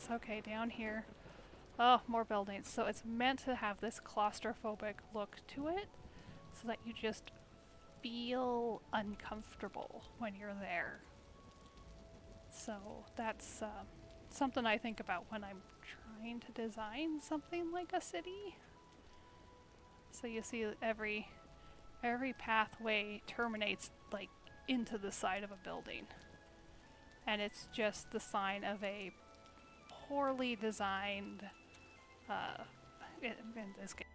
buildings. Okay, down here. Oh, more buildings. So it's meant to have this claustrophobic look to it so that you just feel uncomfortable when you're there. So that's something I think about when I'm trying to design something like a city. So you see every pathway terminates like into the side of a building. And it's just the sign of a poorly designed uh, in this case.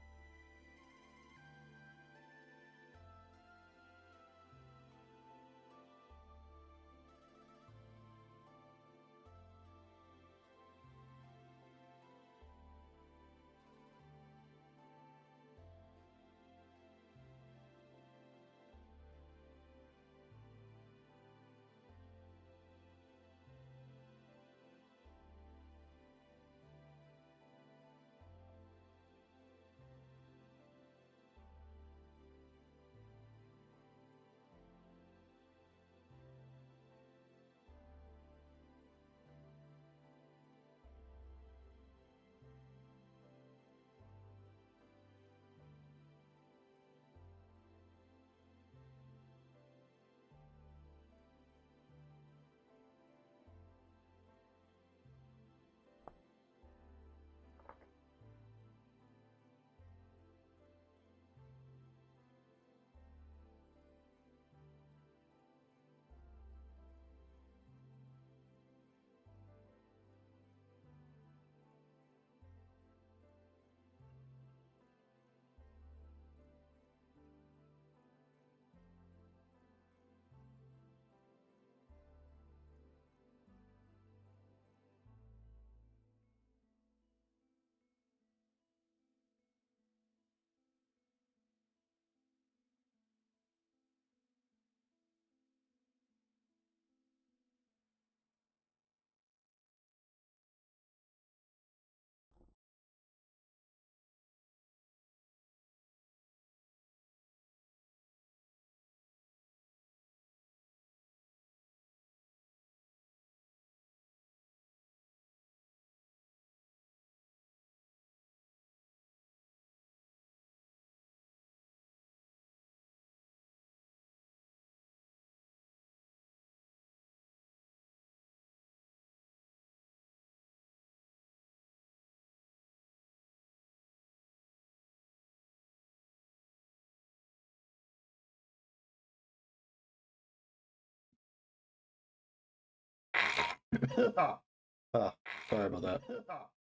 Ah, sorry about that.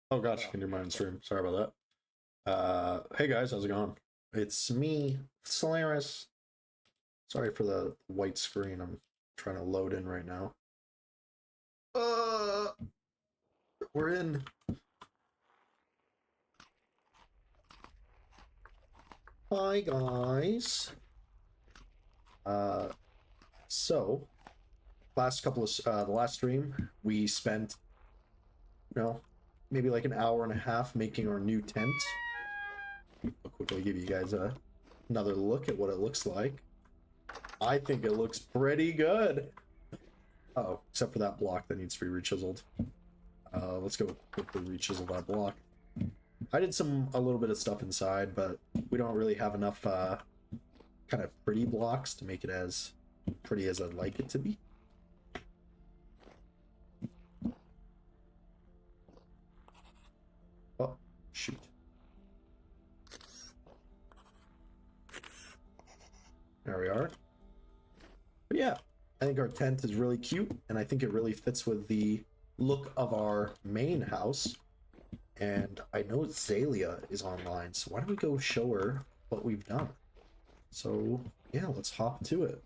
Oh gosh, can you mind stream? Sorry about that. Hey guys, how's it going? It's me, Solaris. Sorry for the white screen. I'm trying to load in right now. Uh, we're in. Hi guys. Uh, so last couple of the last stream we spent, maybe like an hour and a half making our new tent. I'll quickly give you guys another look at what it looks like. I think it looks pretty good. Oh, except for that block that needs to be rechiseled. Let's go quickly rechisel that block. I did a little bit of stuff inside, but we don't really have enough kind of pretty blocks to make it as pretty as I'd like it to be. Oh, shoot. There we are. But yeah, I think our tent is really cute, and I think it really fits with the look of our main house. And I know Zalia is online, so why don't we go show her what we've done? So yeah, let's hop to it.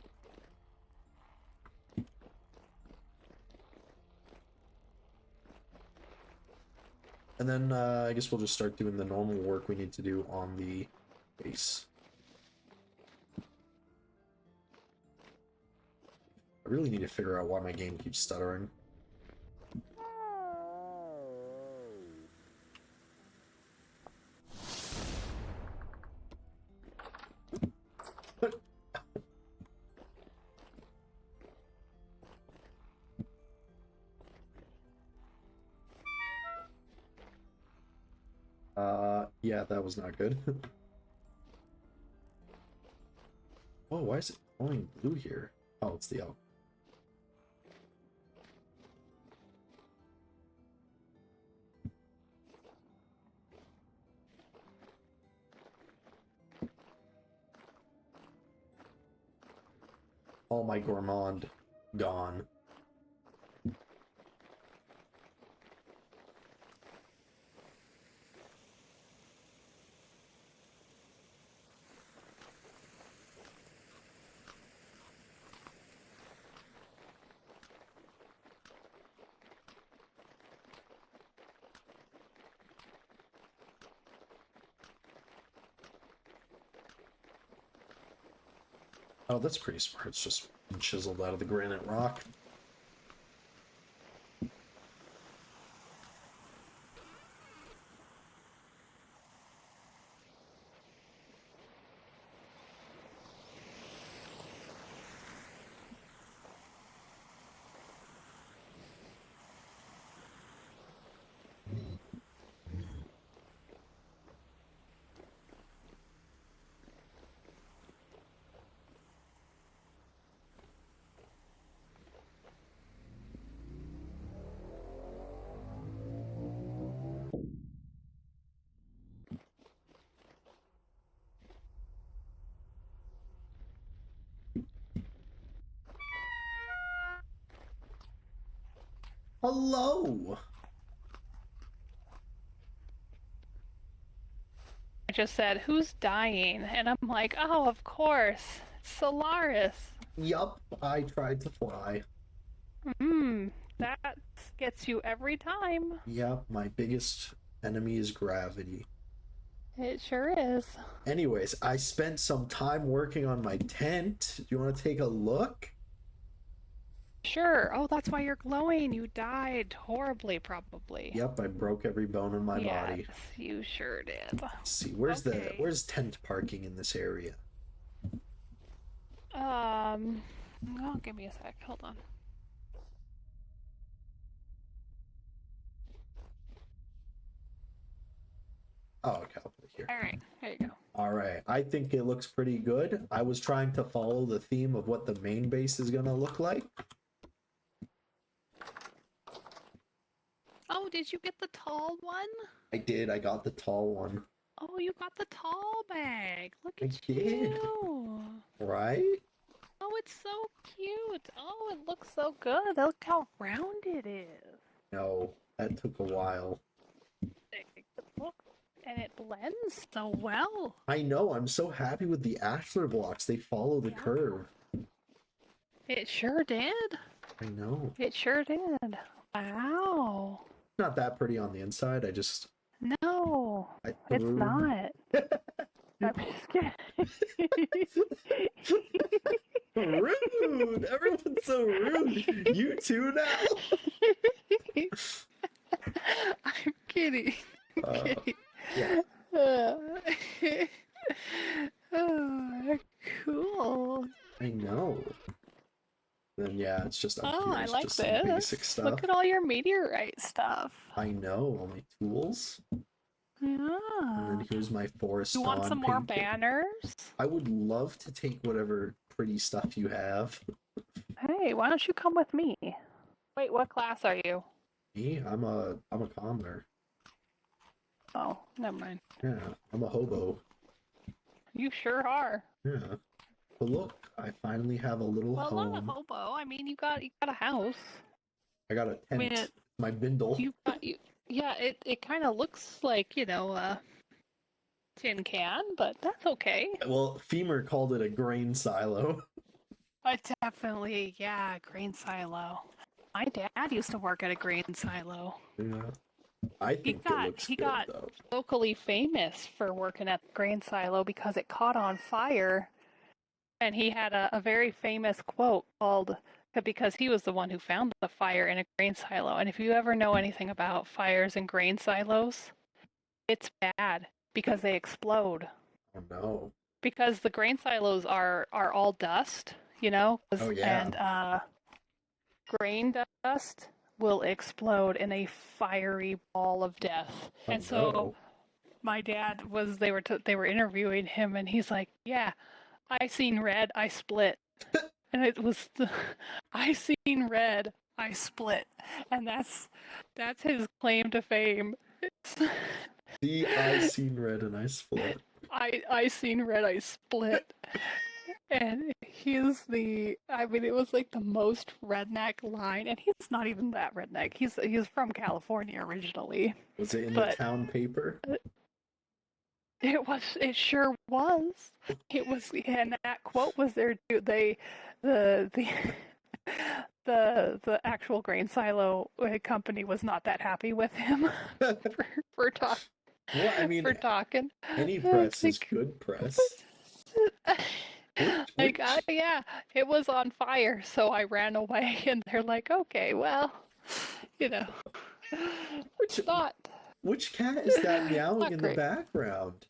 And then I guess we'll just start doing the normal work we need to do on the base. I really need to figure out why my game keeps stuttering. Yeah, that was not good. Oh, why is it glowing blue here? Oh, it's the elk. All my gourmand gone. Oh, that's pretty smart. It's just chiseled out of the granite rock. Hello! I just said, "Who's dying?" And I'm like, "Oh, of course, it's Solaris." Yup, I tried to fly. That gets you every time. Yep, my biggest enemy is gravity. It sure is. Anyways, I spent some time working on my tent. Do you want to take a look? Sure. Oh, that's why you're glowing. You died horribly, probably. Yep, I broke every bone in my Yes, body. you sure did. Let's see, where's Okay. where's tent parking in this area? Oh, give me a sec. Hold on. Oh, okay, I'll put it here. All right, there you go. All right, I think it looks pretty good. I was trying to follow the theme of what the main base is gonna look like. Oh, did you get the tall one? I did, I got the tall one. Oh, you got the tall bag. Look I at did. you. Right? Oh, it's so cute. Oh, it looks so good. Look how round it is. No, that took a while. Look, and it blends so well. I know, I'm so happy with the ashlar blocks. They follow the curve. It sure did. I know. It sure did. Wow. Not that pretty on the inside. No, it's not. I'm just kidding. Rude! Everyone's so rude. You too now. I'm kidding. Yeah. Oh, cool. I know. Then yeah, it's just up Oh, here. I It's like just some this. basic stuff. Look at all your meteorite stuff. I know, all my tools. And Yeah. then here's my forest. You want some more banners? I would love to take whatever pretty stuff you have. Hey, why don't you come with me? Wait, what class are you? Me? I'm a commoner. Oh, never mind. Yeah, I'm a hobo. You sure are. Yeah. But look, I finally have a little Well, home. not a hobo. I mean, you got a house. I got a tent. I mean, my bindle. Yeah, it kind of looks like, tin can, but that's okay. Well, Femur called it a grain silo. Grain silo. My dad used to work at a grain silo. Yeah. I think it looks He good, got though. locally famous for working at the grain silo because it caught on fire. And he had a very famous quote called, because he was the one who found the fire in a grain silo. And if you ever know anything about fires in grain silos, it's bad because they explode. Oh no. Because the grain silos are all dust, you know? Oh yeah. And grain dust will explode in a fiery ball of death. Oh, And so no. my dad was they were interviewing him, and he's like, "Yeah, I seen red, I split," and it was the I seen red, I split, and that's his claim to fame. The I seen red and I split. I seen red, I split. And I mean, it was like the most redneck line, and he's not even that redneck. He's from California originally, Was it in the but town paper? it sure was. It was, and that quote was there too. The the actual grain silo company was not that happy with him for talk Well, I mean, for talking. any It's press is good press. Like, yeah, it was on fire, so I ran away, and they're like, okay, well, you know, Which not which cat is that meowing not in the great. background?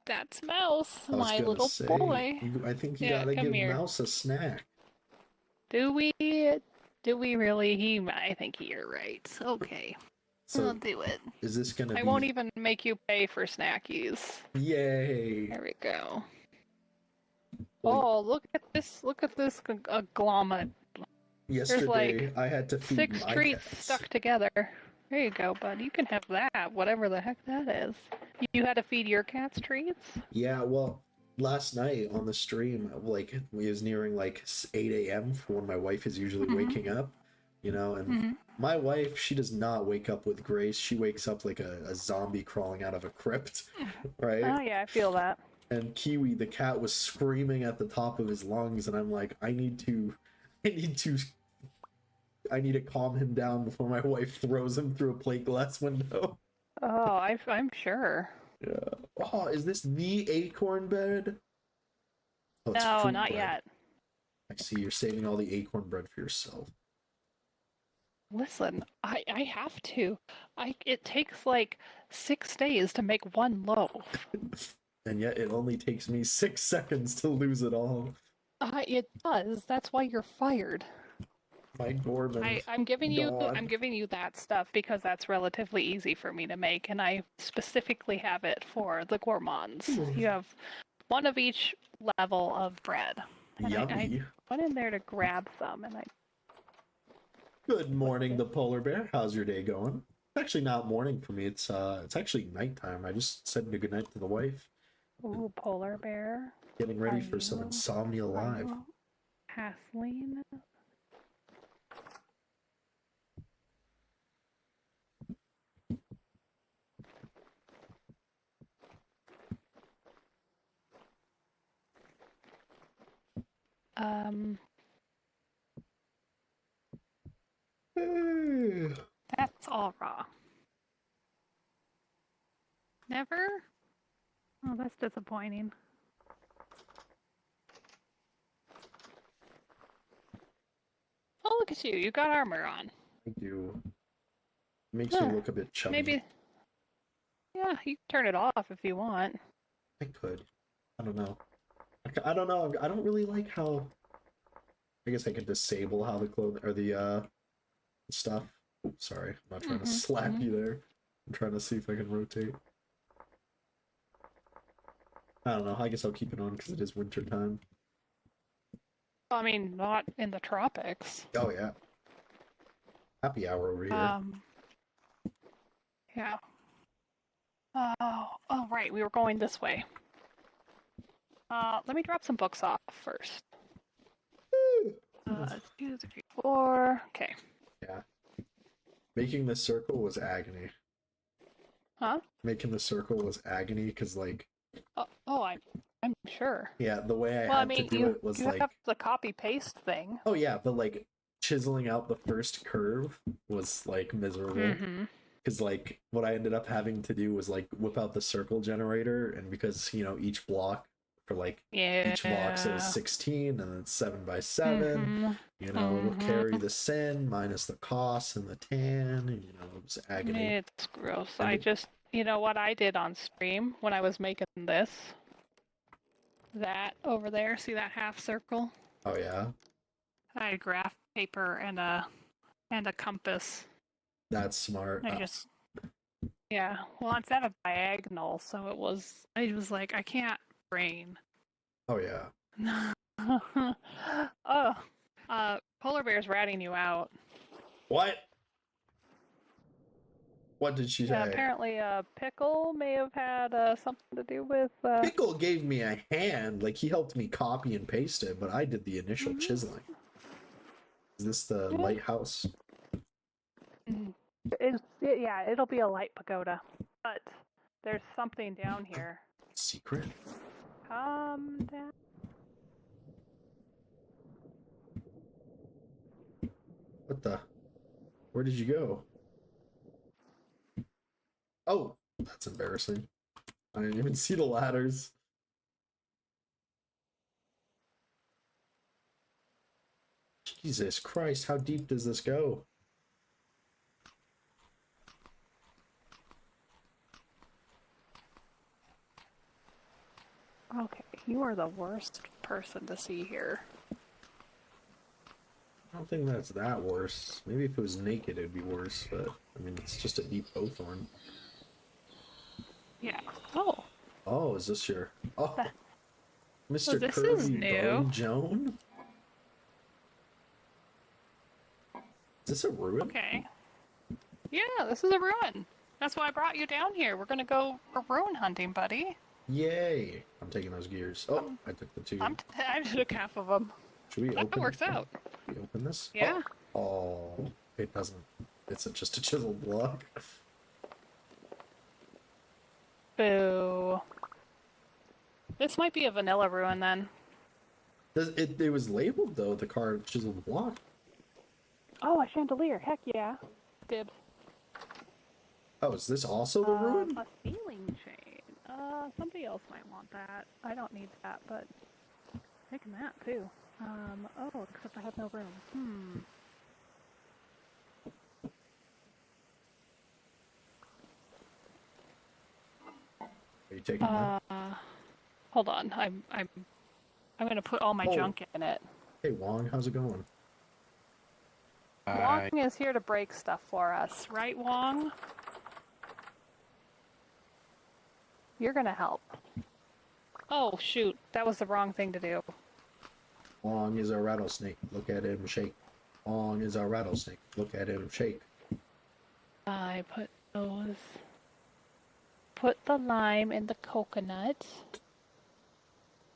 That's Mouse, I was my gonna little say, boy. I think you Yeah, gotta come give here. Mouse a snack. Do we? Do we really? I think you're right. Okay, So I'll do it. is this gonna I be? won't even make you pay for snackies. Yay! There we go. Like Oh, look at this! Look at this glomet. There's yesterday, like I had to feed 6 my treats cats. stuck together. There you go, bud. You can have that, whatever the heck that is. You had to feed your cats treats? Yeah, well, last night on the stream, like it was nearing like 8 a.m. for when my wife is usually Mm-hmm. waking up, and Mm-hmm. my wife, she does not wake up with grace. She wakes up like a zombie crawling out of a crypt, right? Oh yeah, I feel that. And Kiwi, the cat, was screaming at the top of his lungs, and I'm like, I need to calm him down before my wife throws him through a plate glass window. Oh, I'm sure. Yeah. Oh, is this the acorn bed? Oh, it's No, fruit not bread. yet. I see you're saving all the acorn bread for yourself. Listen, I have to. It takes like 6 days to make one loaf. And yet it only takes me 6 seconds to lose it all. It does. That's why you're fired. My gourmand. I'm giving you Dawn. that stuff because that's relatively easy for me to make, and I specifically have it for the gourmands. You have one of each level of bread. And I Yummy. went in there to grab some, and Good morning, the polar bear. How's your day going? It's actually not morning for me. It's actually nighttime. I just said good night to the wife. ooh, polar bear. Getting ready Are for some you- Insomnia Are Live. you Kathleen? Um, that's all raw. Never? Oh, that's disappointing. Oh, look at you. You got armor on. I do. Makes Huh. me look a bit chubby. Maybe. Yeah, you can turn it off if you want. I could. I don't know. I don't know. I don't really like how. I guess I could disable how the clothing or the stuff. Oops, sorry, I'm not trying to slap you there. I'm trying to see if I can rotate. I don't know. I guess I'll keep it on because it is winter time. I mean, not in the tropics. Oh yeah. Happy hour over here. Yeah. Oh, right. We were going this way. Let me drop some books off first. 2, 3, 4. Okay. Yeah. Making the circle was agony. Huh? Making the circle was agony because, like. Oh, I'm sure. Yeah, the way I Well, I had mean, to do it was you like. have the copy paste thing. Oh yeah, but like chiseling out the first curve was like miserable. Mm-hmm. Because like what I ended up having to do was like whip out the circle generator, and because each block for like each block says 16 and it's 7 by 7, it'll carry the sin minus the cost and the tan, and it was agony. It's gross. And I just, what I did on stream when I was making this? That over there, see that half circle? Oh yeah, I had graph paper and a compass. that's smart. I just Yeah, well, it's at a diagonal, so I was like, I can't brain. Oh yeah. Oh, polar bear's ratting you out. What? What did she Yeah, say? apparently, Pickle may have had something to do with. Pickle gave me a hand, like he helped me copy and paste it, but I did the initial chiseling. Is this the Yeah. lighthouse? Yeah, it'll be a light pagoda, but there's something down here. Secret? Come down. What the? Where did you go? Oh, that's embarrassing. I didn't even see the ladders. Jesus Christ, how deep does this go? Okay, you are the worst person to see here. I don't think that's that worse. Maybe if it was naked, it'd be worse, but I mean, it's just a deep bowthorn. Yeah. Oh. Oh, is this your. Oh, Mr. This is Kirby new. Bone Joan? Is this a ruin? Okay. Yeah, this is a ruin. That's why I brought you down here. We're gonna go ruin hunting, buddy. Yay! I'm taking those gears. Oh, I took the two. I took half of them. Should we open? That works out. Should we open this? Yeah. Oh, it doesn't. It's just a chiseled block. Boo. This might be a vanilla ruin then. It was labeled though, the card chiseled block. Oh, a chandelier. Heck yeah. Dibs. Oh, is this also the ruin? A ceiling chain. Somebody else might want that. I don't need that, but taking that too. Oh, except I have no room. Are you taking that? Hold on. I'm gonna put all my junk in it. Hey Wong, how's it going? Wong is here to break stuff for us, right, Wong? You're gonna help. Oh shoot, that was the wrong thing to do. Wong is a rattlesnake. Look at him shake. Wong is a rattlesnake. Look at him shake. I put the lime in the coconut.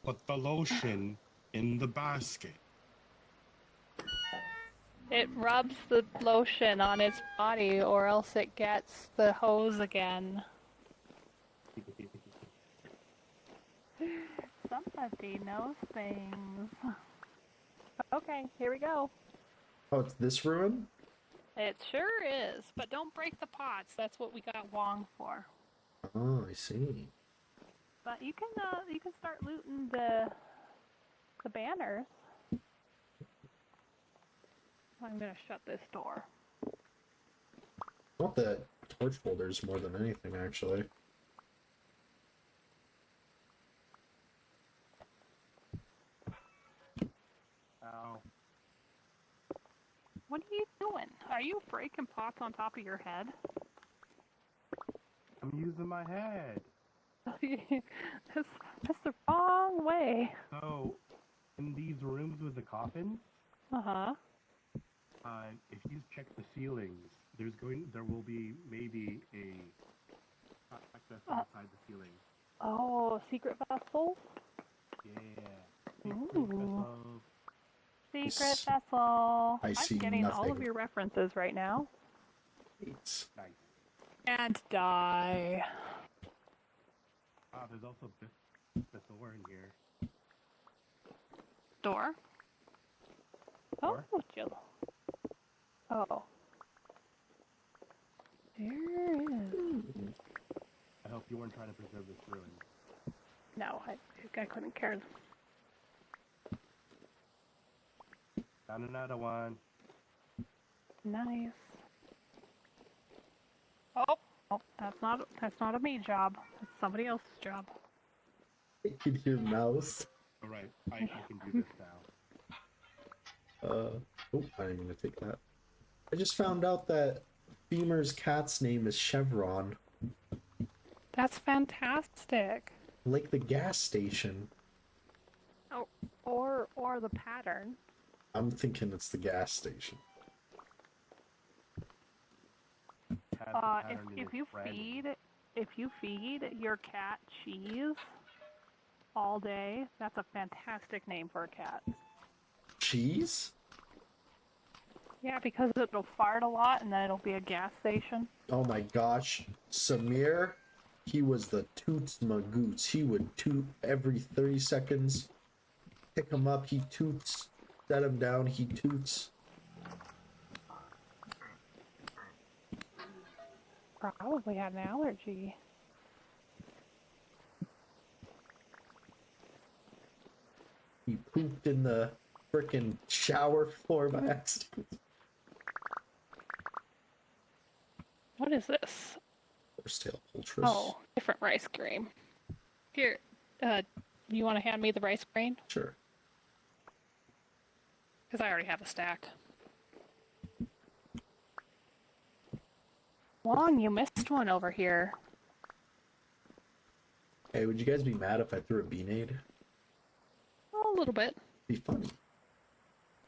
Put the lotion in the basket. It rubs the lotion on its body or else it gets the hose again. Somebody knows things. Okay, here we go. Oh, it's this ruin? It sure is, but don't break the pots. That's what we got Wong for. Oh, I see. But you can start looting the banners. I'm gonna shut this door. I want the torch holders more than anything, actually. Ow. What are you doing? Are you breaking pots on top of your head? I'm using my head. That's the wrong way. So, in these rooms with the coffins, Uh-huh. if you check the ceilings, there will be maybe a access inside the ceiling. Oh, secret vessels? Yeah. Ooh. Secret vessel. I see I'm getting all nothing. of your references right now. It's Nice. And die. There's also the door in here. Door? Door? Oh, Jill. Oh. There is. I hope you weren't trying to preserve this ruin. No, I couldn't care. Found another one. Nice. Oh, that's not a me job. It's somebody else's job. I can hear mouse. Alright, I can do this now. Oh, I didn't mean to take that. I just found out that Femur's cat's name is Chevron. That's fantastic. Like the gas station. Oh, or the pattern. I'm thinking it's the gas station. Had the pattern in If his you branding. feed your cat cheese all day, that's a fantastic name for a cat. Cheese? Yeah, because it'll fart a lot and then it'll be a gas station. Oh my gosh. Samir, he was the toots magoots. He would toot every 30 seconds. Pick him up, he toots. Set him down, he toots. Probably had an allergy. He pooped in the frickin' shower floor by accident. What is this? Horsetail poultice. Oh, different rice grain. Here, you want to hand me the rice grain? Sure. Because I already have a stack. Wong, you missed one over here. Hey, would you guys be mad if I threw a beanade? Oh, a little bit. Be funny.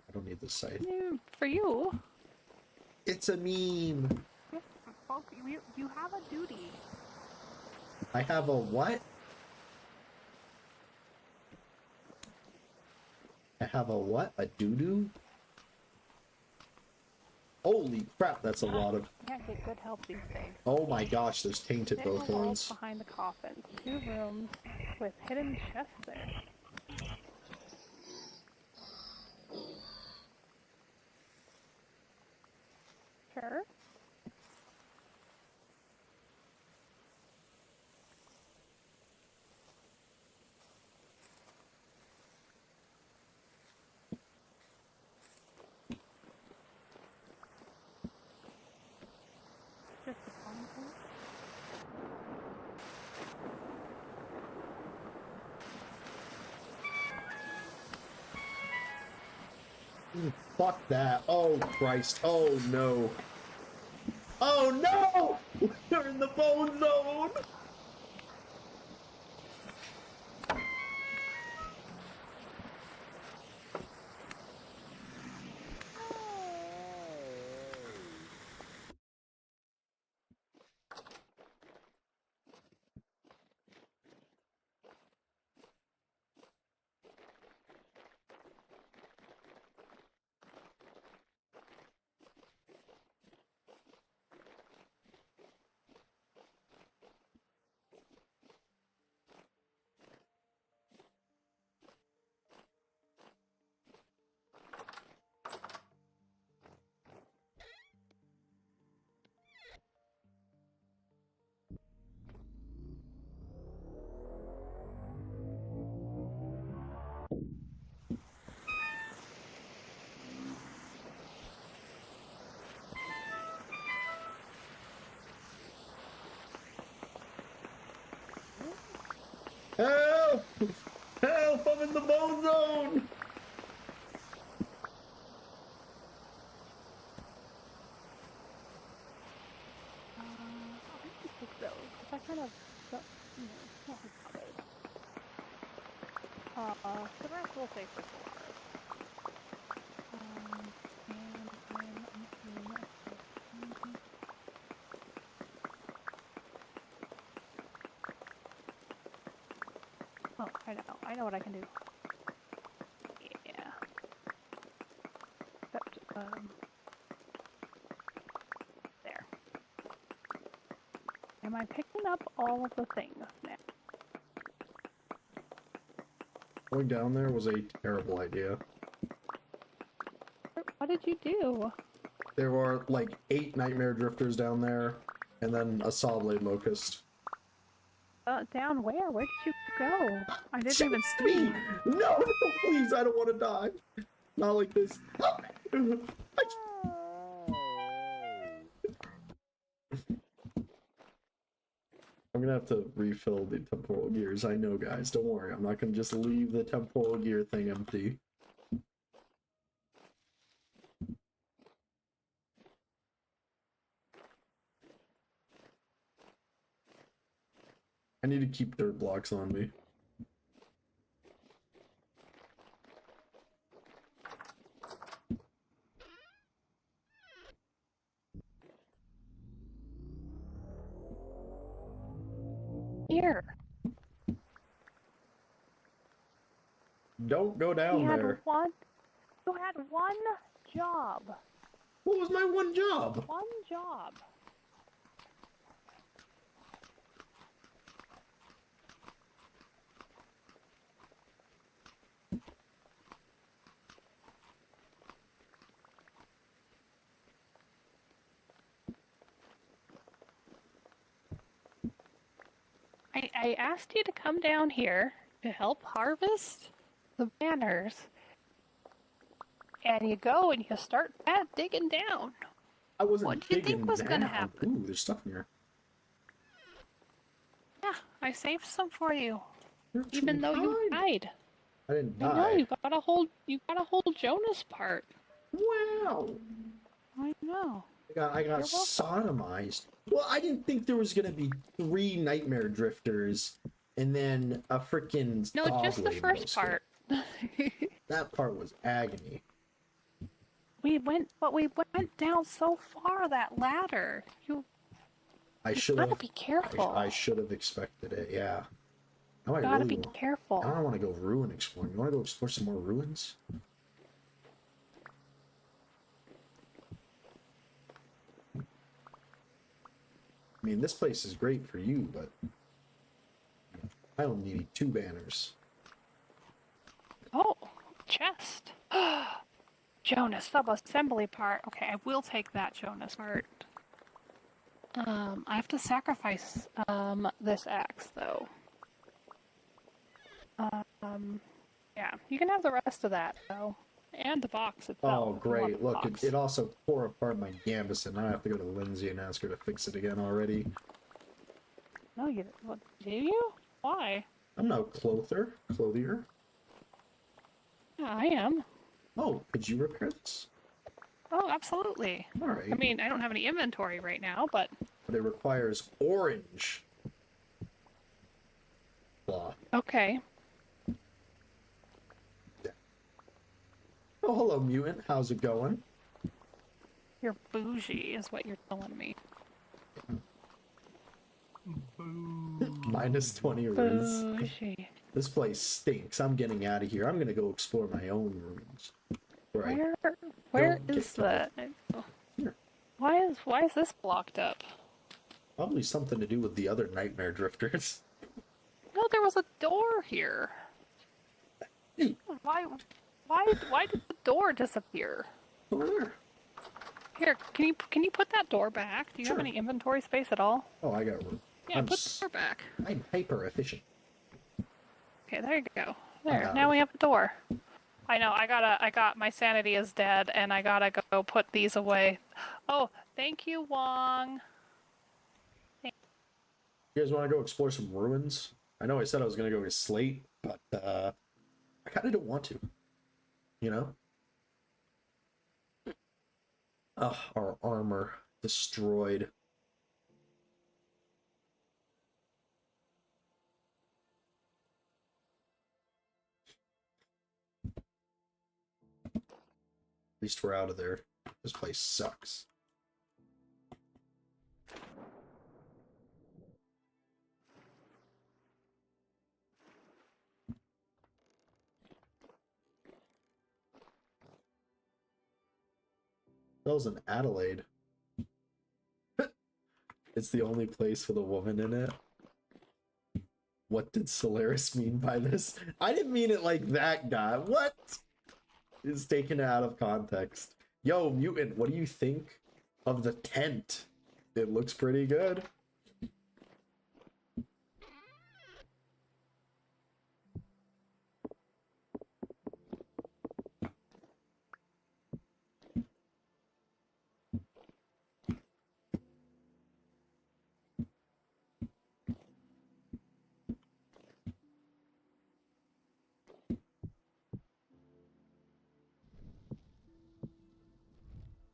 I don't need this site. For you. It's a meme. Yes, both you have a duty. I have a what? I have a what? A doo-doo? Holy crap, that's a lot of... Can't get good help these days. Oh my gosh, there's tainted Sit in both the walls ones. behind the coffin. 2 rooms with hidden chests there. Sure. Just a fun thing. Fuck that. Oh Christ. Oh no. Oh no! We're in the bone zone! Help! Help! I'm in the bone zone! I can take those. If I kind of, not covered. The rest we'll save for tomorrow. And then oh, I know what I can do. Yeah. Except, there. Am I picking up all of the things now? Going down there was a terrible idea. What did you do? There were like 8 nightmare drifters down there, and then a saw blade locust. Down where? Where did you go? I didn't Chase even me! see. No, no, please, I don't want to die. Not like this. I'm gonna have to refill the temporal gears. I know, guys. Don't worry. I'm not gonna just leave the temporal gear thing empty. I need to keep dirt blocks on me. Here. Don't go down You had there. one. You had one job. What was my one job? One job. I asked you to come down here to help harvest the banners. And you go and you start digging down. I wasn't What do you think digging was gonna down. happen? Ooh, there's stuff in here. Yeah, I saved some for you. You're Even too though you kind. died. I didn't I know, die. you got a whole Jonas part. Wow. I know. I got You're welcome. sodomized. Well, I didn't think there was gonna be 3 nightmare drifters and then a freaking No, just the first part. That part was agony. we went down so far that ladder. You I should gotta have. be careful. I should have expected it. Yeah. Now I Gotta really be want. careful. Now I want to go ruin exploring. You want to go explore some more ruins? I mean, this place is great for you, but I only need 2 banners. Oh, chest. Jonas sub-assembly part. Okay, I will take that Jonas part. I have to sacrifice this axe though. Yeah, you can have the rest of that though, and the box itself. Oh, if you want great. the Look, box. it also tore apart my gambeson. Now I have to go to Lindsay and ask her to fix it again already. No, you. What, do you? Why? I'm no clothier. Yeah, I am. Oh, could you repair this? Oh, absolutely. All right. I mean, I don't have any inventory right now, but But it requires orange cloth. okay. Oh, hello, mutant. How's it going? You're bougie, is what you're telling me. Minus 20 runes. Bougie. This place stinks. I'm getting out of here. I'm gonna go explore my own ruins. Right. Where Don't get is the? Here. Why is this blocked up? Probably something to do with the other nightmare drifters. No, there was a door here. Hey, Why did the door disappear? over there. Here, can you put that door back? Do you Sure. have any inventory space at all? Oh, I got room. Yeah, put the door back. I'm hyper efficient. Okay, there you go. There, got now it. we have a door. I know, my sanity is dead, and I gotta go put these away. Oh, thank you, Wong. You guys want to go explore some ruins? I know I said I was gonna go to Slate, but I kind of don't want to. You know? Ugh, our armor destroyed. At least we're out of there. This place sucks. That was an Adelaide. It's the only place with a woman in it. What did Solaris mean by this? I didn't mean it like that, guy. What? Is taken out of context. Yo, mutant, what do you think of the tent? It looks pretty good.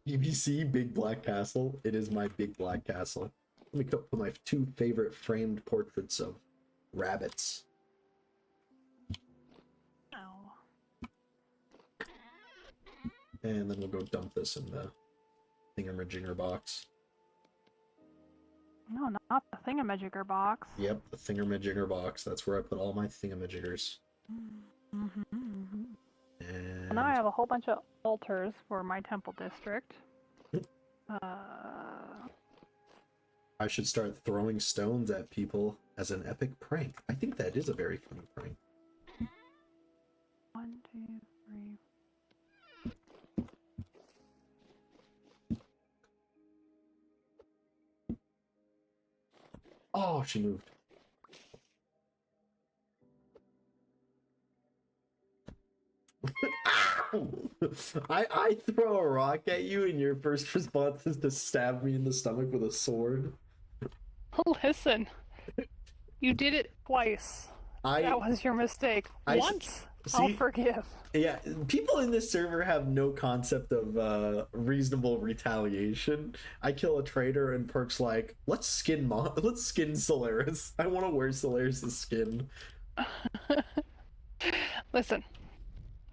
BBC Big Black Castle. It is my Big Black Castle. Let me put my 2 favorite framed portraits of rabbits. Oh. And then we'll go dump this in the thingamajigger box. No, not the thingamajigger box. Yep, the thingamajigger box. That's where I put all my thingamajiggers. Mm-hmm. And Now I have a whole bunch of altars for my temple district. I should start throwing stones at people as an epic prank. I think that is a very funny prank. 1, 2, 3. Oh, she moved. I throw a rock at you and your first response is to stab me in the stomach with a sword. Listen, you did it twice. That was your mistake. Once, I'll forgive. Yeah, people in this server have no concept of reasonable retaliation. I kill a traitor and Perk's like, let's skin Solaris. I want to wear Solaris' skin. Listen,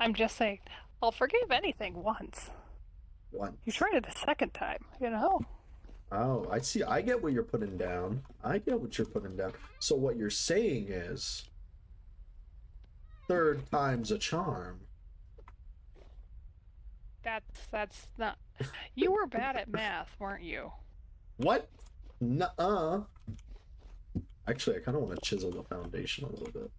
I'm just saying, I'll forgive anything once. Once. You tried it a second time, you know? Oh, I see. I get what you're putting down. So what you're saying is, third time's a charm. That's not... You were bad at math, weren't you? What? Nuh-uh. Actually, I kind of want to chisel the foundation a little bit.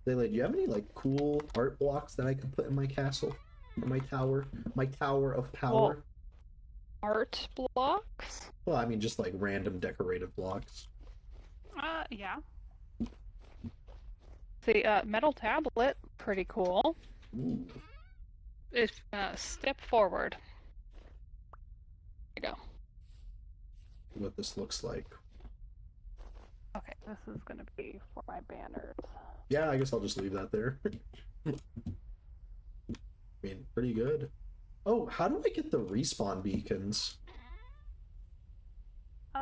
Zayla, do you have any, like, cool art blocks that I can put in my castle? Or my tower? My tower of power? Well, art blocks? Well, I mean, just, like, random decorative blocks. Yeah. The, metal tablet, pretty cool. Ooh. If, step forward. There you go. What this looks like. Okay, this is gonna be for my banners. Yeah, I guess I'll just leave that there. I mean, pretty good. Oh, how do I get the respawn beacons?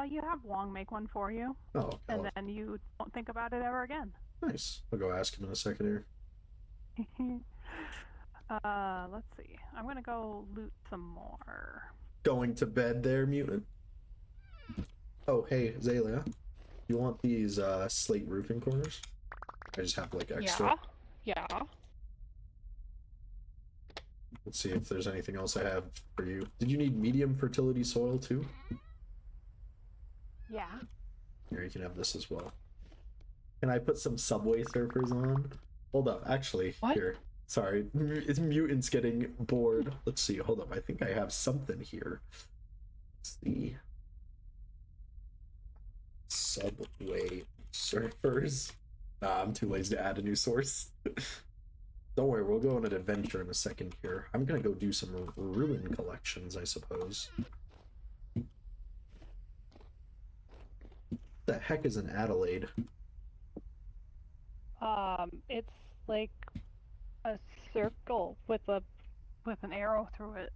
You have Wong make one for you. Oh, okay. And then you won't think about it ever again. Nice. I'll go ask him in a second here. Let's see. I'm gonna go loot some more. Going to bed there, mutant? Oh, hey, Azalea. You want these slate roofing corners? I just have like extra. Yeah. Let's see if there's anything else I have for you. Did you need medium fertility soil too? Yeah. Here, you can have this as well. Can I put some Subway Surfers on? Hold up, actually, what? Here. Sorry, it's mutants getting bored. Let's see, hold up, I think I have something here. Let's see. Subway Surfers. Nah, I'm too lazy to add a new source. Don't worry, we'll go on an adventure in a second here. I'm gonna go do some ruin collections, I suppose. The heck is an Adelaide? It's like a circle with an arrow through it.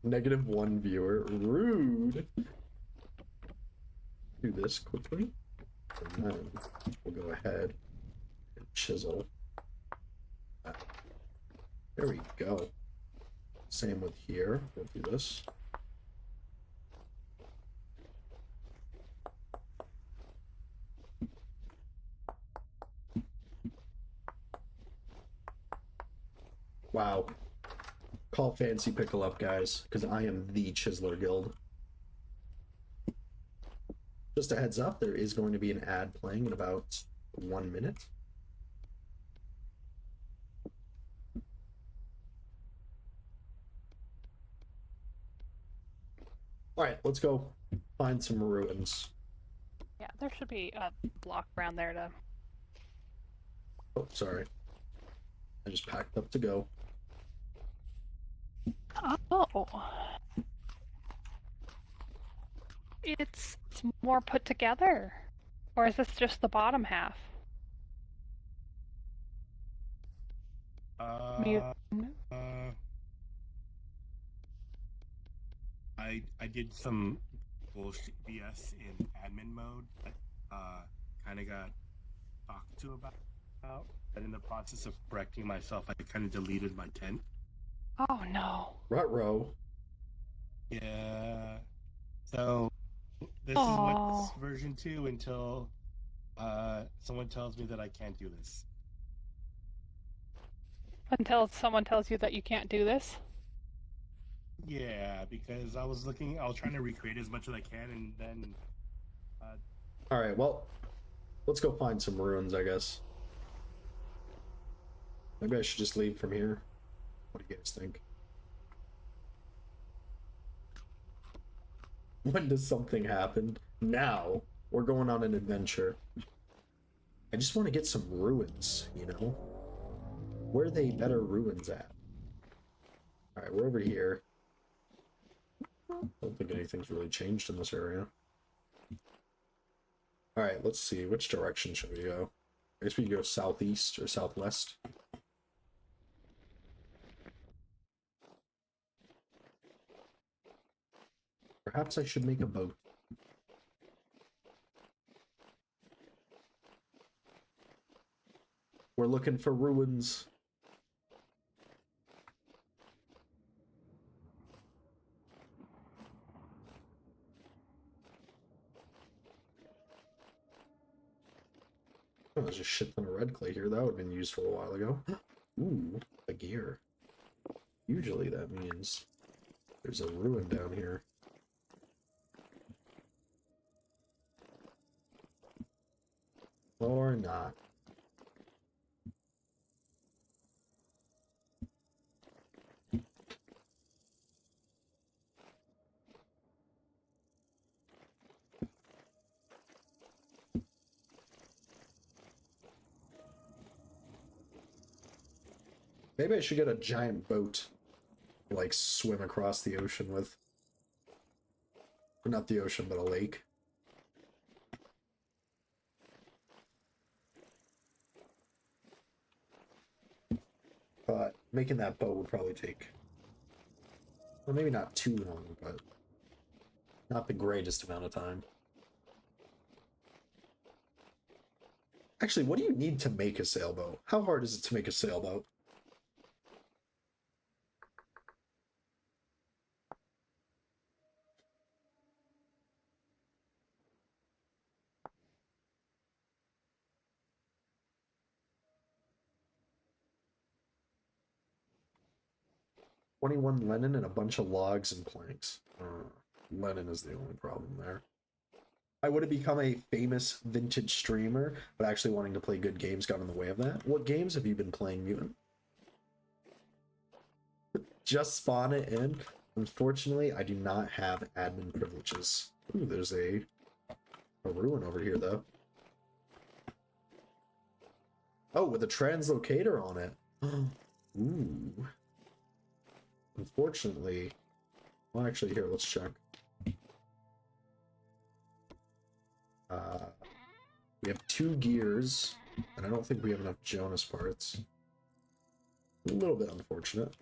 -1 viewer. Rude. Do this quickly. And then we'll go ahead and chisel. There we go. Same with here. We'll do this. Wow. Call Fancy Pickle up, guys, because I am the Chiseler Guild. Just a heads up, there is going to be an ad playing in about 1 minute. Alright, let's go find some ruins. Yeah, there should be a block around there to... Oh, sorry. I just packed up to go. Oh. It's more put together. Or is this just the bottom half? I did some bullshit BS in admin mode that kind of got talked to about. And in the process of correcting myself, I kind of deleted my tent. Oh no. Ruh-roh. Yeah. So this is Oh. what's version 2 until someone tells me that I can't do this. Until someone tells you that you can't do this? Yeah, because I was trying to recreate as much as I can, and then All right, well, let's go find some ruins, I guess. Maybe I should just leave from here. What do you guys think? When does something happen? Now. We're going on an adventure. I just want to get some ruins, you know? Where are they better ruins at? Alright, we're over here. I don't think anything's really changed in this area. Alright, let's see. Which direction should we go? I guess we go southeast or southwest. Perhaps I should make a boat. We're looking for ruins. Oh, there's a shit ton of red clay here. That would have been useful a while ago. Ooh, a gear. Usually that means there's a ruin down here. Or not. Maybe I should get a giant boat to, like, swim across the ocean with. Or not the ocean, but a lake. But making that boat would probably take, well, maybe not too long, but not the greatest amount of time. Actually, what do you need to make a sailboat? How hard is it to make a sailboat? $21 linen and a bunch of logs and planks. Linen is the only problem there. I would have become a famous vintage streamer, but actually wanting to play good games got in the way of that. What games have you been playing, Mutant? Just spawn it in. Unfortunately, I do not have admin privileges. Ooh, there's a ruin over here, though. Oh, with a translocator on it. Ooh. Unfortunately, well, actually, here, let's check. We have 2 gears, and I don't think we have enough Jonas parts. A little bit unfortunate.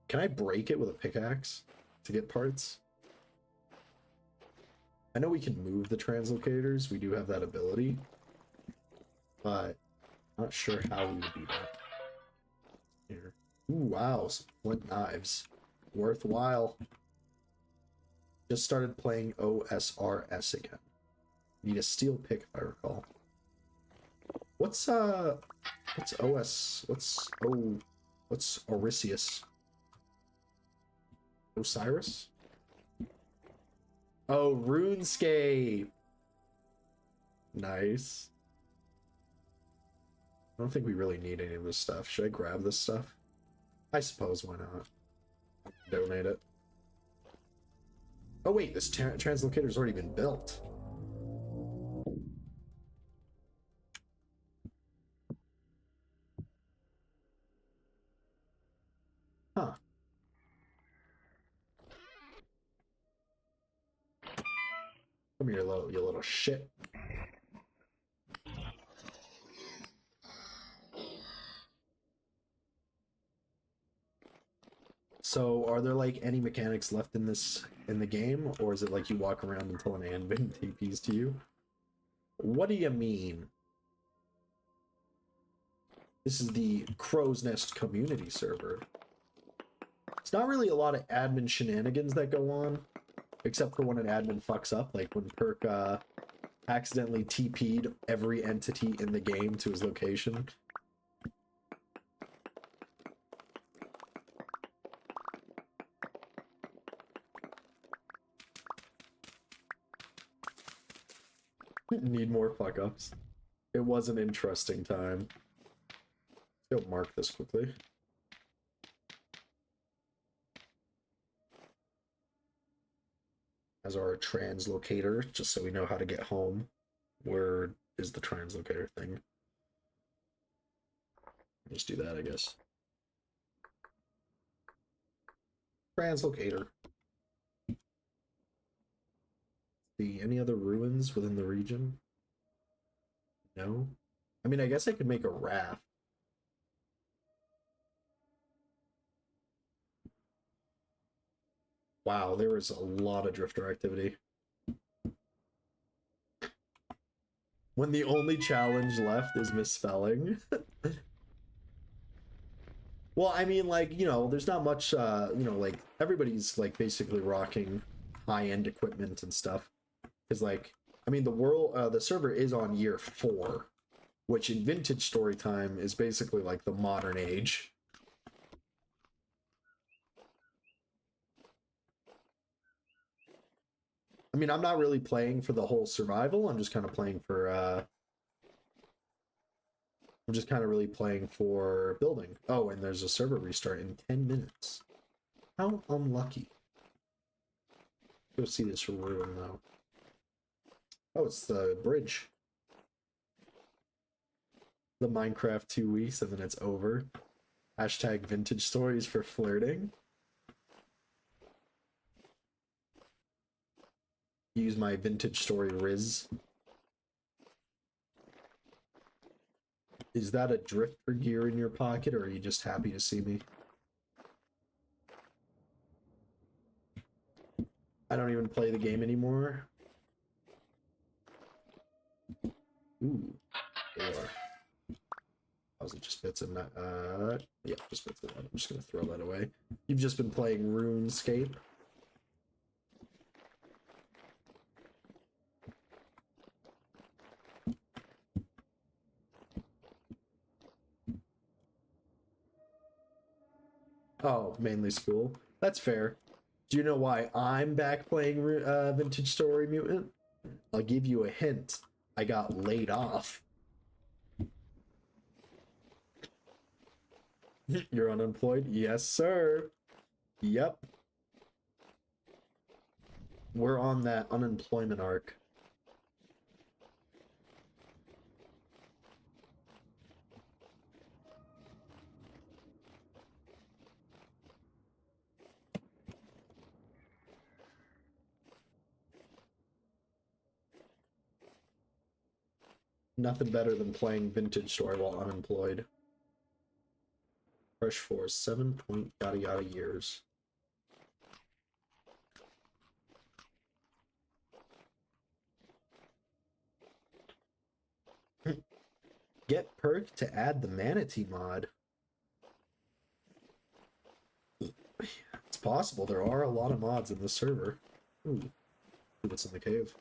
Can I break it with a pickaxe to get parts? I know we can move the translocators. We do have that ability. But I'm not sure how we would do that. Here. Ooh, wow, some flint knives. Worthwhile. Just started playing OSRS again. Need a steel pick, if I recall. What's Orisius? Osiris? Oh, RuneScape! Nice. I don't think we really need any of this stuff. Should I grab this stuff? I suppose, why not? Donate it. Oh wait, this translocator's already been built. Huh. Come here, you little shit. So, are there like any mechanics left in the game, or is it like you walk around until an admin TPs to you? What do you mean? This is the Crow's Nest community server. It's not really a lot of admin shenanigans that go on, except for when an admin fucks up, like when Perk accidentally TP'd every entity in the game to his location. Need more fuck ups. It was an interesting time. Let's go mark this quickly. As our translocator, just so we know how to get home. Where is the translocator thing? Just do that, I guess. Translocator. See any other ruins within the region? No? I mean, I guess I could make a raft. Wow, there was a lot of drifter activity. When the only challenge left is misspelling. Well, I mean, like, you know, there's not much, you know, like, everybody's, like, basically rocking high-end equipment and stuff. Because, like, I mean, the server is on year 4, which in vintage story time is basically, like, the modern age. I mean, I'm not really playing for the whole survival, I'm just kind of playing for, I'm just kind of really playing for building. Oh, and there's a server restart in 10 minutes. How unlucky. Go see this ruin, though. Oh, it's the bridge. The Minecraft 2 weeks, and then it's over. Hashtag vintage stories for flirting. Use my vintage story Riz. Is that a drifter gear in your pocket, or are you just happy to see me? I don't even play the game anymore. Ooh, 4. Was it just bits of that? Yeah, just bits of that. I'm just gonna throw that away. You've just been playing RuneScape. Oh, mainly school. That's fair. Do you know why I'm back playing Vintage Story Mutant? I'll give you a hint. I got laid off. You're unemployed? Yes, sir. Yep. We're on that unemployment arc. Nothing better than playing Vintage Story while unemployed. Fresh for 7 point yada yada years. Get Perk to add the manatee mod. It's possible. There are a lot of mods in the server. Ooh. What's in the cave?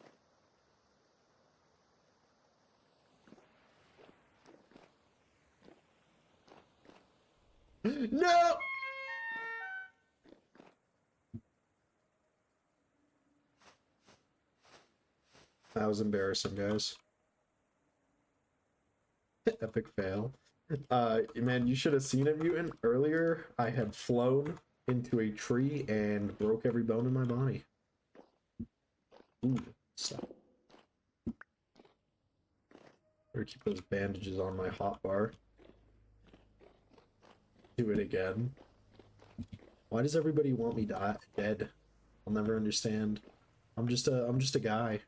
No! That was embarrassing, guys. Epic fail. Man, you should have seen it, Mutant. Earlier, I had flown into a tree and broke every bone in my body. Ooh, stop. Better keep those bandages on my hotbar. Do it again. Why does everybody want me dead? I'll never understand. I'm just a guy.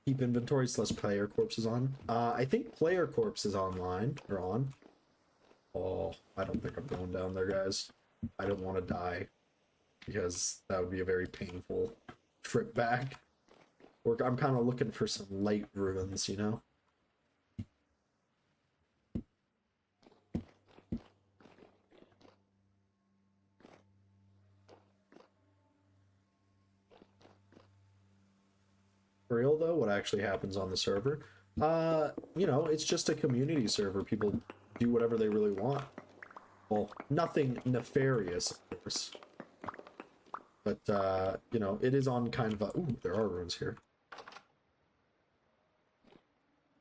Keep inventories less player corpse is on. I think player corpse is online or on. Oh, I don't think I'm going down there, guys. I don't want to die because that would be a very painful trip back. Or I'm kind of looking for some light ruins, you know? For real though, what actually happens on the server? You know, it's just a community server. People do whatever they really want. Well, nothing nefarious, of course. But, you know, it is on kind of a... Ooh, there are ruins here.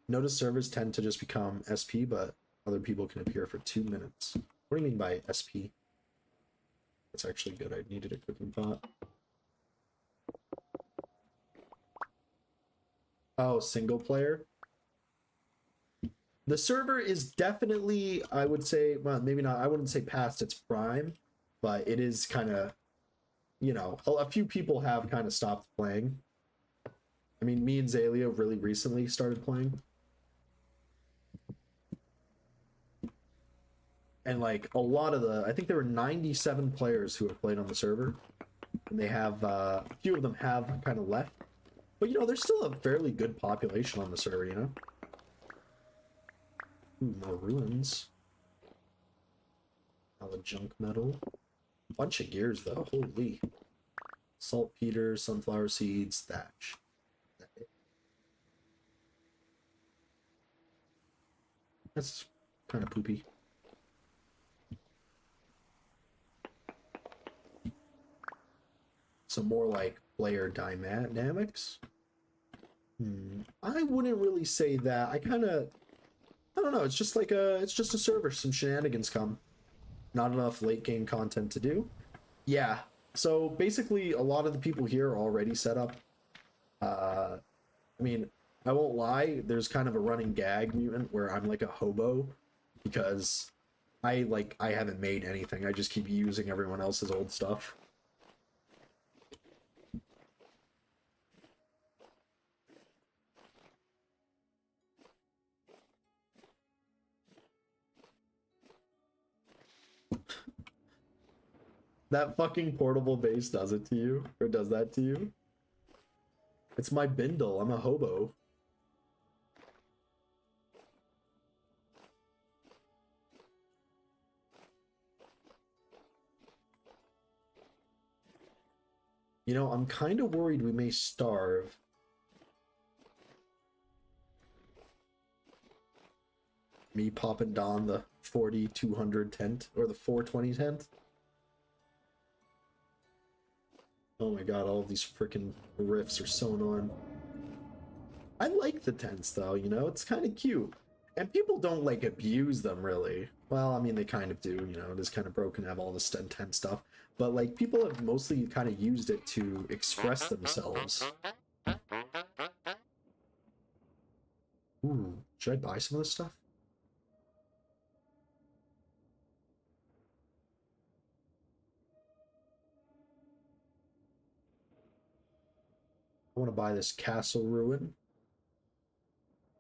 Notice servers tend to just become SP, but other people can appear for 2 minutes. What do you mean by SP? That's actually good. I needed a cooking pot. Oh, single player? The server is definitely, I would say, well, maybe not, I wouldn't say past its prime, but it is kind of, you know, a few people have kind of stopped playing. I mean, me and Zalea really recently started playing. And like a lot of the, I think there were 97 players who have played on the server. And they have, a few of them have kind of left. But, you know, there's still a fairly good population on the server, you know? Ooh, more ruins. All the junk metal. Bunch of gears, though. Holy. Saltpeter, sunflower seeds, thatch. That's kind of poopy. Some more like player dynamics. I wouldn't really say that. I don't know. It's just like it's just a server. Some shenanigans come. Not enough late game content to do. Yeah. So basically, a lot of the people here are already set up. I mean, I won't lie. There's kind of a running gag mutant where I'm like a hobo because I haven't made anything. I just keep using everyone else's old stuff. That fucking portable base does it to you? Or does that to you? It's my bindle. I'm a hobo. You know, I'm kind of worried we may starve. Me popping down the 40-200 tent, or the 420 tent. Oh my god, all of these freaking riffs are so annoying. I like the tents though, you know, it's kind of cute. And people don't like abuse them really. Well, I mean, they kind of do, you know, it is kind of broken to have all this tent stuff. But like, people have mostly kind of used it to express themselves. Ooh, should I buy some of this stuff? I want to buy this castle ruin.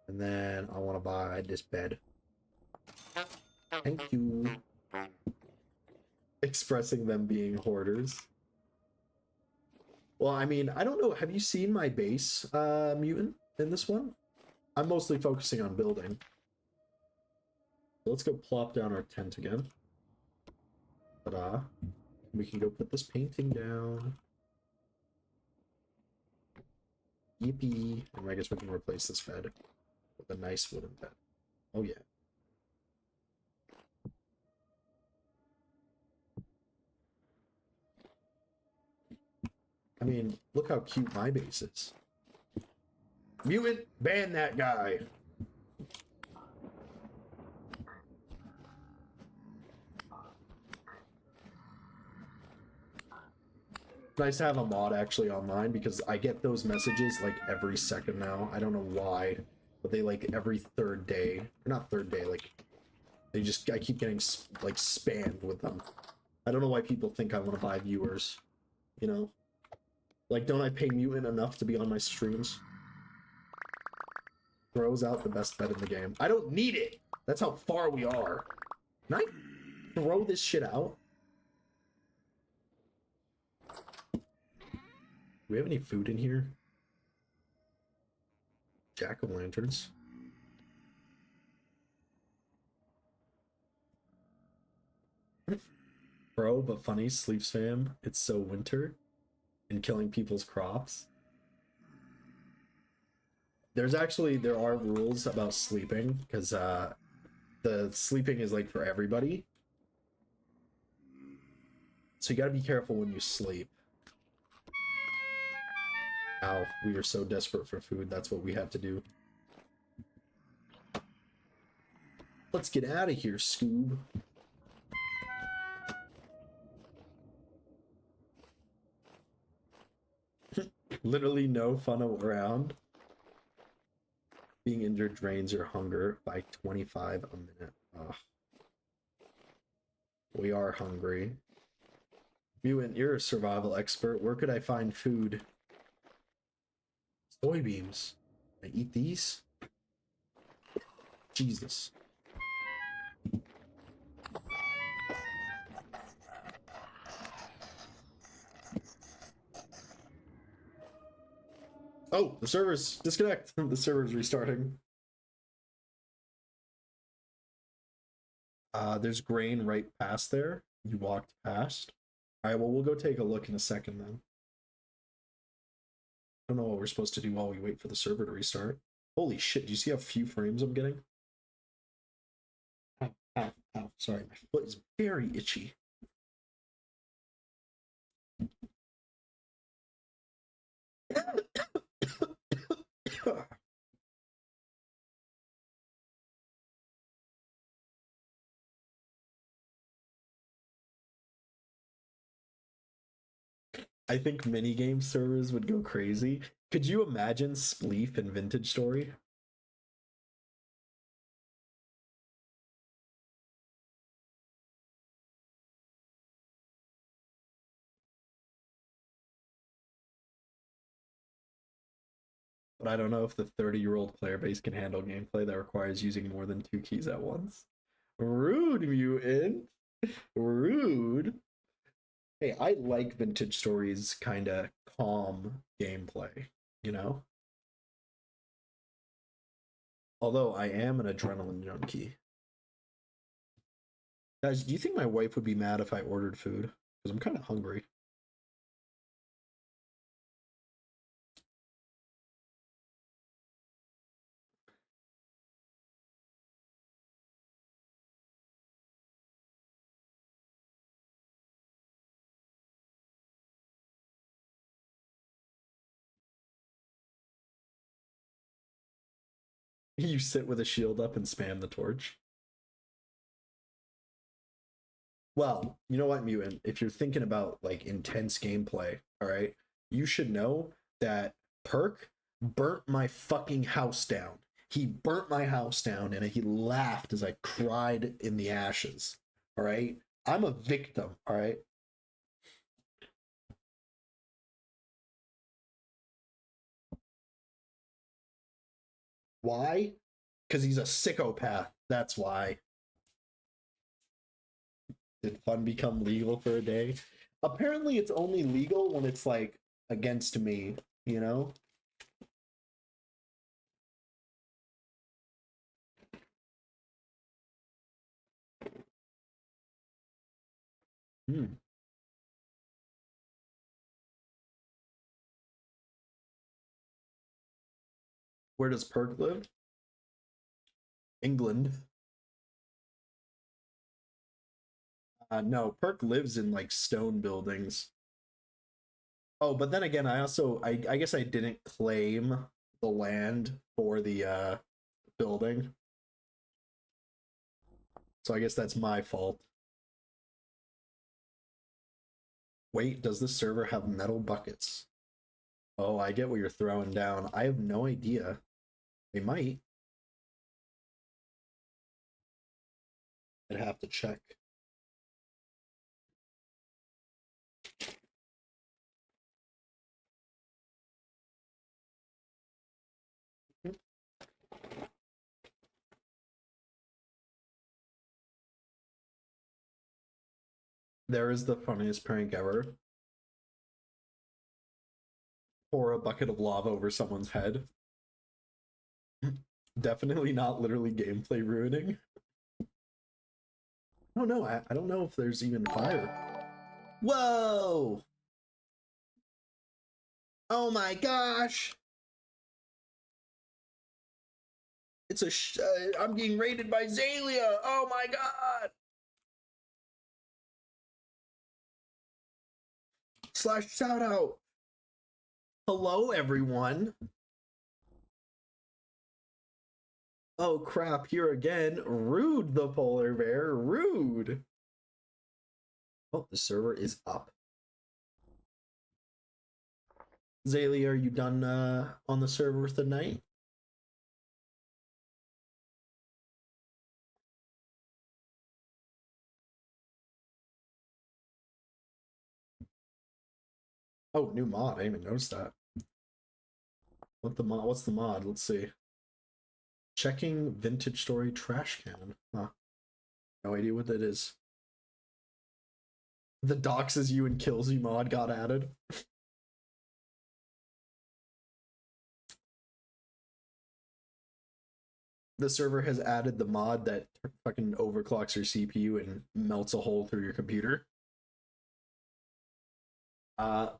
And then I want to buy this bed. Thank you. Expressing them being hoarders. Well, I mean, I don't know. Have you seen my base, mutant, in this one? I'm mostly focusing on building. So let's go plop down our tent again. Ta-da. We can go put this painting down. Yippee. And I guess we can replace this bed with a nice wooden bed. Oh, yeah. I mean, look how cute my base is. Mutant, ban that guy. Nice to have a mod actually online because I get those messages like every second now. I don't know why, but they like every third day, or not third day, like I keep getting like spammed with them. I don't know why people think I want to buy viewers, you know? Like, don't I pay Mutant enough to be on my streams? throws out the best bet in the game. I don't need it. That's how far we are. Can I throw this shit out? Do we have any food in here? Jack-o'-lanterns. Bro, but funny, sleeps fam. It's so winter and killing people's crops. There are rules about sleeping because the sleeping is like for everybody. So you gotta be careful when you sleep. Ow, we were so desperate for food, that's what we had to do. Let's get out of here, Scoob. Literally no fun around. Being injured drains your hunger by 25 a minute. Ugh. We are hungry. Mutant, you're a survival expert. Where could I find food? Soybeans. Can I eat these? Jesus. Oh, the server's disconnect. The server's restarting. There's grain right past there. You walked past. All right, well, we'll go take a look in a second then. I don't know what we're supposed to do while we wait for the server to restart. Holy shit, do you see how few frames I'm getting? Ow, ow, ow. Sorry, my foot is very itchy. I think minigame servers would go crazy. Could you imagine Spleef and Vintage Story? But I don't know if the 30-year-old player base can handle gameplay that requires using more than 2 keys at once. Rude, mutant. Rude. Hey, I like Vintage Story's kind of calm gameplay, you know? Although I am an adrenaline junkie. Guys, do you think my wife would be mad if I ordered food? Because I'm kind of hungry. You sit with a shield up and spam the torch. Well, you know what, Mutant? If you're thinking about like intense gameplay, all right, you should know that Perk burnt my fucking house down. He burnt my house down and he laughed as I cried in the ashes. All right, I'm a victim. All right. Why? Because he's a psychopath. That's why. Did fun become legal for a day? Apparently, it's only legal when it's like against me, you know? Hmm. Where does Perk live? England. No, Perk lives in like stone buildings. Oh, but then again, I guess I didn't claim the land for the building. So I guess that's my fault. Wait, does this server have metal buckets? Oh, I get what you're throwing down. I have no idea. They might. I'd have to check. There is the funniest prank ever. Pour a bucket of lava over someone's head. Definitely not literally gameplay ruining. I don't know. I don't know if there's even fire. Whoa! Oh my gosh! It's I'm getting raided by Zalia! Oh my god! Slash shout out! Hello, everyone! Oh crap, here again. Rude, the polar bear. Rude! Oh, the server is up. Zalia, are you done on the server for the night? Oh, new mod. I didn't even notice that. What's the mod? Let's see. Checking vintage story trash can. Huh. No idea what that is. The doxes you and kills you mod got added. The server has added the mod that fucking overclocks your CPU and melts a hole through your computer.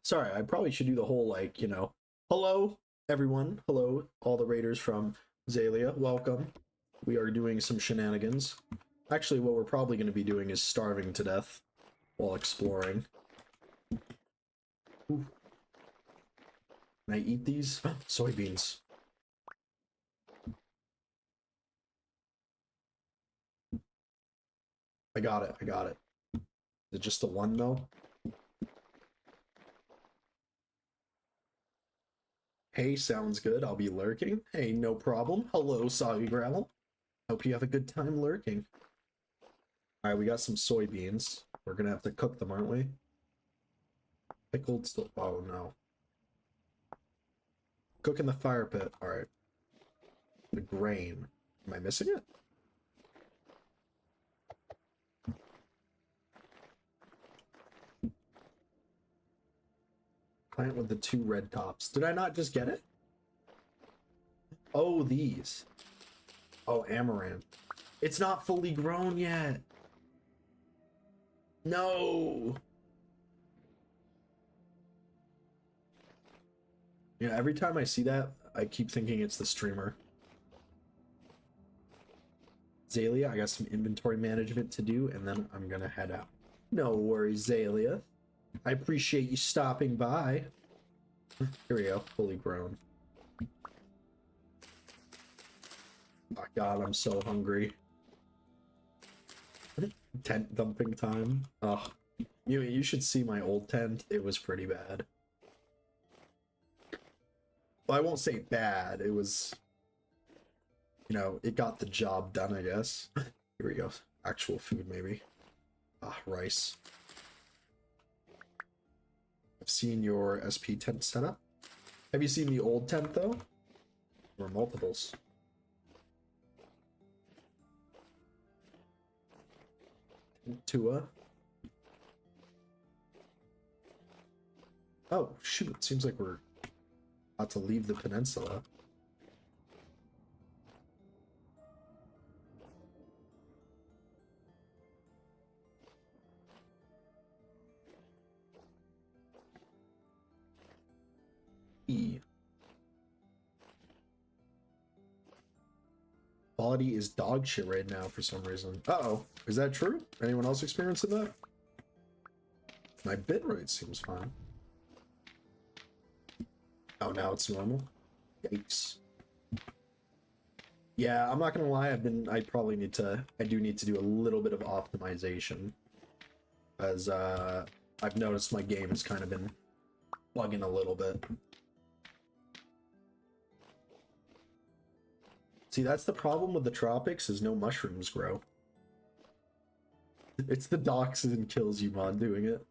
Sorry, I probably should do the whole, like, you know, hello everyone, hello all the raiders from Zalia, welcome. We are doing some shenanigans. Actually, what we're probably going to be doing is starving to death while exploring. Ooh. Can I eat these? Soybeans. I got it, I got it. Is it just the one though? Hey, sounds good. I'll be lurking. Hey, no problem. Hello, Soggy Gravel. Hope you have a good time lurking. Alright, we got some soybeans. We're gonna have to cook them, aren't we? Pickled still. Oh no. Cook in the fire pit. Alright. The grain. Am I missing it? Plant with the 2 red tops. Did I not just get it? Oh, these. Oh, amaranth. It's not fully grown yet. No. You know, every time I see that, I keep thinking it's the streamer. Zalia, I got some inventory management to do, and then I'm gonna head out. No worries, Zalia. I appreciate you stopping by. Here we go, fully grown. Oh god, I'm so hungry. Tent dumping time. Ugh. You should see my old tent. It was pretty bad. Well, I won't say bad. It was, you know, it got the job done, I guess. Here we go. Actual food, maybe. Ah, rice. I've seen your SP tent setup. Have you seen the old tent, though? Or multiples? Tua. Oh, shoot. It seems like we're about to leave the peninsula. E. Quality is dog shit right now for some reason. Uh-oh. Is that true? Anyone else experiencing that? My bitrate seems fine. Oh, now it's normal? Yikes. Yeah, I'm not gonna lie, I do need to do a little bit of optimization. As, I've noticed my game has kind of been bugging a little bit. See, that's the problem with the tropics, is no mushrooms grow. It's the doxes and kills you mod doing it.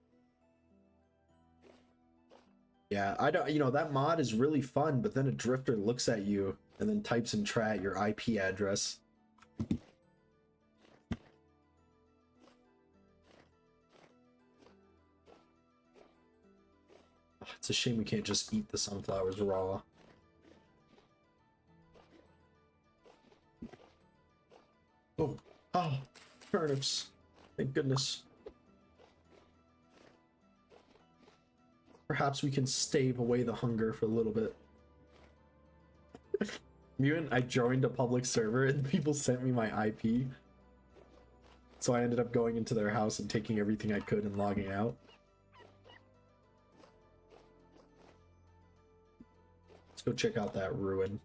Yeah, I don't, you know, that mod is really fun, but then a drifter looks at you and then types in chat your IP address. It's a shame we can't just eat the sunflowers raw. Oh, oh, turnips. Thank goodness. Perhaps we can stave away the hunger for a little bit. Mutant, I joined a public server and people sent me my IP. So I ended up going into their house and taking everything I could and logging out. Let's go check out that ruin.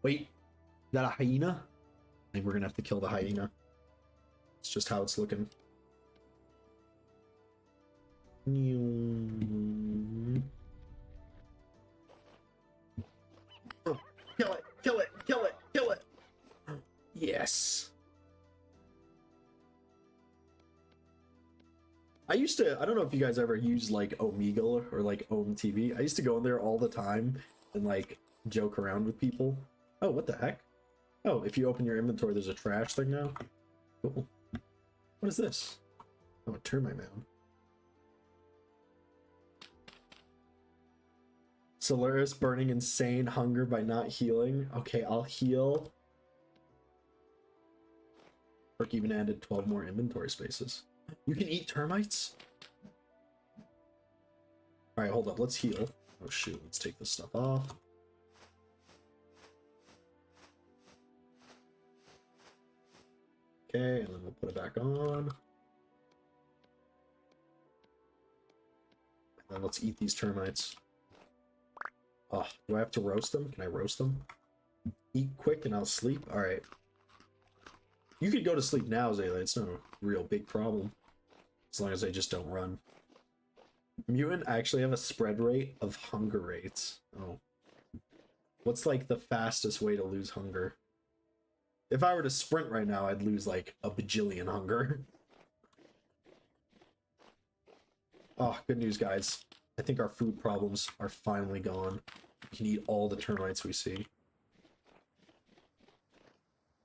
Wait, is that a hyena? I think we're gonna have to kill the hyena. It's just how it's looking. Oh, kill it, kill it, kill it, kill it! Yes. I don't know if you guys ever used like Omegle or like Ohm TV. I used to go in there all the time and like joke around with people. Oh, what the heck? Oh, if you open your inventory, there's a trash thing now. Cool. What is this? Oh, a termite mound. Solaris burning insane hunger by not healing. Okay, I'll heal. Perk even added 12 more inventory spaces. You can eat termites? Alright, hold up. Let's heal. Oh shoot, let's take this stuff off. Okay, and then we'll put it back on. And then let's eat these termites. Oh, do I have to roast them? Can I roast them? Eat quick and I'll sleep? Alright. You could go to sleep now, Zayla. It's no real big problem. As long as I just don't run. Mutant, I actually have a spread rate of hunger rates. Oh. What's like the fastest way to lose hunger? If I were to sprint right now, I'd lose like a bajillion hunger. Oh, good news, guys. I think our food problems are finally gone. We can eat all the termites we see.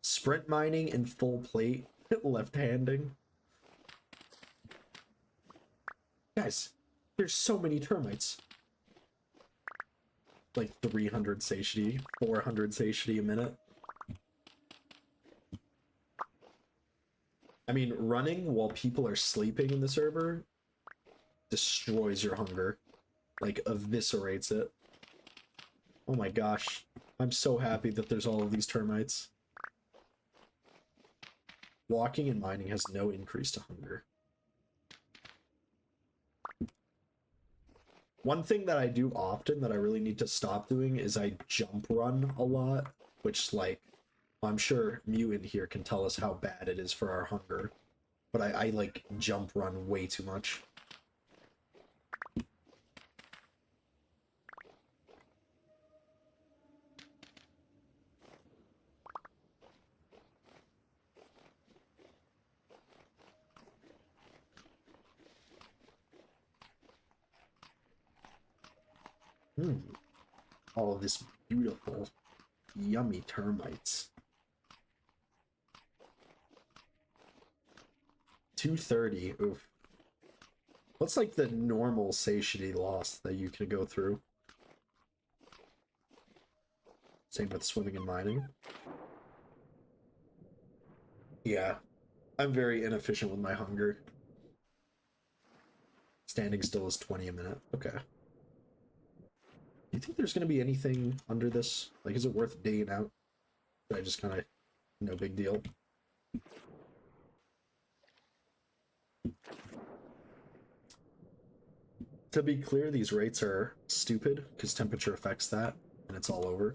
Sprint mining and full plate. Left-handing. Guys, there's so many termites. Like 300 satiety, 400 satiety a minute. I mean, running while people are sleeping in the server destroys your hunger. Like, eviscerates it. Oh my gosh. I'm so happy that there's all of these termites. Walking and mining has no increase to hunger. One thing that I do often that I really need to stop doing is I jump run a lot, which, like, I'm sure Mutant here can tell us how bad it is for our hunger. But I like, jump run way too much. All of this beautiful, yummy termites. 230. Oof. What's like the normal satiety loss that you can go through? Same with swimming and mining. Yeah, I'm very inefficient with my hunger. Standing still is 20 a minute. Okay. Do you think there's going to be anything under this? Like, is it worth digging out? Or I just kind of, no big deal. To be clear, these rates are stupid, because temperature affects that, and it's all over.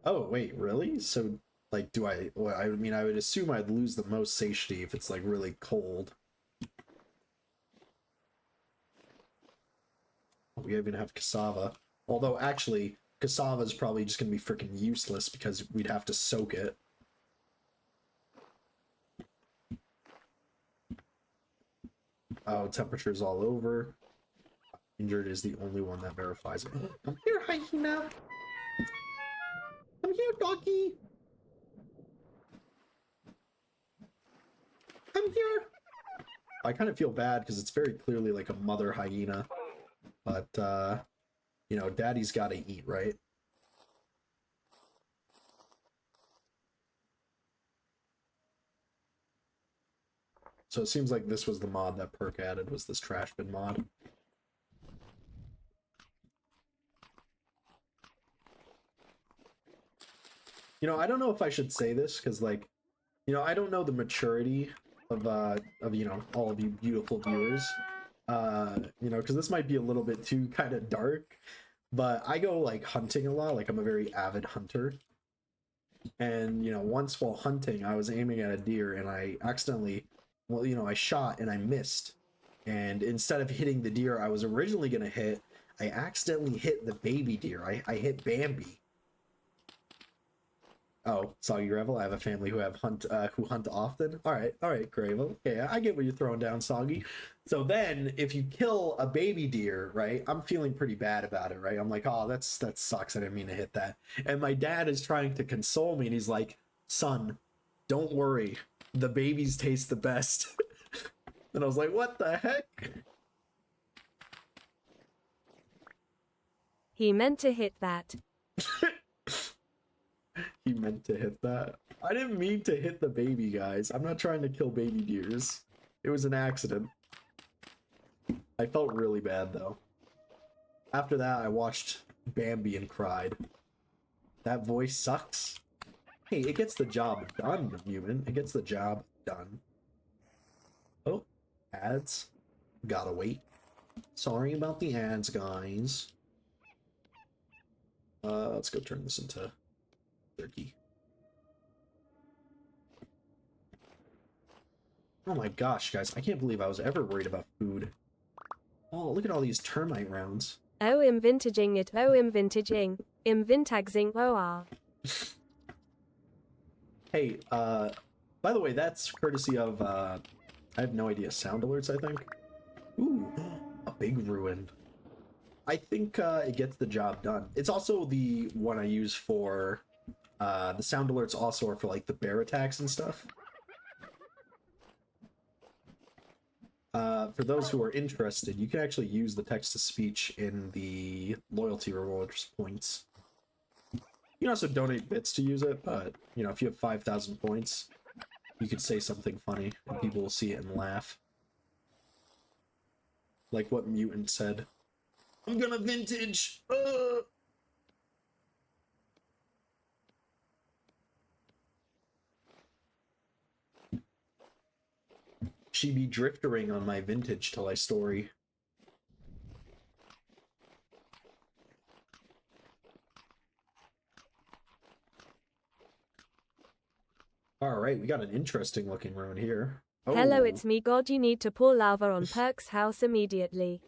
Oh, wait, really? So, like, do I... Well, I mean, I would assume I'd lose the most satiety if it's, like, really cold. We even have cassava. Although, actually, cassava is probably just going to be freaking useless because we'd have to soak it. Oh, temperature's all over. Injured is the only one that verifies it. Come here, hyena! Come here, doggy! Come here! I kind of feel bad because it's very clearly like a mother hyena. But, you know, daddy's got to eat, right? So it seems like this was the mod that Perk added, was this trash bin mod. You know, I don't know if I should say this because, like, you know, I don't know the maturity of you know, all of you beautiful viewers. You know, because this might be a little bit too kind of dark, but I go like hunting a lot. Like I'm a very avid hunter, and you know, once while hunting, I was aiming at a deer and I accidentally, well, you know, I shot and I missed, and instead of hitting the deer I was originally gonna hit, I accidentally hit the baby deer. I hit Bambi. Oh, Soggy Revel. I have a family who hunt often. All right, Gravel. Okay, I get what you're throwing down, Soggy. So then, if you kill a baby deer, right? I'm feeling pretty bad about it, right? I'm like, oh, that sucks. I didn't mean to hit that. And my dad is trying to console me, and he's like, son, don't worry, the babies taste the best. And I was like, what the heck? He meant to hit that. He meant to hit that. I didn't mean to hit the baby, guys. I'm not trying to kill baby deers. It was an accident. I felt really bad, though. After that, I watched Bambi and cried. That voice sucks. Hey, it gets the job done, human. It gets the job done. Oh, ads. Gotta wait. Sorry about the ads, guys. Let's go turn this into turkey. Oh my gosh, guys, I can't believe I was ever worried about food. Oh, look at all these termite rounds. Oh, im vintaging it. Oh, im vintaging. Im vintagsing. Oh, Hey, by the way, that's courtesy of, I have no idea, sound alerts, I think? Ooh, a big ruin. I think, it gets the job done. It's also the one I use for, the sound alerts also are for, like, the bear attacks and stuff. For those who are interested, you can actually use the text-to-speech in the loyalty rewards points. You can also donate bits to use it, but, you know, if you have 5,000 points, you could say something funny, and people will see it and laugh. Like what Mutant said. I'm gonna vintage! She be driftering on my vintage till I story. Alright, we got an interesting looking ruin here. Oh. Hello, it's me, God. You need to pour lava on Perk's house immediately.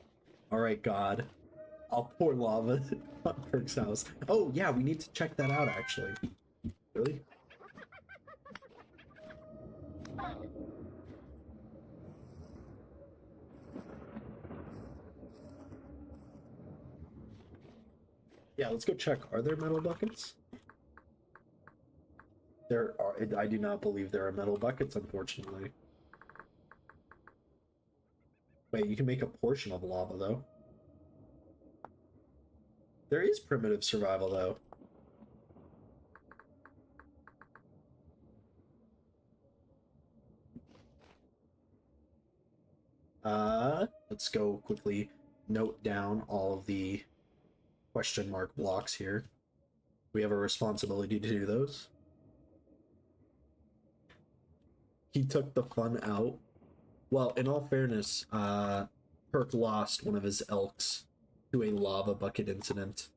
Alright, God. I'll pour lava on Perk's house. Oh, yeah, we need to check that out, actually. Really? Yeah, let's go check. Are there metal buckets? There are. I do not believe there are metal buckets, unfortunately. Wait, you can make a portion of lava, though. There is primitive survival, though. Let's go quickly note down all of the question mark blocks here. We have a responsibility to do those. He took the fun out. Well, in all fairness, Perk lost one of his elks to a lava bucket incident.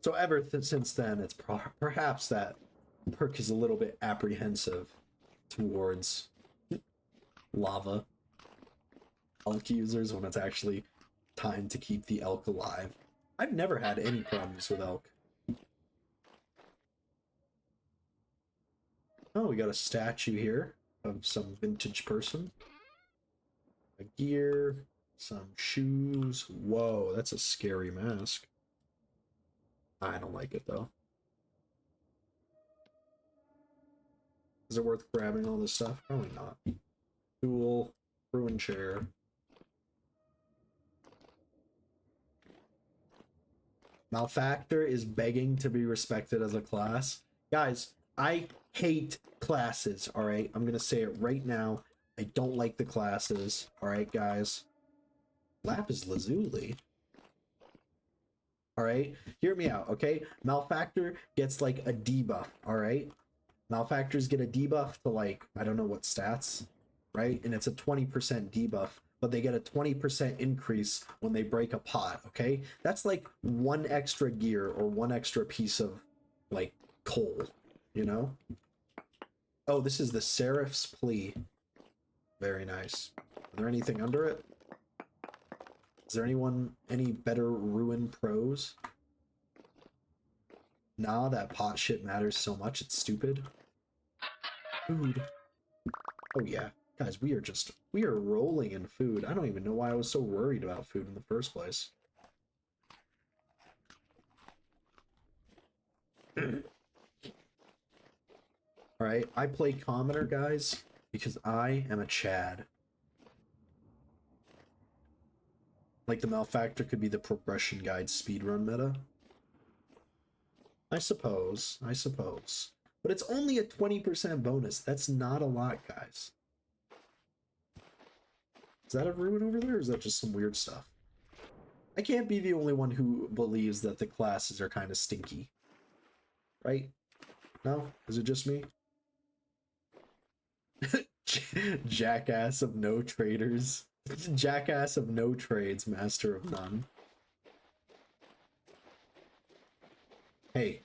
So ever since then, it's perhaps that Perk is a little bit apprehensive towards lava elk users when it's actually time to keep the elk alive. I've never had any problems with elk. Oh, we got a statue here of some vintage person. A gear, some shoes. Whoa, that's a scary mask. I don't like it though. Is it worth grabbing all this stuff? Probably not. Tool, ruin chair. Malfactor is begging to be respected as a class. Guys, I hate classes, alright? I'm gonna say it right now. I don't like the classes. Alright, guys. Lapis Lazuli. Alright? Hear me out, okay? Malfactor gets like a debuff, alright? Malfactors get a debuff to like, I don't know what stats, right? And it's a 20% debuff, but they get a 20% increase when they break a pot, okay? That's like one extra gear or one extra piece of like coal, you know? Oh, this is the Seraph's Plea. Very nice. Is there anything under it? Is there any better ruin pros? Nah, that pot shit matters so much, it's stupid. Food. Oh yeah. Guys, we are rolling in food. I don't even know why I was so worried about food in the first place. Alright, I play Commoner, guys, because I am a Chad. Like the Malfactor could be the progression guide speedrun meta. I suppose. But it's only a 20% bonus. That's not a lot, guys. Is that a ruin over there, or is that just some weird stuff? I can't be the only one who believes that the classes are kind of stinky. Right? No? Is it just me? Jackass of no traders. Jackass of no trades, master of none. Hey,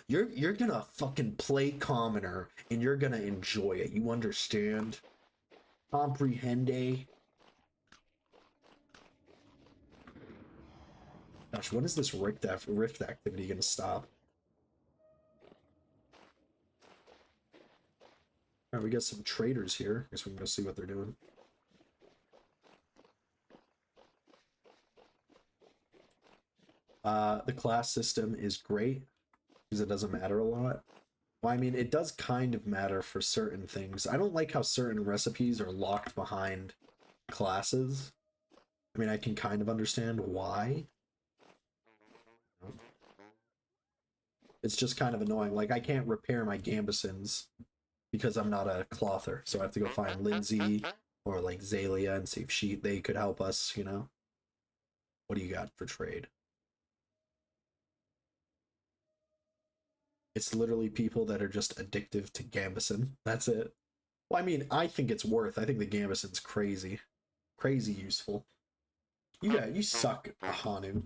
you're gonna fucking play Commoner and you're gonna enjoy it. You understand? Comprehende? Gosh, when is this rift activity gonna stop? Alright, we got some traders here. Guess we can go see what they're doing. The class system is great because it doesn't matter a lot. Well, I mean, it does kind of matter for certain things. I don't like how certain recipes are locked behind classes. I mean, I can kind of understand why. It's just kind of annoying. Like, I can't repair my gambesons because I'm not a clother. So I have to go find Lindsay or like Zalia and see if they could help us, you know? What do you got for trade? It's literally people that are just addictive to Gambeson. That's it. Well, I mean, I think it's worth. I think the Gambeson's crazy. Crazy useful. You suck, Hanu.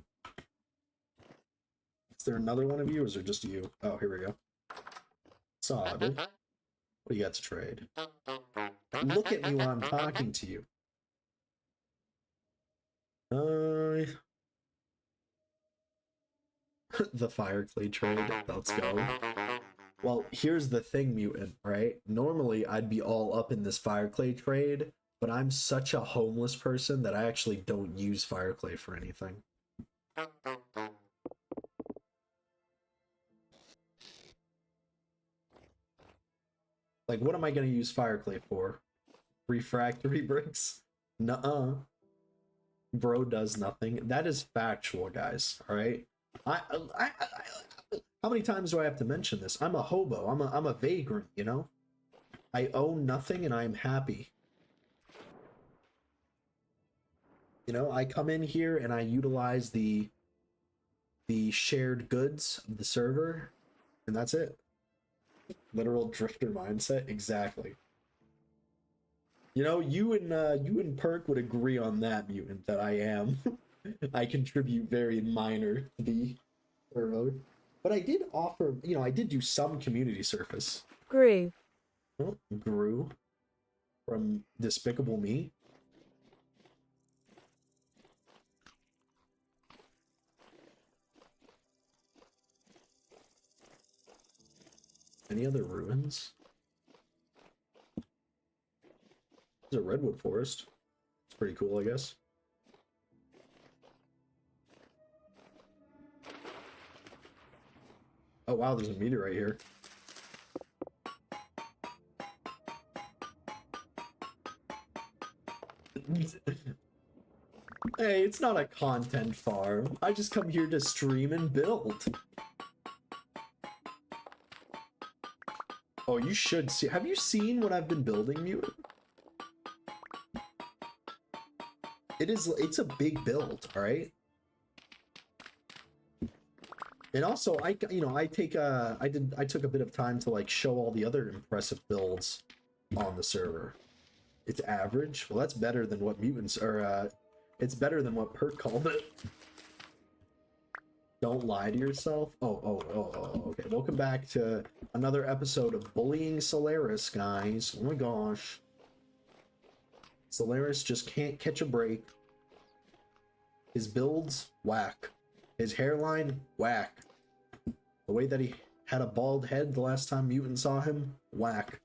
Is there another one of you, or is there just you? Oh, here we go. Sod. What do you got to trade? Look at me while I'm talking to you. The Fireclay trade. Let's go. Well, here's the thing, Mutant, right? Normally, I'd be all up in this Fireclay trade, but I'm such a homeless person that I actually don't use Fireclay for anything. Like, what am I going to use Fireclay for? Refractory bricks? Nuh-uh. Bro does nothing. That is factual, guys, all right? How many times do I have to mention this? I'm a hobo. I'm a vagrant, you know? I own nothing and I'm happy. You know, I come in here and I utilize the shared goods of the server, and that's it. Literal drifter mindset, exactly. You know, you and Perk would agree on that, Mutant, that I am. I contribute very minor to the server. But I did offer, you know, I did do some community service. Grew. Oh, grew from Despicable Me. Any other ruins? There's a redwood forest. It's pretty cool, I guess. Oh wow, there's a meteorite here. Hey, it's not a content farm. I just come here to stream and build. Oh, you should see. Have you seen what I've been building, Mutant? It's a big build, all right? And also, I took a bit of time to like show all the other impressive builds on the server. It's average. Well, that's better than what mutants are. It's better than what Perk called it. Don't lie to yourself. Oh. Okay, welcome back to another episode of Bullying Solaris, guys. Oh my gosh. Solaris just can't catch a break. His builds, whack. His hairline, whack. The way that he had a bald head the last time Mutant saw him, whack.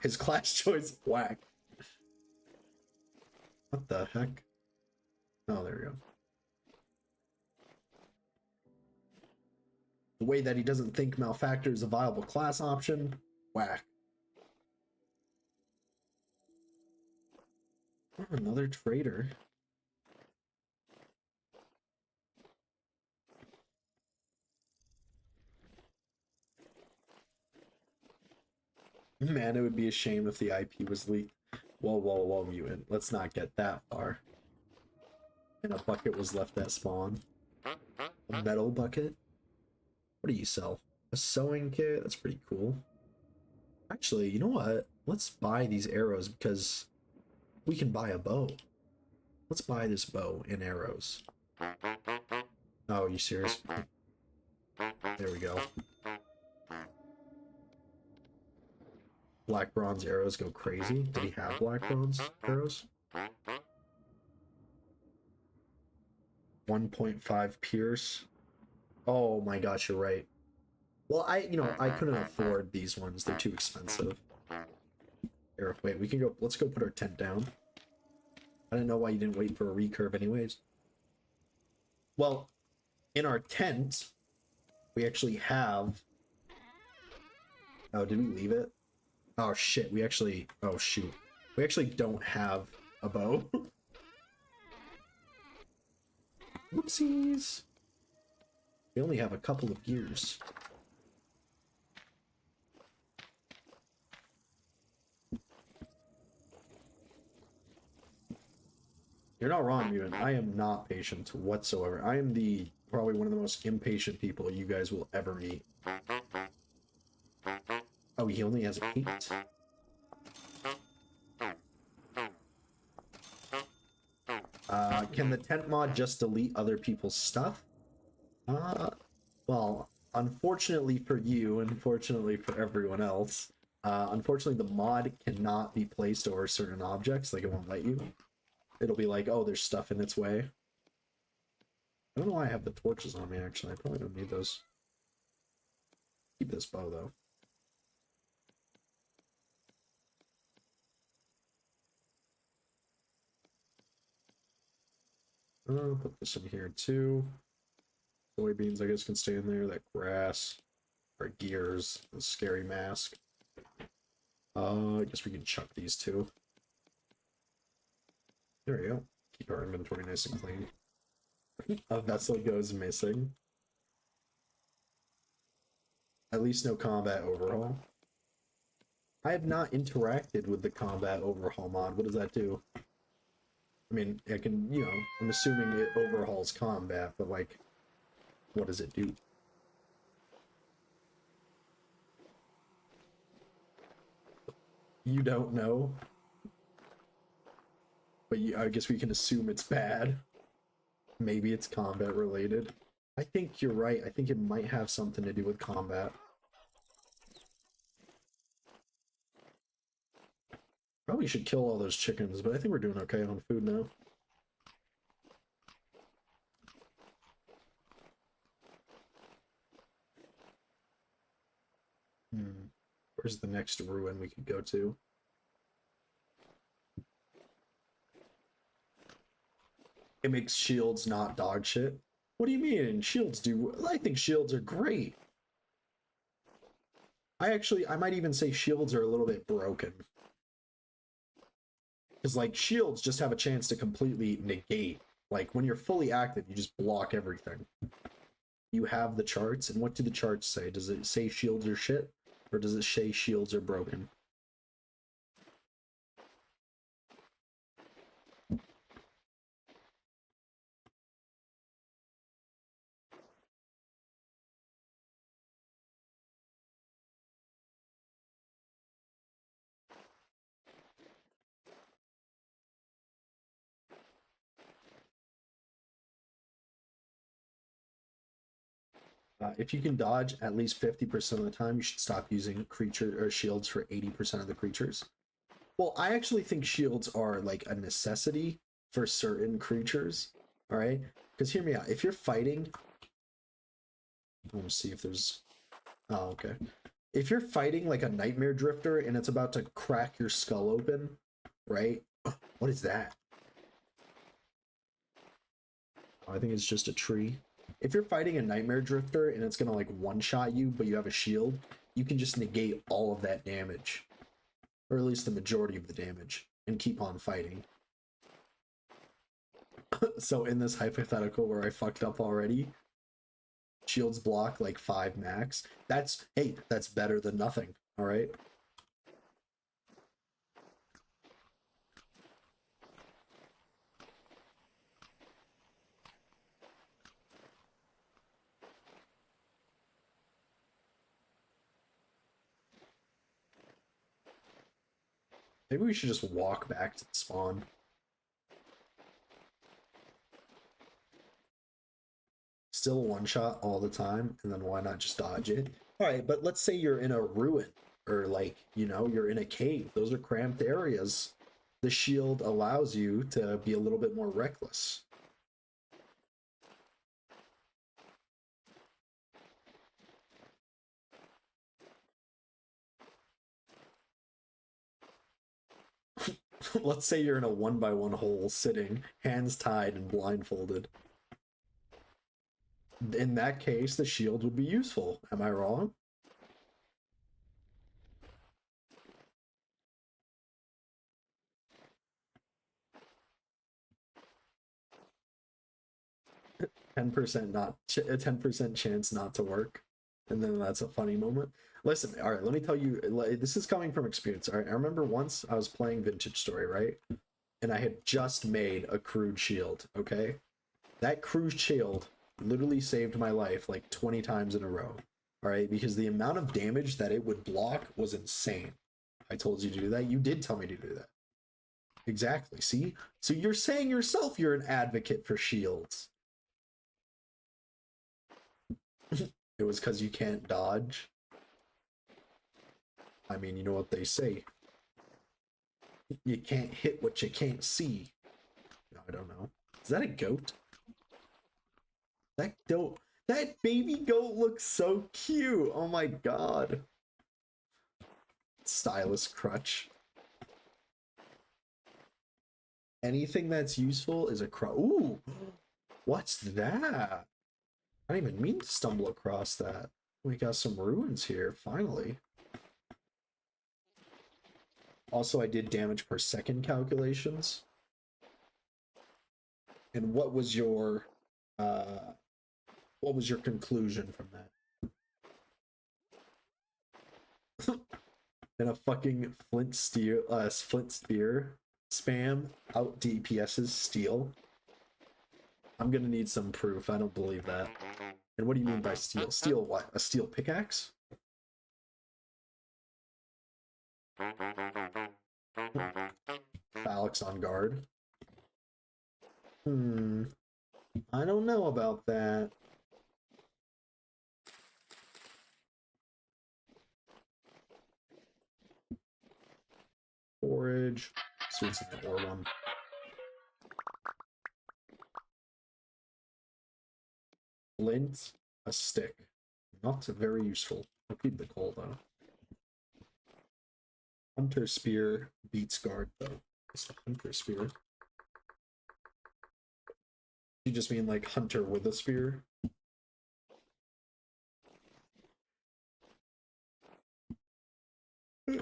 His class choice, whack. What the heck? Oh, there we go. The way that he doesn't think Malfactor is a viable class option, whack. Oh, another traitor. Man, it would be a shame if the IP was leaked. Whoa, Mutant. Let's not get that far. And a bucket was left at spawn. A metal bucket? What do you sell? A sewing kit? That's pretty cool. Actually, you know what? Let's buy these arrows because we can buy a bow. Let's buy this bow and arrows. Oh, are you serious? There we go. Black bronze arrows go crazy. Did he have black bronze arrows? 1.5 pierce. Oh my gosh, you're right. Well, I couldn't afford these ones. They're too expensive. Here, wait, we can go. Let's go put our tent down. I didn't know why you didn't wait for a recurve anyways. Well, in our tent, we actually have... Oh, did we leave it? Oh shit, oh shoot. We actually don't have a bow. Whoopsies. We only have a couple of gears. You're not wrong, Mutant. I am not patient whatsoever. I am probably one of the most impatient people you guys will ever meet. Oh, he only has 8. Can the tent mod just delete other people's stuff? Well, unfortunately for you, unfortunately for everyone else, unfortunately the mod cannot be placed over certain objects, like it won't let you. It'll be like, oh, there's stuff in its way. I don't know why I have the torches on me, actually. I probably don't need those. Keep this bow, though. I'll put this in here, too. Soybeans, I guess, can stay in there. That grass. Our gears. The scary mask. I guess we can chuck these, too. There we go. Keep our inventory nice and clean. A vessel goes missing. At least no combat overhaul. I have not interacted with the combat overhaul mod. What does that do? I mean, I can, I'm assuming it overhauls combat, but like, what does it do? You don't know? But I guess we can assume it's bad. Maybe it's combat related. I think you're right. I think it might have something to do with combat. Probably should kill all those chickens, but I think we're doing okay on food now. Where's the next ruin we could go to? It makes shields not dog shit. What do you mean? Shields do. I think shields are great. I might even say shields are a little bit broken. Because, like, shields just have a chance to completely negate. Like, when you're fully active, you just block everything. You have the charts, and what do the charts say? Does it say shields are shit? Or does it say shields are broken? If you can dodge at least 50% of the time, you should stop using creature or shields for 80% of the creatures. Well, I actually think shields are like a necessity for certain creatures. All right, because hear me out. If you're fighting, I want to see if there's. Oh, okay. If you're fighting like a nightmare drifter and it's about to crack your skull open, right? What is that? Oh, I think it's just a tree. If you're fighting a nightmare drifter and it's gonna like one-shot you, but you have a shield, you can just negate all of that damage, or at least the majority of the damage, and keep on fighting. So in this hypothetical where I fucked up already, shields block like 5 max. That's better than nothing. All right. Maybe we should just walk back to the spawn. Still one shot all the time, and then why not just dodge it? All right, but let's say you're in a ruin, or like, you know, you're in a cave. Those are cramped areas. The shield allows you to be a little bit more reckless. Let's say you're in a 1x1 hole sitting, hands tied and blindfolded. In that case, the shield would be useful. Am I wrong? A 10% chance not to work, and then that's a funny moment. Listen, all right, let me tell you, this is coming from experience. All right, I remember once I was playing Vintage Story, right? And I had just made a crude shield, okay? That crude shield literally saved my life like 20 times in a row, all right? Because the amount of damage that it would block was insane. I told you to do that. You did tell me to do that. Exactly, see? So you're saying yourself you're an advocate for shields. It was because you can't dodge. I mean, you know what they say. You can't hit what you can't see. No, I don't know. Is that a goat? That baby goat looks so cute. Oh my god. Stylus crutch. Anything that's useful is a crutch. Ooh, what's that? I didn't even mean to stumble across that. We got some ruins here, finally. Also, I did damage per second calculations. And what was your conclusion from that? And a fucking flint spear spam out DPS's steel. I'm gonna need some proof. I don't believe that. And what do you mean by steel? Steel what? A steel pickaxe? Alex on guard. I don't know about that. Forage. See what's in the ore one. Flint, a stick. Not very useful. I'll keep the coal though. Hunter spear beats guard though. It's the hunter spear. You just mean like hunter with a spear?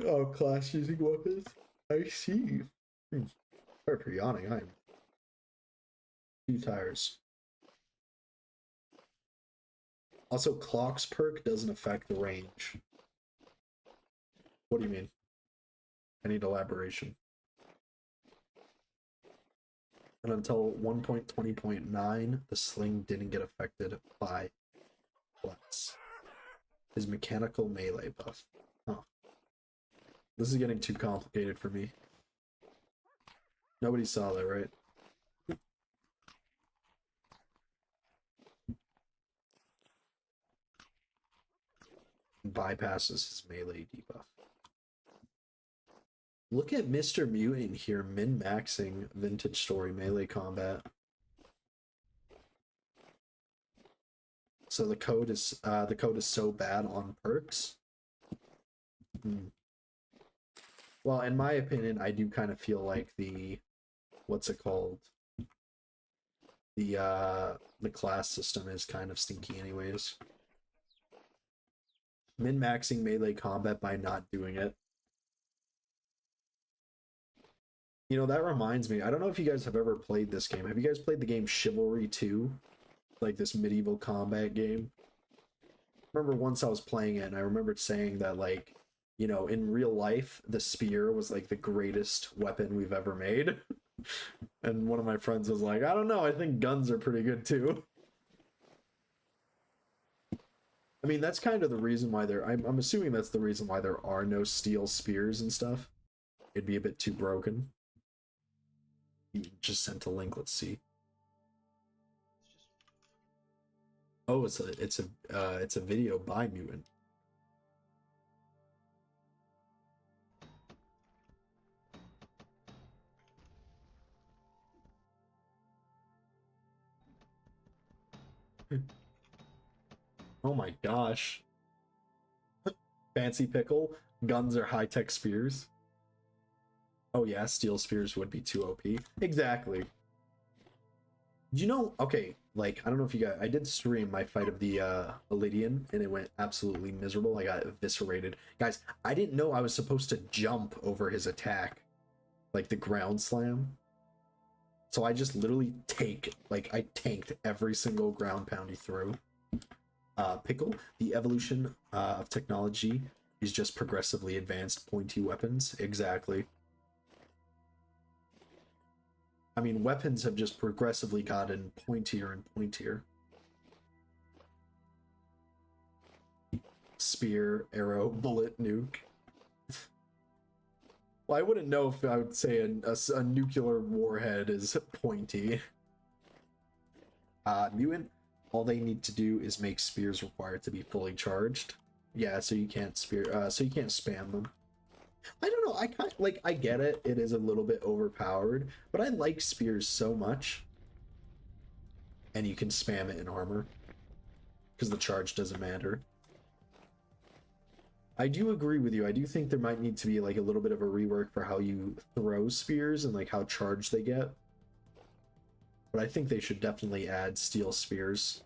Oh, class using weapons. I see. Sorry for yawning. I'm 2 tires. Also, Clock's perk doesn't affect the range. What do you mean? I need elaboration. And until 1.20.9, the sling didn't get affected by flex. His mechanical melee buff. Huh. This is getting too complicated for me. Nobody saw that, right? Bypasses his melee debuff. Look at Mr. Mutant here min-maxing Vintage Story melee combat. So the code is so bad on perks. Well, in my opinion, I do kind of feel like the what's it called? The class system is kind of stinky anyways. Min-maxing melee combat by not doing it. You know, that reminds me, I don't know if you guys have ever played this game. Have you guys played the game Chivalry 2? Like this medieval combat game? I remember once I was playing it and I remembered saying that, like, you know, in real life, the spear was like the greatest weapon we've ever made. And one of my friends was like, I don't know, I think guns are pretty good too. I mean, that's kind of the reason why I'm assuming that's the reason why there are no steel spears and stuff. It'd be a bit too broken. You just sent a link, let's see. Oh, it's a video by Mutant. Oh my gosh. Fancy pickle. Guns are high-tech spears. Oh yeah, steel spears would be too OP. Exactly. You know, okay, like, I don't know if you guys, I did stream my fight of the Elydian, and it went absolutely miserable. I got eviscerated. Guys, I didn't know I was supposed to jump over his attack. Like the ground slam. So I just literally I tanked every single ground pound he threw. Pickle, the evolution of technology is just progressively advanced pointy weapons. Exactly. I mean, weapons have just progressively gotten pointier and pointier. Spear, arrow, bullet, nuke. Well, I wouldn't know if I would say a nuclear warhead is pointy. Mutant, all they need to do is make spears required to be fully charged. Yeah, so you can't spam them. I don't know, I get it, it is a little bit overpowered, but I like spears so much. And you can spam it in armor, because the charge doesn't matter. I do agree with you, I do think there might need to be like a little bit of a rework for how you throw spears and like how charged they get. But I think they should definitely add steel spears.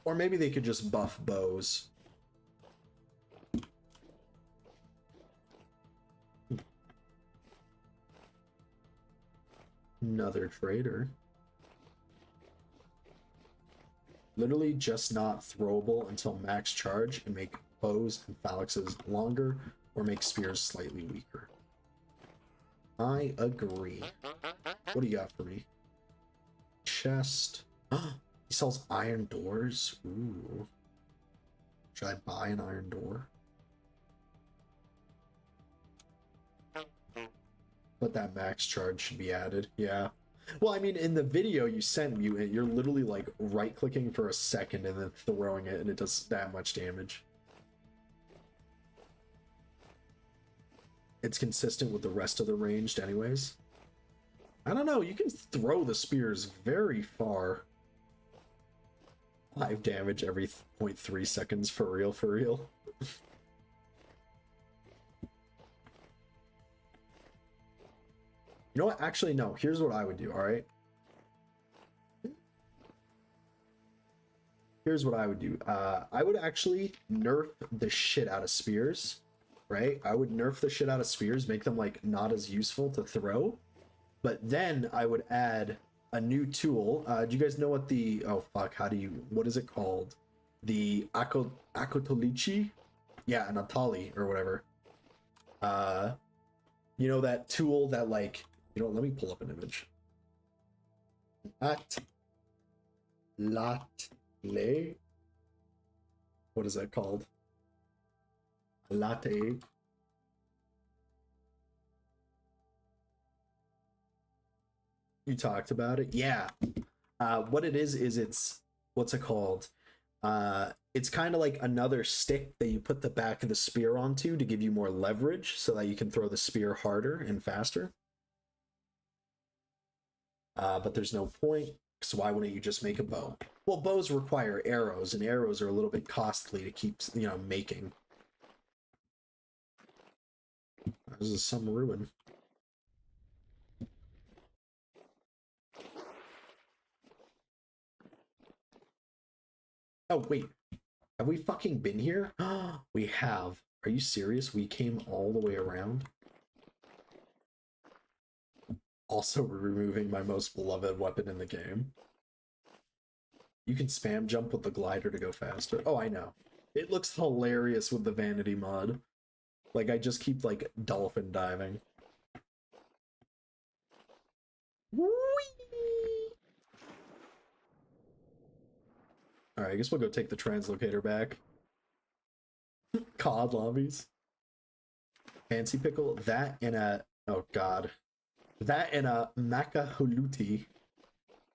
Or maybe they could just buff bows. Another trader. Literally just not throwable until max charge and make bows and phalanxes longer or make spears slightly weaker. I agree. What do you got for me? Chest. He sells iron doors. Ooh. Should I buy an iron door? But that max charge should be added. Yeah. Well, I mean, in the video you sent Mutant, you're literally like right-clicking for a second and then throwing it, and it does that much damage. It's consistent with the rest of the ranged anyways. I don't know, you can throw the spears very far. 5 damage every 0.3 seconds, for real, for real. You know what? Actually, no. Here's what I would do, all right? Here's what I would do. I would actually nerf the shit out of spears, right? I would nerf the shit out of spears, make them, like, not as useful to throw. But then I would add a new tool. Do you guys know what the... Oh, fuck. How do you... What is it called? The Akotolichi? Yeah, Natali, or whatever. You know, that tool that, like... You know, let me pull up an image. Latte. What is that called? Latte. You talked about it? Yeah. What it is it's... What's it called? It's kind of like another stick that you put the back of the spear onto to give you more leverage so that you can throw the spear harder and faster. But there's no point, so why wouldn't you just make a bow? Well, bows require arrows, and arrows are a little bit costly to keep, you know, making. This is some ruin. Oh, wait. Have we fucking been here? We have. Are you serious? We came all the way around? Also removing my most beloved weapon in the game. You can spam jump with the glider to go faster. Oh, I know. It looks hilarious with the vanity mod. Like, I just keep, like, dolphin diving. Whee! Alright, I guess we'll go take the translocator back. COD lobbies. Fancy pickle. That and a... Oh, God. That and a Macahaluti.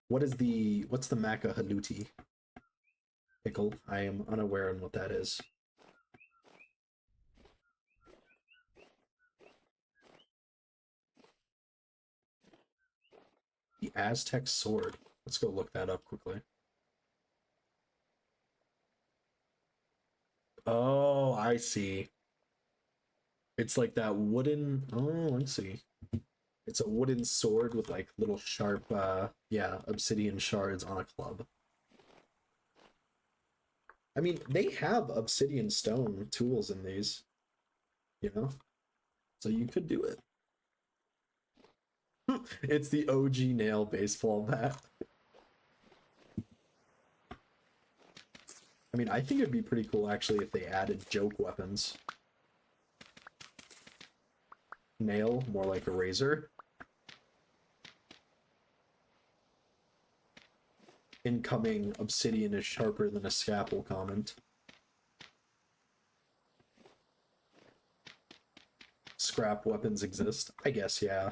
What's the Macahaluti? Pickle. I am unaware on what that is. The Aztec sword. Let's go look that up quickly. Oh, I see. It's like that wooden... Oh, let's see. It's a wooden sword with, like, little sharp, yeah, obsidian shards on a club. I mean, they have obsidian stone tools in these, you know? So you could do it. It's the OG nail baseball bat. I mean, I think it'd be pretty cool, actually, if they added joke weapons. Nail, more like a razor. Incoming obsidian is sharper than a scalpel comment. Scrap weapons exist? I guess, yeah.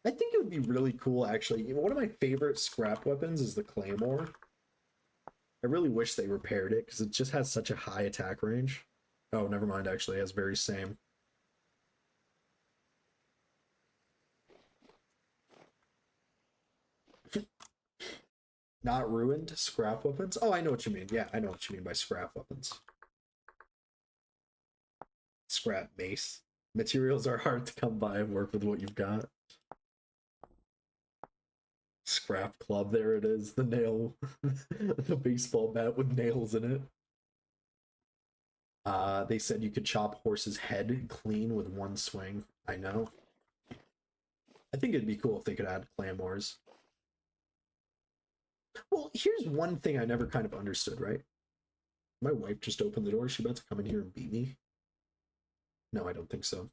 I think it would be really cool, actually. One of my favorite scrap weapons is the Claymore. I really wish they repaired it, because it just has such a high attack range. Oh, never mind, actually, it has very same. Not ruined? Scrap weapons? Oh, I know what you mean. Yeah, I know what you mean by scrap weapons. Scrap mace. Materials are hard to come by and work with what you've got. Scrap club, there it is. The nail. The baseball bat with nails in it. They said you could chop horse's head clean with one swing. I know. I think it'd be cool if they could add claymores. Well, here's one thing I never kind of understood, right? My wife just opened the door. Is she about to come in here and beat me? No, I don't think so.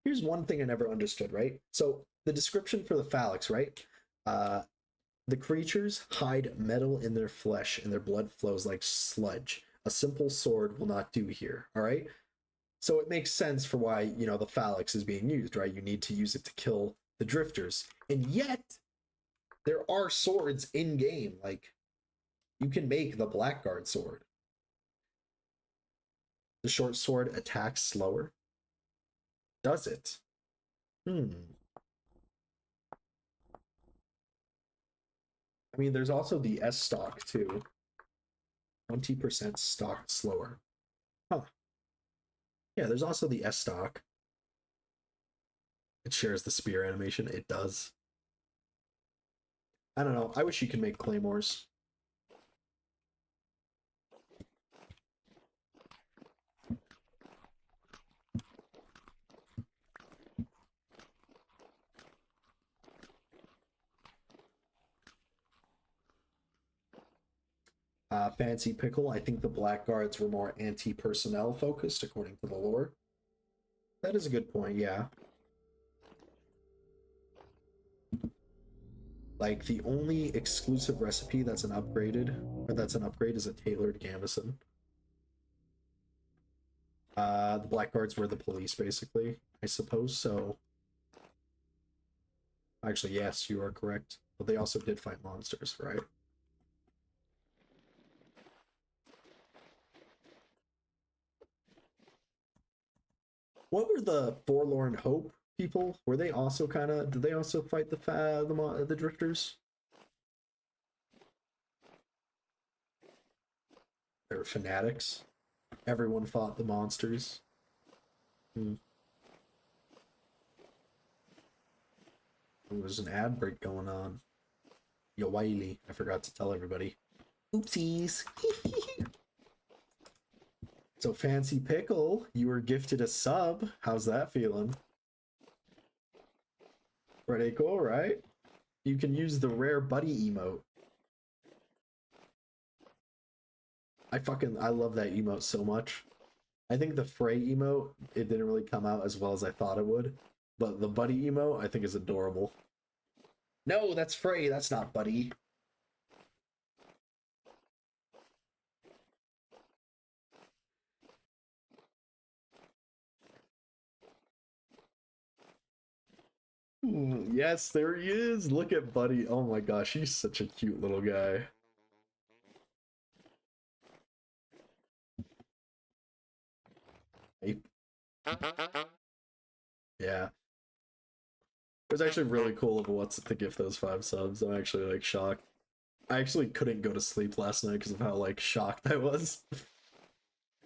Here's one thing I never understood, right? So the description for the phalanx, right? The creatures hide metal in their flesh and their blood flows like sludge. A simple sword will not do here, all right? So it makes sense for why, you know, the phalanx is being used, right? You need to use it to kill the drifters. And yet, there are swords in game. Like, you can make the Blackguard sword. The short sword attacks slower. Does it? I mean, there's also the S stock too. 20% stock slower. Huh. Yeah, there's also the S stock. It shares the spear animation. It does. I don't know. I wish you could make claymores. Fancy Pickle. I think the Blackguards were more anti-personnel focused, according to the lore. That is a good point, yeah. Like, the only exclusive recipe that's an upgrade is a tailored gambeson. The Blackguards were the police, basically, I suppose, so... Actually, yes, you are correct. But they also did fight monsters, right? What were the Forlorn Hope people? Were they also kind of... Did they also fight the drifters? They were fanatics. Everyone fought the monsters. There was an ad break going on. Yo, Wiley. I forgot to tell everybody. Oopsies. So, Fancy Pickle, you were gifted a sub. How's that feeling? Pretty cool, right? You can use the rare buddy emote. I love that emote so much. I think the Frey emote, it didn't really come out as well as I thought it would. But the buddy emote, I think, is adorable. No, that's Frey. That's not Buddy. Yes, there he is. Look at Buddy. Oh my gosh, he's such a cute little guy. Yeah. It was actually really cool of what's to give those 5 subs. I'm actually like shocked. I actually couldn't go to sleep last night because of how like shocked I was.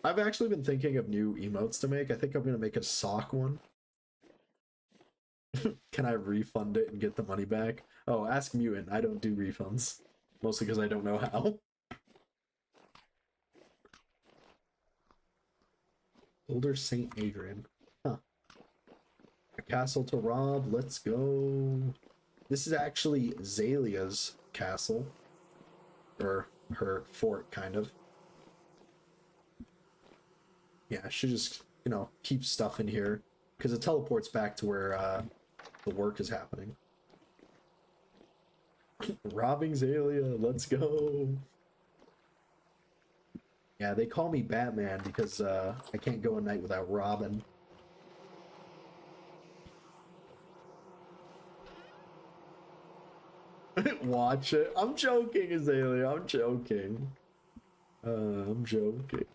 I've actually been thinking of new emotes to make. I think I'm gonna make a sock one. Can I refund it and get the money back? Oh, ask Mutant. I don't do refunds. Mostly because I don't know how. Older Saint Adrian. Huh. A castle to rob. Let's go. This is actually Zalia's castle. Or her fort, kind of. Yeah, I should just, keep stuff in here. Because it teleports back to where the work is happening. Robbing Zalia, let's go. Yeah, they call me Batman because I can't go a night without Robin. Watch it. I'm joking, Azalea. I'm joking. I'm joking.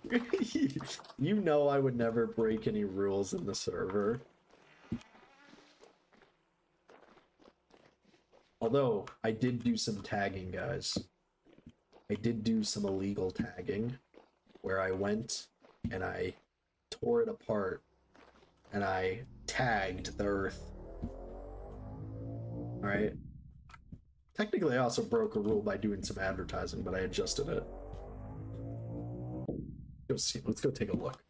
You know I would never break any rules in the server. Although, I did do some tagging, guys. I did do some illegal tagging where I went and I tore it apart and I tagged the earth. Alright? Technically, I also broke a rule by doing some advertising, but I adjusted it. Let's go take a look.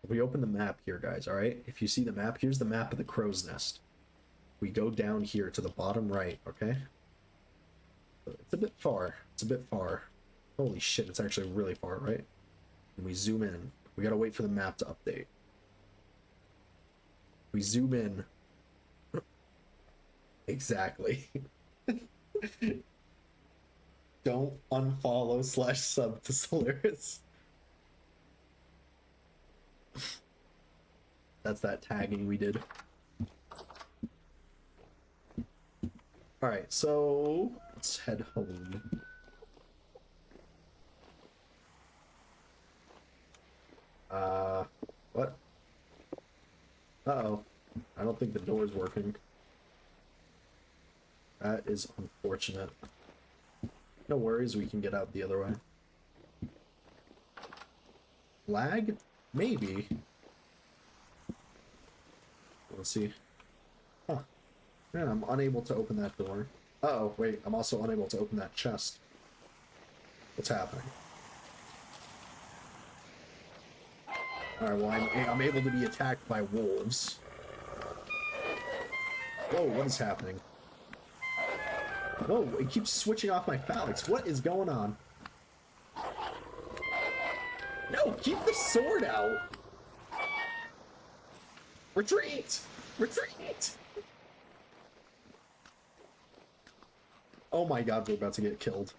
If we open the map here, guys, alright? If you see the map, here's the map of the crow's nest. We go down here to the bottom right, okay? It's a bit far. It's a bit far. Holy shit, it's actually really far, right? And we zoom in. We gotta wait for the map to update. We zoom in. Exactly. Don't unfollow / sub to Solaris. That's that tagging we did. Alright, so let's head home. What? Uh-oh. I don't think the door's working. That is unfortunate. No worries, we can get out the other way. Lag? Maybe. Let's see. Yeah, I'm unable to open that door. Uh-oh, wait, I'm also unable to open that chest. What's happening? Alright, well, I'm able to be attacked by wolves. Whoa, what is happening? Whoa, it keeps switching off my phalanx. What is going on? No, keep the sword out! Retreat! Retreat! Oh my god, we're about to get killed.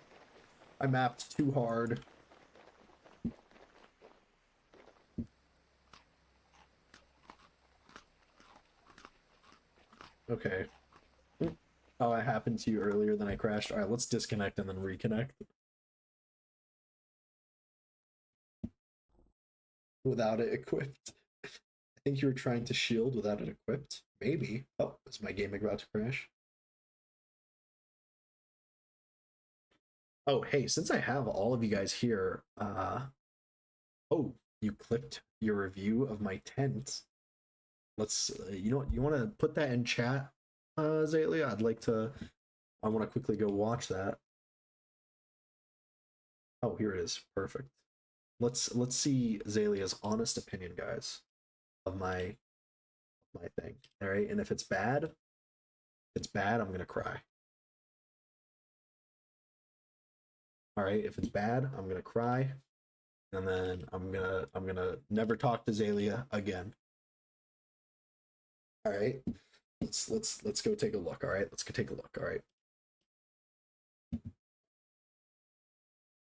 I mapped too hard. Okay. Oh, it happened to you earlier than I crashed. Alright, let's disconnect and then reconnect. Without it equipped. I think you were trying to shield without it equipped. Maybe. Oh, is my game about to crash? Oh, hey, since I have all of you guys here, oh, you clipped your review of my tent. Let's, you know what, you want to put that in chat, Zaylia? I want to quickly go watch that. Oh, here it is. Perfect. Let's see Zalia's honest opinion, guys, of my thing. All right, and if it's bad, I'm gonna cry. All right, if it's bad, I'm gonna cry, and then I'm gonna never talk to Zalia again. All right, let's go take a look. All right, let's go take a look. All right,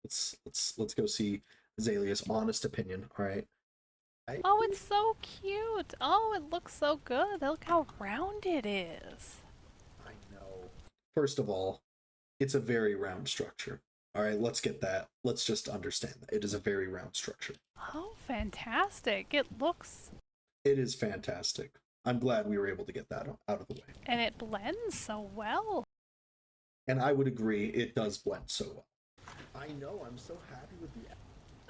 let's go see Zalia's honest opinion. All right. Oh, it's so cute. Oh, it looks so good. Look how round it is. I know. First of all, it's a very round structure. All right, let's get that. Let's just understand that it is a very round structure. Oh, fantastic. It looks... It is fantastic. I'm glad we were able to get that out of the way. And it blends so well. And I would agree, it does blend so well. I know, I'm so happy with the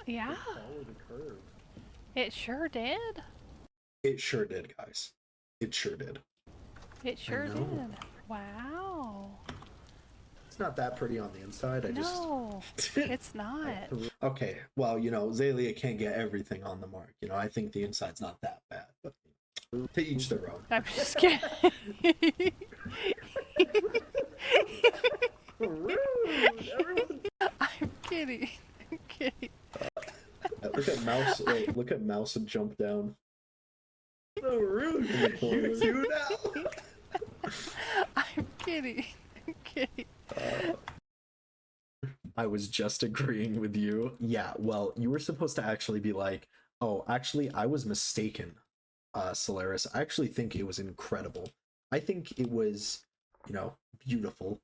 Yeah, follow the curve. it sure did. It sure did, guys. It sure did. It sure know. did. Wow. It's not that pretty on the inside. No, it's not. Okay, well, you know, Zalia can't get everything on the mark. You know, I think the inside's not that bad, but to each their own. I'm just kidding. Rude! Everyone... I'm kidding. I'm kidding. Look at Mouse. Wait, look at Mouse and jump down. So rude. You do now. I'm kidding. I'm kidding. I was just agreeing with you. Yeah, well, you were supposed to actually be like, oh, actually, I was mistaken, Solaris. I actually think it was incredible. I think it was, you know, beautiful.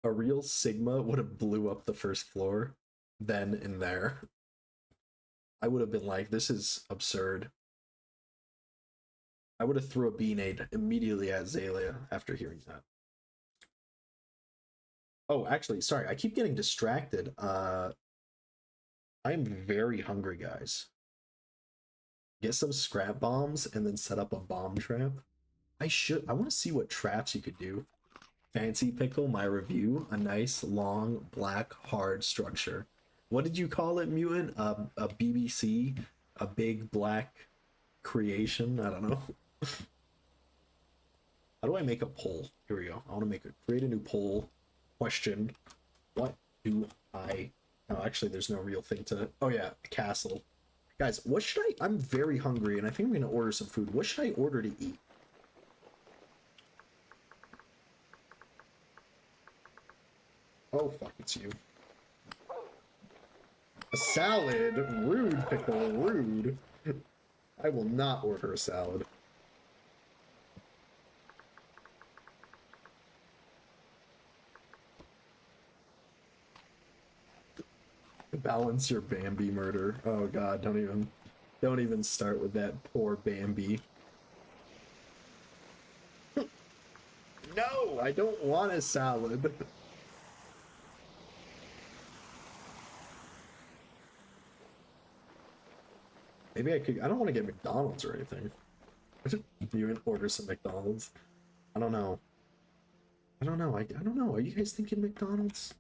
A real Sigma would have blew up the first floor then and there. I would have been like, this is absurd. I would have threw a B-nade immediately at Zalia after hearing that. Oh, actually, sorry, I keep getting distracted. I am very hungry, guys. Get some scrap bombs and then set up a bomb trap. I want to see what traps you could do. Fancy Pickle, my review, a nice, long, black, hard structure. What did you call it, Mutant? A BBC? A big black creation? I don't know. How do I make a poll? Here we go. I want to create a new poll. Question. What do I... Oh, actually, there's no real thing to... Oh, yeah, a castle. Guys, what should I'm very hungry, and I think I'm going to order some food. What should I order to eat? Oh, fuck, it's you. A salad? Rude, Pickle, rude. I will not order a salad. Balance your Bambi murder. Oh god, don't even start with that poor Bambi. No, I don't want a salad. Maybe I don't want to get McDonald's or anything. You can order some McDonald's. I don't know. I don't know. I don't know. Are you guys thinking McDonald's?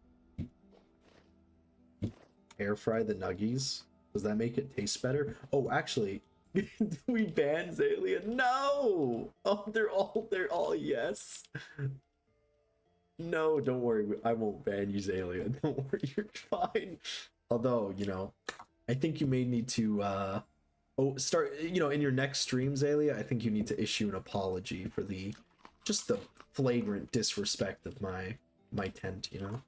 Air fry the nuggies? Does that make it taste better? Oh, actually, we banned Zalia. No! Oh, they're all yes. No, don't worry. I won't ban you, Zalia. Don't worry, you're fine. Although, you know, I think you may need to start, you know, in your next stream, Zalia, I think you need to issue an apology for just the flagrant disrespect of my tent, you know?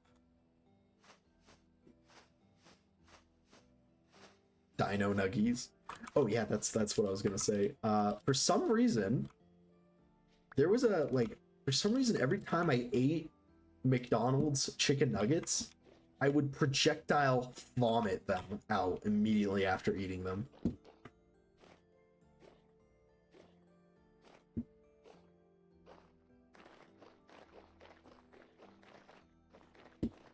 Dino nuggies. Oh yeah, that's what I was gonna say. For some reason, there was for some reason every time I ate McDonald's chicken nuggets, I would projectile vomit them out immediately after eating them.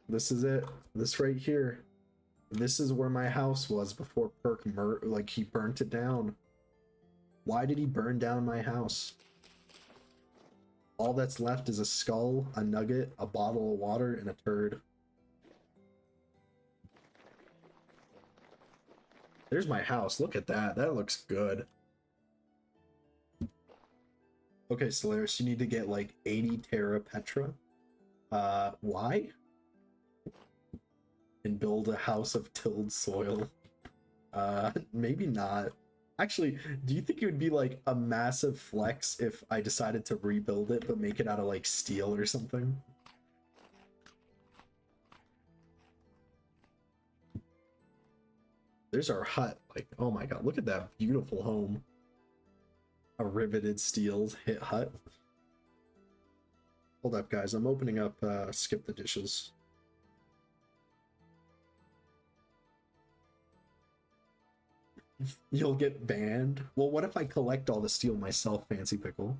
This is it. This right here. This is where my house was before he burnt it down. Why did he burn down my house? All that's left is a skull, a nugget, a bottle of water, and a turd. There's my house. Look at that. That looks good. Okay, Solaris, you need to get like 80 Terra Petra. Why? And build a house of tilled soil. Maybe not. Actually, do you think it would be like a massive flex if I decided to rebuild it but make it out of like steel or something? There's our hut. Like, oh my god, look at that beautiful home. A riveted steel hit hut. Hold up, guys. I'm opening up Skip the Dishes. You'll get banned? Well, what if I collect all the steel myself, Fancy Pickle?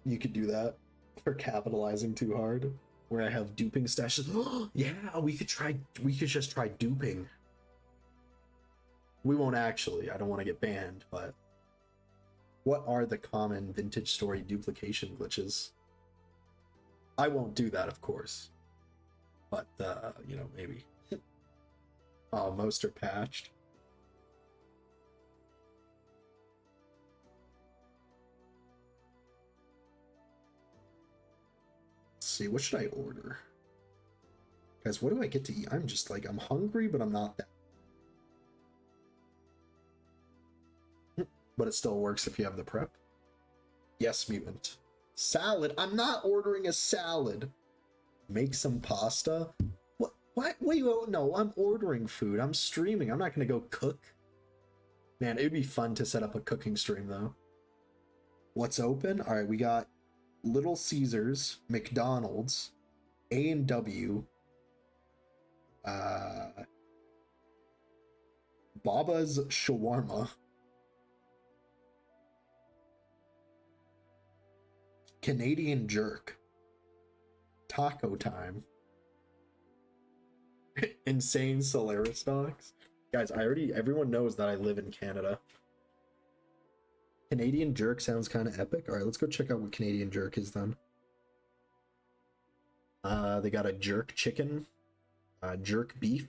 You could do that for capitalizing too hard. Where I have duping stashes. Yeah, we could just try duping. We won't actually. I don't want to get banned, but what are the common vintage story duplication glitches? I won't do that, of course. But you know, maybe. Oh, most are patched. Let's see, what should I order? Guys, what do I get to eat? I'm just like, I'm hungry, but I'm not that. But it still works if you have the prep. Yes, mutant. Salad? I'm not ordering a salad. Make some pasta? What? Wait, no, I'm ordering food. I'm streaming. I'm not gonna go cook. Man, it would be fun to set up a cooking stream, though. What's open? All right, we got Little Caesars, McDonald's, A&W, Baba's Shawarma, Canadian Jerk, Taco Time, Insane Solaris Dogs. Guys, everyone knows that I live in Canada. Canadian Jerk sounds kind of epic. All right, let's go check out what Canadian Jerk is then. They got a jerk chicken, jerk beef,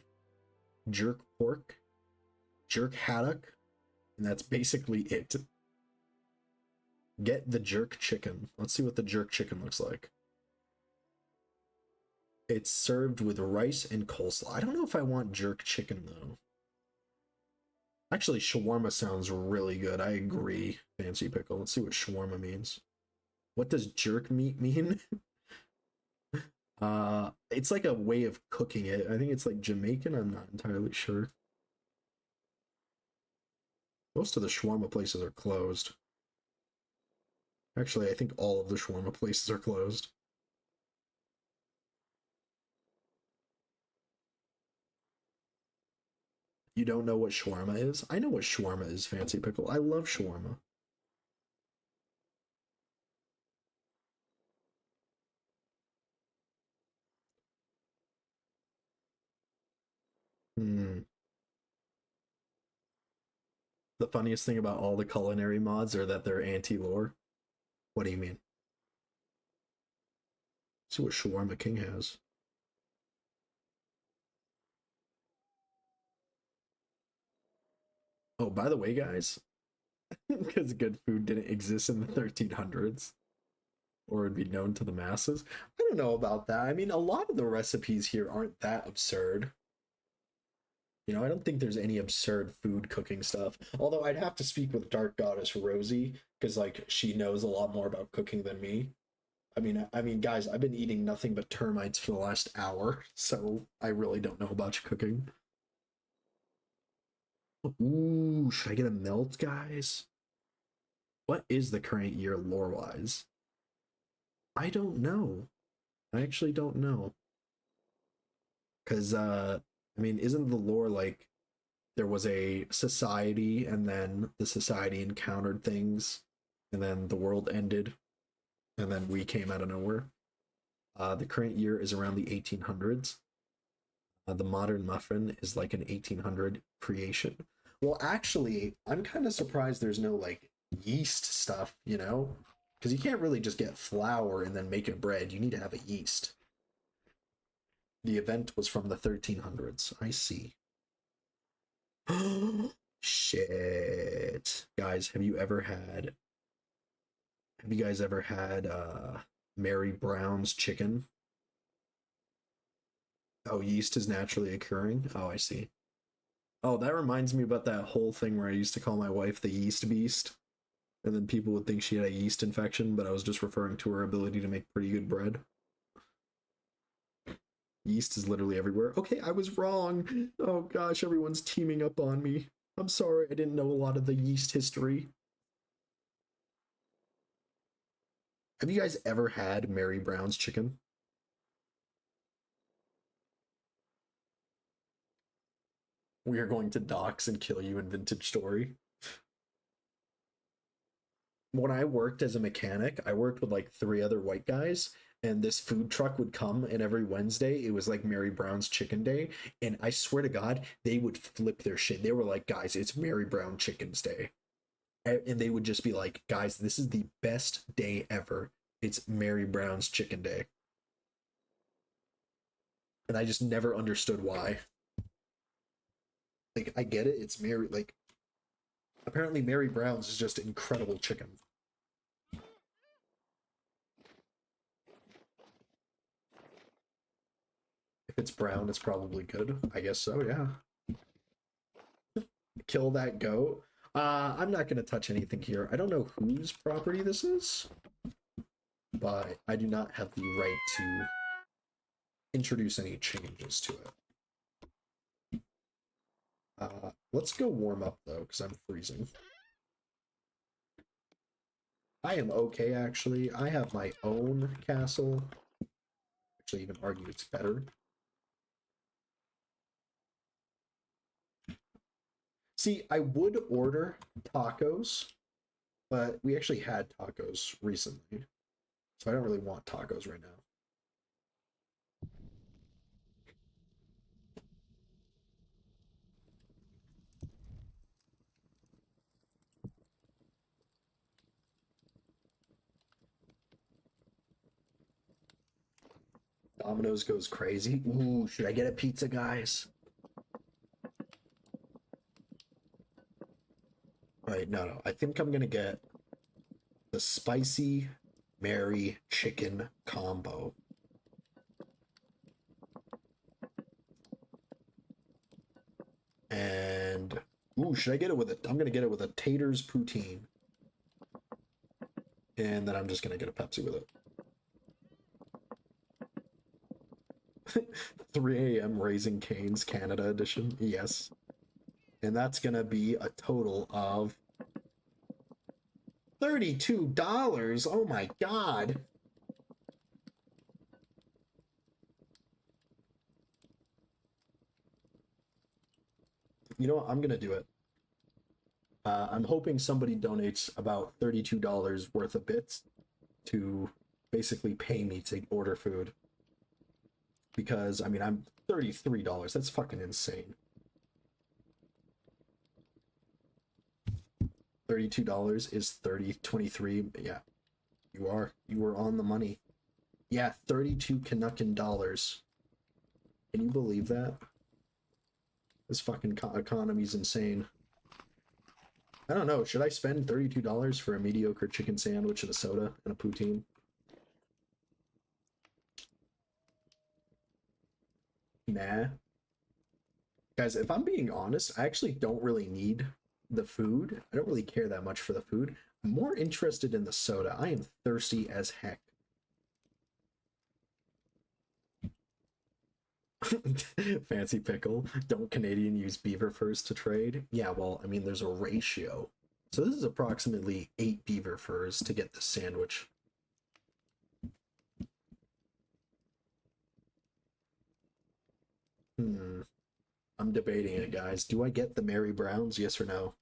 jerk pork, jerk haddock, and that's basically it. Get the jerk chicken. Let's see what the jerk chicken looks like. It's served with rice and coleslaw. I don't know if I want jerk chicken, though. Actually, shawarma sounds really good. I agree, Fancy Pickle. Let's see what shawarma means. What does jerk meat mean? It's like a way of cooking it. I think it's like Jamaican. I'm not entirely sure. Most of the shawarma places are closed. Actually, I think all of the shawarma places are closed. You don't know what shawarma is? I know what shawarma is, Fancy Pickle. I love shawarma. The the funniest thing about all the culinary mods are that they're anti-lore? What do you mean? Let's see what Shawarma King has. Oh, by the way, guys, because good food didn't exist in the 1300s, or would be known to the masses. I don't know about that. I mean, a lot of the recipes here aren't that absurd. You know, I don't think there's any absurd food cooking stuff. Although I'd have to speak with Dark Goddess Rosie, because like she knows a lot more about cooking than me. I mean, guys, I've been eating nothing but termites for the last hour, so I really don't know about cooking. Ooh, should I get a melt, guys? What is the current year lore-wise? I don't know. I actually don't know. Because, I mean, isn't the lore like there was a society and then the society encountered things and then the world ended and then we came out of nowhere? The current year is around the 1800s. The modern muffin is like an 1800 creation. Well, actually, I'm kind of surprised there's no like yeast stuff, you know? Because you can't really just get flour and then make a bread. You need to have a yeast. The event was from the 1300s. I see. Shit. Guys, have you guys ever had Mary Brown's chicken? Oh, yeast is naturally occurring? Oh, I see. Oh, that reminds me about that whole thing where I used to call my wife the yeast beast. And then people would think she had a yeast infection, but I was just referring to her ability to make pretty good bread. Yeast is literally everywhere. Okay, I was wrong. Oh gosh, everyone's teaming up on me. I'm sorry, I didn't know a lot of the yeast history. Have you guys ever had Mary Brown's chicken? We are going to dox and kill you in Vintage Story. When I worked as a mechanic, I worked with like 3 other white guys, and this food truck would come, and every Wednesday it was like Mary Brown's Chicken Day, and I swear to God, they would flip their shit. They were like, guys, it's Mary Brown Chicken's Day. And they would just be like, guys, this is the best day ever. It's Mary Brown's Chicken Day. And I just never understood why. Like, I get it, it's Mary, like, apparently Mary Brown's is just incredible chicken. If it's brown, it's probably good. I guess so, yeah. Kill that goat. I'm not going to touch anything here. I don't know whose property this is, but I do not have the right to introduce any changes to it. Let's go warm up, though, because I'm freezing. I am okay, actually. I have my own castle. Actually, even argue it's better. See, I would order tacos, but we actually had tacos recently, so I don't really want tacos right now. Domino's goes crazy. Ooh, should I get a pizza, guys? Wait, no. I think I'm gonna get the spicy Mary chicken combo. And ooh, should I get it with it? I'm gonna get it with a taters poutine. And then I'm just gonna get a Pepsi with it. 3 a.m. Raising Cane's Canada edition. Yes. And that's gonna be a total of $32. Oh my god. You know what? I'm gonna do it. I'm hoping somebody donates about $32 worth of bits to basically pay me to order food. Because, I mean, I'm $33. That's fucking insane. $32 is 23. Yeah, you were on the money. Yeah, 32 Canuckin dollars. Can you believe that? This fucking economy's insane. I don't know. Should I spend $32 for a mediocre chicken sandwich and a soda and a poutine? Nah. Guys, if I'm being honest, I actually don't really need the food. I don't really care that much for the food. I'm more interested in the soda. I am thirsty as heck. Fancy pickle. Don't Canadian use beaver furs to trade? Yeah, well, I mean, there's a ratio. So this is approximately 8 beaver furs to get this sandwich. I'm debating it, guys. Do I get the Mary Browns? Yes or no?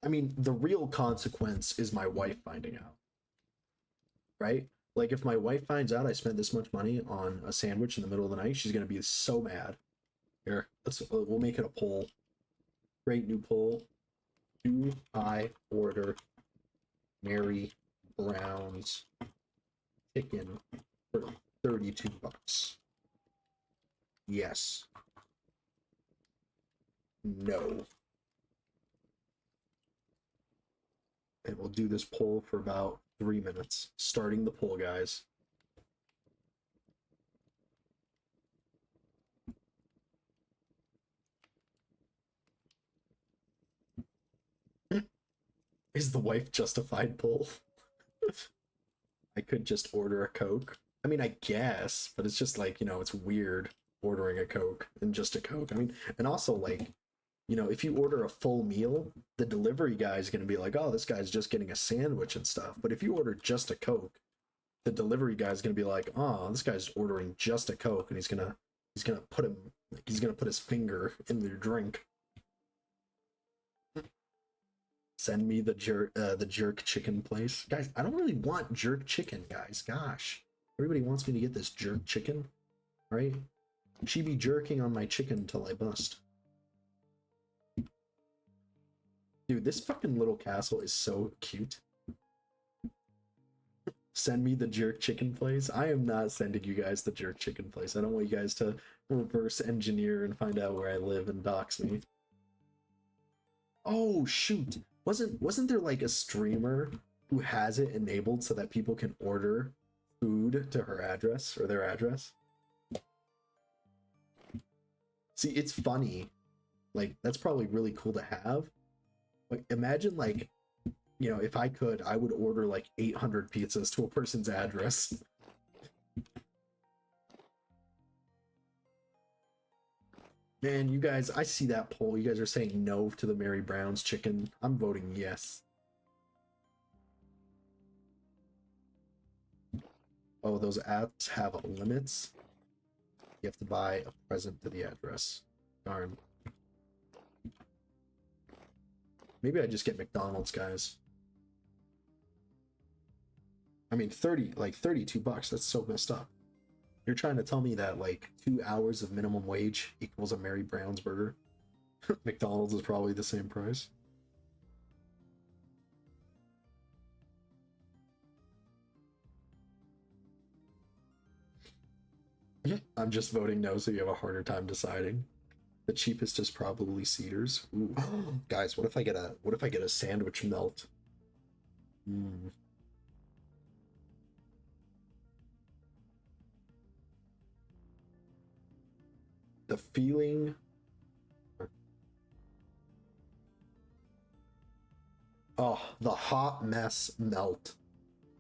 I mean, the real consequence is my wife finding out. Right? Like, if my wife finds out I spent this much money on a sandwich in the middle of the night, she's gonna be so mad. Here, we'll make it a poll. Great new poll. Do I order Mary Brown's chicken for 32 bucks? Yes. No. And we'll do this poll for about 3 minutes. Starting the poll, guys. Is the wife justified poll? I could just order a Coke. I mean, I guess, but it's just like, it's weird ordering a Coke and just a Coke. I mean, and also like, if you order a full meal, the delivery guy is going to be like, oh, this guy's just getting a sandwich and stuff. But if you order just a Coke, the delivery guy is going to be like, oh, this guy's ordering just a Coke, and he's gonna put his finger in their drink. Send me the jerk chicken place. Guys, I don't really want jerk chicken, guys. Gosh. Everybody wants me to get this jerk chicken, right? She be jerking on my chicken till I bust. Dude, this fucking little castle is so cute. Send me the jerk chicken place. I am not sending you guys the jerk chicken place. I don't want you guys to reverse engineer and find out where I live and dox me. Oh shoot. Wasn't there like a streamer who has it enabled so that people can order food to her address or their address? See, it's funny. Like, that's probably really cool to have. Like, imagine like, if I could, I would order like 800 pizzas to a person's address. Man, you guys, I see that poll. You guys are saying no to the Mary Brown's chicken. I'm voting yes. Oh, those apps have limits. You have to buy a present to the address. Darn. Maybe I just get McDonald's, guys. I mean, 32 bucks. That's so messed up. You're trying to tell me that like 2 hours of minimum wage equals a Mary Brown's burger? McDonald's is probably the same price. I'm just voting no so you have a harder time deciding. The cheapest is probably Cedars. Ooh. Guys, what if I get a sandwich melt? The feeling. Oh, the hot mess melt.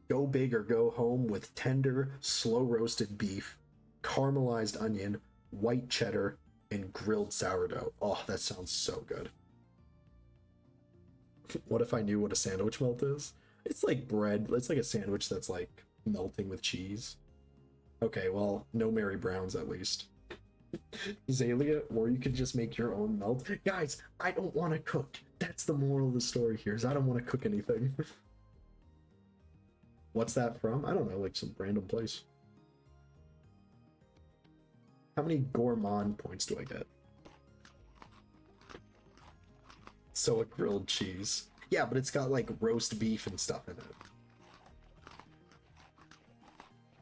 Go big or go home with tender, slow roasted beef, caramelized onion, white cheddar, and grilled sourdough. Oh, that sounds so good. What if I knew what a sandwich melt is? It's like bread. It's like a sandwich that's like melting with cheese. Okay, well, no Mary Brown's at least. Zalia, or you could just make your own melt. Guys, I don't want to cook. That's the moral of the story here, is I don't want to cook anything. What's that from? I don't know, like some random place. How many gourmand points do I get? So a grilled cheese. Yeah, but it's got like roast beef and stuff in it.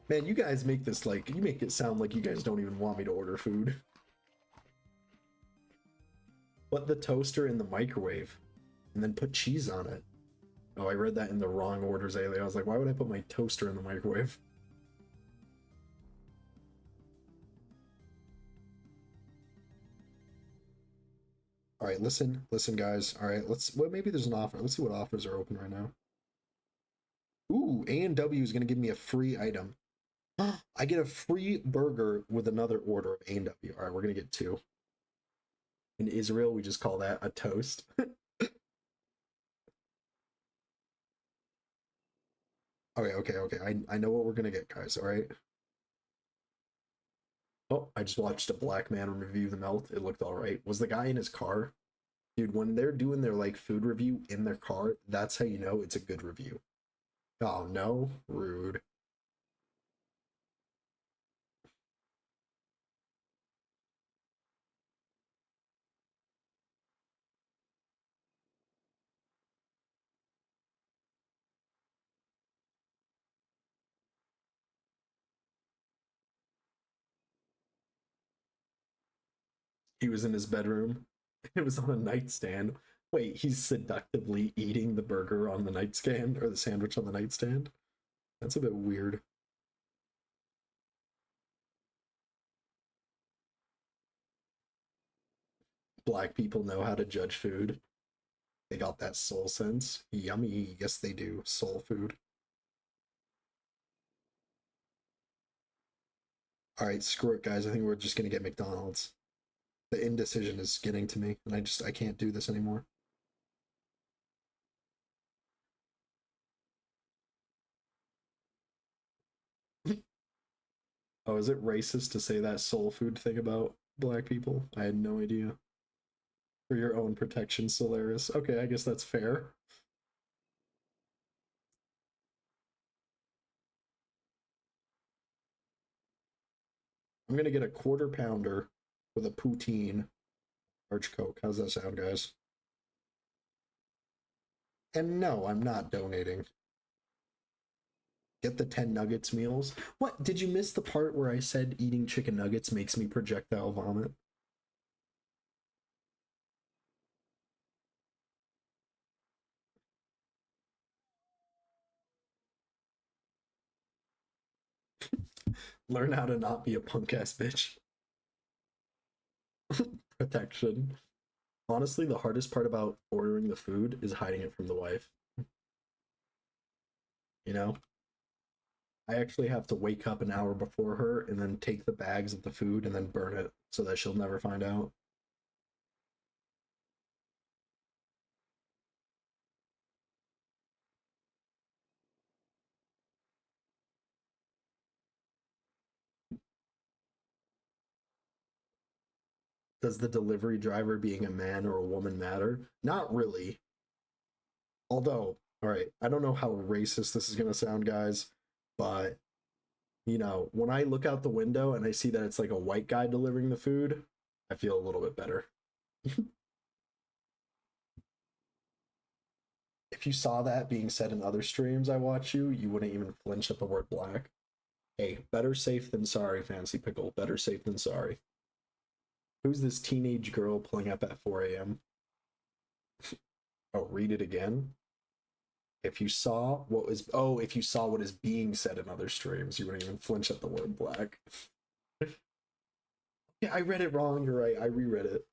Man, you guys make this like, you make it sound like you guys don't even want me to order food. Put the toaster in the microwave and then put cheese on it. Oh, I read that in the wrong order, Zaylee. I was like, why would I put my toaster in the microwave? All right, listen, guys. All right, well, maybe there's an offer. Let's see what offers are open right now. Ooh, A&W is going to give me a free item. I get a free burger with another order of A&W. All right, we're going to get 2. In Israel, we just call that a toast. Okay. I know what we're going to get, guys, all right? Oh, I just watched a black man review the melt. It looked all right. Was the guy in his car? Dude, when they're doing their like food review in their car, that's how you know it's a good review. Oh no, rude. He was in his bedroom. It was on a nightstand. Wait, he's seductively eating the burger on the nightstand or the sandwich on the nightstand? That's a bit weird. Black people know how to judge food. They got that soul sense. Yummy. Yes, they do. Soul food. All right, screw it, guys. I think we're just gonna get McDonald's. The indecision is getting to me, and I can't do this anymore. Oh, is it racist to say that soul food thing about black people? I had no idea. For your own protection, Solaris. Okay, I guess that's fair. I'm gonna get a quarter pounder with a poutine large Coke. How's that sound, guys? And no, I'm not donating. Get the 10 nuggets meals. What? Did you miss the part where I said eating chicken nuggets makes me projectile vomit? Learn how to not be a punk ass bitch. Protection. Honestly, the hardest part about ordering the food is hiding it from the wife. You know? I actually have to wake up an hour before her and then take the bags of the food and then burn it so that she'll never find out. Does the delivery driver being a man or a woman matter? Not really. Although, all right, I don't know how racist this is going to sound, guys, but when I look out the window and I see that it's like a white guy delivering the food, I feel a little bit better. If you saw that being said in other streams I watch you wouldn't even flinch at the word black. Hey, better safe than sorry, Fancy Pickle. Better safe than sorry. Who's this teenage girl pulling up at 4 a.m.? Oh, read it again. If you saw what is being said in other streams, you wouldn't even flinch at the word black. Yeah, I read it wrong. You're right. I reread it.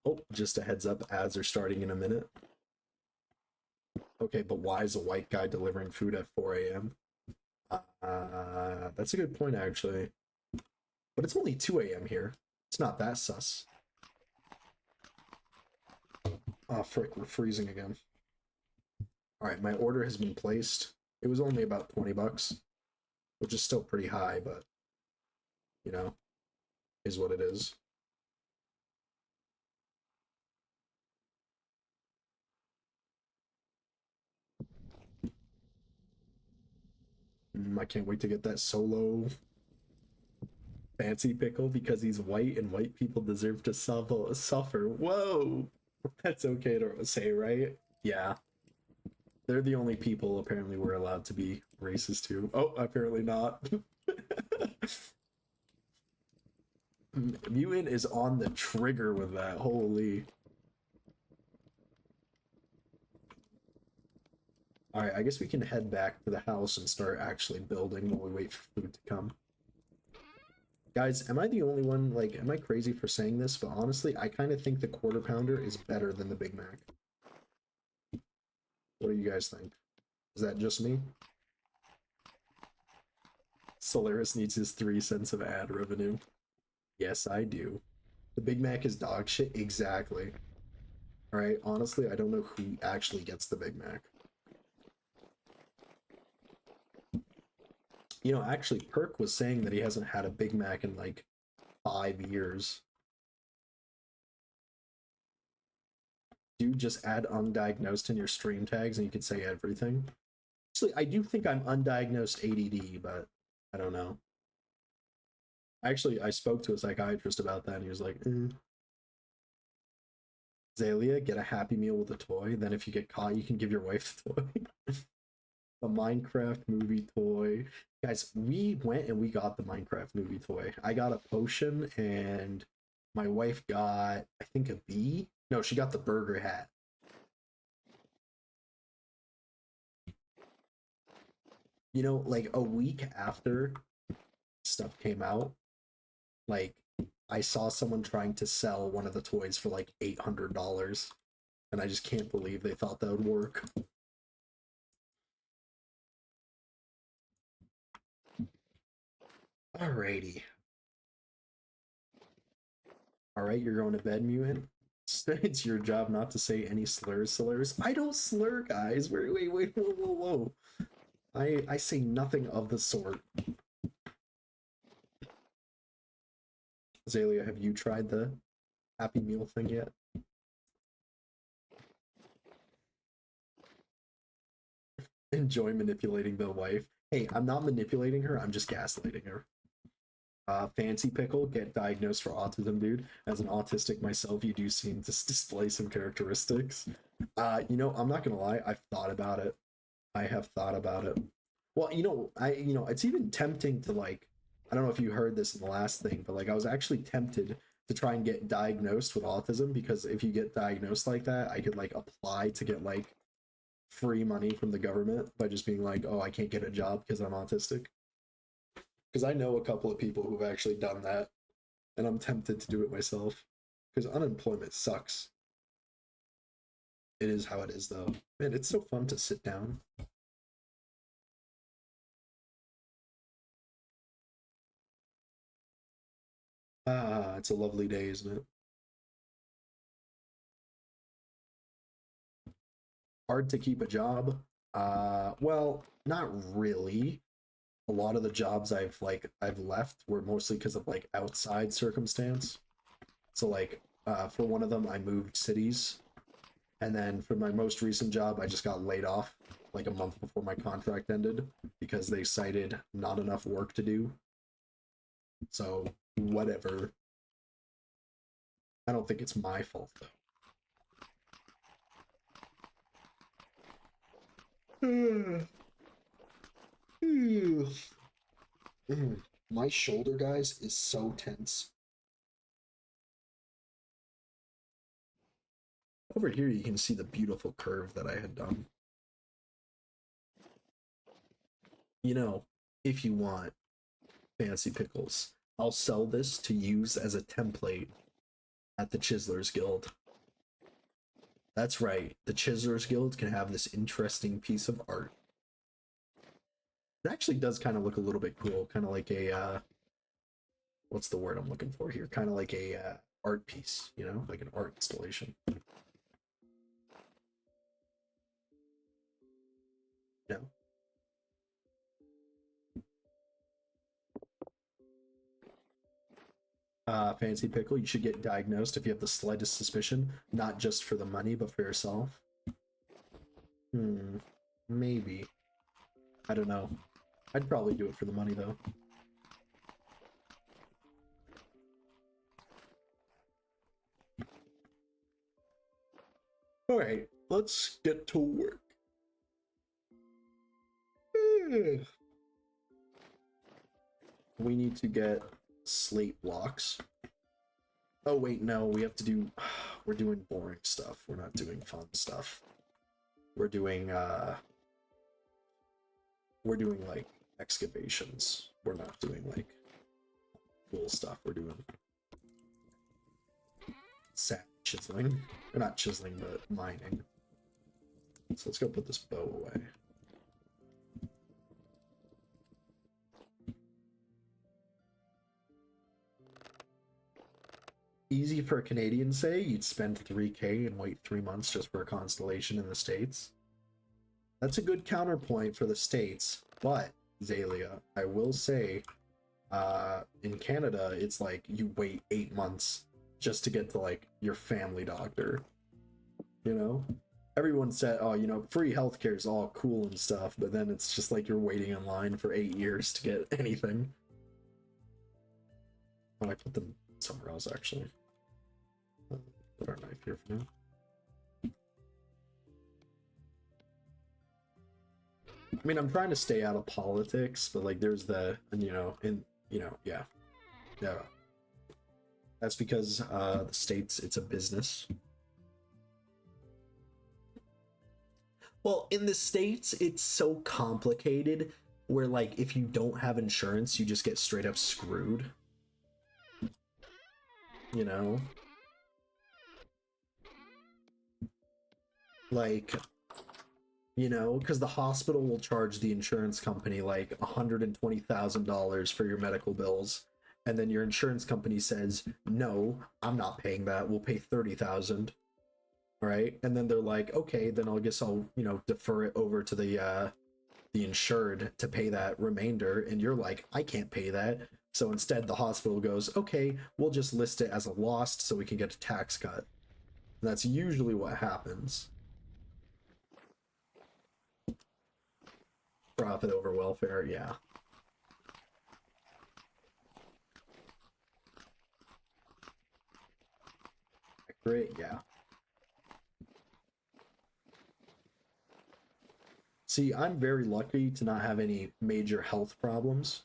Oh, just a heads up. Ads are starting in a minute. Okay, but why is a white guy delivering food at 4 a.m.? That's a good point, actually. But it's only 2 a.m. here. It's not that sus. Oh, frick, we're freezing again. All right, my order has been placed. It was only about 20 bucks, which is still pretty high, but, is what it is. I can't wait to get that solo Fancy Pickle because he's white and white people deserve to suffer. Whoa! That's okay to say, right? Yeah. They're the only people apparently we're allowed to be racist to. Oh, apparently not. Mutant is on the trigger with that. Holy. Alright, I guess we can head back to the house and start actually building while we wait for food to come. Guys, am I the only one, like, am I crazy for saying this? But honestly, I kind of think the Quarter Pounder is better than the Big Mac. What do you guys think? Is that just me? Solaris needs his 3 cents of ad revenue. Yes, I do. The Big Mac is dog shit? Exactly. Alright, honestly, I don't know who actually gets the Big Mac. You know, actually, Perk was saying that he hasn't had a Big Mac in like 5 years. Dude, just add undiagnosed in your stream tags and you can say everything. Actually, I do think I'm undiagnosed ADD, but I don't know. Actually, I spoke to a psychiatrist about that and he was like, Zalia, get a Happy Meal with a toy. Then if you get caught, you can give your wife the toy. The Minecraft movie toy. Guys, we went and we got the Minecraft movie toy. I got a potion and my wife got, I think, a bee. No, she got the burger hat. You know, like a week after stuff came out, like I saw someone trying to sell one of the toys for like $800. And I just can't believe they thought that would work. Alrighty. Alright, you're going to bed, Mutant? It's your job not to say any slurs. I don't slur, guys. Wait, whoa. I say nothing of the sort. Azalea, have you tried the Happy Meal thing yet? Enjoy manipulating the wife. Hey, I'm not manipulating her, I'm just gaslighting her. Fancy Pickle, get diagnosed for autism, dude. As an autistic myself, you do seem to display some characteristics. You know, I'm not gonna lie, I've thought about it. I have thought about it. Well, it's even tempting to like, I don't know if you heard this in the last thing, but like I was actually tempted to try and get diagnosed with autism because if you get diagnosed like that, I could like apply to get like free money from the government by just being like, oh, I can't get a job because I'm autistic. Because I know a couple of people who've actually done that, and I'm tempted to do it myself. Because unemployment sucks. It is how it is, though. Man, it's so fun to sit down. Ah, it's a lovely day, isn't it? Hard to keep a job. Well, not really. A lot of the jobs I've left were mostly because of like outside circumstance. So like for one of them I moved cities, and then for my most recent job I just got laid off like a month before my contract ended because they cited not enough work to do. So whatever. I don't think it's my fault though. My shoulder, guys, is so tense. Over here, you can see the beautiful curve that I had done. You know, if you want fancy pickles, I'll sell this to use as a template at the Chiselers Guild. That's right, the Chiselers Guild can have this interesting piece of art. It actually does kind of look a little bit cool, kind of like a, what's the word I'm looking for here? Kind of like a art piece, you know, like an art installation. No. Fancy Pickle, you should get diagnosed if you have the slightest suspicion, not just for the money, but for yourself. Maybe. I don't know. I'd probably do it for the money, though. Alright, let's get to work. We need to get slate blocks. Oh wait, no, we have to do... We're doing boring stuff. We're not doing fun stuff. We're doing like excavations. We're not doing like cool stuff. We're doing sand chiseling. Or not chiseling, but mining. So let's go put this bow away. Easy for a Canadian, say, you'd spend 3K and wait 3 months just for a constellation in the States. That's a good counterpoint for the States, but, Zalia, I will say, in Canada, it's like you wait 8 months just to get to, like, your family doctor. You know? Everyone said, oh, you know, free healthcare is all cool and stuff, but then it's just like you're waiting in line for 8 years to get anything. Oh, I put them somewhere else, actually. Put our knife here for now. I mean, I'm trying to stay out of politics, but like there's the, you know, yeah. That's because the States, it's a business. Well, in the States, it's so complicated where like if you don't have insurance, you just get straight up screwed. You know? Like, you know, because the hospital will charge the insurance company like $120,000 for your medical bills, and then your insurance company says, no, I'm not paying that, we'll pay $30,000, right? And then they're like, okay, then I guess I'll, you know, defer it over to the insured to pay that remainder, and you're like, I can't pay that. So instead the hospital goes, okay, we'll just list it as a lost so we can get a tax cut. And that's usually what happens. Profit over welfare, yeah. Great, yeah. See, I'm very lucky to not have any major health problems.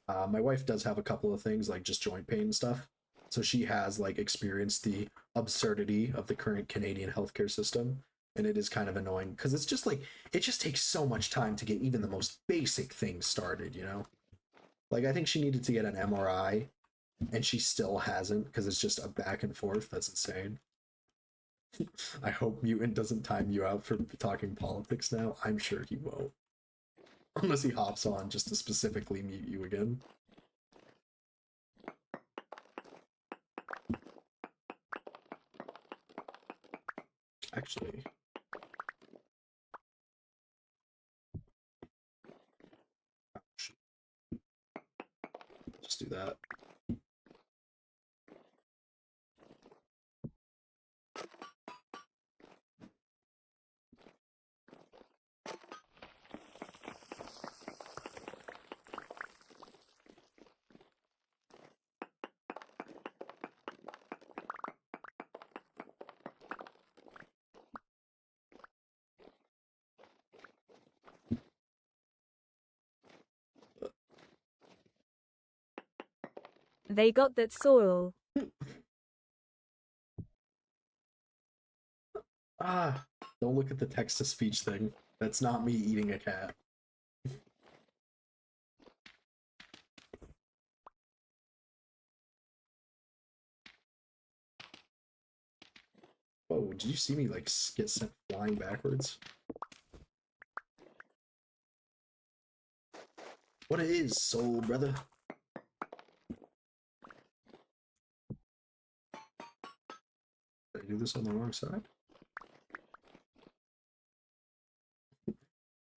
My wife does have a couple of things like just joint pain and stuff. So she has like experienced the absurdity of the current Canadian healthcare system. And it is kind of annoying because it's just like, it just takes so much time to get even the most basic things started, you know? Like, I think she needed to get an MRI and she still hasn't because it's just a back and forth. That's insane. I hope Mutant doesn't time you out for talking politics now. I'm sure he won't. Unless he hops on just to specifically mute you again. Actually... Just do that. They got that soil. Ah, don't look at the text-to-speech thing. That's not me eating a cat. Whoa, did you see me like get sent flying backwards? What it is, soul brother? Did I do this on the wrong side?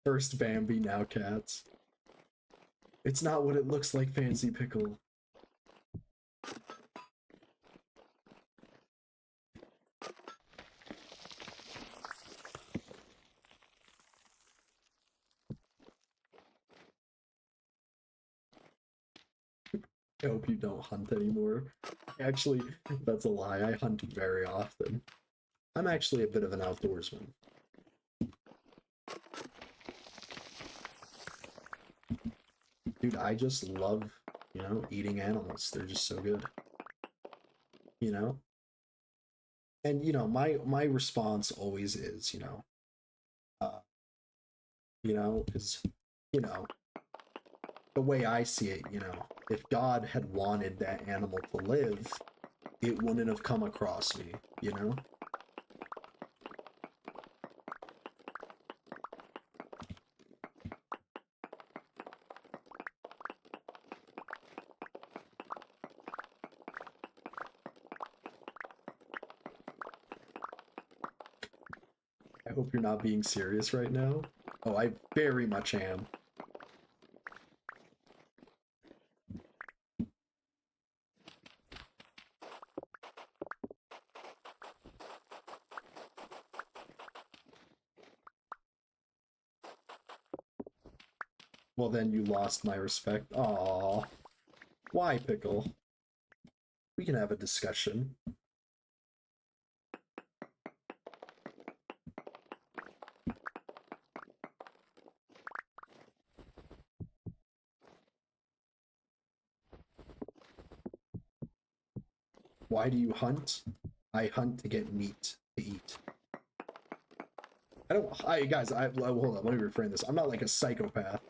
First Bambi, now cats. It's not what it looks like, Fancy Pickle. I hope you don't hunt anymore. Actually, that's a lie. I hunt very often. I'm actually a bit of an outdoorsman. Dude, I just love, eating animals. They're just so good. You know? And my response always is, uh, is, you know, the way I see it, if God had wanted that animal to live, it wouldn't have come across me, you know? I hope you're not being serious right now. Oh, I very much am. Well, then you lost my respect. Aww. Why, Pickle? We can have a discussion. Why do you hunt? I hunt to get meat to eat. Guys, hold on, let me reframe this. I'm not like a psychopath.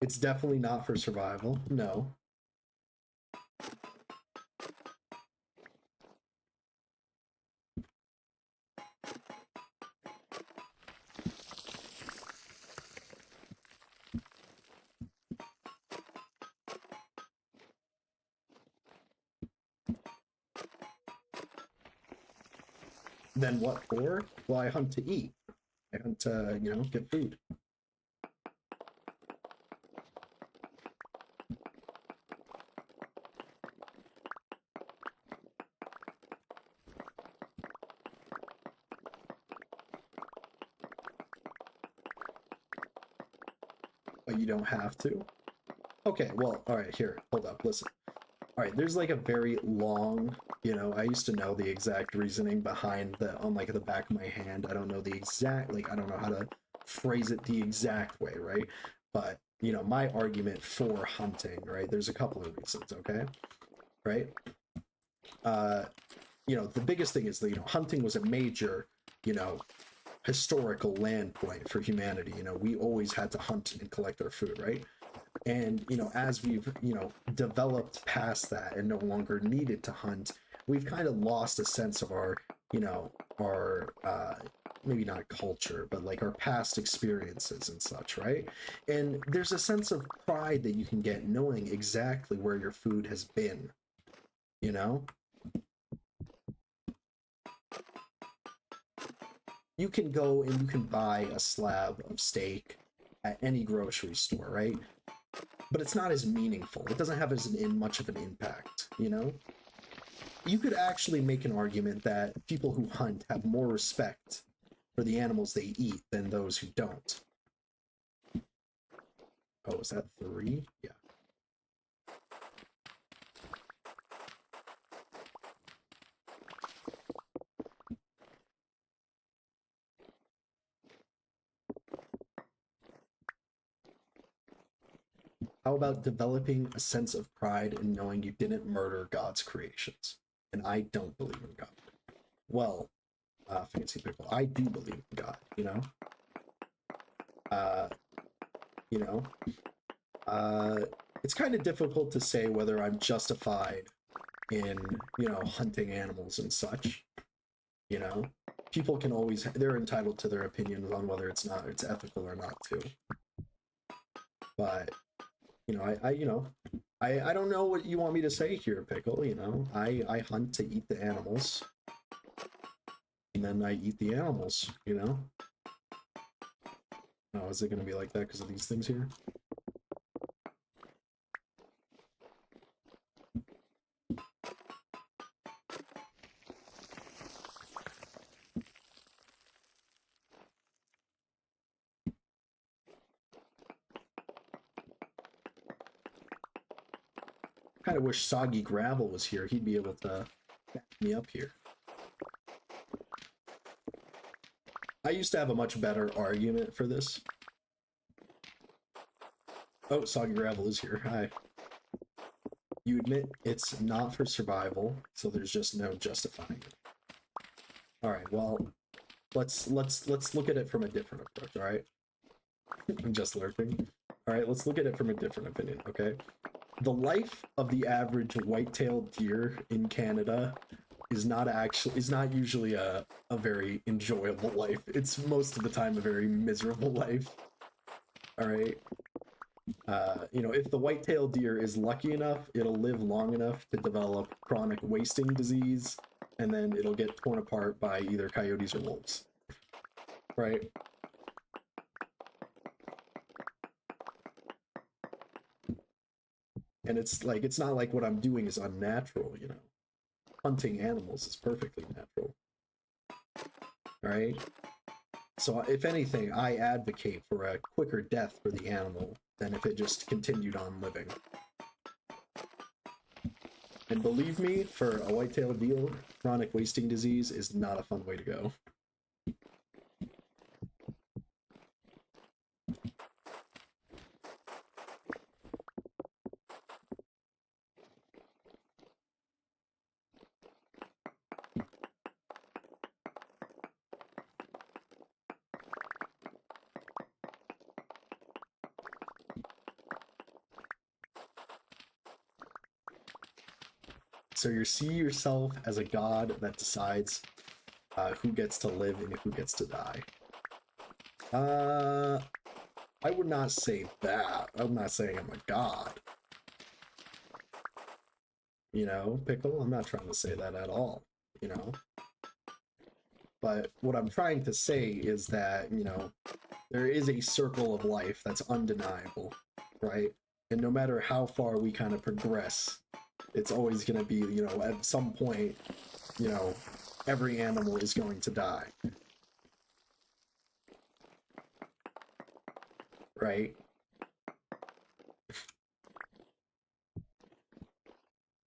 It's definitely not for survival, no. Then what for? Well, I hunt to eat. I hunt to, get food. But you don't have to? Okay, well, alright, here, hold up, listen. Alright, there's like a very long, I used to know the exact reasoning behind on like the back of my hand. I don't know the exact, I don't know how to phrase it the exact way, right? But, my argument for hunting, right? There's a couple of reasons, okay? Right? The biggest thing is that, hunting was a major, historical land point for humanity. We always had to hunt and collect our food, right? And as we've developed past that and no longer needed to hunt, we've kind of lost a sense of our maybe not culture, but like our past experiences and such, right? And there's a sense of pride that you can get knowing exactly where your food has been, you know you can go and you can buy a slab of steak at any grocery store, right? But it's not as meaningful. It doesn't have much of an impact, You could actually make an argument that people who hunt have more respect for the animals they eat than those who don't. Oh, is that 3? Yeah. How about developing a sense of pride in knowing you didn't murder God's creations? And I don't believe in God. Well, fancy people, I do believe in God, it's kind of difficult to say whether I'm justified in, hunting animals and such. People can always, they're entitled to their opinions on whether it's ethical or not too. But, I don't know what you want me to say here, Pickle. I hunt to eat the animals, and then I eat the animals. Oh, is it going to be like that because of these things here? Kind of wish Soggy Gravel was here. He'd be able to back me up here. I used to have a much better argument for this. Oh, Soggy Gravel is here. Hi. You admit it's not for survival, so there's just no justifying it. All right, well, let's look at it from a different approach, all right? I'm just lurking. All right, let's look at it from a different opinion, okay? The life of the average white-tailed deer in Canada is not usually a very enjoyable life. It's most of the time a very miserable life. All right. You know, if the white-tailed deer is lucky enough, it'll live long enough to develop chronic wasting disease, and then it'll get torn apart by either coyotes or wolves. Right? And it's like, it's not like what I'm doing is unnatural, you know. Hunting animals is perfectly natural. Right? So if anything, I advocate for a quicker death for the animal than if it just continued on living. And believe me, for a white-tailed deer, chronic wasting disease is not a fun way to go. So you see yourself as a god that decides who gets to live and who gets to die. I would not say that. I'm not saying I'm a god. You know, Pickle? I'm not trying to say that at all, you know? But what I'm trying to say is that, you know, there is a circle of life that's undeniable, right? And no matter how far we kind of progress, it's always going to be, you know, at some point, you know, every animal is going to die. Right?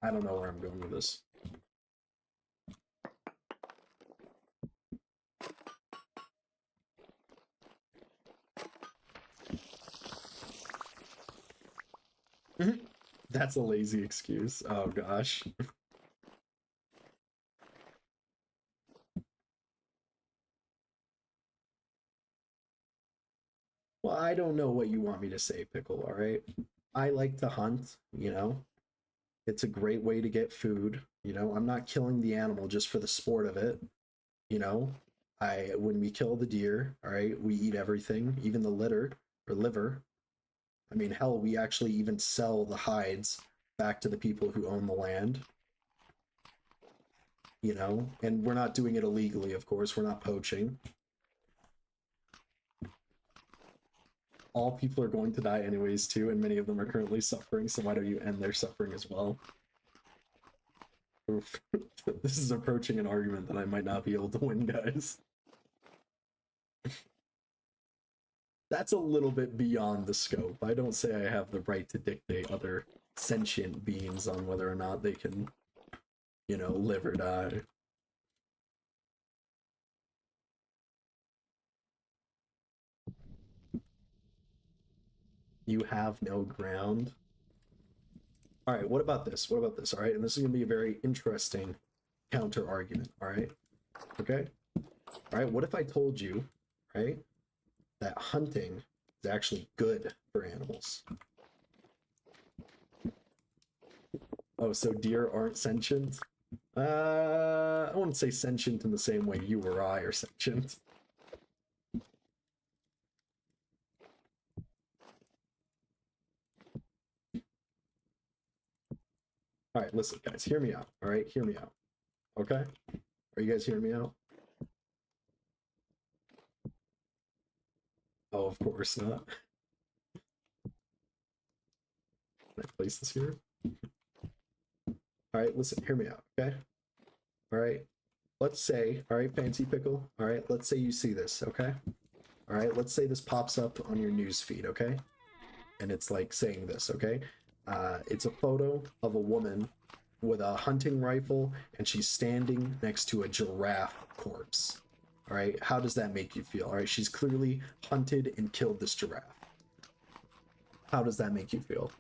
I don't know where I'm going with this. That's a lazy excuse. Oh gosh. Well, I don't know what you want me to say, Pickle, all right? I like to hunt, you know? It's a great way to get food, you know? I'm not killing the animal just for the sport of it, you know? When we kill the deer, all right, we eat everything, even the litter or liver. I mean, hell, we actually even sell the hides back to the people who own the land. You know, and we're not doing it illegally, of course. We're not poaching. All people are going to die anyways, too, and many of them are currently suffering, so why don't you end their suffering as well? Oof. This is approaching an argument that I might not be able to win, guys. That's a little bit beyond the scope. I don't say I have the right to dictate other sentient beings on whether or not they can, you know, live or die. You have no ground. All right, what about this? What about this? All right, and this is going to be a very interesting counter argument. All right, okay. All right, what if I told you, right, that hunting is actually good for animals? Oh, so deer aren't sentient? I wouldn't say sentient in the same way you or I are sentient. All right, listen, guys, hear me out. All right, hear me out. Okay? Are you guys hearing me out? Oh, of course not. Can I place this here? All right, listen, hear me out, okay? All right, let's say, all right, Fancy Pickle, all right, let's say you see this, okay? All right, let's say this pops up on your news feed, okay? And it's like saying this, okay? It's a photo of a woman with a hunting rifle, and she's standing next to a giraffe corpse. All right, how does that make you feel? All right, she's clearly hunted and killed this giraffe. How does that make you feel?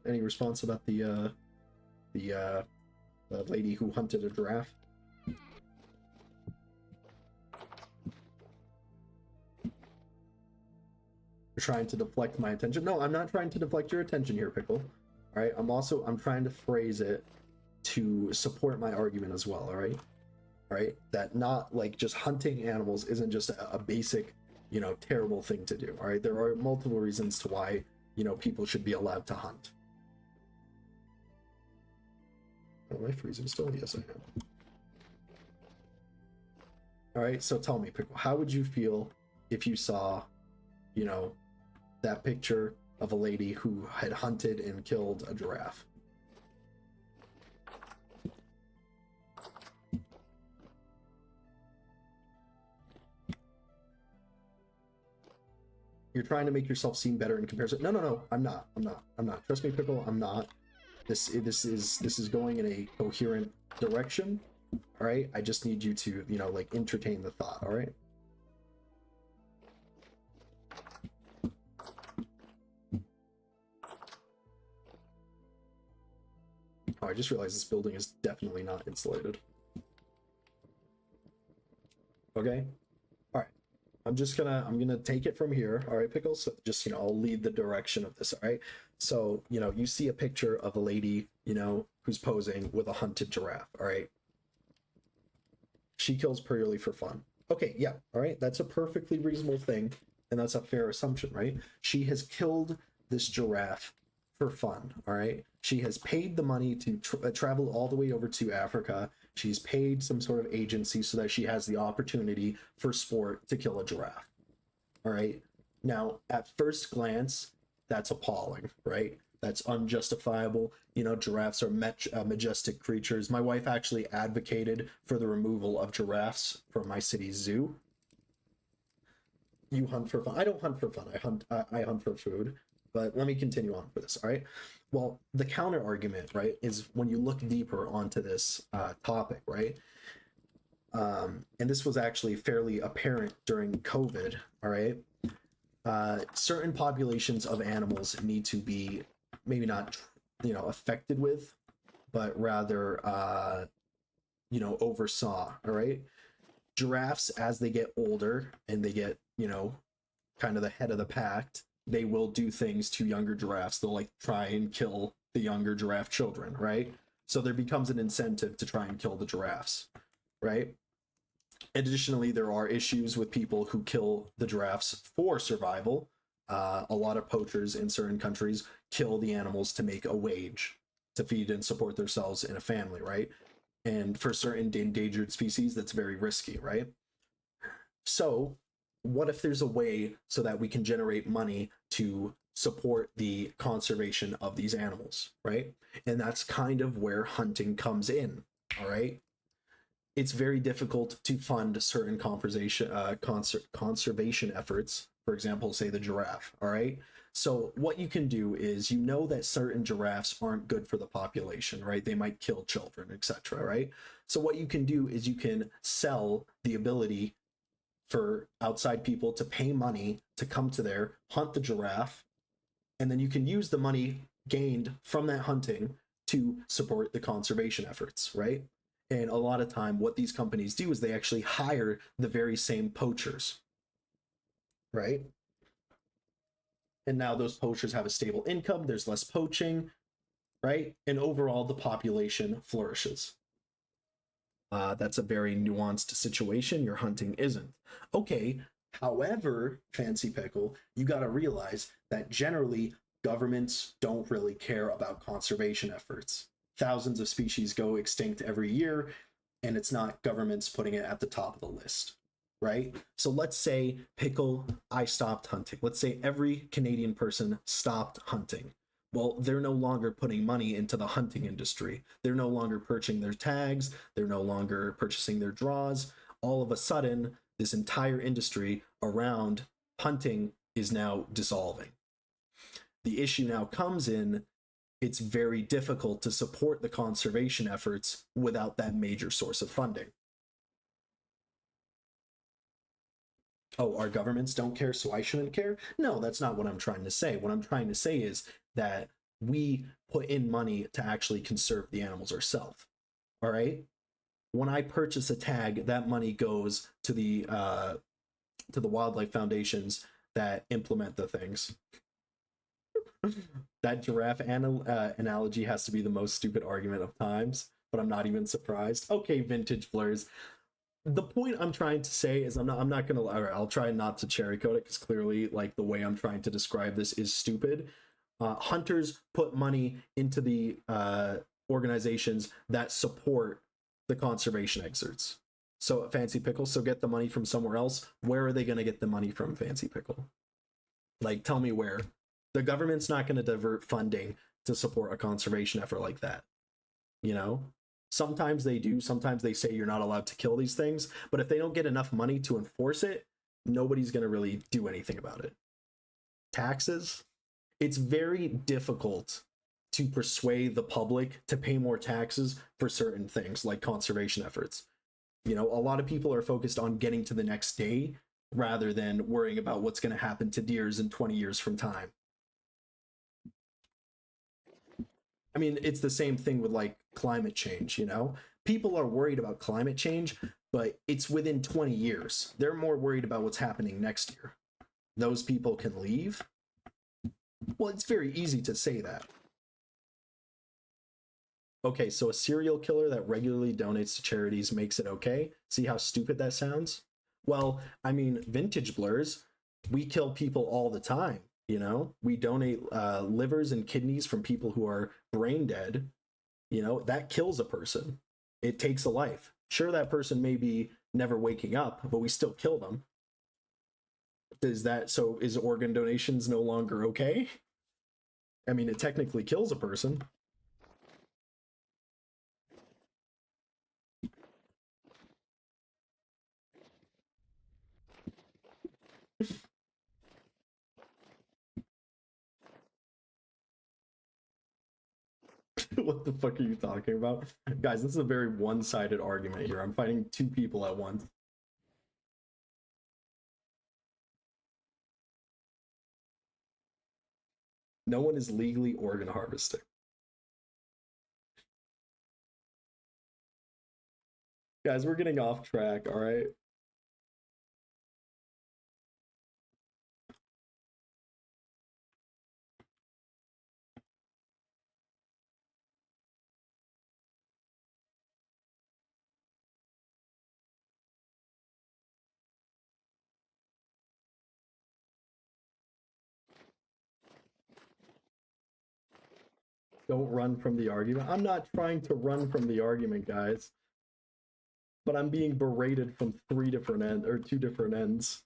Any response about the lady who hunted a giraffe? You're trying to deflect my attention. No, I'm not trying to deflect your attention here, Pickle. All right, I'm trying to phrase it to support my argument as well. All right, that not like just hunting animals isn't just a basic, terrible thing to do. All right, there are multiple reasons to why people should be allowed to hunt. Am I freezing still? Yes, I am. All right, so tell me, Pickle, how would you feel if you saw, that picture of a lady who had hunted and killed a giraffe? You're trying to make yourself seem better in comparison. No, I'm not. Trust me, Pickle, I'm not. This is going in a coherent direction. All right, I just need you to, entertain the thought. All right. Oh, I just realized this building is definitely not insulated. Okay. All right. I'm gonna take it from here. All right, Pickles. So just, I'll lead the direction of this. All right. So, you see a picture of a lady, who's posing with a hunted giraffe. All right. She kills purely for fun. Okay. Yeah. All right. That's a perfectly reasonable thing. And that's a fair assumption, right? She has killed this giraffe for fun. All right. She has paid the money to travel all the way over to Africa. She's paid some sort of agency so that she has the opportunity for sport to kill a giraffe. All right. Now, at first glance, that's appalling, right? That's unjustifiable. Giraffes are majestic creatures. My wife actually advocated for the removal of giraffes from my city's zoo. You hunt for fun. I don't hunt for fun. I hunt for food. But let me continue on for this, all right? Well, the counter argument, right, is when you look deeper onto this topic, right? And this was actually fairly apparent during COVID, all right? Certain populations of animals need to be maybe not, affected with, but rather, oversaw, all right? Giraffes, as they get older and they get, kind of the head of the pack, they will do things to younger giraffes. They'll try and kill the younger giraffe children, right? So there becomes an incentive to try and kill the giraffes, right? Additionally, there are issues with people who kill the giraffes for survival. A lot of poachers in certain countries kill the animals to make a wage to feed and support themselves and a family, right? And for certain endangered species, that's very risky, right? So what if there's a way so that we can generate money to support the conservation of these animals, right? And that's kind of where hunting comes in, all right? It's very difficult to fund certain conservation efforts, for example, say the giraffe, all right? So what you can do is, that certain giraffes aren't good for the population, right? They might kill children, etc., right? So what you can do is you can sell the ability for outside people to pay money to come to there, hunt the giraffe, and then you can use the money gained from that hunting to support the conservation efforts, right? And a lot of time, what these companies do is they actually hire the very same poachers, right? And now those poachers have a stable income, there's less poaching, right? And overall, the population flourishes. That's a very nuanced situation. Your hunting isn't. Okay, however, Fancy Pickle, you got to realize that generally governments don't really care about conservation efforts. Thousands of species go extinct every year. and it's not governments putting it at the top of the list, right? So let's say, Pickle, I stopped hunting. Let's say every Canadian person stopped hunting. Well, they're no longer putting money into the hunting industry. They're no longer purchasing their tags. They're no longer purchasing their draws. All of a sudden, this entire industry around hunting is now dissolving. The issue now comes in, it's very difficult to support the conservation efforts without that major source of funding. Oh, our governments don't care, so I shouldn't care? No, that's not what I'm trying to say. What I'm trying to say is that we put in money to actually conserve the animals ourselves. All right? When I purchase a tag, that money goes to the wildlife foundations that implement the things. That giraffe analogy has to be the most stupid argument of times, but I'm not even surprised. Okay, vintage blurs. The point I'm trying to say is I'm not gonna, I'll try not to cherry coat it because clearly like the way I'm trying to describe this is stupid. Hunters put money into the organizations that support the conservation exerts. So Fancy Pickle, so get the money from somewhere else. Where are they going to get the money from, Fancy Pickle? Like, tell me where. The government's not going to divert funding to support a conservation effort like that. You know? Sometimes they do. Sometimes they say you're not allowed to kill these things. But if they don't get enough money to enforce it, nobody's going to really do anything about it. Taxes? It's very difficult to persuade the public to pay more taxes for certain things like conservation efforts. You know, a lot of people are focused on getting to the next day rather than worrying about what's going to happen to deers in 20 years from time. I mean, it's the same thing with like climate change, you know? People are worried about climate change, but it's within 20 years. They're more worried about what's happening next year. Those people can leave. Well, it's very easy to say that. Okay, so a serial killer that regularly donates to charities makes it okay? See how stupid that sounds? Well, I mean, vintage blurs, we kill people all the time, you know? We donate livers and kidneys from people who are brain dead. You know, that kills a person. It takes a life. Sure, that person may be never waking up, but we still kill them. Is organ donations no longer okay? I mean, it technically kills a person. What the fuck are you talking about? Guys, this is a very one-sided argument here. I'm fighting two people at once. No one is legally organ harvesting. Guys, we're getting off track, all right? Don't run from the argument. I'm not trying to run from the argument, guys. But I'm being berated from two different ends.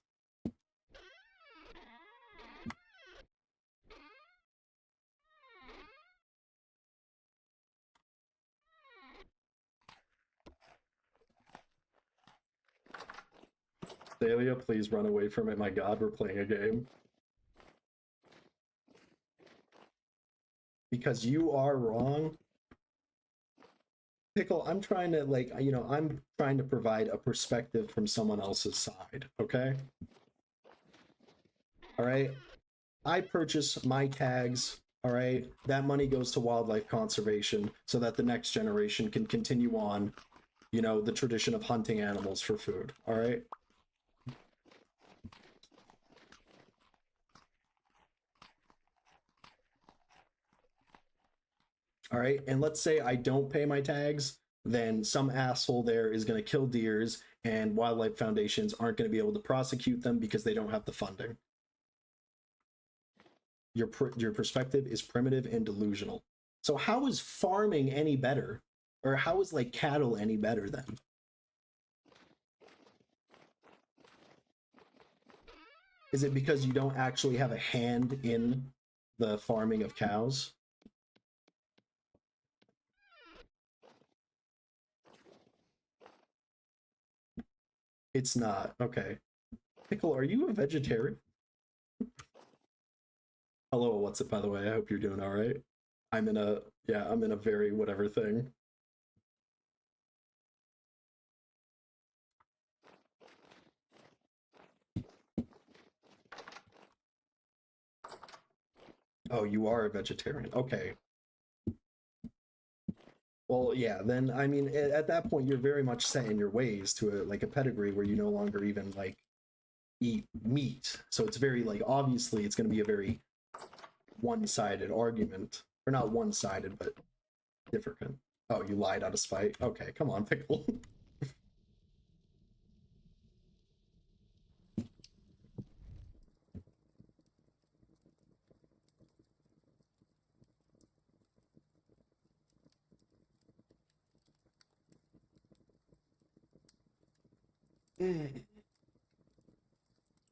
Dahlia, please run away from it. My god, we're playing a game. Because you are wrong. Pickle, I'm trying to, like, you know, I'm trying to provide a perspective from someone else's side, okay? All right? I purchase my tags, all right? That money goes to wildlife conservation so that the next generation can continue on, you know, the tradition of hunting animals for food, all right? All right, and let's say I don't pay my tags, then some asshole there is going to kill deers, and wildlife foundations aren't going to be able to prosecute them because they don't have the funding. Your perspective is primitive and delusional. So how is farming any better? Or how is like cattle any better then? Is it because you don't actually have a hand in the farming of cows? It's not. Okay. Pickle, are you a vegetarian? Hello, what's it, by the way? I hope you're doing all right. I'm in a very whatever thing. Oh, you are a vegetarian. Okay. Well, yeah, then I mean, at that point, you're very much set in your ways to a pedigree where you no longer even like eat meat. So it's very like obviously it's going to be a very one-sided argument, or not one-sided, but different. Oh, you lied out of spite. Okay, come on, Pickle.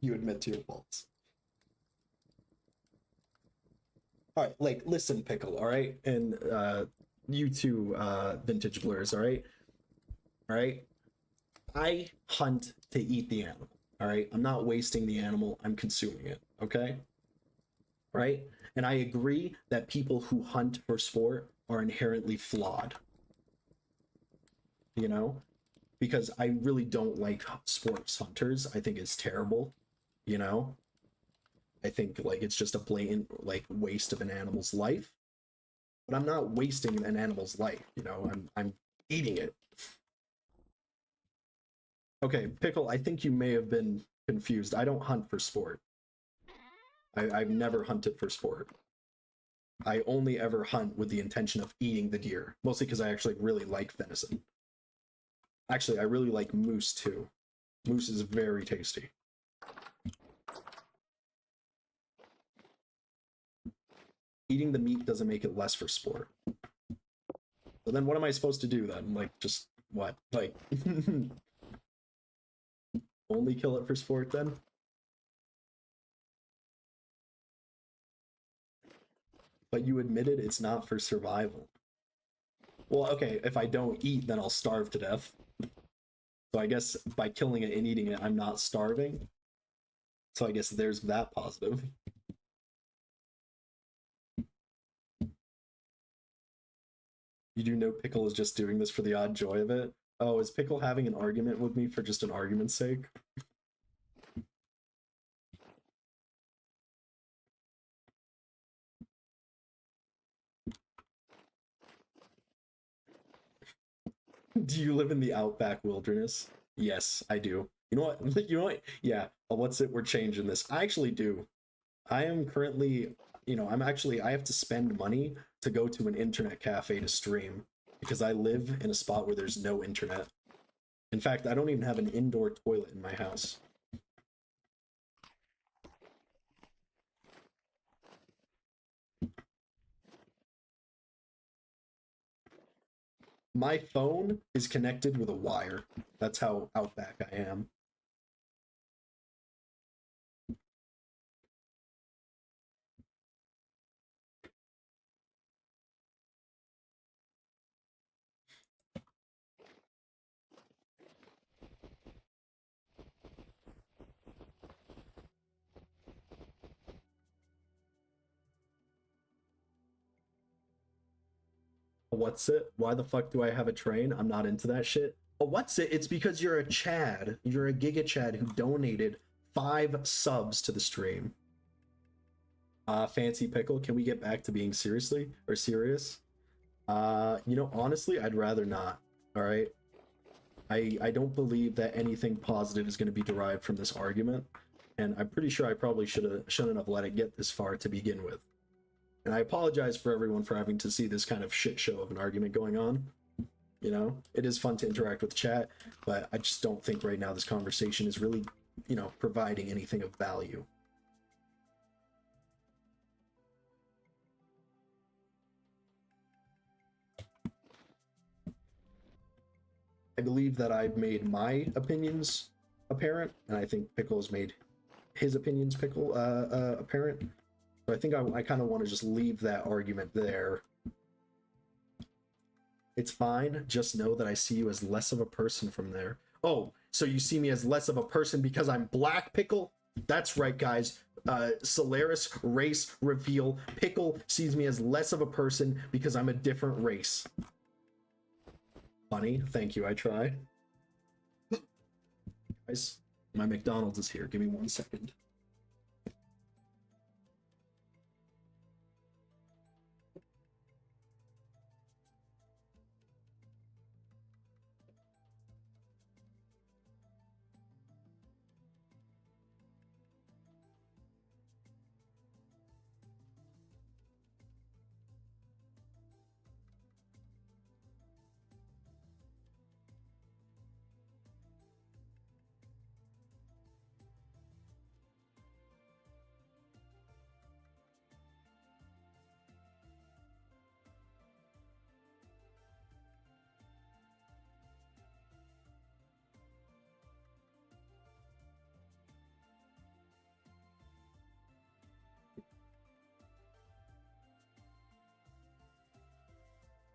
You admit to your faults. All right, like listen, Pickle. All right, and you two, vintage blurs. All right. I hunt to eat the animal. All right, I'm not wasting the animal. I'm consuming it. Okay. Right. And I agree that people who hunt for sport are inherently flawed. You know, because I really don't like sports hunters. I think it's terrible. You know, I think like it's just a blatant like waste of an animal's life. But I'm not wasting an animal's life. You know, I'm eating it. Okay, Pickle, I think you may have been confused. I don't hunt for sport. I've never hunted for sport. I only ever hunt with the intention of eating the deer, mostly because I actually really like venison. Actually, I really like moose too. Moose is very tasty. Eating the meat doesn't make it less for sport. So then what am I supposed to do then? Like, just what? Like, only kill it for sport then? But you admitted it's not for survival. Well, okay, if I don't eat, then I'll starve to death. So I guess by killing it and eating it, I'm not starving. So I guess there's that positive. You do know Pickle is just doing this for the odd joy of it? Oh, is Pickle having an argument with me for just an argument's sake? Do you live in the outback wilderness? Yes, I do. You know what? You know what? Yeah. What's it? We're changing this. I actually do. I am currently, I have to spend money to go to an internet cafe to stream because I live in a spot where there's no internet. In fact, I don't even have an indoor toilet in my house. My phone is connected with a wire. That's how outback I am. What's it? Why the fuck do I have a train? I'm not into that shit. What's it? It's because you're a Chad. You're a Giga Chad who donated 5 subs to the stream. Fancy Pickle, can we get back to being serious? Honestly, I'd rather not. All right. I don't believe that anything positive is going to be derived from this argument, and I'm pretty sure I probably shouldn't have let it get this far to begin with. And I apologize for everyone for having to see this kind of shit show of an argument going on. You know, it is fun to interact with chat, but I just don't think right now this conversation is really, providing anything of value. I believe that I've made my opinions apparent, and I think Pickle has made his opinions, Pickle, apparent. So I think I kind of want to just leave that argument there. It's fine. Just know that I see you as less of a person from there. Oh, so you see me as less of a person because I'm black, Pickle? That's right, guys. Solaris race reveal. Pickle sees me as less of a person because I'm a different race. Funny. Thank you. I tried. Guys, my McDonald's is here. Give me 1 second.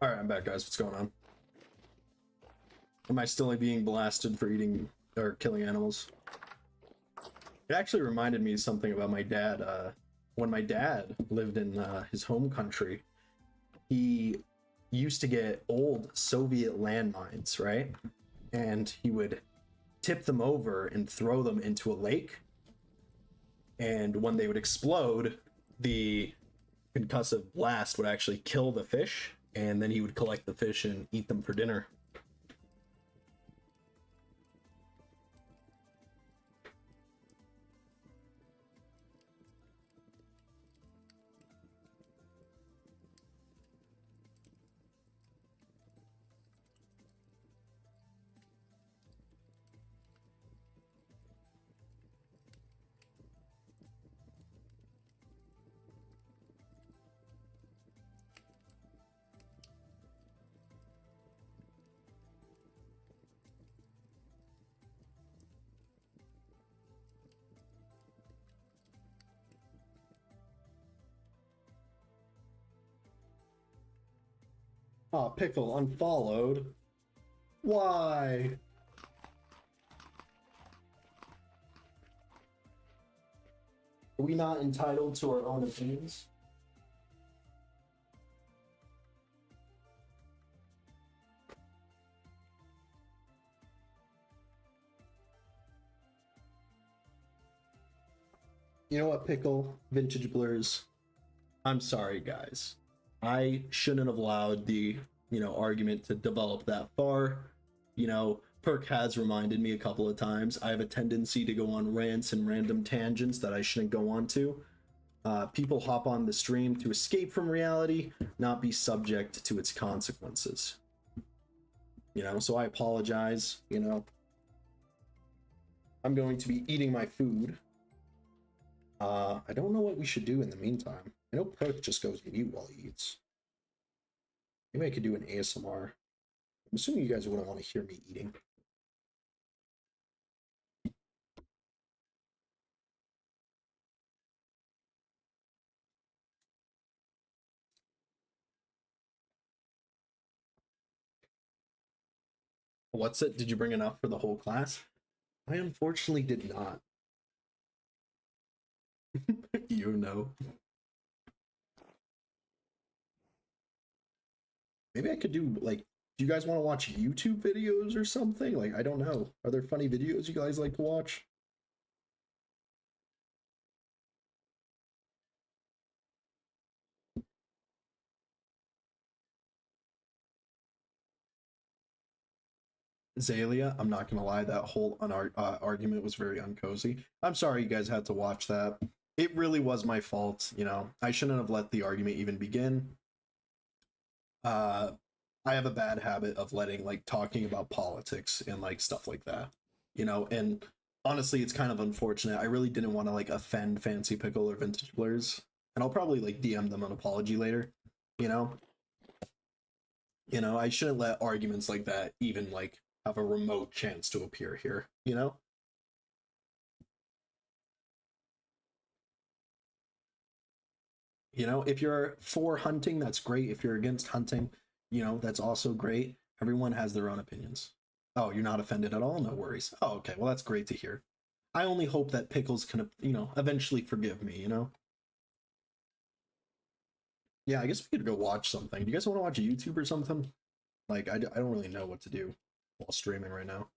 All right, I'm back, guys. What's going on? Am I still being blasted for eating or killing animals? It actually reminded me of something about my dad. When my dad lived in his home country, he used to get old Soviet landmines, right? And he would tip them over and throw them into a lake. And when they would explode, the concussive blast would actually kill the fish, and then he would collect the fish and eat them for dinner. Aw, Pickle unfollowed. Why? Are we not entitled to our own opinions? You know what, Pickle? Vintage Blurs. I'm sorry, guys. I shouldn't have allowed the, argument to develop that far. Perk has reminded me a couple of times. I have a tendency to go on rants and random tangents that I shouldn't go on to. People hop on the stream to escape from reality, not be subject to its consequences. So I apologize, I'm going to be eating my food. I don't know what we should do in the meantime. I know Perk just goes mute while he eats. Maybe I could do an ASMR. I'm assuming you guys wouldn't want to hear me eating. What's it? Did you bring enough for the whole class? I unfortunately did not. You know. Maybe I could do, do you guys want to watch YouTube videos or something? I don't know. Are there funny videos you guys like to watch? Zalia, I'm not gonna lie, that whole argument was very uncozy. I'm sorry you guys had to watch that. It really was my fault, I shouldn't have let the argument even begin. I have a bad habit of letting talking about politics and stuff like that, and honestly it's kind of unfortunate. I really didn't want to offend Fancy Pickle or Vintage Blurs, and I'll probably DM them an apology later. I shouldn't let arguments like that even have a remote chance to appear here. You know, if you're for hunting, that's great. If you're against hunting, you know, that's also great. Everyone has their own opinions. Oh, you're not offended at all? No worries. Oh, okay. Well, that's great to hear. I only hope that Pickles can, you know, eventually forgive me, you know? Yeah, I guess we could go watch something. Do you guys want to watch YouTube or something? Like, I don't really know what to do while streaming right now.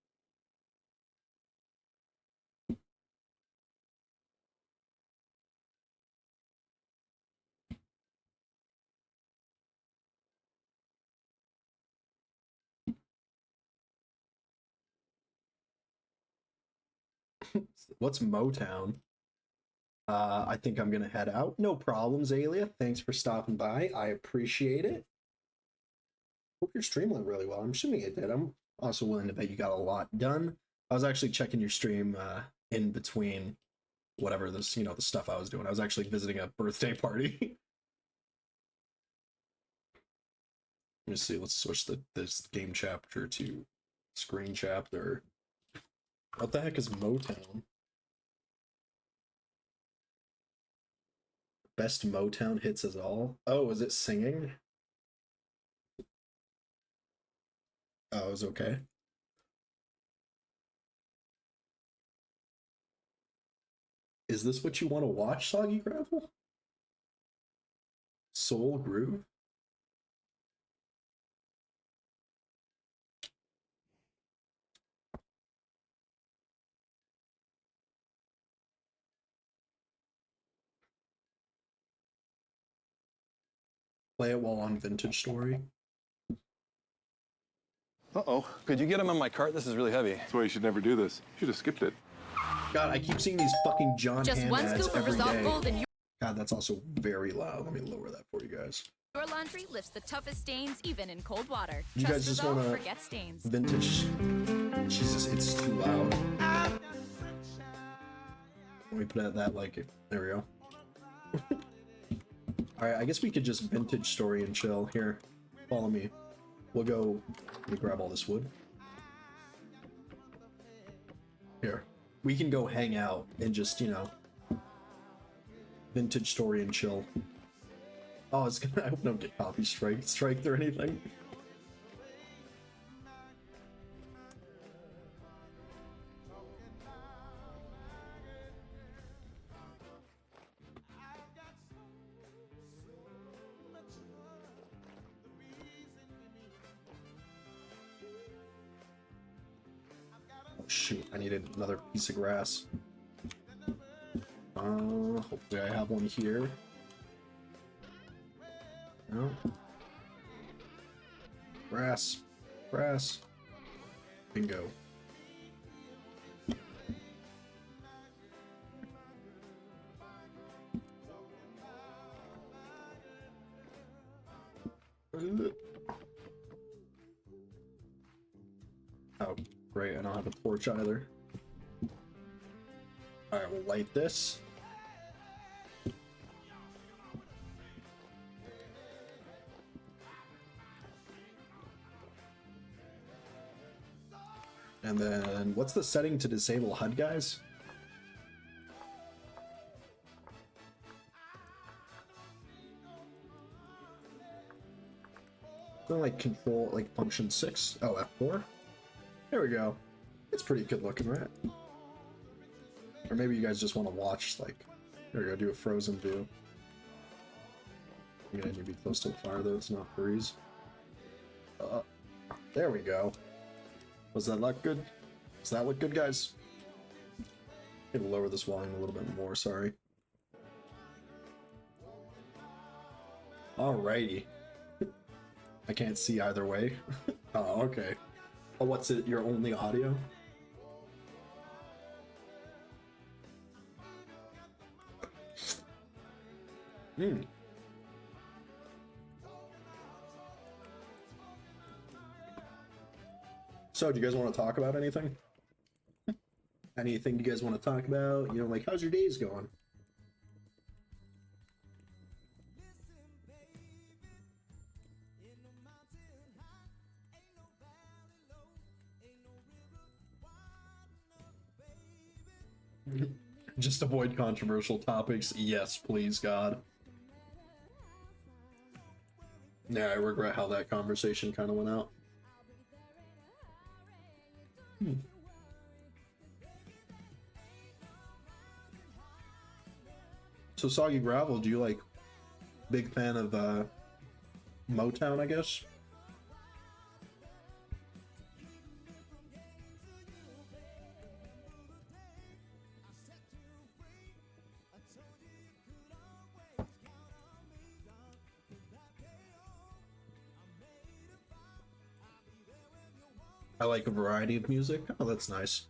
What's Motown? I think I'm gonna head out. No problem, Zalia. Thanks for stopping by. I appreciate it. Hope your stream went really well. I'm assuming it did. I'm also willing to bet you got a lot done. I was actually checking your stream in between whatever this, you know, the stuff I was doing. I was actually visiting a birthday party. Let me see. Let's switch this game chapter to screen chapter. What the heck is Motown? Best Motown hits as all. Oh, is it singing? Oh, it was okay. Is this what you want to watch, Soggy Gravel? Soul Groove? Play it while on Vintage Story. Uh-oh. Could you get him on my cart? This is really heavy. That's why you should never do this. You should have skipped it. God, I keep seeing these fucking John Just Hamm one ads scoop of every Resolve day. Gold and God, that's also very loud. Let me lower that for you guys. your laundry lifts the toughest stains even in cold water. You Trust guys just Resolve, want to forget stains. Vintage. Jesus, it's too loud. Let me put it that like, there we go. Alright, I guess we could just Vintage Story and chill. Here, follow me. We'll go, let me grab all this wood. Here, we can go hang out and just, you know, Vintage Story and chill. Oh, it's gonna, I hope I don't get copy striked or anything. Shoot, I needed another piece of grass. Hopefully I have one here. No. Grass. Grass. Bingo. Oh, great, I don't have a torch either. Alright, we'll light this. And then, what's the setting to disable HUD, guys? Something like control, like function 6. Oh, F4. There we go. It's pretty good looking, right? Or maybe you guys just want to watch, like, there we go, do a frozen view. I'm gonna need to be close to the fire though, it's not freeze. There we go. Does that look good? Does that look good, guys? I'm gonna lower this volume a little bit more, sorry. Alrighty. I can't see either way. Oh, okay. Oh, what's it? Your only audio? Hmm. So, do you guys want to talk about anything? Anything you guys want to talk about? You know, like, how's your days going? Just avoid controversial topics. Yes, please, God. Yeah, I regret how that conversation kind of went out. So Soggy Gravel, do you like big fan of Motown, I guess? I like a variety of music. Oh, that's nice.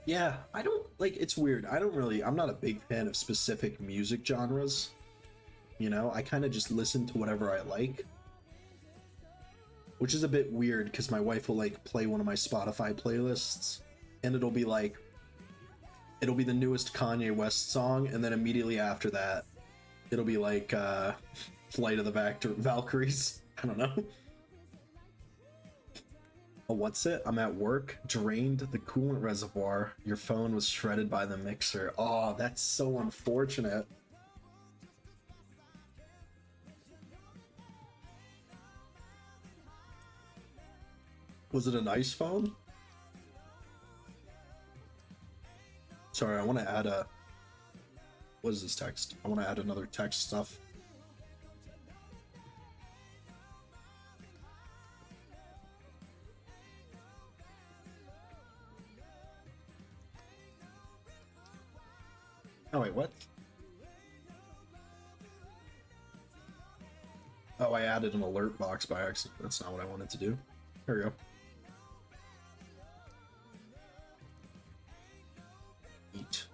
Yeah, I don't like it's weird. I'm not a big fan of specific music genres. You know, I kind of just listen to whatever I like. Which is a bit weird because my wife will like play one of my Spotify playlists and it'll be the newest Kanye West song, and then immediately after that it'll be like Flight of the Valkyries. I don't know. Oh, what's it? I'm at work, drained the coolant reservoir. Your phone was shredded by the mixer. Oh, that's so unfortunate. Was it a nice phone? Sorry, I want to add a... What is this text? I want to add another text stuff. Oh, wait, what? Oh, I added an alert box by accident. That's not what I wanted to do. There we go. Eat.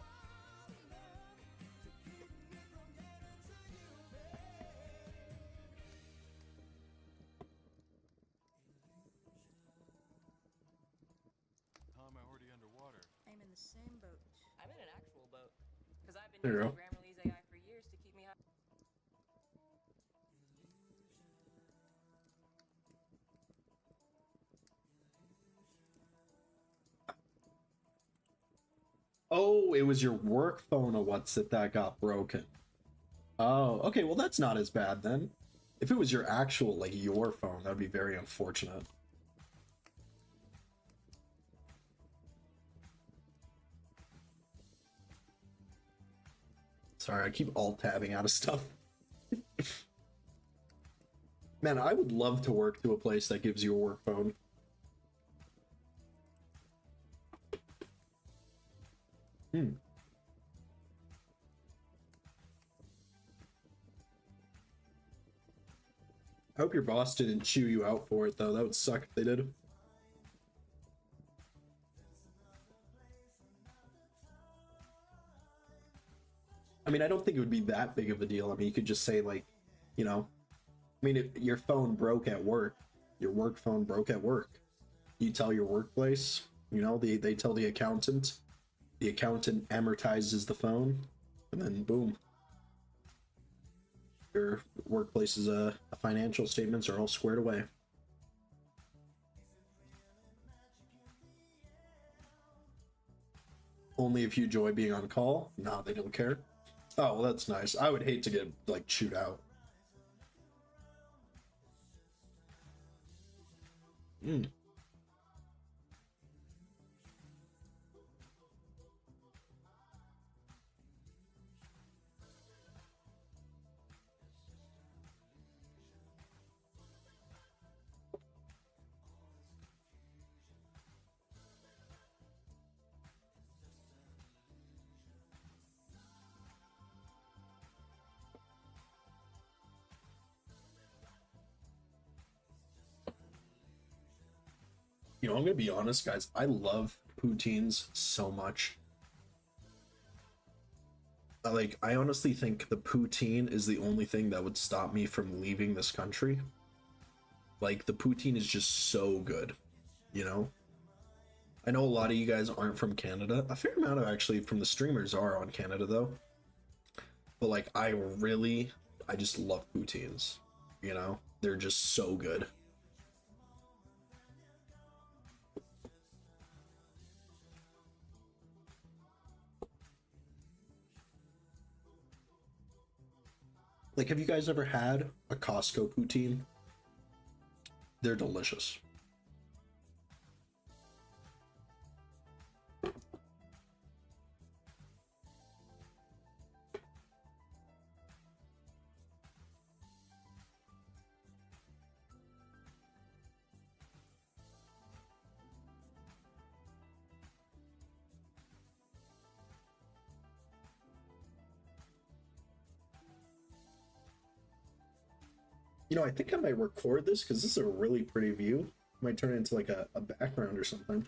How am I already underwater? I'm in the same boat. I'm in an actual boat. Because I've been There you using go. Grammarly's AI for years to keep me high. Oh, it was your work phone or what's it that got broken? Oh, okay, well that's not as bad then. If it was your actual, like, your phone, that would be very unfortunate. Sorry, I keep alt-tabbing out of stuff. Man, I would love to work to a place that gives you a work phone. I hope your boss didn't chew you out for it, though. That would suck if they did. I mean, I don't think it would be that big of a deal. I mean, you could just say, like, you know, I mean, if your phone broke at work, your work phone broke at work. You tell your workplace, you know, they tell the accountant amortizes the phone, and then boom. Your workplace's financial statements are all squared away. Only if you enjoy being on call? Nah, they don't care. Oh, well, that's nice. I would hate to get, like, chewed out. You know, I'm gonna be honest, guys. I love poutines so much. Like, I honestly think the poutine is the only thing that would stop me from leaving this country. Like, the poutine is just so good, you know? I know a lot of you guys aren't from Canada. A fair amount of actually from the streamers are on Canada, though. But, like, I just love poutines, you know? They're just so good. Like, have you guys ever had a Costco poutine? They're delicious. You know, I think I might record this because this is a really pretty view. Might turn it into like a background or something.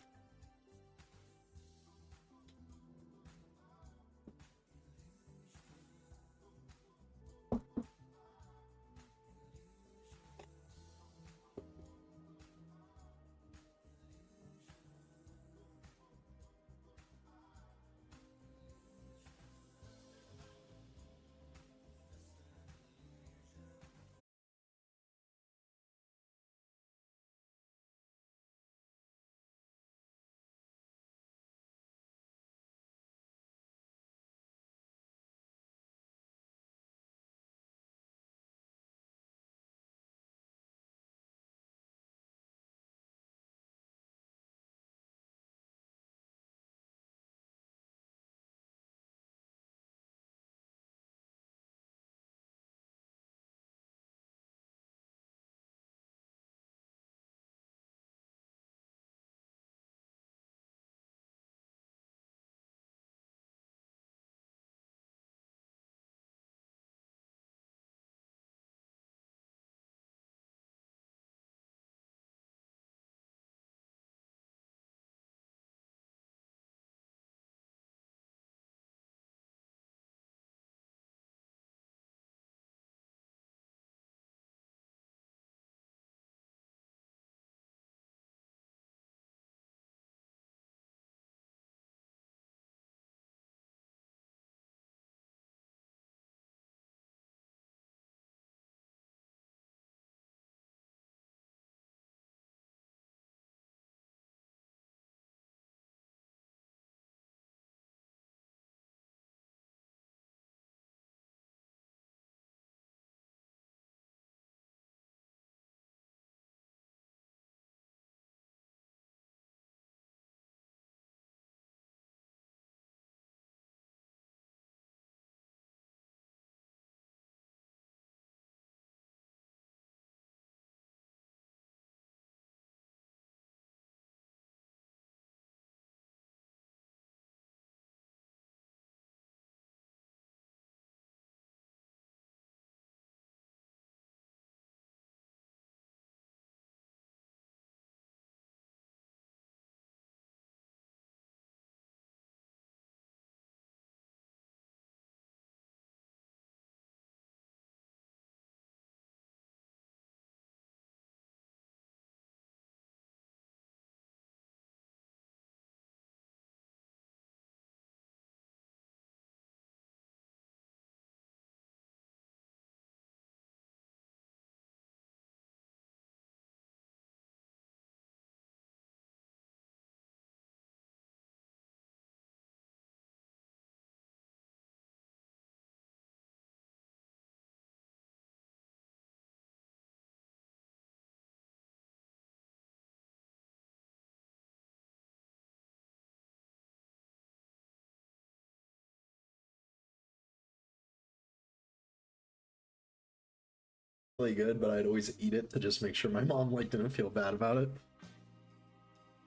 Really good, but I'd always eat it to just make sure my mom like didn't feel bad about it.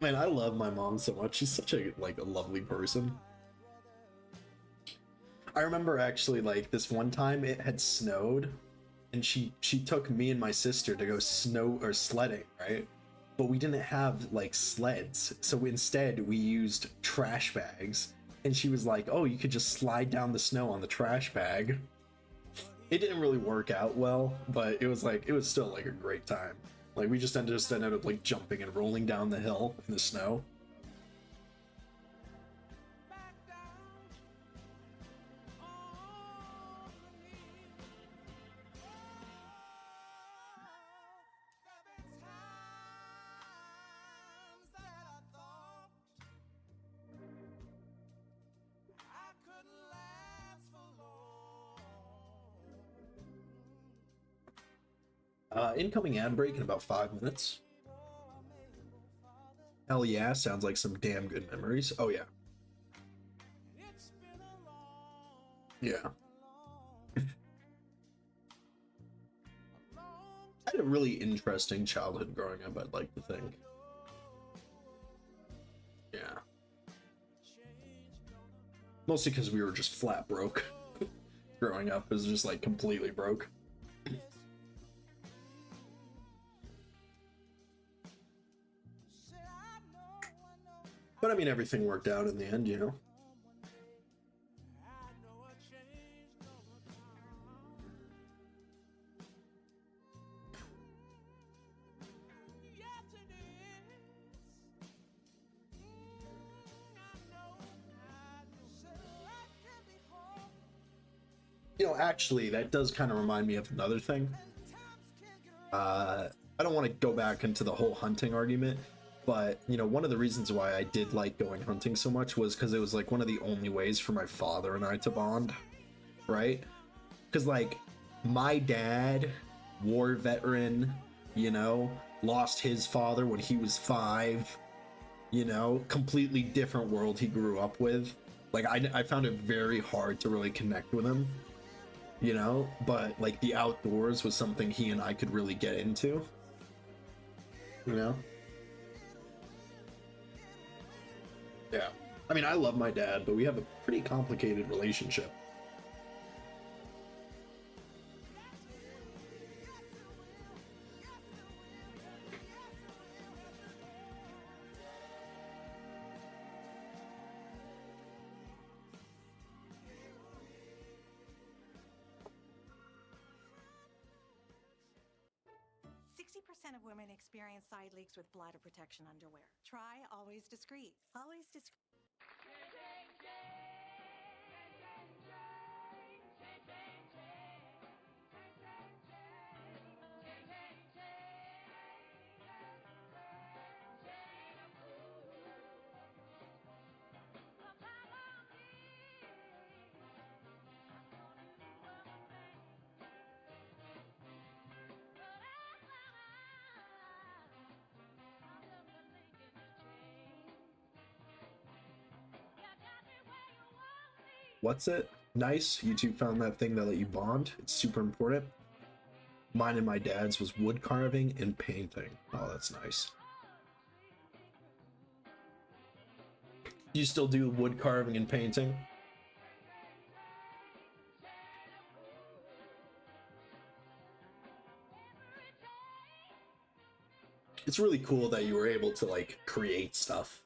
Man, I love my mom so much. She's such a like a lovely person. I remember actually like this one time it had snowed and she took me and my sister to go snow or sledding, right? But we didn't have like sleds. So instead we used trash bags. And she was like, "Oh, you could just slide down the snow on the trash bag." It didn't really work out well, but it was like it was still like a great time. Like we just ended up like jumping and rolling down the hill in the snow. Incoming ad break in about 5 minutes. Hell yeah, sounds like some damn good memories. Oh yeah. Yeah. I had a really interesting childhood growing up, I'd like to think. Yeah. Mostly because we were just flat broke. Growing up, it was just like completely broke. But I mean, everything worked out in the end, you know? You know, actually, that does kind of remind me of another thing. I don't want to go back into the whole hunting argument, but, you know, one of the reasons why I did like going hunting so much was because it was, like, one of the only ways for my father and I to bond, right? Because, like, my dad, war veteran, you know, lost his father when he was 5, you know, completely different world he grew up with. Like, I found it very hard to really connect with him, you know, but like the outdoors was something he and I could really get into, you know? Yeah. I mean, I love my dad, but we have a pretty complicated relationship. 60% of women experience side leaks with bladder protection underwear. Try Always Discreet. Always Discreet. What's it? Nice. YouTube found that thing that let you bond. It's super important. Mine and my dad's was wood carving and painting. Oh, that's nice. Do you still do wood carving and painting? It's really cool that you were able to like create stuff,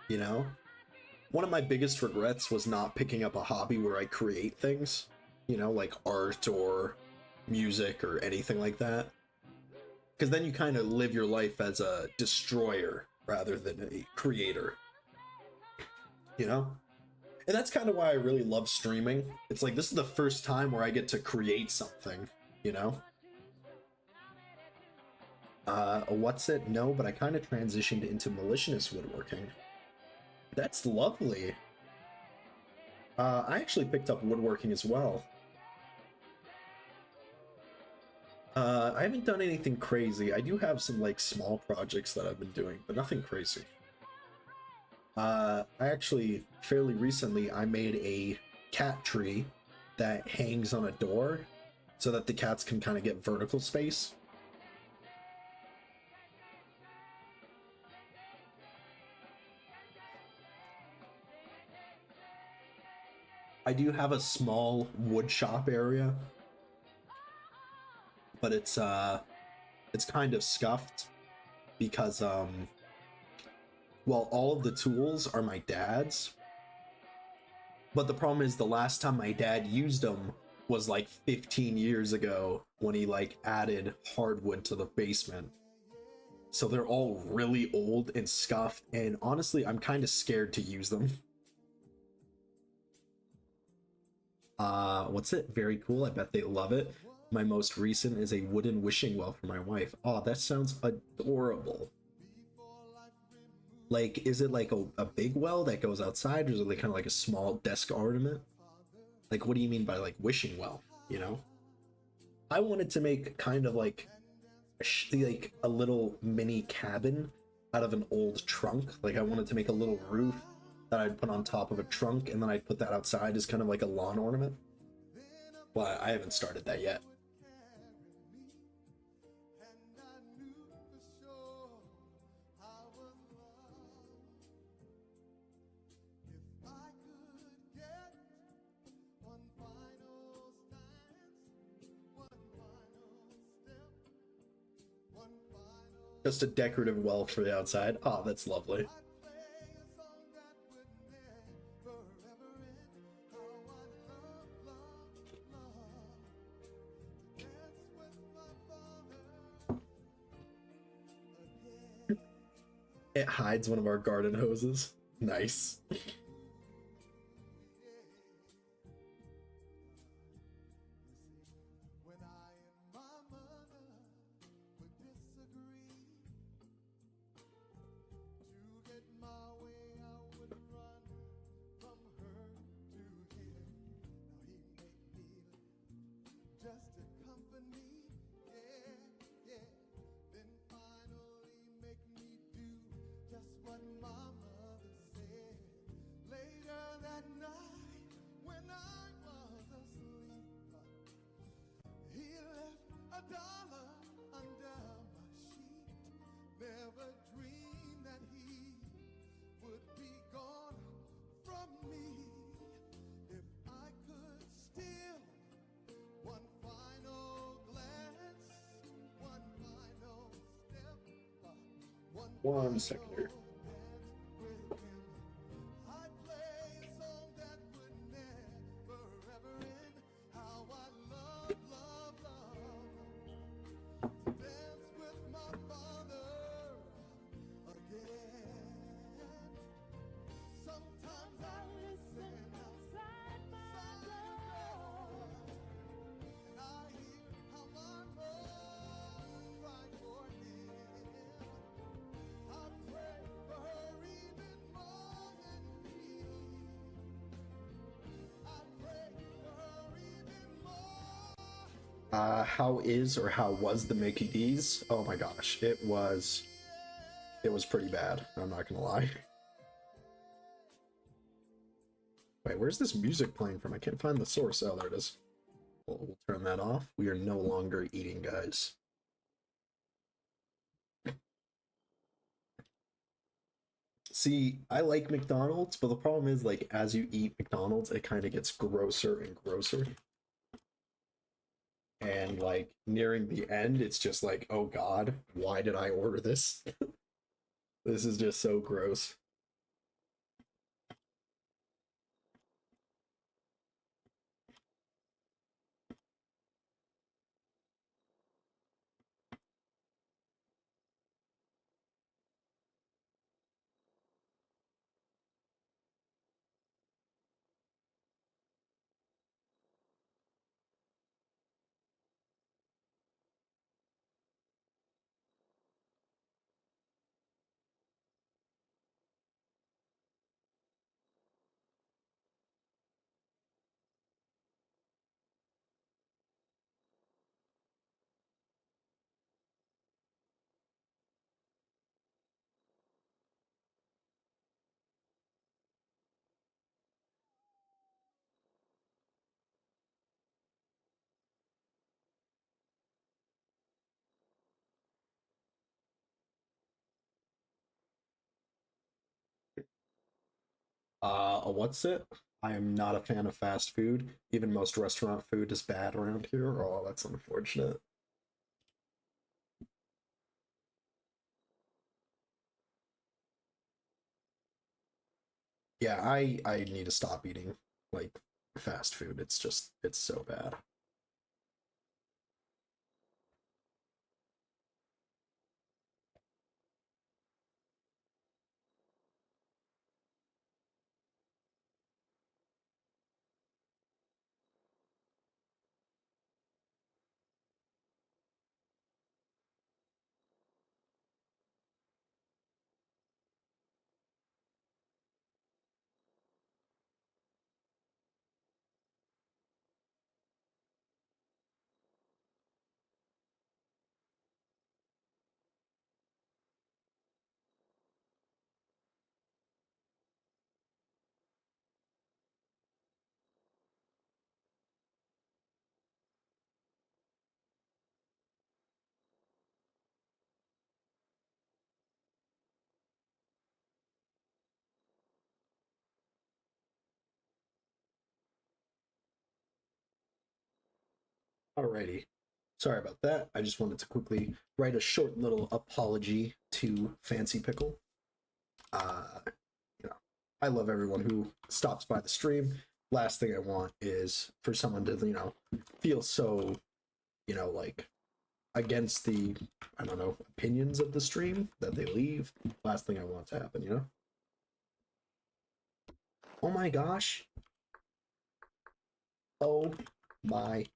you know? One of my biggest regrets was not picking up a hobby where I create things, you know, like art or music or anything like that. Because then you kind of live your life as a destroyer rather than a creator, you know? And that's kind of why I really love streaming. It's like, this is the first time where I get to create something, you know? What's it? No, but I kind of transitioned into malicious woodworking. That's lovely. I actually picked up woodworking as well. I haven't done anything crazy. I do have some like small projects that I've been doing, but nothing crazy. I actually, fairly recently, I made a cat tree that hangs on a door so that the cats can kind of get vertical space. I do have a small wood shop area, but it's kind of scuffed because well, all of the tools are my dad's, but the problem is the last time my dad used them was like 15 years ago when he like added hardwood to the basement. So they're all really old and scuffed, and honestly, I'm kind of scared to use them. What's it? Very cool. I bet they love it. My most recent is a wooden wishing well for my wife. Oh, that sounds adorable. Like, is it like a big well that goes outside, or is it like kind of like a small desk ornament? Like, what do you mean by like wishing well, you know? I wanted to make kind of like like a little mini cabin out of an old trunk. Like I wanted to make a little roof that I'd put on top of a trunk, and then I'd put that outside as kind of like a lawn ornament. But I haven't started that yet. Just a decorative well for the outside. Oh, that's lovely. It hides one of our garden hoses. Nice. One second here. How is or how was the Mickey D's? Oh my gosh, it was pretty bad. I'm not gonna lie. Wait, where's this music playing from? I can't find the source. Oh, there it is. We'll turn that off. We are no longer eating, guys. See, I like McDonald's, but the problem is, like, as you eat McDonald's, it kind of gets grosser and grosser. And, like, nearing the end, it's just like, oh god, why did I order this? This is just so gross. What's it? I am not a fan of fast food. Even most restaurant food is bad around here. Oh, that's unfortunate. Yeah, I need to stop eating like fast food. It's so bad. Alrighty. Sorry about that. I just wanted to quickly write a short little apology to Fancy Pickle. You know, I love everyone who stops by the stream. Last thing I want is for someone to, feel so, like against the, I don't know, opinions of the stream that they leave. Last thing I want to happen. Oh my gosh. Oh my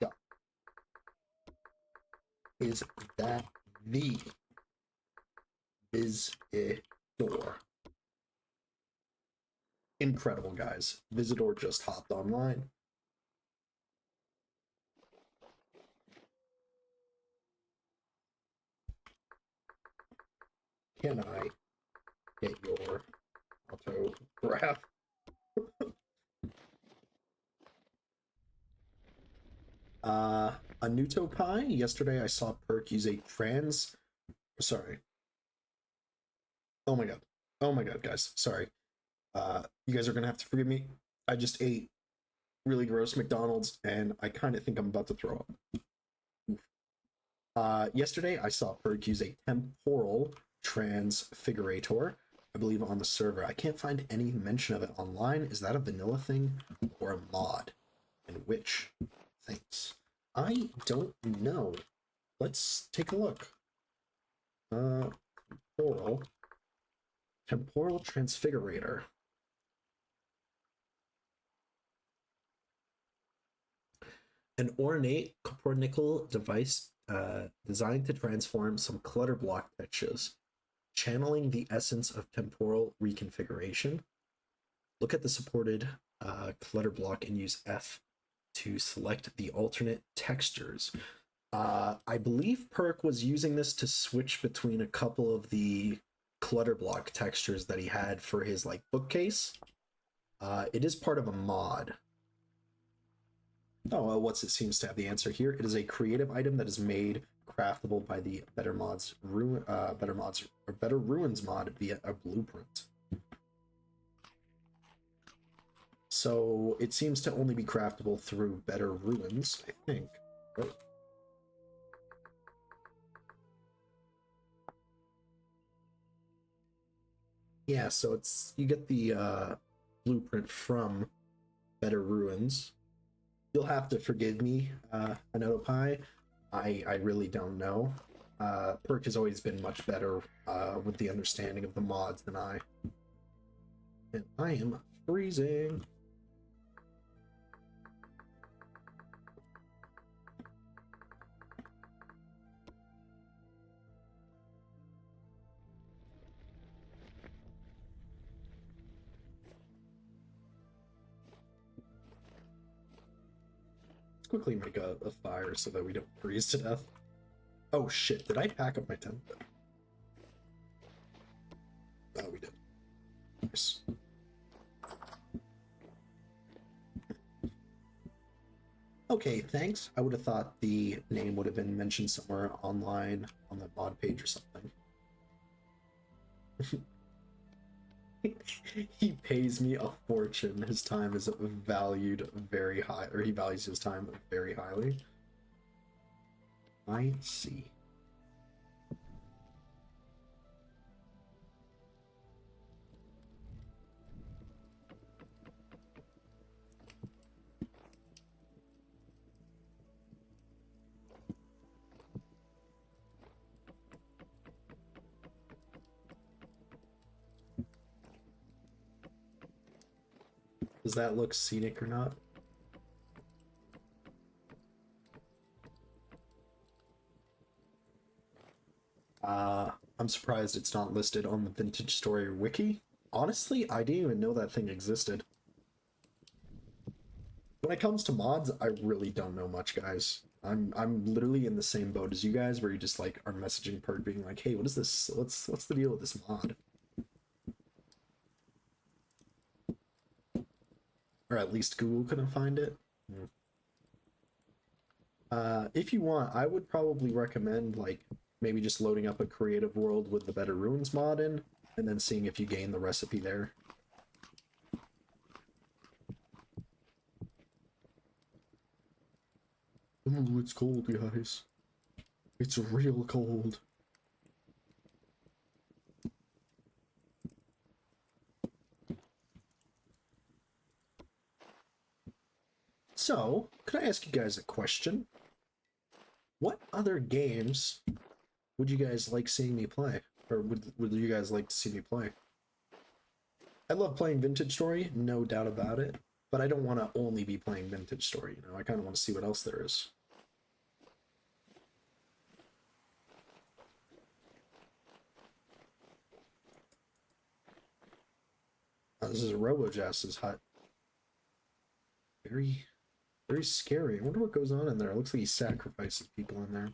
god. Is that the Visitor? Incredible, guys. Visitor just hopped online. Can I get your autograph? Anuto Pi. Yesterday I saw Perk use a sorry. Oh my god. Oh my god, guys. Sorry. You guys are gonna have to forgive me. I just ate really gross McDonald's and I kind of think I'm about to throw up. Yesterday I saw Perk use a temporal transfigurator, I believe, on the server. I can't find any mention of it online. Is that a vanilla thing or a mod? And which? Thanks. I don't know. Let's take a look. Temporal transfigurator. An ornate Copernical device designed to transform some clutter block textures, channeling the essence of temporal reconfiguration. Look at the supported clutter block and use F to select the alternate textures. I believe Perk was using this to switch between a couple of the clutter block textures that he had for his bookcase. It is part of a mod. Oh, well, what's it seems to have the answer here. It is a creative item that is made craftable by the Better Ruins mod via a blueprint. So it seems to only be craftable through Better Ruins, I think. Oh. Yeah, so you get the blueprint from Better Ruins. You'll have to forgive me, Anotopai. I really don't know. Perk has always been much better with the understanding of the mods than I. And I am freezing. Quickly make a fire so that we don't freeze to death. Oh shit, did I pack up my tent? Oh, we did. Nice. Okay, thanks. I would have thought the name would have been mentioned somewhere online on the mod page or something. He pays me a fortune. His time is valued very high, or he values his time very highly. I see. Does that look scenic or not? I'm surprised it's not listed on the Vintage Story wiki. Honestly, I didn't even know that thing existed. When it comes to mods, I really don't know much, guys. I'm literally in the same boat as you guys, where you just are messaging Perk being like, "Hey, what is this? What's the deal with this mod?" Or at least Google couldn't find it. If you want, I would probably recommend maybe just loading up a creative world with the Better Ruins mod in, and then seeing if you gain the recipe there. Ooh, it's cold, guys. It's real cold. So, could I ask you guys a question? What other games would you guys like seeing me play? Or would you guys like to see me play? I love playing Vintage Story, no doubt about it. But I don't want to only be playing Vintage Story, you know? I kind of want to see what else there is. Oh, this is Robojazz's hut. Very, very scary. I wonder what goes on in there. It looks like he sacrifices people in there.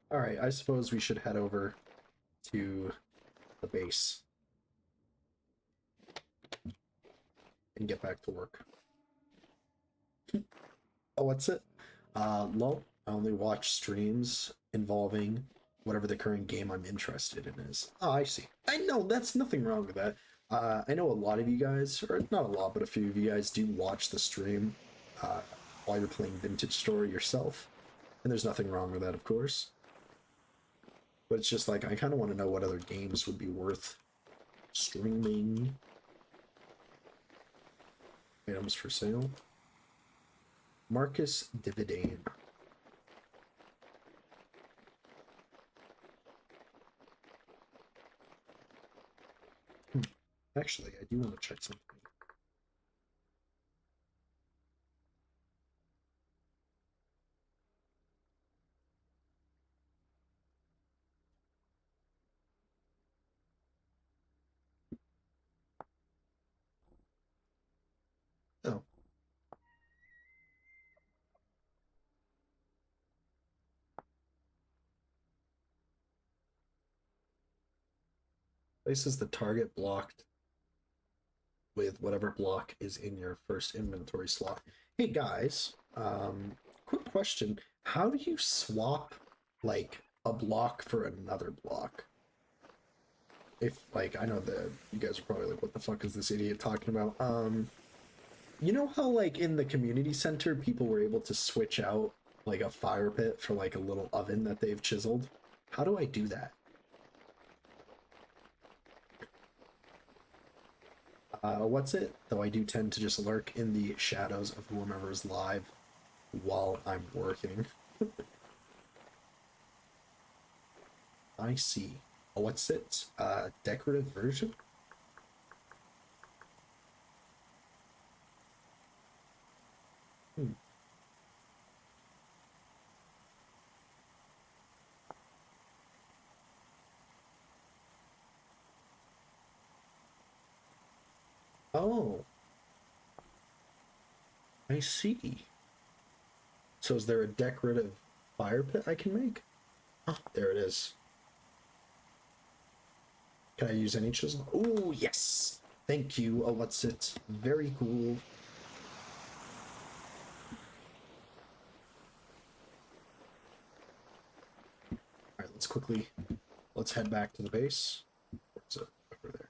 Alright, I suppose we should head over to the base and get back to work. Oh, what's it? Lol, I only watch streams involving whatever the current game I'm interested in is. Oh, I see. I know, that's nothing wrong with that. I know a lot of you guys, or not a lot, but a few of you guys do watch the stream while you're playing Vintage Story yourself. And there's nothing wrong with that, of course. But it's just like, I kind of want to know what other games would be worth streaming. Items for sale. Marcus Dividane. Actually, I do want to check something. Oh. Places the target blocked with whatever block is in your first inventory slot. Hey guys, quick question. How do you swap like a block for another block? If like, I know that you guys are probably like, what the fuck is this idiot talking about? You know how like in the community center people were able to switch out like a fire pit for like a little oven that they've chiseled? How do I do that? What's it? Though I do tend to just lurk in the shadows of whomever is live while I'm working. I see. Oh, what's it? Decorative version? Hmm. Oh, I see. So is there a decorative fire pit I can make? Oh, there it is. Can I use any chisel? Oh, yes. Thank you. Oh, what's it? Very cool. All right, let's head back to the base. Where's it? Over there.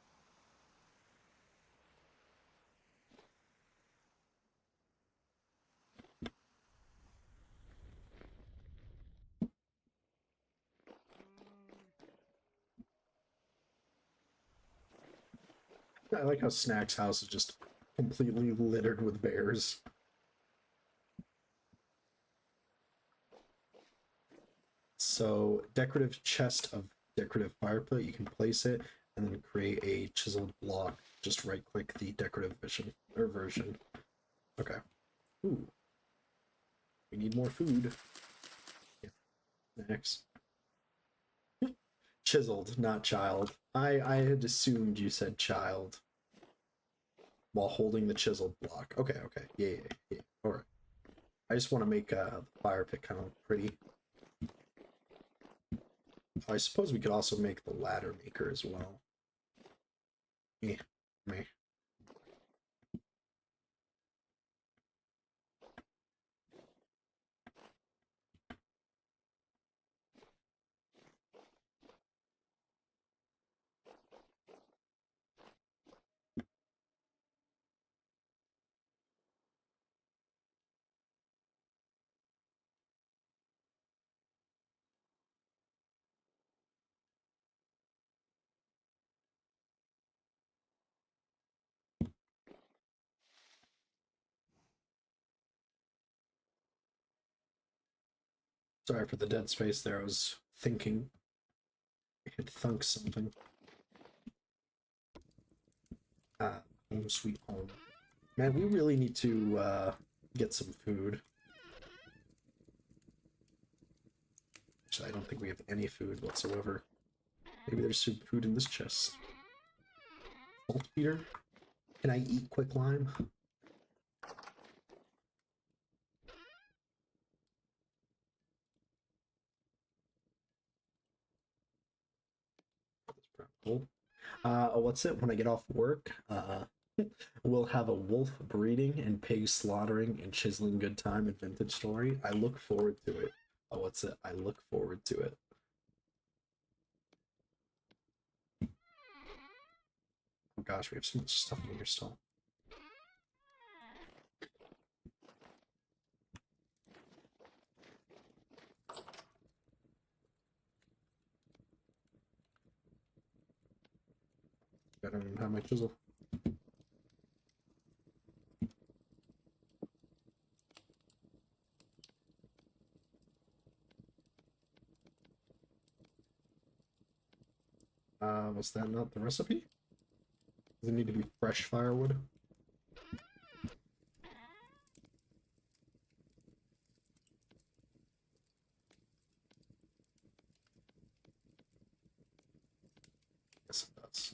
I like how Snack's house is just completely littered with bears. So, decorative chest of decorative fire pit, you can place it and then create a chiseled block. Just right click the decorative version. Okay. Ooh. We need more food. Yeah. Next. Chiseled, not child. I had assumed you said child while holding the chiseled block. Okay, okay. Yeah. Alright. I just want to make a fire pit kind of pretty. I suppose we could also make the ladder maker as well. Yeah, me. Sorry for the dead space there. I was thinking. I had thunk something. Home sweet home. Man, we really need to get some food. Actually, I don't think we have any food whatsoever. Maybe there's some food in this chest. Saltpeter? Can I eat quicklime? What's it? When I get off work, we'll have a wolf breeding and pig slaughtering and chiseling good time and vintage story. I look forward to it. What's it? I look forward to it. Oh gosh, we have so much stuff in here still. I don't even have my chisel. Was that not the recipe? Does it need to be fresh firewood? Yes, it does.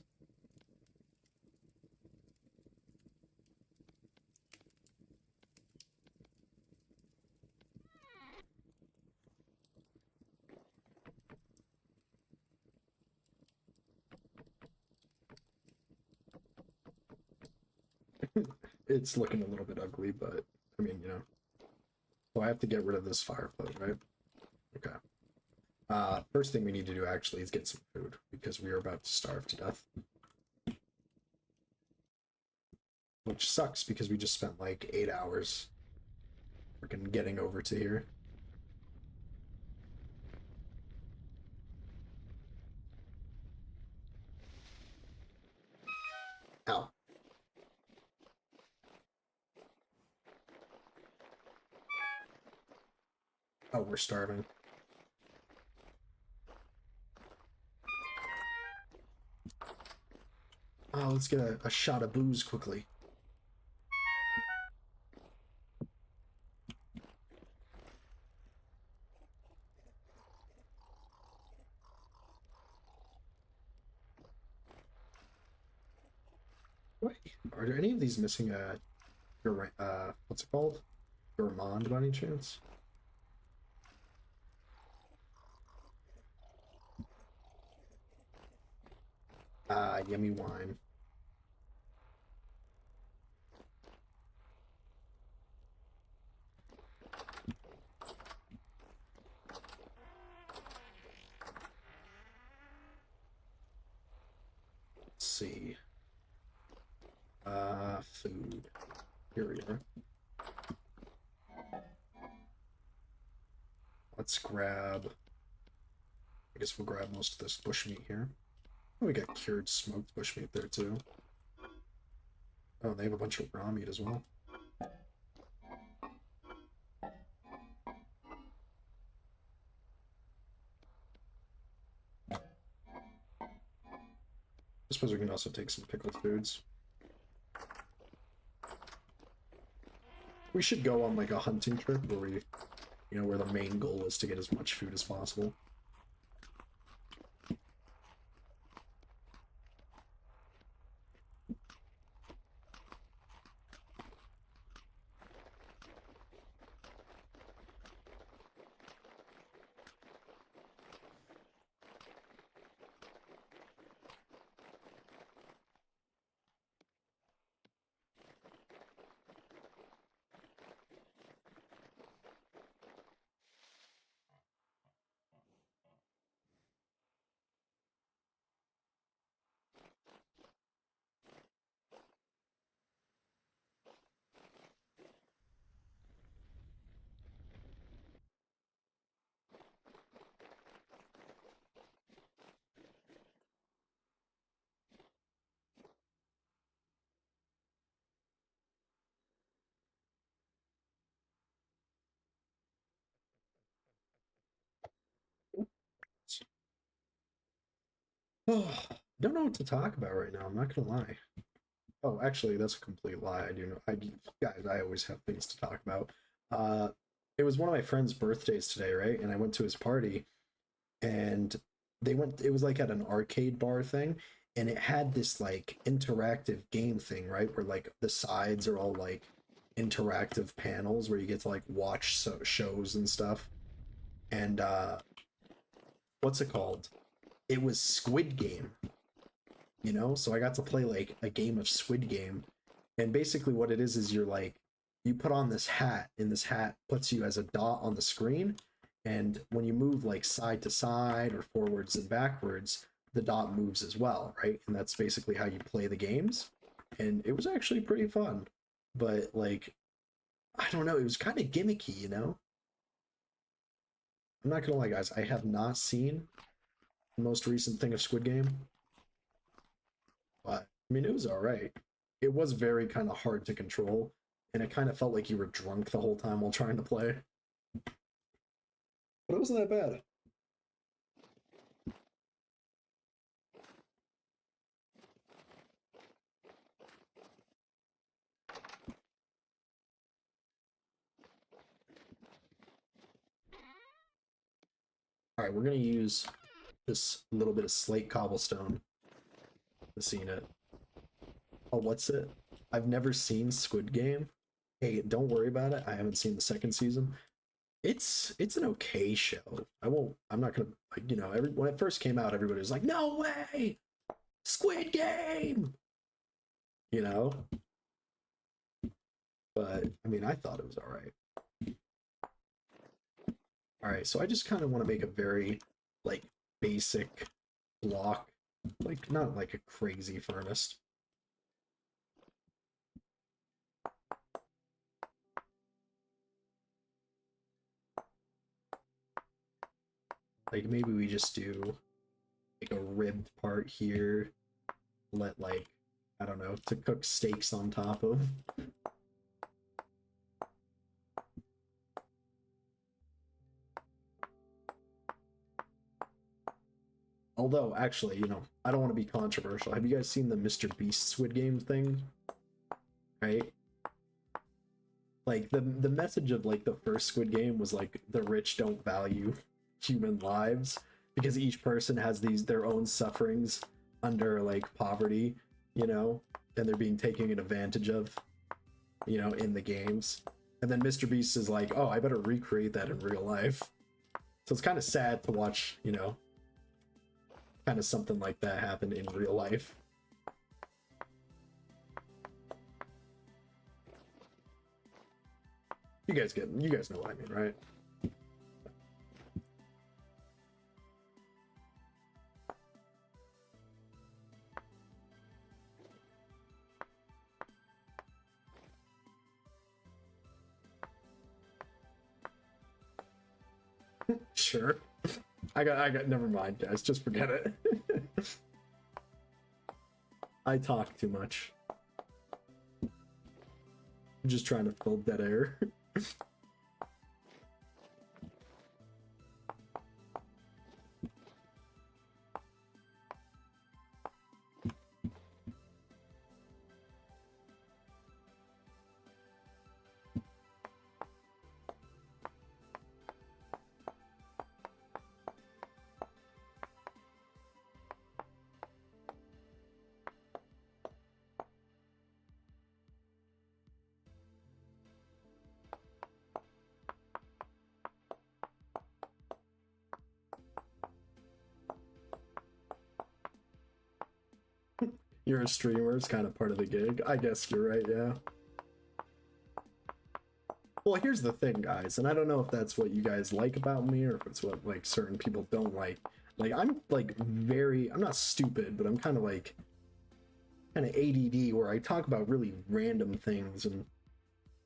It's looking a little bit ugly, but I mean, you know. So I have to get rid of this fireplace, right? Okay. First thing we need to do actually is get some food because we are about to starve to death. Which sucks because we just spent like 8 hours freaking getting over to here. Ow. Oh, we're starving. Oh, let's get a shot of booze quickly. Wait, are there any of these missing what's it called? Gourmand by any chance? Yummy wine. Let's see. Food. Here we are. Let's grab... I guess we'll grab most of this bushmeat here. Oh, we got cured smoked bushmeat there too. Oh, they have a bunch of raw meat as well. I suppose we can also take some pickled foods. We should go on like a hunting trip where we, you know, where the main goal is to get as much food as possible. Oh, don't know what to talk about right now. I'm not gonna lie. Oh, actually, that's a complete lie. I do know. Guys, I always have things to talk about. Uh, it was one of my friend's birthdays today, right? And I went to his party, and they went. It was like at an arcade bar thing, and it had this like interactive game thing, right? Where like the sides are all like interactive panels where you get to like watch shows and stuff. And what's it called? It was Squid Game, you know? So I got to play like a game of Squid Game. And basically what it is you're like, you put on this hat, and this hat puts you as a dot on the screen. And when you move like side to side or forwards and backwards, the dot moves as well, right? And that's basically how you play the games. And it was actually pretty fun. But like, I don't know, it was kind of gimmicky, you know? I'm not gonna lie, guys, I have not seen the most recent thing of Squid Game. But I mean, it was all right. It was very kind of hard to control, and it kind of felt like you were drunk the whole time while trying to play. But it wasn't that bad. All right, we're gonna use this little bit of slate cobblestone to see it. Oh, what's it? I've never seen Squid Game. Hey, don't worry about it. I haven't seen the second season. It's an okay show. I'm not gonna like, you know, when it first came out, everybody was like, no way! Squid Game! You know? But I mean, I thought it was alright. Alright, so I just kind of want to make a very like basic block, like not like a crazy furnace. Like maybe we just do like a ribbed part here, let like, I don't know, to cook steaks on top of. Although, actually, you know, I don't want to be controversial. Have you guys seen the Mr. Beast Squid Game thing? Right? Like the message of like the first Squid Game was like the rich don't value human lives because each person has their own sufferings under like poverty, you know, and they're being taken advantage of, you know, in the games. And then Mr. Beast is like, oh, I better recreate that in real life. So it's kind of sad to watch, you know, kind of something like that happen in real life. You guys know what I mean, right? Sure. I got never mind, guys, just forget it. I talk too much. I'm just trying to fill dead air. You're a streamer, it's kind of part of the gig. I guess you're right, yeah. Well, here's the thing, guys, and I don't know if that's what you guys like about me or if it's what like certain people don't like. Like I'm like I'm not stupid, but I'm kind of ADD where I talk about really random things, and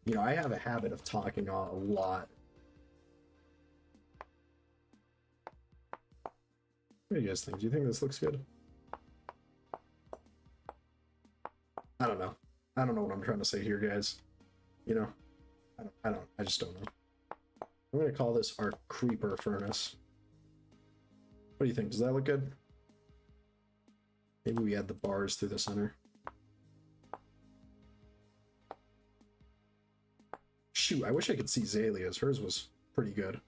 you know, I have a habit of talking a lot. What do you guys think? Do you think this looks good? I don't know. I don't know what I'm trying to say here, guys. You know, I just don't know. I'm gonna call this our creeper furnace. What do you think? Does that look good? Maybe we add the bars through the center. Shoot, I wish I could see Zalia's. Hers was pretty good.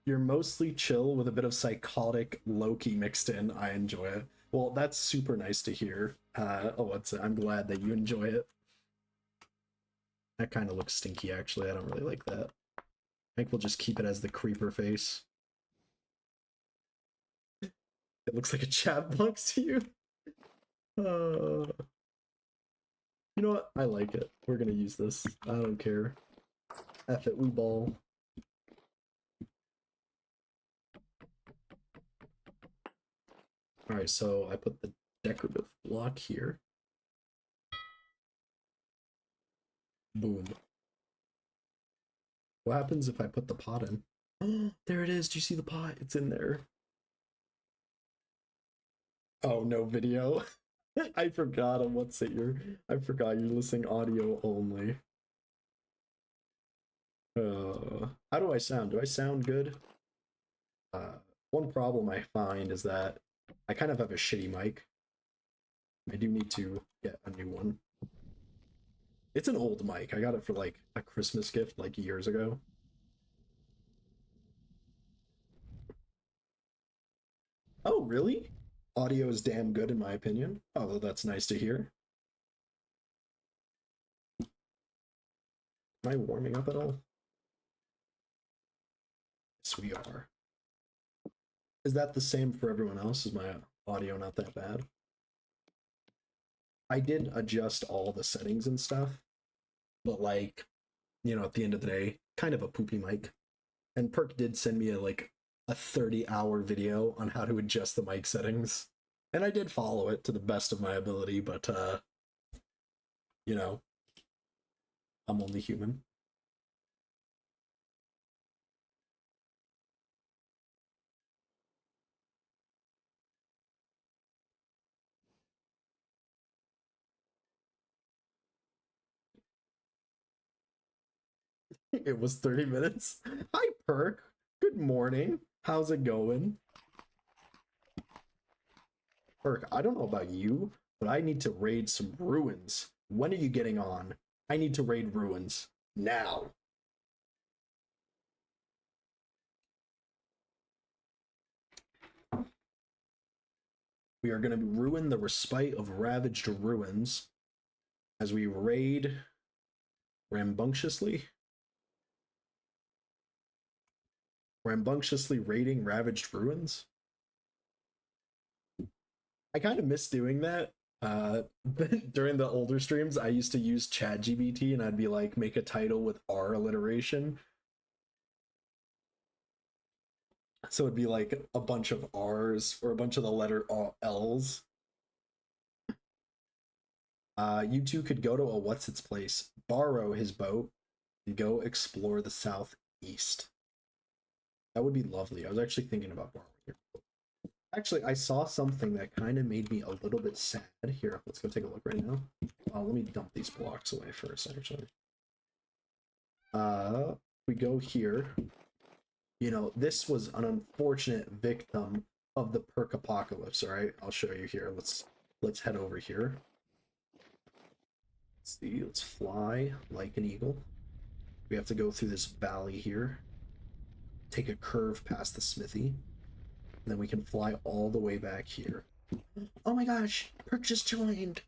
You're mostly chill with a bit of psychotic Loki mixed in. I enjoy it. Well, that's super nice to hear. I'm glad that you enjoy it. That kind of looks stinky, actually. I don't really like that. I think we'll just keep it as the creeper face. It looks like a chat box to you. You know what? I like it. We're gonna use this. I don't care. F it, we ball. Alright, so I put the decorative block here. Boom. What happens if I put the pot in? Oh, there it is. Do you see the pot? It's in there. Oh, no video. I forgot on what's it I forgot you're listening audio only. How do I sound? Do I sound good? One problem I find is that I kind of have a shitty mic. I do need to get a new one. It's an old mic. I got it for like a Christmas gift like years ago. Oh, really? Audio is damn good in my opinion. Oh, well, that's nice to hear. Am I warming up at all? Yes, we are. Is that the same for everyone else? Is my audio not that bad? I did adjust all the settings and stuff, but like, you know, at the end of the day, kind of a poopy mic. And Perk did send me a 30-hour video on how to adjust the mic settings. And I did follow it to the best of my ability, but you know, I'm only human. It was 30 minutes. Hi, Perk. Good morning. How's it going? Perk, I don't know about you, but I need to raid some ruins. When are you getting on? I need to raid ruins. Now. We are going to ruin the respite of ravaged ruins as we raid rambunctiously raiding ravaged ruins. I kind of miss doing that. During the older streams, I used to use ChatGPT and I'd be like, make a title with R alliteration. So it'd be like a bunch of R's or a bunch of the letter L's. You two could go to a what's its place, borrow his boat, and go explore the southeast. That would be lovely. I was actually thinking about borrowing your boat. Actually, I saw something that kind of made me a little bit sad. Here, let's go take a look right now. Let me dump these blocks away first, actually. We go here. You know, this was an unfortunate victim of the perk apocalypse, alright? I'll show you here. Let's head over here. Let's see, let's fly like an eagle. We have to go through this valley here. Take a curve past the smithy. And then we can fly all the way back here. Oh my gosh, Perk just joined.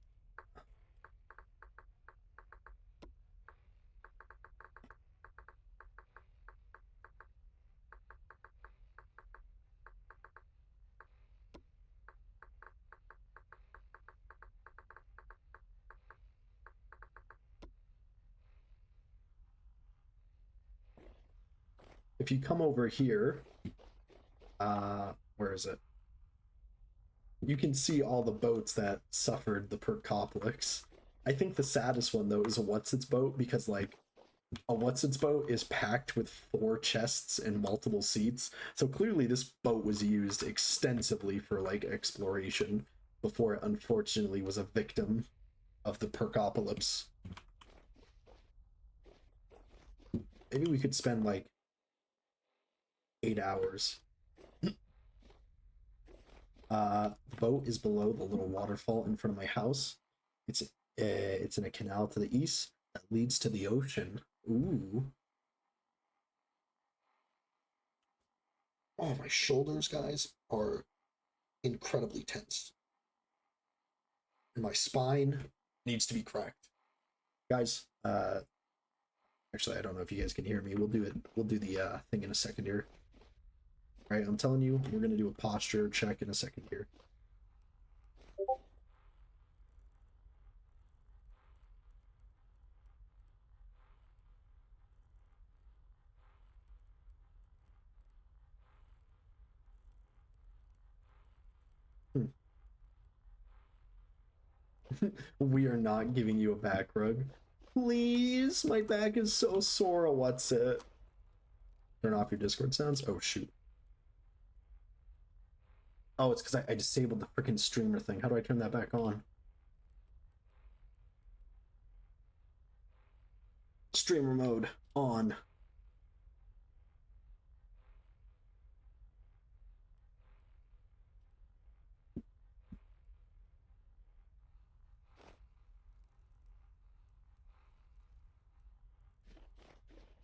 If you come over here, where is it? You can see all the boats that suffered the percopolis. I think the saddest one though is a what's its boat, because like a what's its boat is packed with 4 chests and multiple seats. So clearly this boat was used extensively for like exploration before it unfortunately was a victim of the percopolis. Maybe we could spend like 8 hours. The boat is below the little waterfall in front of my house. It's in a canal to the east that leads to the ocean. Ooh. Oh, my shoulders, guys, are incredibly tense. And my spine needs to be cracked. Guys, actually, I don't know if you guys can hear me. We'll do the thing in a second here. All right, I'm telling you, we're gonna do a posture check in a second here. We are not giving you a back rug. Please, my back is so sore. What's it? Turn off your Discord sounds. Oh, shoot. Oh, it's because I disabled the freaking streamer thing. How do I turn that back on? Streamer mode on.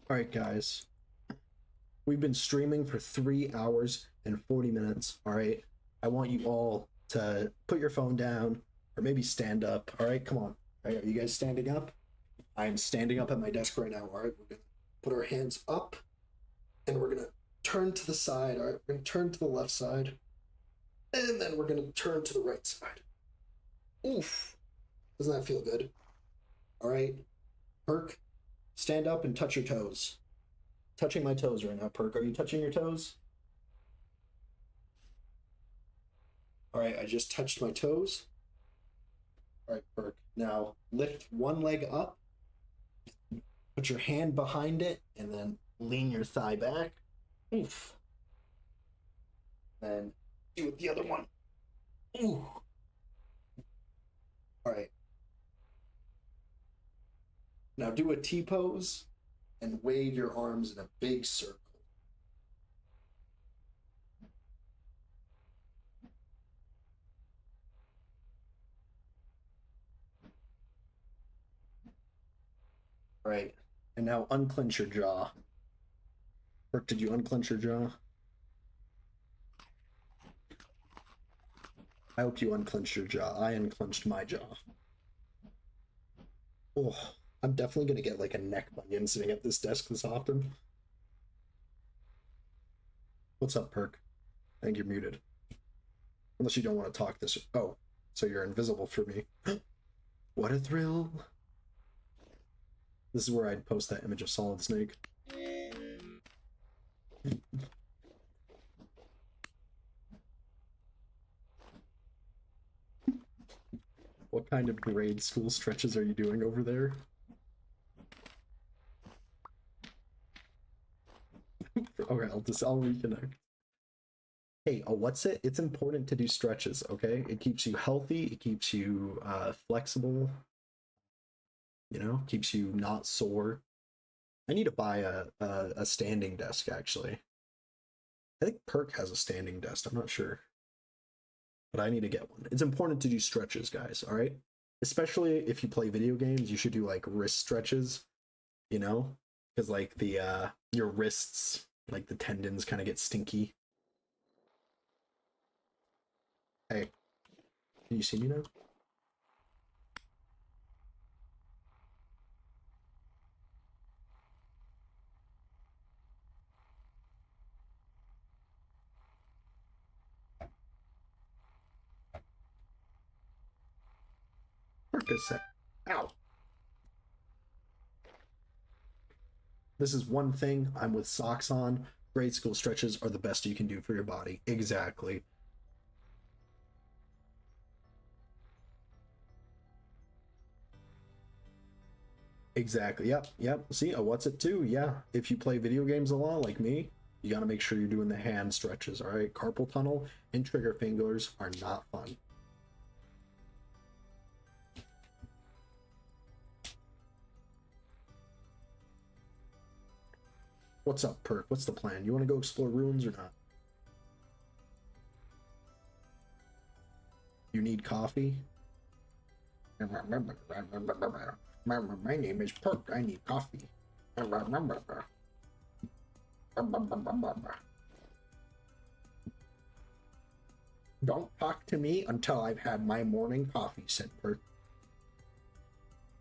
All right, guys. We've been streaming for 3 hours and 40 minutes. All right. I want you all to put your phone down or maybe stand up. All right. Come on. All right. Are you guys standing up? I'm standing up at my desk right now. All right. We're going to put our hands up and we're going to turn to the side. All right. We're going to turn to the left side and then we're going to turn to the right side. Oof. Doesn't that feel good? All right. Perk, stand up and touch your toes. Touching my toes right now, Perk. Are you touching your toes? All right, I just touched my toes. All right, Perk. Now lift one leg up, put your hand behind it, and then lean your thigh back. Oof. Then do it the other one. Ooh. All right. Now do a T pose and wave your arms in a big circle. All right, and now unclench your jaw. Perk, did you unclench your jaw? I hope you unclenched your jaw. I unclenched my jaw. Oh, I'm definitely gonna get like a neck bunion sitting at this desk this often. What's up, Perk? I think you're muted. Unless you don't want to talk this. Oh, so you're invisible for me. What a thrill. This is where I'd post that image of Solid Snake. What kind of grade school stretches are you doing over there? Okay, I'll reconnect. Hey, what's it? It's important to do stretches, okay? It keeps you healthy, it keeps you flexible, you know, keeps you not sore. I need to buy a standing desk, actually. I think Perk has a standing desk, I'm not sure. But I need to get one. It's important to do stretches, guys, all right? Especially if you play video games, you should do like wrist stretches, you know? Because like your wrists, like the tendons kind of get stinky. Hey, can you see me now? Perk a sec. Ow. This is one thing. I'm with socks on. Grade school stretches are the best you can do for your body. Exactly. Exactly. Yep. See, what's it too? Yeah. If you play video games a lot like me, you gotta make sure you're doing the hand stretches, all right? Carpal tunnel and trigger fingers are not fun. What's up, Perk? What's the plan? You want to go explore ruins or not? You need coffee? My name is Perk. I need coffee. Don't talk to me until I've had my morning coffee, said Perk.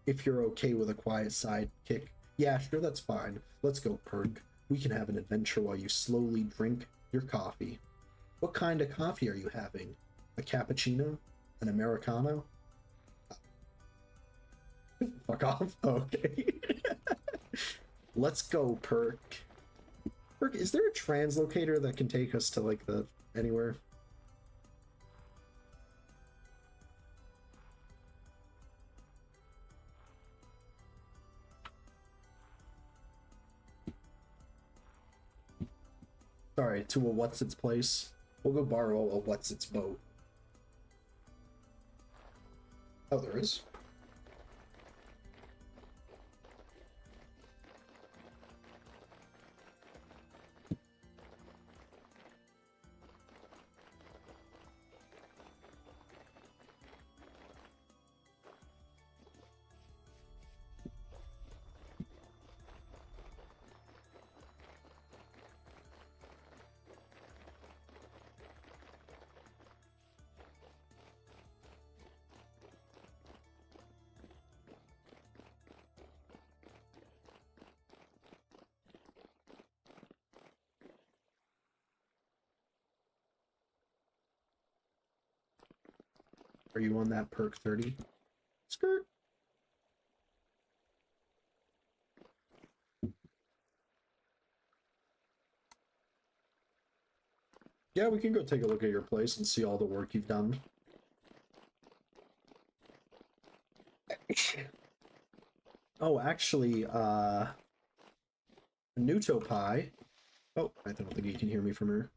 If you're okay with a quiet sidekick. Yeah, sure, that's fine. Let's go, Perk. We can have an adventure while you slowly drink your coffee. What kind of coffee are you having? A cappuccino? An Americano? Fuck off. Okay. Let's go, Perk. Perk, is there a translocator that can take us to, like, the... anywhere? Sorry, to a what's-its place. We'll go borrow a what's-its boat. Oh, there is. Are you on that Perk 30? Skirt. Yeah, we can go take a look at your place and see all the work you've done. Oh, actually, Nutopie. Oh, I don't think you can hear me from her.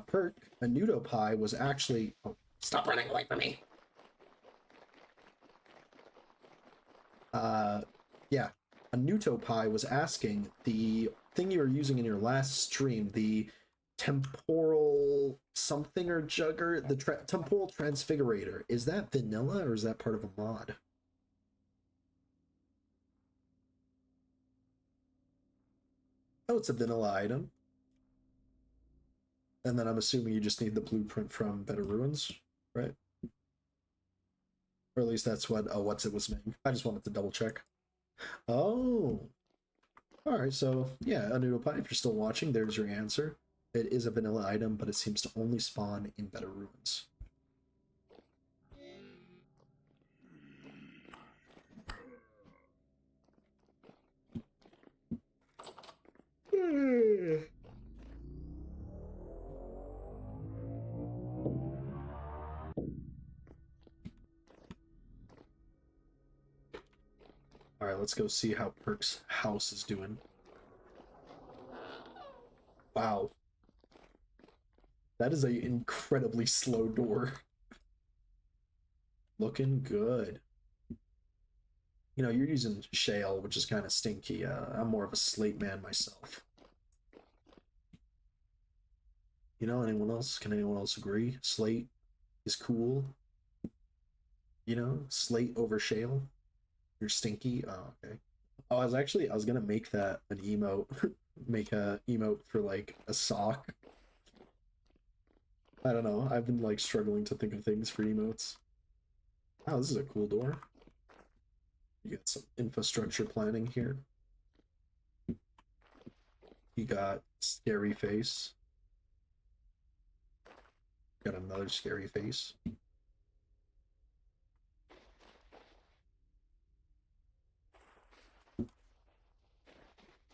Perk, a Nutopie was actually... Oh, stop running away from me! Yeah, a Nutopie was asking the thing you were using in your last stream, the temporal something or jugger, the temporal transfigurator. Is that vanilla or is that part of a mod? Oh, it's a vanilla item. And then I'm assuming you just need the blueprint from Better Ruins, right? Or at least that's what what's it was named. I just wanted to double check. Oh. Alright, so yeah, Anoodlepie, if you're still watching, there's your answer. It is a vanilla item, but it seems to only spawn in Better Ruins. Alright, let's go see how Perk's house is doing. Wow. That is an incredibly slow door. Looking good. You know, you're using shale, which is kind of stinky. I'm more of a slate man myself. You know, anyone else? Can anyone else agree? Slate is cool. You know, slate over shale. You're stinky. Oh, okay. Oh, I was gonna make that an emote. Make a emote for like a sock. I don't know. I've been like struggling to think of things for emotes. Oh, this is a cool door. You got some infrastructure planning here. You got scary face. Got another scary face.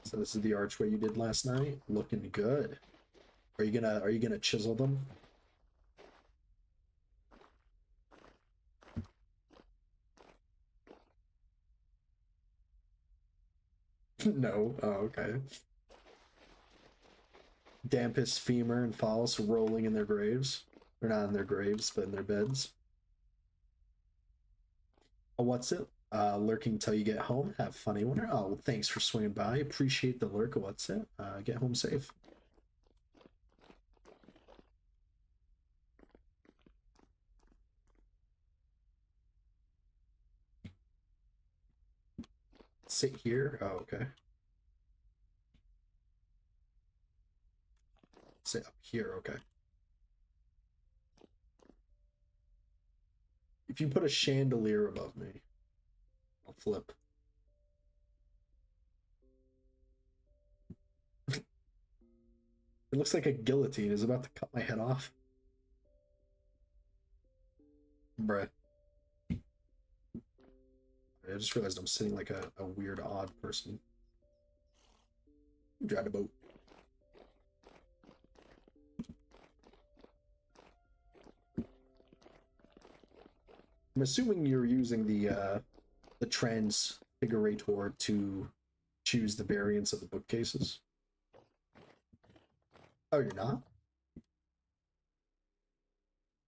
So this is the archway you did last night. Looking good. Are you gonna chisel them? No. Oh, okay. Dampest femur and false rolling in their graves. They're not in their graves, but in their beds. Oh, what's it? Lurking till you get home. Have funny winter. Oh, well, thanks for swinging by. Appreciate the lurk. What's it? Get home safe. sit here. Oh, okay. Sit up here. Okay. If you put a chandelier above me, I'll flip. It looks like a guillotine is about to cut my head off. Bruh. I just realized I'm sitting like a weird, odd person. Drive a boat. I'm assuming you're using the transfigurator to choose the variants of the bookcases. Oh, you're not?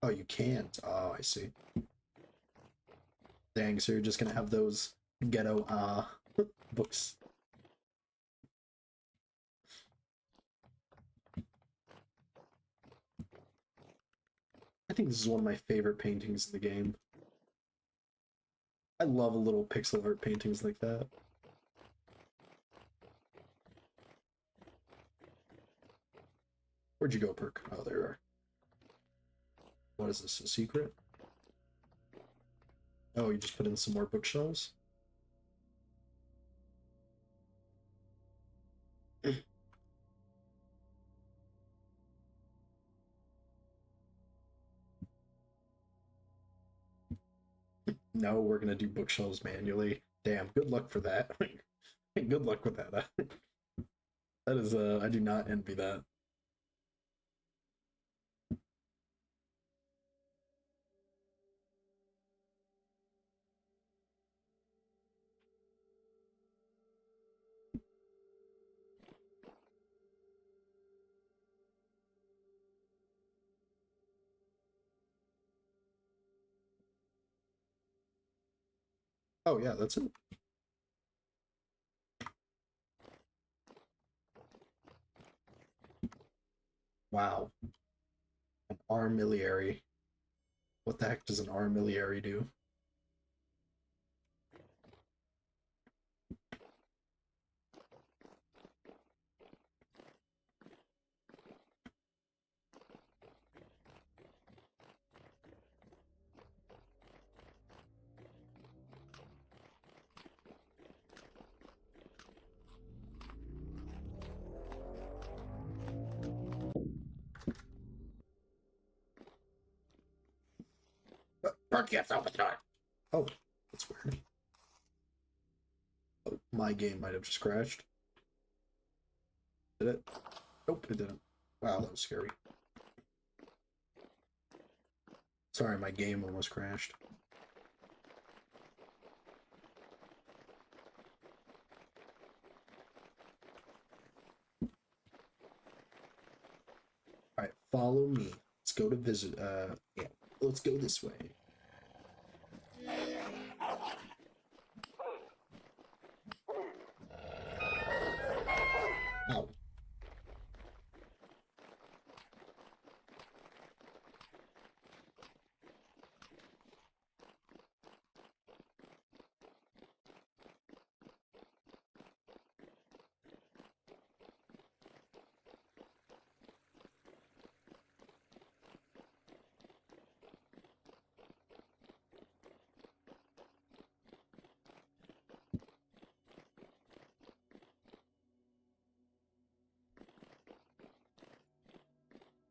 Oh, you can't. Oh, I see. Dang, so you're just gonna have those ghetto books. I think this is one of my favorite paintings in the game. I love little pixel art paintings like that. Where'd you go, Perk? Oh, there you are. What is this, a secret? Oh, you just put in some more bookshelves? No, we're gonna do bookshelves manually. Damn, good luck for that. Good luck with that. That is, I do not envy that. Oh yeah, that's it. Wow. An armillary. What the heck does an armillary do? Perk, you have to open the door. Oh, that's weird. Oh, my game might have just crashed. Did it? Nope, it didn't. Wow, that was scary. Sorry, my game almost crashed. Alright, follow me. Let's go to visit, yeah, let's go this way. Ow.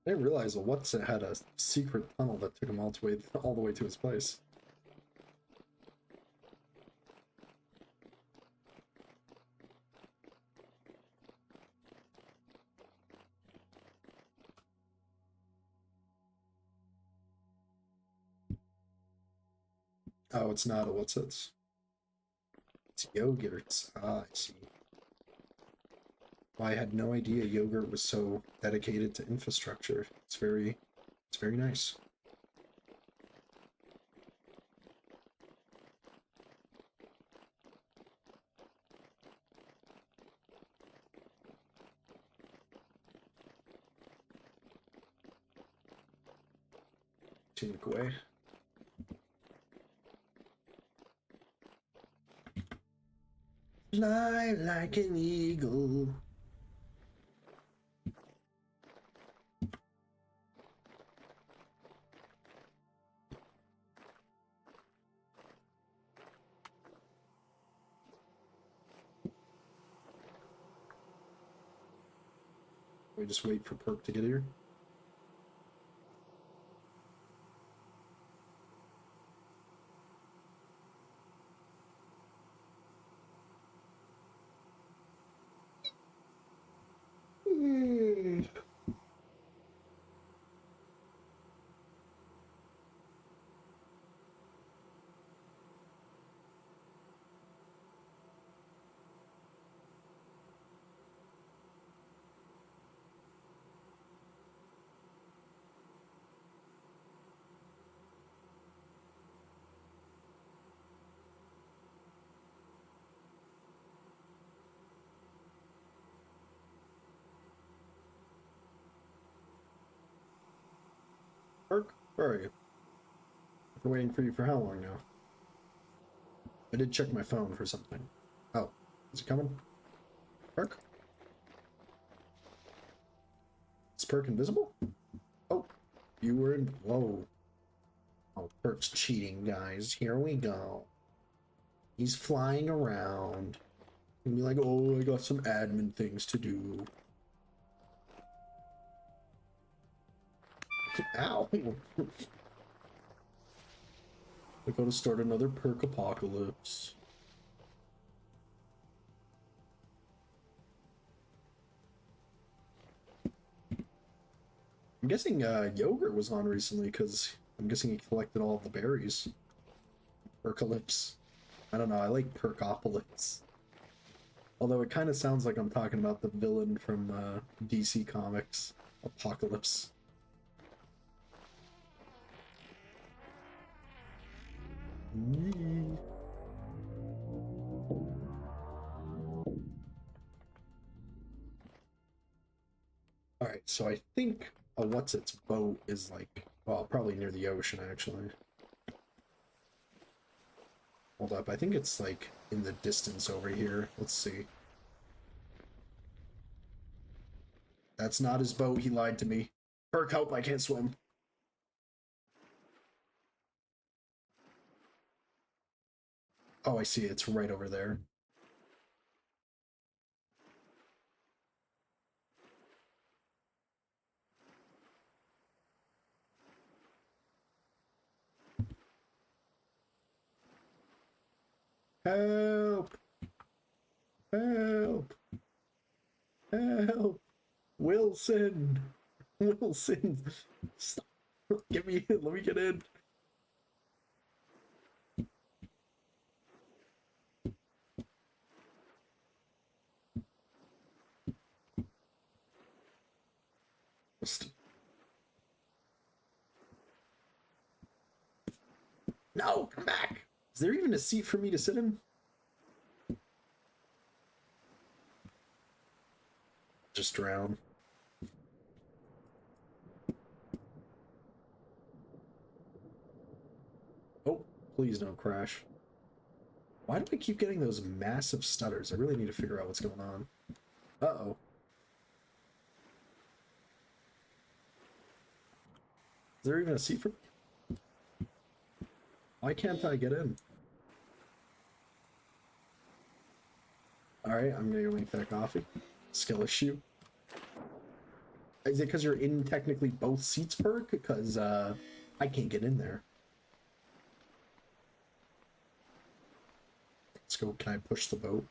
I didn't realize What's-It had a secret tunnel that took him all the way to his place. Oh, it's not a What's-It's. It's yogurts. Ah, I see. Well, I had no idea yogurt was so dedicated to infrastructure. It's very nice. Tunic away. Fly like an eagle. We just wait for Perk to get here. Perk, where are you? I've been waiting for you for how long now? I did check my phone for something. Oh, is it coming? Perk? Is Perk invisible? Oh, you were in. Whoa. Oh, Perk's cheating, guys. Here we go. He's flying around. And be like, oh, I got some admin things to do. Ow. I gotta start another Perk apocalypse. I'm guessing Yogurt was on recently because I'm guessing he collected all of the berries. Percalypse. I don't know, I like Perkopolis. Although it kind of sounds like I'm talking about the villain from DC Comics, Apocalypse. Alright, so I think a What's-Its boat is like, well, probably near the ocean actually. Hold up, I think it's like in the distance over here. Let's see. That's not his boat, he lied to me. Perk, help, I can't swim. Oh, I see, it's right over there. Help! Help! Help! Wilson! Wilson! Stop! Get me in, let me get in. No, come back! Is there even a seat for me to sit in? Just drown. Oh, please don't crash. Why do I keep getting those massive stutters? I really need to figure out what's going on. Uh-oh. Is there even a seat for me? Why can't I get in? Alright, I'm gonna go make that coffee. Skill issue. Is it because you're in technically both seats, Perk? Because I can't get in there. Let's go. Can I push the boat?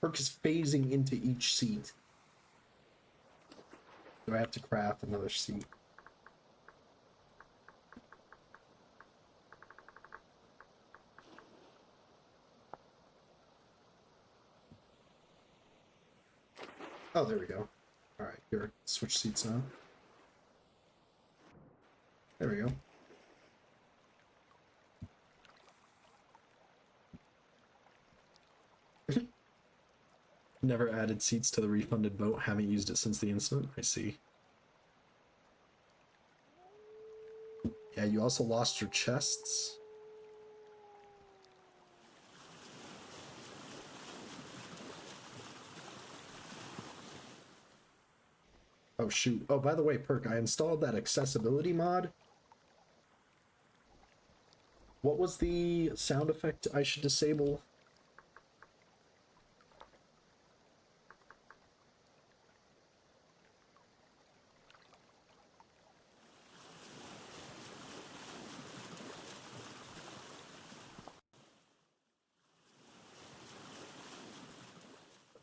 Perk is phasing into each seat. Do I have to craft another seat? Oh, there we go. Alright, here. Switch seats now. There we go. Never added seats to the refunded boat. Haven't used it since the incident. I see. Yeah, you also lost your chests. Oh shoot. Oh, by the way, Perk, I installed that accessibility mod. What was the sound effect I should disable?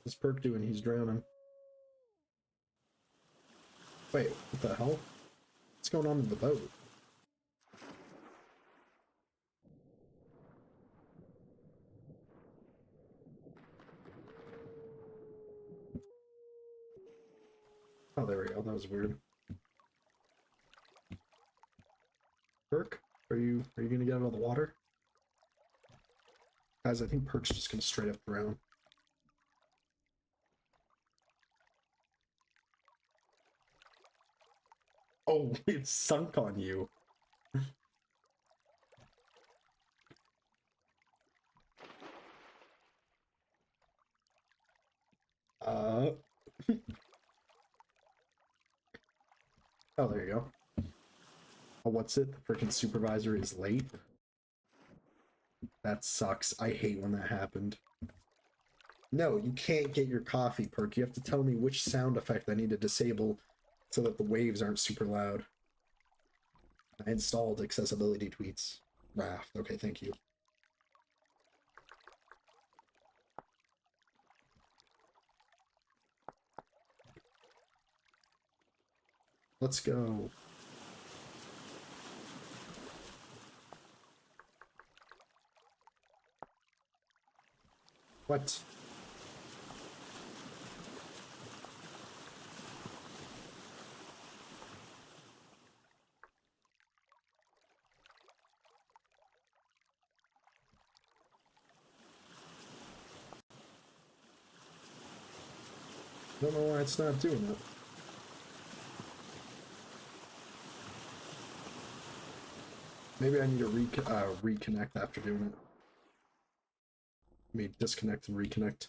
What's Perk doing? He's drowning. Wait, what the hell? What's going on in the boat? Oh, there we go. That was weird. Perk, are you gonna get out of the water? Guys, I think Perk's just gonna straight up drown. Oh, it's sunk on you. Uh. Oh, there you go. Oh, what's it? The freaking supervisor is late. That sucks. I hate when that happened. No, you can't get your coffee, Perk. You have to tell me which sound effect I need to disable so that the waves aren't super loud. I installed accessibility tweets. Raft. Okay, thank you. Let's go. What? I don't know why it's not doing it. Maybe I need to reconnect after doing it. Let me disconnect and reconnect.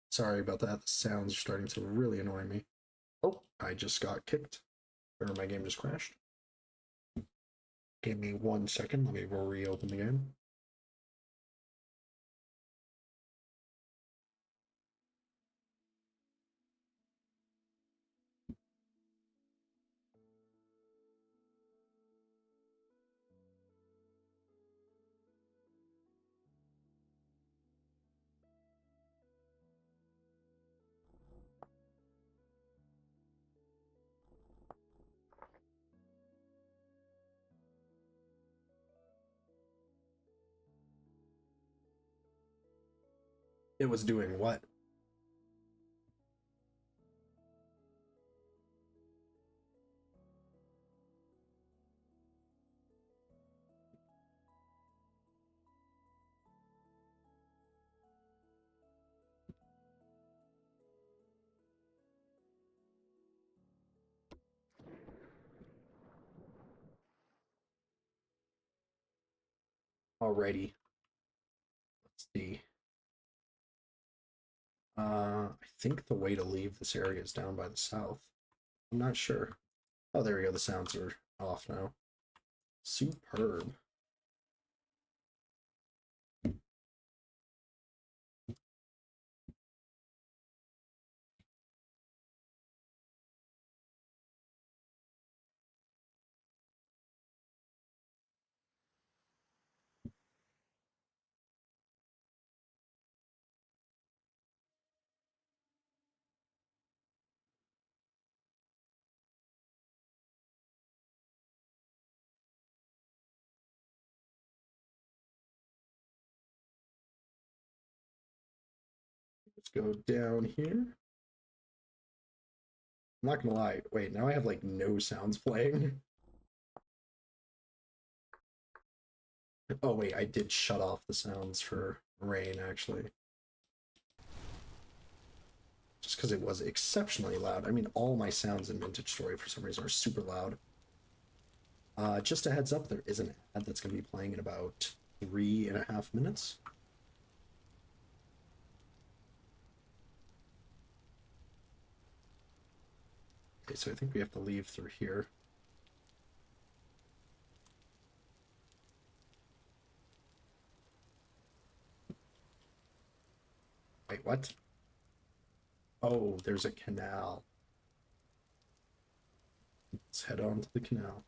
Sorry about that. The sounds are starting to really annoy me. Oh, I just got kicked. Or my game just crashed. Give me 1 second. Let me reopen the game. It was doing what? Alrighty. Let's see. I think the way to leave this area is down by the south. I'm not sure. Oh, there we go. The sounds are off now. Superb. Let's go down here. I'm not gonna lie. Wait, now I have like no sounds playing. Oh wait, I did shut off the sounds for rain actually. Just because it was exceptionally loud. I mean, all my sounds in Vintage Story for some reason are super loud. Just a heads up, there is an ad that's going to be playing in about 3.5 minutes. Okay, so I think we have to leave through here. Wait, what? Oh, there's a canal. Let's head on to the canal.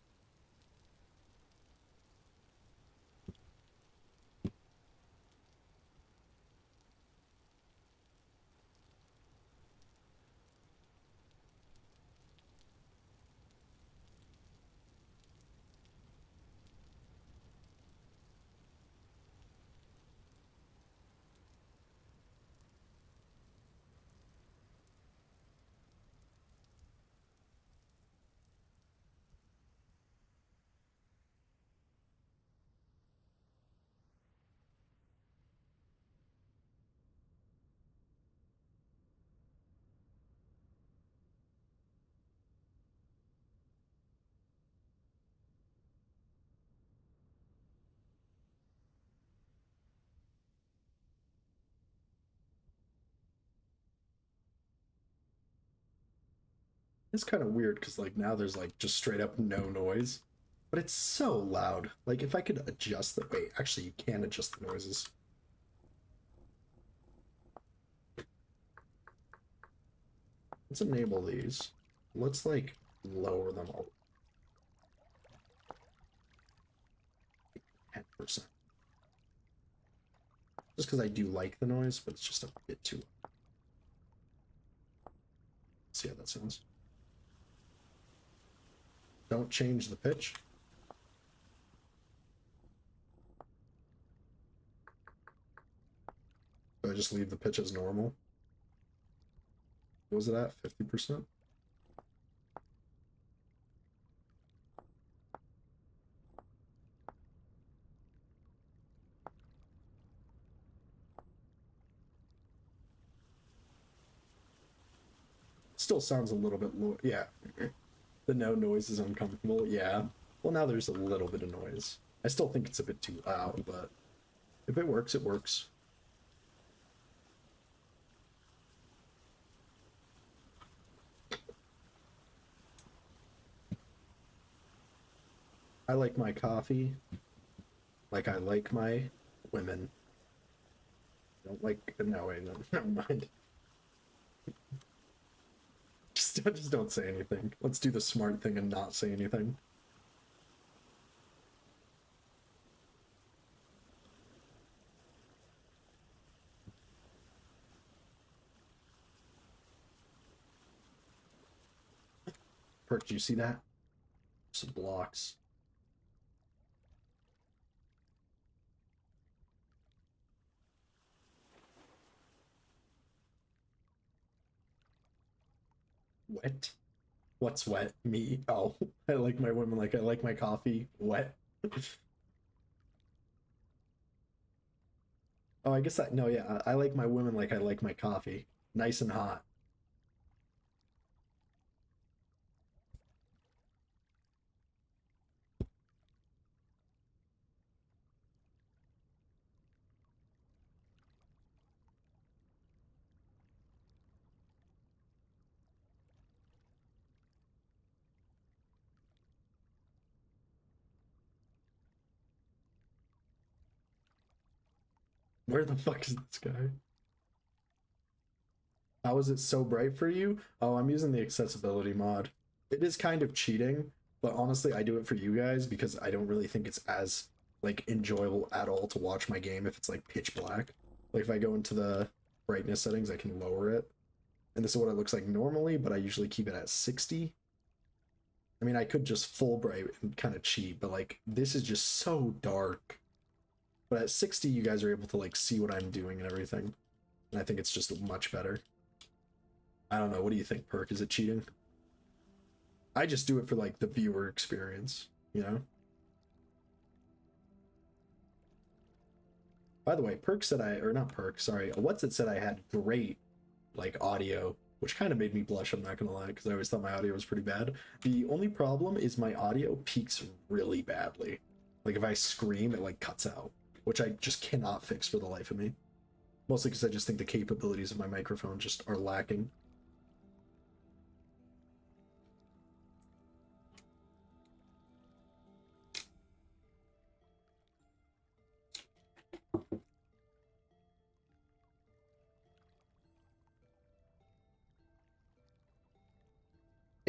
It's kind of weird because like now there's like just straight up no noise, but it's so loud. Like if I could adjust the wait, actually you can adjust the noises. Let's enable these. Let's like lower them all. 10%. Just because I do like the noise, but it's just a bit too loud. Let's see how that sounds. Don't change the pitch. So I just leave the pitch as normal. What was it at? 50%? Still sounds a little bit low. Yeah. The no noise is uncomfortable. Yeah. Well, now there's a little bit of noise. I still think it's a bit too loud, but if it works, it works. I like my coffee like I like my women. Don't like no wait, no, never mind. Just don't say anything. Let's do the smart thing and not say anything. Perk, do you see that? Some blocks. Wet? What's wet? Me? Oh, I like my women like I like my coffee. Wet? Oh, I guess no, yeah, I like my women like I like my coffee. Nice and hot. Where the fuck is this guy? How is it so bright for you? Oh, I'm using the accessibility mod. It is kind of cheating, but honestly, I do it for you guys because I don't really think it's as like enjoyable at all to watch my game if it's like pitch black. Like if I go into the brightness settings, I can lower it. And this is what it looks like normally, but I usually keep it at 60. I mean, I could just full bright and kind of cheat, but like this is just so dark. But at 60, you guys are able to like see what I'm doing and everything. And I think it's just much better. I don't know. What do you think, Perk? Is it cheating? I just do it for like the viewer experience, you know? By the way, Perk said or not Perk, sorry, What's It said I had great like audio, which kind of made me blush, I'm not gonna lie, because I always thought my audio was pretty bad. The only problem is my audio peaks really badly. Like if I scream, it like cuts out, which I just cannot fix for the life of me. Mostly because I just think the capabilities of my microphone just are lacking.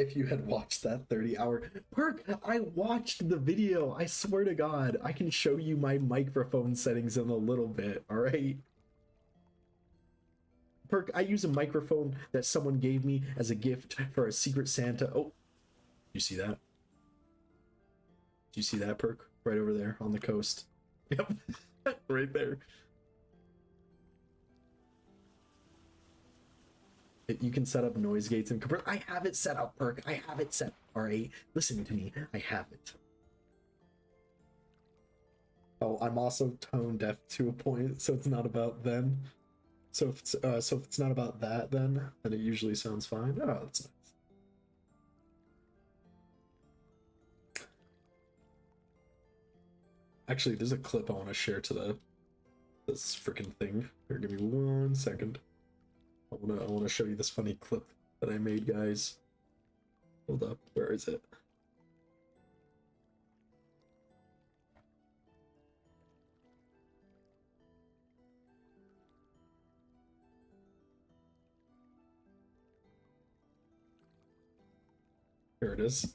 If you had watched that 30-hour perk, I watched the video. I swear to God, I can show you my microphone settings in a little bit. All right. Perk, I use a microphone that someone gave me as a gift for a Secret Santa. Oh, you see that? Do you see that, Perk? Right over there on the coast. Yep, right there. You can set up noise gates and I have it set up, Perk. I have it set. All right, listen to me. I have it. Oh, I'm also tone deaf to a point, so it's not about then. So if it's not about that, then it usually sounds fine. Oh, that's nice. Actually, there's a clip I want to share to this freaking thing. Here, give me 1 second. I wanna show you this funny clip that I made, guys. Hold up, where is it? Here it is.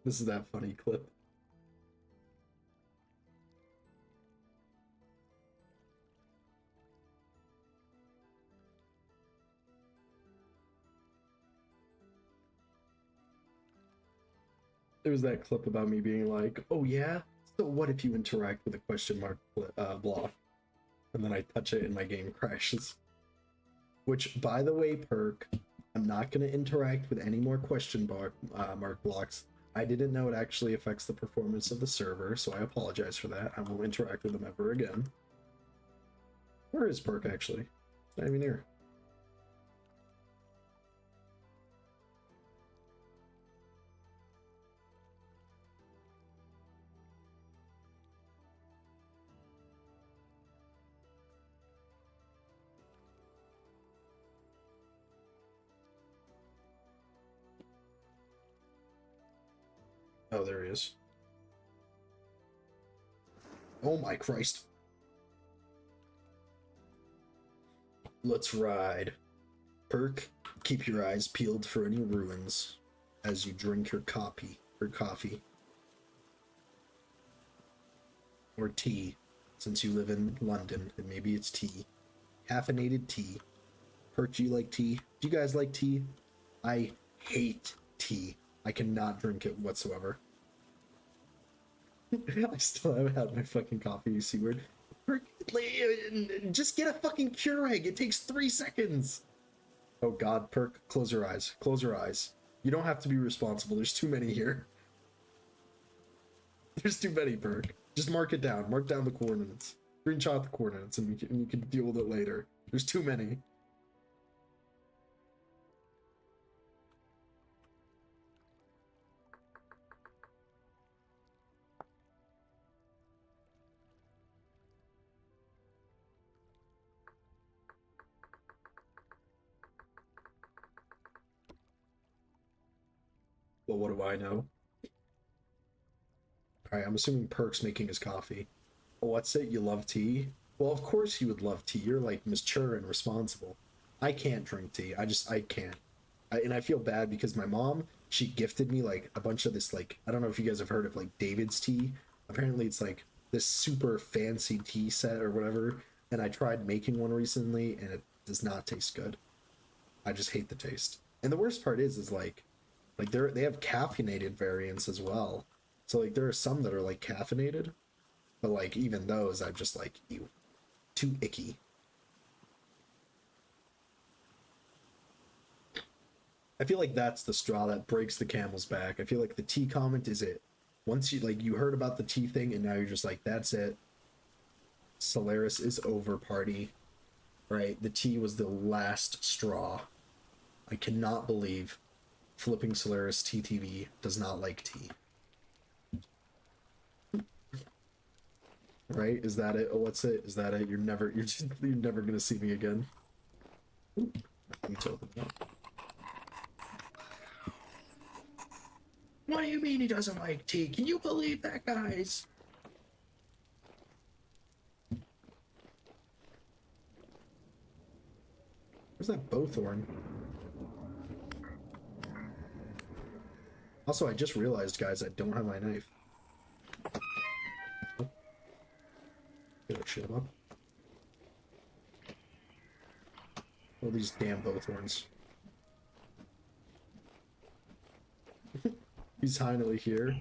This is that funny clip. There was that clip about me being like, oh yeah? So what if you interact with a question mark block? And then I touch it and my game crashes. Which, by the way, Perk, I'm not going to interact with any more question mark blocks. I didn't know it actually affects the performance of the server, so I apologize for that. I won't interact with them ever again. Where is Perk, actually? It's not even here. Oh, there he is. Oh my Christ. Let's ride. Perk, keep your eyes peeled for any ruins as you drink your coffee. Or tea, since you live in London, and maybe it's tea. Caffeinated tea. Perk, do you like tea? Do you guys like tea? I hate tea. I cannot drink it whatsoever. I still haven't had my fucking coffee, you see weird. Just get a fucking Keurig. It takes 3 seconds. Oh God, Perk, close your eyes. Close your eyes. You don't have to be responsible. There's too many here. There's too many, Perk. Just mark it down. Mark down the coordinates. Screenshot the coordinates and you can deal with it later. There's too many. Well, what do I know? Alright, I'm assuming Perk's making his coffee. Oh, what's it? You love tea? Well, of course you would love tea. You're, like, mature and responsible. I can't drink tea. I can't. And I feel bad because my mom, she gifted me, like, a bunch of this, like, I don't know if you guys have heard of, like, David's tea. Apparently it's, like, this super fancy tea set or whatever. And I tried making one recently, and it does not taste good. I just hate the taste. And the worst part is like they have caffeinated variants as well. So like there are some that are like caffeinated, but like even those I'm just like, ew, too icky. I feel like that's the straw that breaks the camel's back. I feel like the tea comment is it. Once you like you heard about the tea thing and now you're just like, that's it. Solaris is over, party. Right? The tea was the last straw. I cannot believe Flipping Solaris TTV does not like tea. Right? Is that it? Oh, what's it? Is that it? You're never gonna see me again. Ooh, I need to open it up. What do you mean he doesn't like tea? Can you believe that, guys? Where's that bowthorn? Also, I just realized, guys, I don't have my knife. Oh. Get our shit up. Oh, these damn bowthorns. He's finally here.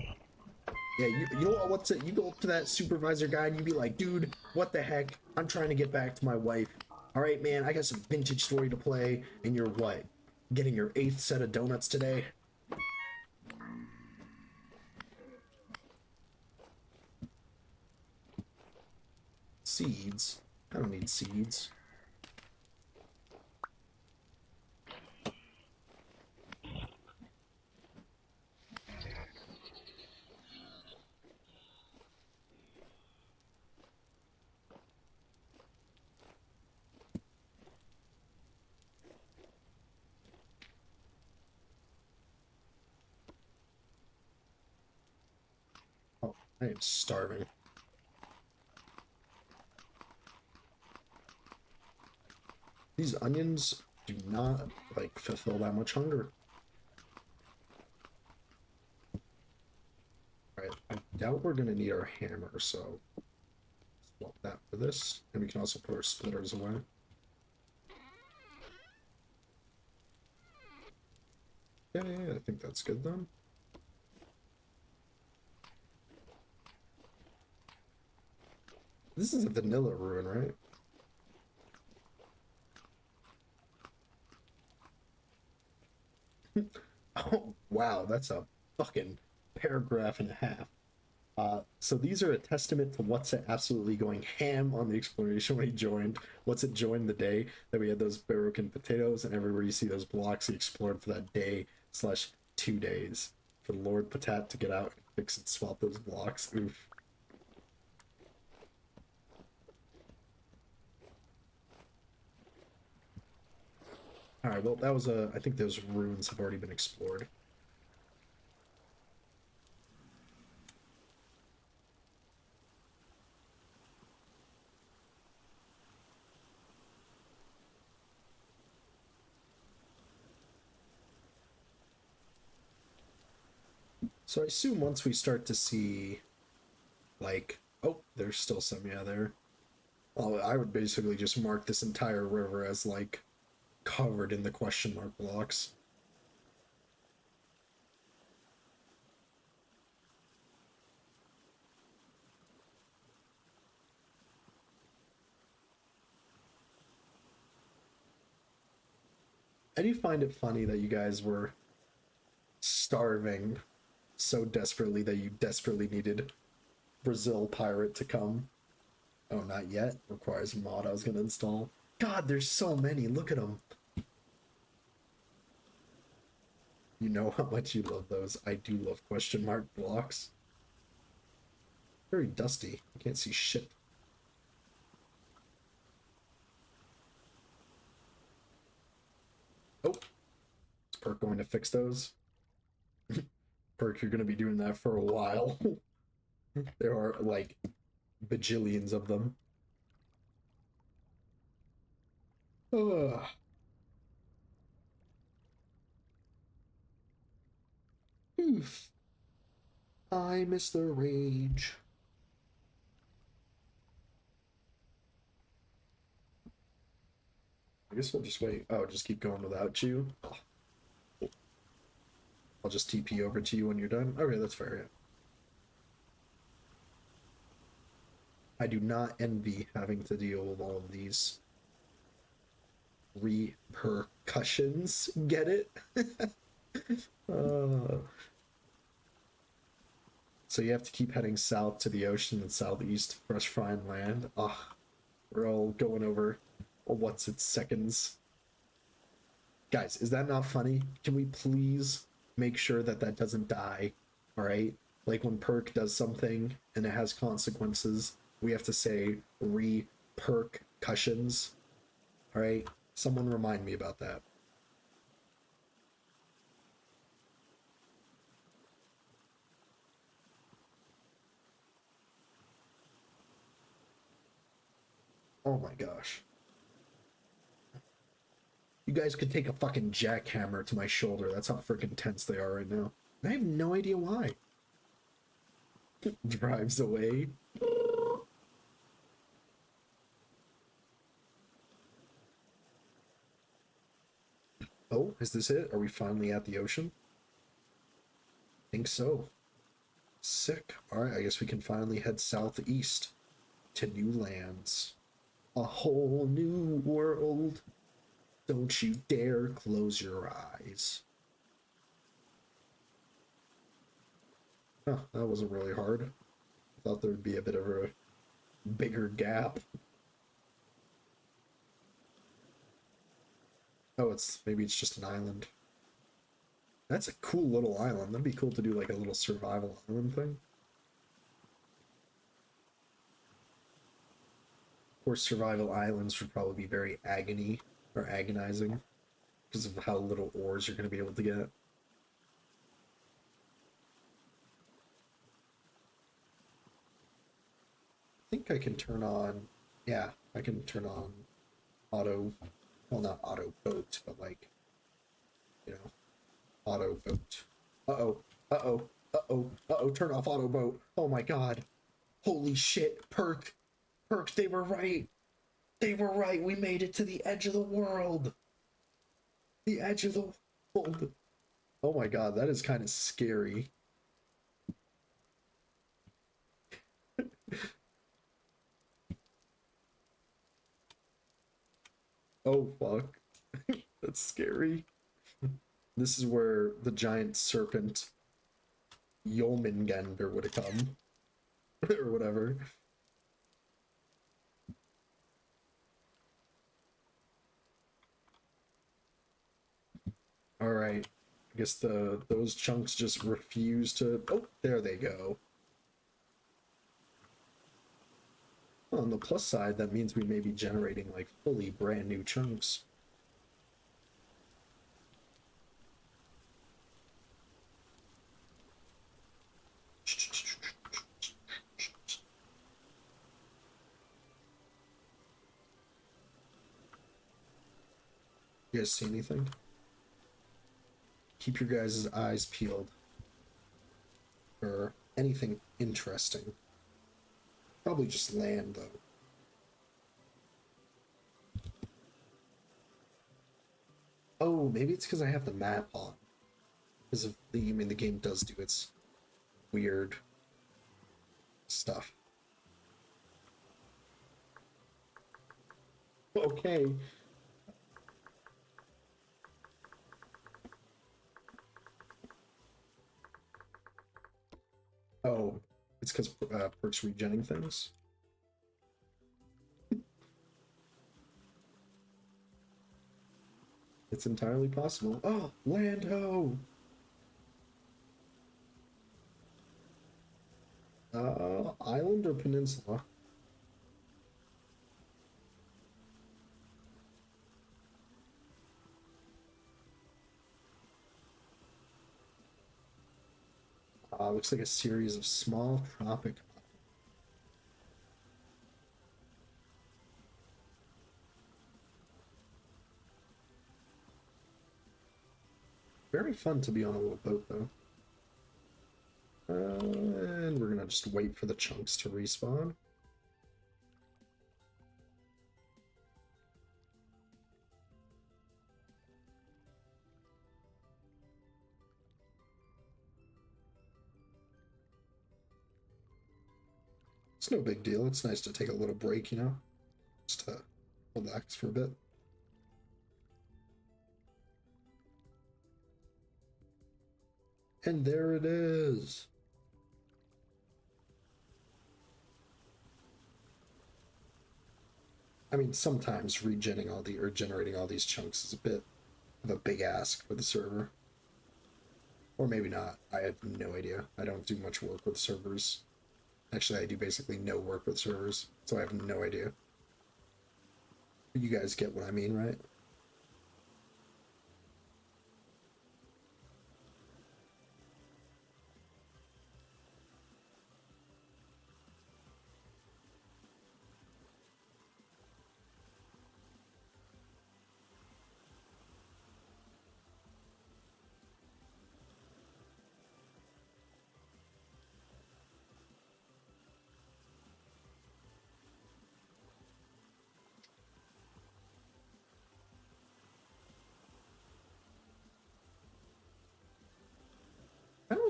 Yeah, you know what's it? You go up to that supervisor guy and you be like, dude, what the heck? I'm trying to get back to my wife. All right, man, I got some vintage story to play, and you're what? Getting your 8th set of donuts today? Seeds? I don't need seeds. Oh, I am starving. These onions do not, like, fulfill that much hunger. Alright, I doubt we're gonna need our hammer, so swap that for this. And we can also put our splitters away. Yeah, I think that's good then. This is a vanilla ruin, right? Oh, wow, that's a fucking paragraph and a half. So these are a testament to What's-It absolutely going ham on the exploration when he joined. What's-It joined the day that we had those broken potatoes, and everywhere you see those blocks, he explored for that day/2 days. For Lord Patat to get out and fix and swap those blocks. Oof. Alright, well, that was I think those ruins have already been explored. So I assume once we start to see, like, oh, there's still some, yeah, there. Well, I would basically just mark this entire river as, like, covered in the question mark blocks. I do find it funny that you guys were starving so desperately that you desperately needed Brazil Pirate to come. Oh, not yet. Requires a mod I was going to install. God, there's so many. Look at them. You know how much you love those. I do love question mark blocks. Very dusty. I can't see shit. Oh. Is Perk going to fix those? Perk, you're going to be doing that for a while. There are, like, bajillions of them. Ugh. Oof. I miss the rage. I guess we'll just wait. Oh, just keep going without you. Oh. I'll just TP over to you when you're done. Okay, that's fair, yeah. I do not envy having to deal with all of these repercussions. Get it? So you have to keep heading south to the ocean and southeast, fresh fine land. Ugh, we're all going over what's its seconds. Guys, is that not funny? Can we please make sure that that doesn't die? All right? Like when Perk does something and it has consequences, we have to say repercussions. All right? Someone remind me about that. Oh my gosh. You guys could take a fucking jackhammer to my shoulder. That's how freaking tense they are right now. I have no idea why. Drives away. Oh, is this it? Are we finally at the ocean? Think so. Sick. Alright, I guess we can finally head southeast to new lands. A whole new world. Don't you dare close your eyes. Huh, that wasn't really hard. I thought there would be a bit of a bigger gap. Oh, maybe it's just an island. That's a cool little island. That'd be cool to do like a little survival island thing. Of course, survival islands would probably be very agonizing because of how little ores you're going to be able to get. I think I can turn on, yeah, I can turn on auto, well, not auto boat, but like, you know, auto boat. Uh-oh, uh-oh, uh-oh, uh-oh, turn off auto boat. Oh my god. Holy shit, Perk, they were right. They were right. We made it to the edge of the world. The edge of the world. Oh my god, that is kind of scary. Oh fuck. That's scary. This is where the giant serpent Yolmengander would have come. Or whatever. Alright. I guess those chunks just refuse to... Oh, there they go. On the plus side, that means we may be generating like fully brand new chunks. You guys see anything? Keep your guys' eyes peeled for anything interesting. Probably just land, though. Oh, maybe it's because I have the map on. Because of the, I mean, the game does do its weird stuff. Okay. Oh, it's because Perk's regenning things. It's entirely possible. Oh, land ho! Island or peninsula? Looks like a series of small tropic. Very fun to be on a little boat, though. And we're gonna just wait for the chunks to respawn. It's no big deal. It's nice to take a little break, you know? Just to relax for a bit. And there it is. I mean, sometimes generating all these chunks is a bit of a big ask for the server. Or maybe not. I have no idea. I don't do much work with servers. Actually, I do basically no work with servers, so I have no idea. You guys get what I mean, right?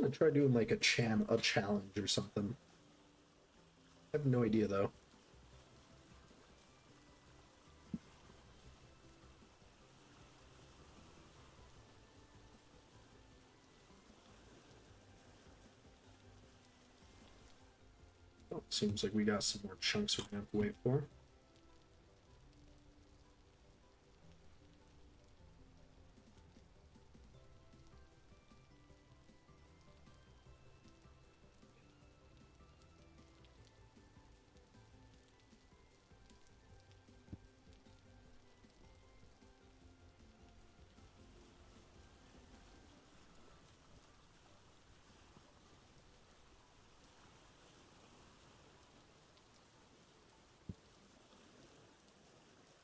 want to try doing like a challenge or something. I have no idea though. Oh, seems like we got some more chunks we're gonna have to wait for.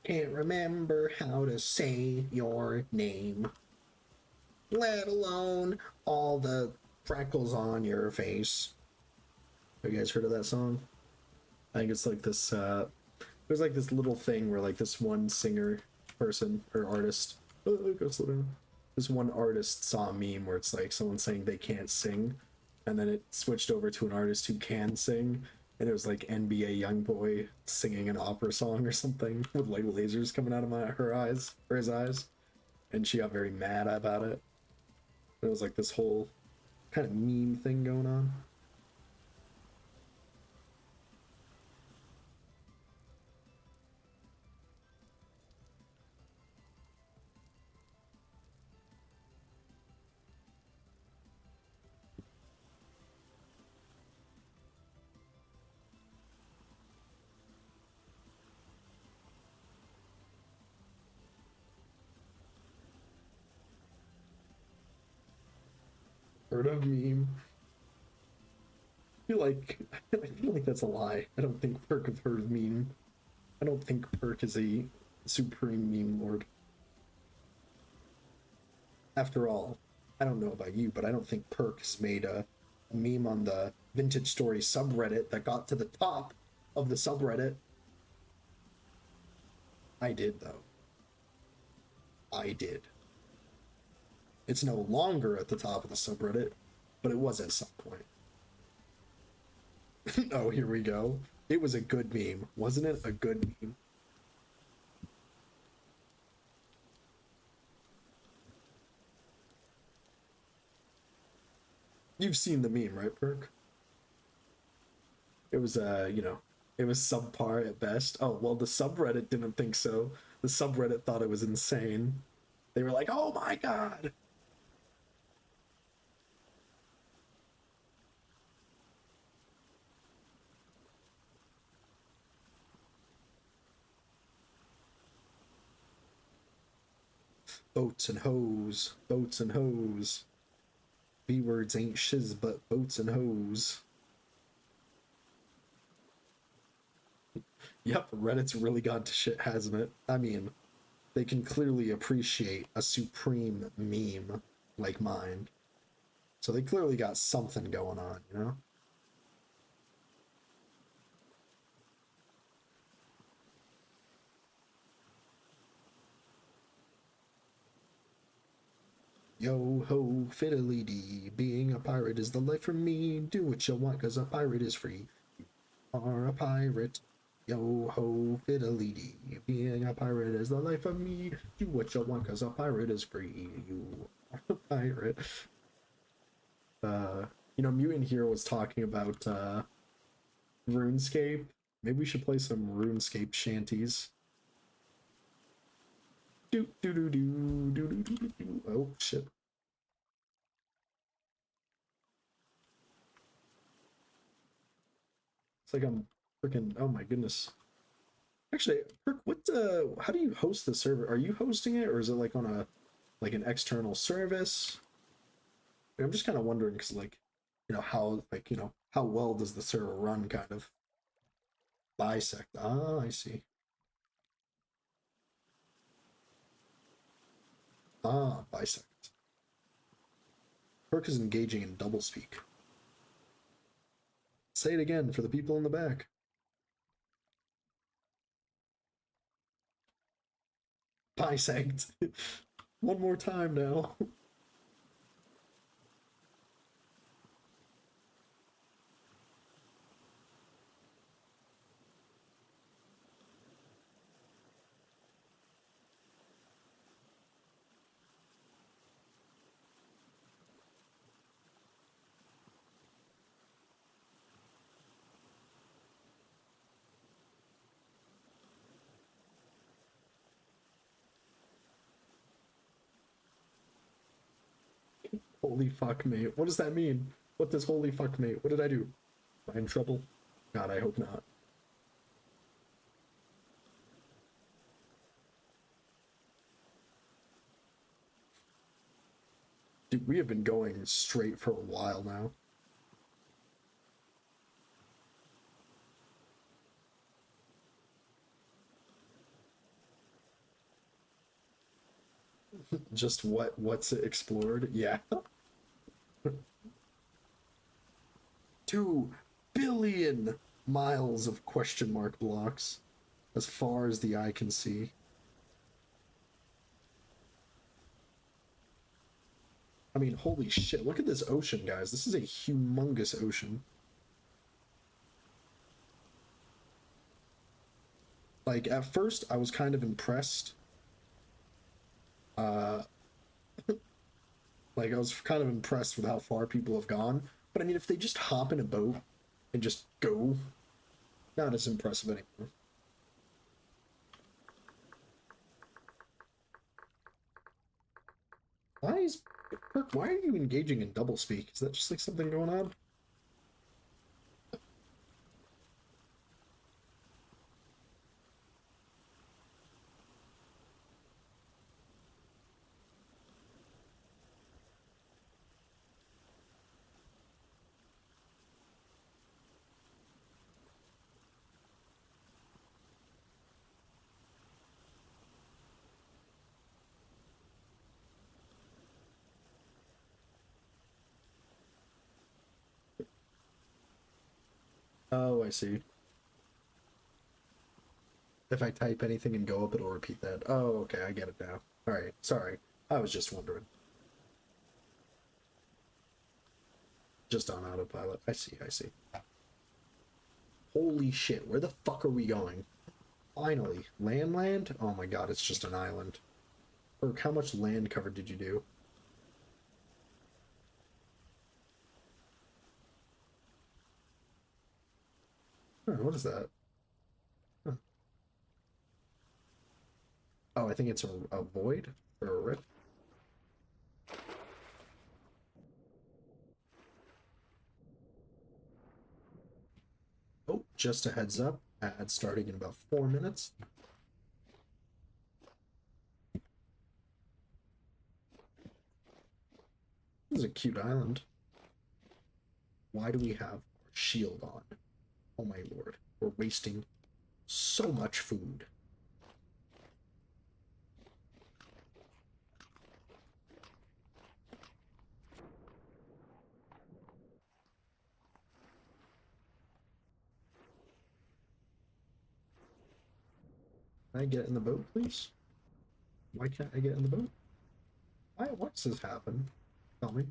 Can't remember how to say your name, let alone all the freckles on your face. Have you guys heard of that song? I think it's like this, there's like this little thing where like this one singer person or artist, go slow down. This one artist saw a meme where it's like someone saying they can't sing, and then it switched over to an artist who can sing, and it was like NBA YoungBoy singing an opera song or something with like lasers coming out of her eyes or his eyes, and she got very mad about it. It was like this whole kind of meme thing going on. Heard of meme. I feel like that's a lie. I don't think Perk have heard of meme. I don't think Perk is a supreme meme lord. After all, I don't know about you, but I don't think Perk has made a meme on the Vintage Story subreddit that got to the top of the subreddit. I did, though. I did. It's no longer at the top of the subreddit, but it was at some point. Oh, here we go. It was a good meme. Wasn't it a good meme? You've seen the meme, right, Perk? It was, it was subpar at best. Oh, well, the subreddit didn't think so. The subreddit thought it was insane. They were like, oh my god! Boats and hoes, boats and hoes. B words ain't shiz but boats and hoes. Yep, Reddit's really gone to shit, hasn't it? I mean, they can clearly appreciate a supreme meme like mine. So they clearly got something going on, you know? Yo ho, fiddly dee, being a pirate is the life for me. Do what you want, cause a pirate is free. You are a pirate. Yo ho, fiddly dee, being a pirate is the life of me. Do what you want, cause a pirate is free. You are a pirate. Mutant Hero was talking about RuneScape. Maybe we should play some RuneScape shanties. Do do do do do do do do. Oh shit. It's like I'm freaking. Oh my goodness. Actually, Perk, how do you host the server? Are you hosting it, or is it like on an external service? I'm just kind of wondering because how well does the server run? Kind of. Bisect. Ah, I see. Ah, bisect. Perk is engaging in doublespeak. Say it again for the people in the back. Bisect. One more time now. Holy fuck, mate. What does that mean? What does holy fuck, mate? What did I do? Am I in trouble? God, I hope not. Dude, we have been going straight for a while now. Just what's it explored? Yeah. 2 billion miles of question mark blocks as far as the eye can see. I mean, holy shit, look at this ocean, guys. This is a humongous ocean. Like, at first, I was kind of impressed. Like, I was kind of impressed with how far people have gone. But I mean, if they just hop in a boat and just go, not as impressive anymore. Perk, why are you engaging in doublespeak? Is that just like something going on? Oh, I see. If I type anything and go up, it'll repeat that. Oh, okay, I get it now. Alright, sorry. I was just wondering. Just on autopilot. I see, I see. Holy shit, where the fuck are we going? Finally. Land? Oh my god, it's just an island. Perk, how much land cover did you do? Huh, what is that? Huh. Oh, I think it's a void or a rift. Oh, just a heads up. Ad starting in about 4 minutes. This is a cute island. Why do we have our shield on? Oh my lord. We're wasting so much food. Can I get in the boat, please? Why can't I get in the boat? What's this happen? Tell me.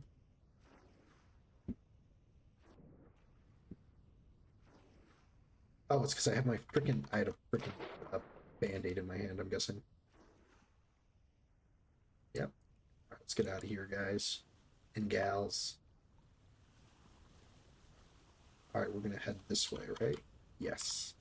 Oh, it's because I had I had a freaking band-aid in my hand, I'm guessing. Yep. All right, let's get out of here, guys and gals. All right, we're gonna head this way, right? Yes.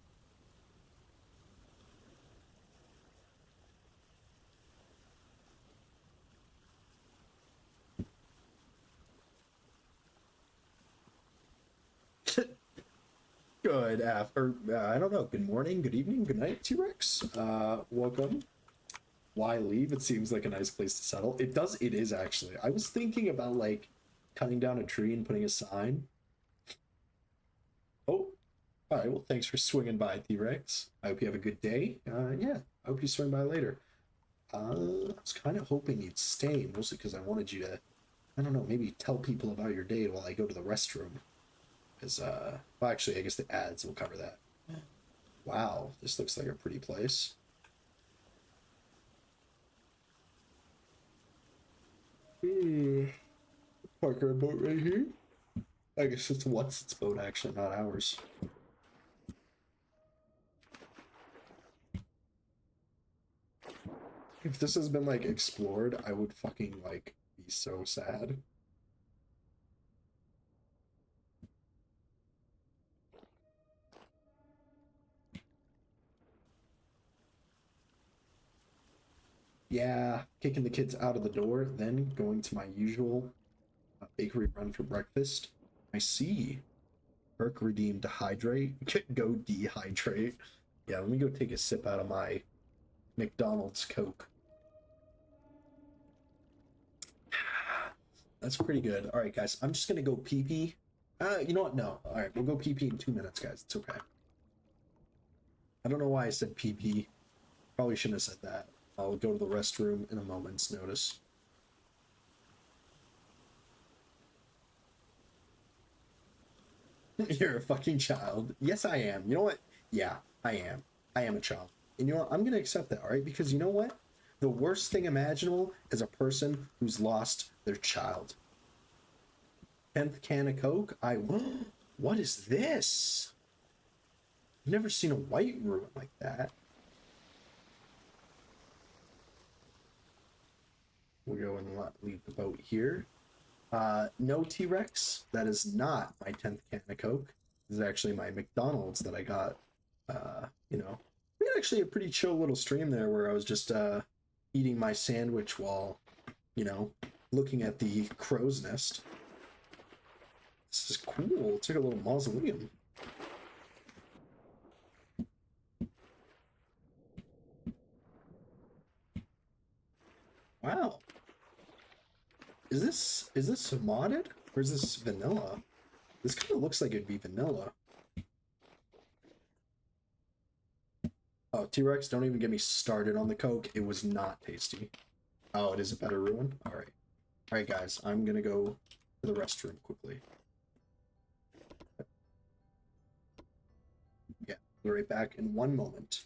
Good I don't know. Good morning, good evening, good night, T-Rex. Welcome. Why leave? It seems like a nice place to settle. It is actually. I was thinking about like cutting down a tree and putting a sign. Oh, all right. Well, thanks for swinging by, T-Rex. I hope you have a good day. Yeah, I hope you swing by later. I was kind of hoping you'd stay, mostly because I wanted you to, I don't know, maybe tell people about your day while I go to the restroom. Because, well, actually, I guess the ads will cover that. Wow, this looks like a pretty place. Park our boat right here. I guess it's what's its boat, actually, not ours. If this has been, like, explored, I would fucking, like, be so sad. Yeah, kicking the kids out of the door, then going to my usual bakery run for breakfast. I see. Perk redeemed hydrate. Go dehydrate. Yeah, let me go take a sip out of my McDonald's Coke. That's pretty good. All right, guys, I'm just gonna go pee pee. You know what? No. All right, we'll go pee pee in 2 minutes, guys. It's okay. I don't know why I said pee pee. Probably shouldn't have said that. I'll go to the restroom in a moment's notice. You're a fucking child. Yes, I am. You know what? Yeah, I am. I am a child. And you know what? I'm gonna accept that, all right? Because you know what? The worst thing imaginable is a person who's lost their child. 10th can of Coke? What is this? I've never seen a white ruin like that. We'll go and leave the boat here. No T-Rex. That is not my 10th can of Coke. This is actually my McDonald's that I got. You know, we had actually a pretty chill little stream there where I was just eating my sandwich while, you know, looking at the crow's nest. This is cool. It's like a little mausoleum. Wow. Is this modded or is this vanilla? This kind of looks like it'd be vanilla. Oh, T-Rex, don't even get me started on the Coke. It was not tasty. Oh, it is a better ruin? Alright. Alright, guys, I'm gonna go to the restroom quickly. Yeah, be right back in 1 moment.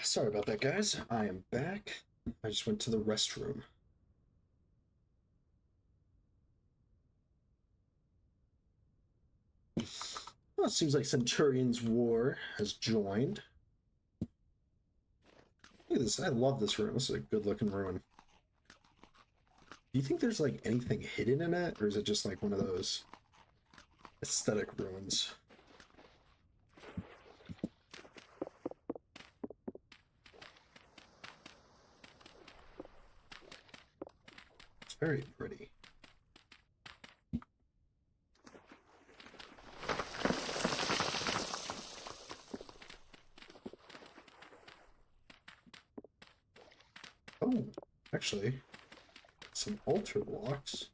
Sorry about that, guys. I am back. I just went to the restroom. Well, it seems like Centurion's War has joined. Look at this. I love this room. This is a good looking ruin. Do you think there's like anything hidden in it, or is it just like one of those aesthetic ruins? It's very pretty. Oh, actually, some altar blocks.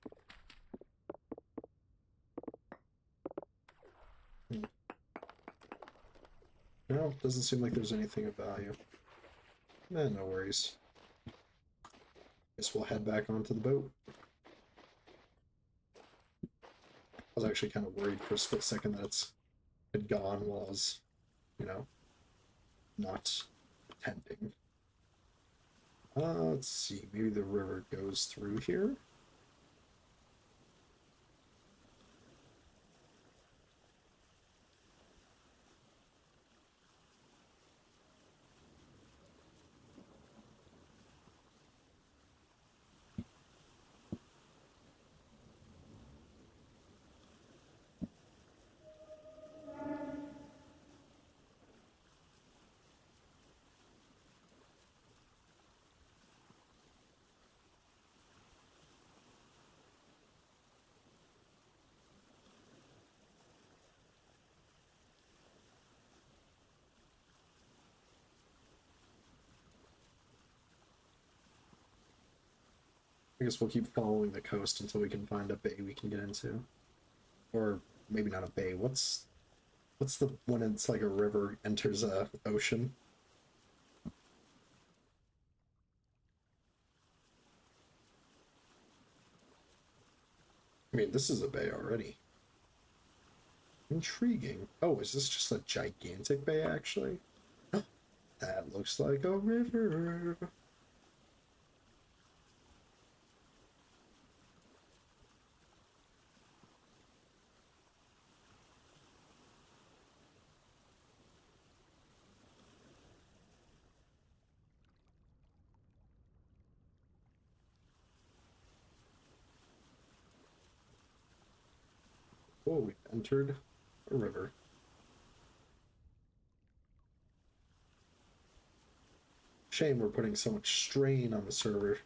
No, doesn't seem like there's anything of value. No worries. Guess we'll head back onto the boat. I was actually kind of worried for a split second that it's had gone while I was, you know, not attending. Let's see, maybe the river goes through here. I guess we'll keep following the coast until we can find a bay we can get into. Or maybe not a bay. What's the when it's like a river enters a ocean? I mean, this is a bay already. Intriguing. Oh, is this just a gigantic bay, actually? That looks like a river. Oh, we entered a river. Shame we're putting so much strain on the server.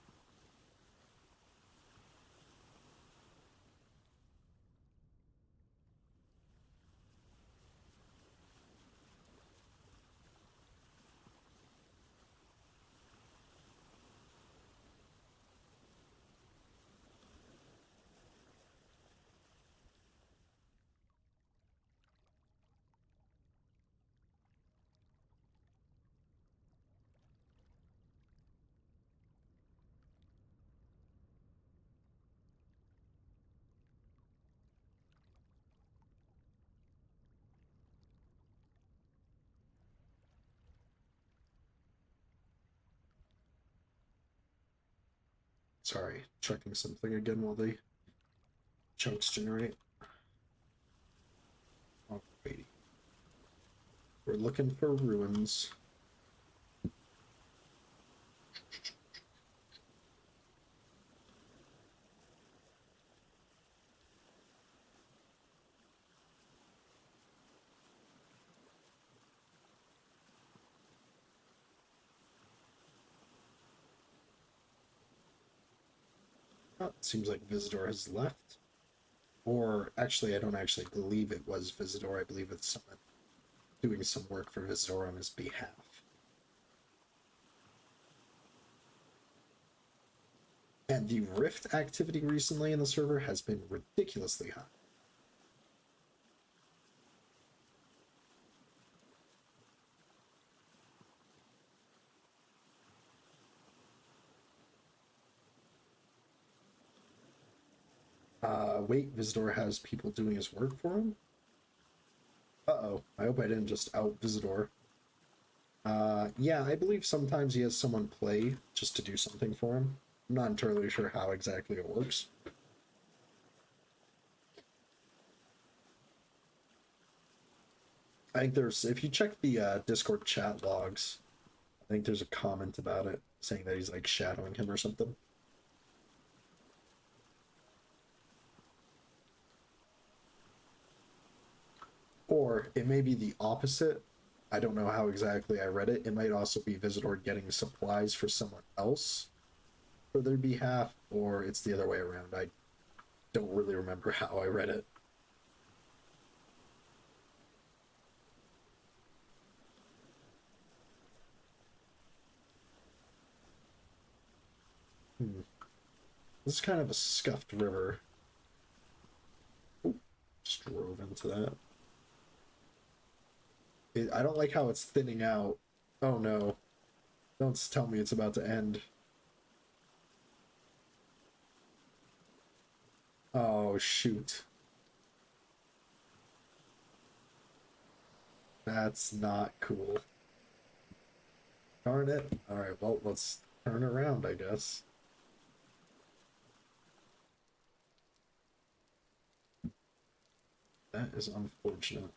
Sorry, checking something again while the chunks generate. Alrighty. We're looking for ruins. Oh, it seems like Visitor has left. Or actually, I don't actually believe it was Visitor. I believe it's someone doing some work for Visitor on his behalf. And the Rift activity recently in the server has been ridiculously high. Wait, Visitor has people doing his work for him? Uh-oh, I hope I didn't just out Visitor. Yeah, I believe sometimes he has someone play just to do something for him. I'm not entirely sure how exactly it works. I think there's, if you check the Discord chat logs, I think there's a comment about it saying that he's like shadowing him or something. Or it may be the opposite. I don't know how exactly I read it. It might also be Visitor getting supplies for someone else for their behalf, or it's the other way around. I don't really remember how I read it. This is kind of a scuffed river. Oop, just drove into that. I don't like how it's thinning out. Oh no. Don't tell me it's about to end. Oh shoot. That's not cool. Darn it. Alright, well, let's turn around, I guess. That is unfortunate.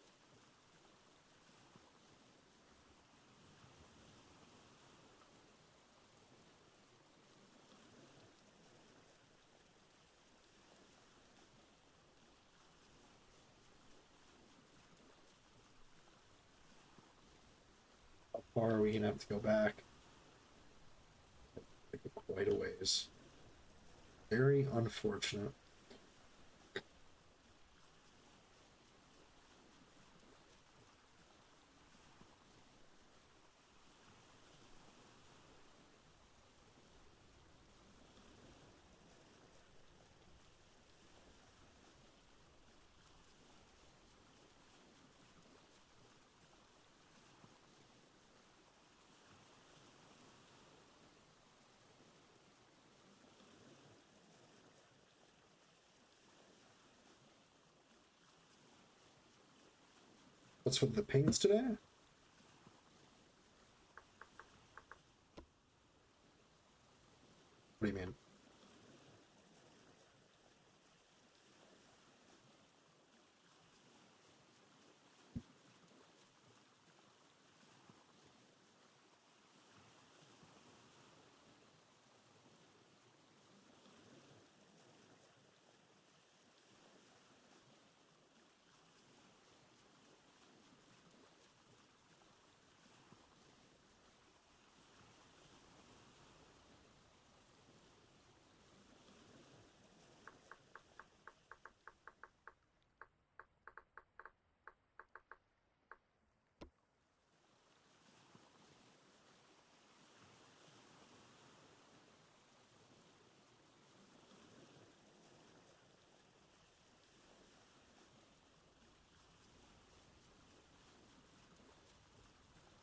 How far are we gonna have to go back? Like quite a ways. Very unfortunate. What's with the pings today? What do you mean?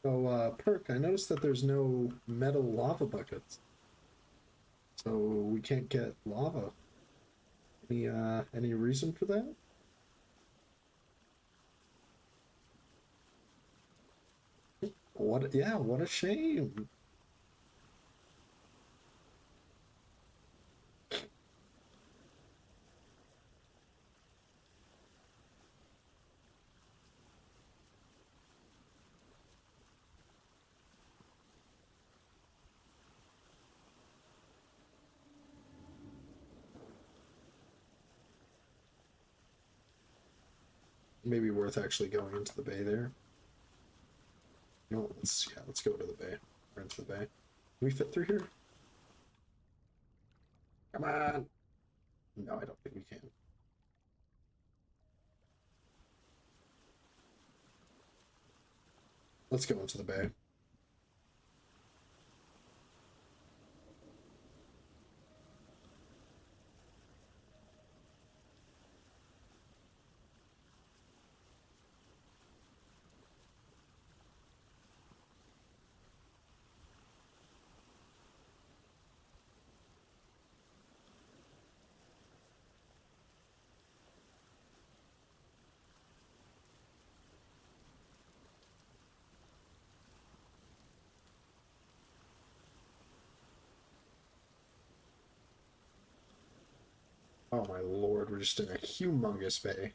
So, Perk, I noticed that there's no metal lava buckets. So we can't get lava. Any reason for that? What, yeah, what a shame. Maybe worth actually going into the bay there. No, let's go to the bay. Or into the bay. Can we fit through here? Come on. No, I don't think we can. Let's go into the bay. Oh my lord, we're just in a humongous bay.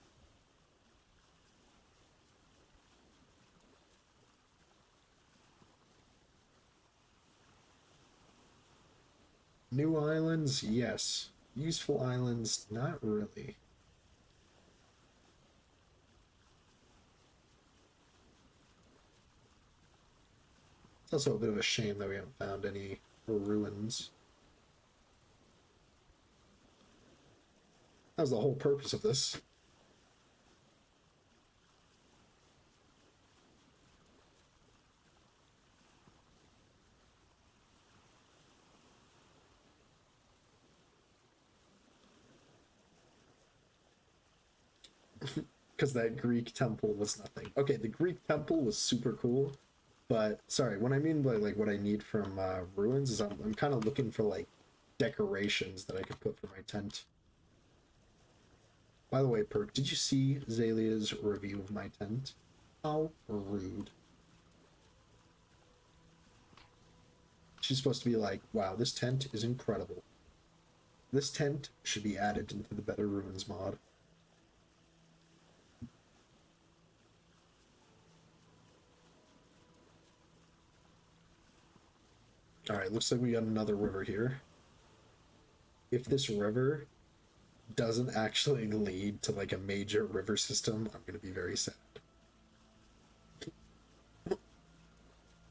New islands, yes. Useful islands, not really. It's also a bit of a shame that we haven't found any ruins. That was the whole purpose of this. Because that Greek temple was nothing. Okay, the Greek temple was super cool, but sorry, what I mean by like what I need from ruins is I'm kind of looking for like decorations that I could put for my tent. By the way, Perk, did you see Zalia's review of my tent? How rude. She's supposed to be like, wow, this tent is incredible. This tent should be added into the Better Ruins mod. Alright, looks like we got another river here. If this river doesn't actually lead to like a major river system, I'm gonna be very sad.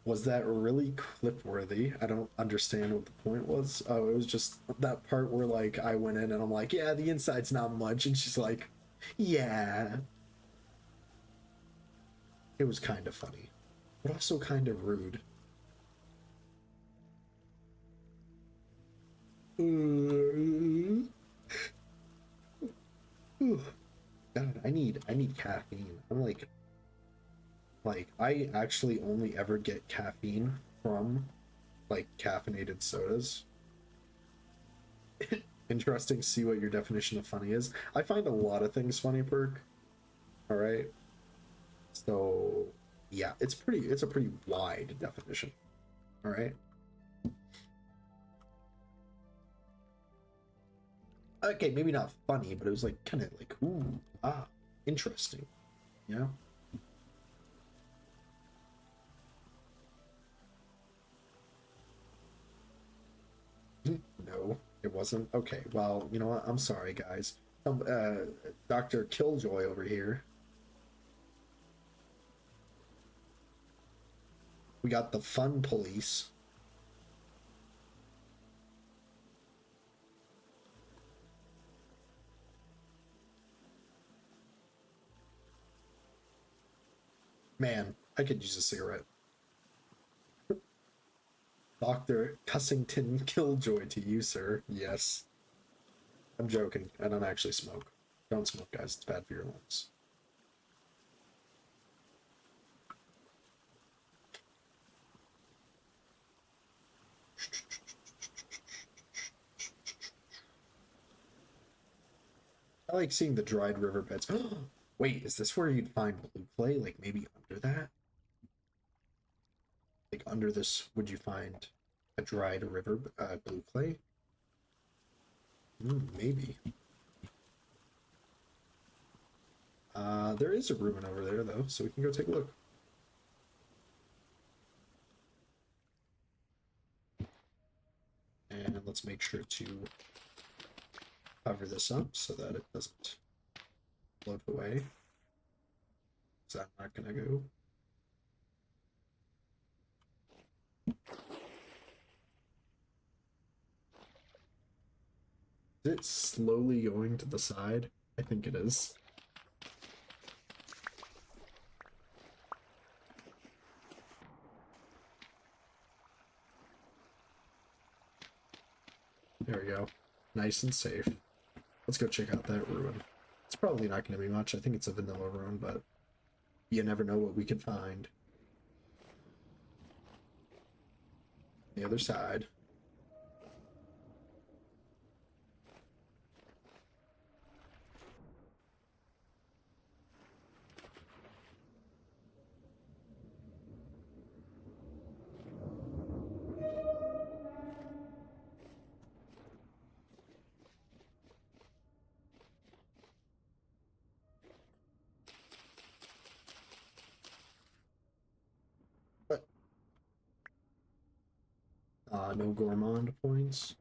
Was that really clip worthy? I don't understand what the point was. Oh, it was just that part where like I went in and I'm like, yeah, the inside's not much, and she's like, yeah. It was kind of funny, but also kind of rude. God, I need caffeine. I'm like I actually only ever get caffeine from like caffeinated sodas. Interesting to see what your definition of funny is. I find a lot of things funny, Perk. All right. So yeah, it's a pretty wide definition. All right. Okay, maybe not funny, but it was like kind of like ooh, interesting. You know? No, it wasn't. Okay, well, you know what? I'm sorry, guys. Dr. Killjoy over here. We got the fun police. Man, I could use a cigarette. Dr. Cussington Killjoy to you, sir. Yes. I'm joking. I don't actually smoke. Don't smoke, guys. It's bad for your lungs. I like seeing the dried riverbeds. Wait, is this where you'd find blue clay? Like maybe under that? Like under this, would you find a dried river blue clay? Maybe. There is a ruin over there though, so we can go take a look. And let's make sure to cover this up so that it doesn't float away. Is that not gonna go? Is it slowly going to the side? I think it is. There we go. Nice and safe. Let's go check out that ruin. It's probably not going to be much. I think it's a vanilla ruin, but you never know what we could find. The other side. No gourmand points.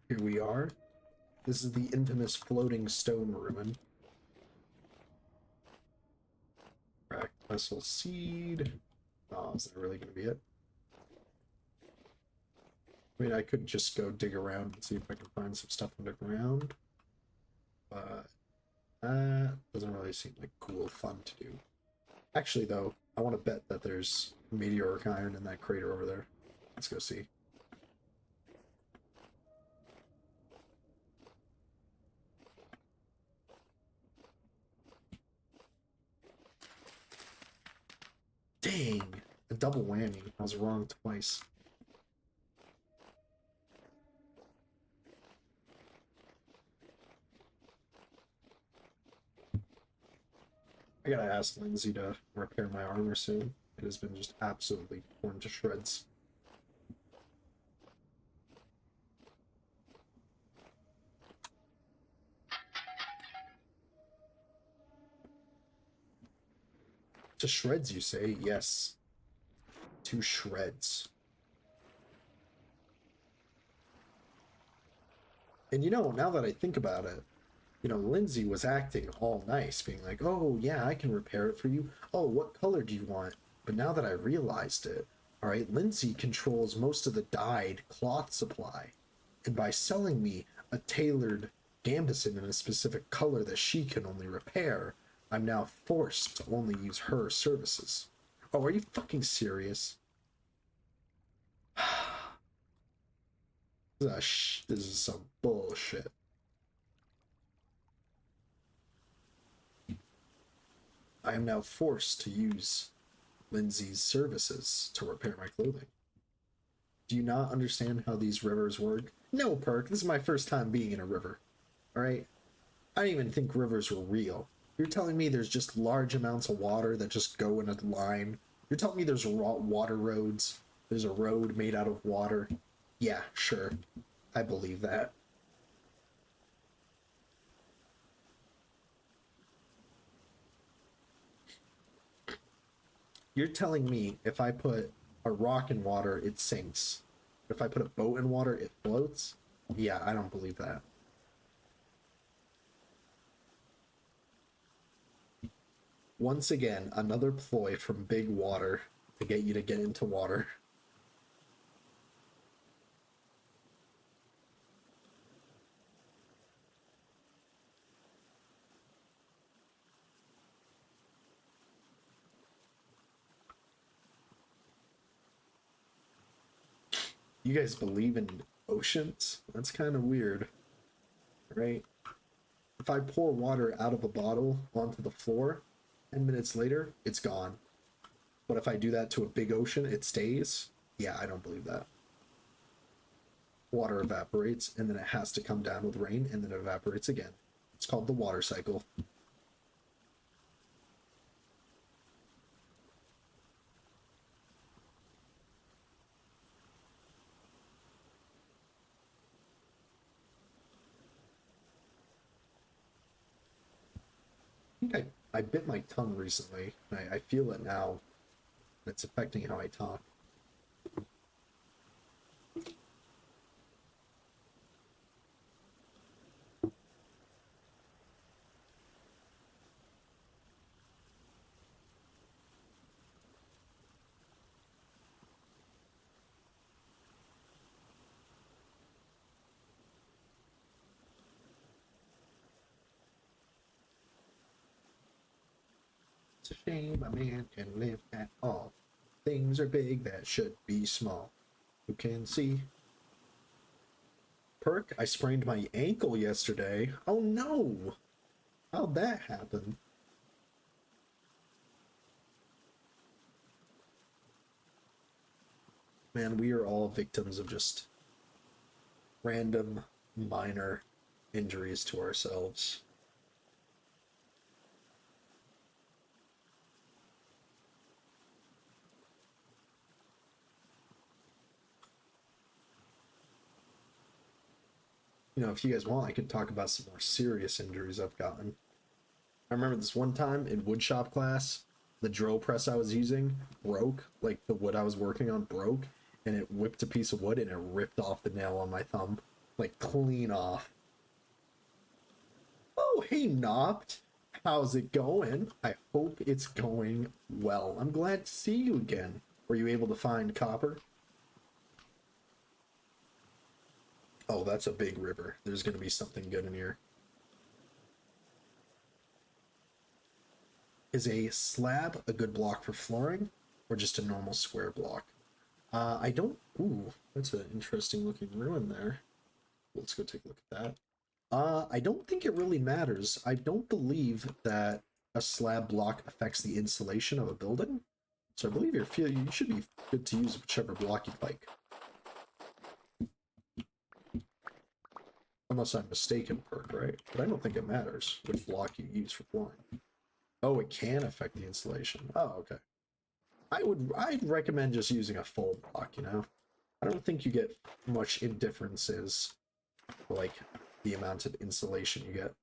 Here we are. This is the infamous floating stone ruin. Cracked vessel seed. Oh, is that really going to be it? I mean, I could just go dig around and see if I can find some stuff underground. But that doesn't really seem like cool fun to do. Actually, though, I want to bet that there's meteoric iron in that crater over there. Let's go see. Dang! A double whammy. I was wrong twice. I gotta ask Lindsay to repair my armor soon. It has been just absolutely torn to shreds. To shreds, you say? Yes. To shreds. And you know, now that I think about it, you know, Lindsay was acting all nice, being like, oh, yeah, I can repair it for you. Oh, what color do you want? But now that I realized it, all right, Lindsay controls most of the dyed cloth supply. And by selling me a tailored gambeson in a specific color that she can only repair, I'm now forced to only use her services. Oh, are you fucking serious? This is some bullshit. I am now forced to use Lindsay's services to repair my clothing. Do you not understand how these rivers work? No, Perk, this is my first time being in a river. Alright? I didn't even think rivers were real. You're telling me there's just large amounts of water that just go in a line? You're telling me there's water roads? There's a road made out of water? Yeah, sure. I believe that. You're telling me if I put a rock in water, it sinks. If I put a boat in water, it floats? Yeah, I don't believe that. Once again, another ploy from Big Water to get you to get into water. You guys believe in oceans? That's kind of weird, right? If I pour water out of a bottle onto the floor, 10 minutes later, it's gone. But if I do that to a big ocean, it stays? Yeah, I don't believe that. Water evaporates, and then it has to come down with rain, and then it evaporates again. It's called the water cycle. I think I bit my tongue recently, and I feel it now. It's affecting how I talk. It's a shame a man can live at all. Things are big that should be small. Who can see? Perk, I sprained my ankle yesterday. Oh no! How'd that happen? Man, we are all victims of just random minor injuries to ourselves. You know, if you guys want, I could talk about some more serious injuries I've gotten. I remember this one time in woodshop class, the drill press I was using broke, like the wood I was working on broke, and it whipped a piece of wood and it ripped off the nail on my thumb, like clean off. Oh, hey, Nopt. How's it going? I hope it's going well. I'm glad to see you again. Were you able to find copper? Oh, that's a big river. There's going to be something good in here. Is a slab a good block for flooring, or just a normal square block? I don't... Ooh, that's an interesting looking ruin there. Let's go take a look at that. I don't think it really matters. I don't believe that a slab block affects the insulation of a building. So I believe you should be good to use whichever block you like. Unless I'm mistaken, Perk, right? But I don't think it matters which block you use for flooring. Oh, it can affect the insulation. Oh, okay. I'd recommend just using a full block, you know? I don't think you get much indifferences, like the amount of insulation you get.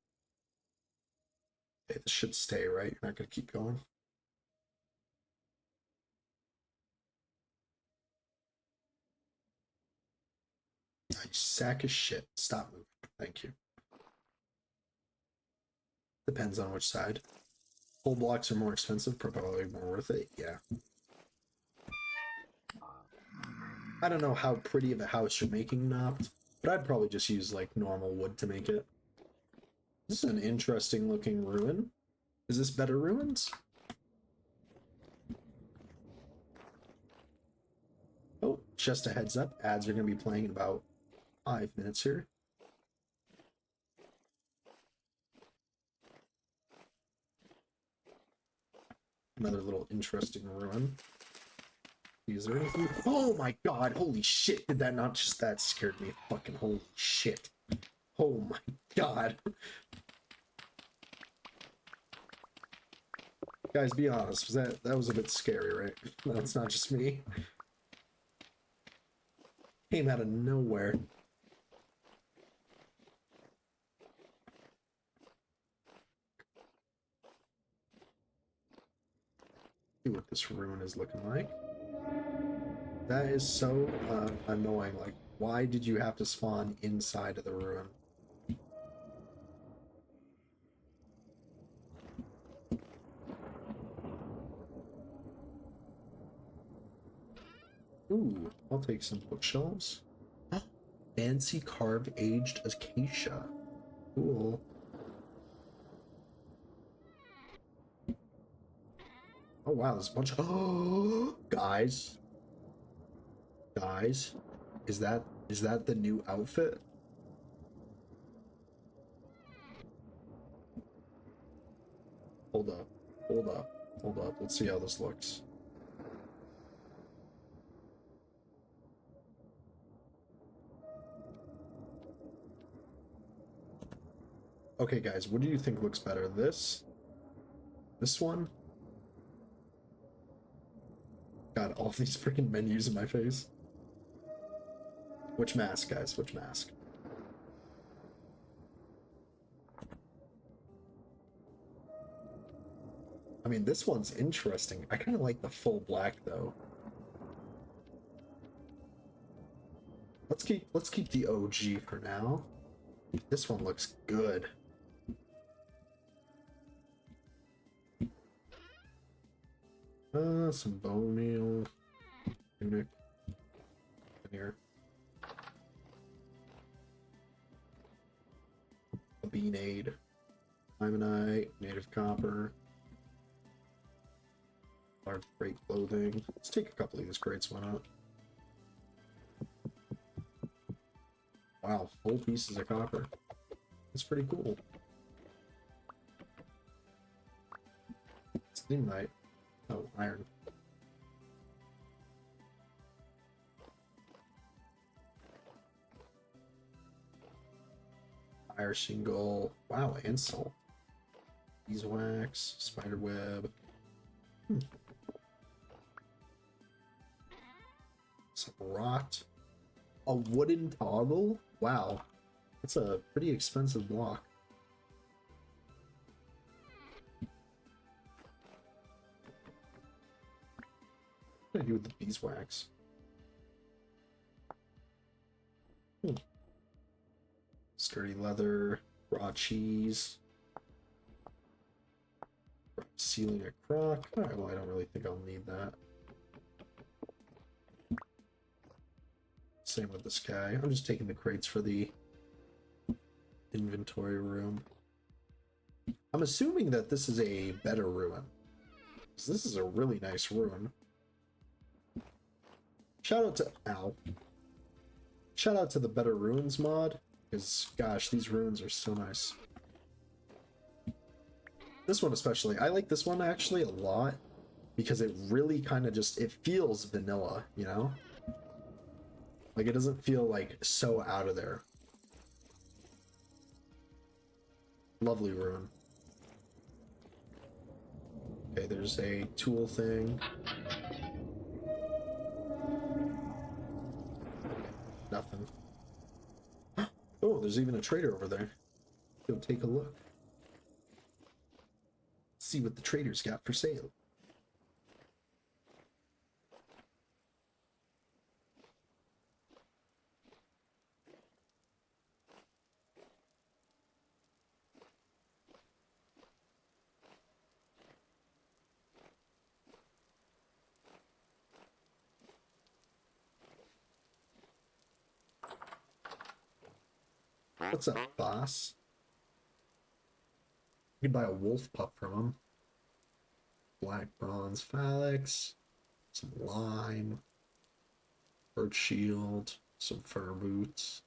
Okay, this should stay, right? You're not going to keep going? You sack of shit. Stop moving. Thank you. Depends on which side. Whole blocks are more expensive, probably more worth it. Yeah. I don't know how pretty of a house you're making, Nopt, but I'd probably just use like normal wood to make it. This is an interesting looking ruin. Is this better ruins? Oh, just a heads up. Ads are going to be playing in about 5 minutes here. Another little interesting ruin. Is there anything? Oh my god, holy shit. Did that not just... That scared me. Fucking holy shit. Oh my god. Guys, be honest. That was a bit scary, right? That's not just me. Came out of nowhere. See what this ruin is looking like. That is so annoying. Like, why did you have to spawn inside of the ruin? Ooh, I'll take some bookshelves. Fancy carved aged acacia. Cool. Oh wow, there's a bunch of... Oh, guys. Guys, is that the new outfit? Hold up, hold up, hold up. Let's see how this looks. Okay, guys, what do you think looks better? This one? God, all these freaking menus in my face. Which mask, guys? Which mask? I mean, this one's interesting. I kind of like the full black, though. Let's keep the OG for now. This one looks good. Some bone meal. Tunic. In here. A beanade. Limonite. Native copper. Large crate clothing. Let's take a couple of these crates, why not? Wow, full pieces of copper. That's pretty cool. It's limonite. Oh, iron. Fire shingle. Wow, and salt. Beeswax. Spider web. Some rot. A wooden toggle? Wow. That's a pretty expensive block. What do I do with the beeswax? Sturdy leather, raw cheese, sealing a crock. Alright, well, I don't really think I'll need that. Same with this guy. I'm just taking the crates for the inventory room. I'm assuming that this is a better ruin. This is a really nice ruin. Shout out to Shout out to the Better Ruins mod, because gosh, these ruins are so nice. This one especially. I like this one actually a lot because it really kind of just, it feels vanilla, you know? Like it doesn't feel like so out of there. Lovely ruin. Okay, there's a tool thing. Nothing. Oh, there's even a trader over there. Go take a look. See what the trader's got for sale. What's up, boss? You can buy a wolf pup from him. Black bronze phalanx, some lime, bird shield, some fur boots.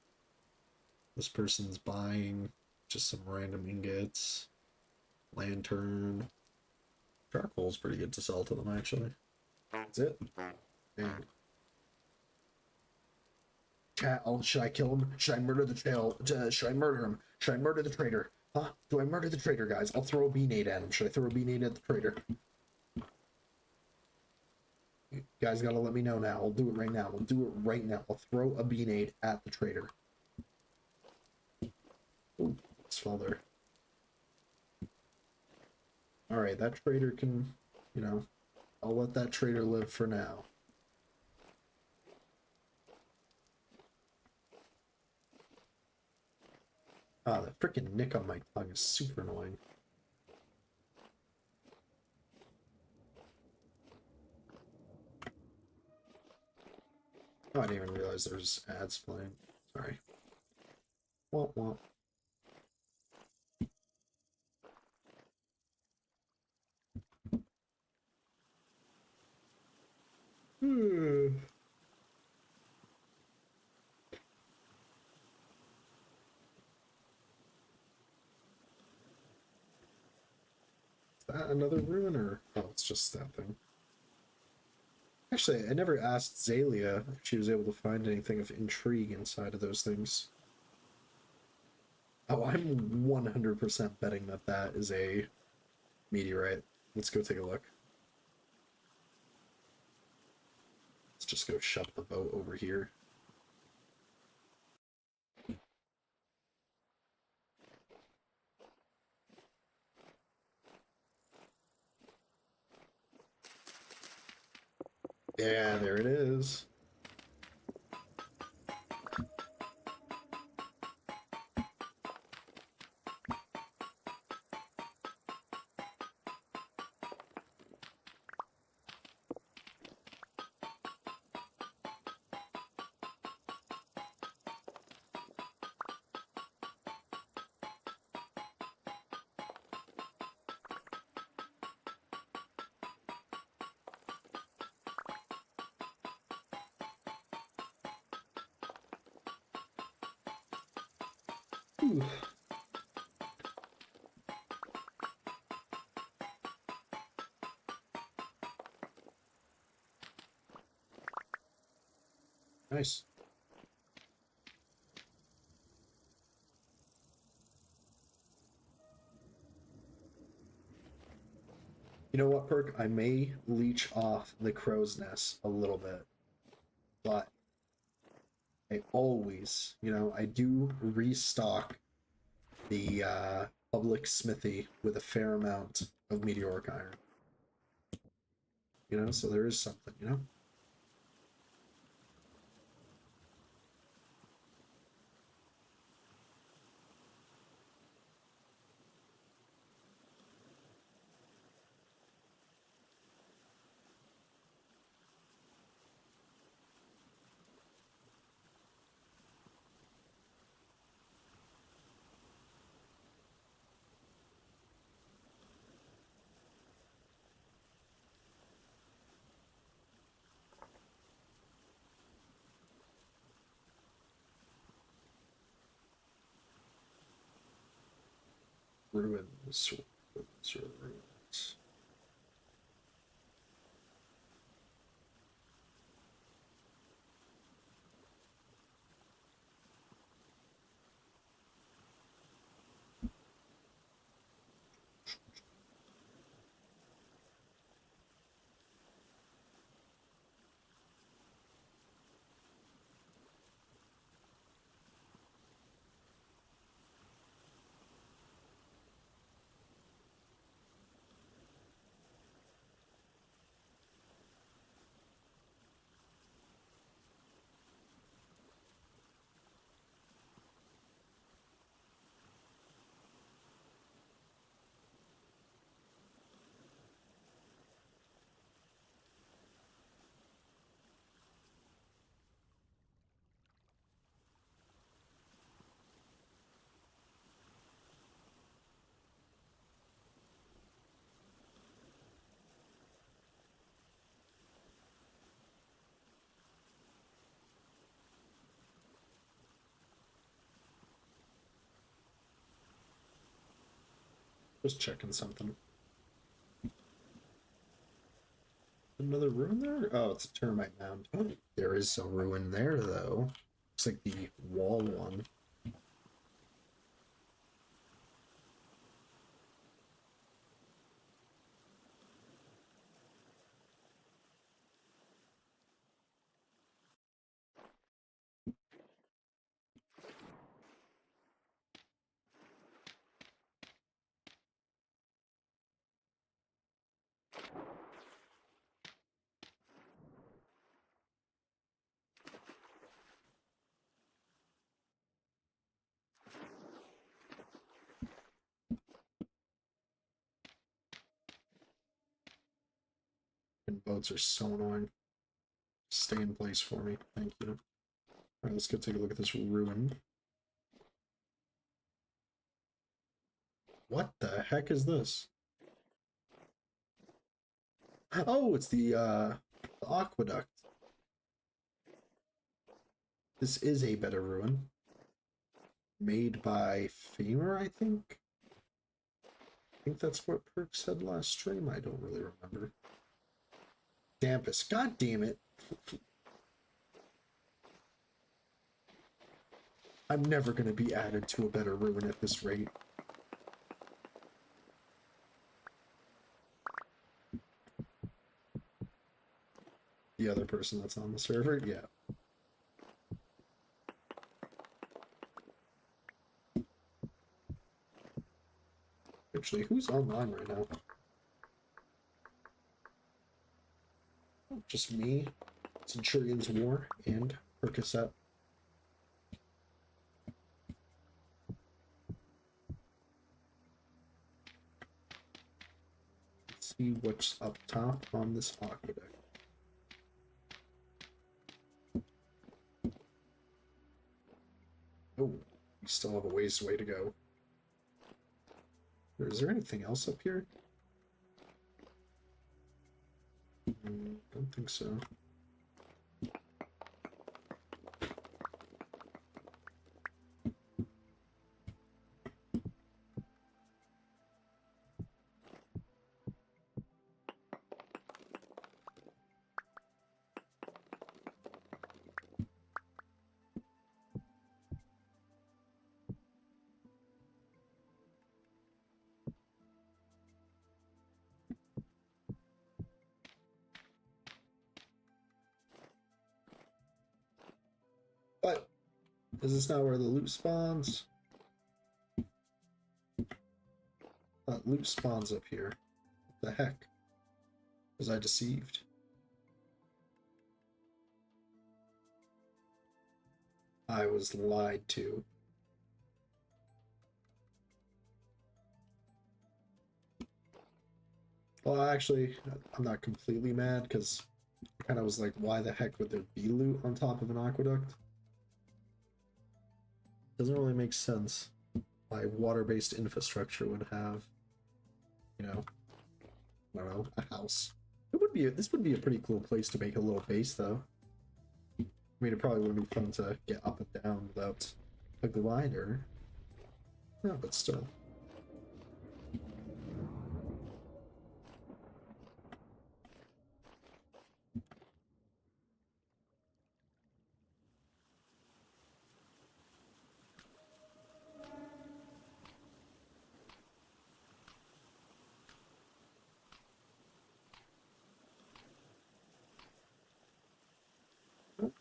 This person's buying just some random ingots, lantern. Charcoal's pretty good to sell to them, actually. That's it. Dang. Chat, oh, should I kill him? Should I murder the trail? Should I murder him? Should I murder the traitor? Huh? Do I murder the traitor, guys? I'll throw a beanade at him. Should I throw a beanade at the traitor? You guys gotta let me know now. I'll do it right now. I'll do it right now. I'll throw a beanade at the traitor. Ooh, it's fell there. Alright, that traitor can, you know, I'll let that traitor live for now. Ah, that freaking nick on my tongue is super annoying. Oh, I didn't even realize there's ads playing. Sorry. Womp womp. Is that another ruin or? Oh, it's just that thing. Actually, I never asked Zalia if she was able to find anything of intrigue inside of those things. Oh, I'm 100% betting that that is a meteorite. Let's go take a look. Let's just go shut the boat over here. Yeah, there it is. Ooh. Nice. You know what, Perk? I may leech off the crow's nest a little bit, but I always, you know, I do restock the public smithy with a fair amount of meteoric iron. You know, so there is something, you know? Ruins. Ruins. Just checking something. Another ruin there? Oh, it's a termite mound. There is a ruin there, though. Looks like the wall one. And boats are so annoying. Stay in place for me. Thank you. Alright, let's go take a look at this ruin. What the heck is this? Oh, it's the aqueduct. This is a better ruin. Made by Femur, I think? I think that's what Perk said last stream. I don't really remember. Dampus. God damn it. I'm never going to be added to a better ruin at this rate. The other person that's on the server? Yeah. Actually, who's online right now? Oh, just me, Centurion's War, and Percocet. Let's see what's up top on this aqueduct. Oh, we still have a way to go. Is there anything else up here? Don't think so. But is this not where the loot spawns? Loot spawns up here. What the heck? Was I deceived? I was lied to. Well, actually, I'm not completely mad because I kind of was like, why the heck would there be loot on top of an aqueduct? Doesn't really make sense why water-based infrastructure would have, you know, I don't know, a house. It would be this would be a pretty cool place to make a little base, though. I mean, it probably wouldn't be fun to get up and down without a glider. No, but still.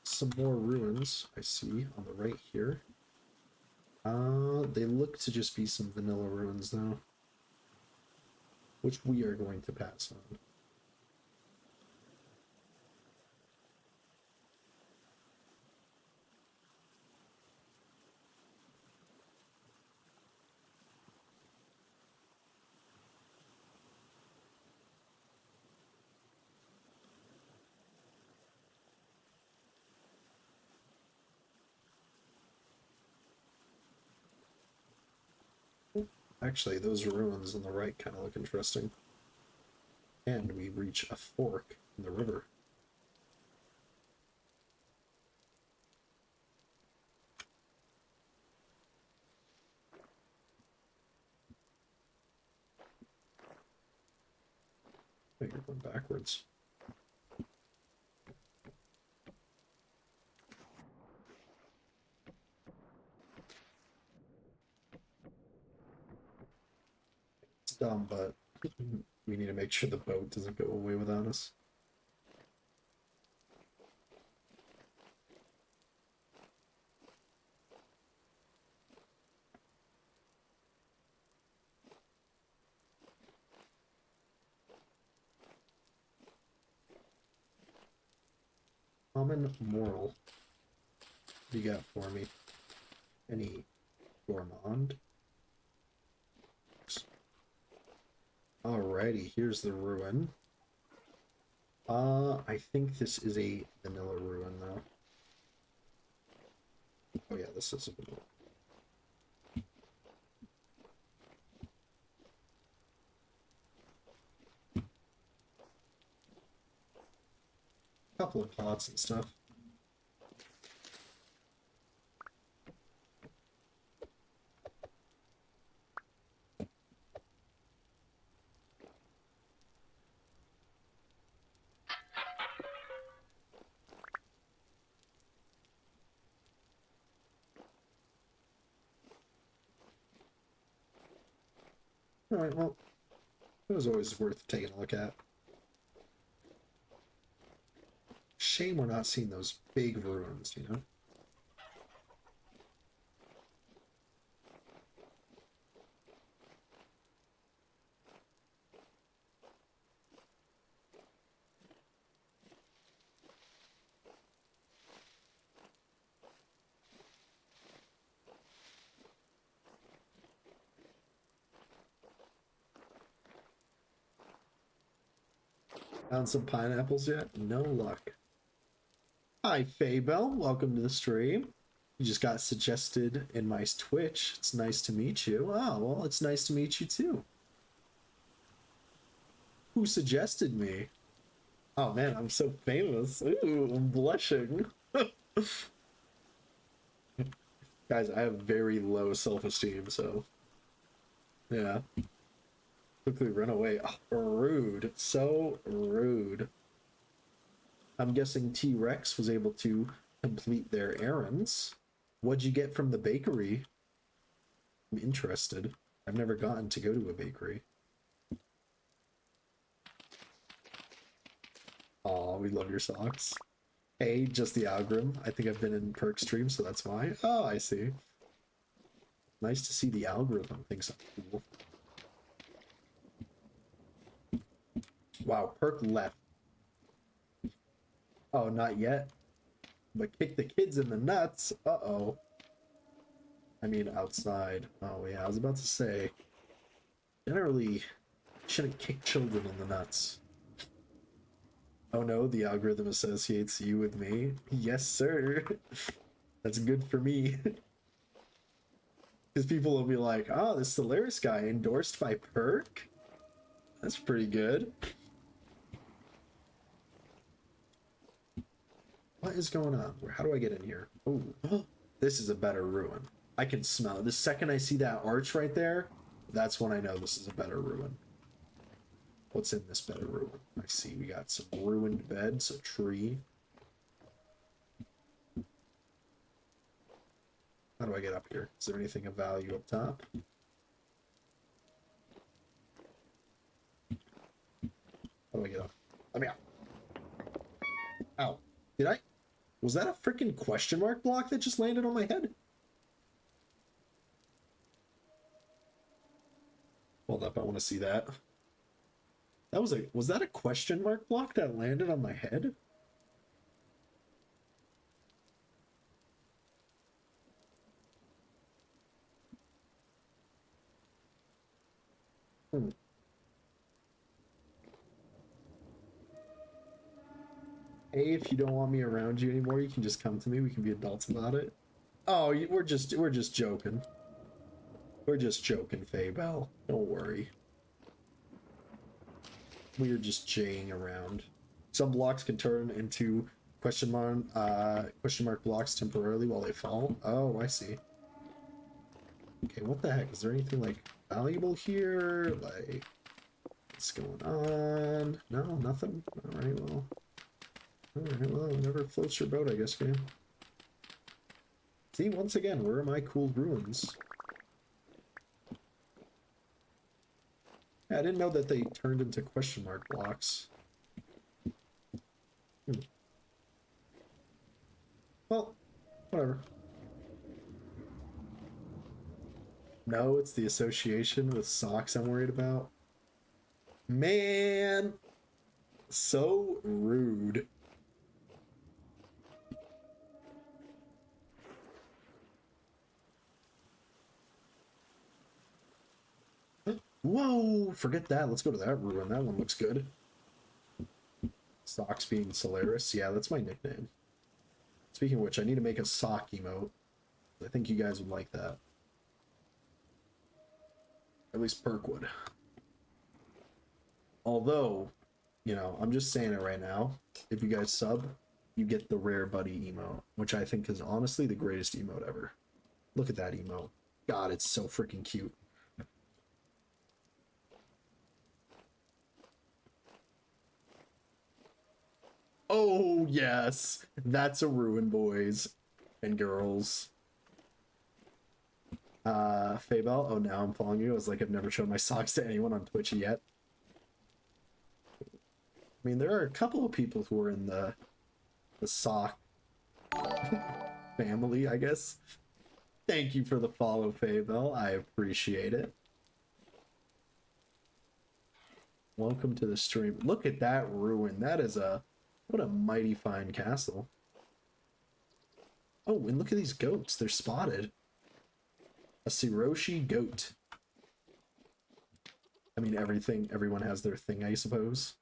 some more ruins I see on the right here. They look to just be some vanilla ruins though, which we are going to pass on. Actually, those ruins on the right kind of look interesting. And we reach a fork in the river. Oh, you're going backwards. It's dumb, but we need to make sure the boat doesn't go away without us. Common moral. What do you got for me? Any gourmand? Alrighty, here's the ruin. I think this is a vanilla ruin though. Oh yeah, this is a vanilla. Couple of pots and stuff. Alright, well, it was always worth taking a look at. Shame we're not seeing those big ruins, you know? Found some pineapples yet? No luck. Hi, Faybell. Welcome to the stream. You just got suggested in my Twitch. It's nice to meet you. Oh, well, it's nice to meet you too. Who suggested me? Oh man, I'm so famous. Ooh, I'm blushing. Guys, I have very low self-esteem, so yeah. Quickly run away. Oh, rude. So rude. I'm guessing T-Rex was able to complete their errands. What'd you get from the bakery? I'm interested. I've never gotten to go to a bakery. Aw, we love your socks. Hey, just the algorithm. I think I've been in perk stream, so that's why. Oh, I see. Nice to see the algorithm thinks I'm cool. Wow, perk left. Oh, not yet. But kick the kids in the nuts. Uh-oh. I mean, outside. Oh, yeah, I was about to say. Generally, shouldn't kick children in the nuts. Oh no, the algorithm associates you with me. Yes, sir. That's good for me. Because people will be like, oh, this Solaris guy endorsed by Perk? That's pretty good. What is going on? How do I get in here? Oh, this is a better ruin. I can smell it. The second I see that arch right there, that's when I know this is a better ruin. What's in this better ruin? I see we got some ruined beds, a tree. How do I get up here? Is there anything of value up top? How do I get up? Let me out. Ow. Did I? Was that a freaking question mark block that just landed on my head? Hold up, I want to see that. Was that a question mark block that landed on my head? Hmm. Hey, if you don't want me around you anymore, you can just come to me. We can be adults about it. Oh, we're just joking. We're just joking, Faybell. Don't worry. We're just jaying around. Some blocks can turn into question mark blocks temporarily while they fall. Oh, I see. Okay, what the heck? Is there anything like valuable here? Like, what's going on? No, nothing. All right, well. Alright, well, whatever floats your boat, I guess, game. See, once again, where are my cool ruins? Yeah, I didn't know that they turned into question mark blocks. Well, whatever. No, it's the association with socks I'm worried about. Man! So rude. Whoa! Forget that. Let's go to that ruin. That one looks good. Socks being Solaris. Yeah, that's my nickname. Speaking of which, I need to make a sock emote. I think you guys would like that. At least Perk would. Although, you know, I'm just saying it right now. If you guys sub, you get the rare buddy emote, which I think is honestly the greatest emote ever. Look at that emote. God, it's so freaking cute. Oh, yes. That's a ruin, boys and girls. Faybell, oh, now I'm following you. I was like, I've never shown my socks to anyone on Twitch yet. I mean, there are a couple of people who are in the sock family, I guess. Thank you for the follow, Faybell. I appreciate it. Welcome to the stream. Look at that ruin. That is what a mighty fine castle. Oh, and look at these goats. They're spotted. A Siroshi goat. I mean, everyone has their thing, I suppose.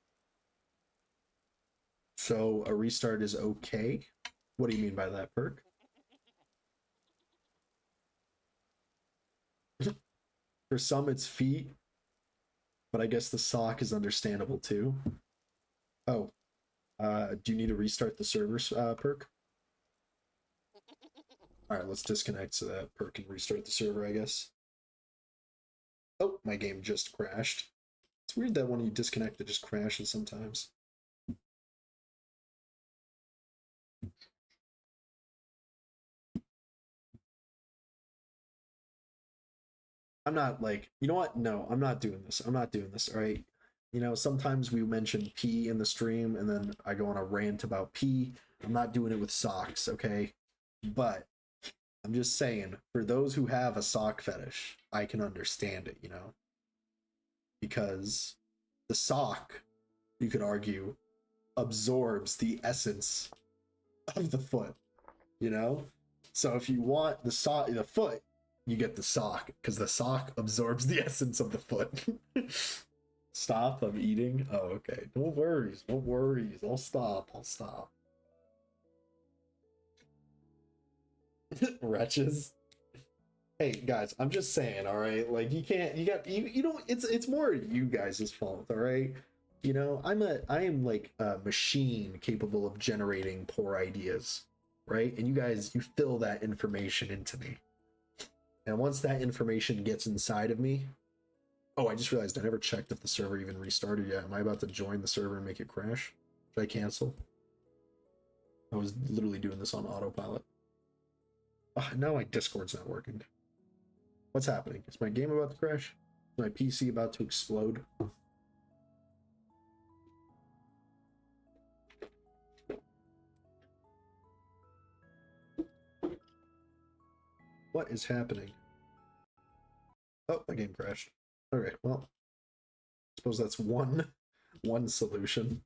So a restart is okay. What do you mean by that, Perk? For some, it's feet, but I guess the sock is understandable too. Oh, do you need to restart the servers, Perk? All right, let's disconnect so that Perk can restart the server, I guess. Oh, my game just crashed. It's weird that when you disconnect, it just crashes sometimes. I'm not like, you know what? No, I'm not doing this. I'm not doing this, all right? You know, sometimes we mention pee in the stream and then I go on a rant about pee. I'm not doing it with socks, okay? But I'm just saying, for those who have a sock fetish, I can understand it, you know? Because the sock, you could argue, absorbs the essence of the foot, you know? So if you want the foot, you get the sock, because the sock absorbs the essence of the foot. Stop, I'm eating. Oh, okay. No worries, no worries. I'll stop. Wretches. Hey guys, I'm just saying, all right? Like you don't, it's more you guys' fault, all right? You know, I am like a machine capable of generating poor ideas, right? And you fill that information into me. And once that information gets inside of me, oh, I just realized I never checked if the server even restarted yet. Am I about to join the server and make it crash? Should I cancel? I was literally doing this on autopilot. Now my Discord's not working. What's happening? Is my game about to crash? Is my PC about to explode? What is happening? Oh, my game crashed. Okay, well, suppose that's one solution.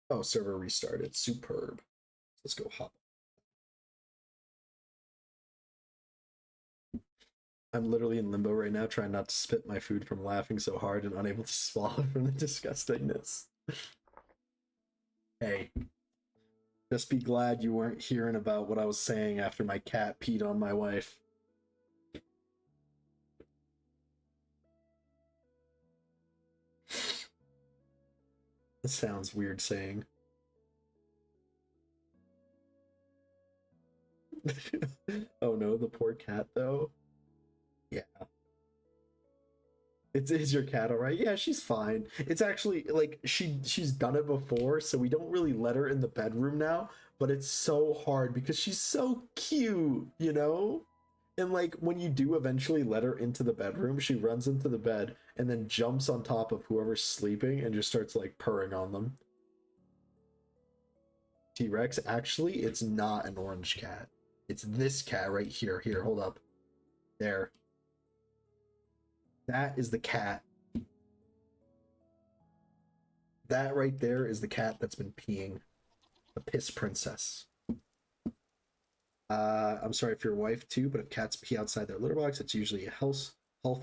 Oh, server restarted. Superb. Let's go hop. I'm literally in limbo right now, trying not to spit my food from laughing so hard and unable to swallow from the disgustingness. Hey, just be glad you weren't hearing about what I was saying after my cat peed on my wife. It sounds weird saying. Oh no, the poor cat though. Yeah. Is your cat alright? Yeah, she's fine. It's actually like she's done it before, so we don't really let her in the bedroom now, but it's so hard because she's so cute, you know? And like when you do eventually let her into the bedroom, she runs into the bed and then jumps on top of whoever's sleeping and just starts like purring on them. T-Rex, actually, it's not an orange cat. It's this cat right here. Here, hold up. There. That is the cat. That right there is the cat that's been peeing. The piss princess. I'm sorry for your wife too, but if cats pee outside their litter box, it's usually a health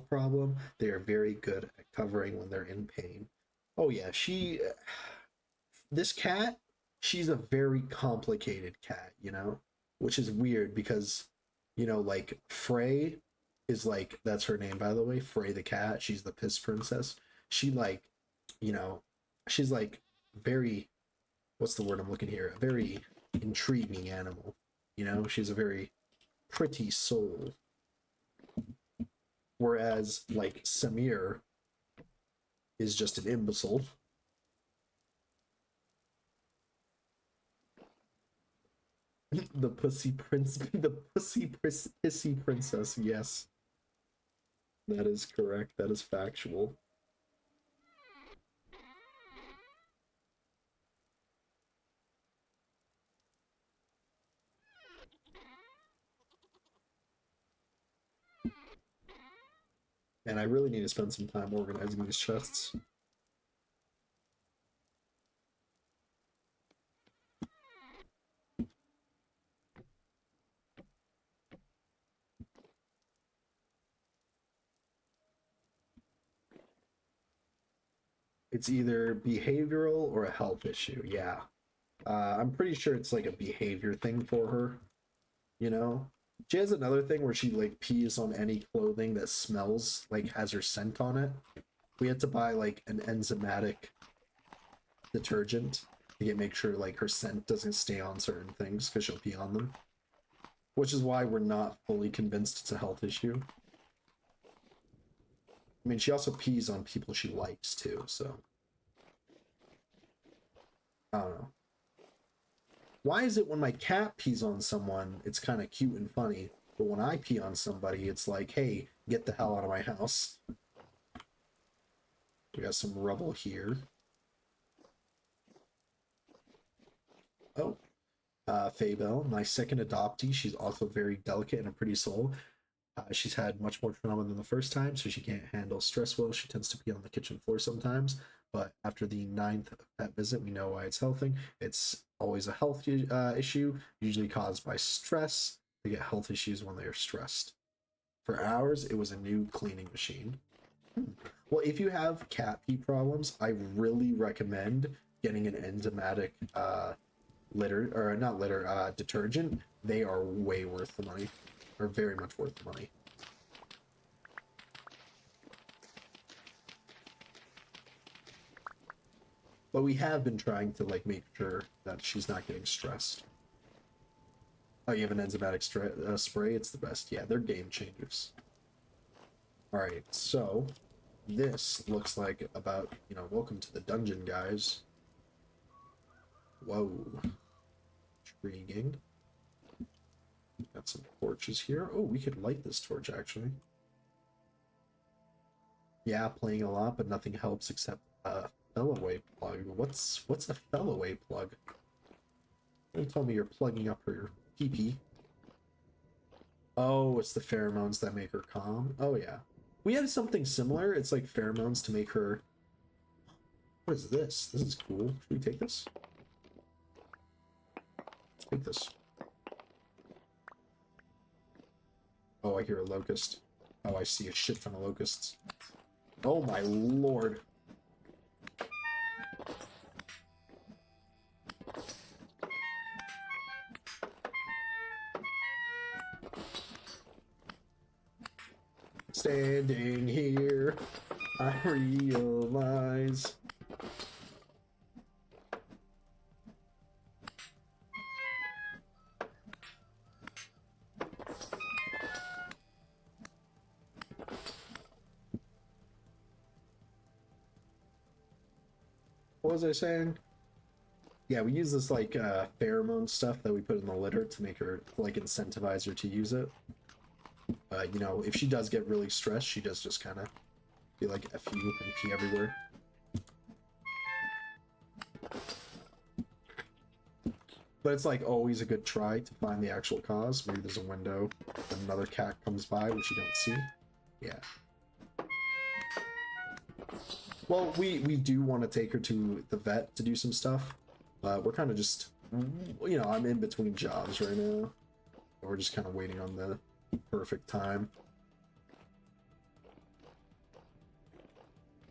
problem. They are very good at covering when they're in pain. Oh yeah, this cat, she's a very complicated cat, you know, which is weird because, you know, like Frey is like, that's her name by the way, Frey the cat. She's the piss princess. She like, you know, she's like very, what's the word I'm looking here? A very intriguing animal. You know, she's a very pretty soul. Whereas, like, Samir is just an imbecile. The pussy prince, the pissy princess, yes. That is correct. That is factual. And I really need to spend some time organizing these chests. It's either behavioral or a health issue, yeah. I'm pretty sure it's like a behavior thing for her, you know? She has another thing where she like pees on any clothing that smells, like has her scent on it. We had to buy like an enzymatic detergent to make sure like her scent doesn't stay on certain things because she'll pee on them. Which is why we're not fully convinced it's a health issue. I mean, she also pees on people she likes too, so. I don't know. Why is it when my cat pees on someone, it's kind of cute and funny, but when I pee on somebody, it's like, hey, get the hell out of my house. We got some rubble here. Oh, Faybell, my second adoptee. She's also very delicate and a pretty soul. She's had much more trauma than the first time, so she can't handle stress well. She tends to pee on the kitchen floor sometimes, but after the 9th pet visit, we know why it's healthy. It's always a health issue, usually caused by stress. They get health issues when they are stressed. For ours, it was a new cleaning machine. Well, if you have cat pee problems, I really recommend getting an enzymatic detergent. They are way worth the money. Are very much worth the money. But we have been trying to like make sure that she's not getting stressed. Oh, you have an enzymatic spray? It's the best. Yeah, they're game changers. Alright, so this looks like about, you know, welcome to the dungeon, guys. Whoa. Intriguing. Got some torches here. Oh, we could light this torch, actually. Yeah, playing a lot, but nothing helps except a fell-away plug. What's a fell-away plug? Don't tell me you're plugging up her pee-pee. Oh, it's the pheromones that make her calm. Oh yeah. We have something similar. It's like pheromones to make her... What is this? This is cool. Should we take this? Let's take this. Oh, I hear a locust. Oh, I see a shit ton of locusts. Oh my lord. Standing here, I realize. What was I saying? Yeah, we use this like pheromone stuff that we put in the litter to make her like incentivize her to use it. You know, if she does get really stressed, she does just kind of be like F you and pee everywhere. But it's like always a good try to find the actual cause. Maybe there's a window and another cat comes by which you don't see. Yeah. Well, we do want to take her to the vet to do some stuff. We're kind of just, you know, I'm in between jobs right now. We're just kind of waiting on the perfect time.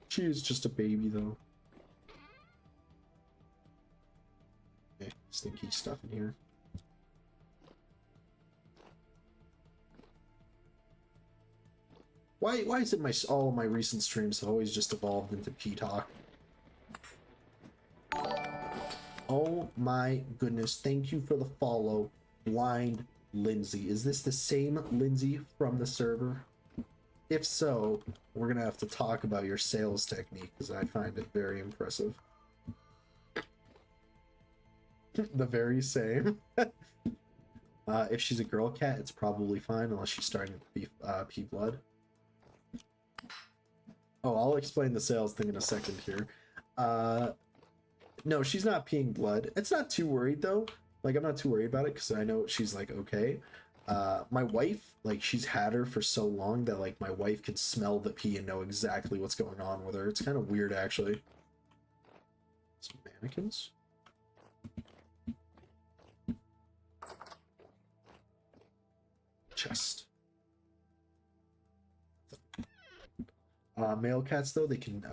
She is just a baby, though. Okay, stinky stuff in here. Why is it all of my recent streams have always just evolved into P-Talk? Oh my goodness, thank you for the follow, Blind Lindsay. Is this the same Lindsay from the server? If so, we're gonna have to talk about your sales technique because I find it very impressive. The very same. If she's a girl cat, it's probably fine unless she's starting to pee blood. Oh, I'll explain the sales thing in a second here. No, she's not peeing blood. It's not too worried though. Like, I'm not too worried about it because I know she's like okay. My wife, like, she's had her for so long that like my wife can smell the pee and know exactly what's going on with her. It's kind of weird actually. Some mannequins. Chest. Male cats, though, they can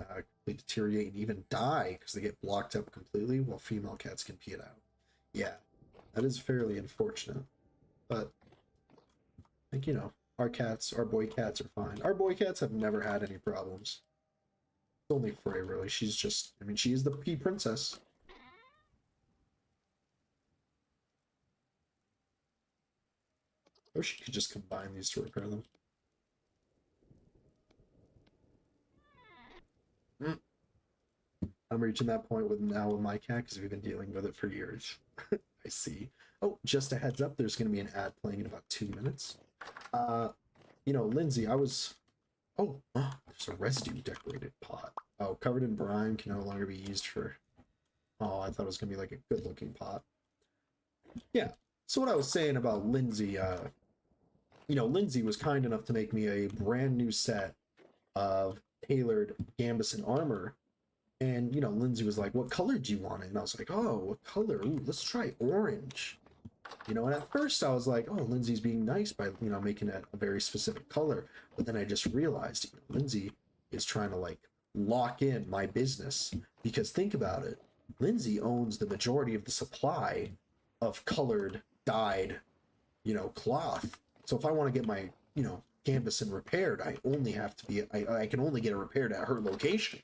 deteriorate and even die because they get blocked up completely, while female cats can pee it out. Yeah, that is fairly unfortunate. But, like, you know, our boy cats are fine. Our boy cats have never had any problems. It's only Frey, really. She's just, I mean, she is the pea princess. Or she could just combine these to repair them. I'm reaching that point with my cat because we've been dealing with it for years. I see. Oh, just a heads up, there's going to be an ad playing in about 2 minutes. You know, Lindsay, I was... Oh, there's a residue decorated pot. Oh, covered in brine, can no longer be used for... Oh, I thought it was going to be like a good-looking pot. Yeah, so what I was saying about Lindsay, you know, Lindsay was kind enough to make me a brand new set of tailored gambeson armor. And, you know, Lindsay was like, what color do you want it? And I was like, oh, what color? Ooh, let's try orange. You know, and at first I was like, oh, Lindsay's being nice by, you know, making it a very specific color. But then I just realized, you know, Lindsay is trying to, like, lock in my business. Because think about it. Lindsay owns the majority of the supply of colored, dyed, you know, cloth. So if I want to get my, you know, gambeson repaired, I only have to be, I can only get it repaired at her location.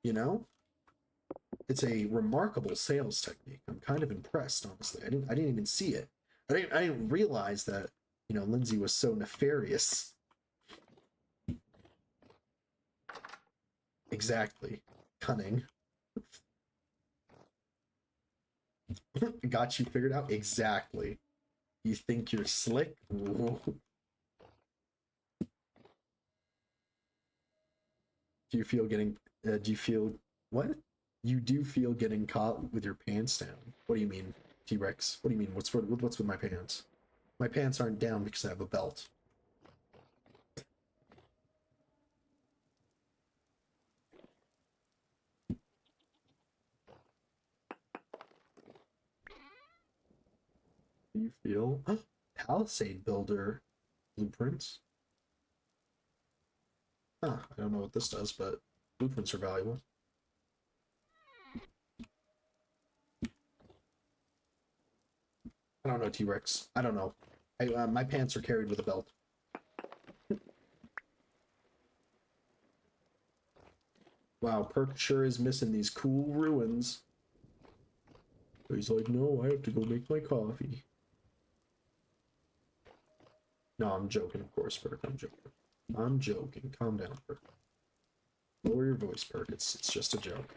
You know, it's a remarkable sales technique. I'm kind of impressed, honestly. I didn't even see it. I didn't realize that, you know, Lindsay was so nefarious. Exactly. Cunning. Got you figured out? Exactly. You think you're slick? Ooh. Do you feel getting? Do you feel what? You do feel getting caught with your pants down. What do you mean, T-Rex? What do you mean? What's with my pants? My pants aren't down because I have a belt. Do you feel Palisade Builder blueprints? Huh, I don't know what this does, but blueprints are valuable. I don't know, T-Rex. I don't know. My pants are carried with a belt. Wow, Perk sure is missing these cool ruins. He's like, no, I have to go make my coffee. No, I'm joking, of course, Perk. I'm joking. I'm joking. Calm down, Perk. Lower your voice, Perk. It's just a joke.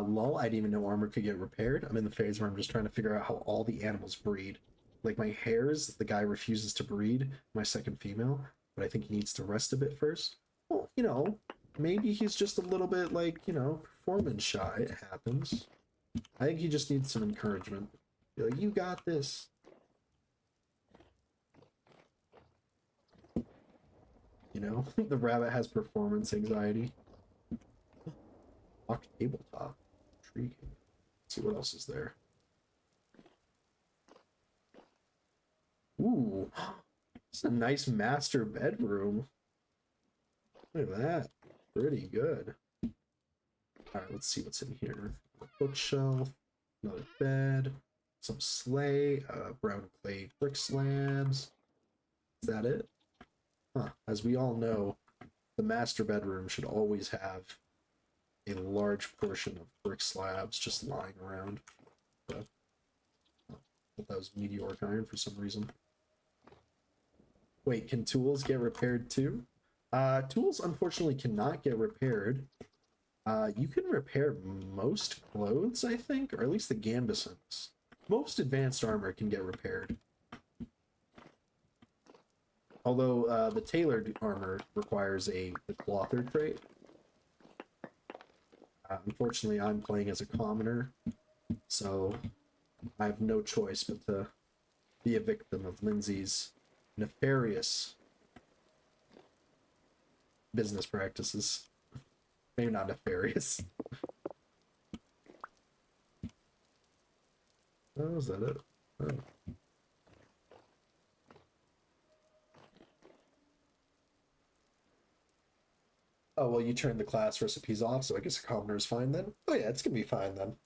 Lol, I didn't even know armor could get repaired. I'm in the phase where I'm just trying to figure out how all the animals breed. Like my hares, the guy refuses to breed, my second female, but I think he needs to rest a bit first. Well, you know, maybe he's just a little bit like, you know, performance shy. It happens. I think he just needs some encouragement. Be like, you got this. You know, the rabbit has performance anxiety. Locked tabletop. Intriguing. Let's see what else is there. Ooh, it's a nice master bedroom. Look at that. Pretty good. Alright, let's see what's in here. A bookshelf, another bed, some slate, brown clay brick slabs. Is that it? Huh. As we all know, the master bedroom should always have a large portion of brick slabs just lying around. But, I thought that was meteoric iron for some reason. Wait, can tools get repaired too? Tools unfortunately cannot get repaired. You can repair most clothes, I think, or at least the gambesons. Most advanced armor can get repaired. Although the tailored armor requires the clother trait. Unfortunately, I'm playing as a commoner, so I have no choice but to be a victim of Lindsay's nefarious business practices. Maybe not nefarious. Oh, is that it? Oh. Oh, well, you turned the class recipes off, so I guess a commoner is fine then? Oh yeah, it's gonna be fine then.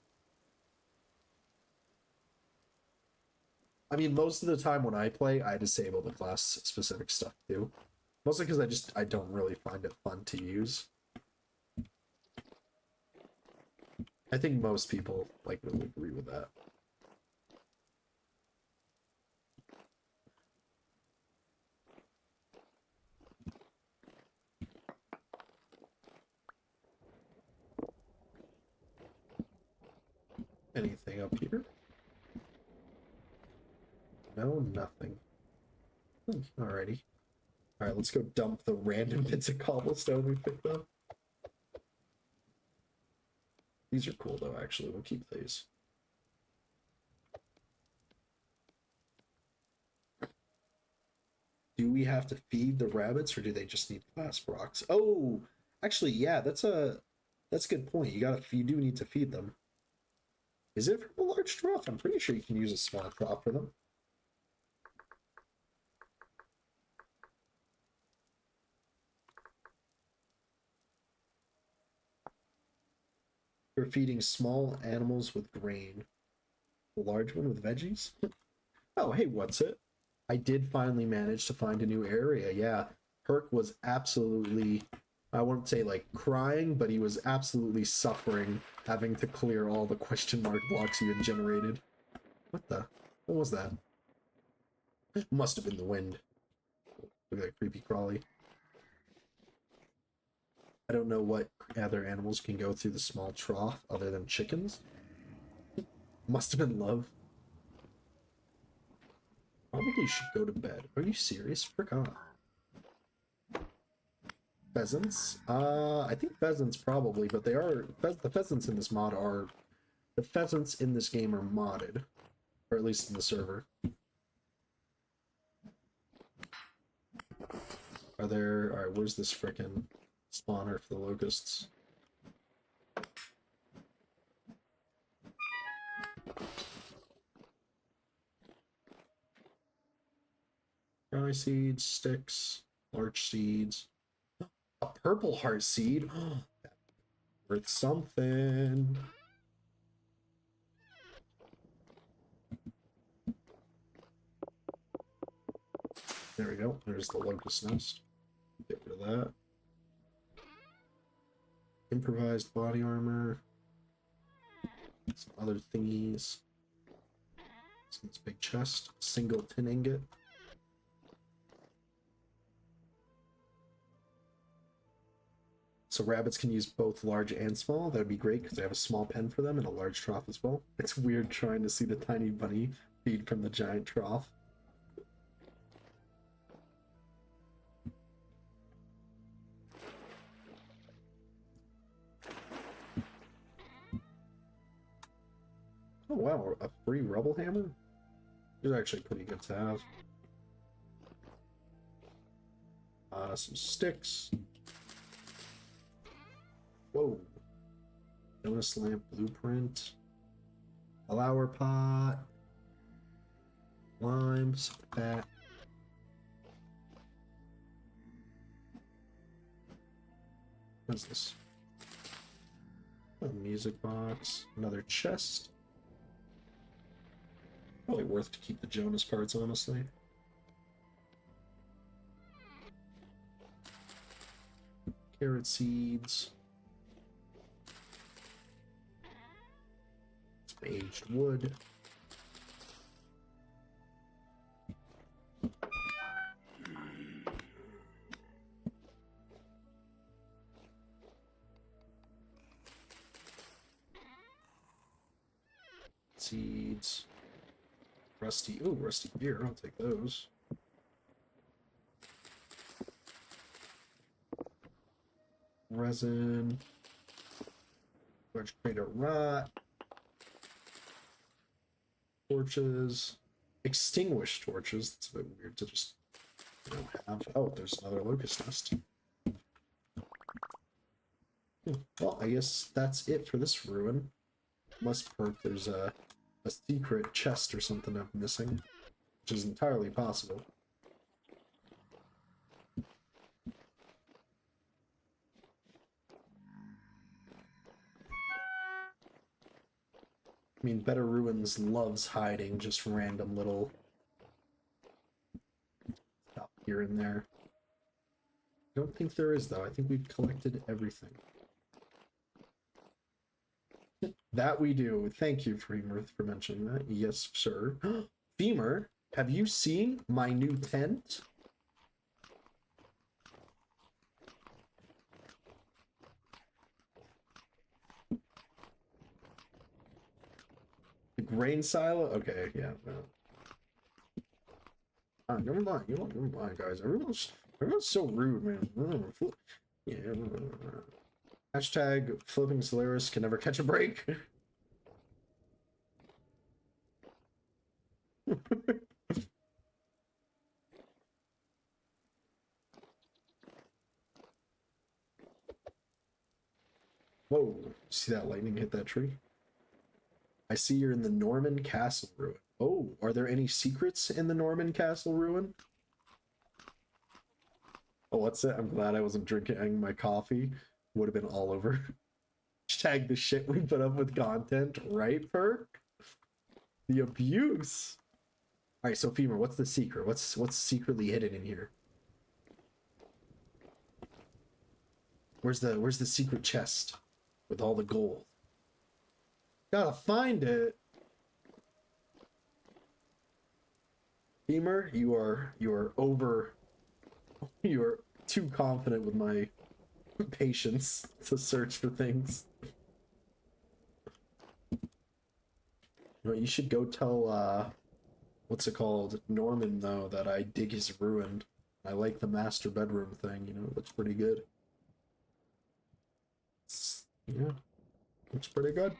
I mean, most of the time when I play, I disable the class-specific stuff too. Mostly because I don't really find it fun to use. I think most people, like, really agree with that. Anything up here? No, nothing. Alrighty. Alright, let's go dump the random bits of cobblestone we picked up. These are cool though, actually. We'll keep these. Do we have to feed the rabbits or do they just need glass blocks? Oh, actually, yeah, that's a good point. You do need to feed them. Is it from a large trough? I'm pretty sure you can use a small trough for them. You're feeding small animals with grain. The large one with veggies? Oh, hey, what's it? I did finally manage to find a new area. Yeah, Perk was absolutely, I wouldn't say like crying, but he was absolutely suffering having to clear all the question mark blocks you had generated. What was that? Must have been the wind. Look at that creepy crawly. I don't know what other animals can go through the small trough other than chickens. Must have been love. Probably should go to bed. Are you serious? Forgot. Pheasants? I think pheasants probably, but they are the pheasants in this mod are the pheasants in this game are modded, or at least in the server. Are there? All right, where's this frickin' spawner for the locusts? Dry seeds, sticks, large seeds. A purple heart seed? Worth something. There we go. There's the locust nest. Get rid of that. Improvised body armor. Some other thingies. This big chest. Single tin ingot. So rabbits can use both large and small. That would be great because I have a small pen for them and a large trough as well. It's weird trying to see the tiny bunny feed from the giant trough. Oh wow, a free rubble hammer? It's actually pretty good to have. Some sticks. Whoa. Jonas lamp blueprint. Flower pot. Limes. Fat. What's this? A music box. Another chest. Probably worth to keep the Jonas parts, honestly. Carrot seeds. Some aged wood. Seeds. Rusty. Ooh, rusty beer. I'll take those. Resin. Large crate of rot. Torches. Extinguished torches. It's a bit weird to just have. Oh, there's another locust nest. Well, I guess that's it for this ruin. Must perk there's a secret chest or something I'm missing, which is entirely possible. I mean, Better Ruins loves hiding just random little stuff here and there. I don't think there is, though. I think we've collected everything. That we do. Thank you, Femur, for mentioning that. Yes, sir. Femur, have you seen my new tent? The grain silo? Okay, yeah. No. Never mind. Never mind, guys. Everyone's so rude, man. Yeah. Hashtag flipping Solaris can never catch a break. Whoa, see that lightning hit that tree? I see you're in the Norman Castle ruin. Oh, are there any secrets in the Norman Castle ruin? Oh, what's it? I'm glad I wasn't drinking my coffee. Would have been all over. Hashtag the shit we put up with content, right, Perk? The abuse. All right, so Femur, what's the secret? What's secretly hidden in here? Where's the secret chest with all the gold? Gotta find it. Femur, you are too confident with my patience to search for things. You know, you should go tell what's it called, Norman, though, that I dig his ruin. I like the master bedroom thing, you know, it looks pretty good. Yeah, looks pretty good.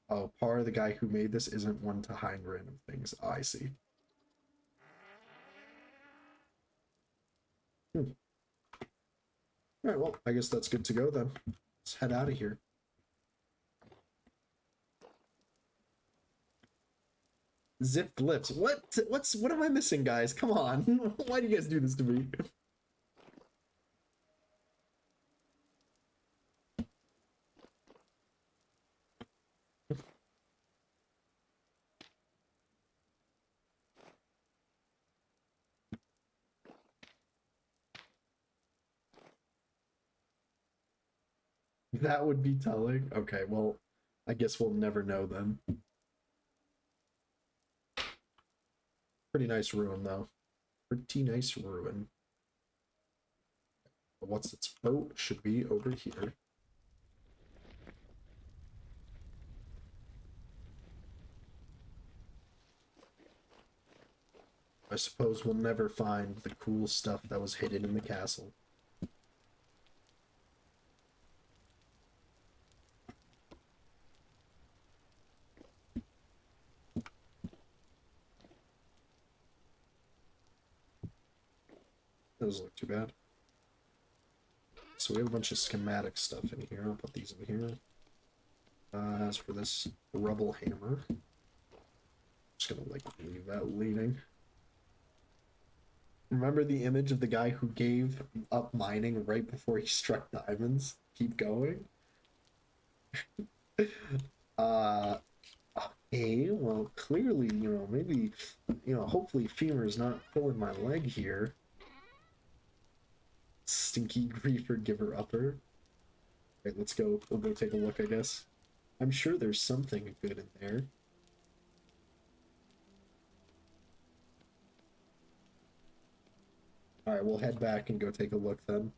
Oh, Par, the guy who made this, isn't one to hide random things. Oh, I see. Alright, well, I guess that's good to go then. Let's head out of here. Zipped lips. What am I missing, guys? Come on. Why do you guys do this to me? That would be telling. Okay, well, I guess we'll never know then. Pretty nice ruin, though. Pretty nice ruin. But what's its boat should be over here. I suppose we'll never find the cool stuff that was hidden in the castle. Doesn't look too bad. So we have a bunch of schematic stuff in here. I'll put these in here. As for this rubble hammer, just gonna like leave that leaning. Remember the image of the guy who gave up mining right before he struck diamonds? Keep going. Okay, well, clearly, you know, maybe, you know, hopefully Femur's not pulling my leg here. Stinky griefer giver upper. Right, let's go. We'll go take a look, I guess. I'm sure there's something good in there. Alright, we'll head back and go take a look then.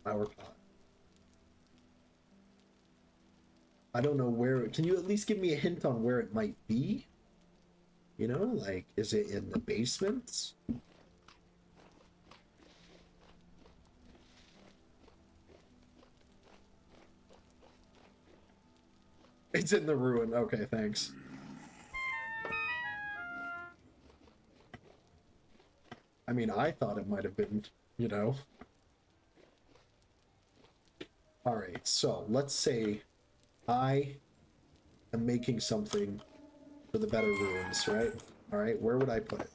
Flower pot. I don't know where. Can you at least give me a hint on where it might be? You know, like, is it in the basement? It's in the ruin. Okay, thanks. I mean, I thought it might have been, you know. Alright, so let's say I am making something for the better ruins, right? Alright, where would I put it?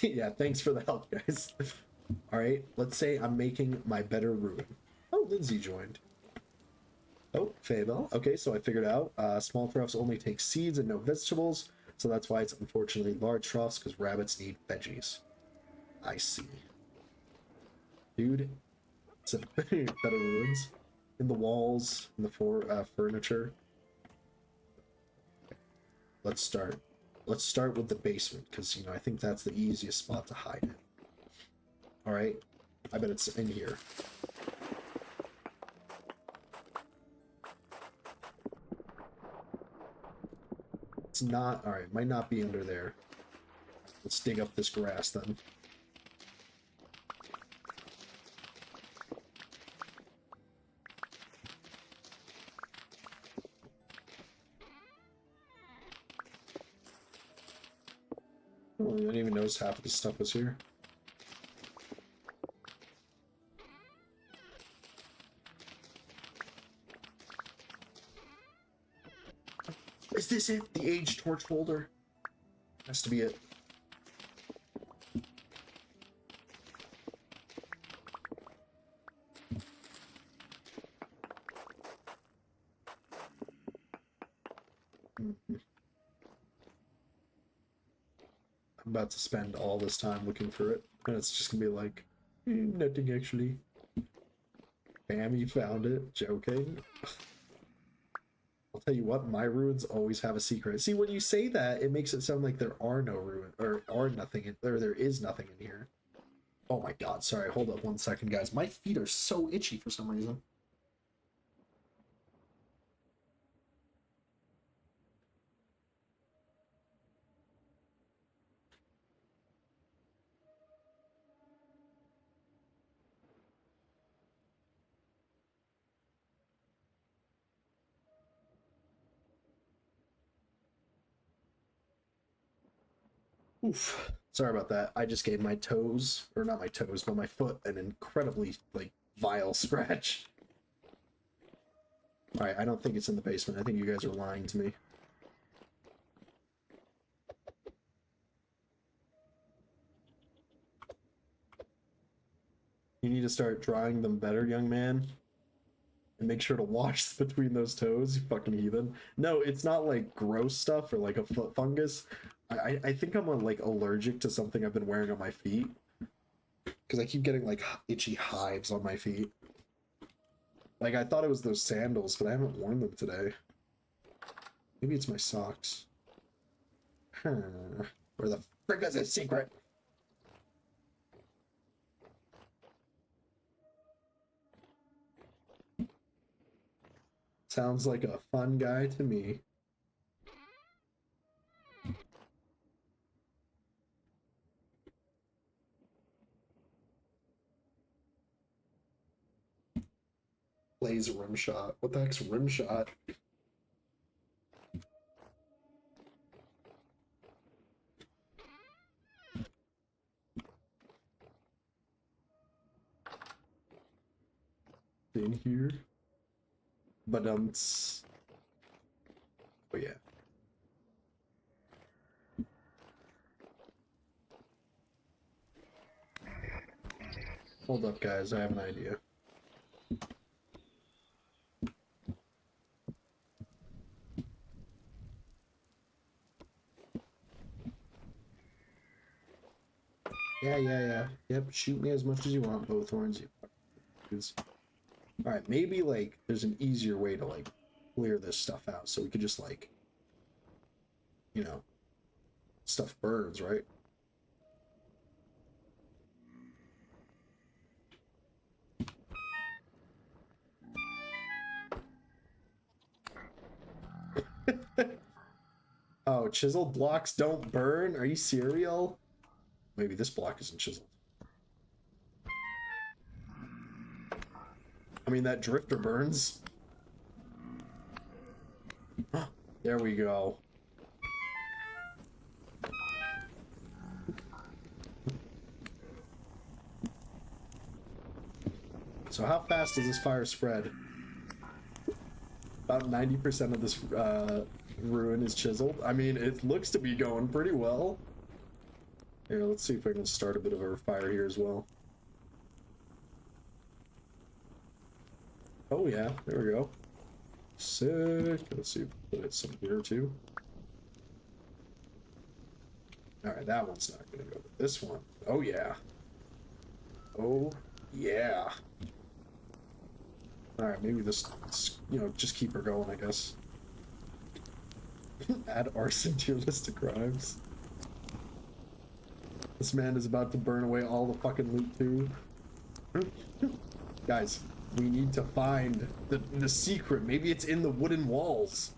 Yeah, thanks for the help, guys. Alright, let's say I'm making my better ruin. Oh, Lindsay joined. Oh, Fable. Okay, so I figured out small troughs only take seeds and no vegetables, so that's why it's unfortunately large troughs, because rabbits need veggies. I see. Dude, it's a better ruins. In the walls, in the furniture. Let's start. Let's start with the basement, because, you know, I think that's the easiest spot to hide it. Alright, I bet it's in here. It's not. Alright, might not be under there. Let's dig up this grass then. Oh, I didn't even notice half of the stuff was here. Is this it? The aged torch holder? Has to be it. I'm about to spend all this time looking for it, and it's just gonna be like, nothing actually. Bam, you found it. Joking. I'll tell you what, my ruins always have a secret. See, when you say that, it makes it sound like there are no ruin or nothing or there is nothing in here. Oh my god, sorry, hold up 1 second, guys. My feet are so itchy for some reason. Oof. Sorry about that. I just gave my toes, or not my toes, but my foot, an incredibly, like, vile scratch. Alright, I don't think it's in the basement. I think you guys are lying to me. You need to start drawing them better, young man. And make sure to wash between those toes, you fucking heathen. No, it's not like gross stuff or like a fungus. I think I'm like allergic to something I've been wearing on my feet. Because I keep getting like itchy hives on my feet. Like I thought it was those sandals, but I haven't worn them today. Maybe it's my socks. Where the frick is a secret? Sounds like a fun guy to me. Plays rim shot. What the heck's rim shot? In here. But oh yeah. Hold up, guys. I have an idea. Yeah. Yep, shoot me as much as you want, both horns. Alright, maybe, like, there's an easier way to, like, clear this stuff out, so we could just, like, you know, stuff burns, right? Oh, chiseled blocks don't burn? Are you serial? Maybe this block isn't chiseled. I mean, that drifter burns. There we go. So how fast does this fire spread? About 90% of this ruin is chiseled. I mean, it looks to be going pretty well. Here, let's see if I can start a bit of a fire here as well. Oh yeah, there we go. Sick. Let's see if we put some here too. Alright, that one's not gonna go with this one. Oh yeah. Oh yeah. Alright, maybe this, you know, just keep her going, I guess. Add arson to your list of crimes. This man is about to burn away all the fucking loot too. Guys, we need to find the secret. Maybe it's in the wooden walls.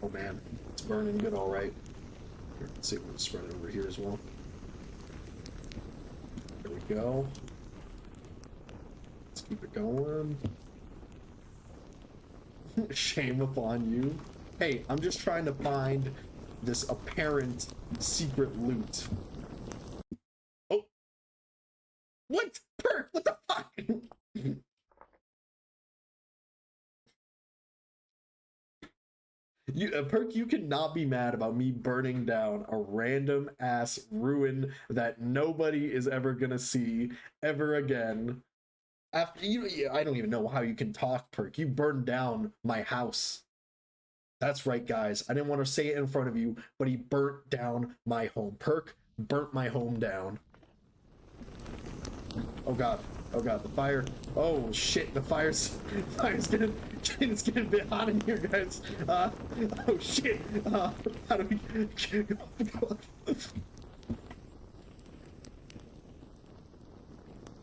Oh man, it's burning good, all right. Here, let's see if we can spread it over here as well. There we go. Let's keep it going. Shame upon you. Hey, I'm just trying to find this apparent secret loot. Oh. What? Perk, what the fuck? Perk, you cannot be mad about me burning down a random ass ruin that nobody is ever gonna see ever again. After you, I don't even know how you can talk, Perk. You burned down my house. That's right, guys. I didn't want to say it in front of you, but he burnt down my home. Perk burnt my home down. Oh god. Oh god, the fire. Oh shit, fire's getting it's getting a bit hot in here, guys. Oh shit. How do we go?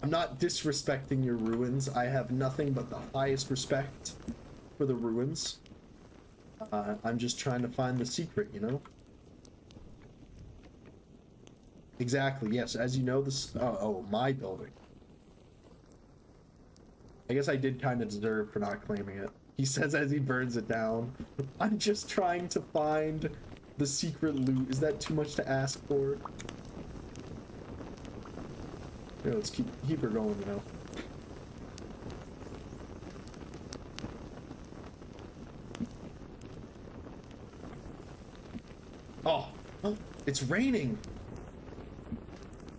I'm not disrespecting your ruins. I have nothing but the highest respect for the ruins. I'm just trying to find the secret, you know? Exactly, yes. As you know, this... Oh, my building. I guess I did kind of deserve for not claiming it. He says as he burns it down. I'm just trying to find the secret loot. Is that too much to ask for? Yeah, let's keep her going, you know? Oh, it's raining.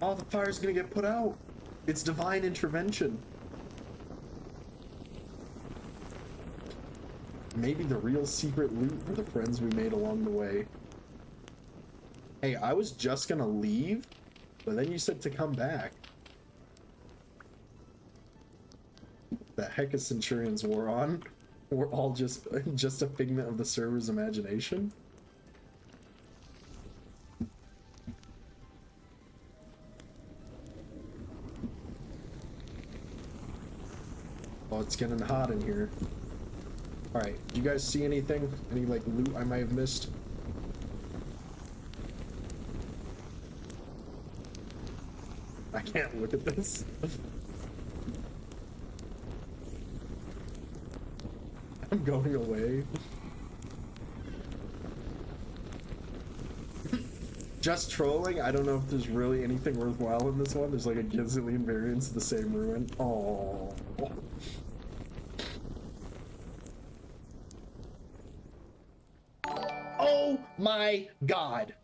Oh, the fire's gonna get put out. It's divine intervention. Maybe the real secret loot for the friends we made along the way. Hey, I was just gonna leave, but then you said to come back. The heck is Centurion's War on? We're all just a figment of the server's imagination? Oh, it's getting hot in here. Alright, do you guys see anything? Any, like, loot I might have missed? I can't look at this. I'm going away. Just trolling? I don't know if there's really anything worthwhile in this one. There's like a gazillion variants of the same ruin. Oh. Oh my god.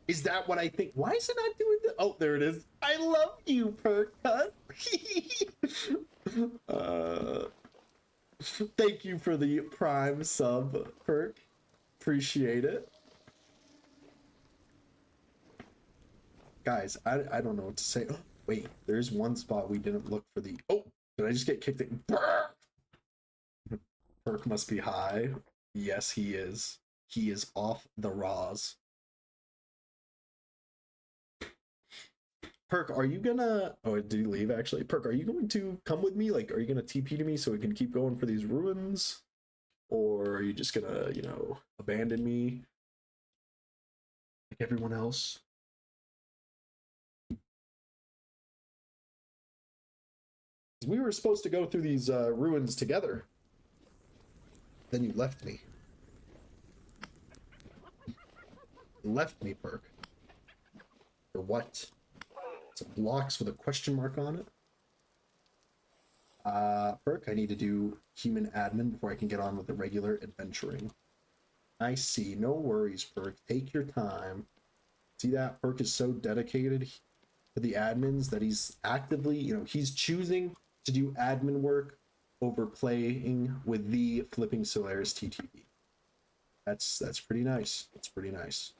Is that what I think? Why is it not doing this? Oh, there it is. I love you, Perk. Thank you for the Prime sub, Perk. Appreciate it. Guys, I don't know what to say. Oh, wait, there's one spot we didn't look for the... Oh, did I just get kicked in? Perk must be high. Yes, he is. He is off the Raws. Perk, are you gonna... Oh, did you leave, actually? Perk, are you going to come with me? Like, are you gonna TP to me so we can keep going for these ruins? Or are you just gonna, you know, abandon me? Like everyone else? We were supposed to go through these ruins together. Then you left me. You left me, Perk. For what? Some blocks with a question mark on it. Perk, I need to do human admin before I can get on with the regular adventuring. I see. No worries, Perk. Take your time. See that? Perk is so dedicated to the admins that he's actively, you know, he's choosing to do admin work over playing with the Flipping Solaris TTV. That's pretty nice. That's pretty nice.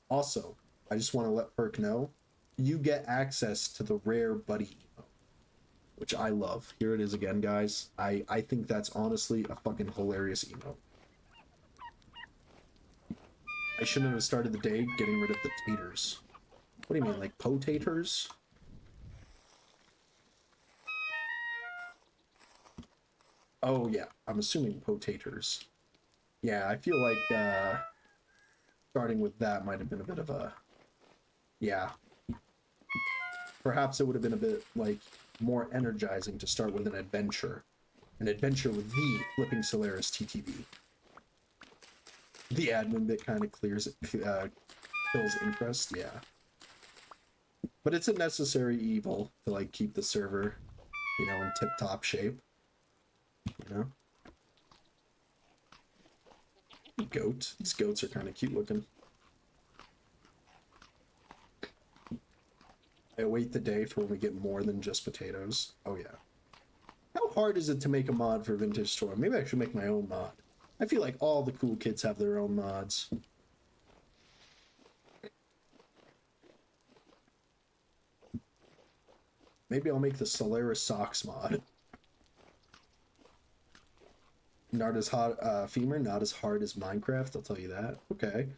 Also, I just want to let Perk know, you get access to the rare buddy emote, which I love. Here it is again, guys. I think that's honestly a fucking hilarious emote. I shouldn't have started the day getting rid of the taters. What do you mean, like potaters? Oh yeah, I'm assuming potaters. Yeah, I feel like starting with that might have been a bit of a... Yeah. Perhaps it would have been a bit, like, more energizing to start with an adventure. An adventure with the Flipping Solaris TTV. The admin bit kind of kills interest, yeah. But it's a necessary evil to, like, keep the server, you know, in tip-top shape. You know? Goat. These goats are kind of cute looking. I await the day for when we get more than just potatoes. Oh yeah. How hard is it to make a mod for Vintage Storm? Maybe I should make my own mod. I feel like all the cool kids have their own mods. Maybe I'll make the Solaris Socks mod. Not as hot, Femur, not as hard as Minecraft, I'll tell you that. Okay.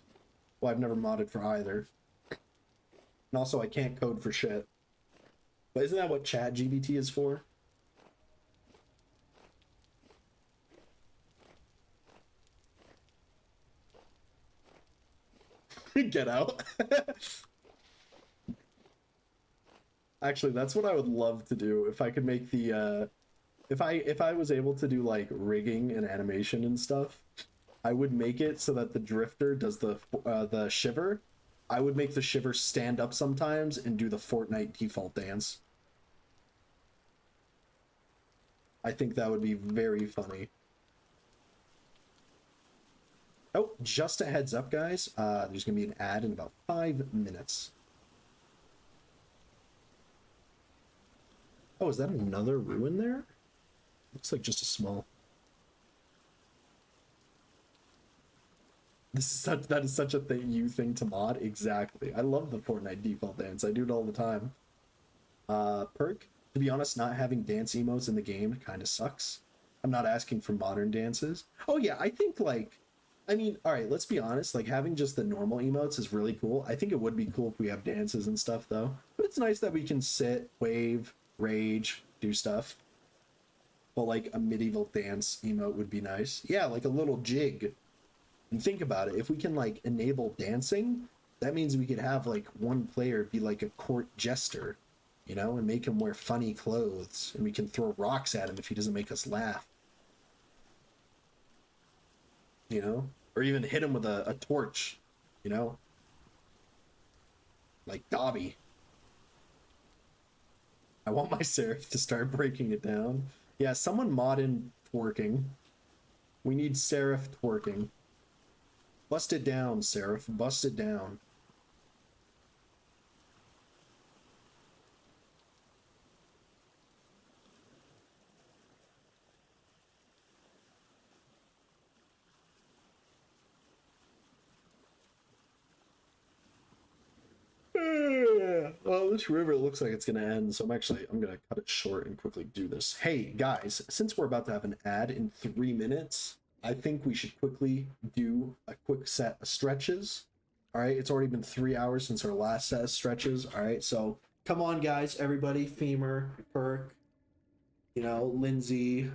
Well, I've never modded for either. And also, I can't code for shit. But isn't that what ChatGPT is for? Get out. Actually, that's what I would love to do if I could make the if I was able to do like rigging and animation and stuff, I would make it so that the drifter does the shiver. I would make the shiver stand up sometimes and do the Fortnite default dance. I think that would be very funny. Oh, just a heads up, guys. There's gonna be an ad in about 5 minutes. Oh, is that another ruin there? Looks like just a small. That is such a thing to mod. Exactly. I love the Fortnite default dance. I do it all the time. Perk. To be honest, not having dance emotes in the game kind of sucks. I'm not asking for modern dances. Oh yeah, I think like, I mean, all right, let's be honest. Like having just the normal emotes is really cool. I think it would be cool if we have dances and stuff though. But it's nice that we can sit, wave, rage, do stuff. But like a medieval dance emote would be nice. Yeah, like a little jig. And think about it. If we can like enable dancing, that means we could have like one player be like a court jester, you know, and make him wear funny clothes, and we can throw rocks at him if he doesn't make us laugh. You know? Or even hit him with a torch, you know? Like Dobby. I want my Seraph to start breaking it down. Yeah, someone mod in twerking. We need Seraph twerking. Bust it down, Seraph. Bust it down. Well, this river looks like it's gonna end, so I'm gonna cut it short and quickly do this. Hey guys, since we're about to have an ad in 3 minutes, I think we should quickly do a quick set of stretches. All right, it's already been 3 hours since our last set of stretches. All right, so come on, guys, everybody, Femur, Perk, you know, Lindsay,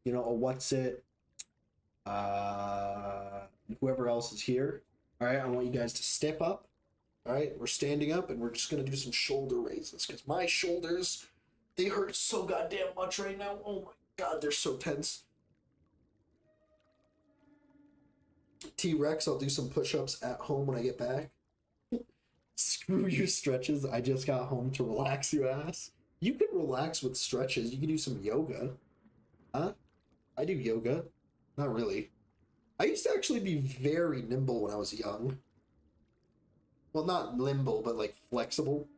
you know, what's it, whoever else is here. All right, I want you guys to step up. All right, we're standing up and we're just gonna do some shoulder raises because my shoulders, they hurt so goddamn much right now. Oh my god, they're so tense. T-Rex, I'll do some push-ups at home when I get back. Screw your stretches. I just got home to relax, you ass. You can relax with stretches. You can do some yoga. Huh? I do yoga. Not really. I used to actually be very nimble when I was young. Well, not limbo, but like flexible.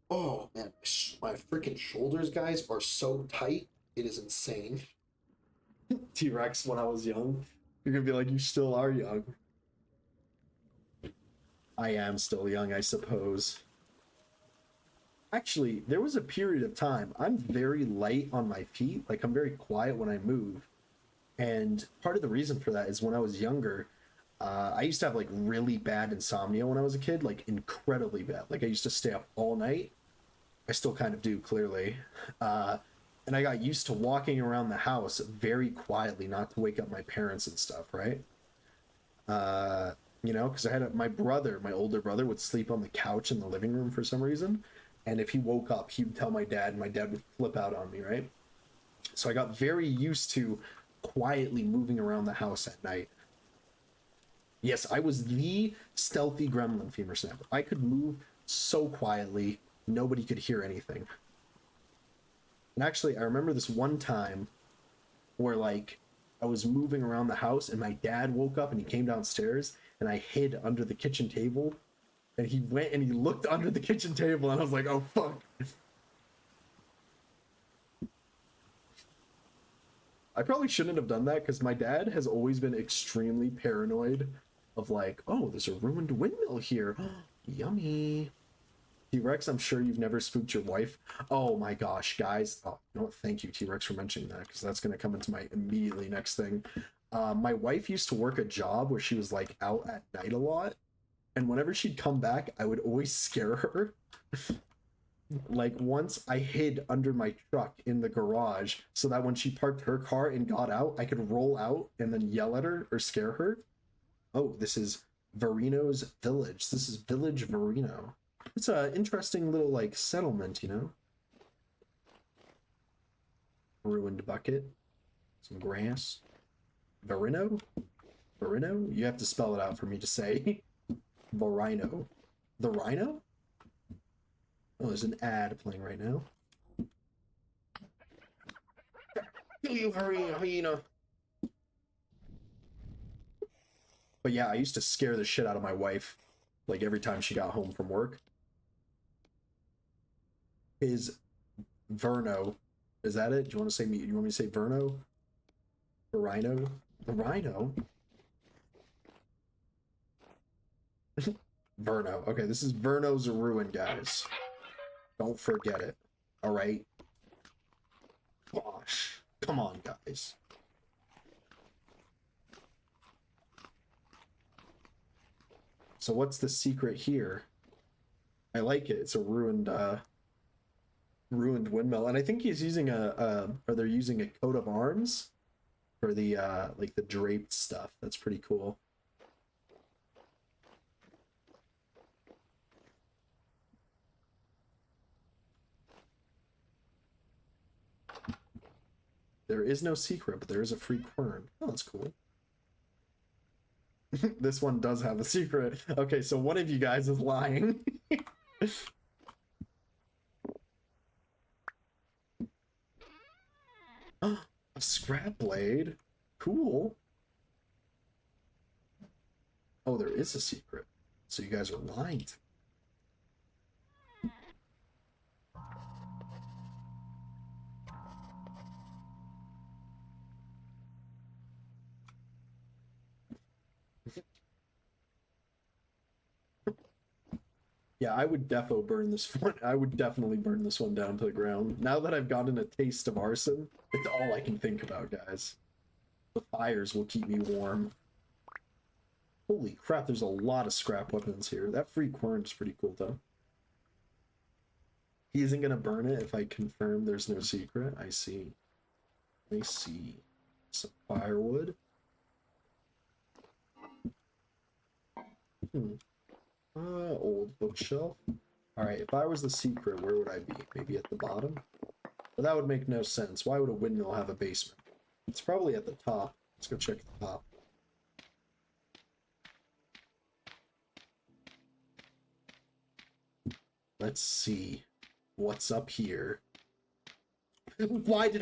Oh man, my freaking shoulders, guys, are so tight. It is insane. T-Rex when I was young. You're gonna be like, you still are young. I am still young, I suppose. Actually, there was a period of time, I'm very light on my feet. Like, I'm very quiet when I move. And part of the reason for that is when I was younger, I used to have like really bad insomnia when I was a kid, like incredibly bad. Like I used to stay up all night. I still kind of do, clearly. And I got used to walking around the house very quietly, not to wake up my parents and stuff, right? You know, because I had my brother, my older brother, would sleep on the couch in the living room for some reason. And if he woke up, he would tell my dad, and my dad would flip out on me, right? So I got very used to quietly moving around the house at night. Yes, I was the stealthy gremlin, Femur Snapper. I could move so quietly, nobody could hear anything. And actually, I remember this one time where, like, I was moving around the house and my dad woke up and he came downstairs and I hid under the kitchen table. And he went and he looked under the kitchen table and I was like, oh, fuck. I probably shouldn't have done that because my dad has always been extremely paranoid of like, oh, there's a ruined windmill here. Yummy. T-Rex, I'm sure you've never spooked your wife. Oh my gosh, guys. Oh, you know what? Thank you, T-Rex, for mentioning that, because that's going to come into my immediately next thing. My wife used to work a job where she was like out at night a lot. And whenever she'd come back, I would always scare her. Like once I hid under my truck in the garage so that when she parked her car and got out, I could roll out and then yell at her or scare her. Oh, this is Verino's village. This is Village Verino. It's a interesting little like settlement, you know. Ruined bucket, some grass. Verino? Verino? You have to spell it out for me to say. Verino. The rhino? Oh, there's an ad playing right now. Kill you, hyena. But yeah, I used to scare the shit out of my wife, like every time she got home from work. Is Verno? Is that it? Do you want to say me? You want me to say Verno? The rhino? The rhino? Verno. Okay, this is Verno's ruin, guys. Don't forget it. All right. Gosh, come on, guys. So what's the secret here? I like it. It's a ruined windmill, and I think he's using or they're using a coat of arms for the like the draped stuff. That's pretty cool. There is no secret, but there is a free quern. Oh, that's cool. This one does have a secret. Okay, so one of you guys is lying. A scrap blade. Cool. Oh, there is a secret. So you guys are lying to me. Yeah, I would defo burn this one. I would definitely burn this one down to the ground. Now that I've gotten a taste of arson, it's all I can think about, guys. The fires will keep me warm. Holy crap, there's a lot of scrap weapons here. That free quern is pretty cool, though. He isn't gonna burn it if I confirm there's no secret. I see. I see. Some firewood. Old bookshelf. Alright, if I was the secret, where would I be? Maybe at the bottom? But that would make no sense. Why would a windmill have a basement? It's probably at the top. Let's go check the top. Let's see what's up here. Why did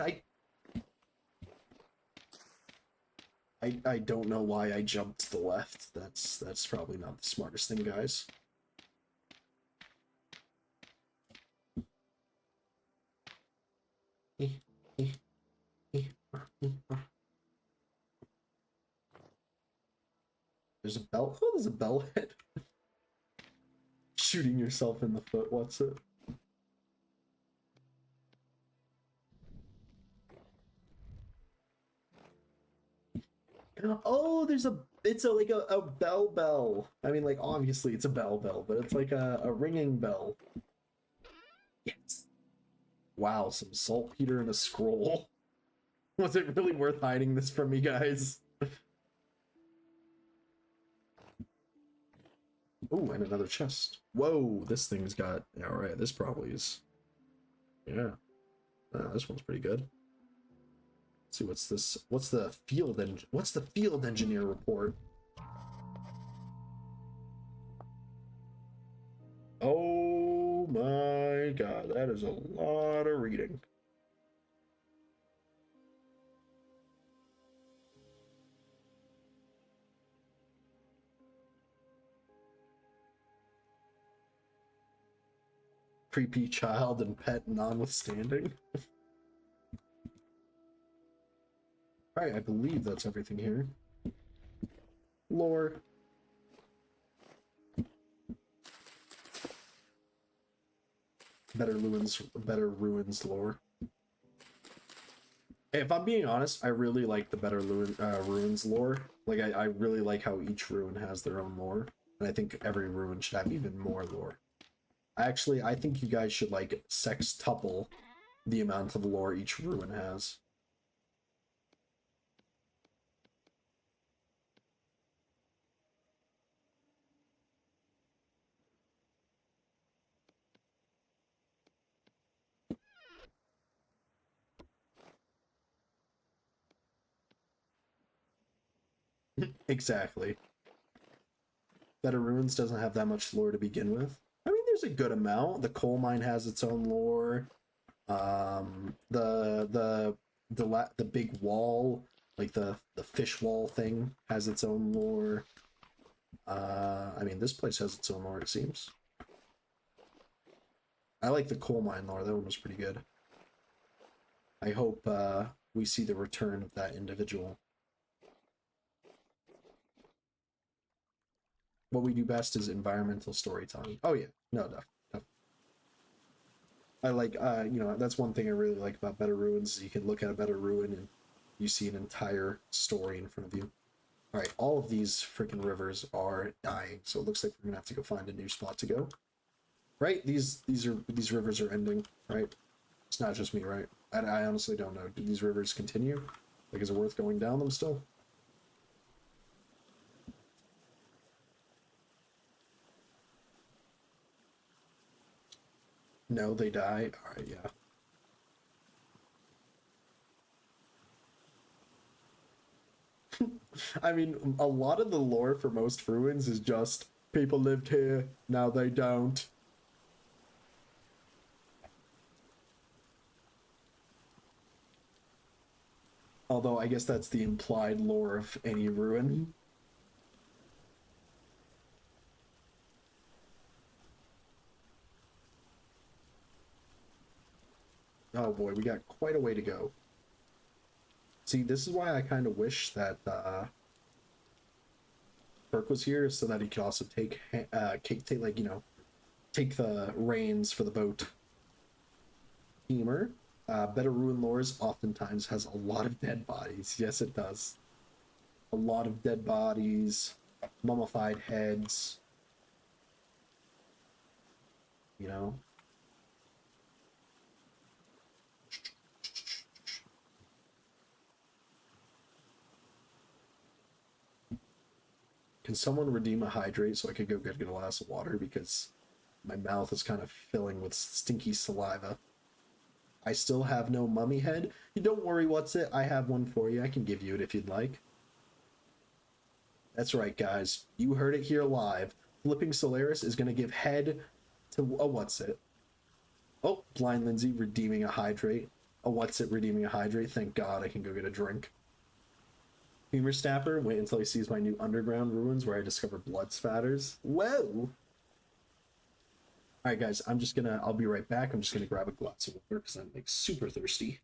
I don't know why I jumped to the left. That's probably not the smartest thing, guys. There's a bell. Oh, there's a bell head. Shooting yourself in the foot. What's it? Oh, it's like a bell. I mean, like, obviously it's a bell, but it's like a ringing bell. Yes. Wow, some saltpeter and a scroll. Was it really worth hiding this from me, guys? Oh, and another chest. Whoa, this thing's got... Alright, this probably is... Yeah. This one's pretty good. Let's see, what's this? What's the field engineer report? Oh my god, that is a lot of reading. Creepy child and pet notwithstanding. Alright, I believe that's everything here. Lore. better ruins lore. If I'm being honest, I really like the better ruins lore. Like I really like how each ruin has their own lore, and I think every ruin should have even more lore. I think you guys should like sextuple the amount of lore each ruin has. Exactly. Better Ruins doesn't have that much lore to begin with. I mean, there's a good amount. The coal mine has its own lore. The big wall, like the fish wall thing, has its own lore. I mean, this place has its own lore, it seems. I like the coal mine lore. That one was pretty good. I hope we see the return of that individual. What we do best is environmental storytelling. Oh yeah, no. I like, that's one thing I really like about Better Ruins. Is you can look at a Better Ruin and you see an entire story in front of you. All right, all of these freaking rivers are dying, so it looks like we're gonna have to go find a new spot to go. Right? These rivers are ending, right? It's not just me, right? I honestly don't know. Do these rivers continue? Like, is it worth going down them still? No, they die. All right, yeah. I mean, a lot of the lore for most ruins is just people lived here, now they don't. Although I guess that's the implied lore of any ruin. Oh boy, we got quite a way to go. See, this is why I kind of wish that Burke was here, so that he could also take the reins for the boat. Humor. Better Ruin Lores oftentimes has a lot of dead bodies. Yes, it does. A lot of dead bodies, mummified heads. You know? Can someone redeem a hydrate so I could go get a glass of water, because my mouth is kind of filling with stinky saliva. I still have no mummy head. You don't worry, what's it? I have one for you. I can give you it if you'd like. That's right, guys. You heard it here live. Flipping Solaris is going to give head to what's it? Oh, Blind Lindsay redeeming a hydrate. A what's it redeeming a hydrate. Thank God I can go get a drink. Humor Snapper, wait until he sees my new underground ruins where I discover blood spatters. Whoa! Alright guys, I'll be right back. I'm just gonna grab a glass of water because I'm like super thirsty.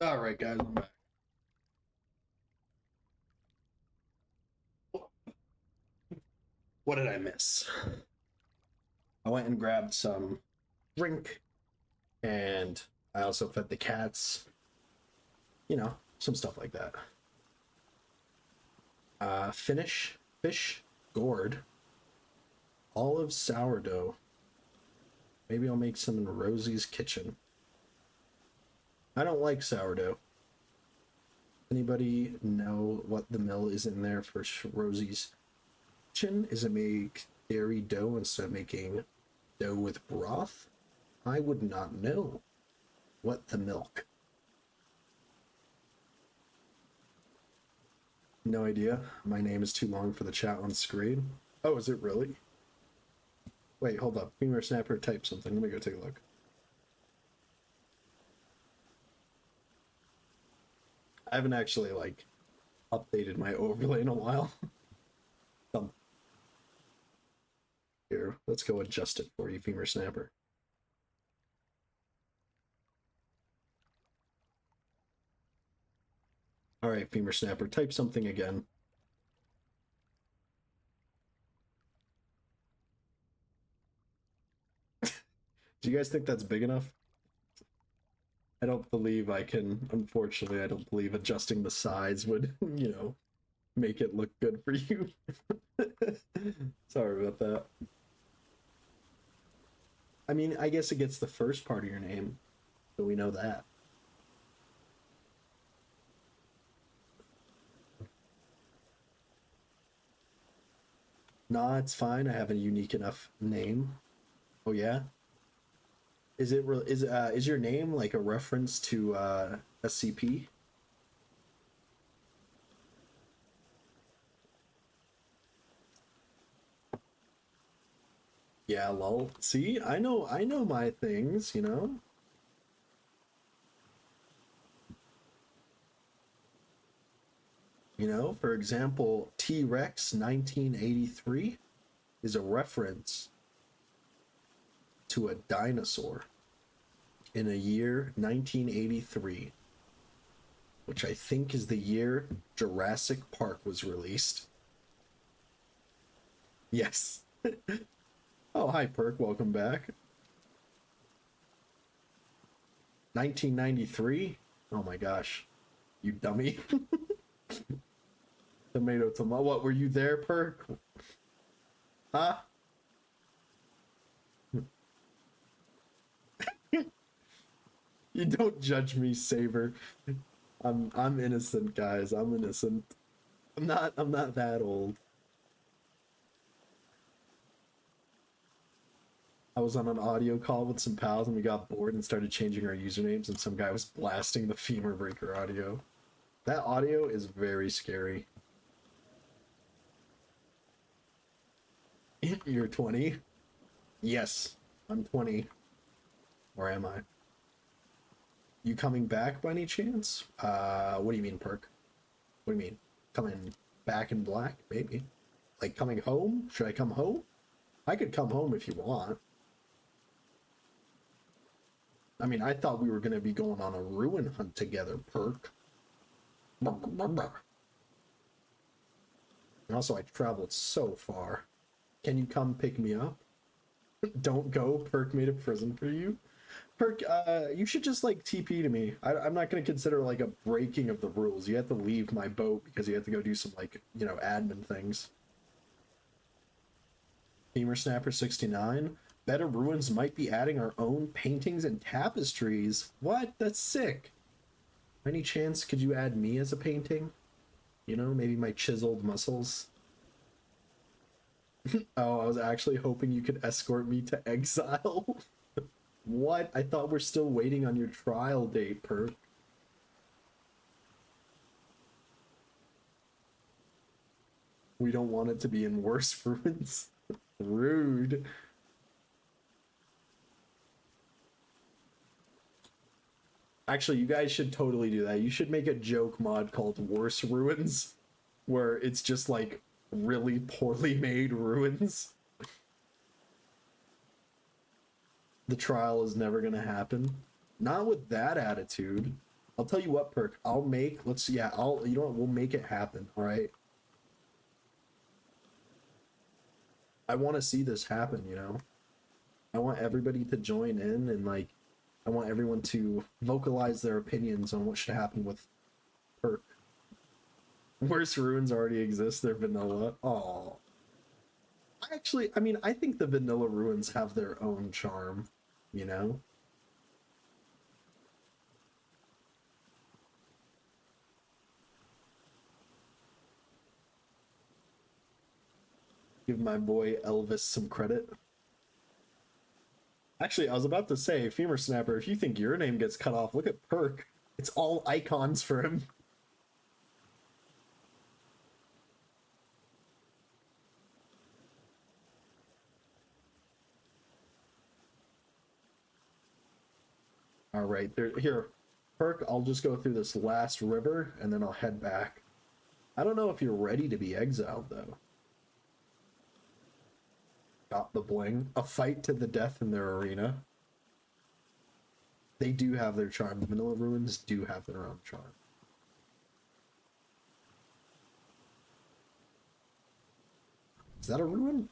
All right, guys, I'm back. What did I miss? I went and grabbed some drink, and I also fed the cats. You know, some stuff like that. Fish, gourd, olive sourdough. Maybe I'll make some in Rosie's kitchen. I don't like sourdough. Anybody know what the mill is in there for Rosie's kitchen? Is it make dairy dough instead of making dough with broth? I would not know. What the milk? No idea. My name is too long for the chat on screen. Oh, is it really? Wait, hold up. Femur Snapper type something. Let me go take a look. I haven't actually, like, updated my overlay in a while. Here, let's go adjust it for you, Femur Snapper. All right, Femur Snapper, type something again. Do you guys think that's big enough? I don't believe I can, unfortunately, I don't believe adjusting the size would, you know, make it look good for you. Sorry about that. I mean, I guess it gets the first part of your name, so we know that. Nah, it's fine. I have a unique enough name. Oh yeah? Is it is your name like a reference to SCP? Yeah, lol. See, I know my things, you know? You know, for example, T-Rex 1983 is a reference to a dinosaur in a year 1983, which I think is the year Jurassic Park was released. Yes. Oh, hi, Perk. Welcome back. 1993? Oh my gosh. You dummy. Tomato. What, were you there, Perk? Huh? You don't judge me, Saber. I'm innocent, guys. I'm innocent. I'm not that old. I was on an audio call with some pals and we got bored and started changing our usernames, and some guy was blasting the Femur Breaker audio. That audio is very scary. You're 20? Yes, I'm 20. Or am I? You coming back by any chance? What do you mean, Perk? What do you mean? Coming back in black? Maybe. Like coming home? Should I come home? I could come home if you want. I mean, I thought we were going to be going on a ruin hunt together, Perk. And also, I traveled so far. Can you come pick me up? Don't go. Perk made a prison for you. Perk, you should just, like, TP to me. I'm not going to consider, like, a breaking of the rules. You have to leave my boat because you have to go do some, like, you know, admin things. Femur Snapper 69. Better Ruins might be adding our own paintings and tapestries. What? That's sick. Any chance could you add me as a painting? You know, maybe my chiseled muscles. Oh, I was actually hoping you could escort me to exile. What? I thought we're still waiting on your trial date, Perk. We don't want it to be in worse ruins. Rude. Actually, you guys should totally do that. You should make a joke mod called Worse Ruins, where it's just like really poorly made ruins. The trial is never gonna happen. Not with that attitude. I'll tell you what, Perk. You know what? We'll make it happen. All right. I want to see this happen. You know. I want everybody to join in and like, I want everyone to vocalize their opinions on what should happen with Perk. Worse runes already exist. They're vanilla. Oh. I think the vanilla ruins have their own charm. You know. Give my boy Elvis some credit. Actually, I was about to say, Femur Snapper, if you think your name gets cut off, look at Perk. It's all icons for him. All right, here, Perk, I'll just go through this last river, and then I'll head back. I don't know if you're ready to be exiled, though. Got the bling. A fight to the death in their arena. They do have their charm. The vanilla ruins do have their own charm. Is that a ruin?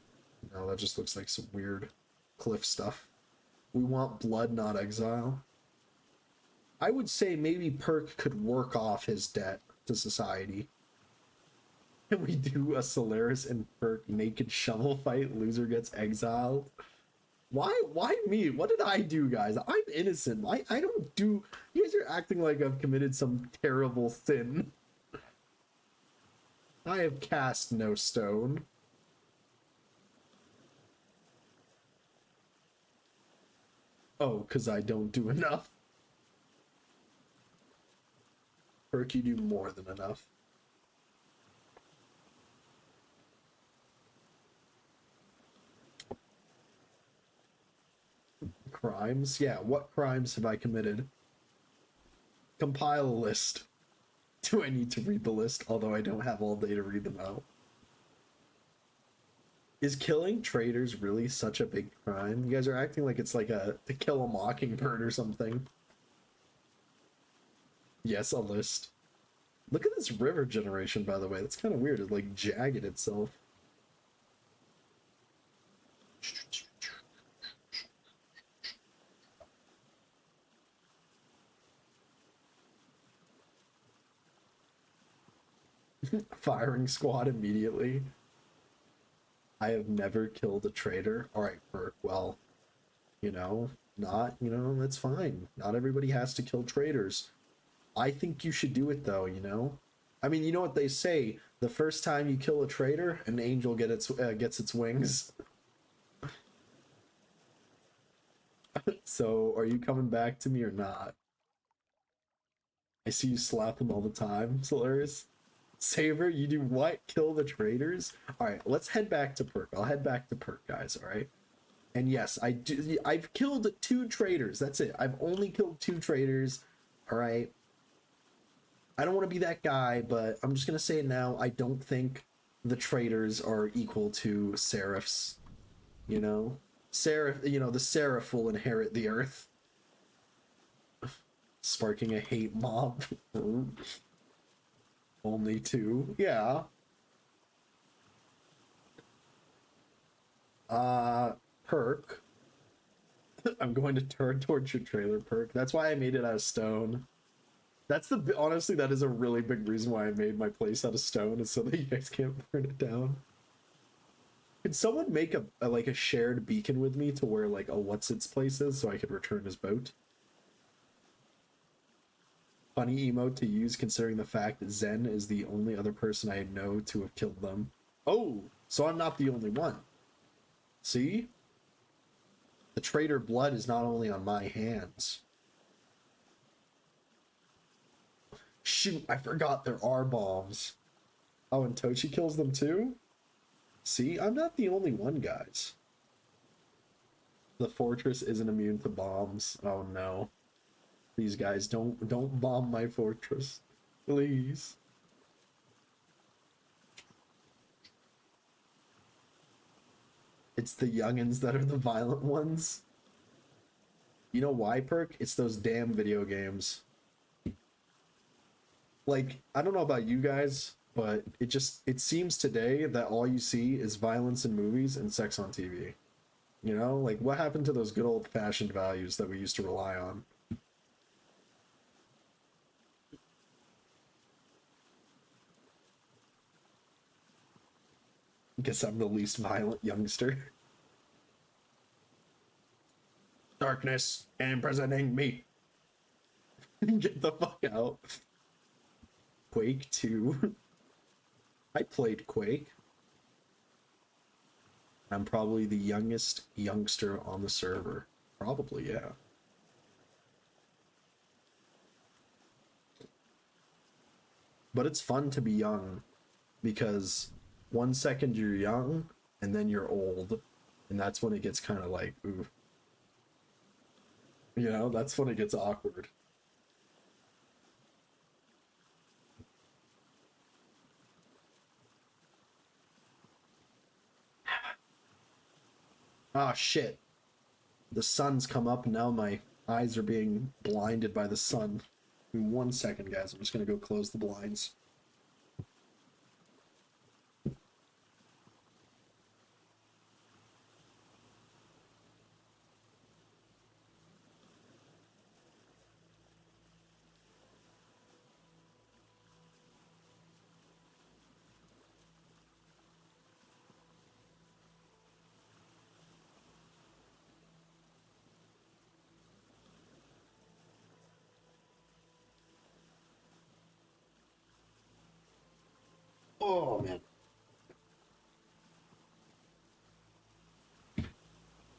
No, that just looks like some weird cliff stuff. We want blood, not exile. I would say maybe Perk could work off his debt to society. Can we do a Solaris and Perk naked shovel fight? Loser gets exiled. Why me? What did I do, guys? I'm innocent. I don't do... You guys are acting like I've committed some terrible sin. I have cast no stone. Oh, because I don't do enough. Perk, you do more than enough. Crimes? Yeah, what crimes have I committed? Compile a list. Do I need to read the list? Although I don't have all day to read them out. Is killing traitors really such a big crime? You guys are acting like it's like to kill a mockingbird or something. Yes, a list. Look at this river generation, by the way. That's kind of weird. It's like jagged itself. Firing squad immediately. I have never killed a traitor. All right, Perk. Well, that's fine. Not everybody has to kill traitors. I think you should do it though, I mean, you know what they say, the first time you kill a traitor, an angel gets its wings. So, are you coming back to me or not? I see you slap them all the time, Solaris. Saber, you do what? Kill the traitors? Alright, let's head back to Perk. I'll head back to Perk, guys, alright? And yes, I've killed 2 traitors. That's it. I've only killed 2 traitors. Alright. I don't want to be that guy, but I'm just going to say it now. I don't think the traitors are equal to seraphs. Seraph, the seraph will inherit the earth. Sparking a hate mob. Only 2. Yeah. Perk. I'm going to turn towards your trailer, Perk. That's why I made it out of stone. Honestly, that is a really big reason why I made my place out of stone, is so that you guys can't burn it down. Could someone make a shared beacon with me to where like a what's its place is so I could return his boat? Funny emote to use considering the fact that Zen is the only other person I know to have killed them. Oh, so I'm not the only one. See? The traitor blood is not only on my hands. Shoot, I forgot there are bombs. Oh, and Tochi kills them too? See, I'm not the only one, guys. The fortress isn't immune to bombs. Oh no. Please, guys, don't bomb my fortress. Please. It's the youngins that are the violent ones. You know why, Perk? It's those damn video games. like, I don't know about you guys, but it seems today that all you see is violence in movies and sex on TV. You know, like, what happened to those good old fashioned values that we used to rely on? Guess I'm the least violent youngster. Darkness imprisoning me. Get the fuck out. Quake 2. I played Quake. I'm probably the youngest youngster on the server. Probably, yeah. But it's fun to be young because 1 second you're young and then you're old, and that's when it gets kind of like, ooh. You know, that's when it gets awkward. Ah, shit. The sun's come up and now my eyes are being blinded by the sun. In 1 second, guys. I'm just gonna go close the blinds. Oh, man.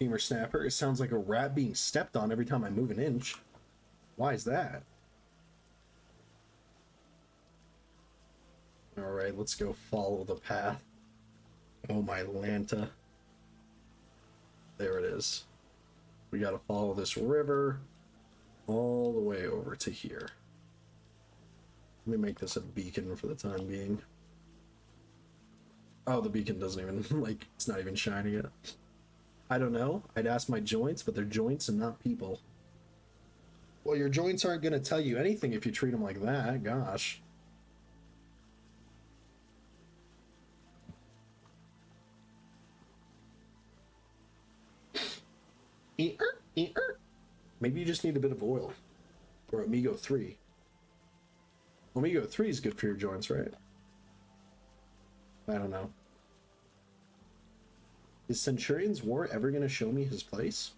Gamer Snapper, it sounds like a rat being stepped on every time I move an inch. Why is that? Alright, let's go follow the path. Oh, my Lanta. There it is. We gotta follow this river all the way over to here. Let me make this a beacon for the time being. Oh, the beacon doesn't even, like, it's not even shining yet. I don't know. I'd ask my joints, but they're joints and not people. Well, your joints aren't gonna tell you anything if you treat them like that. Gosh. Maybe you just need a bit of oil. Or Amigo 3. Amigo 3 is good for your joints, right? I don't know. Is Centurion's War ever going to show me his place?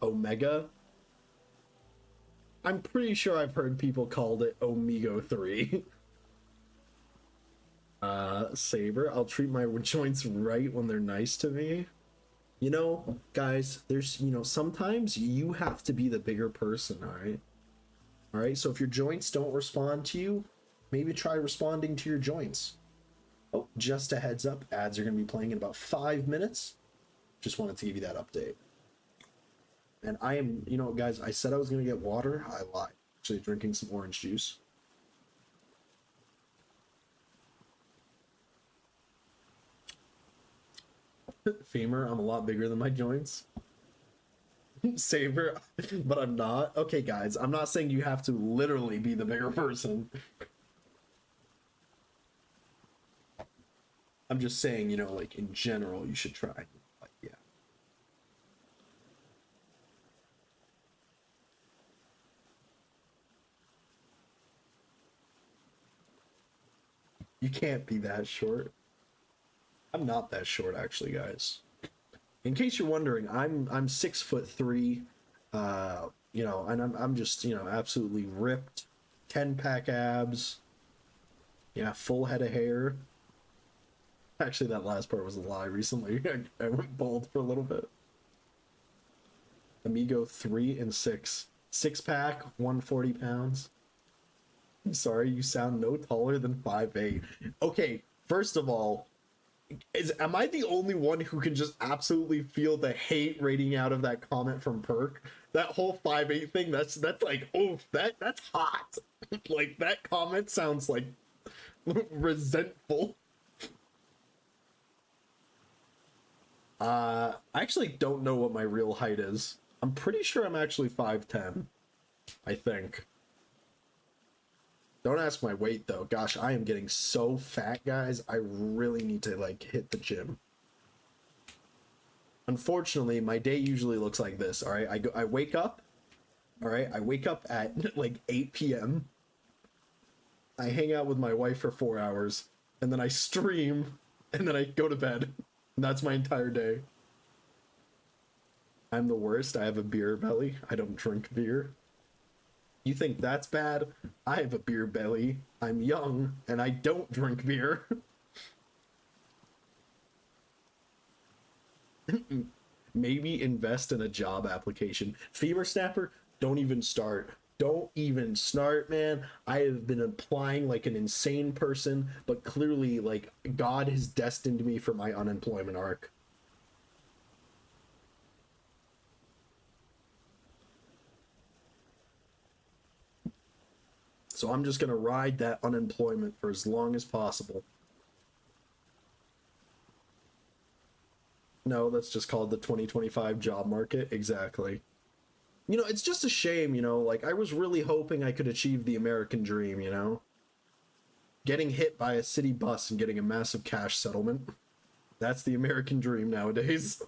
Omega? I'm pretty sure I've heard people called it Amigo 3. Saber, I'll treat my joints right when they're nice to me. You know, guys, there's, you know, sometimes you have to be the bigger person, alright? Alright, so if your joints don't respond to you, maybe try responding to your joints. Oh, just a heads up, ads are going to be playing in about 5 minutes. Just wanted to give you that update. And I am, you know, guys, I said I was going to get water. I lied. Actually drinking some orange juice. Femur, I'm a lot bigger than my joints. Saber, but I'm not. Okay, guys, I'm not saying you have to literally be the bigger person. I'm just saying, you know, like, in general, you should try. Like, yeah. You can't be that short. I'm not that short, actually, guys. In case you're wondering, I'm 6'3", you know, and I'm just, you know, absolutely ripped, 10-pack abs, yeah, full head of hair. Actually, that last part was a lie. Recently, I went bald for a little bit. Amigo 3 and 6, 6-pack, 140 pounds. I'm sorry, you sound no taller than 5'8". Okay, first of all, am I the only one who can just absolutely feel the hate radiating out of that comment from Perk? That whole 5'8" thing, that's like, oh, that's hot. Like, that comment sounds like resentful. I actually don't know what my real height is. I'm pretty sure I'm actually 5'10", I think. Don't ask my weight though. Gosh, I am getting so fat, guys. I really need to like hit the gym. Unfortunately, my day usually looks like this. All right, I wake up. All right, I wake up at like 8 p.m. I hang out with my wife for 4 hours, and then I stream, and then I go to bed. And that's my entire day. I'm the worst. I have a beer belly. I don't drink beer. You think that's bad? I have a beer belly. I'm young, and I don't drink beer. Maybe invest in a job application. Femur snapper, don't even start. Don't even start, man. I have been applying like an insane person, but clearly, like, God has destined me for my unemployment arc. So I'm just gonna ride that unemployment for as long as possible. No, that's just called the 2025 job market. Exactly. You know, it's just a shame, you know, like I was really hoping I could achieve the American dream, you know? Getting hit by a city bus and getting a massive cash settlement. That's the American dream nowadays.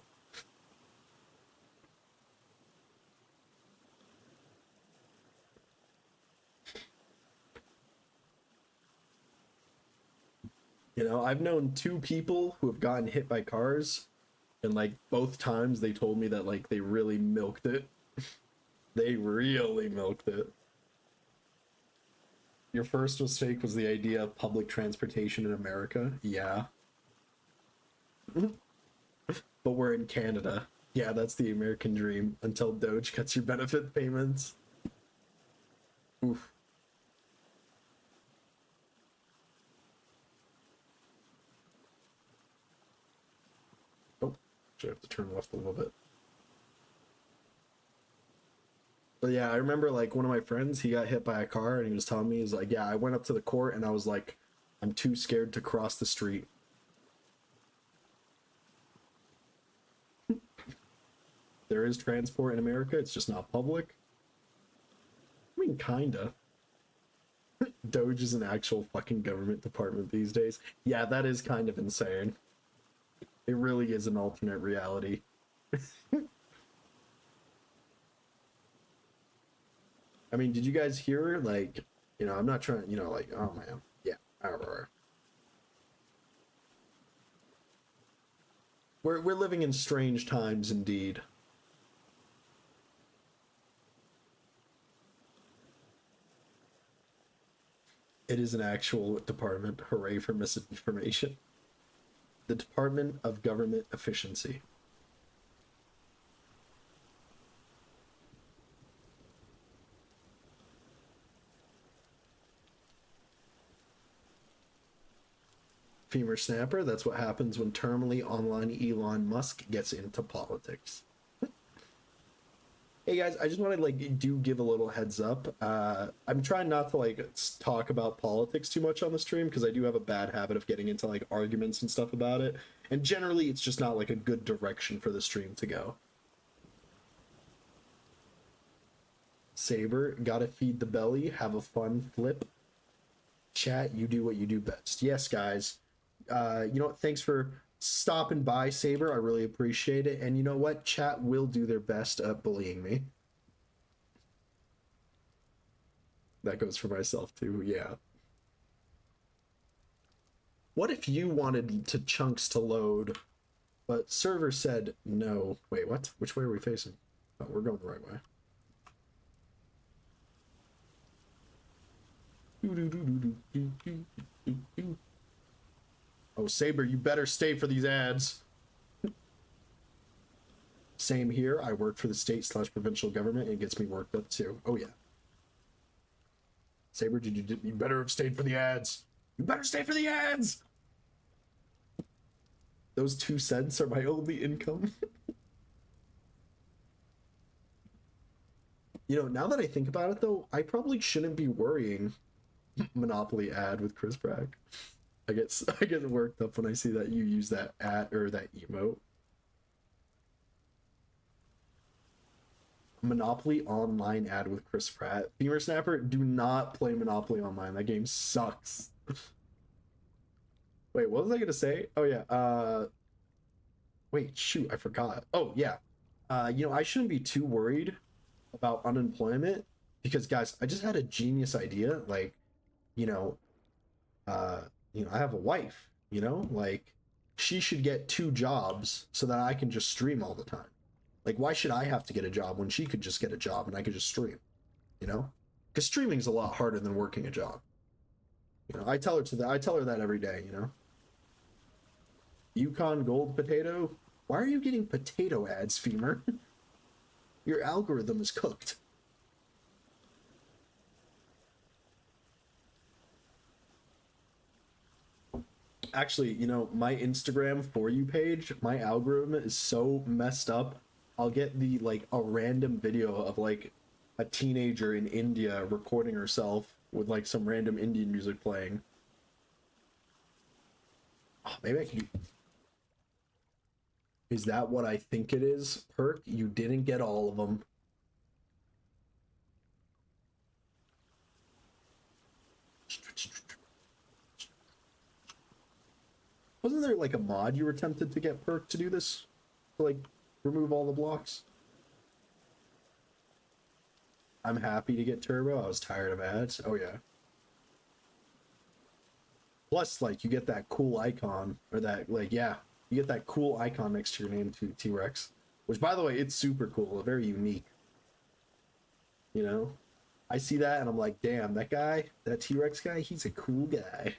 You know, I've known 2 people who have gotten hit by cars, and like both times they told me that like they really milked it. They really milked it. Your first mistake was the idea of public transportation in America. Yeah. But we're in Canada. Yeah, that's the American dream until Doge cuts your benefit payments. Oof. Oh, actually I have to turn left a little bit. But yeah, I remember like one of my friends, he got hit by a car and he was telling me, he's like, yeah, I went up to the court and I was like, I'm too scared to cross the street. There is transport in America, it's just not public. I mean, kinda. Doge is an actual fucking government department these days. Yeah, that is kind of insane. It really is an alternate reality. I mean, did you guys hear, like, you know, I'm not trying, you know, like, oh man, yeah, we're living in strange times indeed. It is an actual department. Hooray for misinformation. The Department of Government Efficiency. Femur snapper, that's what happens when terminally online Elon Musk gets into politics. Hey guys, I just want to like give a little heads up. I'm trying not to like talk about politics too much on the stream because I do have a bad habit of getting into like arguments and stuff about it. And generally it's just not like a good direction for the stream to go. Saber, gotta feed the belly, have a fun flip. Chat, you do what you do best. Yes, guys. You know what? Thanks for stopping by, Saber. I really appreciate it. And you know what? Chat will do their best at bullying me. That goes for myself too, yeah. What if you wanted to chunks to load, but server said no? Wait, what? Which way are we facing? Oh, we're going the right way. Oh, Saber, you better stay for these ads. Same here. I work for the state/provincial government. It gets me worked up too. Oh yeah. Saber, you better have stayed for the ads. You better stay for the ads. Those 2 cents are my only income. You know, now that I think about it though, I probably shouldn't be worrying. Monopoly ad with Chris Brack. I get worked up when I see that you use that ad or that emote. Monopoly Online ad with Chris Pratt. Femur Snapper, do not play Monopoly Online. That game sucks. Wait, what was I gonna say? Oh yeah. Wait, shoot, I forgot. Oh yeah. I shouldn't be too worried about unemployment because guys, I just had a genius idea. Like, you know, I have a wife. Like she should get 2 jobs so that I can just stream all the time. Like, why should I have to get a job when she could just get a job and I could just stream? Because streaming's a lot harder than working a job. I tell her that every day. Yukon Gold Potato. Why are you getting potato ads, Femur? Your algorithm is cooked. Actually, my Instagram For You page, my algorithm is so messed up. I'll get a random video of a teenager in India recording herself with some random Indian music playing. Oh, maybe I can. Is that what I think it is? Perk, you didn't get all of them. Wasn't there a mod you were tempted to get Perk to do this? To remove all the blocks? I'm happy to get Turbo. I was tired of ads. Oh yeah. Plus, you get that cool icon, or that, you get that cool icon next to your name, T-Rex. Which, by the way, it's super cool, very unique. I see that and I'm like, damn, that guy, that T-Rex guy, he's a cool guy.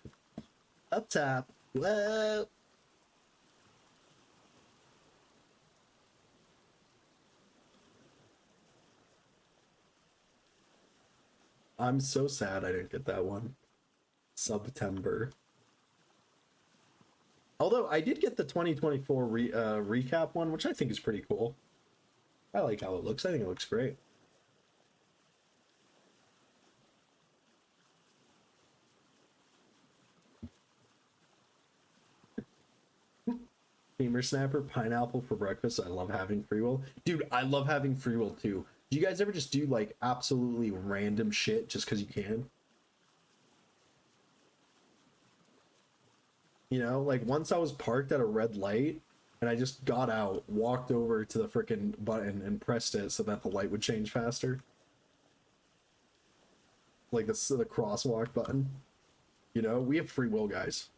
Up top. Whoa. I'm so sad I didn't get that one. September. Although I did get the 2024 recap one, which I think is pretty cool. I like how it looks. I think it looks great. Femur Snapper, pineapple for breakfast. I love having free will. Dude, I love having free will too. Do you guys ever just do absolutely random shit just because you can? Once I was parked at a red light and I just got out, walked over to the freaking button and pressed it so that the light would change faster. The crosswalk button. We have free will, guys.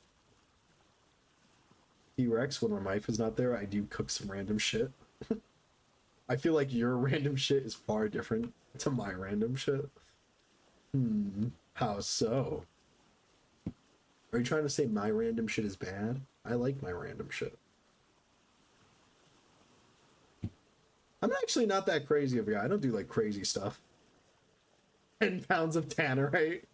T-Rex, when my wife is not there, I do cook some random shit. I feel like your random shit is far different to my random shit. How so? Are you trying to say my random shit is bad? I like my random shit. I'm actually not that crazy of a guy. I don't do crazy stuff. 10 pounds of tannerite.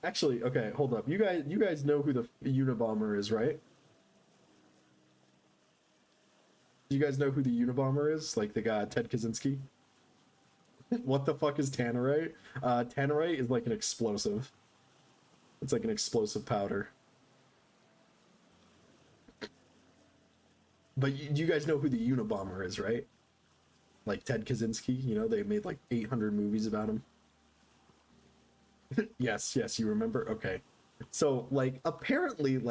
Actually, okay, hold up. You guys know who the Unabomber is, right? Do you guys know who the Unabomber is? The guy, Ted Kaczynski? What the fuck is tannerite? Tannerite is an explosive. It's an explosive powder. But you guys know who the Unabomber is, right? Ted Kaczynski, they made 800 movies about him. Yes, you remember? Okay. So, apparently,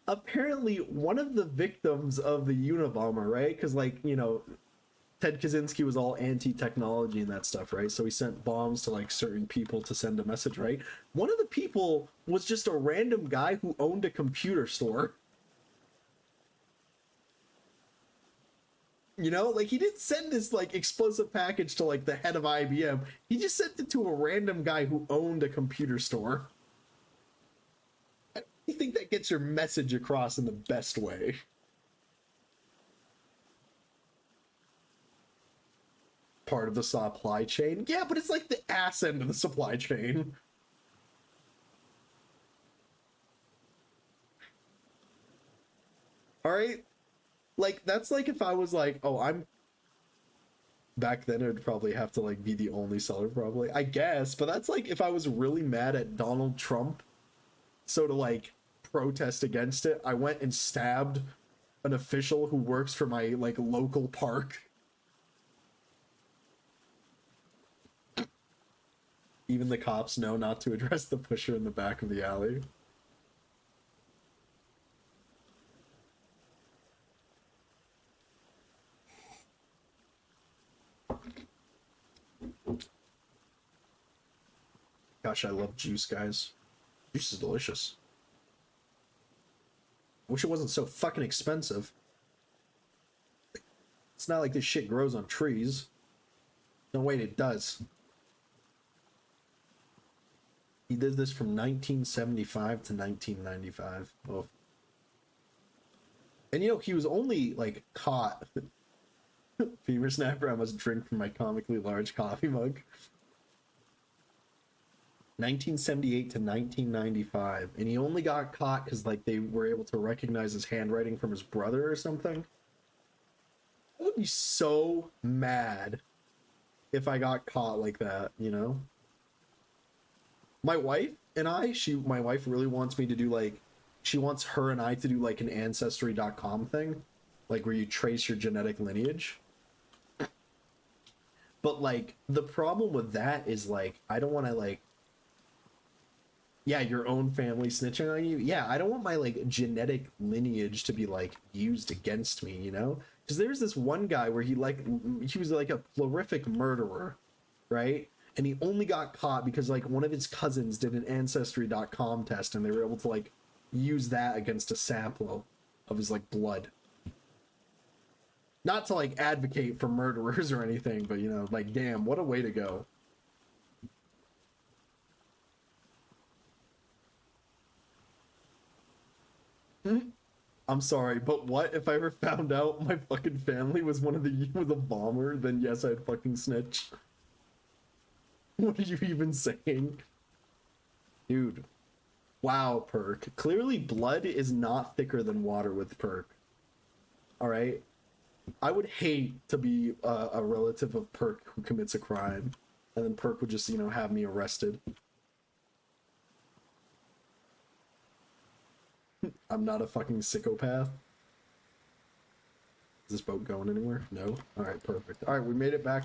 apparently one of the victims of the Unabomber, right? Because, Ted Kaczynski was all anti-technology and that stuff, right? So he sent bombs to, certain people to send a message, right? One of the people was just a random guy who owned a computer store. He didn't send this explosive package to the head of IBM. He just sent it to a random guy who owned a computer store. I think that gets your message across in the best way. Part of the supply chain? Yeah, but it's the ass end of the supply chain. All right? That's if I was oh, I'm... Back then, it would probably have to, be the only seller, probably. I guess, but that's if I was really mad at Donald Trump. So to, protest against it, I went and stabbed an official who works for my like local park. Even the cops know not to address the pusher in the back of the alley. Gosh, I love juice, guys. Juice is delicious. I wish it wasn't so fucking expensive. It's not like this shit grows on trees. No, wait, it does. He did this from 1975 to 1995. Oh. And you know, he was only like caught. Fever Snapper, I must drink from my comically large coffee mug. 1978 to 1995, and he only got caught because like they were able to recognize his handwriting from his brother or something. I would be so mad if I got caught like that, you know. My wife and my wife really wants me to do like, she wants her and I to do like an ancestry.com thing, like where you trace your genetic lineage. But like the problem with that is like I don't want to like, yeah, your own family snitching on you. Yeah, I don't want my like genetic lineage to be like used against me, you know? Because there's this one guy where he was like a horrific murderer, right? And he only got caught because like one of his cousins did an ancestry.com test and they were able to like use that against a sample of his like blood. Not to like advocate for murderers or anything, but you know, like damn, what a way to go. I'm sorry, but what if I ever found out my fucking family was was a bomber? Then yes, I'd fucking snitch. What are you even saying? Dude. Wow, Perk. Clearly blood is not thicker than water with Perk. Alright? I would hate to be a relative of Perk who commits a crime. And then Perk would just, you know, have me arrested. I'm not a fucking psychopath. Is this boat going anywhere? No? Alright, perfect. Alright, we made it back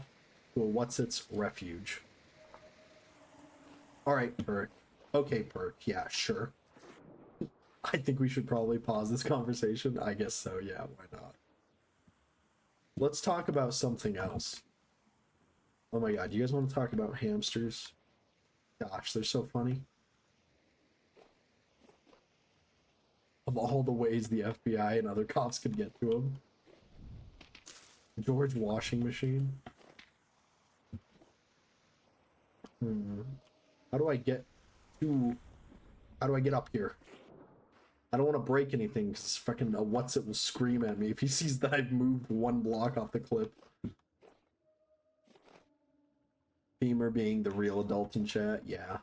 to a What's-Its refuge. Alright, Perk. Okay, Perk. Yeah, sure. I think we should probably pause this conversation. I guess so, yeah, why not? Let's talk about something else. Oh my god, you guys want to talk about hamsters? Gosh, they're so funny. Of all the ways the FBI and other cops could get to them. George washing machine. How do I get up here? I don't want to break anything because fucking What's-It will scream at me if he sees that I've moved one block off the cliff. Femur being the real adult in chat, yeah.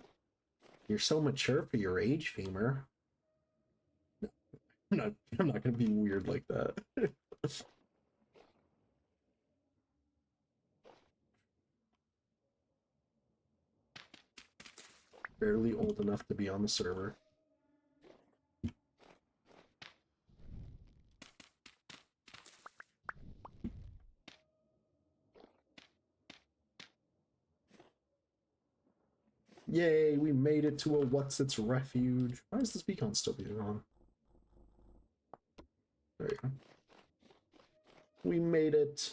You're so mature for your age, Femur. No, I'm not gonna be weird like that. Barely old enough to be on the server. Yay, we made it to a What's-Its refuge. Why is this beacon still being on? There you go. We made it.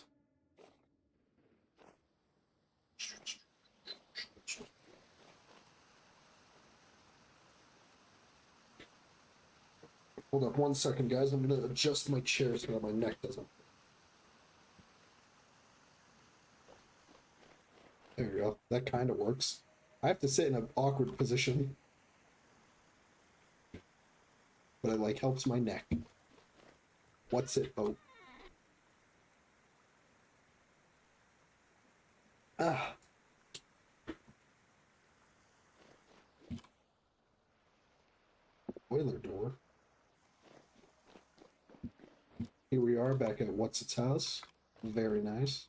Hold up 1 second, guys. I'm gonna adjust my chair so that my neck doesn't. There we go. That kind of works. I have to sit in an awkward position, but it like helps my neck. What's it? Oh. Ah. Boiler door. Here we are back at What's-Its house. Very nice.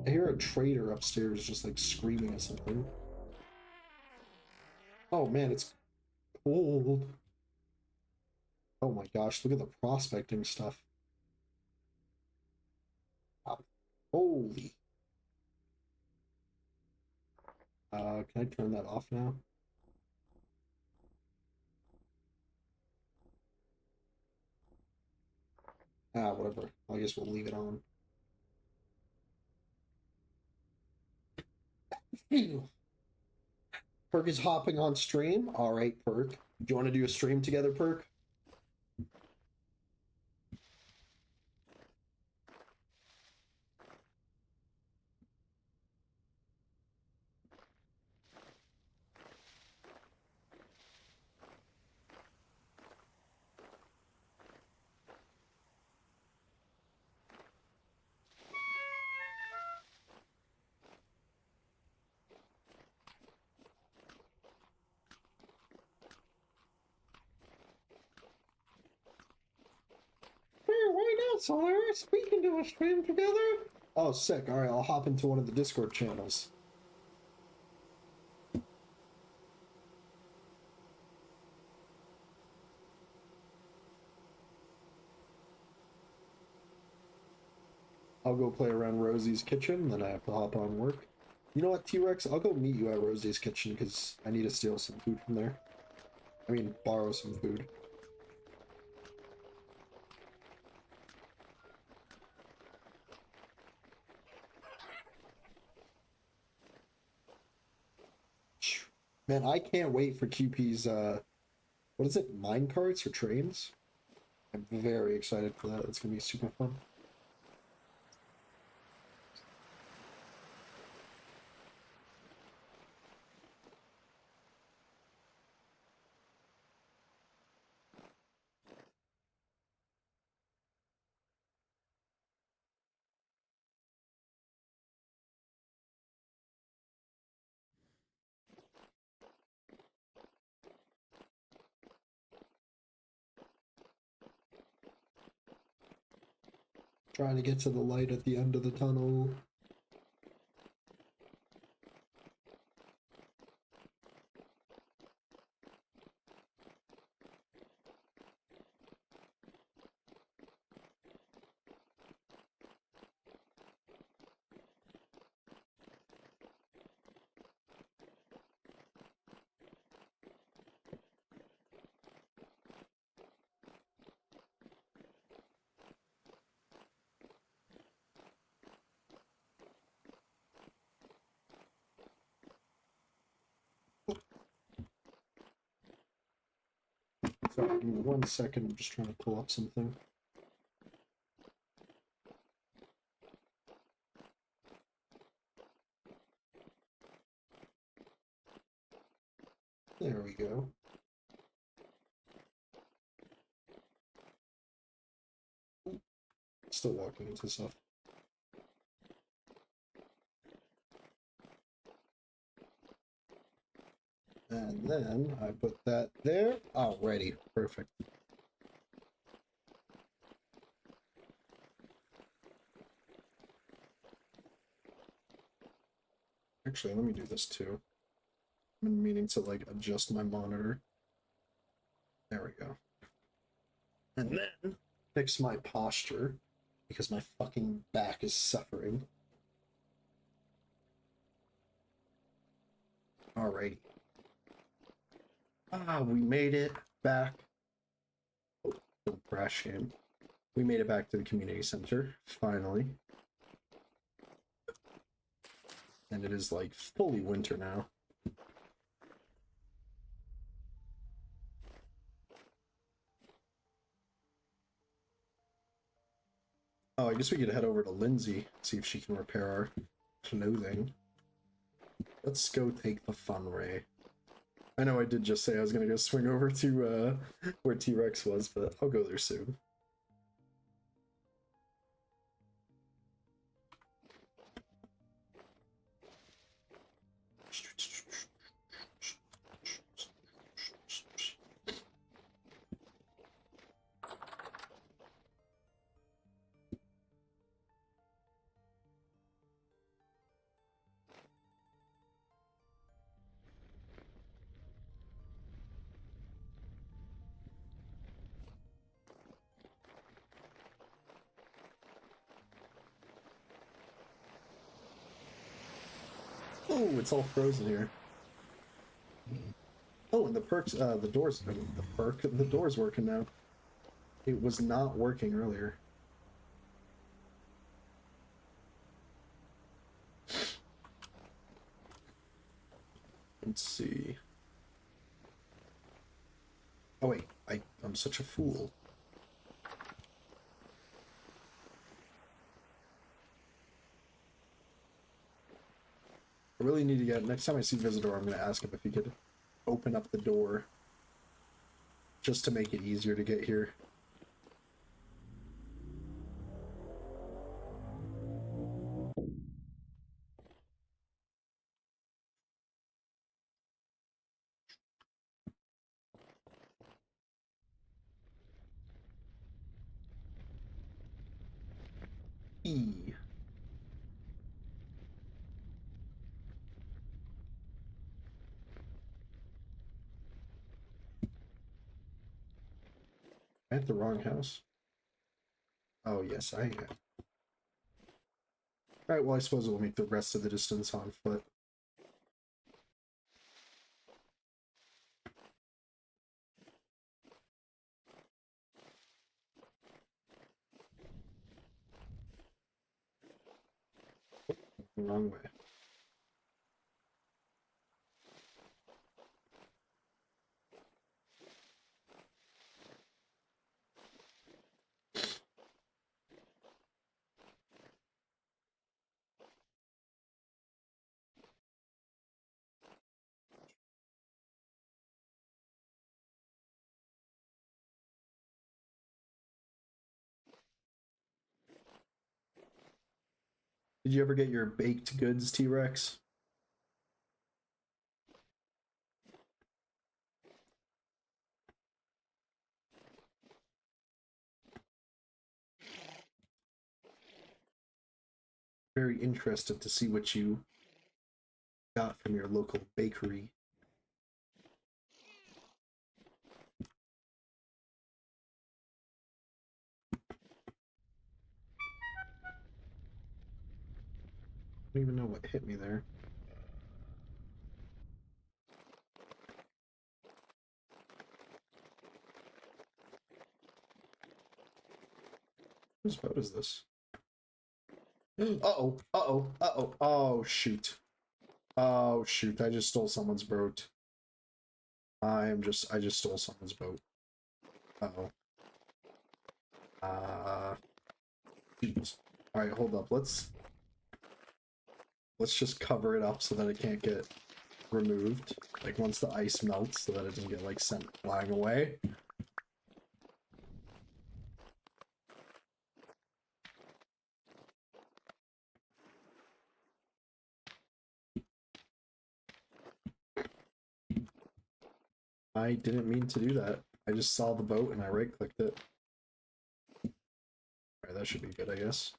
I hear a trader upstairs just like screaming at something. Oh man, it's cold. Oh my gosh, look at the prospecting stuff. Wow. Holy. Can I turn that off now? Whatever. I guess we'll leave it on. Perk is hopping on stream. All right, Perk. Do you want to do a stream together, Perk? Sure, why not, Solaris? We can do a stream together. Oh, sick. All right, I'll hop into one of the Discord channels. I'll go play around Rosie's kitchen, then I have to hop on work. You know what, T-Rex? I'll go meet you at Rosie's kitchen because I need to steal some food from there. I mean, borrow some food. Man, I can't wait for QP's, what is it, mine carts or trains? I'm very excited for that. It's gonna be super fun. Trying to get to the light at the end of the tunnel. Sorry, give me 1 second. I'm just trying to pull up something. There we go. Still walking into stuff. And then I put that there. Alrighty, perfect. Actually, let me do this too. I've been meaning to like adjust my monitor. There we go. And then fix my posture because my fucking back is suffering. Alrighty. We made it back. Oh, don't crash in. We made it back to the community center, finally. And it is like fully winter now. Oh, I guess we could head over to Lindsay, see if she can repair our clothing. Let's go take the fun ray. I know I did just say I was gonna go swing over to where T-Rex was, but I'll go there soon. Oh, it's all frozen here. Oh, and the perks, the doors, the door's working now. It was not working earlier. Let's see. Oh wait, I'm such a fool. I really need to get, next time I see Visitor, I'm going to ask him if he could open up the door just to make it easier to get here. E. I'm at the wrong house. Oh, yes, I am. Alright, well, I suppose we'll make the rest of the distance on foot. Wrong way. Did you ever get your baked goods, T-Rex? Very interested to see what you got from your local bakery. I don't even know what hit me there. Whose boat is this? Uh-oh, uh-oh, uh-oh. Oh, shoot. Oh, shoot, I just stole someone's boat. I just stole someone's boat. Uh-oh. Shoot. Alright, hold up, let's just cover it up so that it can't get removed. Like, once the ice melts, so that it doesn't get, like, sent flying away. I didn't mean to do that. I just saw the boat and I right-clicked it. Alright, that should be good, I guess.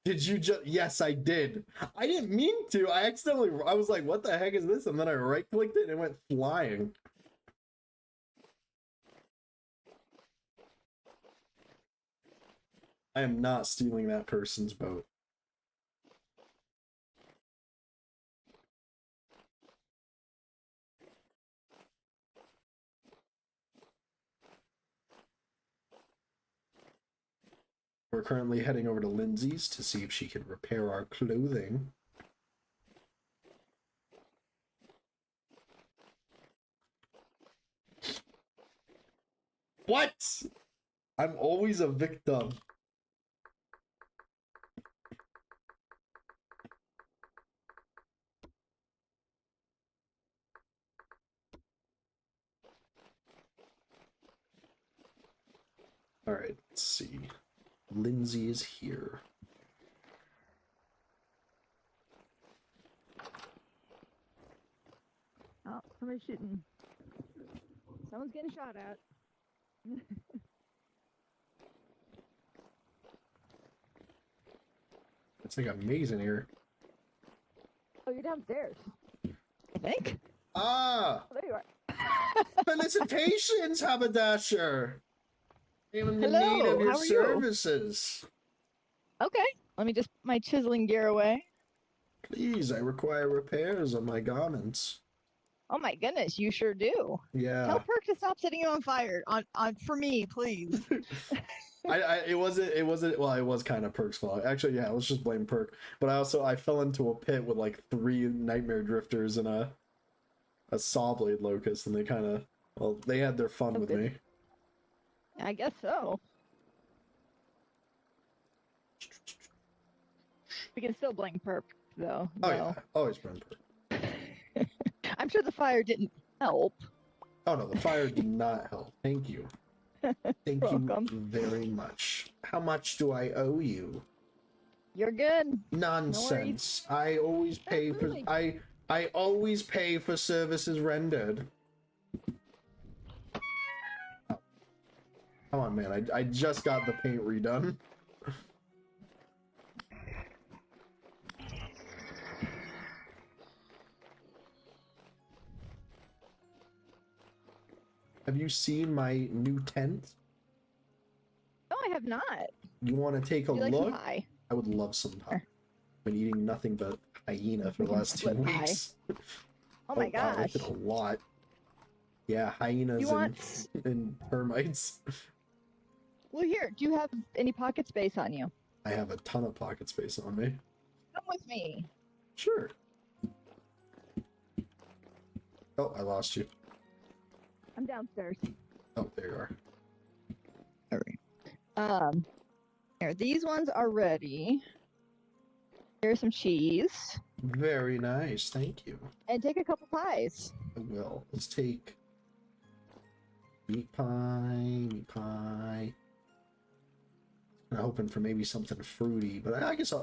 Did you just... Yes, I did. I didn't mean to. I accidentally... I was like, what the heck is this? And then I right-clicked it and it went flying. I am not stealing that person's boat. We're currently heading over to Lindsay's to see if she can repair our clothing. What? I'm always a victim. Alright, let's see. Lindsay is here. Oh, somebody's shooting. Someone's getting shot at. It's like a maze in here. Oh downstairs. I think. Ah, Oh, there you are. felicitations, Haberdasher. I'm in Hello, need of your how are you? services. Okay. Let me just put my chiseling gear away. Please, I require repairs on my garments. Oh my goodness, you sure do. Yeah. Tell Perk to stop setting you on fire. On for me, please. It wasn't well, it was kind of Perk's fault. Actually, yeah, let's just blame Perk. But I fell into a pit with like 3 nightmare drifters and a sawblade locust, and they had their fun with me. I guess so. We can still blame Perk though. Oh yeah, always blame Perk. I'm sure the fire didn't help. Oh no, the fire did not help. Thank you. Thank Welcome. you very much. How much do I owe you? You're good. Nonsense. I always pay for I always pay for services rendered. Oh. Come on, man. I just got the paint redone. Have you seen my new tent? No, I have not. You want to take a Would you like look? some pie? I would love some pie. I've been eating nothing but hyena for the last 2 split pie. weeks. Oh my Wow, gosh. that's a lot. Yeah, hyenas You want... and termites. Well, here. Do you have any pocket space on you? I have a ton of pocket space on me. Come with me. Sure. Oh, I lost you. I'm downstairs. Oh, there you are. All right. Here, these ones are ready. Here's some cheese. Very nice, thank you. And take a couple pies. I will. Let's take meat pie. I'm hoping for maybe something fruity, but I guess I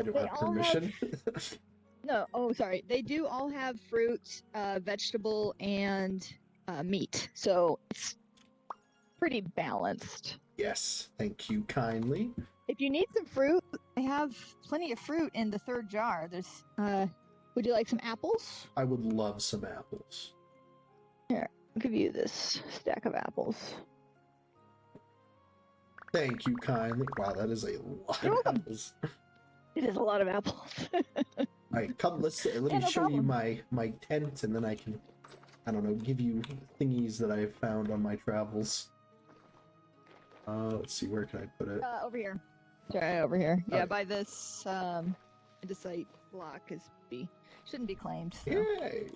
don't have permission. No, oh, sorry. They do all have fruit, vegetable, and meat. So it's pretty balanced. Yes, thank you kindly. If you need some fruit, I have plenty of fruit in the 3rd jar. There's, would you like some apples? I would love some apples. Here, I'll give you this stack of apples. Thank you kindly. Wow, that is a lot of apples. It is a lot of apples. All right, come. Let me show you my tent, and then I can, I don't know, give you thingies that I've found on my travels. Let's see, where can I put it? Over here. Try over here. Yeah, Okay. by this andesite block shouldn't be claimed. So. Yay!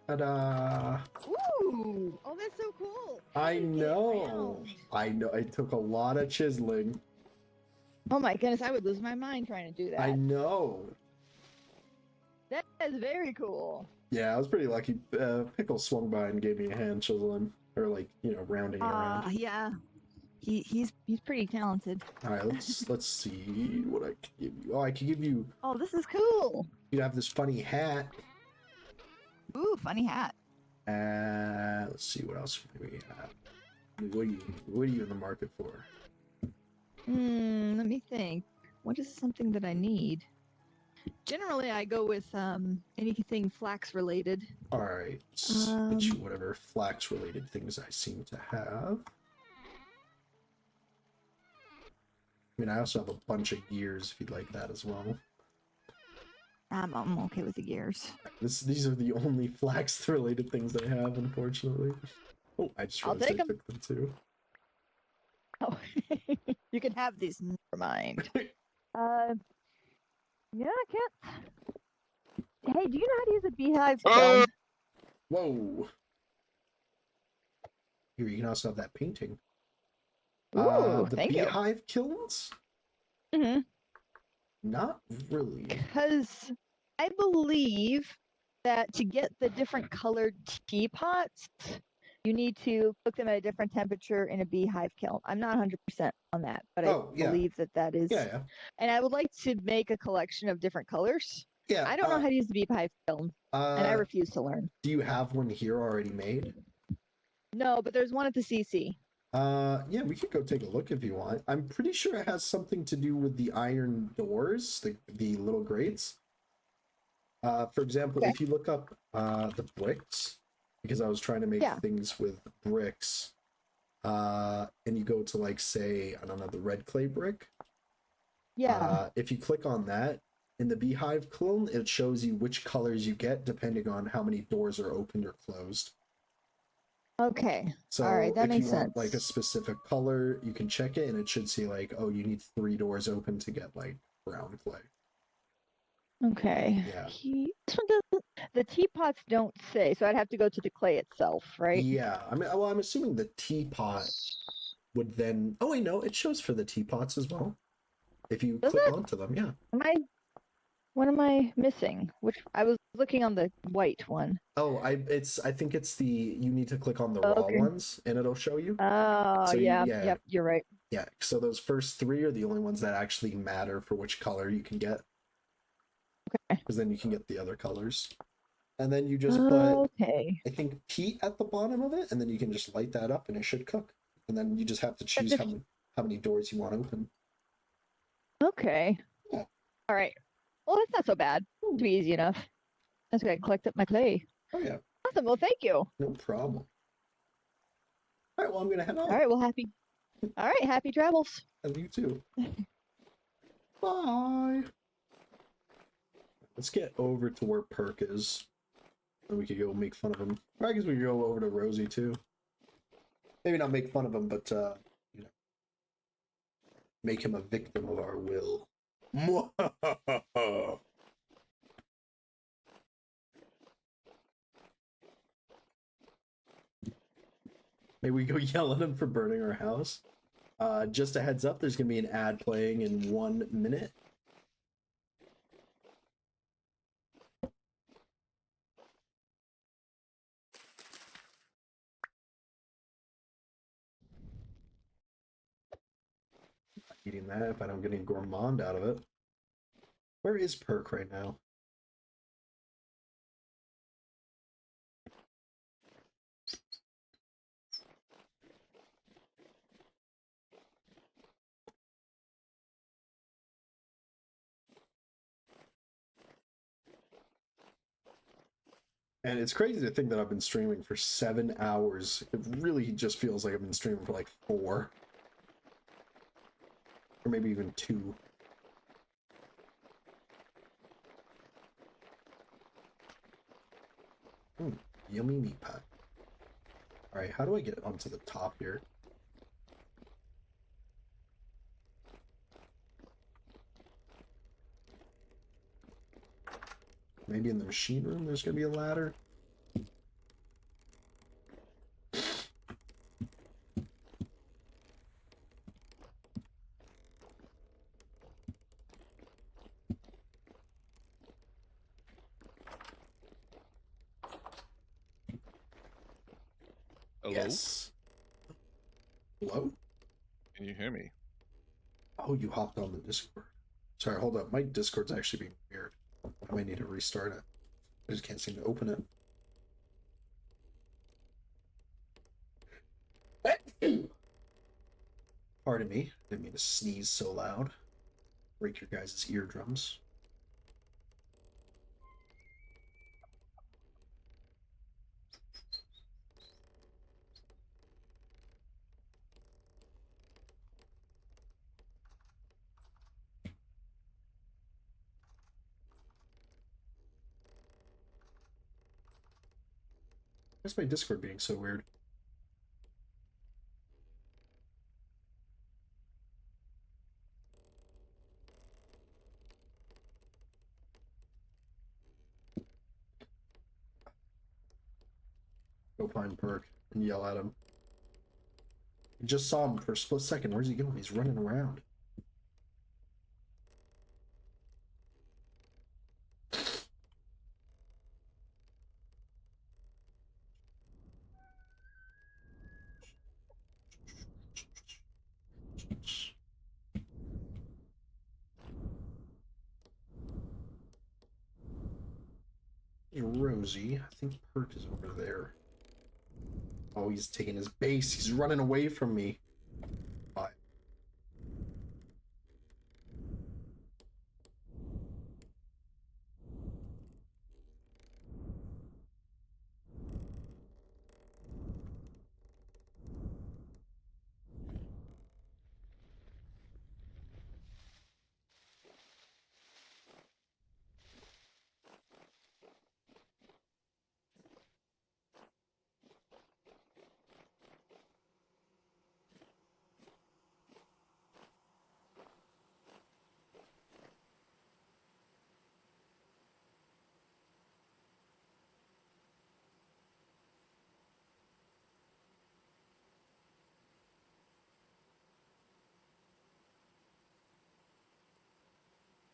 Ta-da! Ooh! Oh, that's so cool. I know. I know. It took a lot of chiseling. Oh my goodness, I would lose my mind trying to do that. I know. That is very cool. Yeah, I was pretty lucky. Pickle swung by and gave me a hand chiseling, or like, you know, rounding it around. Yeah. He's pretty talented. All right, let's see what I can give you. Oh, I can give you. Oh, this is cool. You have this funny hat. Ooh, funny hat. Let's see what else we have. What are you in the market for? Let me think. What is something that I need? Generally, I go with anything flax related. All right, let's get you whatever flax related things I seem to have. I mean, I also have a bunch of gears if you'd like that as well. I'm okay with the gears. These are the only flax related things I have, unfortunately. Oh, I just realized I took them too. Oh, you can have these. Never mind. Yeah, I can't. Hey, do you know how to use a beehive film? Whoa! Here, you can also have that painting. Ooh, the thank you. beehive kilns? Mm-hmm. Not really. Because I believe that to get the different colored teapots, you need to cook them at a different temperature in a beehive kiln. I'm not 100% on that, but I believe that is. Yeah. And I would like to make a collection of different colors. Yeah. I don't know how to use the beehive kiln, and I refuse to learn. Do you have one here already made? No, but there's one at the CC. Yeah, we could go take a look if you want. I'm pretty sure it has something to do with the iron doors, the little grates. For example, Okay. if you look up the bricks, because I was trying to make Yeah. things with bricks, and you go to like say, I don't know, the red clay brick. Yeah. If you click on that in the beehive clone, it shows you which colors you get depending on how many doors are opened or closed. Okay. So All right, that if you makes want like a sense. specific color, you can check it and it should say like, oh, you need 3 doors open to get like brown clay. Okay. Yeah. This one doesn't. The teapots don't say, so I'd have to go to the clay itself, right? Yeah, I mean, well, I'm assuming the teapot would then. Oh, wait, no, it shows for the teapots as well. If you Does click it? onto them, yeah. What am I missing? Which I was looking on the white one. Oh, I think it's the you need to click on the Oh, raw okay. ones and it'll show you. Oh, So yeah. yeah, Yep, you're right. yeah. So those first 3 are the only ones that actually matter for which color you can get. Okay. Because then you can get the other colors. And then you just put, Okay. I think, peat at the bottom of it, and then you can just light that up and it should cook. And then you just have to choose how many doors you want open. Okay. Yeah. All right. Well, that's not so bad. It'll be easy enough. That's good. I collect up my clay. Oh, yeah. Awesome. Well, thank you. No problem. All right, well, I'm going to head out. All right. Well, All right. Happy travels. And you too. Bye. Let's get over to where Perk is. And we could go make fun of him. Or I guess we could go over to Rosie too. Maybe not make fun of him, but you know, make him a victim of our will. Maybe we go yell at him for burning our house. Just a heads up, there's gonna be an ad playing in 1 minute. Eating that, but I'm getting gourmand out of it. Where is Perk right now? And it's crazy to think that I've been streaming for 7 hours. It really just feels like I've been streaming for like 4. Or maybe even 2. Yummy meat pie. Alright, how do I get onto the top here? Maybe in the machine room there's gonna be a ladder? Hello? Yes. Hello? Can you hear me? Oh, you hopped on the Discord. Sorry, hold up. My Discord's actually being weird. I might need to restart it. I just can't seem to open it. Pardon me. Didn't mean to sneeze so loud. Break your guys' eardrums. Why's my Discord being so weird? Go find Perk and yell at him. You just saw him for a split second. Where's he going? He's running around. Rosie. I think Perk is over there. Oh, he's taking his base. He's running away from me. Bye.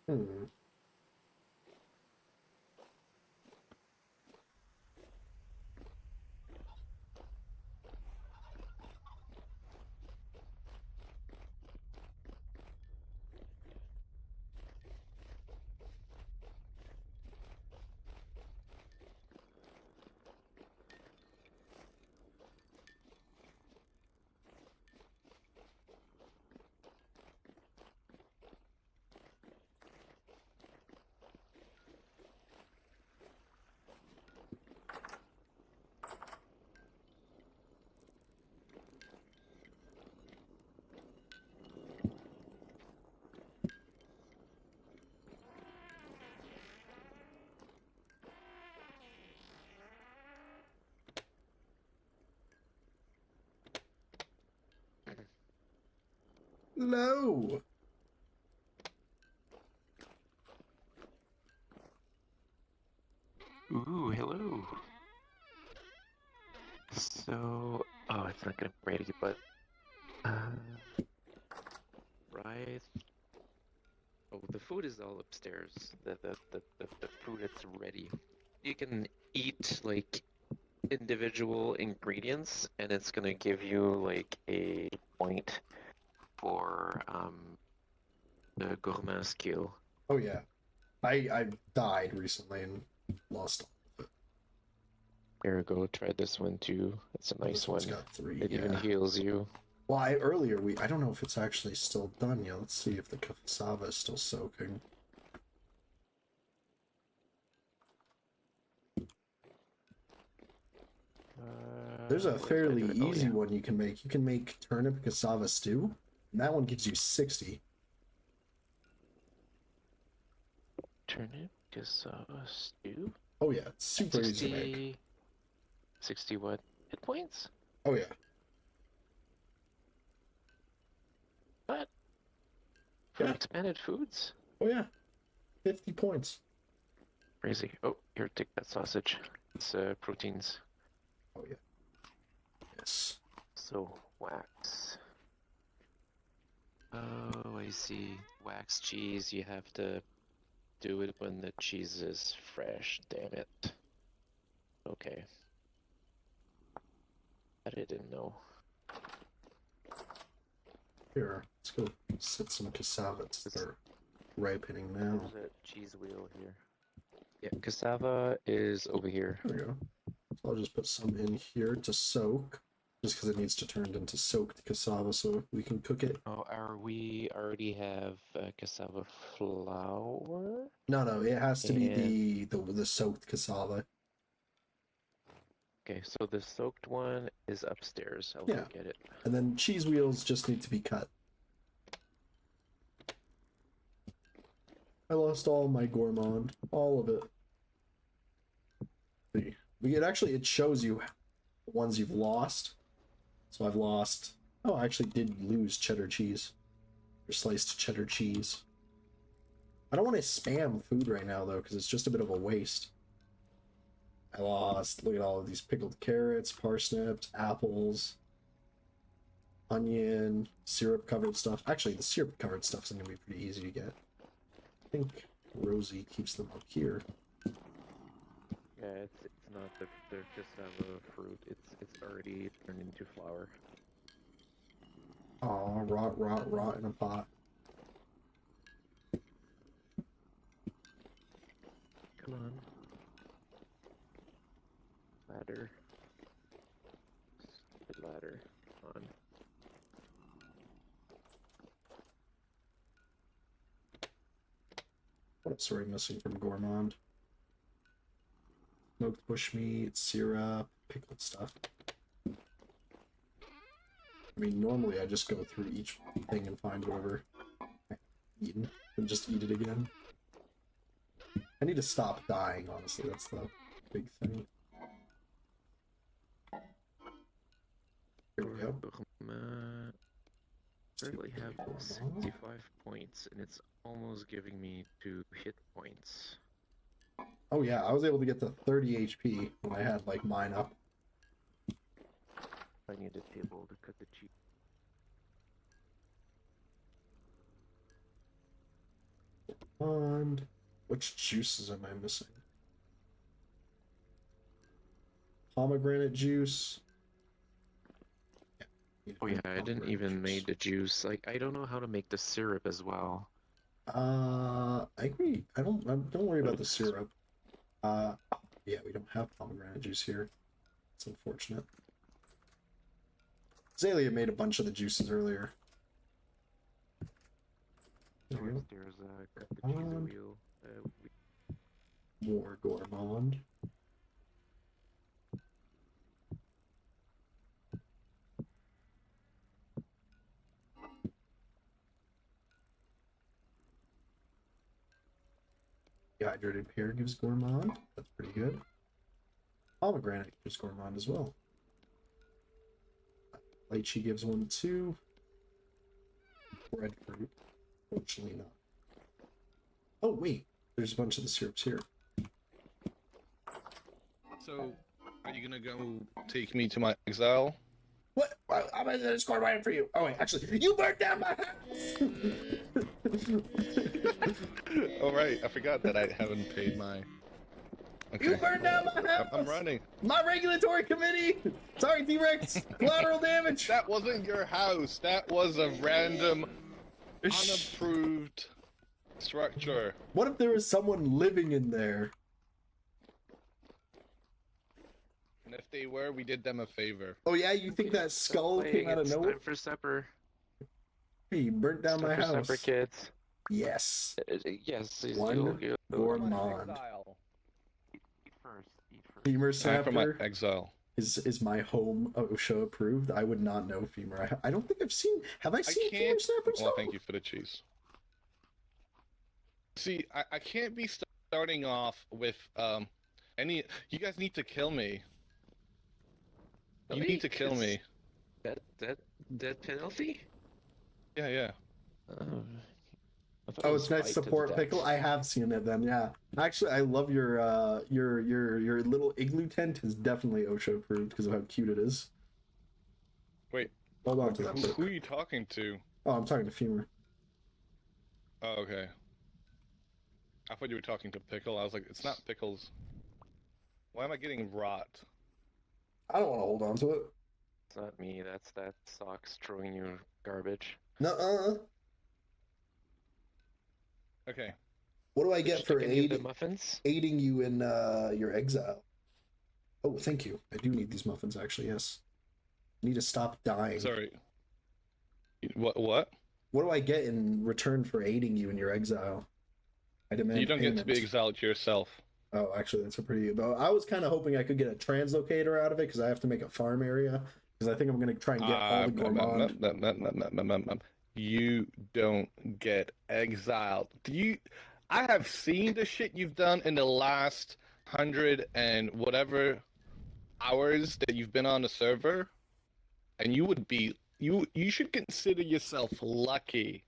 Hmm. No. Ooh, hello. So, oh, it's not gonna be ready, but right. Oh, the food is all upstairs. The food is ready. You can eat like individual ingredients, and it's gonna give you like a point for the gourmet skill. Oh yeah, I died recently and lost all of it. Here we go. Try this one too. It's a Oh, nice this one's one. got 3. It even Yeah. heals you. Well, earlier I don't know if it's actually still done yet. Let's see if the cassava is still soaking. There's a What did I fairly do? Oh, easy yeah. one you can make. You can make turnip cassava stew, and that one gives you 60. Turnip cassava stew. Oh yeah, it's super easy to make. 60 what? Hit points? Oh yeah. What? For Yeah. expanded foods? Oh yeah. 50 points. Crazy. Oh, here, take that sausage. It's proteins. Oh yeah. Yes. So, wax. Oh, I see. Wax cheese, you have to do it when the cheese is fresh. Damn it. Okay. That I didn't know. Here, let's go set some cassava to start ripening now. There's a cheese wheel here. Yeah, cassava is over here. There we go. So I'll just put some in here to soak, just because it needs to turn into soaked cassava so we can cook it. Oh, we already have cassava flour? No, it has to be the soaked cassava. Okay, so the soaked one is upstairs. I'll Yeah. go get it. And then cheese wheels just need to be cut. I lost all my gourmand, all of it. See, it shows you the ones you've lost. So I've lost. Oh, I actually did lose cheddar cheese, or sliced cheddar cheese. I don't want to spam food right now though, because it's just a bit of a waste. I lost. Look at all of these pickled carrots, parsnips, apples, onion, syrup covered stuff. Actually, the syrup covered stuff is gonna be pretty easy to get. I think Rosie keeps them up here. Yeah, it's not the cassava fruit. It's already turned into flour. Aw, rot in a pot. Come on. Ladder. Stupid ladder. On. What else are we missing from gourmand? Smoked bushmeat, syrup, pickled stuff. I mean, normally I just go through each thing and find whatever I've eaten and just eat it again. I need to stop dying, honestly. That's the big thing. Here we go. Currently have 65 points, and it's almost giving me 2 hit points. Oh yeah, I was able to get to 30 HP when I had like mine up. I need a table to cut the cheese. And which juices am I missing? Pomegranate juice. Oh yeah, I didn't Pomegranate even juice. make the juice. Like, I don't know how to make the syrup as well. I agree. Don't worry about the syrup. Yeah, we don't have pomegranate juice here. It's unfortunate. Zalia made a bunch of the juices earlier. There we go. There's a cappuccino wheel. More gourmand. Dehydrated pear gives gourmand. That's pretty good. Pomegranate gives gourmand as well. Lychee gives one too. Breadfruit. Fortunately not. Oh wait, there's a bunch of the syrups here. So, are you gonna go take me to my exile? What? I'm gonna just go right for you. Oh wait, actually, you burned down my house. Oh right, I forgot that I haven't paid my. Okay. You burned down my house. I'm running. My regulatory committee. Sorry, T-Rex. Collateral damage. That wasn't your house. That was a random, unapproved structure. What if there was someone living in there? And if they were, we did them a favor. Oh yeah, you think that skull came out of nowhere? Time for supper. Hey, you burnt down my house. Supper, kids. Yes. Yes. One gourmand. Eat first. Femur Time for my snapper exile. is my home OSHA approved. I would not know femur. I don't think I've seen. Have I seen femur snappers? Well, thank you for the cheese. See, I can't be starting off with any. You guys need to kill me. You need to kill me. That penalty? Yeah. Oh, it's nice support pickle. I have seen it then. Yeah, actually, I love your little igloo tent is definitely OSHA approved because of how cute it is. Wait. Hold on to that. Who are you talking to? Oh, I'm talking to Femur. Oh, okay. I thought you were talking to Pickle. I was like, it's not Pickles. Why am I getting rot? I don't want to hold on to it. It's not me. That's that socks throwing you garbage. Nuh-uh. Okay. What do I get for muffins? aiding you in your exile? Oh, thank you. I do need these muffins, actually, yes. I need to stop dying. Sorry. What? What do I get in return for aiding you in your exile? I demand You don't payment. get to be exiled yourself. Oh, actually, that's a pretty... I was kind of hoping I could get a translocator out of it, because I have to make a farm area. Because I think I'm going to try and get all the gourmand. You don't get exiled. I have seen the shit you've done in the last 100 and whatever hours that you've been on the server, and you should consider yourself lucky.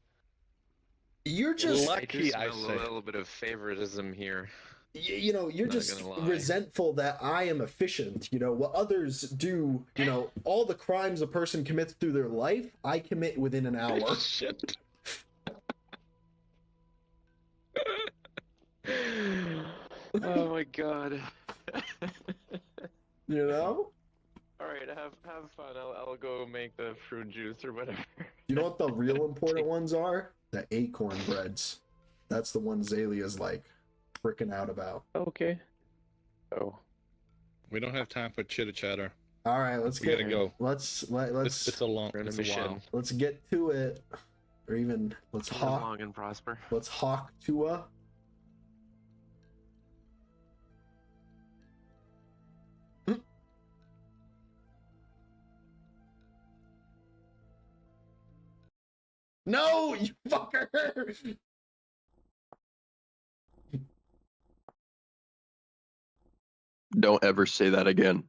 You're just lucky. I smell a little bit of favoritism here. You know, you're just resentful that I am efficient. You know, what others do, you know, all the crimes a person commits through their life, I commit within an hour. Shit. Oh my god. You know? Alright, have fun. I'll go make the fruit juice or whatever. You know what the real important ones are? The acorn breads. That's the one Zalia's like freaking out about. Okay. Oh. We don't have time for chitter chatter. All right, let's We gotta go. Let's It's a while. Let's get to it, or even let's hawk. Long and prosper. Let's hawk to a. No, you fucker! Don't ever say that again.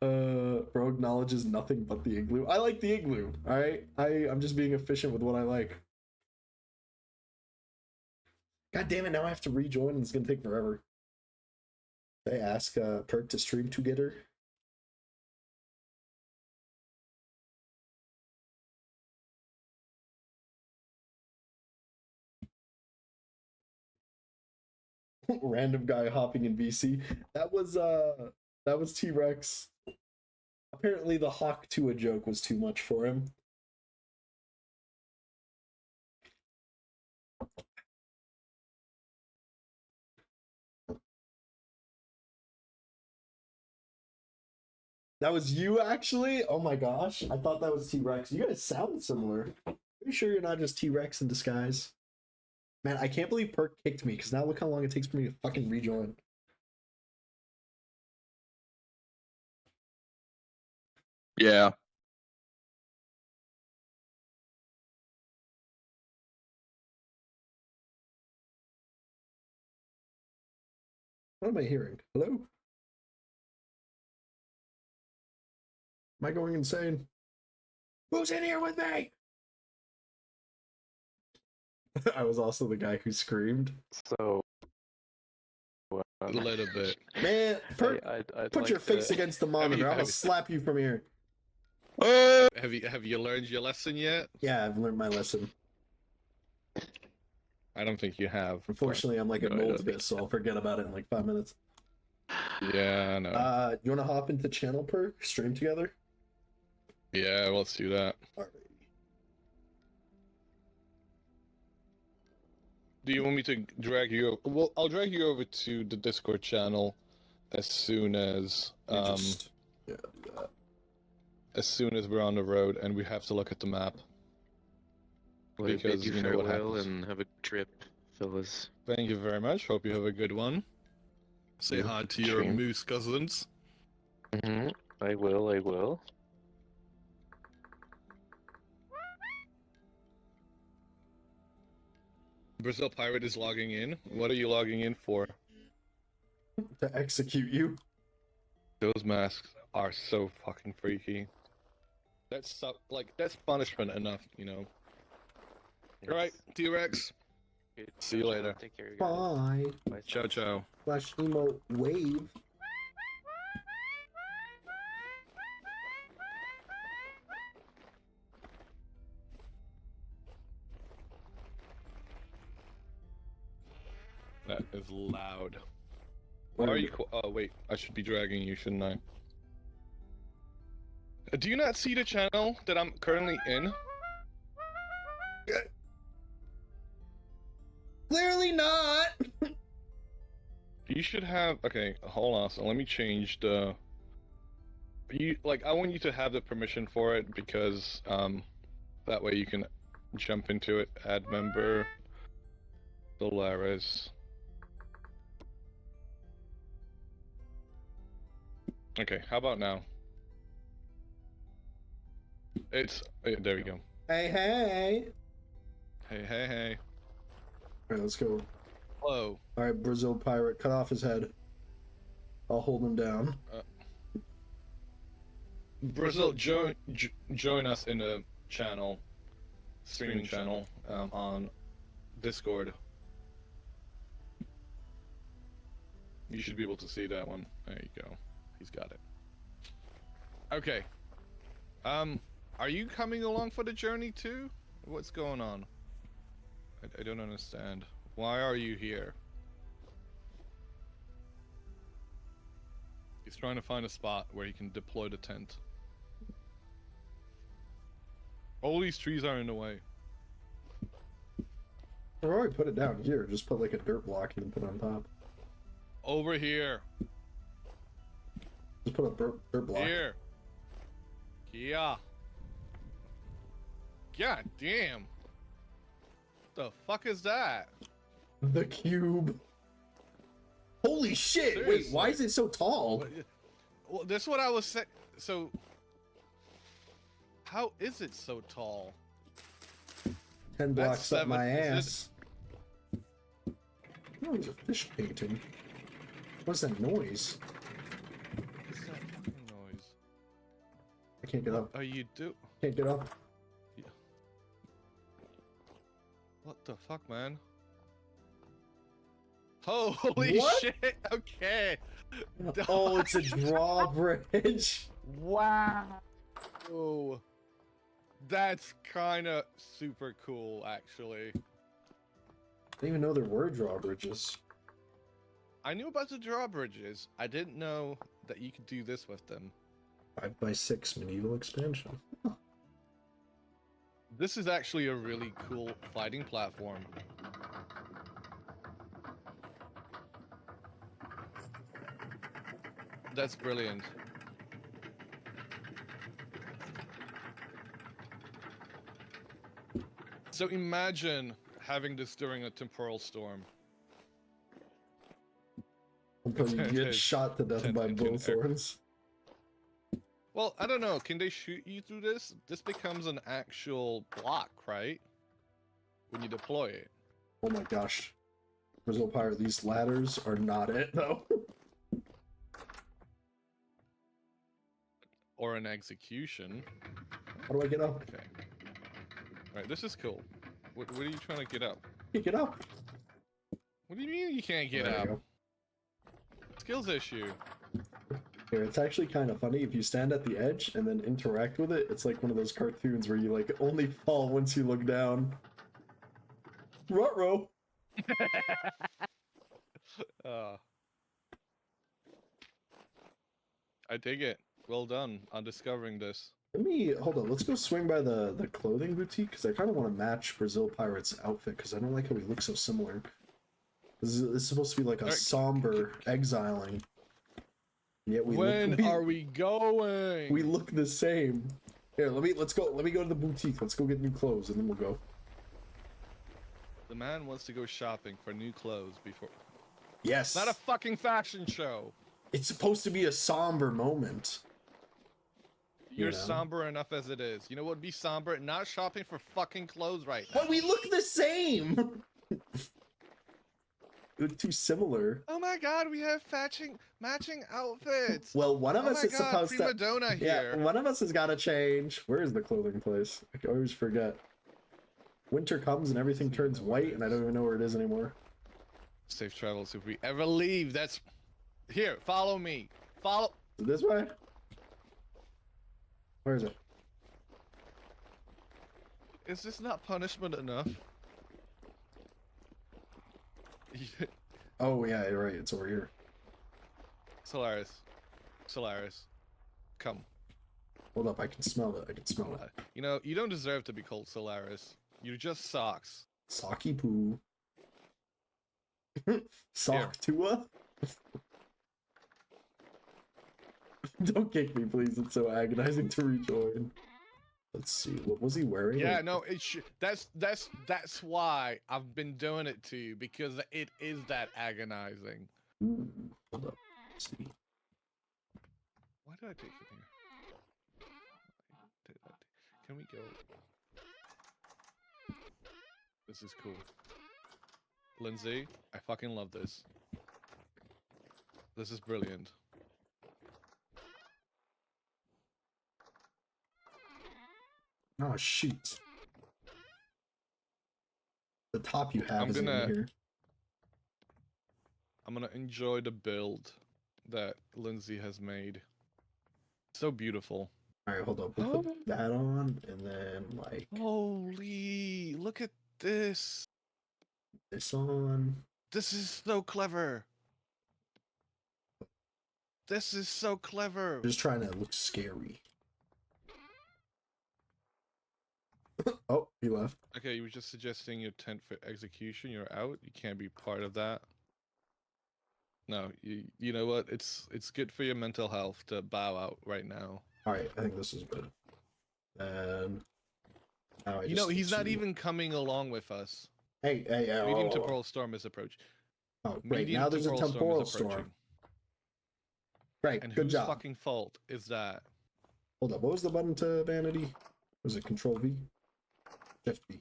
Bro acknowledges nothing but the igloo. I like the igloo, alright? I'm just being efficient with what I like. God damn it, now I have to rejoin and it's gonna take forever. They ask Perk to stream together. Random guy hopping in BC. That was T-Rex. Apparently the Hawk Tua joke was too much for him. That was you, actually? Oh my gosh. I thought that was T-Rex. You guys sound similar. Are you sure you're not just T-Rex in disguise? Man, I can't believe Perk kicked me, because now look how long it takes for me to fucking rejoin. Yeah. What am I hearing? Hello? Am I going insane? Who's in here with me? I was also the guy who screamed. So. A little bit. Man, Perk, I'd put like your face to- against the monitor. I'm gonna slap you from here. Have you learned your lesson yet? Yeah, I've learned my lesson. I don't think you have. Unfortunately, I'm like a No, I don't mold bit, so I'll forget about it in like 5 minutes. Yeah, I know. You wanna hop into channel, Perk? Stream together? Yeah, well, let's do that. Alright. Do you want me to drag you over? Well, I'll drag you over to the Discord channel as soon as Do that. as soon as we're on the road and we have to look at the map. Well, bid Because you you know what farewell happens. and have a good trip, fellas. Thank you very much. Hope you have a good one. Say hi to your Sure. moose cousins. I will. Brazil Pirate is logging in. What are you logging in for? To execute you. Those masks are so fucking freaky. That's that's punishment enough, you know. Alright, T-Rex. See you later. Take care, guys. Bye. Bye. Ciao, ciao. Flash emote wave. That is loud. Why are you? Oh wait, I should be dragging you, shouldn't I? Do you not see the channel that I'm currently in? Clearly not. You should have. Okay, hold on. So let me change the. I want you to have the permission for it because that way you can jump into it. Add member. Solaris. Okay, how about now? There we go. Hey, hey. Hey. Alright, let's go. Hello. Alright, Brazil Pirate, cut off his head. I'll hold him down. Brazil, join us in the channel, streaming channel, on Discord. You should be able to see that one. There you go. He's got it. Okay. Are you coming along for the journey too? What's going on? I don't understand. Why are you here? He's trying to find a spot where he can deploy the tent. All these trees are in the way. I've already put it down here. Just put like a dirt block and then put it on top. Over here. Just put a dirt block. Here. Yeah. God damn. The fuck is that? The cube. Holy shit! Seriously. Wait, why is it so tall? Well, that's what I was saying. So, how is it so tall? 10 blocks up my is ass. Oh, it's a fish painting. What's that noise? What's that fucking noise? I can't get up. Are you do? Can't get up. What the fuck, man? Holy What? shit! Okay. Oh, it's a drawbridge. Wow. Oh, that's kind of super cool, actually. I didn't even know there were drawbridges. I knew about the drawbridges. I didn't know that you could do this with them. 5x6 medieval expansion. Huh. This is actually a really cool fighting platform. That's brilliant. So imagine having this during a temporal storm. Until you get shot to death by bullthorns. Well, I don't know. Can they shoot you through this? This becomes an actual block, right? When you deploy it. Oh my gosh. Brazil Pirate, these ladders are not it, though. Or an execution. How do I get up? Okay. Alright, this is cool. What are you trying to get up? You get up. What do you mean you can't get There you up? go. Skills issue. Here, it's actually kind of funny. If you stand at the edge and then interact with it, it's like one of those cartoons where you like only fall once you look down. Ruh-roh. I dig it. Well done on discovering this. Let me hold on. Let's go swing by the clothing boutique because I kind of want to match Brazil Pirate's outfit because I don't like how he looks so similar. This is supposed to be like a somber exiling. Yet When are we going? We look the same. Here, let's go. Let me go to the boutique. Let's go get new clothes and then we'll go. The man wants to go shopping for new clothes before. Yes. It's not a fucking fashion show. It's supposed to be a somber moment. You're You know? somber enough as it is. You know what would be somber? Not shopping for fucking clothes right now. But we look the same. We're too similar. Oh my god, we have matching outfits. Well, one of us is supposed prima donna to. Yeah, here. one of us has got to change. Where is the clothing place? I always forget. Winter comes and everything turns white, and I don't even know where it is anymore. Safe travels if we ever leave. That's here. Follow me. Follow. This way. Where is it? Is this not punishment enough? Oh yeah, you're right. It's over here. Solaris, come. Hold up, I can smell it. I can smell it. You know, you don't deserve to be called Solaris. You're just socks. Socky poo. Sock Tua? Don't kick me, please. It's so agonizing to rejoin. Let's see. What was he wearing? Yeah, no, that's why I've been doing it to you, because it is that agonizing. Ooh, hold up. Let's see. Why did I take it here? Can we go? This is cool. Lindsay, I fucking love this. This is brilliant. Oh, shoot. The top you have I'm is in here. I'm gonna enjoy the build that Lindsay has made. So beautiful. Alright, hold up. We'll put that on, and then, like... Holy, look at this. This on. This is so clever. This is so clever. Just trying to look scary. Oh, he left. Okay, you were just suggesting your tent for execution. You're out. You can't be part of that. No, you know what? It's good for your mental health to bow out right now. All right, I think this is good. And now you know he's not even coming along with us. Hey, Medium temporal storm is approach. Oh, great! Now there's a temporal storm. Right, and good whose job. fucking fault is that? Hold up, what was the button to vanity? Was it Control V? Shift V.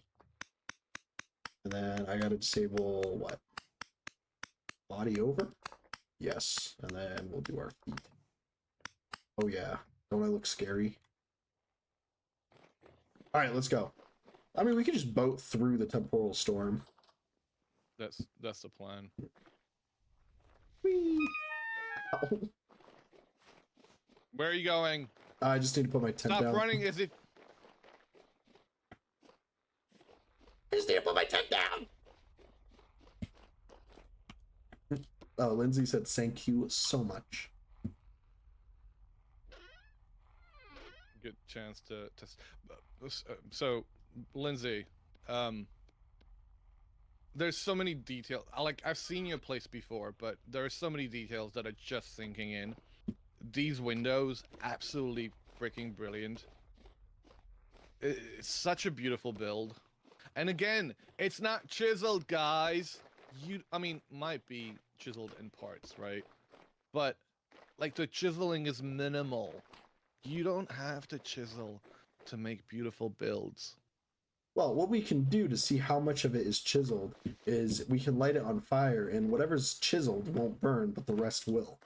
And then I gotta disable what? Body over? Yes, and then we'll do our feet. Oh yeah, don't I look scary? All right, let's go. I mean, we could just boat through the temporal storm. That's the plan. Whee! Ow. Where are you going? I just need to put my tent down. Stop running! Is it? I just need to put my tent down. Oh, Lindsay said thank you so much. Good chance to so Lindsay, there's so many details. Like, I've seen your place before, but there are so many details that are just sinking in. These windows, absolutely freaking brilliant. It's such a beautiful build. And again, it's not chiseled, guys. I mean, might be chiseled in parts, right? But like, the chiseling is minimal. You don't have to chisel to make beautiful builds. Well, what we can do to see how much of it is chiseled is we can light it on fire, and whatever's chiseled won't burn, but the rest will.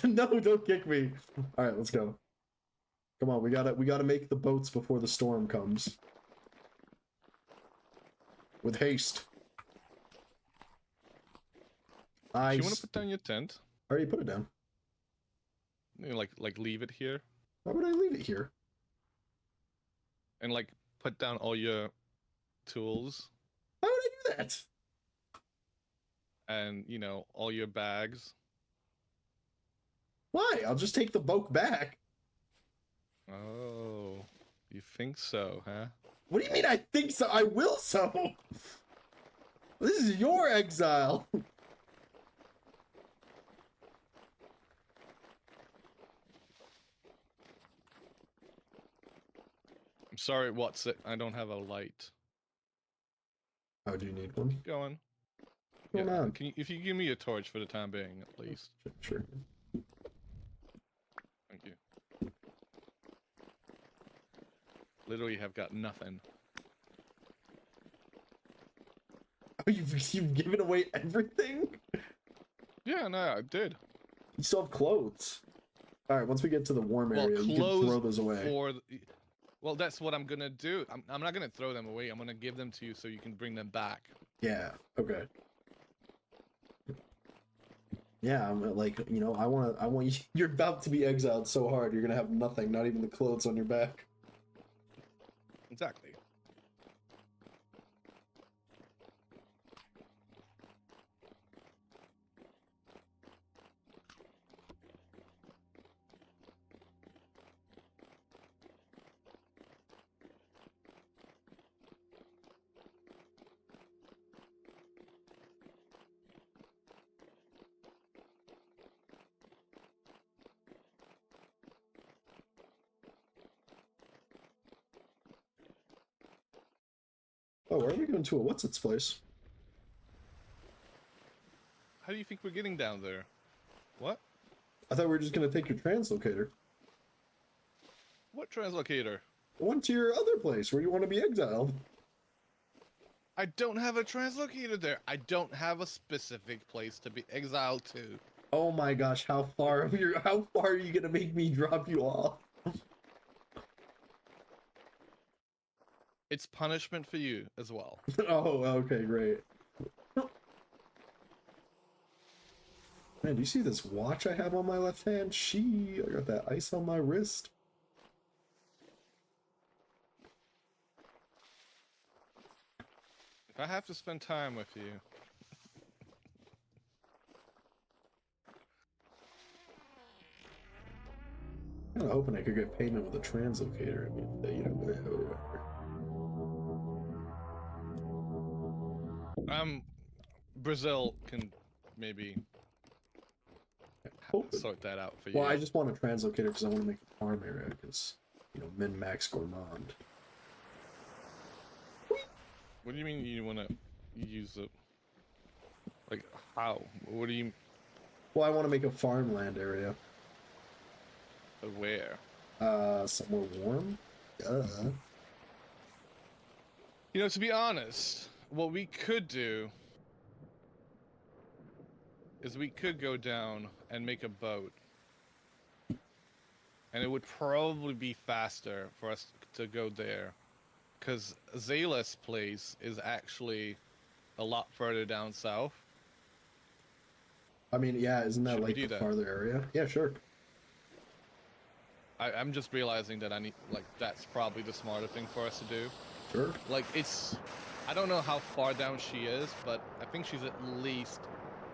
No, don't kick me. All right, let's go. Come on, we gotta make the boats before the storm comes. With haste. Do you want to put down your tent? I already put it down. You know, like leave it here? Why would I leave it here? And like put down all your tools? Why would I do that? And, you know, all your bags? Why? I'll just take the boat back. Oh, you think so, huh? What do you mean I think so? I will so. This is your exile. I'm sorry, what's it? I don't have a light. Oh, do you need one? Go on. What's going on? Can you, if you give me a torch for the time being, at least. Sure. Thank you. Literally have got nothing. Oh, you've given away everything? Yeah, no, I did. You still have clothes. All right, once we get to the warm area, you can throw those away. Well, that's what I'm gonna do. I'm not gonna throw them away. I'm gonna give them to you so you can bring them back. Yeah. Okay. Yeah, I'm like, you know, I want you. You're about to be exiled so hard. You're gonna have nothing, not even the clothes on your back. Exactly. Oh, where are we going to? What's its place? How do you think we're getting down there? What? I thought we were just gonna take your translocator. What translocator? The one to your other place where you want to be exiled. I don't have a translocator there. I don't have a specific place to be exiled to. Oh my gosh, how far are you gonna make me drop you off? It's punishment for you as well. Oh, okay, great. Man, do you see this watch I have on my left hand? I got that ice on my wrist. If I have to spend time with you. I'm kind of hoping I could get payment with a translocator. I mean, you know, whatever. Brazil can maybe sort that out for you. Well, I just want a translocator because I want to make a farm area because, you know, min-max gourmand. What do you mean you want to use it? Like, how? What do you... Well, I want to make a farmland area. Where? Somewhere warm? You know, to be honest, what we could do is we could go down and make a boat. And it would probably be faster for us to go there. Because Zayla's place is actually a lot further down south. I mean, yeah, isn't that Should we like do the that? farther area? Yeah, sure. I'm just realizing that I need, like, that's probably the smarter thing for us to do. Sure. Like, it's, I don't know how far down she is, but I think she's at least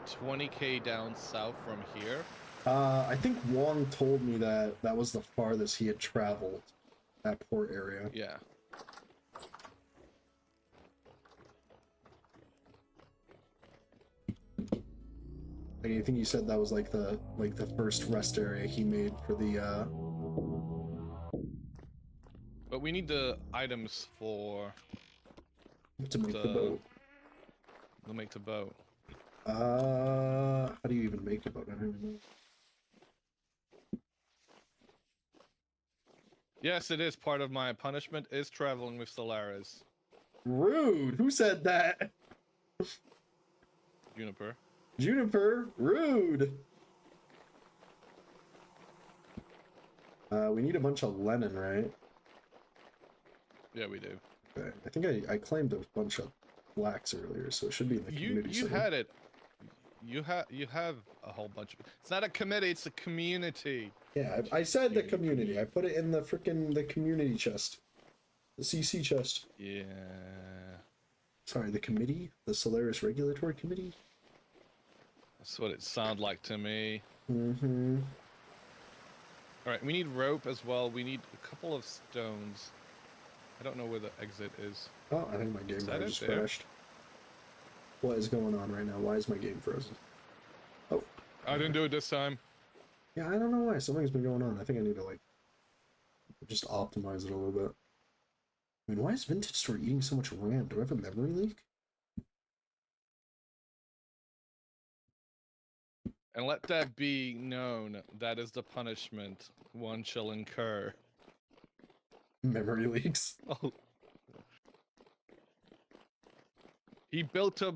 20k down south from here. I think Wong told me that that was the farthest he had traveled, that port area. Yeah. Like, I think you said that was like the first rest area he made for the But we need the items for to make the boat. To make the boat. How do you even make a boat? I don't even know. Yes, it is part of my punishment is traveling with Solaris. Rude. Who said that? Juniper. Juniper. Rude. We need a bunch of Lennon, right? Yeah, we do. Okay. I think I claimed a bunch of blacks earlier, so it should be in the community. You had it. You have a whole bunch of. It's not a committee. It's a community. Yeah, I said the community. I put it in the the community chest, the CC chest. Yeah. Sorry, the committee, the Solaris Regulatory Committee. That's what it sounded like to me. Mm-hmm. All right, we need rope as well. We need a couple of stones. I don't know where the exit is. Oh, I think my game just crashed. What is going on right now? Why is my game frozen? Oh. I didn't do it this time. Yeah, I don't know why. Something's been going on. I think I need to, like, just optimize it a little bit. I mean, why is Vintage Store eating so much RAM? Do I have a memory leak? And let that be known, that is the punishment one shall incur. Memory leaks. Oh. He built a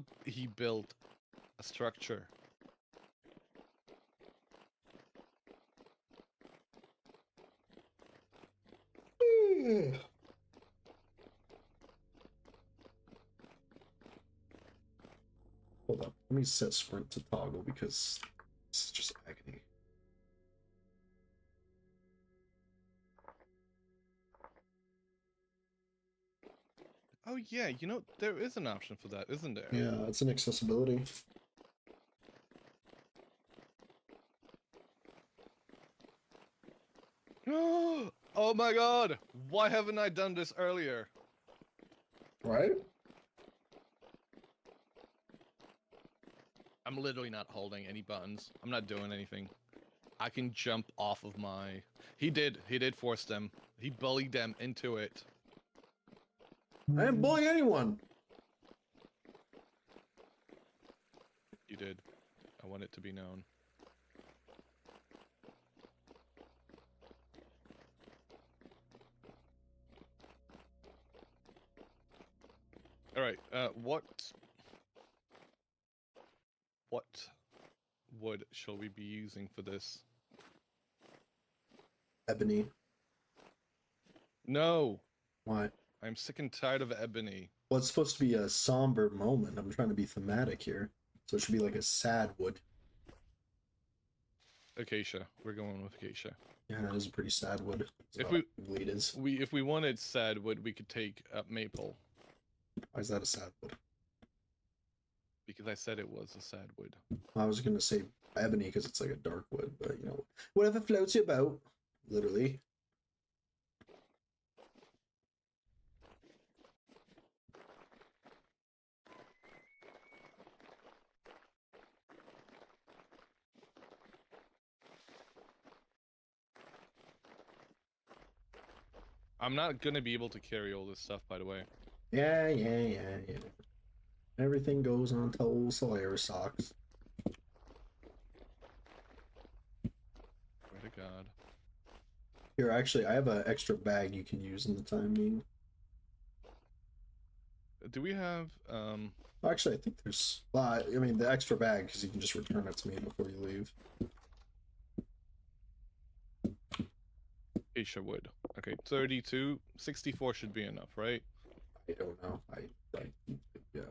structure. Hold up. Let me set sprint to toggle because this is just agony. Oh yeah, you know, there is an option for that, isn't there? Yeah, it's an accessibility. Oh my god! Why haven't I done this earlier? Right? I'm literally not holding any buttons. I'm not doing anything. I can jump off of my... He did force them. He bullied them into it. I didn't bully anyone! You did. I want it to be known. Alright, what wood shall we be using for this? Ebony. No! Why? I'm sick and tired of ebony. Well, it's supposed to be a somber moment. I'm trying to be thematic here. So it should be like a sad wood. Acacia. We're going with acacia. Yeah, that is a pretty sad wood. If we wanted sad wood, we could take maple. Why is that a sad wood? Because I said it was a sad wood. I was gonna say ebony because it's like a dark wood, but you know, whatever floats your boat, literally. I'm not gonna be able to carry all this stuff, by the way. Yeah. Everything goes on to old Solaris socks. Swear to God. Here, actually, I have an extra bag you can use in the time being. Do we have, Actually, I think there's... Well, I mean, the extra bag, because you can just return it to me before you leave. acacia wood. Okay, 32. 64 should be enough, right? I don't know. Yeah.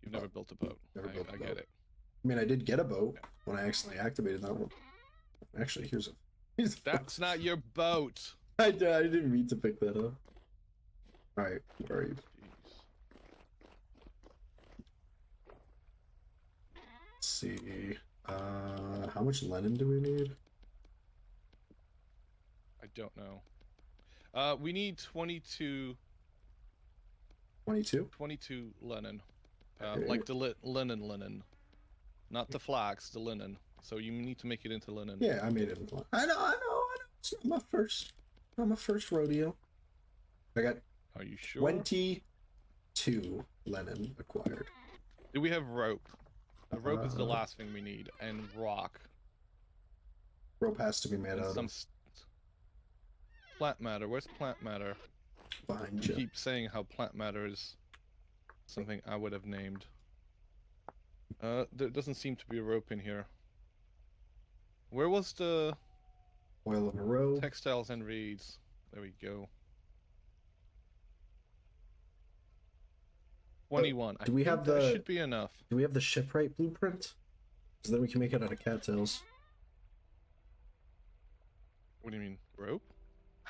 You've never built a boat. I get it. I mean, I did get a boat when I accidentally activated that one. Actually, here's a That's not your boat. I didn't mean to pick that up. Alright, where are you? Let's see. How much linen do we need? I don't know. We need 22. 22? 22 linen. Okay. Like the linen. Not the flax, the linen. So you need to make it into linen. Yeah, I made it. I know. It's not my first rodeo. I got. Are you sure? 22 linen acquired. Do we have rope? The rope is the last thing we need, and rock. Rope has to be made out of plant matter. Where's plant matter? Behind you. you. Keep saying how plant matter is something I would have named. There doesn't seem to be a rope in here. Where was the oil of a rope? Textiles and reeds. There we go. 21. Do we have that the? Should be enough. Do we have the shipwright blueprint? So then we can make it out of cattails. What do you mean, rope?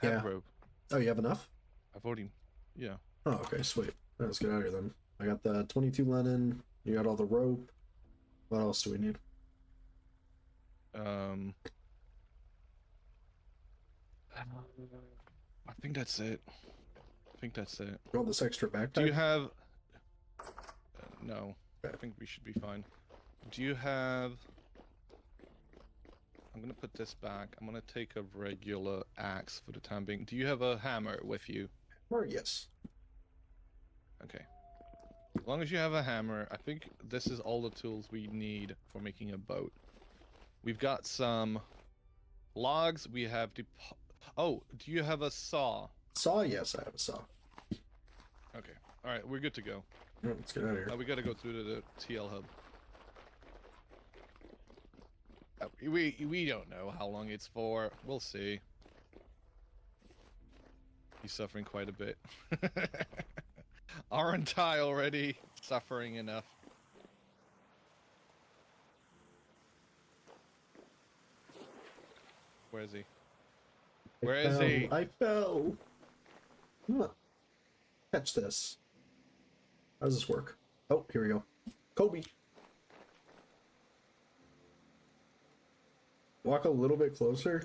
I have rope. Oh, you have enough? I've already. Yeah. Oh, okay, sweet. Let's get out of here then. I got the 22 linen. You got all the rope. What else do we need? I think that's it. You want this extra backpack? Do you have? No. I think we should be fine. Do you have? I'm gonna put this back. I'm gonna take a regular axe for the time being. Do you have a hammer with you? Yes. Okay. As long as you have a hammer, I think this is all the tools we need for making a boat. We've got some logs. We have oh, do you have a saw? Saw? Yes, I have a saw. Okay. All right, we're good to go. Let's get out of here. We gotta go through to the TL hub. We don't know how long it's for. We'll see. He's suffering quite a bit. Aren't I already suffering enough? Where is he? Where is he? I fell. Come on. Catch this. How does this work? Oh, here we go. Kobe. Walk a little bit closer.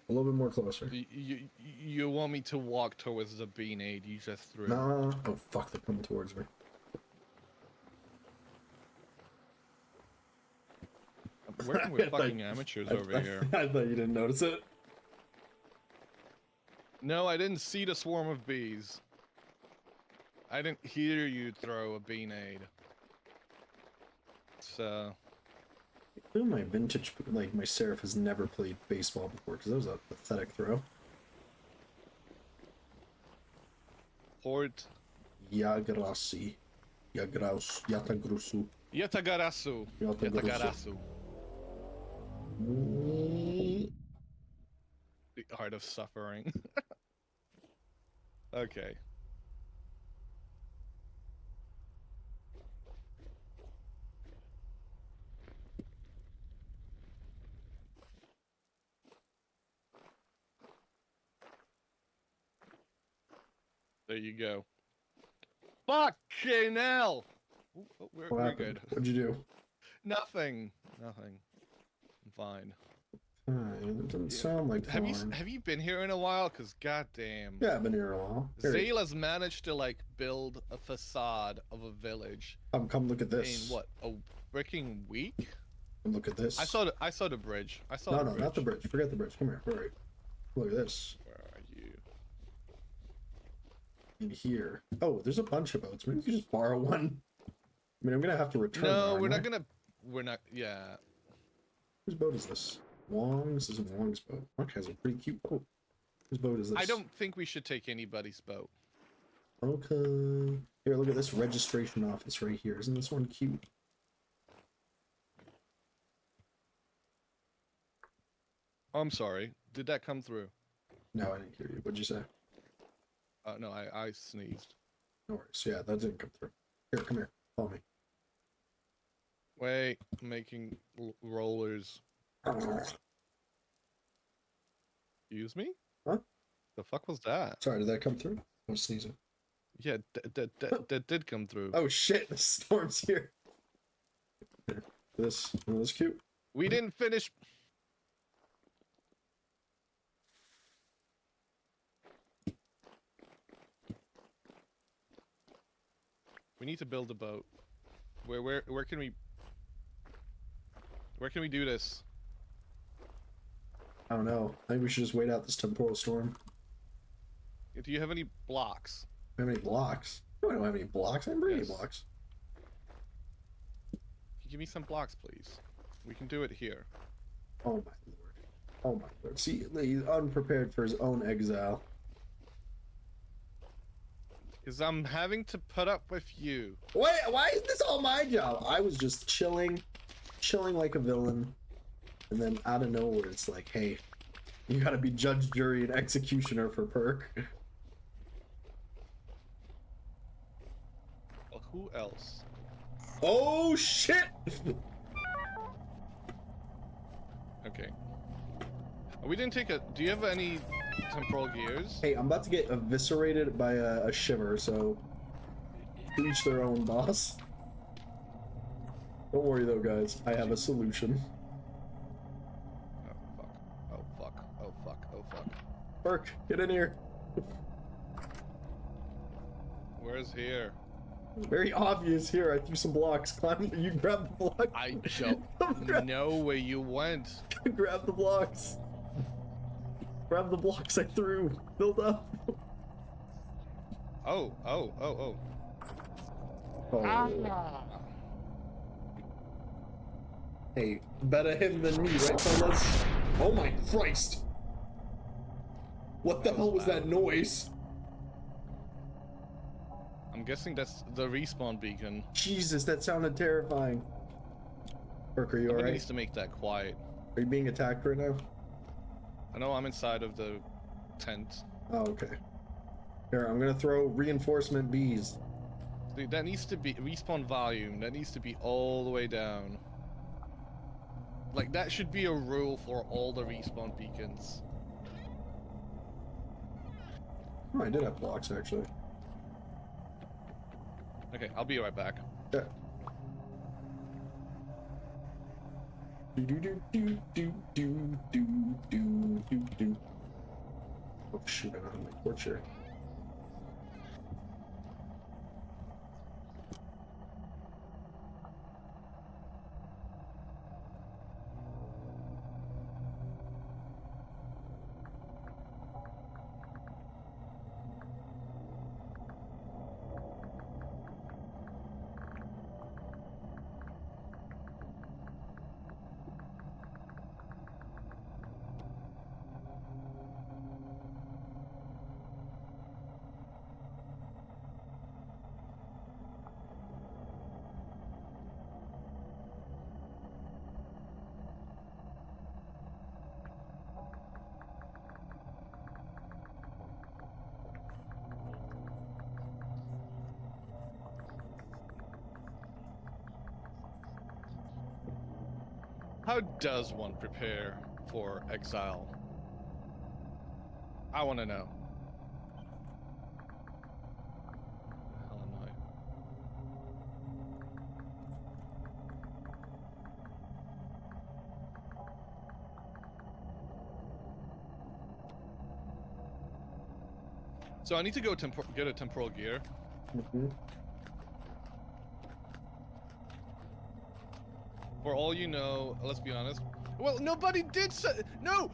A little bit more closer. You want me to walk towards the bean aid you just threw? Nah. Oh, fuck, they're coming towards me. I'm working with fucking amateurs over here. I thought you didn't notice it. No, I didn't see the swarm of bees. I didn't hear you throw a bean aid. So... My vintage, like, my Seraph has never played baseball before, because that was a pathetic throw. Port... Yagrasi. Yatagrusu. Yatagarasu. Yatagarasu. The art of suffering. Okay. There you go. Fucking hell! We're good. What'd you do? Nothing. I'm fine. It doesn't sound like fun. Have you been here in a while? Cause goddamn. Yeah, I've been here a while. Zayla's managed to like build a facade of a village. Come look at this. In what, a freaking week? Look at this. I saw the bridge. No, not the bridge. Forget the bridge. Come here. Where are you? Look at this. Where are you? In here. Oh, there's a bunch of boats. Maybe we could just borrow one. I mean, I'm gonna have to return. No, we're not gonna. We're not. Yeah. Whose boat is this? Wong. This isn't Wong's boat. Mark has a pretty cute boat. Whose boat is this? I don't think we should take anybody's boat. Okay. Here, look at this registration office right here. Isn't this one cute? I'm sorry. Did that come through? No, I didn't hear you. What'd you say? No, I sneezed. No worries. Yeah, that didn't come through. Here, come here. Follow me. Wait, I'm making rollers. Excuse me? Huh? The fuck was that? Sorry, did that come through? I was sneezing. Yeah, that did come through. Oh shit, the storm's here. This cute. We didn't finish. We need to build a boat. Where can we do this? I don't know. I think we should just wait out this temporal storm. Do you have any blocks? Do you have any blocks? No, I don't have any blocks. I didn't bring any blocks. Can you give me some blocks, please? We can do it here. Oh my lord. Oh my lord. See, he's unprepared for his own exile. Because I'm having to put up with you. Wait, why is this all my job? I was just chilling like a villain. And then out of nowhere, it's like, hey, you gotta be judge, jury, and executioner for perk. Well, who else? Oh shit! Okay. We didn't take a. Do you have any temporal gears? Hey, I'm about to get eviscerated by a shiver, so to each their own, boss. Don't worry though, guys. I have a solution. Oh fuck. Oh fuck. Oh fuck. Perk, get in here. Where's here? Very obvious here. I threw some blocks. Climb. You grab the block. I don't know where you went. Grab the blocks. Grab the blocks I threw. Build up. Oh. Oh. Hey, better him than me, right, fellas? Oh my Christ! What the hell was that noise? I'm guessing that's the respawn beacon. Jesus, that sounded terrifying. Perk, are you Somebody alright? needs to make that quiet. Are you being attacked right now? I know I'm inside of the tent. Oh, okay. Here, I'm gonna throw reinforcement bees. Dude, that needs to be respawn volume. That needs to be all the way down. Like, that should be a rule for all the respawn beacons. Oh, I did have blocks, actually. Okay, I'll be right back. Yeah. Do. Oh shoot, I don't have my torch here. How does one prepare for exile? I want to know. Hell am I? So I need to go get a temporal gear. Mm-hmm. For all you know, let's be honest. Well, nobody did no,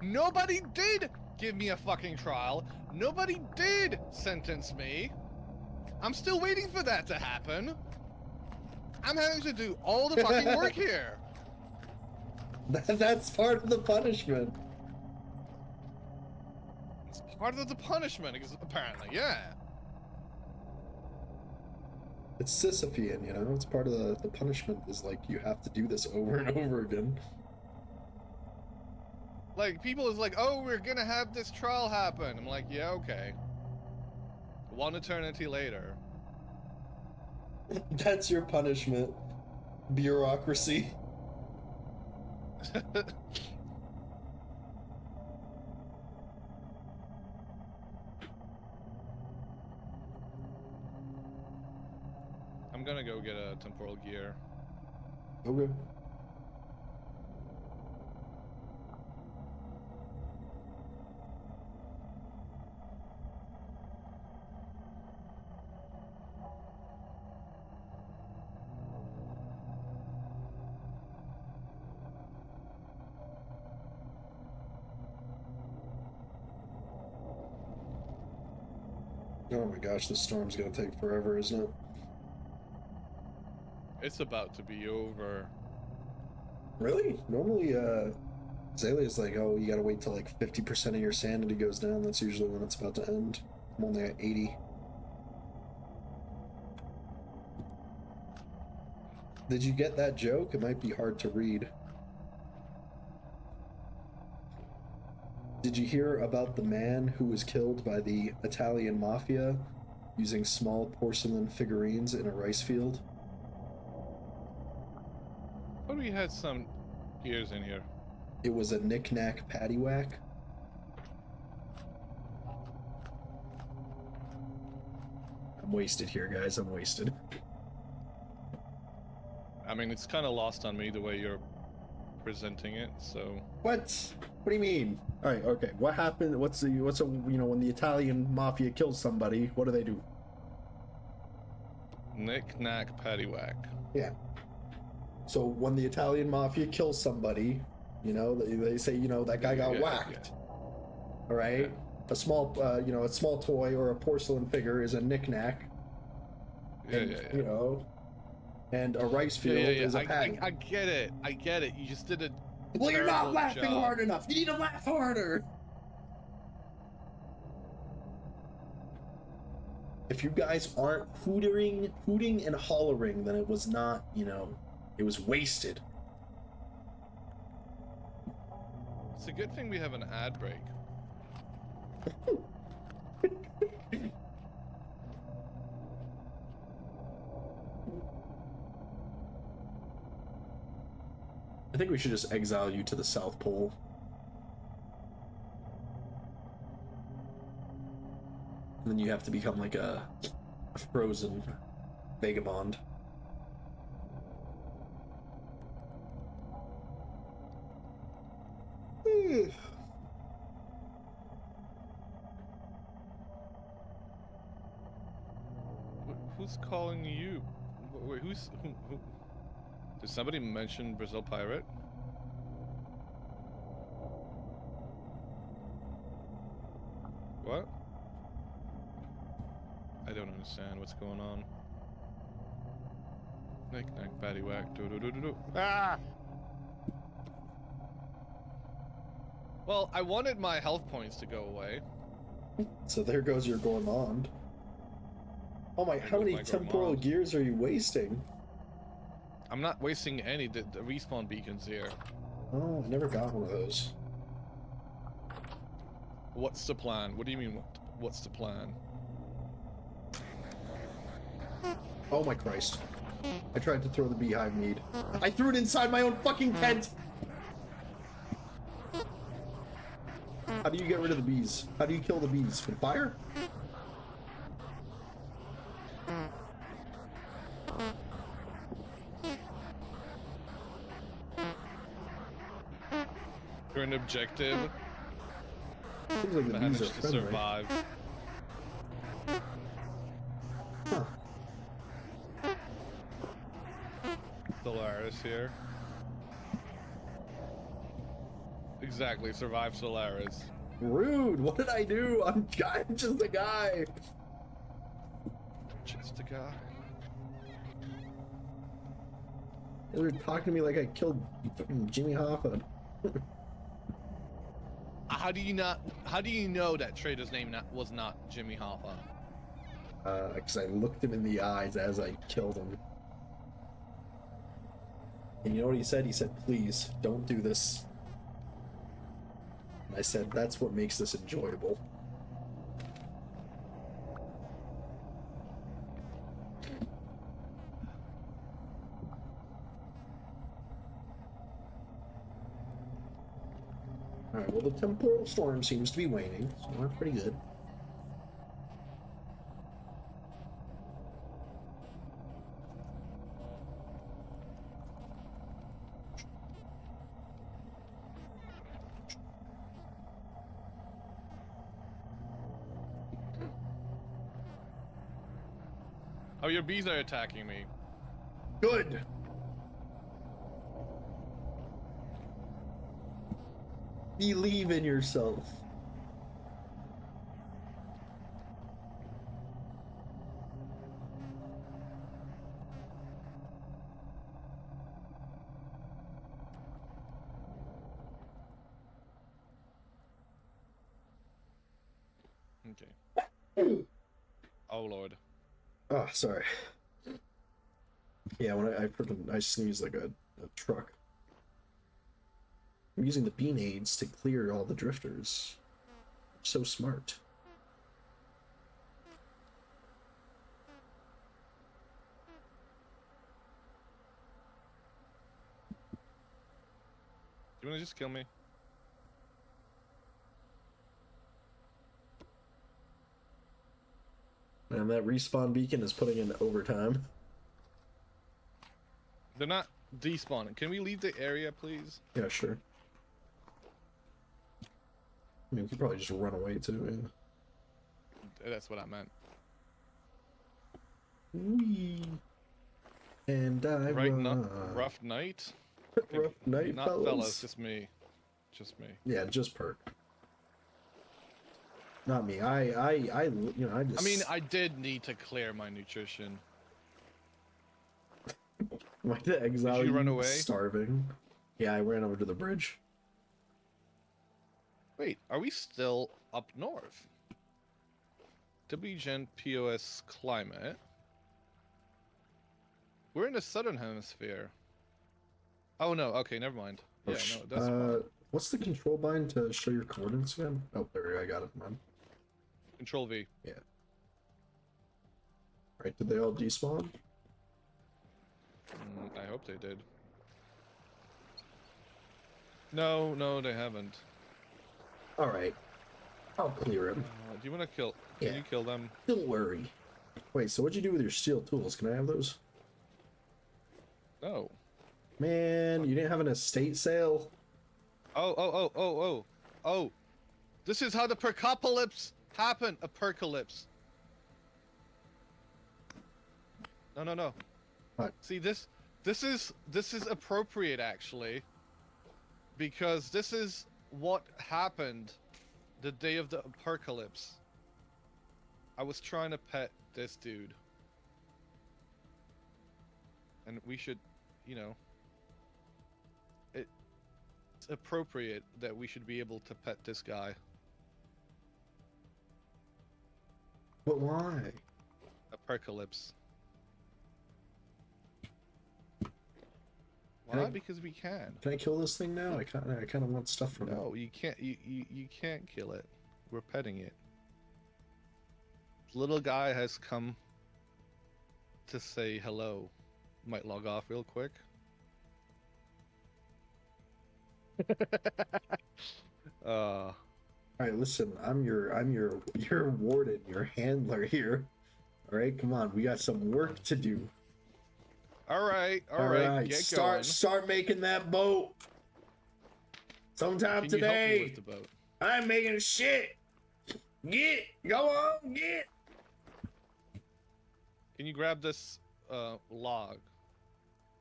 nobody did give me a fucking trial. Nobody did sentence me. I'm still waiting for that to happen. I'm having to do all the fucking work here. That's part of the punishment. It's part of the punishment, apparently, yeah. It's Sisyphean, you know? It's part of the punishment is like you have to do this over and over again. Like, people is like, oh, we're gonna have this trial happen. I'm like, yeah, okay. 1 eternity later. That's your punishment. Bureaucracy. I'm gonna go get a temporal gear. Okay. Oh my gosh, this storm's gonna take forever, isn't it? It's about to be over. Really? Normally, Azalea's like, oh, you gotta wait till like 50% of your sanity goes down. That's usually when it's about to end. I'm only at 80. Did you get that joke? It might be hard to read. Did you hear about the man who was killed by the Italian mafia using small porcelain figurines in a rice field? But we had some gears in here. It was a knick-knack paddywhack. I'm wasted here, guys. I'm wasted. I mean, it's kind of lost on me the way you're presenting it, so... What? What do you mean? All right, okay. What happened? What's a, you know, when the Italian mafia kills somebody, what do? Knick-knack paddywhack. Yeah. So when the Italian mafia kills somebody, you know, they say, you know, that guy got whacked. Yeah. All right. Yeah. A small, you know, a small toy or a porcelain figure is a knick-knack. Yeah, and, yeah. You know, and a rice field is a patty. I get it. I get it. You just did a Well, you're not laughing job. hard enough. You need to laugh harder. If you guys aren't hooting and hollering, then it was not, you know, it was wasted. It's a good thing we have an ad break. I think we should just exile you to the South Pole. And then you have to become like a frozen vagabond. Who's calling you? Wait, who? Did somebody mention Brazil Pirate? What? I don't understand what's going on. Knick knack paddywhack. Do do do do do. Ah! Well, I wanted my health points to go away. So there goes your gourmand. Oh my, how many temporal gears are you wasting? I'm not wasting any. The respawn beacon's here. Oh, I never got one of those. What's the plan? What do you mean, what's the plan? Oh my Christ. I tried to throw the beehive mead. I threw it inside my own fucking tent! How do you get rid of the bees? How do you kill the bees? With fire? You're an objective. Seems like the bees are friendly. Survive. Huh. Solaris here. Exactly, survive Solaris. Rude! What did I do? I'm just a guy. Just a guy. You were talking to me like I killed Jimmy Hoffa. How do you know that trader's name was not Jimmy Hoffa? Because I looked him in the eyes as I killed him. And you know what he said? He said, please, don't do this. And I said, that's what makes this enjoyable. Alright, well the temporal storm seems to be waning, so that's pretty good. Oh, your bees are attacking me. Good. Believe in yourself. Okay. Oh lord. Oh, sorry. Yeah, when I sneeze like a truck. I'm using the bean aids to clear all the drifters. So smart. Do you want to just kill me? And that respawn beacon is putting in overtime. They're not despawning. Can we leave the area, please? Yeah, sure. I mean, we could probably just run away too. Yeah. That's what I meant. Wee. And I rough night. Rough night, not fellas. Just me. Just me. Yeah, just Perk. Not me. I just. I mean, I did need to clear my nutrition. Why did exile Did you run away? Starving. Yeah, I ran over to the bridge. Wait, are we still up north? WGen POS climate. We're in the southern hemisphere. Oh no, okay, never mind. Yeah, no, that's fine. What's the control bind to show your coordinates again? Oh, there we go, I got it, man. Control V. Yeah. Right, did they all despawn? I hope they did. No, they haven't. Alright. I'll clear him. Do you want to kill? Can you kill them? Don't worry. Wait, so what'd you do with your steel tools? Can I have those? No. Man, you didn't have an estate sale? Oh. This is how the percopolis happened. A percolypse. No. What? See, this is appropriate actually, because this is what happened the day of the apocalypse. I was trying to pet this dude, and we should, it's appropriate that we should be able to pet this guy. But why? Apocalypse. Can Why? I- Because we can. Can I kill this thing now? I kind of want stuff from it. No, you can't. You can't kill it. We're petting it. Little guy has come to say hello. Might log off real quick. All right, listen. I'm your warden, your handler here. All right, come on. We got some work to do. All right. Get going. Start making that boat. Sometime Can you help me today. with the boat? I'm making shit. Go on, get. Can you grab this log?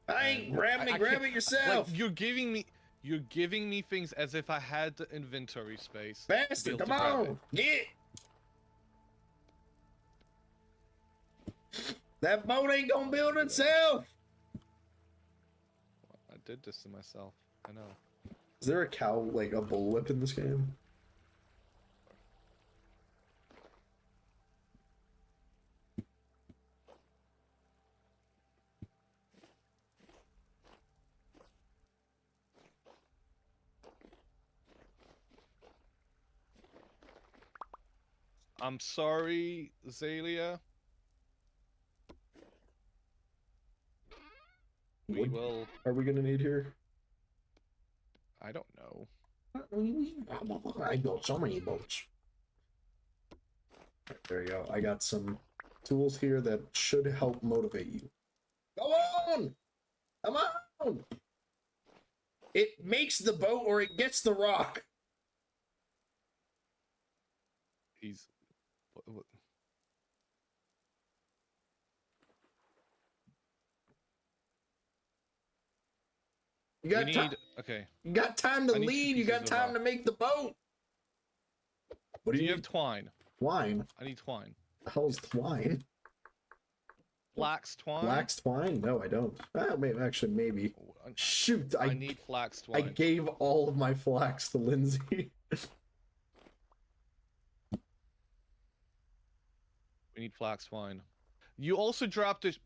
I ain't grab it can't- yourself. Like, you're giving me things as if I had the inventory space. to be Bastard, able come to grab on, get. That boat ain't gonna build itself. I did this to myself. I know. Is there a cow, like a bullwhip in this game? I'm sorry, Zalia. We will. Are we gonna need here? I don't know. I built so many boats. There you go. I got some tools here that should help motivate you. Go on! Come on! It makes the boat or it gets the rock. He's. You got we time. need. Okay. You got time to I need two lead. You got pieces of time rock. to make the boat. What Do you have twine? Twine. I need twine. The hell's twine? Flax twine? Flax twine? No, I don't. Maybe, actually, maybe. Shoot, I need flax I twine. gave all of my flax to Lindsay. We need flax twine. You also dropped it.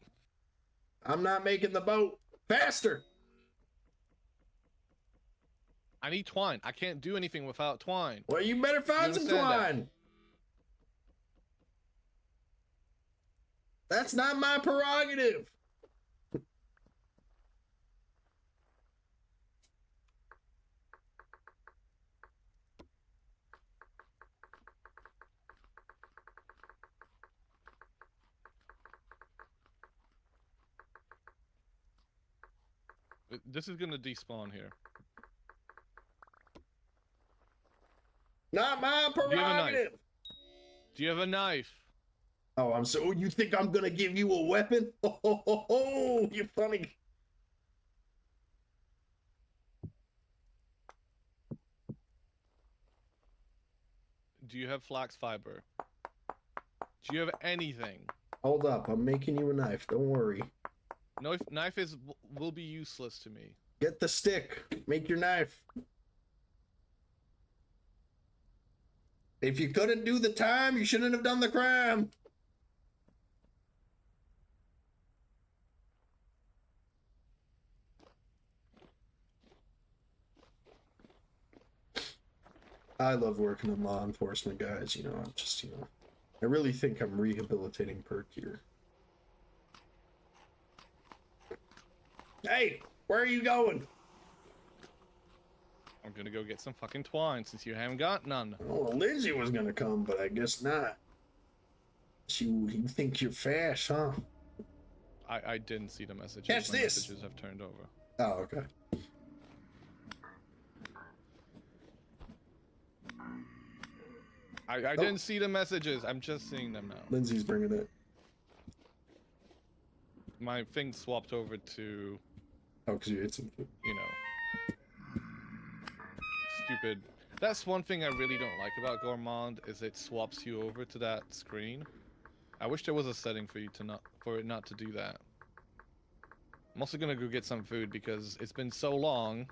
I'm not making the boat. Faster! I need twine. I can't do anything without twine. Well, you better find some understand that? twine. That's not my prerogative. This is gonna despawn here. Not my Do you have a knife? prerogative. Do you have a knife? Oh, I'm so. You think I'm gonna give you a weapon? Oh, you're funny. Do you have flax fiber? Do you have anything? Hold up, I'm making you a knife. Don't worry. Knife will be useless to me. Get the stick. Make your knife. If you couldn't do the time, you shouldn't have done the crime. I love working in law enforcement, guys. You know, I'm just, I really think I'm rehabilitating Perk here. Hey, where are you going? I'm gonna go get some fucking twine since you haven't got none. Oh, Lindsay was gonna come, but I guess not. You think you're fast, huh? I didn't see the messages. Catch My this! messages have turned over. Oh, okay. I didn't see the messages. I'm just seeing them now. Lindsay's bringing it. My thing swapped over to, Oh, because you ate some food. you know, stupid. That's one thing I really don't like about Gourmand is it swaps you over to that screen. I wish there was a setting for you to for it not to do that. I'm also gonna go get some food because it's been so long.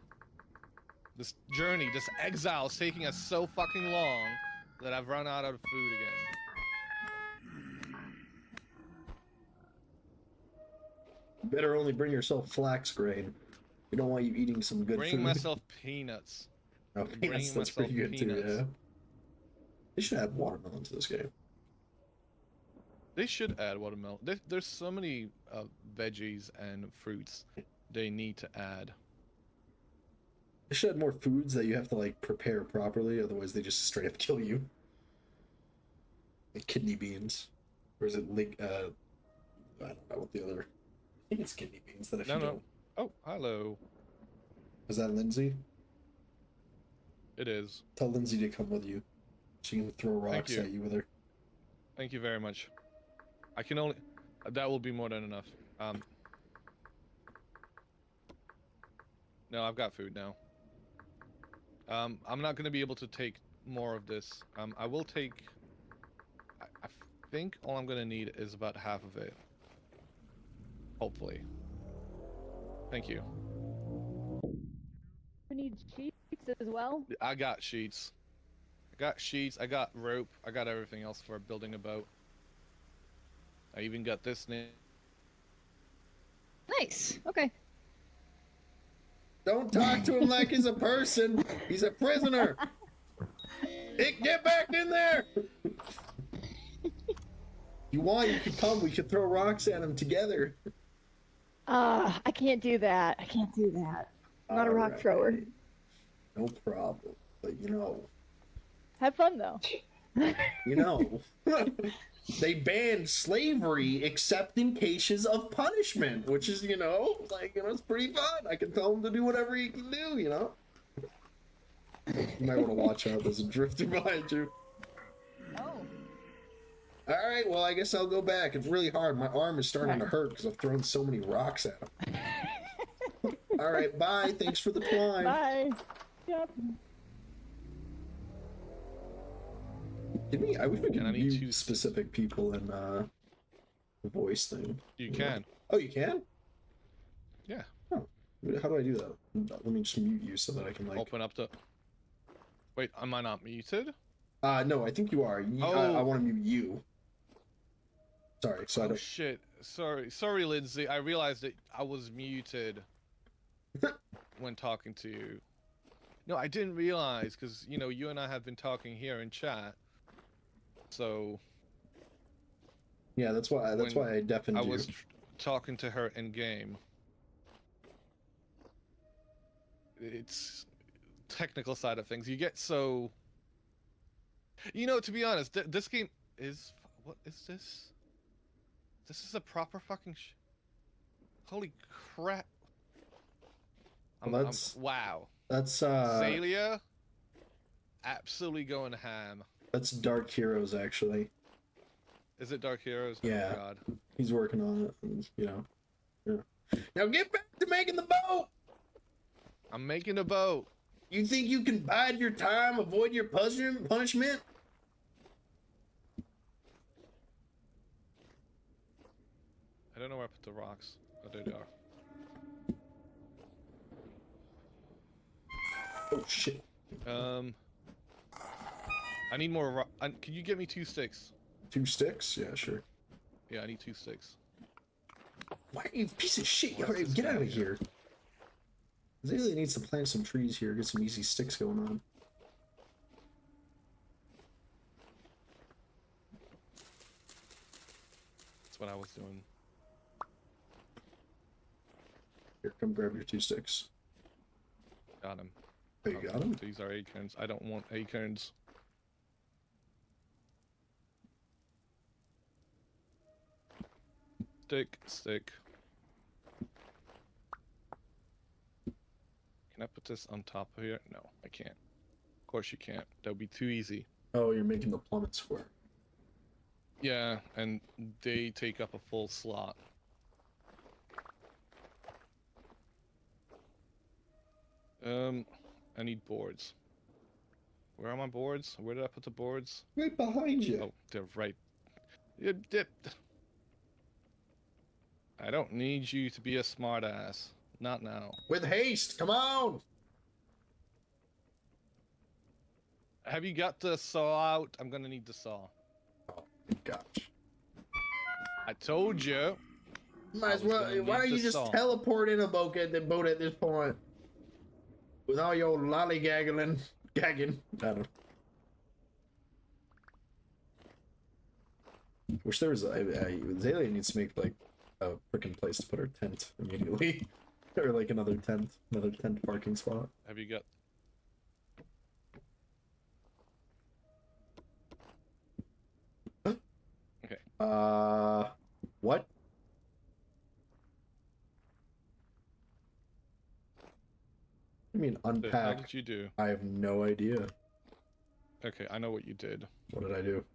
This journey, this exile is taking us so fucking long that I've run out of food again. Better only bring yourself flax grain. We don't want you eating some good Bring food. myself peanuts. Oh, peanuts, that's pretty good too, yeah. They should add watermelon to this game. They should add watermelon. There's so many veggies and fruits they need to add. They should add more foods that you have to, like, prepare properly, otherwise they just straight up kill you. Like kidney beans. Or is it, like, I don't know what the other... I think it's kidney beans that if you don't... Oh, hello. Is that Lindsay? It is. Tell Lindsay to come with you. She can throw rocks at you with her. Thank you very much. I can only... That will be more than enough. No, I've got food now. I'm not going to be able to take more of this. I will take... I think all I'm going to need is about half of it. Hopefully. Thank you. We need sheets as well. I got sheets. I got sheets, I got rope, I got everything else for building a boat. I even got this name. Nice. Okay. Don't talk to him like he's a person. He's a prisoner. Get back in there. You want, you could come. We could throw rocks at him together. I can't do that. I can't do that. I'm not a rock thrower. No problem. But Have fun though. They banned slavery except in cases of punishment, which is, it's pretty fun. I can tell him to do whatever he can do, You might want to watch out. There's a drifter behind you. Oh. All right, well, I guess I'll go back. It's really hard. My arm is starting to hurt because I've thrown so many rocks at him. All right, bye. Thanks for the climb. Bye. Yep. Did we? I wish we And I could need mute specific people in the voice thing. You can. Oh, you can? Yeah. Oh, how do I do that? Let me just mute you so that I can like open up the. Wait, am I not muted? No, I think you are. I want to mute you. Sorry, so I don't. Shit. Sorry, Lindsay. I realized that I was muted when talking to you. No, I didn't realize because you and I have been talking here in chat. So. Yeah, that's why I deafened you. I was talking to her in game. It's technical side of things. You get so. To be honest, this game is. What is this? This is a proper fucking. Holy crap! Wow. That's Zalia. Absolutely going ham. That's Dark Heroes, actually. Is it Dark Heroes? Yeah. Oh, God. He's working on it, and, Yeah. Now get back to making the boat! I'm making a boat. You think you can bide your time, avoid your punishment? I don't know where I put the rocks. Oh, there they are. Oh, shit. I need more can you get me 2 sticks? 2 sticks? Yeah, sure. Yeah, I need 2 sticks. Why are you piece of shit? Get out of here. Zaylee needs to plant some trees here, get some easy sticks going on. That's what I was doing. Here, come grab your 2 sticks. Got him. Oh, you got him? These are acorns. I don't want acorns. Stick. Can I put this on top of here? No, I can't. Of course you can't. That would be too easy. Oh, you're making the plummet square. Yeah, and they take up a full slot. I need boards. Where are my boards? Where did I put the boards? Right behind you. Oh, they're right. I don't need you to be a smartass. Not now. With haste, come on! Have you got the saw out? I'm gonna need the saw. Oh, gosh. I told you. Might as well. Why don't you just teleport in a boat at this point? With all your lollygagging. I don't. Wish there was Zalia needs to make like a freaking place to put her tent immediately. Or like another tent parking spot. Have you got? Okay. What? I mean, unpack. How did you do? I have no idea. Okay, I know what you did. What did I do?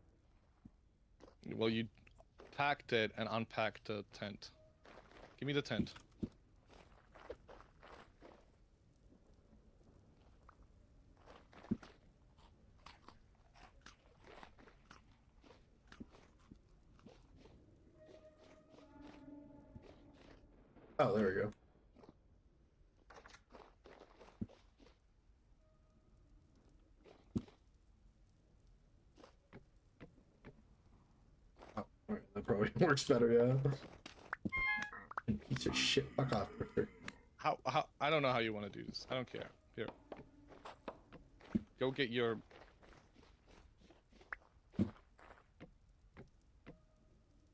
Well, you packed it and unpacked the tent. Give me the tent. Oh, there we go. Oh, alright, that probably works better, yeah. Piece of shit, fuck off, Richter. How? I don't know how you want to do this. I don't care. Here. Go get your...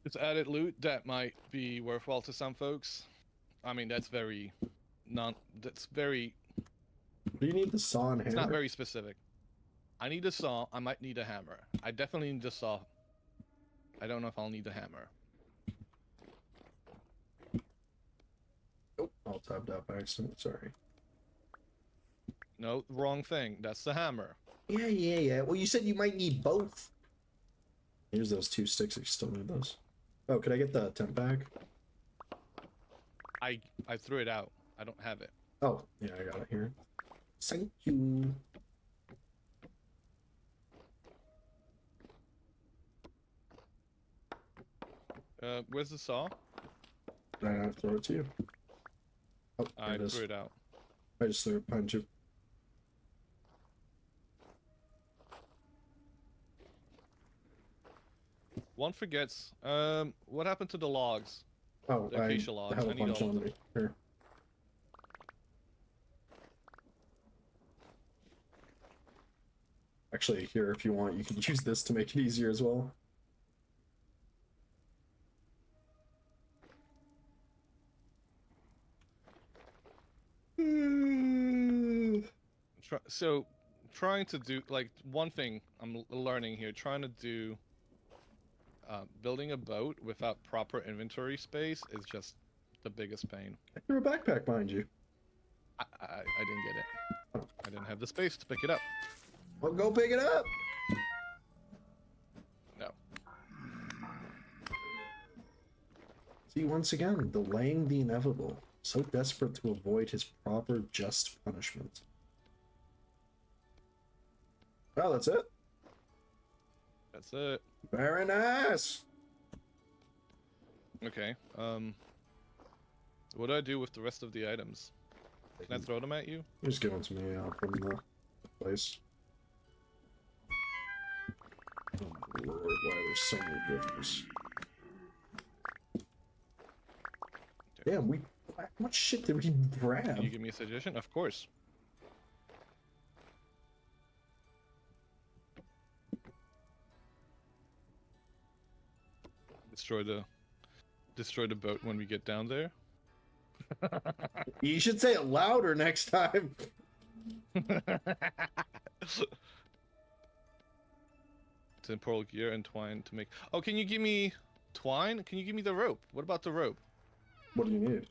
It's added loot that might be worthwhile to some folks. I mean, that's very... That's very... Do you need the saw and hammer? It's not very specific. I need a saw. I might need a hammer. I definitely need a saw. I don't know if I'll need a hammer. Oh, all tabbed out by accident, sorry. No, wrong thing. That's the hammer. Yeah. Well, you said you might need both. Here's those 2 sticks. I still need those. Oh, could I get the tent bag? I threw it out. I don't have it. Oh, yeah, I got it here. Thank you. Where's the saw? I throw it to you. Oh, there I it is. threw it out. I just threw it behind you. One forgets. What happened to the logs? Oh, The acacia logs. I have a need bunch all of on them. me. Here. Actually, here, if you want, you can use this to make it easier as well. So, trying to do like one thing I'm learning here. Trying to do building a boat without proper inventory space is just the biggest pain. I threw a backpack behind you. I didn't get it. I didn't have the space to pick it up. Well, go pick it up. No. See, once again, delaying the inevitable. So desperate to avoid his proper just punishment. Well, that's it. That's it. Very nice. Okay. What do I do with the rest of the items? Can I throw them at you? Just give them to me. I'll put them in the place. Oh my lord, why are there so many drifters? Damn, how much shit did we grab? Can you give me a suggestion? Of course. Destroy the boat when we get down there. You should say it louder next time. Temporal gear and twine to make. Oh, can you give me twine? Can you give me the rope? What about the rope? What do you need?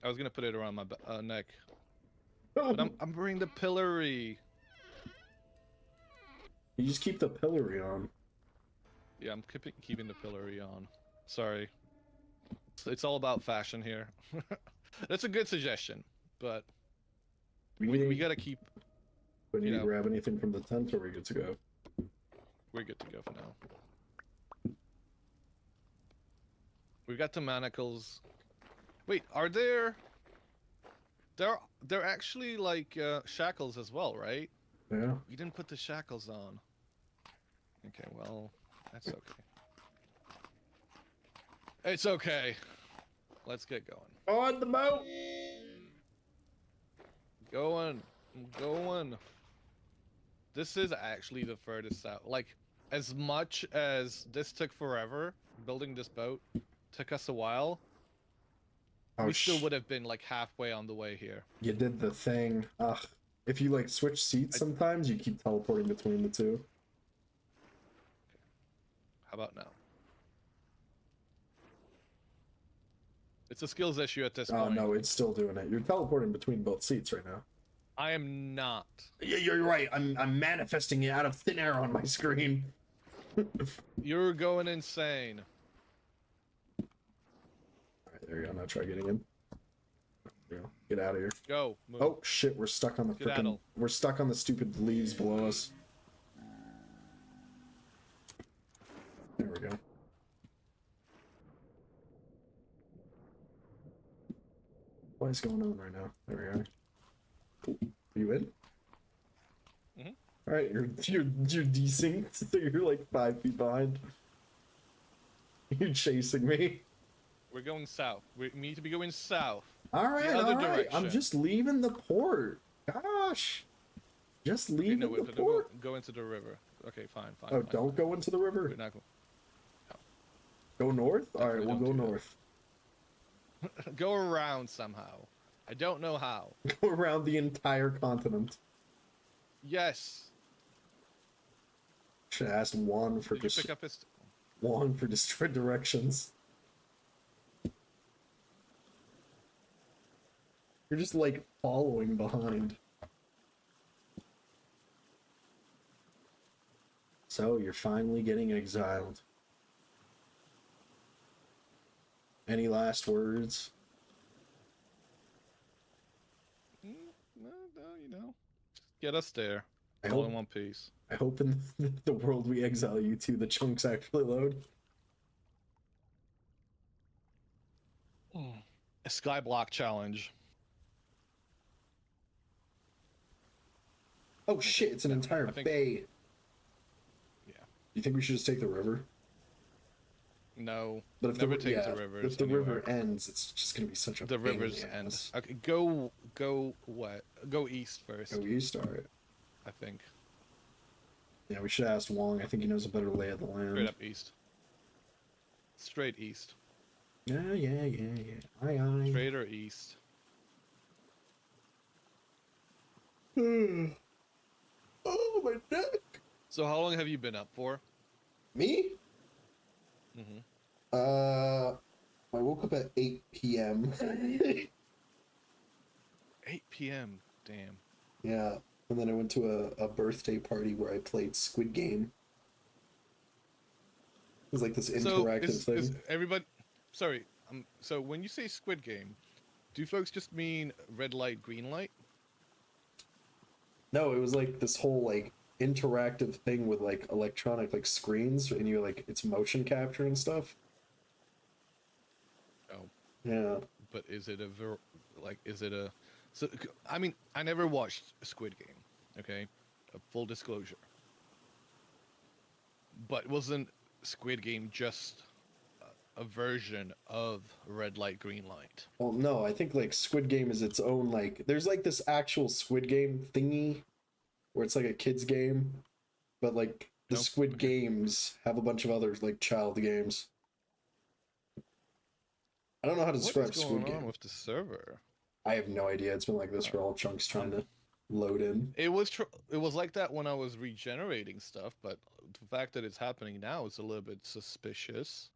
I was gonna put it around my neck. But I'm bringing the pillory. You just keep the pillory on. Yeah, I'm keeping the pillory on. Sorry. It's all about fashion here. That's a good suggestion, but we gotta keep. But you need to grab anything from the tent, or are we good to go? We're good to go for now. We've got the manacles. Wait, are there? They're actually like shackles as well, right? Yeah. We didn't put the shackles on. Okay, well, that's okay. It's okay. Let's get going. On the boat. Going. I'm going. This is actually the furthest out. Like, as much as this took forever, building this boat took us a while, we still would have been like halfway on the way here. You did the thing. Ugh. If you like switch seats sometimes, you keep teleporting between the two. How about now? It's a skills issue at this point. Oh no, it's still doing it. You're teleporting between both seats right now. I am not. Yeah, you're right. I'm manifesting it out of thin air on my screen. You're going insane. Alright, there you go. Now try getting in. There you go. Get out of here. Go. Move. Oh shit, we're stuck on the freaking. Skedaddle. We're stuck on the stupid leaves below us. There we go. What is going on right now? There we are. Are you in? Mm-hmm. All right, you're desynced, so you're like 5 feet behind. You're chasing me. We're going south. We need to be going south. All right, the other all right. direction. I'm just leaving the port. Gosh, just leaving Okay, no, the port. go into the river. Okay, fine. Oh, fine. don't go into the river. We're not going. Go north. All right, Definitely we'll go don't do that. north. Go around somehow. I don't know how. Go around the entire continent. Yes. Should have asked Juan for Did you pick up his? Juan for destroyed directions. You're just like following behind. So you're finally getting exiled. Any last words? know, get us there. I All hope, in one piece. I hope in the world we exile you to, the chunks actually load. A skyblock challenge. Oh shit, it's an entire bay. Yeah. You think we should just take the river? No. But if never the, take yeah, the rivers if the anywhere. river ends, it's just gonna be such a The pain in rivers the end. ass. Okay, go what? Go east first. Go east, alright. I think. Yeah, we should ask Wong. I think he knows a better lay of the land. Straight up east. Straight east. Yeah. Aye, aye. Straight or east. Oh, my neck. So how long have you been up for? Me? Mm-hmm. I woke up at 8 p.m. 8 p.m. Damn. Yeah, and then I went to a birthday party where I played Squid Game. It was like this interactive thing. Is everybody... Sorry, so when you say Squid Game, do folks just mean red light, green light? No, it was like this whole like interactive thing with like electronic like screens, and you like it's motion capture and stuff. Oh. Yeah. But is it is it a... So, I mean, I never watched Squid Game, okay? Full disclosure. But wasn't Squid Game just a version of red light, green light? Well, no, I think like Squid Game is its own like there's like this actual Squid Game thingy where it's like a kids game, but like the Squid Games have a bunch of others like child games. I don't know how to describe What is Squid going on Game. with the server? I have no idea. It's been like this for all chunks trying to load in. It was like that when I was regenerating stuff, but the fact that it's happening now is a little bit suspicious.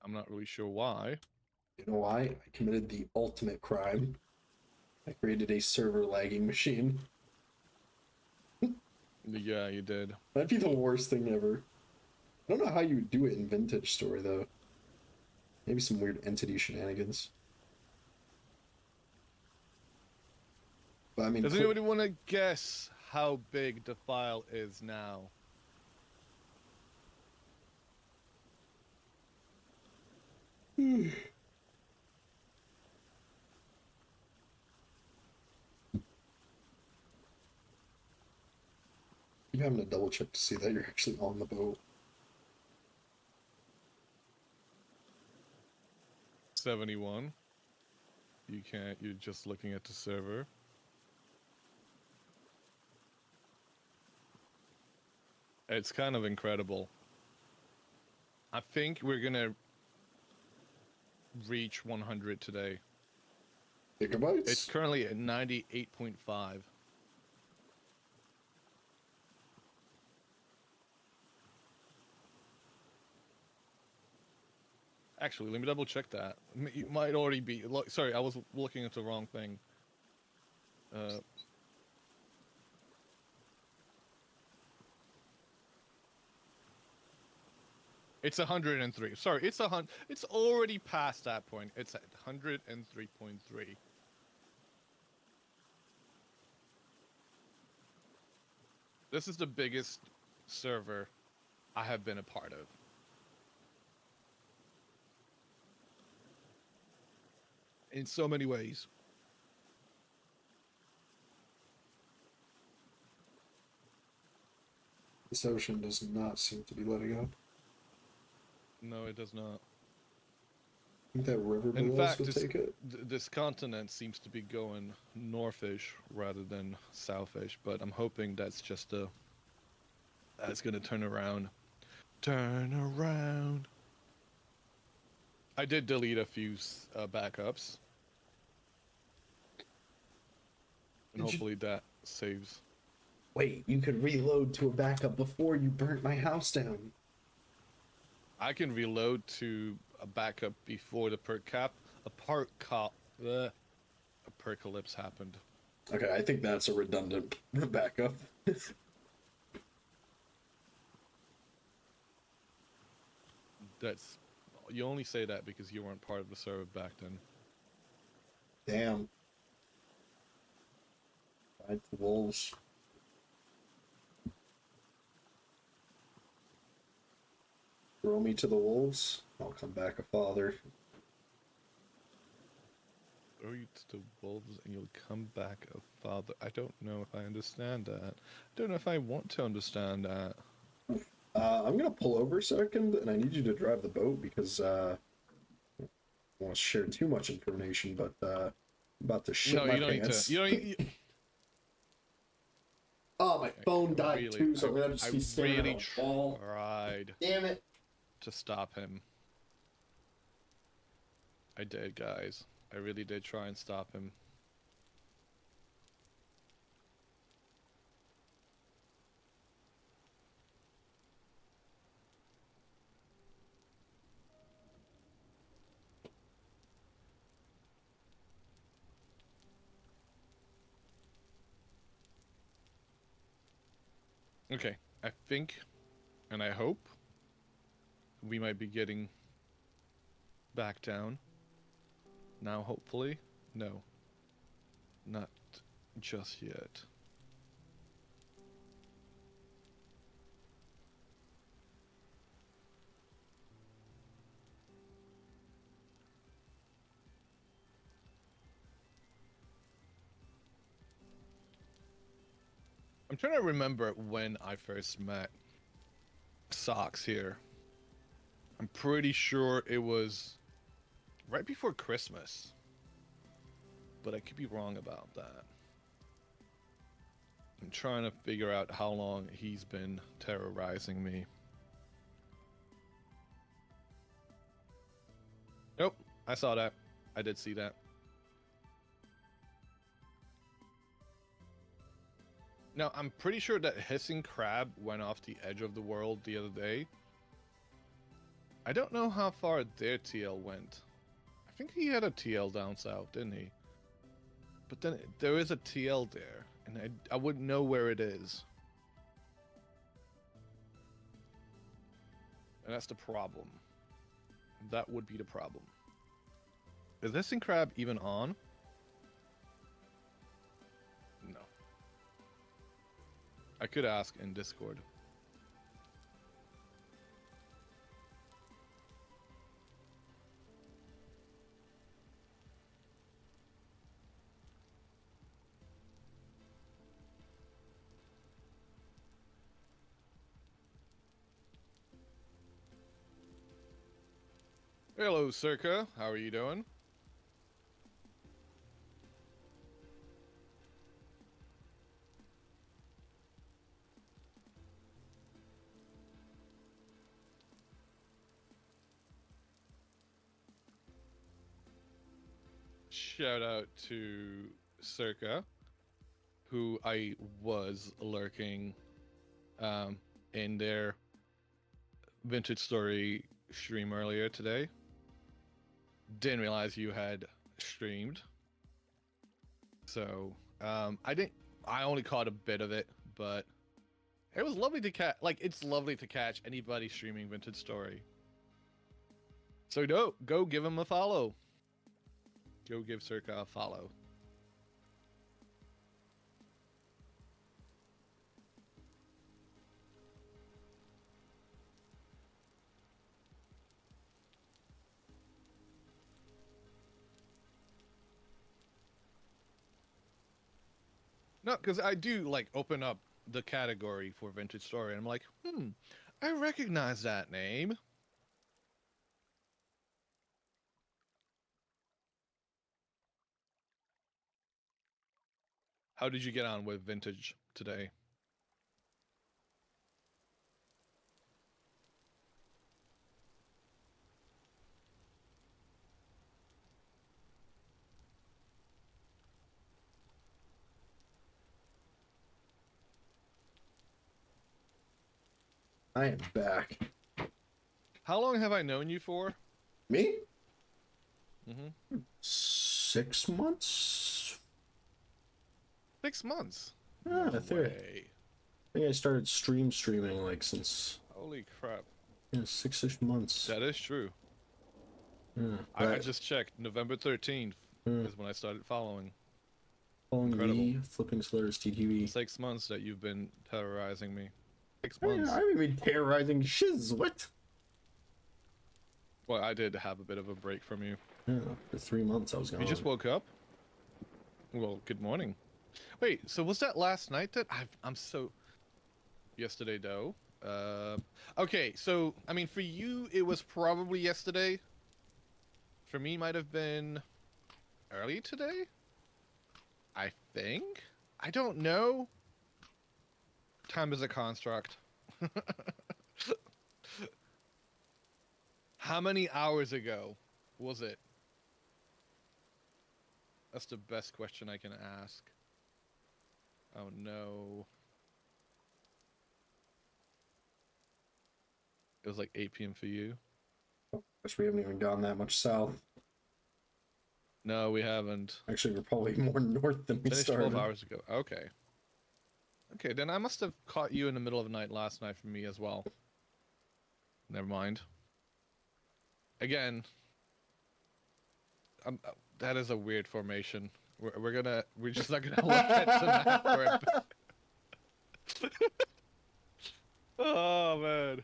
I'm not really sure why. You know why? I committed the ultimate crime. I created a server lagging machine. Yeah, you did. That'd be the worst thing ever. I don't know how you would do it in Vintage Story though. Maybe some weird entity shenanigans. But I mean, Does anybody want to guess how big the file is now? Keep having to double check to see that you're actually on the boat. 71. You can't, you're just looking at the server. It's kind of incredible. I think we're gonna reach 100 today. Gigabytes? It's currently at 98.5. Actually, let me double check that. It might already be. Sorry, I was looking at the wrong thing. It's 103. Sorry, it's It's already past that point. It's at 103.3. This is the biggest server I have been a part of. In so many ways. This ocean does not seem to be letting up. No, it does not. I think that river In below us fact, will take it. this continent seems to be going northish rather than southish, but I'm hoping that's just that's gonna turn around. Turn around. I did delete a few backups. And hopefully that saves. Wait, you could reload to a backup before you burnt my house down. I can reload to a backup before the apocalypse happened. Okay, I think that's a redundant backup. That's you only say that because you weren't part of the server back then. Damn. Fight the wolves. Throw me to the wolves. I'll come back a father. Throw you to the wolves and you'll come back a father. I don't know if I understand that. I don't know if I want to understand that. I'm gonna pull over a second, and I need you to drive the boat because I don't want to share too much information, but I'm about to shit No, my you don't pants. need to. You don't need. Oh, my phone died really, too, so I'm gonna just be staring really at a wall. tried Damn it! to stop him. I did, guys. I really did try and stop him. Okay, I think, and I hope, we might be getting back down. Now, hopefully. No. Not just yet. I'm trying to remember when I first met Socks here. I'm pretty sure it was right before Christmas. But I could be wrong about that. I'm trying to figure out how long he's been terrorizing me. Nope, I saw that. I did see that. Now, I'm pretty sure that Hissing Crab went off the edge of the world the other day. I don't know how far their TL went. I think he had a TL down south, didn't he? But then there is a TL there, and I wouldn't know where it is. And that's the problem. That would be the problem. Is Hissing Crab even on? No. I could ask in Discord. Hello, Circa. How are you doing? Shout out to Circa, who I was lurking in their Vintage Story stream earlier today. Didn't realize you had streamed. So, I only caught a bit of it, but it was lovely to catch. Like, it's lovely to catch anybody streaming Vintage Story. So, go give him a follow. Go give Circa a follow. No, because I do, like, open up the category for Vintage Story, and I'm like, I recognize that name. How did you get on with Vintage today? I am back. How long have I known you for? Me? Mm-hmm. 6 months? 6 months? Yeah, No I way. think I started streaming like since... Holy crap. Yeah, 6-ish months. That is true. Yeah, I just checked. November 13th Hmm. is when I started following. Following Incredible. V, flipping slurs, TTV. 6 months that you've been terrorizing me. 6 I months. haven't been terrorizing shiz. What? Well, I did have a bit of a break from you. Yeah, for 3 months I was gone. You just woke up? Well, good morning. Wait, so was that last night that I'm so... Yesterday, though. Okay, so, I mean, for you, it was probably yesterday. For me, might have been early today? I think? I don't know. Time is a construct. How many hours ago was it? That's the best question I can ask. Oh no. It was like 8 p.m. for you? Guess we haven't even gone that much south. No, we haven't. Actually, we're probably more north than we Finished started. 12 hours ago. Okay. Okay, then I must have caught you in the middle of the night last night for me as well. Never mind. Again, that is a weird formation. We're just not gonna look at the map for a bit. Oh man.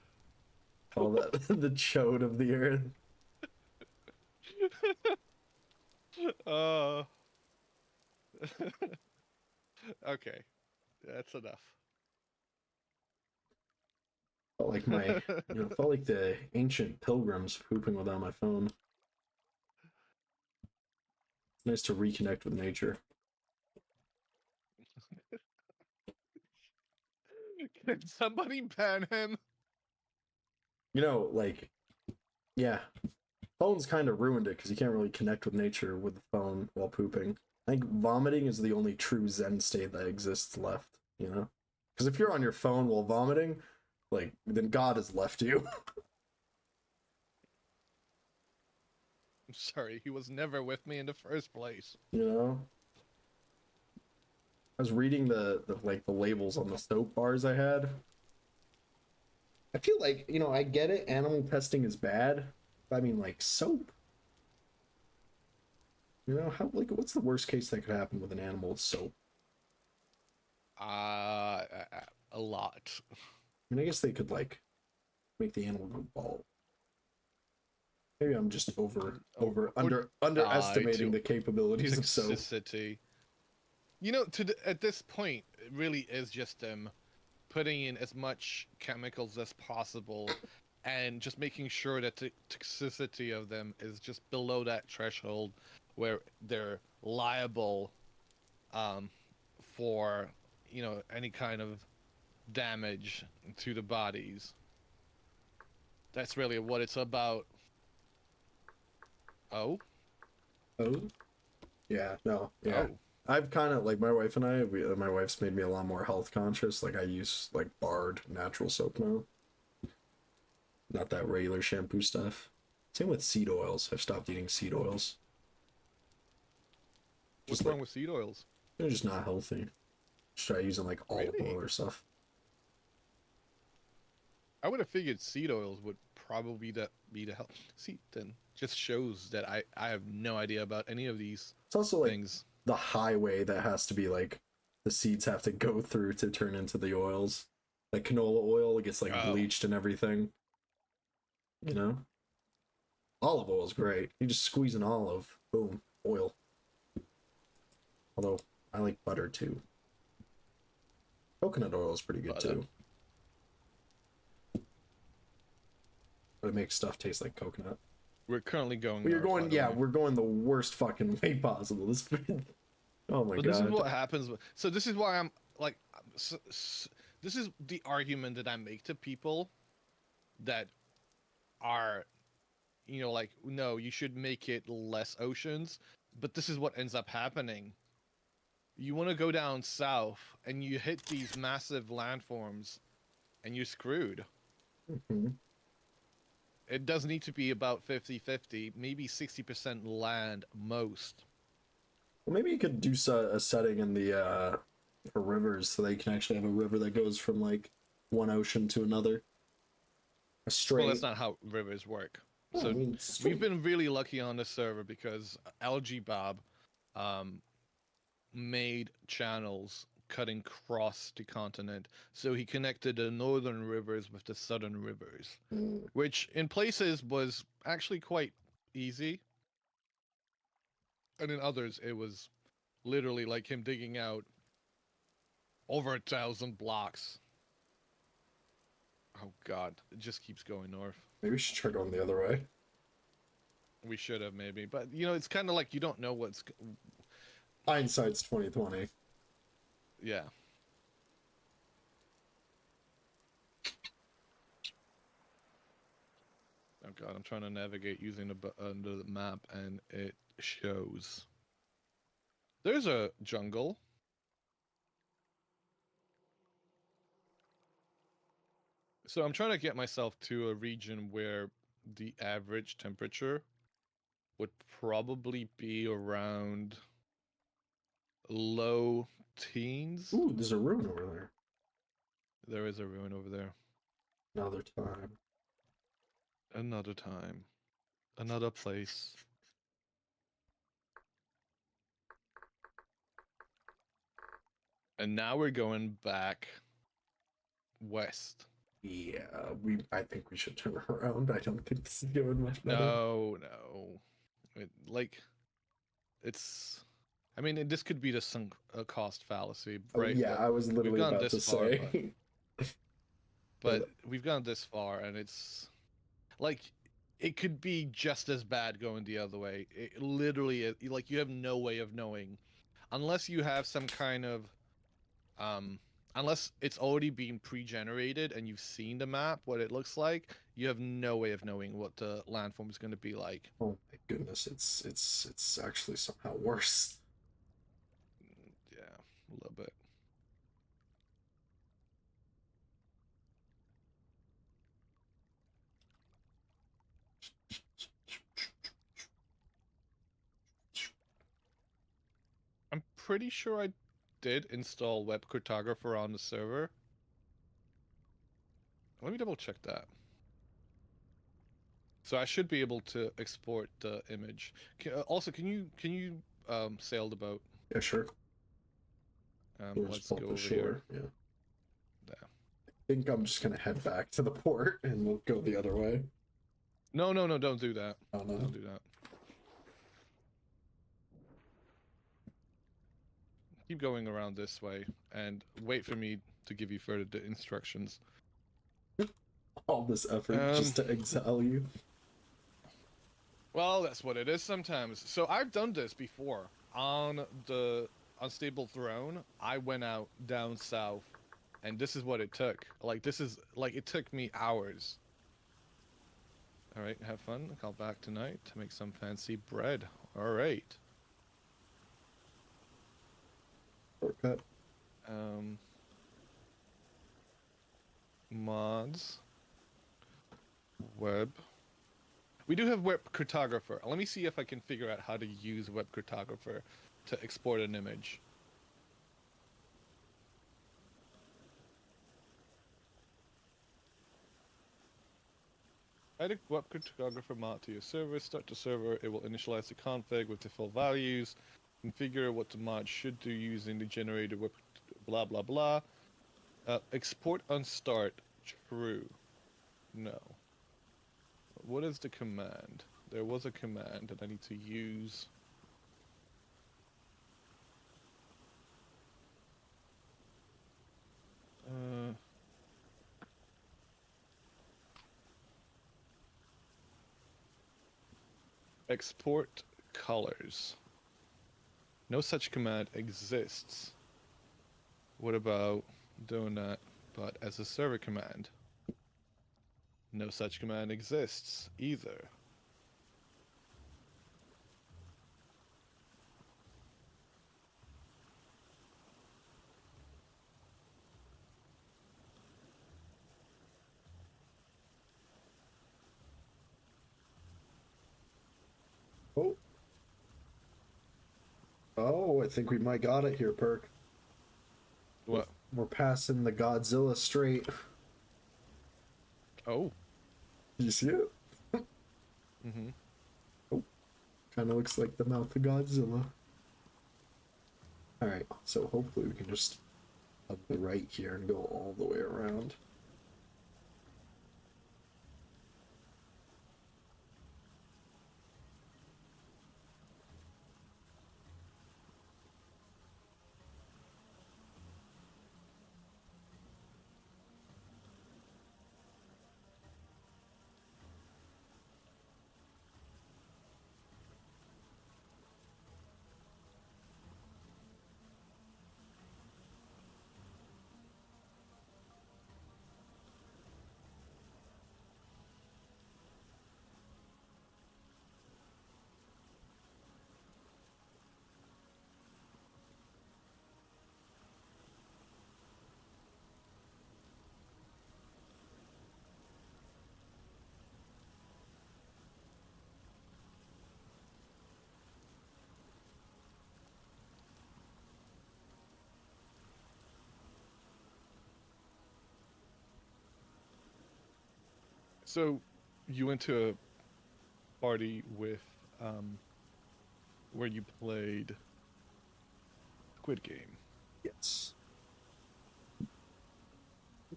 Call that the chode of the earth. Okay, that's enough. Felt like felt like the ancient pilgrims pooping without my phone. It's nice to reconnect with nature. Can somebody ban him? Yeah, phone's kind of ruined it because you can't really connect with nature with the phone while pooping. I think vomiting is the only true Zen state that exists left, Because if you're on your phone while vomiting, then God has left you. I'm sorry, he was never with me in the first place. I was reading the labels on the soap bars I had. I feel like, I get it, animal testing is bad, but I mean, soap. What's the worst case that could happen with an animal with soap? A lot. I mean, I guess they could make the animal go bald. Maybe I'm just underestimating the capabilities of soap. Toxicity. At this point, it really is just them putting in as much chemicals as possible and just making sure that the toxicity of them is just below that threshold where they're liable for any kind of damage to the bodies. That's really what it's about. Oh? Yeah, no, yeah. Oh. I've kind of my wife and my wife's made me a lot more health conscious. I use Bard natural soap now, not that regular shampoo stuff. Same with seed oils. I've stopped eating seed oils. What's wrong with seed oils? They're just not healthy. Just try using olive oil or stuff. I would have figured seed oils would probably be the help. See, then just shows that I have no idea about any of these. It's also things. The highway that has to be the seeds have to go through to turn into the oils. Canola oil gets bleached and everything. Olive oil is great. You just squeeze an olive, boom, oil. Although I like butter too. Coconut oil is pretty good too. But it makes stuff taste like coconut. We're currently going. We're going the worst fucking way possible. This. Oh my god. This is what happens. So this is why I'm this is the argument that I make to people that are, no, you should make it less oceans. But this is what ends up happening. You want to go down south and you hit these massive landforms and you're screwed. Mm-hmm. It does need to be about 50-50, maybe 60% land most. Well, maybe you could do a setting in the for rivers so they can actually have a river that goes from one ocean to another. A straight. Well, that's not how rivers work. Oh, So I mean, we've been really lucky on this server because LG Bob, made channels cutting across the continent. So he connected the northern rivers with the southern rivers, which in places was actually quite easy. And in others, it was literally like him digging out over 1,000 blocks. Oh god, it just keeps going north. Maybe we should try going the other way. We should have maybe, but you know, it's kind of like you don't know what's. Hindsight's 2020. Yeah. Oh god, I'm trying to navigate using the map, and it shows. There's a jungle. So I'm trying to get myself to a region where the average temperature would probably be around low teens. Ooh, there's a ruin over there. There is a ruin over there. Another time. Another time. Another place. And now we're going back west. Yeah, I think we should turn around. I don't think this is going much better. No. It's. I mean, this could be the sunk cost fallacy, right? Yeah, I was literally about to say. But we've gone this far, and it's like it could be just as bad going the other way. It literally, like, you have no way of knowing, unless you have some kind of, unless it's already been pre-generated and you've seen the map, what it looks like. You have no way of knowing what the landform is going to be like. Oh my goodness, it's actually somehow worse. Yeah, a little bit. I'm pretty sure I did install web cartographer on the server. Let me double check that. So I should be able to export the image. Also, can you sail the boat? Yeah, sure. Let's go over here. Yeah. I think I'm just gonna head back to the port and we'll go the other way. No, don't do that. Oh no. Don't do that. Keep going around this way and wait for me to give you further instructions. All this effort just to exile you. Well, that's what it is sometimes. So I've done this before. On the Unstable Throne, I went out down south, and this is what it took. Like, it took me hours. Alright, have fun. I'll come back tonight to make some fancy bread. Alright. Shortcut. Mods. Web. We do have web cartographer. Let me see if I can figure out how to use web cartographer to export an image. Add a web cartographer mod to your server. Start the server. It will initialize the config with the full values. Configure what the mod should do using the generated web blah blah blah. Export on start. True. No. What is the command? There was a command that I need to use. Export colors. No such command exists. What about doing that, but as a server command? No such command exists either. Oh, I think we might got it here, Perk. What? We're passing the Godzilla Strait. Oh. You see it? Mm-hmm. Oh, kind of looks like the mouth of Godzilla. Alright, so hopefully we can just up the right here and go all the way around. So, you went to a party with, where you played Squid Game. Yes.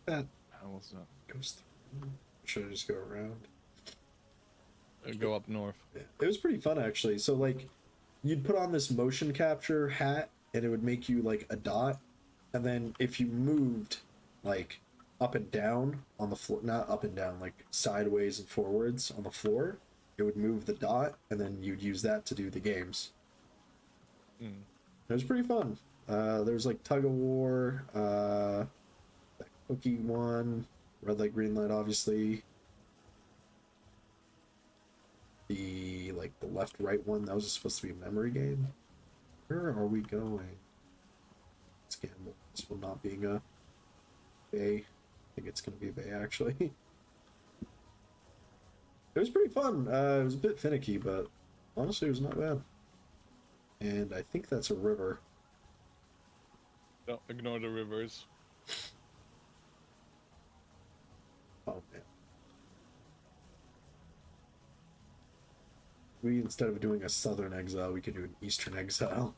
That How was that? goes through. Should I just go around? Go up north. Yeah. It was pretty fun actually. So like, you'd put on this motion capture hat, and it would make you like a dot, and then if you moved like up and down on the floor, not up and down, like sideways and forwards on the floor, it would move the dot, and then you'd use that to do the games. Mm. It was pretty fun. There was like tug of war, that cookie one, red light, green light, obviously. The like the left right one, that was supposed to be a memory game. Where are we going? Let's gamble. This one not being a bay. I think it's gonna be a bay actually. It was pretty fun. It was a bit finicky, but honestly it was not bad. And I think that's a river. Don't ignore the rivers. Oh man. We, instead of doing a southern exile, we could do an eastern exile.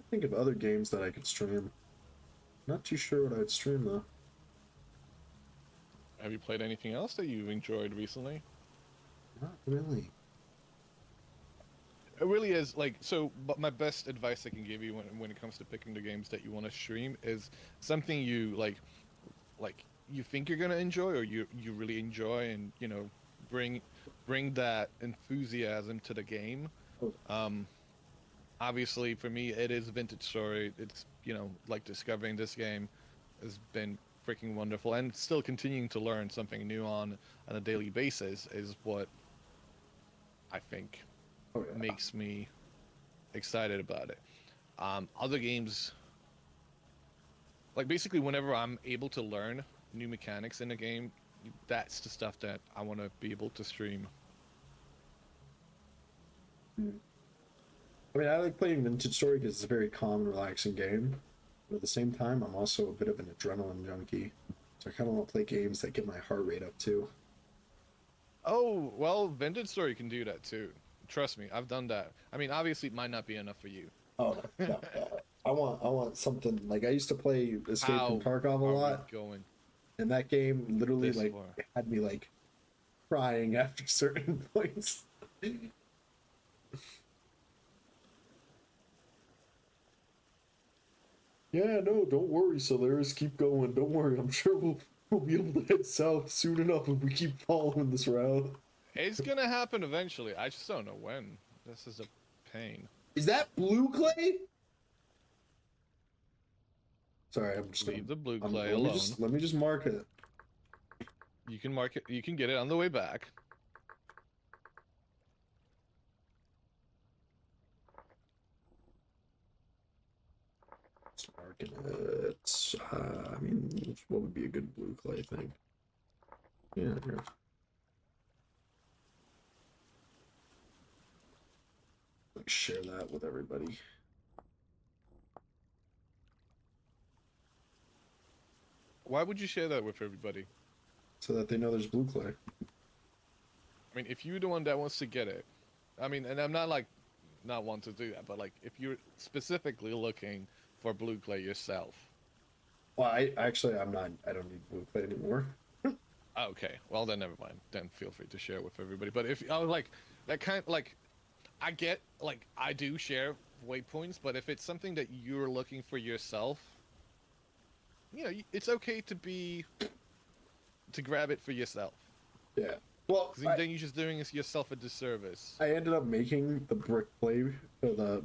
Think of other games that I could stream. Not too sure what I'd stream though. Have you played anything else that you've enjoyed recently? Not really. It really is like so. But my best advice I can give you when it comes to picking the games that you want to stream is something you like you think you're gonna enjoy, or you really enjoy, and you know, bring that enthusiasm to the game. Obviously for me it is Vintage Story. It's, you know, like discovering this game has been freaking wonderful, and still continuing to learn something new on a daily basis is what I think makes me excited about it. Other games, like basically whenever I'm able to learn new mechanics in a game, that's the stuff that I want to be able to stream. I mean, I like playing Vintage Story because it's a very calm, relaxing game. But at the same time, I'm also a bit of an adrenaline junkie. So I kind of want to play games that get my heart rate up too. Oh, well, Vintage Story can do that too. Trust me, I've done that. I mean, obviously it might not be enough for you. Oh, no. I want something like I used to play Escape How from Tarkov a are we lot. going? And that game literally This like far? had me like crying after certain points. Yeah, no, don't worry, Solaris. Keep going. Don't worry. I'm sure we'll be able to head south soon enough if we keep following this route. It's gonna happen eventually. I just don't know when. This is a pain. Is that blue clay? Sorry, I'm just Leave the blue I'm- clay let me alone. let me just mark it. You can mark it. You can get it on the way back. Darken it. I mean, what would be a good blue clay thing? Yeah, here. Let's share that with everybody. Why would you share that with everybody? So that they know there's blue clay. I mean, if you're the one that wants to get it, I mean, and I'm not like not want to do that, but like if you're specifically looking for blue clay yourself. Well, I'm not. I don't need blue clay anymore. Okay, well then never mind. Then feel free to share it with everybody. But if I was like that kind like, I get like I do share waypoints, but if it's something that you're looking for yourself, you know, it's okay to grab it for yourself. Yeah. Well, then you're just doing yourself a disservice. I ended up making the brick clay, the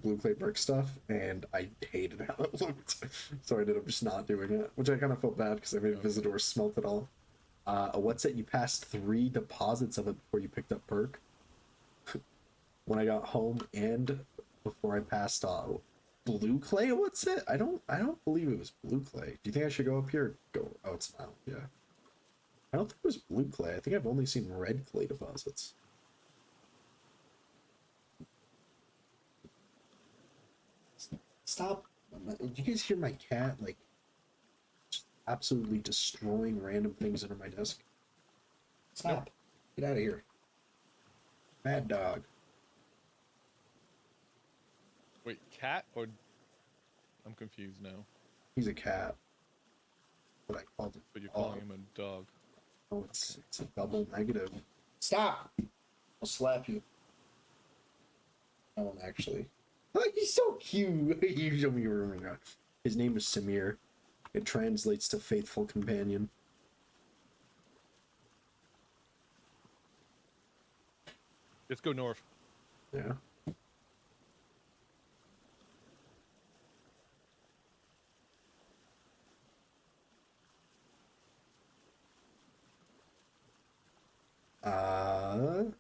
blue clay brick stuff, and I hated how it looked. So I ended up just not doing it, which I kind of felt bad because I made visitors smelt it all. What's it? You passed 3 deposits of it before you picked up perk. When I got home and before I passed blue clay. What's it? I don't believe it was blue clay. Do you think I should go up here? Go. Oh, it's not. Yeah. I don't think it was blue clay. I think I've only seen red clay deposits. Stop. Did you guys hear my cat, like, just absolutely destroying random things under my desk? Stop. Nope. Get out of here. Bad dog. Wait, cat or... I'm confused now. He's a cat. What I called it. But you're calling him a dog. Oh, it's a double negative. Stop! I'll slap you. I won't actually. Oh, he's so cute. You show me your room. His name is Samir. It translates to faithful companion. Let's go north. Yeah.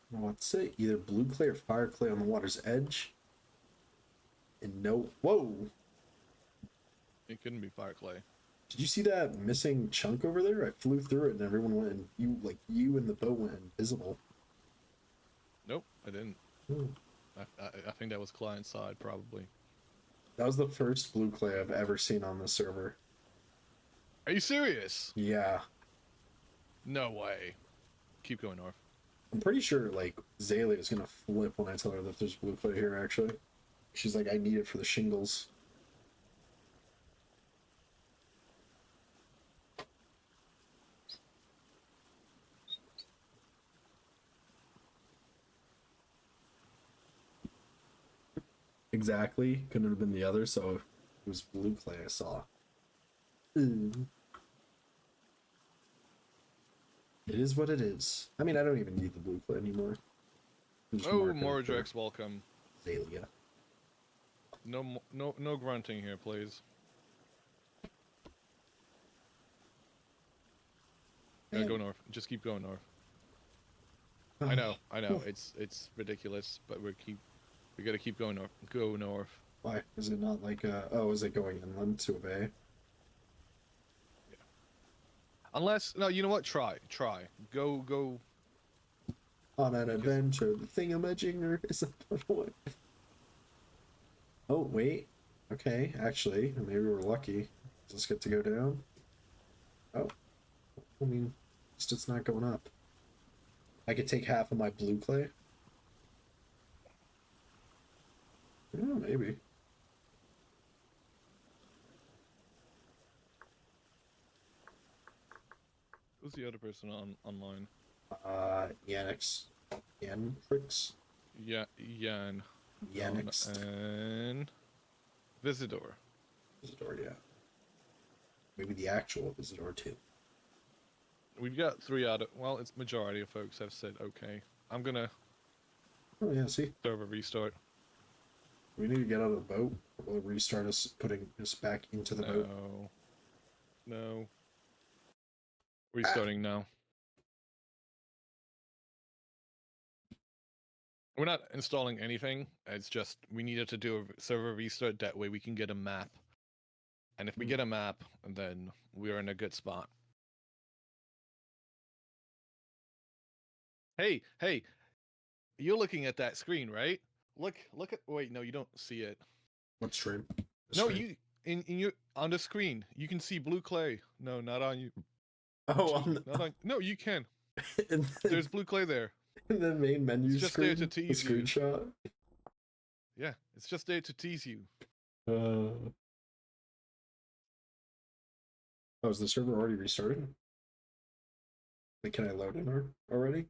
What's it? Either blue clay or fire clay on the water's edge. And no, whoa! It couldn't be fire clay. Did you see that missing chunk over there? I flew through it and everyone went, and you and the boat went invisible. Nope, I didn't. I think that was client side, probably. That was the first blue clay I've ever seen on the server. Are you serious? Yeah. No way. Keep going north. I'm pretty sure, like, Zaylia is gonna flip when I tell her that there's blue clay here, actually. She's like, I need it for the shingles. Exactly. Couldn't have been the other, so it was blue clay I saw. Ooh. It is what it is. I mean, I don't even need the blue clay anymore. Oh, Mordrex, welcome. Zaylia. No grunting here, please. Yeah, go north. Just keep going north. I know. It's ridiculous, but we gotta keep going north. Go north. Why? Is it not like oh, is it going inland to a bay? Yeah. Unless no, you know what? Try. Go. On an adventure, the thingamajinger is on the way. Oh wait. Okay, actually, maybe we're lucky. Does this get to go down? Oh. I mean, it's just not going up. I could take half of my blue clay. Yeah, maybe. Who's the other person online? Yanix. Yantrix? Yeah, Yan. Yanix. And... Visitor. Visitor, yeah. Maybe the actual Visitor, too. We've got 3 out of... Well, it's majority of folks have said, okay. I'm gonna... Oh, yeah, see? Server restart. We need to get out of the boat. We'll restart us, putting us back into the boat. No. Restarting now. We're not installing anything. It's just we needed to do a server restart. That way we can get a map And if we get a map, then we're in a good spot. Hey, you're looking at that screen, right? Look at. Wait, no, you don't see it. What stream? No, you in your on the screen. You can see blue clay. No, not on you. Oh, on the, Not on. No, you can. in the, There's blue clay there. in the main menu It's just screen. there to The tease you. screenshot. Yeah, it's just there to tease you. Oh, is the server already restarted? Like, can I load in already?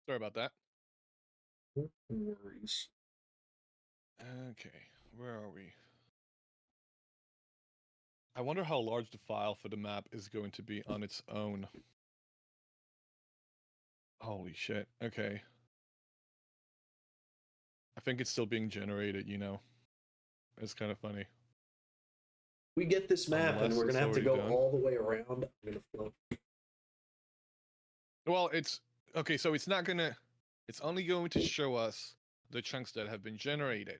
Sorry about that. No worries. Okay, where are we? I wonder how large the file for the map is going to be on its own. Holy shit. Okay. I think it's still being generated, you know. It's kind of funny. We get this map and Unless we're it's gonna have to already go done. all the way around. I'm gonna feel Well, it's okay, so it's only going to show us the chunks that have been generated.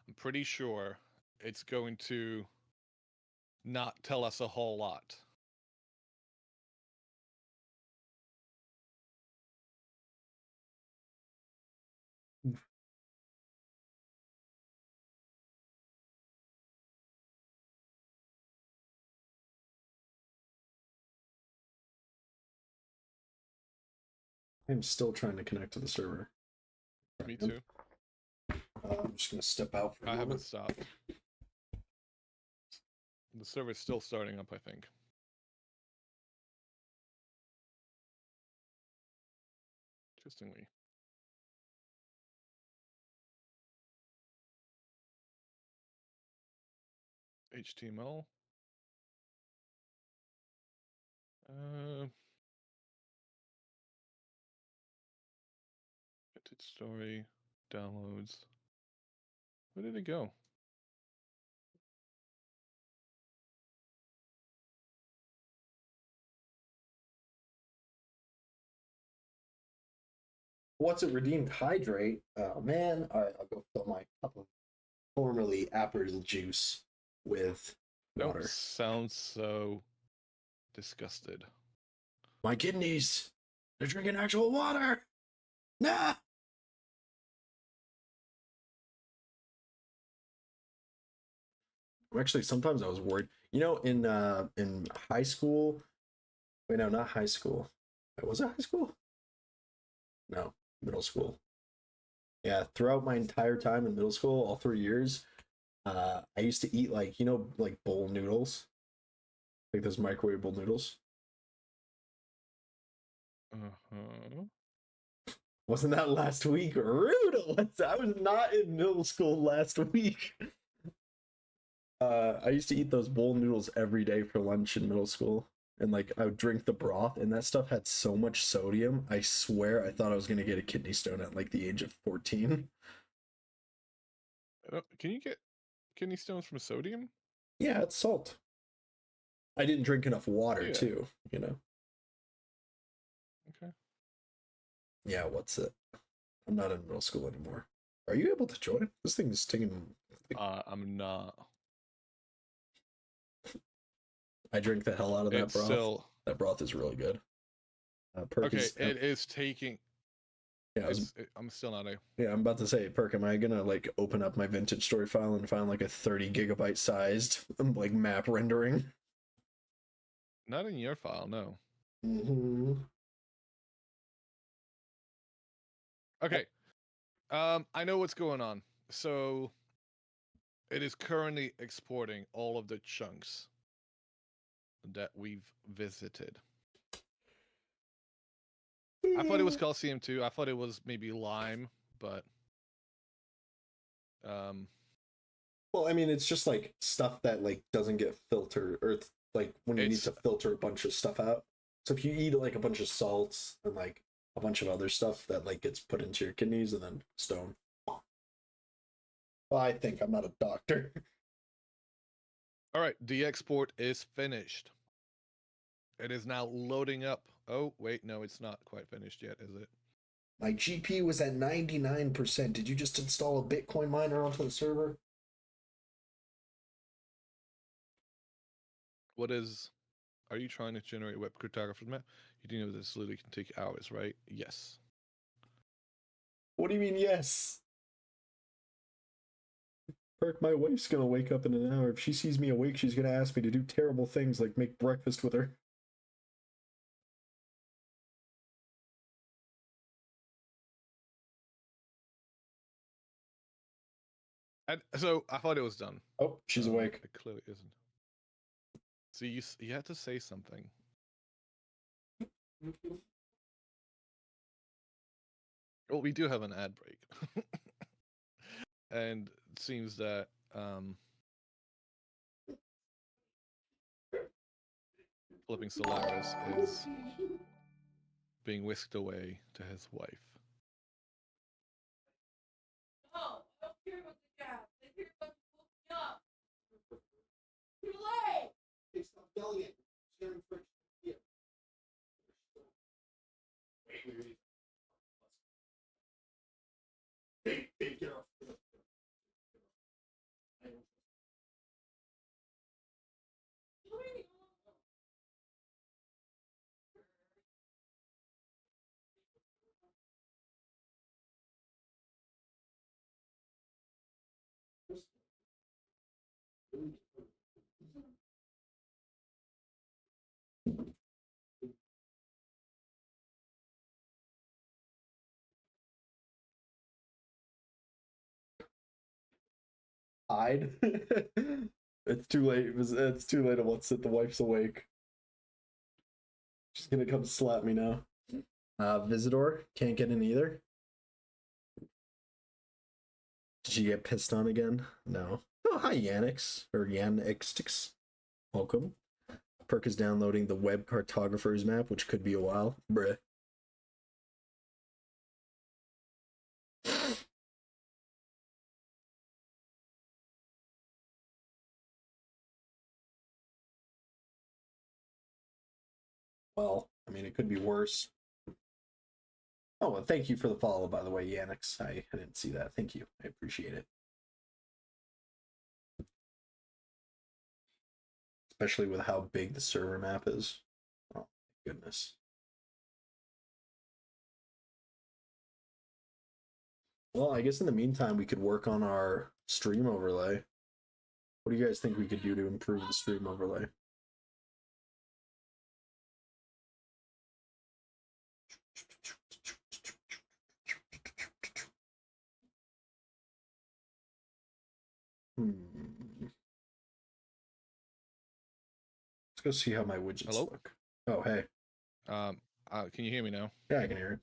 I'm pretty sure it's going to not tell us a whole lot. I'm still trying to connect to the server. Me too. I'm just gonna step out for a I haven't moment. stopped. The server's still starting up, I think. Interestingly. HTML. Edit story, downloads. Where did it go? What's it redeemed? Hydrate. Oh man. All right, I'll go fill my cup of formerly apple juice with water. Don't sound so disgusted. My kidneys. They're drinking actual water. Nah. Actually, sometimes I was worried. You know, in high school. Wait, no, not high school. Wait, was it high school? No, middle school. Yeah, throughout my entire time in middle school, all 3 years, I used to eat like like bowl noodles, like those microwavable noodles. Wasn't that last week? Brutal. I was not in middle school last week. I used to eat those bowl noodles every day for lunch in middle school. And like I would drink the broth, and that stuff had so much sodium. I swear I thought I was gonna get a kidney stone at like the age of 14. Can you get kidney stones from sodium? Yeah, it's salt. I didn't drink enough water too, you know. Okay. Yeah, what's it? I'm not in middle school anymore. Are you able to join? This thing is taking. I'm not. I drink the hell out of that It's broth. still... That broth is really good. Okay, it is taking. Yeah, I'm still not a. Yeah, I'm about to say, Perk, am I gonna like open up my vintage story file and find like a 30 gigabyte sized like map rendering? Not in your file, no. Mm-hmm. Okay. I know what's going on. So it is currently exporting all of the chunks that we've visited. I thought it was Coliseum too. I thought it was maybe Lime, but well, I mean, it's just like stuff that like doesn't get filtered, or like when you need to filter a bunch of stuff out. So if you eat like a bunch of salts and like a bunch of other stuff that like gets put into your kidneys and then stone. Well, I think I'm not a doctor. All right, the export is finished. It is now loading up. Oh, wait, no, it's not quite finished yet, is it? My GP was at 99%. Did you just install a Bitcoin miner onto the server? Are you trying to generate web cryptography map? You do know this literally can take hours, right? Yes. What do you mean, yes? Perk, my wife's gonna wake up in an hour. If she sees me awake, she's gonna ask me to do terrible things like make breakfast with her. And so I thought it was done. Oh, she's awake. It clearly isn't. So you had to say something. Well, we do have an ad break. And it seems that Flipping Solaris is being whisked away to his wife. No, I don't care about the gas. I care about the me up. Too late. Stop yelling at me. Sharing friction here. Hey, get off. Hide. It's too late. It's too late once the wife's awake. She's gonna come slap me now. Visitor can't get in either. Did you get pissed on again? No. Oh, hi Yanix or Yanixtix. Welcome. Perk is downloading the web cartographer's map, which could be a while. Bruh. Well, I mean, it could be worse. Oh, well, thank you for the follow, by the way, Yanix. I didn't see that. Thank you. I appreciate it. Especially with how big the server map is. Oh, my goodness. Well, I guess in the meantime, we could work on our stream overlay. What do you guys think we could do to improve the stream overlay? Let's go see how my widgets look. Oh, hey. Can you hear me now? Yeah, I can hear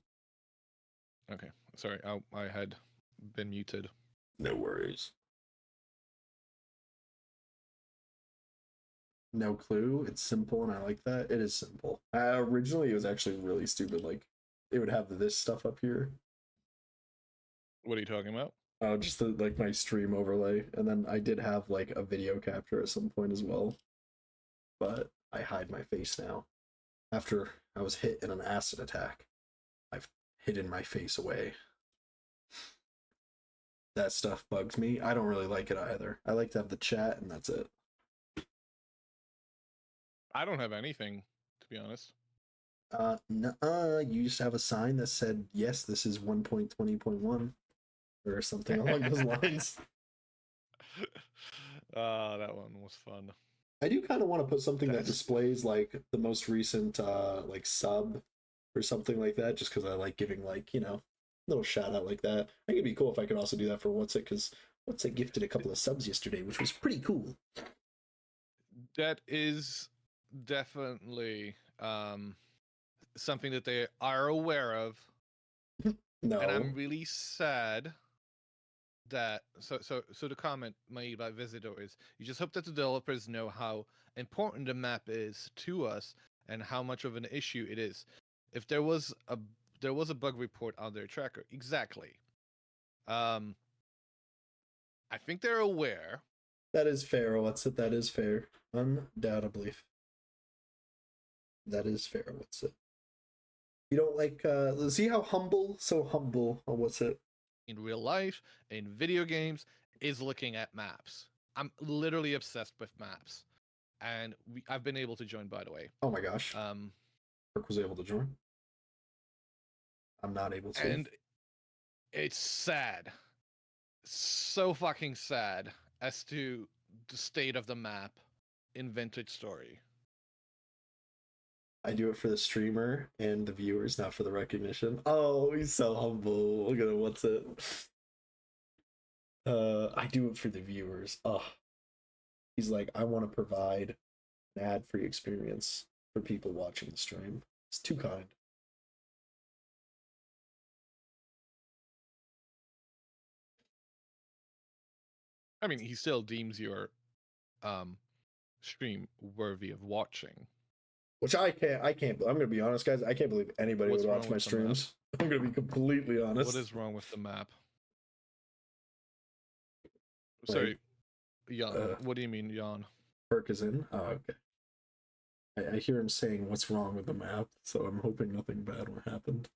it. Okay. Sorry, I had been muted. No worries. No clue. It's simple, and I like that. It is simple. Originally, it was actually really stupid. Like, it would have this stuff up here. What are you talking about? Oh, just like my stream overlay, and then I did have like a video capture at some point as well. But I hide my face now. After I was hit in an acid attack, I've hidden my face away. That stuff bugs me. I don't really like it either. I like to have the chat, and that's it. I don't have anything, to be honest. Nuh-uh. You used to have a sign that said, yes, this is 1.20.1 or something along those lines. That one was fun. I do kind of want to put something that displays like the most recent like sub or something like that, just because I like giving like, you know, little shout out like that. I think it'd be cool if I could also do that for What's It, because What's It gifted a couple of subs yesterday, which was pretty cool. That is definitely something that they are aware of. No. And I'm really sad that so the comment made by Visitor is you just hope that the developers know how important the map is to us and how much of an issue it is. If there was a bug report on their tracker, exactly. I think they're aware. That is fair. What's it? That is fair. Undoubtedly. That is fair. What's it? You don't like see how humble, so humble. Oh, what's it? In real life, in video games, is looking at maps. I'm literally obsessed with maps, and I've been able to join, by the way. Oh my gosh. Kirk was able to join. I'm not able to. And it's sad, so fucking sad, as to the state of the map in Vintage Story. I do it for the streamer and the viewers, not for the recognition. Oh, he's so humble. Look at him. What's it? I do it for the viewers. Oh, he's like, I want to provide an ad-free experience for people watching the stream. It's too kind. I mean, he still deems your stream worthy of watching. Which I can't. I'm gonna be honest, guys. I can't believe anybody would watch my streams. I'm gonna be completely honest. What is wrong with the map? Sorry, Jan. What do you mean, Jan? Perk is in. Oh, okay. I hear him saying, "What's wrong with the map?" So I'm hoping nothing bad will happen.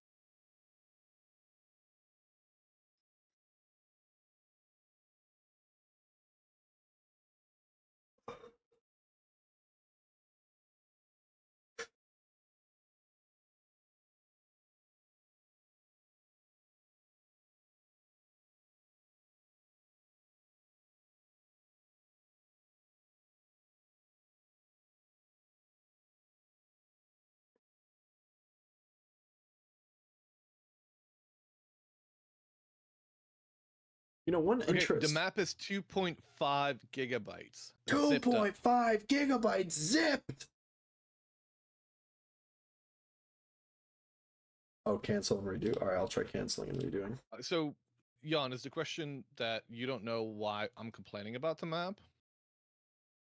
You know, one interest. The map is 2.5 gigabytes. 2.5 gigabytes zipped. Oh, cancel and redo. All right, I'll try canceling and redoing. So, Jan, is the question that you don't know why I'm complaining about the map?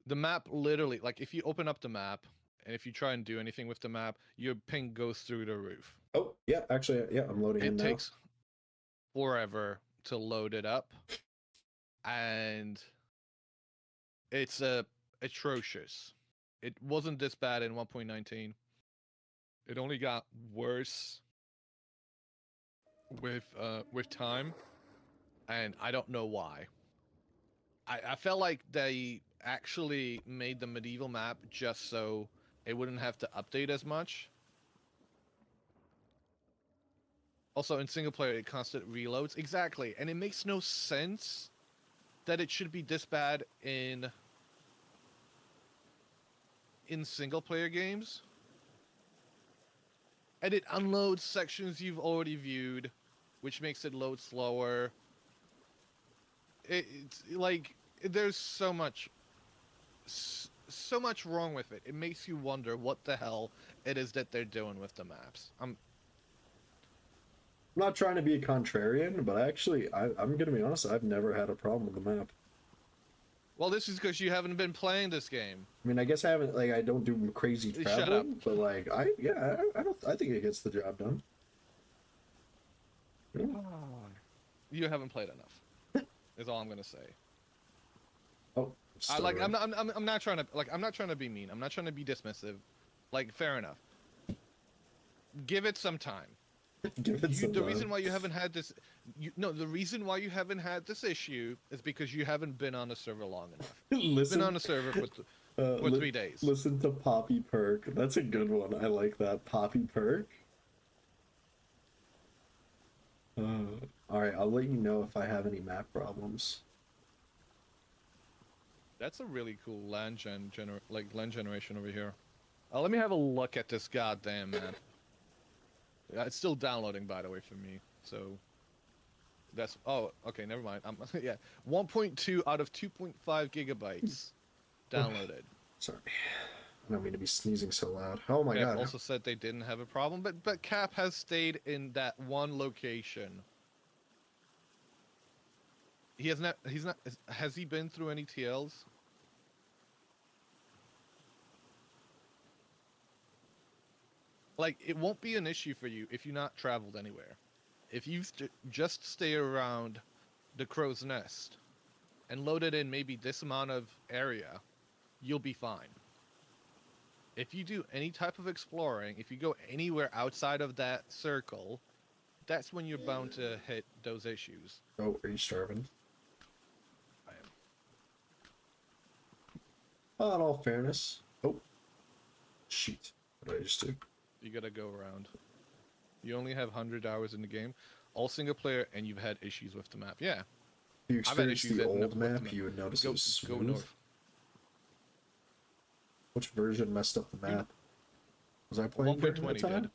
The map literally, like, if you open up the map and if you try and do anything with the map, your ping goes through the roof. Oh, yeah, actually, yeah, I'm loading in now. It takes forever to load it up, and it's atrocious. It wasn't this bad in 1.19. It only got worse with time, and I don't know why. I felt like they actually made the medieval map just so it wouldn't have to update as much. Also, in single player, it constant reloads. Exactly, and it makes no sense that it should be this bad in single player games. And it unloads sections you've already viewed, which makes it load slower. It's like there's so much wrong with it. It makes you wonder what the hell it is that they're doing with the maps. I'm not trying to be a contrarian, but I'm gonna be honest, I've never had a problem with the map. Well, this is because you haven't been playing this game. I mean, I guess I haven't, like, I don't do crazy traveling, Shut up. but like, I think it gets the job done. Yeah. You haven't played enough. Is all I'm gonna say. Oh, I'm not trying to be mean. I'm not trying to be dismissive. Like, fair enough. Give it some time. The reason why you haven't had this, the reason why you haven't had this issue is because you haven't been on the server long enough. You've been on the server for 3 days. Listen to Poppy Perk. That's a good one. I like that. Poppy Perk. All right, I'll let you know if I have any map problems. That's a really cool land generation over here. Let me have a look at this goddamn map. It's still downloading, by the way, for me. So that's okay. Never mind. Yeah, 1.2 out of 2.5 gigabytes downloaded. Sorry, I don't mean to be sneezing so loud. Oh my Cap god. also said they didn't have a problem, but Cap has stayed in that one location. He has not. He's not. Has he been through any TLs? Like, it won't be an issue for you if you've not traveled anywhere. If you just stay around the Crow's Nest and loaded in maybe this amount of area, you'll be fine. If you do any type of exploring, if you go anywhere outside of that circle, that's when you're bound to hit those issues. Oh, are you starving? I am. Oh, in all fairness. Oh. Shoot. What did I just do? You gotta go around. You only have 100 hours in the game, all single player, and you've had issues with the map. Yeah. If you experienced the old map, you would notice it was smooth. Go north. Which version messed up the map? Was I playing during that time?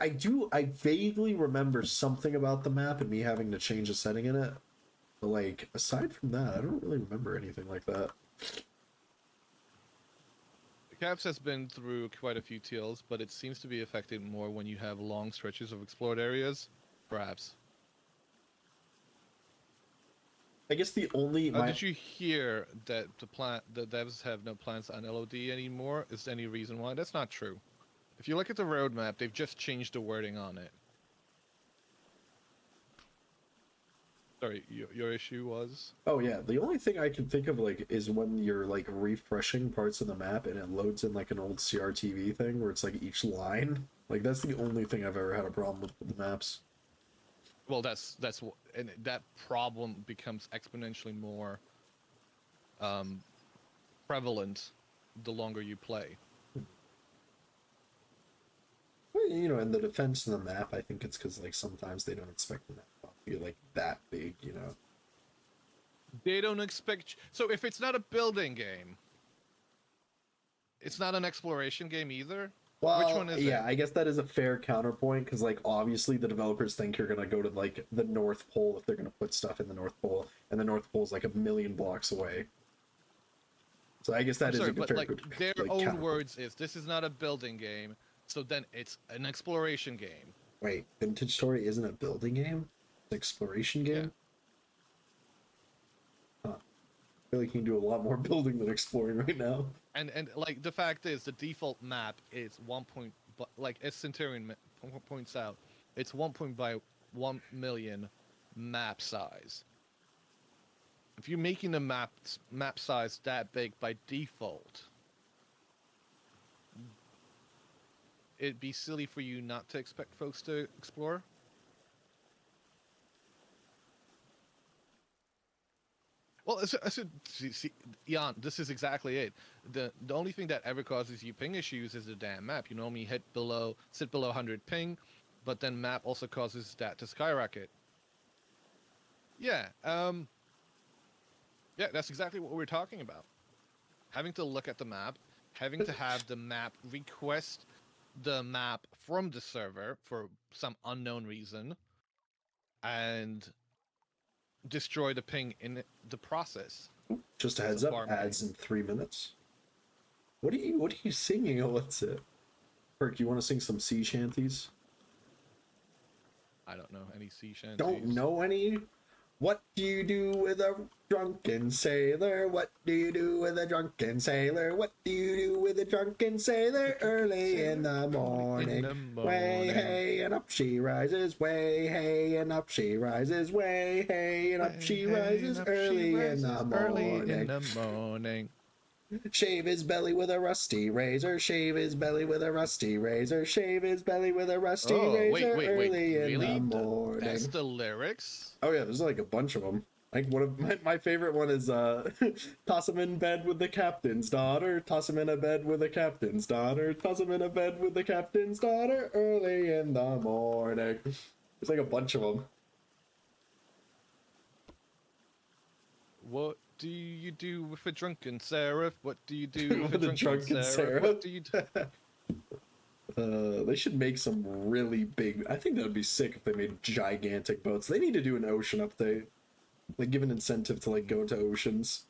I vaguely remember something about the map and me having to change a setting in it. But like, aside from that, I don't really remember anything like that. Caps has been through quite a few TLs, but it seems to be affected more when you have long stretches of explored areas. Perhaps. I guess the only... Did you hear that the devs have no plans on LOD anymore? Is there any reason why? That's not true. If you look at the roadmap, they've just changed the wording on it. Sorry, your issue was? Oh yeah, the only thing I can think of like is when you're like refreshing parts of the map and it loads in like an old CRTV thing where it's like each line. Like that's the only thing I've ever had a problem with the maps. Well, and that problem becomes exponentially more prevalent the longer you play. Well, you know, in the defense of the map, I think it's because like sometimes they don't expect the map to be like that big, you know. They don't expect. So if it's not a building game, it's not an exploration game either. Well, which one is it? Yeah, I guess that is a fair counterpoint because like obviously the developers think you're gonna go to like the North Pole if they're gonna put stuff in the North Pole, and the North Pole is like 1,000,000 blocks away. So I guess that is a but fair like good, their like, own counterpoint. words is this is not a building game, so then it's an exploration game. Wait, Vintage Story isn't a building game? It's an exploration game? Huh. I feel like you can do a lot more building than exploring right now. And like the fact is, the default map is like as Centurion points out, it's 1 million map size. If you're making the map size that big by default, it'd be silly for you not to expect folks to explore. Well, see, Jan, this is exactly it. The only thing that ever causes you ping issues is the damn map. You normally sit below 100 ping, but then map also causes that to skyrocket. Yeah, yeah, that's exactly what we're talking about. Having to look at the map, having to have the map request the map from the server for some unknown reason, and destroy the ping in the process. Just a heads up, ads in 3 minutes. What are you singing? Oh, what's it? Perk, you want to sing some sea shanties? I don't know any sea shanties. Don't know any? What do you do with a drunken sailor? What do you do with a drunken sailor? What do you do with a drunken sailor? Early in the morning. Way hey and up she rises. Way hey and up she rises. Way hey and up she rises. Early in the morning. Shave his belly with a rusty razor. Shave his belly with a rusty razor. Shave his belly with a rusty razor. Wait, early in really? the morning. That's the lyrics? Oh yeah, there's like a bunch of them. Like one of my favorite one is toss him in bed with the captain's daughter. Toss him in a bed with the captain's daughter. Toss him in a bed with the captain's daughter. Early in the morning. There's like a bunch of them. What do you do with a drunken seraph? What do you do with a drunken seraph? What do you do? They should make some really big... I think that would be sick if they made gigantic boats. They need to do an ocean update. Like, give an incentive to, like, go to oceans.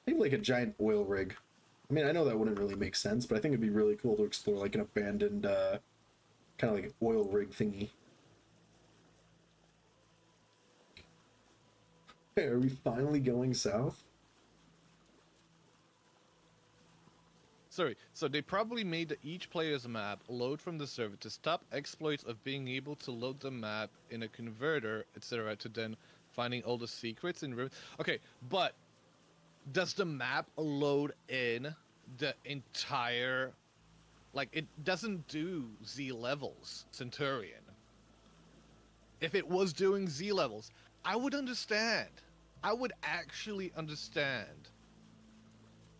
Maybe, like, a giant oil rig. I mean, I know that wouldn't really make sense, but I think it'd be really cool to explore like an abandoned, kind of like an oil rig thingy. Hey, are we finally going south? Sorry, so they probably made each player's map load from the server to stop exploits of being able to load the map in a converter, etc., to then finding all the secrets in. Okay, but does the map load in the entire? Like, it doesn't do Z levels, Centurion. If it was doing Z levels, I would understand. I would actually understand.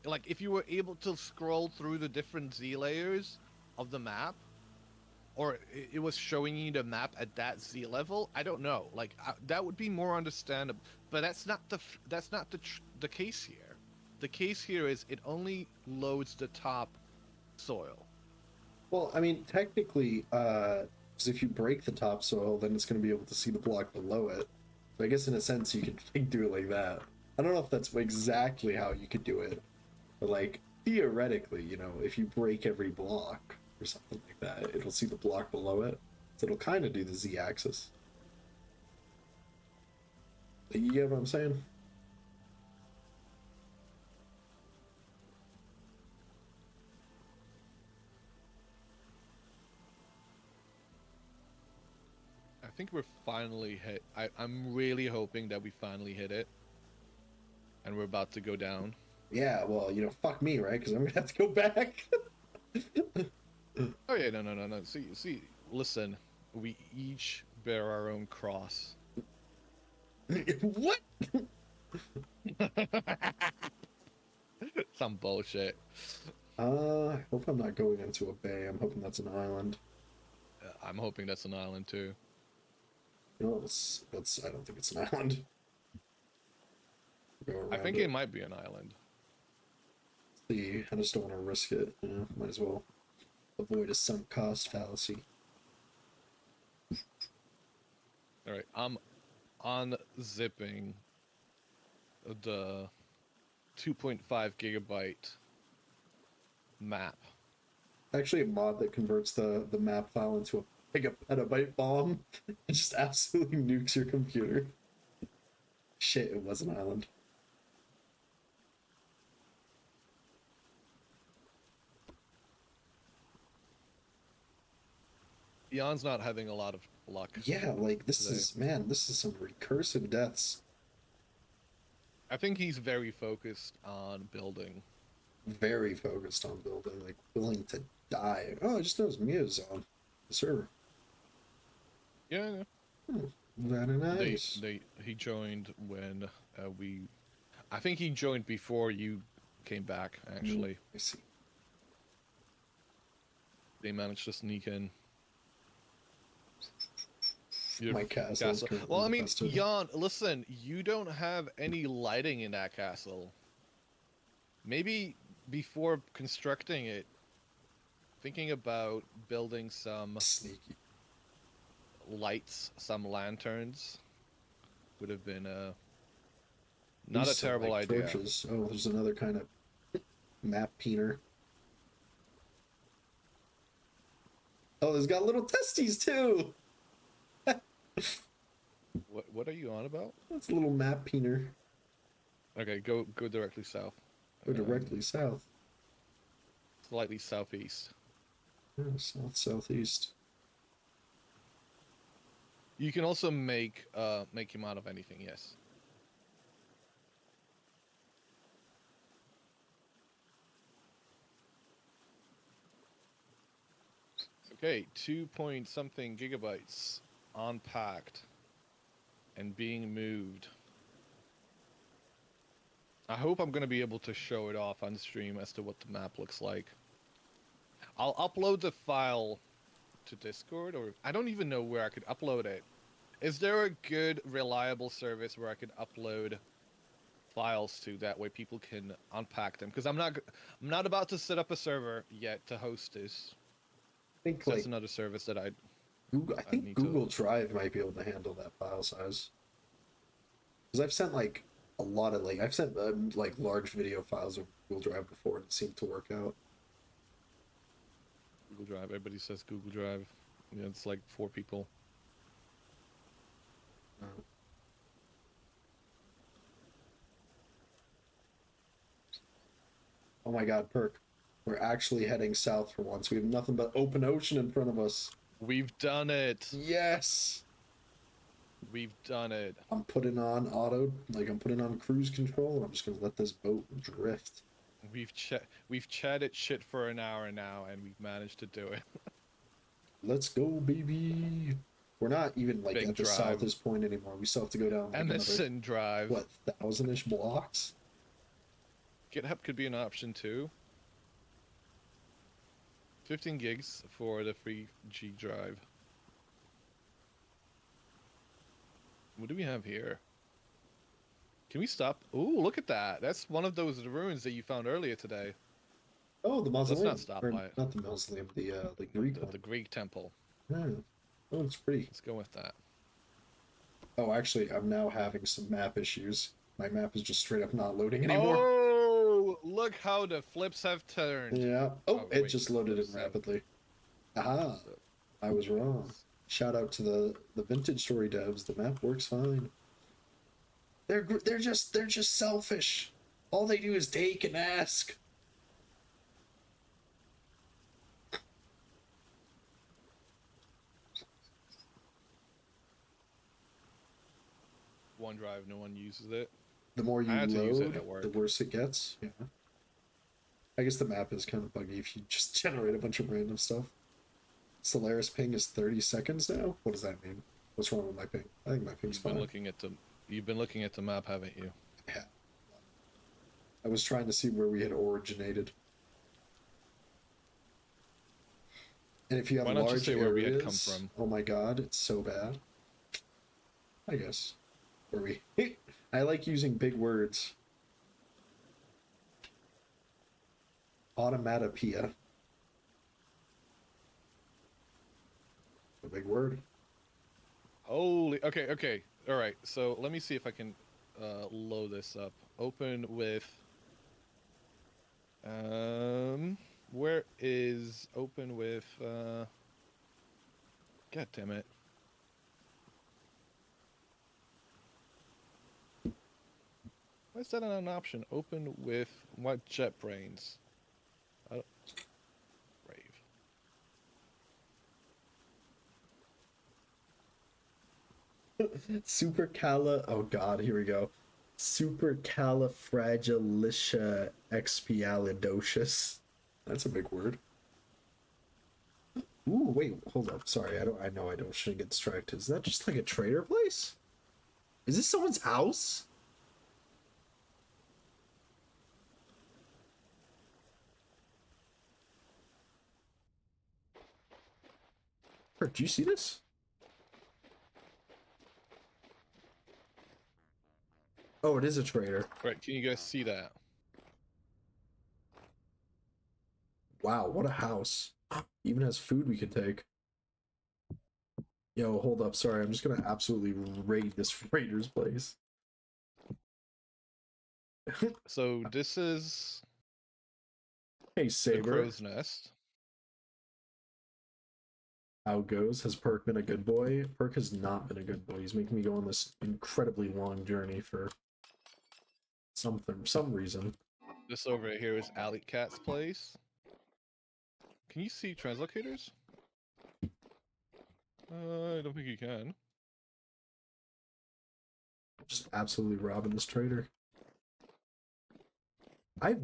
Like, if you were able to scroll through the different Z layers of the map, or it was showing you the map at that Z level, I don't know. Like, that would be more understandable. But that's not the case here. The case here is it only loads the top soil. Well, I mean, technically, because if you break the topsoil, then it's going to be able to see the block below it. So I guess in a sense, you could like, do it like that. I don't know if that's exactly how you could do it, but like theoretically, you know, if you break every block or something like that, it'll see the block below it. So it'll kind of do the Z-axis. You get what I'm saying? I think we're finally hit. I'm really hoping that we finally hit it. And we're about to go down. Yeah, well, you know, fuck me, right? Because I'm going to have to go back. Oh, yeah, no. See, listen. We each bear our own cross. What? Some bullshit. I hope I'm not going into a bay. I'm hoping that's an island. I'm hoping that's an island, too. No, I don't think it's an island. I think it might be an island. See, I just don't want to risk it. You know, might as well avoid a sunk cost fallacy. All right, I'm unzipping the 2.5 gigabyte map. Actually, a mod that converts the map file into a petabyte bomb. It just absolutely nukes your computer. Shit, it was an island. Jan's not having a lot of luck. Yeah, like this today. this is some recursive deaths. I think he's very focused on building. Very focused on building, like willing to die. Oh, I just noticed Mia's on the server. Yeah. Very nice. He joined when I think he joined before you came back, actually. I see. They managed to sneak in. My castle. Well, I mean, Jan, listen, you don't have any lighting in that castle. Maybe before constructing it, thinking about building some sneaky lights, some lanterns, would have been not a terrible idea. Torches. Oh, there's another kind of map peener. Oh, there's got little testes too. What are you on about? That's a little map peener. Okay, go directly south. Go directly south. Slightly southeast. Southeast. You can also make him out of anything, yes. Okay, 2-point-something gigabytes unpacked and being moved. I hope I'm going to be able to show it off on stream as to what the map looks like. I'll upload the file to Discord, or I don't even know where I could upload it. Is there a good, reliable service where I could upload files to, that way people can unpack them? Because I'm not about to set up a server yet to host this. I think that's another service that I think Google Drive might be able to handle that file size. Because I've sent like a lot of like I've sent like large video files of Google Drive before, and it seemed to work out. Google Drive. Everybody says Google Drive. Yeah, it's like 4 people. Oh my God, Perk. We're actually heading south for once. We have nothing but open ocean in front of us. We've done it. Yes. We've done it. I'm putting on auto, like I'm putting on cruise control, and I'm just gonna let this boat drift. We've chatted shit for an hour now, and we've managed to do it. Let's go, baby. We're not even like Big at the drive. southest point anymore. We still have to go down like Emerson another, Drive. what, 1,000-ish blocks? GitHub could be an option too. 15 gigs for the free G drive. What do we have here? Can we stop? Ooh, look at that. That's one of those ruins that you found earlier today. Oh, the mausoleum. Let's not stop by it. Not the mausoleum, the Greek one. The Greek temple. Yeah. Oh, it's pretty. Let's go with that. Oh, actually, I'm now having some map issues. My map is just straight up not loading anymore. Oh, look how the flips have turned. Yeah. Oh, it wait. just loaded in rapidly. Aha. I was wrong. Shout out to the Vintage Story devs. The map works fine. They're just selfish. All they do is take and ask. OneDrive, no one uses it. The more you I had to use it load, at work. the worse it gets. Yeah. I guess the map is kind of buggy if you just generate a bunch of random stuff. Solaris ping is 30 seconds now? What does that mean? What's wrong with my ping? I think my ping's fine. You've been looking at the map, haven't you? Yeah. I was trying to see where we had originated. And if you have Why don't you large say areas, where we had come from? Oh my God, it's so bad. I guess. Where we I like using big words. Automatopoeia. A big word. Holy, okay. All right, so let me see if I can load this up. Open with, where is open with, God damn it. Why is that not an option? Open with what JetBrains? Brave. Oh God, here we go. Supercalifragilisticexpialidocious. That's a big word. Ooh, wait, hold up. Sorry, I know I shouldn't get distracted. Is that just like a trader place? Is this someone's house? Bert, do you see this? Oh, it is a trader. Right, can you guys see that? Wow, what a house. Even has food we could take. Yo, hold up. Sorry, I'm just gonna absolutely raid this raider's place. So this is Hey, the Saber. crow's nest. How it goes? Has Perk been a good boy? Perk has not been a good boy. He's making me go on this incredibly long journey for some reason. This over here is Alley Cat's place. Can you see translocators? I don't think you can. Just absolutely robbing this trader. I've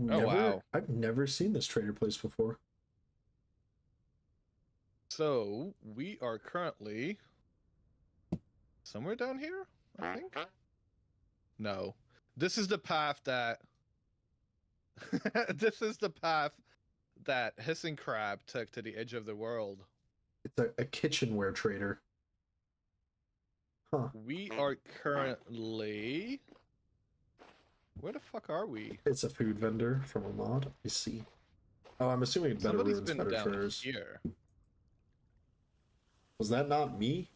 never seen this trader place before. So we are currently somewhere down here, I think. No, this is the path that this is the path that Hissing Crab took to the edge of the world. It's a kitchenware trader. Huh. We are currently... Where the fuck are we? It's a food vendor from a mod. I see. Oh, I'm assuming better Somebody's ruins, been better down furs. here. Was that not me?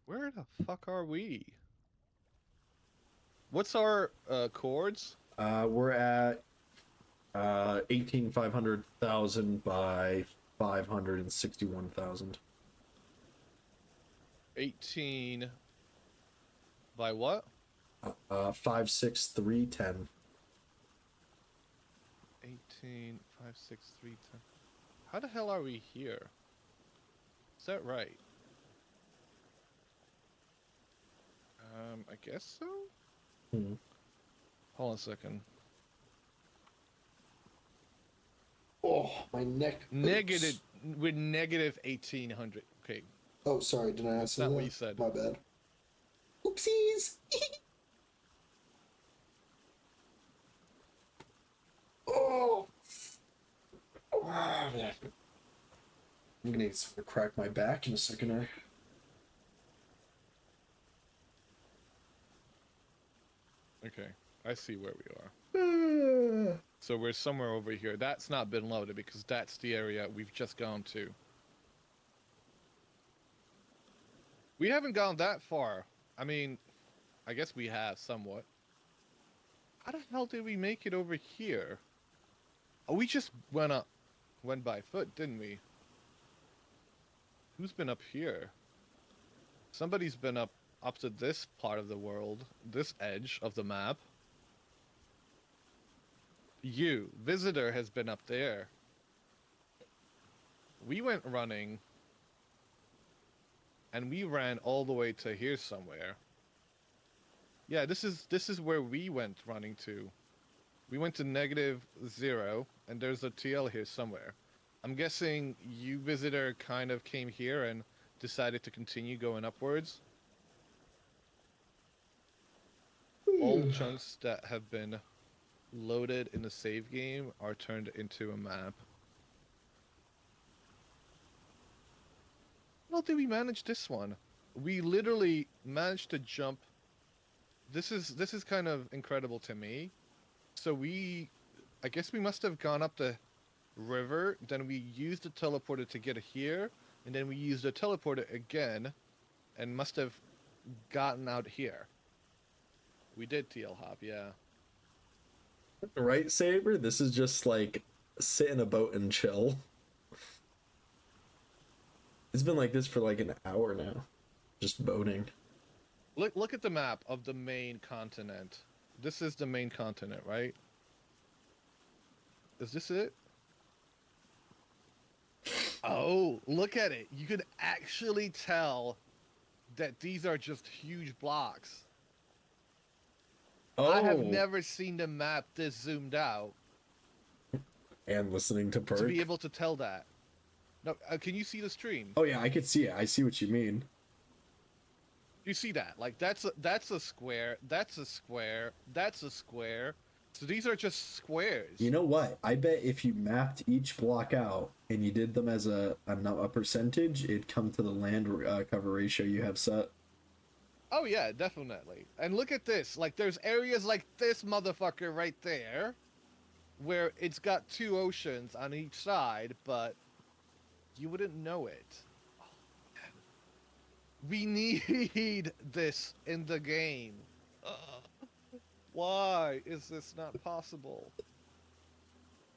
Where the fuck are we? What's our chords? We're at 18,500,000 by 561,000. 18 by what? 56310. 18, 5, 6, 3, 10. How the hell are we here? Is that right? I guess so? Hold on a second. Oh, my neck hurts. Negative, we're negative 1800. Okay. Oh, sorry, did I That's say not that? what you said. My bad. Oopsies! Oh! Man. I'm gonna need something to crack my back in a second. Okay, I see where we are. So we're somewhere over here. That's not been loaded because that's the area we've just gone to. We haven't gone that far. I mean, I guess we have somewhat. How the hell did we make it over here? Oh, we just went by foot, didn't we? Who's been up here? Somebody's been up to this part of the world, this edge of the map. You, visitor, has been up there. We went running, and we ran all the way to here somewhere. Yeah, this is where we went running to. We went to -0, and there's a TL here somewhere. I'm guessing you, visitor, kind of came here and decided to continue going upwards. All chunks that have been loaded in the save game are turned into a map. How did we manage this one? We literally managed to jump. This is kind of incredible to me. So I guess we must have gone up the river, then we used the teleporter to get here, and then we used the teleporter again, and must have gotten out here. We did TL hop, yeah. Right, Saber? This is just like sit in a boat and chill. It's been like this for like an hour now. Just boating. Look at the map of the main continent. This is the main continent, right? Is this it? Oh, look at it. You can actually tell that these are just huge blocks. Oh. I have never seen the map this zoomed out. And listening to Perk. To be able to tell that. No, can you see the stream? Oh yeah, I could see it. I see what you mean. You see that? Like that's a square, that's a square, that's a square. So these are just squares. You know what? I bet if you mapped each block out and you did them as a percentage, it'd come to the land cover ratio you have set. Oh yeah, definitely. And look at this. Like there's areas like this motherfucker right there, where it's got 2 oceans on each side, but you wouldn't know it. We need this in the game. Why is this not possible?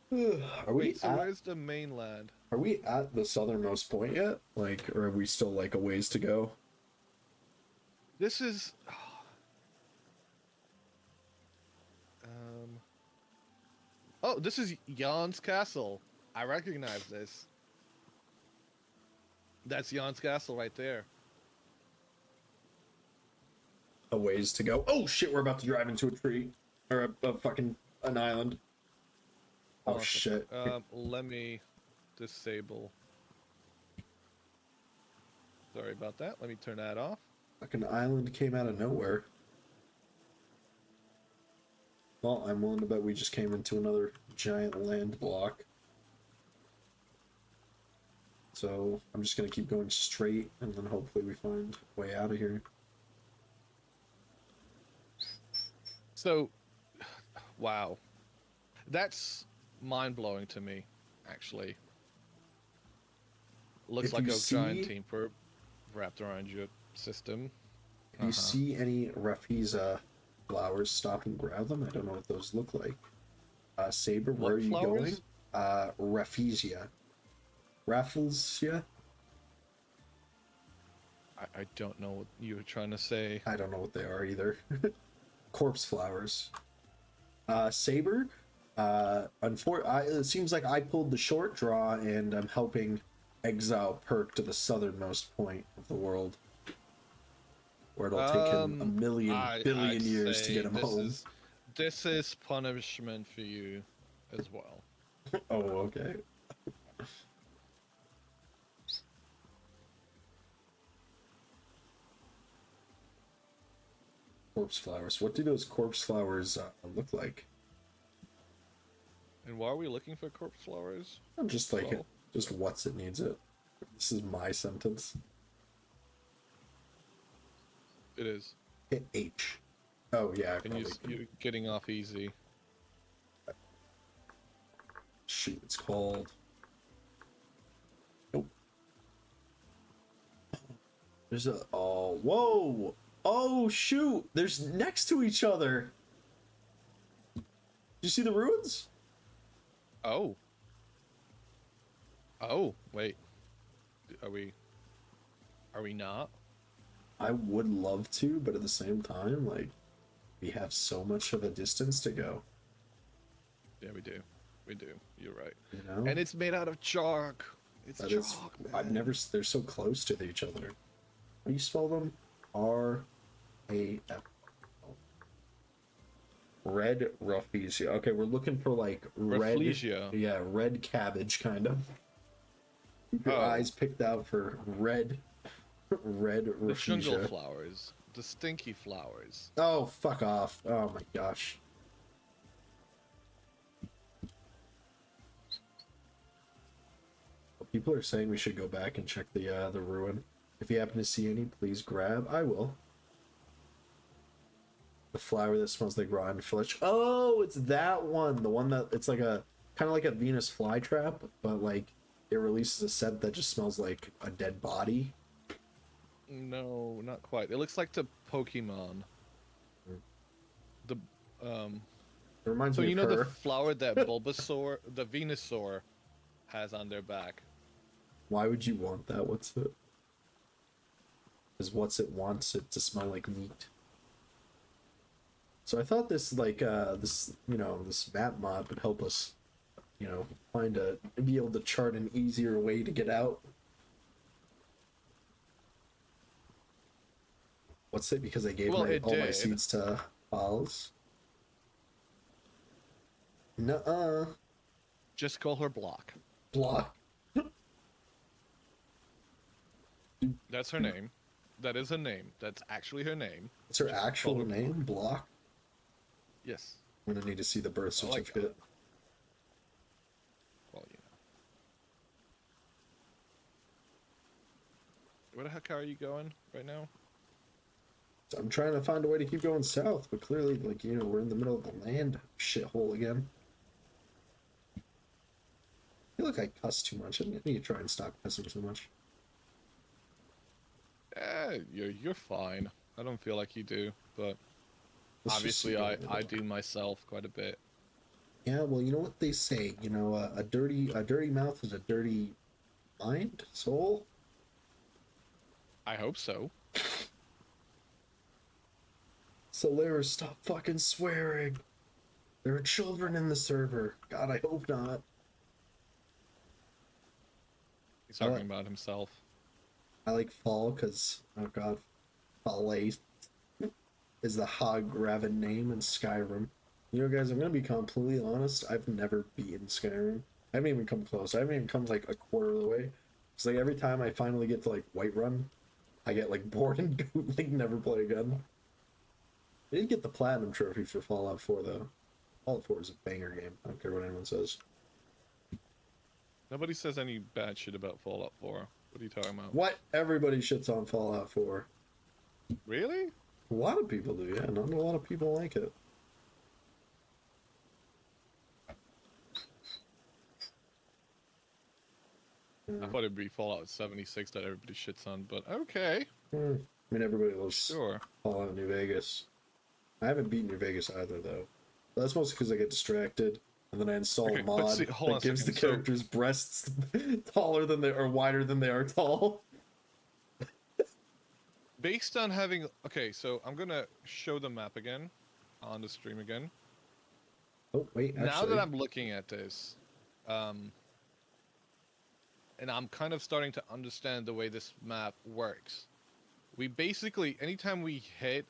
Are Wait, so where's the mainland? Are we at the southernmost point yet? Like, or are we still like a ways to go? This is... Oh, this is Jan's castle. I recognize this. That's Jan's castle right there. A ways to go. Oh shit, we're about to drive into a tree. Or a fucking an island. Oh shit. Let me disable. Sorry about that. Let me turn that off. Like an island came out of nowhere. Well, I'm willing to bet we just came into another giant land block. So I'm just gonna keep going straight and then hopefully we find a way out of here. So, wow. That's mind-blowing to me, actually. Looks like a giant team wrapped around your system. If you see any Rafiza flowers, stop and grab them. I don't know what those look like. Saber, What where are you flowers? going? Rafflesia. Rafflesia? I don't know what you were trying to say. I don't know what they are either. Corpse flowers. Saber, it seems like I pulled the short draw and I'm helping exile Perk to the southernmost point of the world, where it'll take him a billion years to get him home. This is punishment for you as well. Oh, okay. Corpse flowers. What do those corpse flowers look like? And why are we looking for corpse flowers? I'm just like Well, just what's it needs it. This is my sentence. it is. Hit H. Oh yeah. And you're getting off easy. Shoot, it's called. Nope. There's a. Oh, whoa! Oh shoot! There's next to each other. Did you see the ruins? Oh. Oh, wait. Are we not? I would love to, but at the same time, like, we have so much of a distance to go. Yeah, we do. We do. You're right. You know? And it's made out of chalk. It's But chalk, man. I've never. They're so close to each other. How do you spell them? R-A-F. Red Rafflesia. Okay, we're looking for like red. Rafflesia. Yeah, red cabbage kind of. Keep your eyes picked out for red. Red The jungle Rafflesia. flowers. The stinky flowers. Oh, fuck off. Oh my gosh. People are saying we should go back and check the ruin. If you happen to see any, please grab. I will. The flower that smells like rotten flesh. Oh, it's that one. The one that it's like a kind of like a Venus flytrap, but like it releases a scent that just smells like a dead body. No, not quite. It looks like the Pokemon. The It reminds So me you of know her. the flower that Bulbasaur, the Venusaur, has on their back. Why would you want that? What's it? Because what's it wants it to smell like meat. So I thought this this map mod would help us, be able to chart an easier way to get out. What's it? Because I gave all my seeds to Oz. Nuh-uh. Just call her Block. Block. That's her name. That is her name. That's actually her name. It's her Just actual call her name, Block. Yes. I'm gonna need to see the birth I like certificate. Well, you know. Where the heck are you going right now? I'm trying to find a way to keep going south, but clearly, we're in the middle of the land shithole again. I feel like I cuss too much. I need to try and stop cussing so much. You're fine. I don't feel like you do, but Let's just obviously keep I going. do myself quite a bit. Yeah, well, you know what they say. A dirty mouth is a dirty mind, soul. I hope so. Solaris, stop fucking swearing. There are children in the server. God, I hope not. He's talking about himself. I like Fall because, oh god, Fall is the Hog Raven name in Skyrim. You know, guys, I'm gonna be completely honest. I've never beaten Skyrim. I haven't even come close. I haven't even come like a quarter of the way. It's like every time I finally get to like Whiterun, I get like bored and go, like never play again. I did get the Platinum Trophy for Fallout 4 though. Fallout 4 is a banger game. I don't care what anyone says. Nobody says any bad shit about Fallout 4. What are you talking about? What? Everybody shits on Fallout 4. Really? A lot of people do, yeah. Not a lot of people like it. I thought it'd be Fallout 76 that everybody shits on, but okay. I mean, everybody loves Sure. Fallout New Vegas. I haven't beaten New Vegas either, though. That's mostly because I get distracted, and then I install Okay, a but mod see, hold on that a gives the second. So- characters breasts taller than they or wider than they are tall. Based on having... Okay, so I'm gonna show the map again on the stream again. Oh, wait, Now actually. that I'm looking at this, and I'm kind of starting to understand the way this map works. We basically, anytime we hit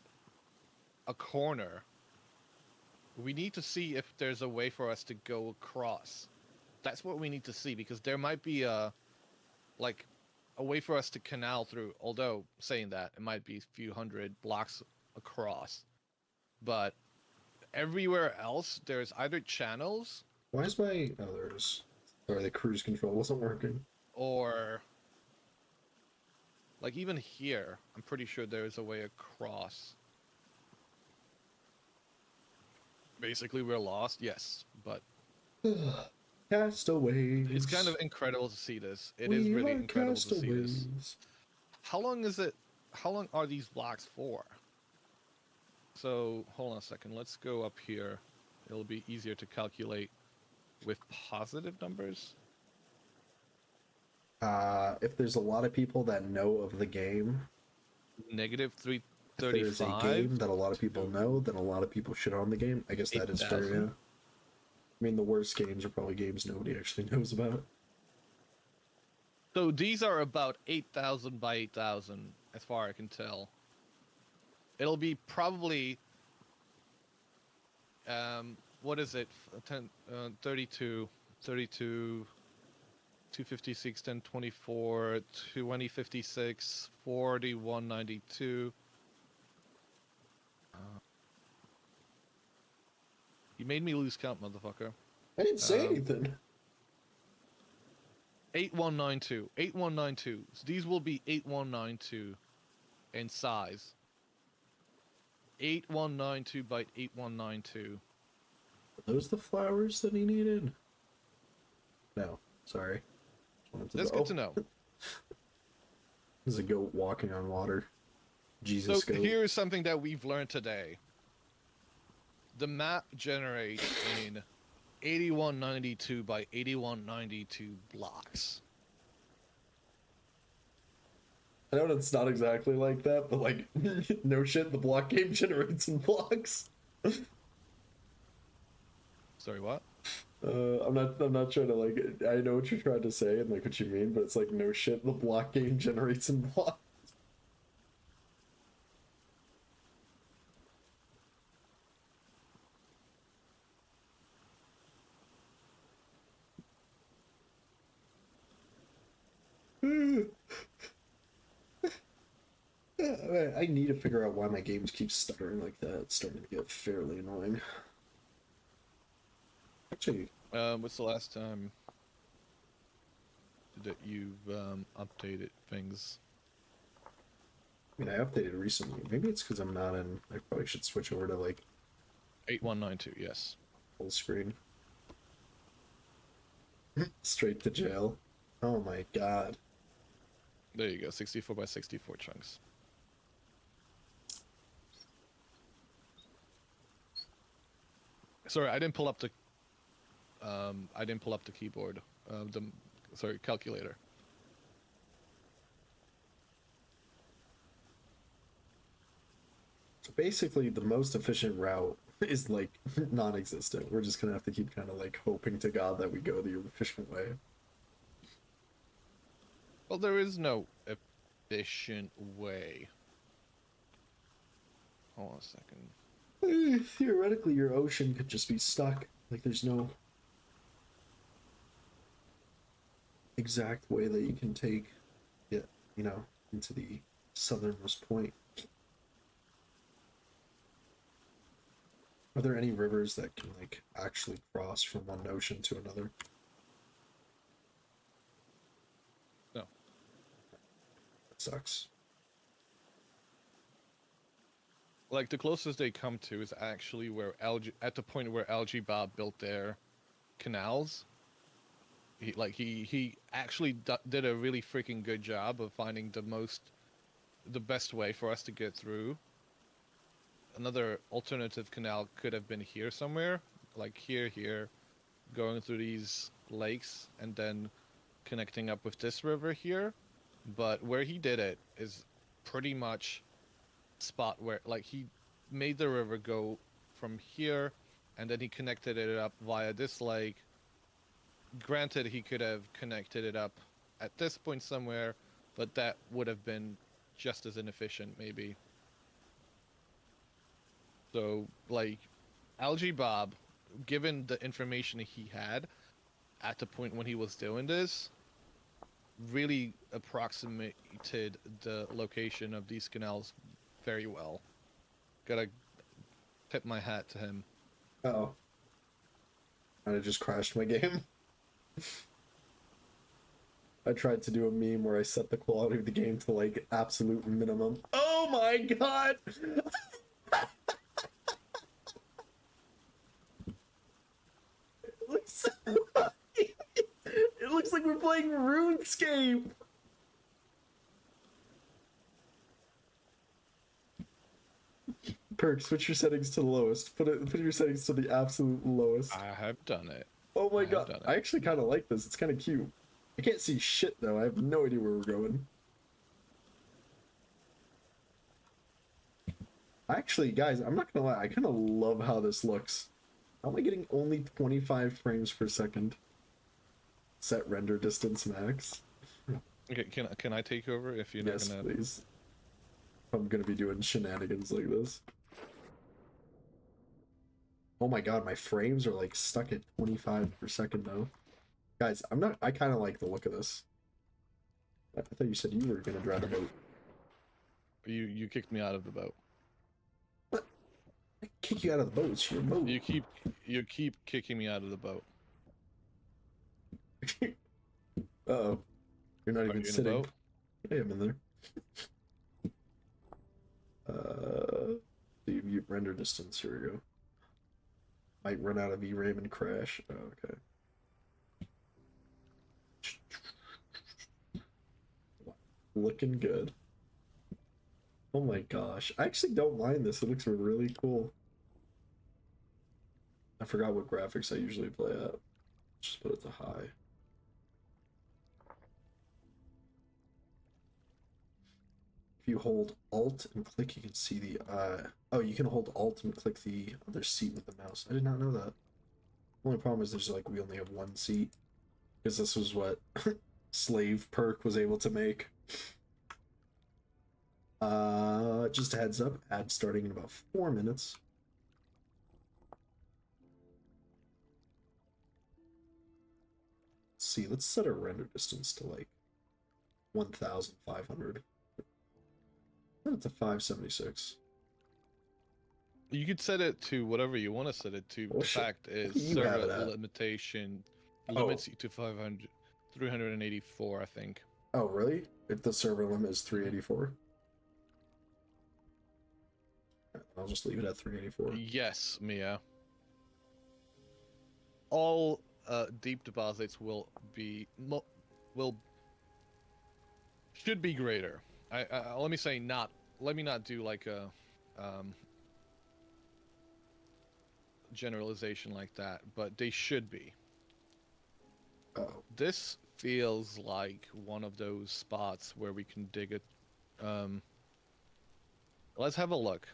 a corner, we need to see if there's a way for us to go across. That's what we need to see, because there might be a way for us to canal through, although saying that, it might be a few hundred blocks across. But everywhere else, there's either channels... Why is my... Oh, there it is. Sorry, the cruise control wasn't working. Or... Like, even here, I'm pretty sure there's a way across. Basically, we're lost, yes, but... Castaways. It's kind of incredible to see this. It We is really are incredible to see this. castaways. How long is it? How long are these blocks for? So, hold on a second. Let's go up here. It'll be easier to calculate with positive numbers. If there's a lot of people that know of the game, Negative if there's a 335. game that a lot of people know, then a lot of people should own the game. I guess that is fair, 8,000. yeah. I mean, the worst games are probably games nobody actually knows about. So these are about 8,000 by 8,000, as far as I can tell. It'll be probably, what is it? 32, 256, 1024, 2056, 4192. You made me lose count, motherfucker. I didn't say anything. 8192. 8192. So these will be 8192 in size. 8192 by 8192. Are those the flowers that he needed? No, sorry. That's good to know. There's a goat walking on water. Jesus So goat. here's something that we've learned today. The map generates in 8192 by 8192 blocks. I know it's not exactly like that, but like, no shit, the block game generates in blocks. Sorry, what? I'm not trying to like, I know what you're trying to say and like what you mean, but it's like, no shit, the block game generates in blocks. I need to figure out why my games keep stuttering like that. It's starting to get fairly annoying. Actually, What's the last time that you've updated things? I mean, I updated recently. Maybe it's because I'm not in. I probably should switch over to like 8192, yes. full screen. Straight to jail. Oh my god. There you go, 64 by 64 chunks. Sorry, I didn't pull up the keyboard. Calculator. So basically, the most efficient route is like non-existent. We're just gonna have to keep kind of like hoping to God that we go the efficient way. Well, there is no efficient way. Hold on a second. Theoretically, your ocean could just be stuck. Like, there's no exact way that you can take it, you know, into the southernmost point. Are there any rivers that can, like, actually cross from one ocean to another? No. That sucks. Like, the closest they come to is actually where at the point where Algae Bob built their canals. He actually did a really freaking good job of finding the best way for us to get through. another alternative canal could have been here somewhere, like here, going through these lakes and then connecting up with this river here. But where he did it is pretty much spot where, like, he made the river go from here and then he connected it up via this lake. Granted, he could have connected it up at this point somewhere, but that would have been just as inefficient, maybe. So, like, Algae Bob, given the information he had at the point when he was doing this, really approximated the location of these canals very well. Gotta tip my hat to him. Uh-oh. I just crashed my game. I tried to do a meme where I set the quality of the game to like absolute minimum. Oh my god! It looks like we're playing RuneScape! Perk, switch your settings to the lowest. Put your settings to the absolute lowest. I have done it. Oh my god, I actually kind of like this. It's kind of cute. I can't see shit though. I have no idea where we're going. Actually, guys, I'm not gonna lie. I kind of love how this looks. How am I getting only 25 frames per second? Set render distance max. Okay, can I take over if you're Yes, not gonna... please. I'm gonna be doing shenanigans like this. Oh my god, my frames are like stuck at 25 per second though. Guys, I kind of like the look of this. I thought you said you were gonna drive a boat. You kicked me out of the boat. What? I kick you out of the boat. It's your boat. You keep kicking me out of the boat. Uh-oh. You're not even sitting. In the boat? Hey, I'm in there. The render distance, here we go. Might run out of VRAM and crash. Oh, okay. Looking good. Oh my gosh. I actually don't mind this. It looks really cool. I forgot what graphics I usually play at. Just put it to high. If you hold Alt and click, you can see the oh, you can hold Alt and click the other seat with the mouse. I did not know that. The only problem is there's like we only have one seat. Because this was what Slave Perk was able to make. Just a heads up, ad starting in about 4 minutes. Let's see, let's set our render distance to like 1,500. Set it to 576. You could set it to whatever you want to set it to. Oh, the shit. fact is, You have it server at? limitation limits you to 384, I think. Oh, really? If the server limit is 384? I'll just leave it at 384. Yes, Mia. All deep deposits will be should be greater. Let me say not. Let me not do like a generalization like that, but they should be. Oh. This feels like one of those spots where we can dig it. Let's have a look.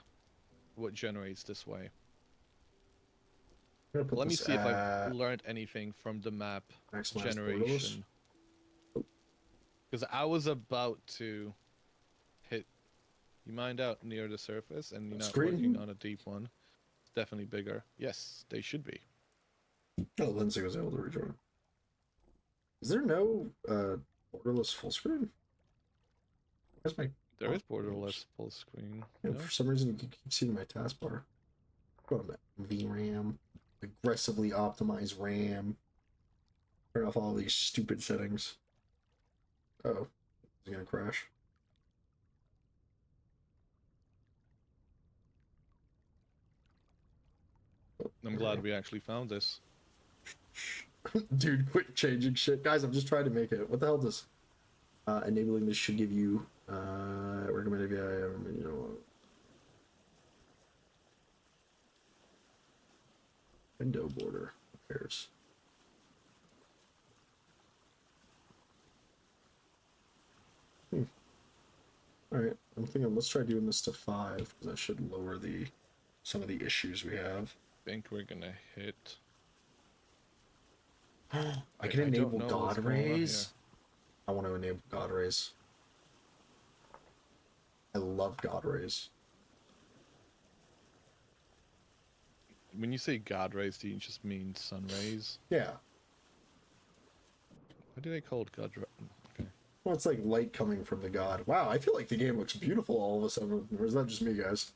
What generates this way? Let me see if I've learned anything from the map generation. Because I was about to hit. You mined out near the surface, and you're not working on a deep one. It's definitely bigger. Yes, they should be. Oh, Lindsay was able to rejoin. Is there no borderless full screen? Where's my... There is borderless full screen. Yeah, No? for some reason, you can keep seeing my taskbar. Go on that VRAM, aggressively optimized RAM. Turn off all these stupid settings. Oh, it's gonna crash. I'm glad we actually found this. Dude, quit changing shit. Guys, I'm just trying to make it. What the hell does enabling this should give you recommended via, you know, Window border repairs. Alright, I'm thinking let's try doing this to 5, because that should lower some of the issues we have. I think we're gonna hit. I can enable God Rays. I want to enable God Rays. I love God Rays. When you say God rays, do you just mean sun rays? Yeah. Why do they call it God rays? Okay. Well, it's like light coming from the god. Wow, I feel like the game looks beautiful all of a sudden. Or is that just me, guys?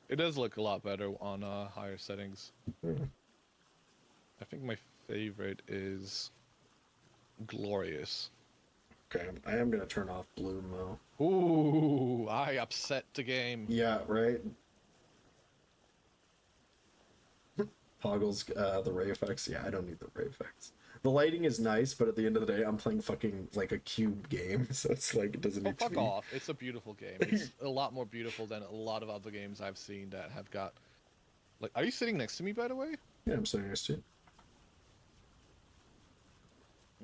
It does look a lot better on higher settings. I think my favorite is Glorious. Okay, I am gonna turn off Bloom though. Ooh, I upset the game. Yeah, right. Toggles the ray effects. Yeah, I don't need the ray effects. The lighting is nice, but at the end of the day, I'm playing fucking like a cube game, so it's like it doesn't need to be. Fuck off! It's a beautiful game. It's a lot more beautiful than a lot of other games I've seen that have got. Like, are you sitting next to me, by the way? Yeah, I'm sitting next to you.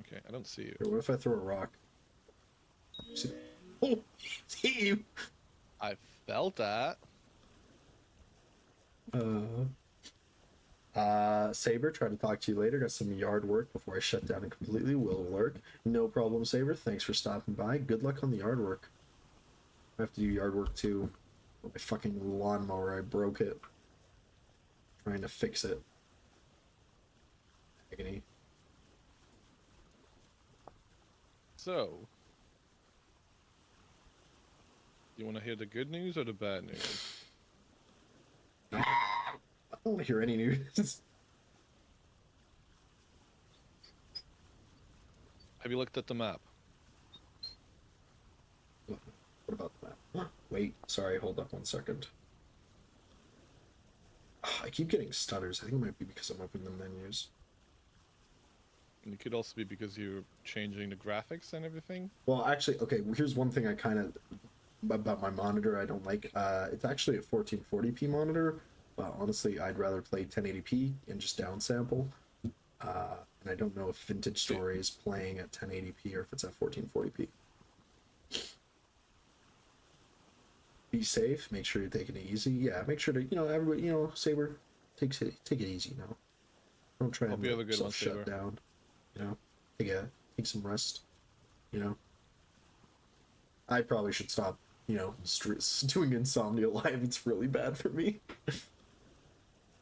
Okay, I don't see you. Here, what if I throw a rock? See... Oh, see you. I felt that. Saber, try to talk to you later. Got some yard work before I shut down and completely will lurk. No problem, Saber. Thanks for stopping by. Good luck on the yard work. I have to do yard work too. My fucking lawnmower, I broke it. Trying to fix it. Agony. So, you want to hear the good news or the bad news? I don't want to hear any news. Have you looked at the map? What about the map? Wait, sorry, hold up 1 second. I keep getting stutters. I think it might be because I'm opening the menus. And it could also be because you're changing the graphics and everything. Well, actually, okay, here's one thing I kind of about my monitor I don't like. It's actually a 1440p monitor, but honestly, I'd rather play 1080p and just downsample. And I don't know if Vintage Story is playing at 1080p or if it's at 1440p. Be safe. Make sure you're taking it easy. Yeah, make sure to everybody Saber take it easy. Don't try and Hope you have a good one, shut Saber. down. Take some rest. I probably should stop. Doing Insomnia live. It's really bad for me.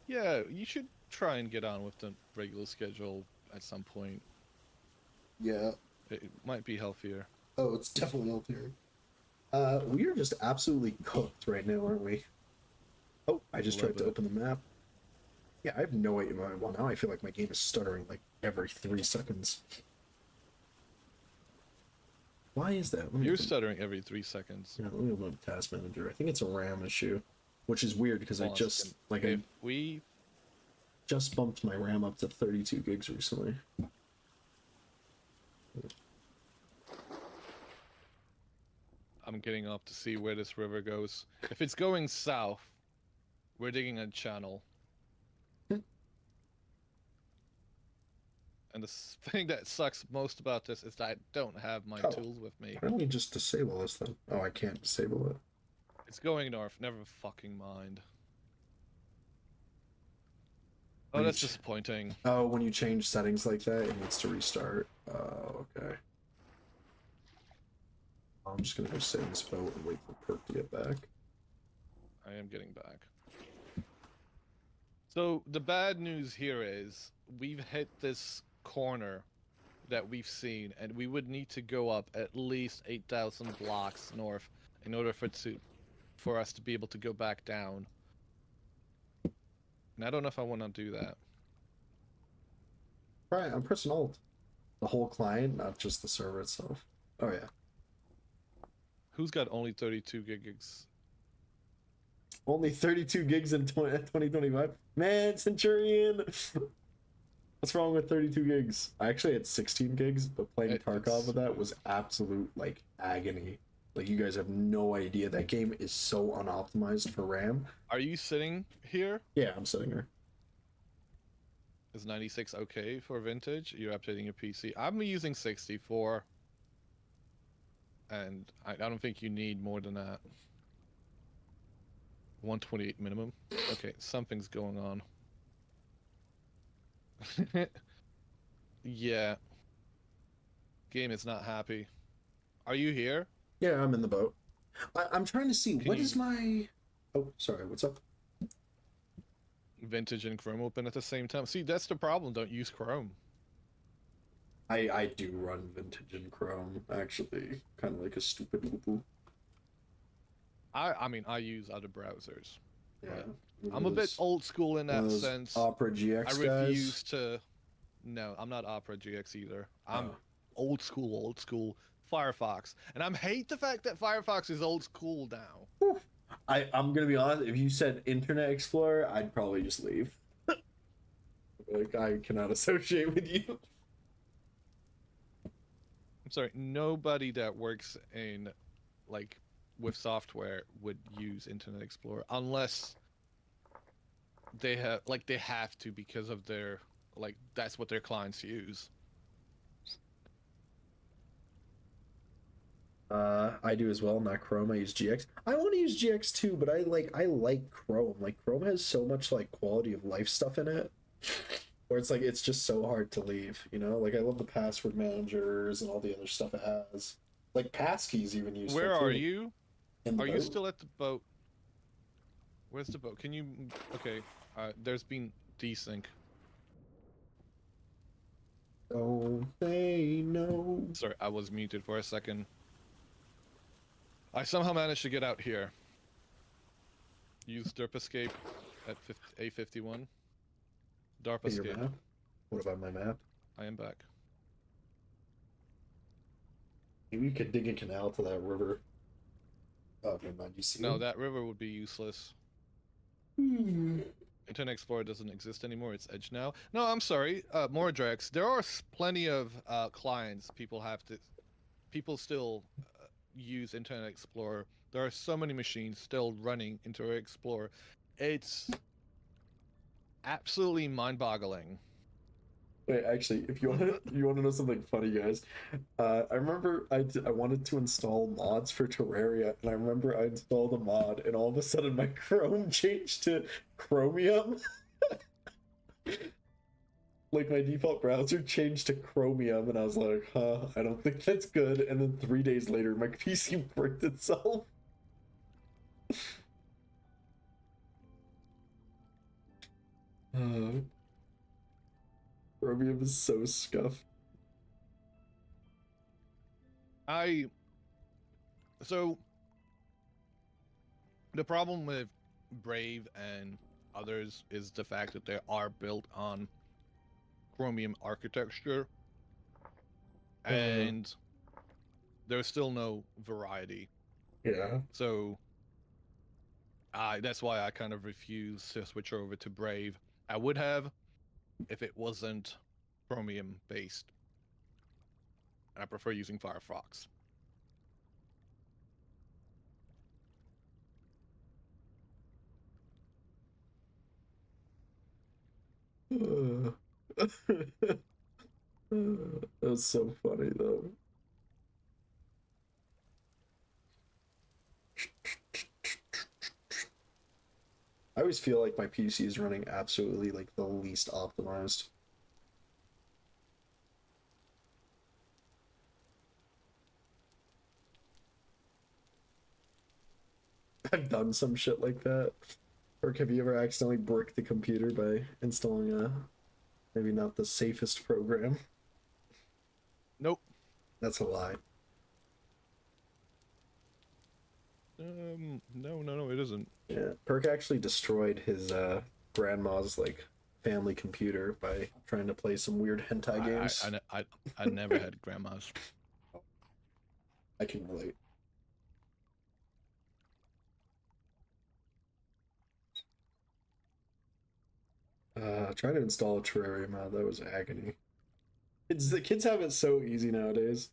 Yeah, you should try and get on with the regular schedule at some point. Yeah. It might be healthier. Oh, it's definitely healthier. We are just absolutely cooked right now, aren't we? Oh, I just tried to open the map. Yeah, I have no idea. Well, now I feel like my game is stuttering like every 3 seconds. Why is that? You're stuttering every 3 seconds. Yeah, let me open up Task Manager. I think it's a RAM issue, which is weird because I just just bumped my RAM up to 32 gigs recently. I'm getting up to see where this river goes. If it's going south, we're digging a channel. And the thing that sucks most about this is that I don't have my tools with me. Why don't we just disable this then? Oh, I can't disable it. It's going north, never fucking mind. Oh, that's disappointing. Oh, when you change settings like that, it needs to restart. Oh, okay. I'm just gonna go save this boat and wait for Perk to get back. I am getting back. So, the bad news here is, we've hit this corner that we've seen, and we would need to go up at least 8,000 blocks north in order for us to be able to go back down. And I don't know if I want to do that. Right, I'm pressing Alt. The whole client, not just the server itself. Oh yeah. Who's got only 32 gigs? Only 32 gigs in 2025? Man, Centurion! What's wrong with 32 gigs? I actually had 16 gigs, but playing Tarkov with that was absolute, like, agony. Like, you guys have no idea. That game is so unoptimized for RAM. Are you sitting here? Yeah, I'm sitting here. Is 96 okay for vintage? You're updating your PC. I'm using 64. And I don't think you need more than that. 128 minimum. Okay, something's going on. Yeah. Game is not happy. Are you here? Yeah, I'm in the boat. I'm trying to see, what is you- my... Oh, sorry, what's up? Vintage and Chrome open at the same time. See, that's the problem. Don't use Chrome. I do run Vintage in Chrome, actually. Kind of like a stupid poo-poo. I mean, I use other browsers. Yeah. Right? I'm a bit old school in that sense. Opera GX I guys? refuse to... No, I'm not Opera GX either. I'm old school Firefox. And I hate the fact that Firefox is old school now. I'm gonna be honest, if you said Internet Explorer, I'd probably just leave. Like, I cannot associate with you. I'm sorry, nobody that works in, like, with software would use Internet Explorer unless they have to because of their, like, that's what their clients use. I do as well, not Chrome. I use GX. I want to use GX too, but I like Chrome. Like, Chrome has so much like quality of life stuff in it, where it's like it's just so hard to leave. You know, like I love the password managers and all the other stuff it has. Like passkeys even useful. Where too. are you? In Are the you boat. still at the boat? Where's the boat? Can you? Okay. There's been desync. Oh, they know. Sorry, I was muted for a second. I somehow managed to get out here. Use Derp Escape at A51. DARP Hey, your Escape. map? What about my map? I am back. Maybe you could dig a canal to that river. Oh, never mind. You see? No, them? that river would be useless. Internet Explorer doesn't exist anymore. It's Edge now. No, I'm sorry. Mordrex. There are plenty of clients people still use Internet Explorer. There are so many machines still running Internet Explorer. It's absolutely mind-boggling. Wait, actually, if you want to know something funny, guys, I remember I wanted to install mods for Terraria, and I remember I installed a mod, and all of a sudden my Chrome changed to Chromium. Like my default browser changed to Chromium, and I was like, huh, I don't think that's good. And then 3 days later, my PC bricked itself. Chromium is so scuffed. So the problem with Brave and others is the fact that they are built on Chromium architecture, and there's still no variety. Yeah. So that's why I kind of refuse to switch over to Brave. I would have if it wasn't Chromium based. I prefer using Firefox. That's so funny though. I always feel like my PC is running absolutely like the least optimized. I've done some shit like that. Or have you ever accidentally bricked the computer by installing a maybe not the safest program? Nope. That's a lie. No, it isn't. Yeah, Perk actually destroyed his grandma's like family computer by trying to play some weird hentai games. I never had grandmas. I can relate. Trying to install a Terraria mod, that was agony. The kids have it so easy nowadays.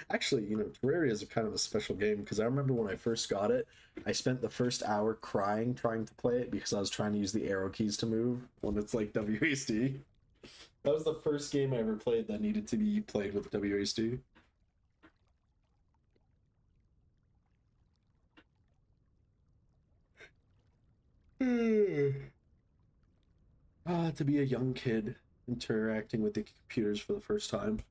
Actually, you know, Terraria is kind of a special game because I remember when I first got it, I spent the first hour crying trying to play it because I was trying to use the arrow keys to move when it's like WASD. That was the first game I ever played that needed to be played with WASD. To be a young kid interacting with the computers for the first time.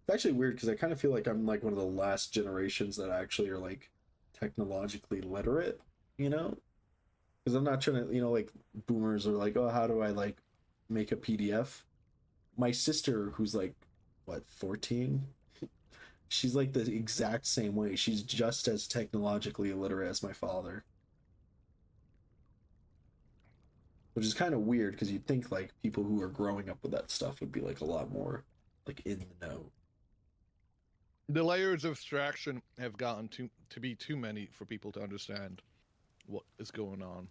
It's actually weird because I kind of feel like I'm like one of the last generations that actually are like technologically literate, you know? Because I'm not trying to, like boomers are like, oh, how do I like make a PDF? My sister, who's like, what, 14? She's like the exact same way. She's just as technologically illiterate as my father. Which is kind of weird because you'd think like people who are growing up with that stuff would be like a lot more like in the know. The layers of abstraction have gotten to be too many for people to understand what is going on.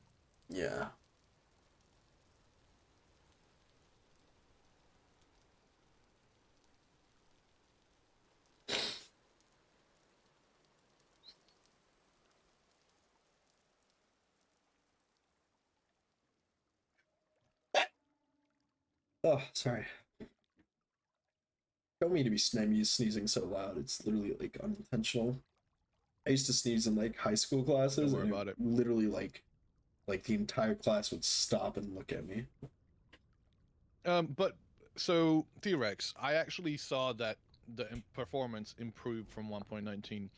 Yeah. Oh, sorry. Don't mean to be sneezing so loud. It's literally like unintentional. I used to sneeze in like high school classes, Don't worry and about it. literally like the entire class would stop and look at me. But so T-Rex, I actually saw that the performance improved from 1.19.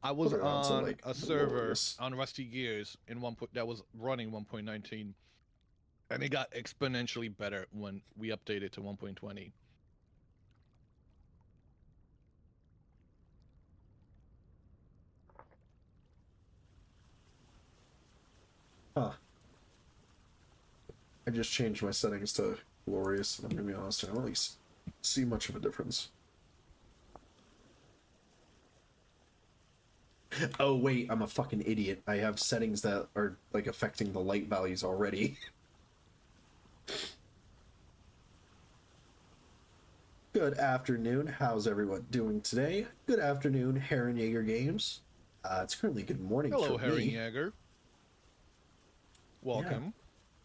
I was Put it on to, on like, a server glorious. on Rusty Gears in that was running 1.19, and it got exponentially better when we updated to 1.20. Huh. I just changed my settings to glorious, and I'm gonna be honest, I don't really see much of a difference. Oh wait, I'm a fucking idiot. I have settings that are like affecting the light values already. Good afternoon. How's everyone doing today? Good afternoon, Heron Jaeger Games. It's currently good morning Hello, for Herring me. Jäger. Welcome. Yeah,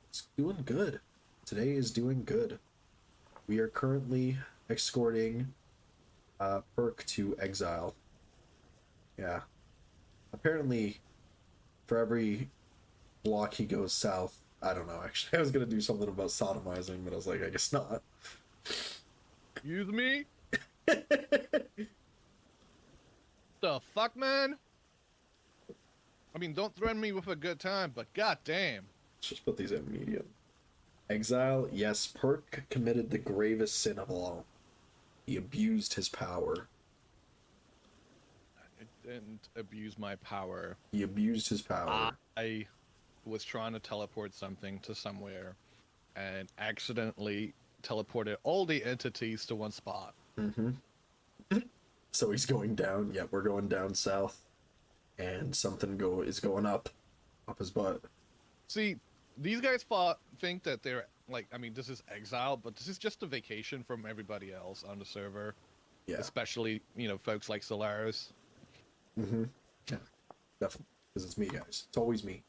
it's doing good. Today is doing good. We are currently escorting Perk to exile. Yeah. Apparently, for every block he goes south, I don't know, actually. I was going to do something about sodomizing, but I was like, I guess not. Excuse me? The fuck, man? I mean, don't threaten me with a good time, but goddamn. Let's just put these at medium. Exile, yes, Perk committed the gravest sin of all. He abused his power. I didn't abuse my power. He abused his power. I was trying to teleport something to somewhere and accidentally teleported all the entities to one spot. Mm-hmm. So he's going down. Yeah, we're going down south. And something is going up his butt. See, these guys think that they're like, I mean, this is exile, but this is just a vacation from everybody else on the server. Yeah. Especially, folks like Solaris. Mm-hmm. Yeah, definitely. Because it's me, guys. It's always me.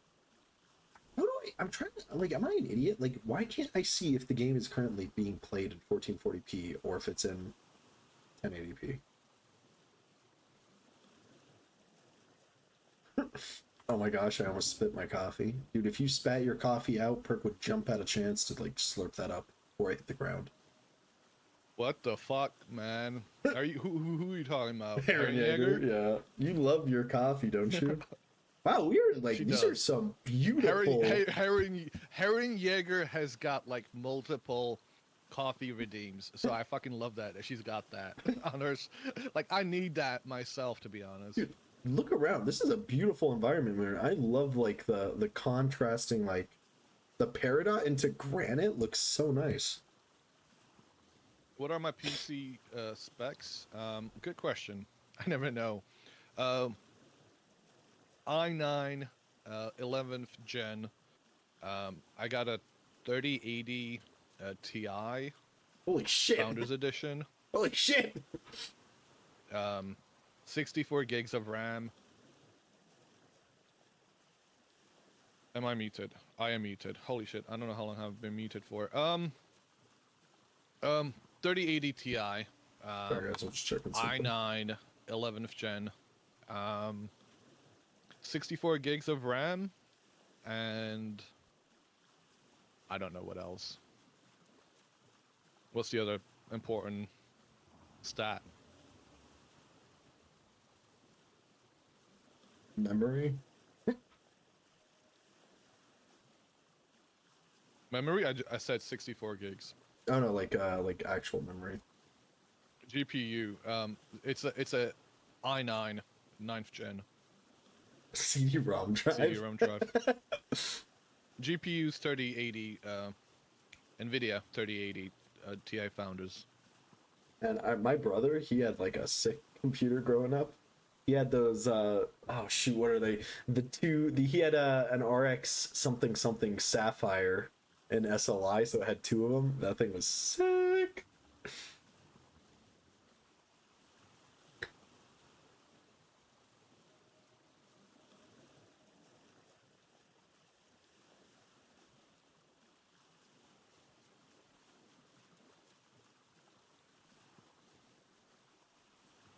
How do I'm trying to, like, am I an idiot? Like, why can't I see if the game is currently being played in 1440p or if it's in 1080p? Oh my gosh, I almost spit my coffee. Dude, if you spat your coffee out, Perk would jump at a chance to, like, slurp that up before I hit the ground. What the fuck, man? Are you who are you talking about? Heron Jaeger? Yeah. You love your coffee, don't you? Wow, weird. Like, these are some beautiful... Heron Jaeger has got, like, multiple coffee redeems, so I fucking love that she's got that on her. Like, I need that myself, to be honest. Dude, look around. This is a beautiful environment, man. I love, like, the contrasting, like, the peridot into granite looks so nice. What are my PC specs? Good question. I never know. i9 11th gen. I got a 3080 Ti. Holy shit! Founders Edition. Holy shit! 64 gigs of RAM. Am I muted? I am muted. Holy shit! I don't know how long I've been muted for. 3080 Ti. Sorry, guys, I'm just checking something. i9, 11th gen. 64 gigs of RAM, and I don't know what else. What's the other important stat? Memory? Memory? I said 64 gigs. Oh no, like actual memory. GPU. It's a i9, 9th gen. CD-ROM drive. CD-ROM drive. GPU's 3080. NVIDIA 3080 Ti founders. And my brother, he had like a sick computer growing up. He had those oh shoot, what are they? He had an RX something something Sapphire and SLI, so it had two of them. That thing was sick.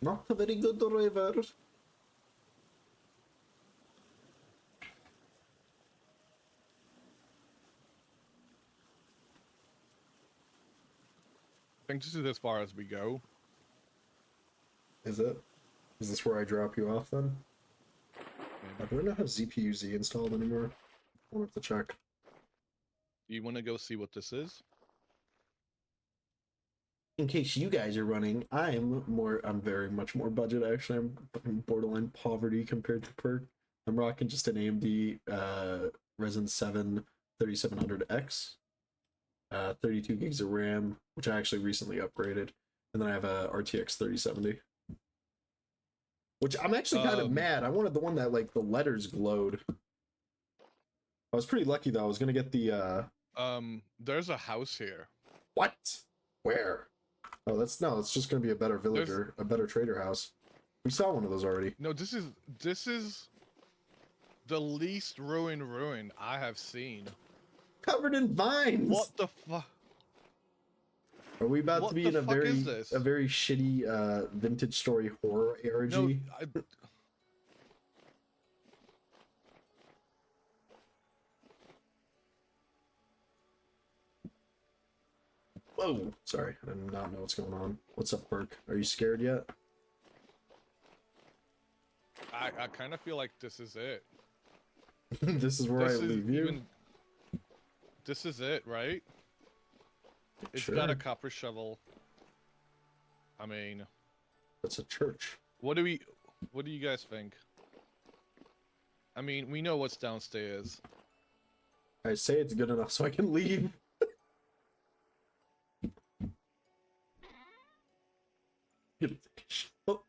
Not a very good driver. I think this is as far as we go. Is it? Is this where I drop you off then? Do I not have ZPUZ installed anymore? I'll have to check. You want to go see what this is? In case you guys are running, I'm very much more budget actually. I'm borderline poverty compared to perk. I'm rocking just an AMD Ryzen 7 3700X, 32 gigs of RAM, which I actually recently upgraded, and then I have a RTX 3070. Which I'm actually kind of mad. I wanted the one that like the letters glowed. I was pretty lucky though. I was gonna get the there's a house here. What? Where? Oh, it's just gonna be a better villager, a better trader house. We saw one of those already. No, this is the least ruin I have seen. Covered in vines. What the fuck? Are we about to be in a very shitty vintage story horror ARG? No, Whoa! Sorry, I did not know what's going on. What's up, Burke? Are you scared yet? I kind of feel like this is it. This is where I leave you. This is it, right? It's Sure. got a copper shovel. I mean, it's a church. What do you guys think? I mean, we know what's downstairs. I say it's good enough so I can leave. Oh.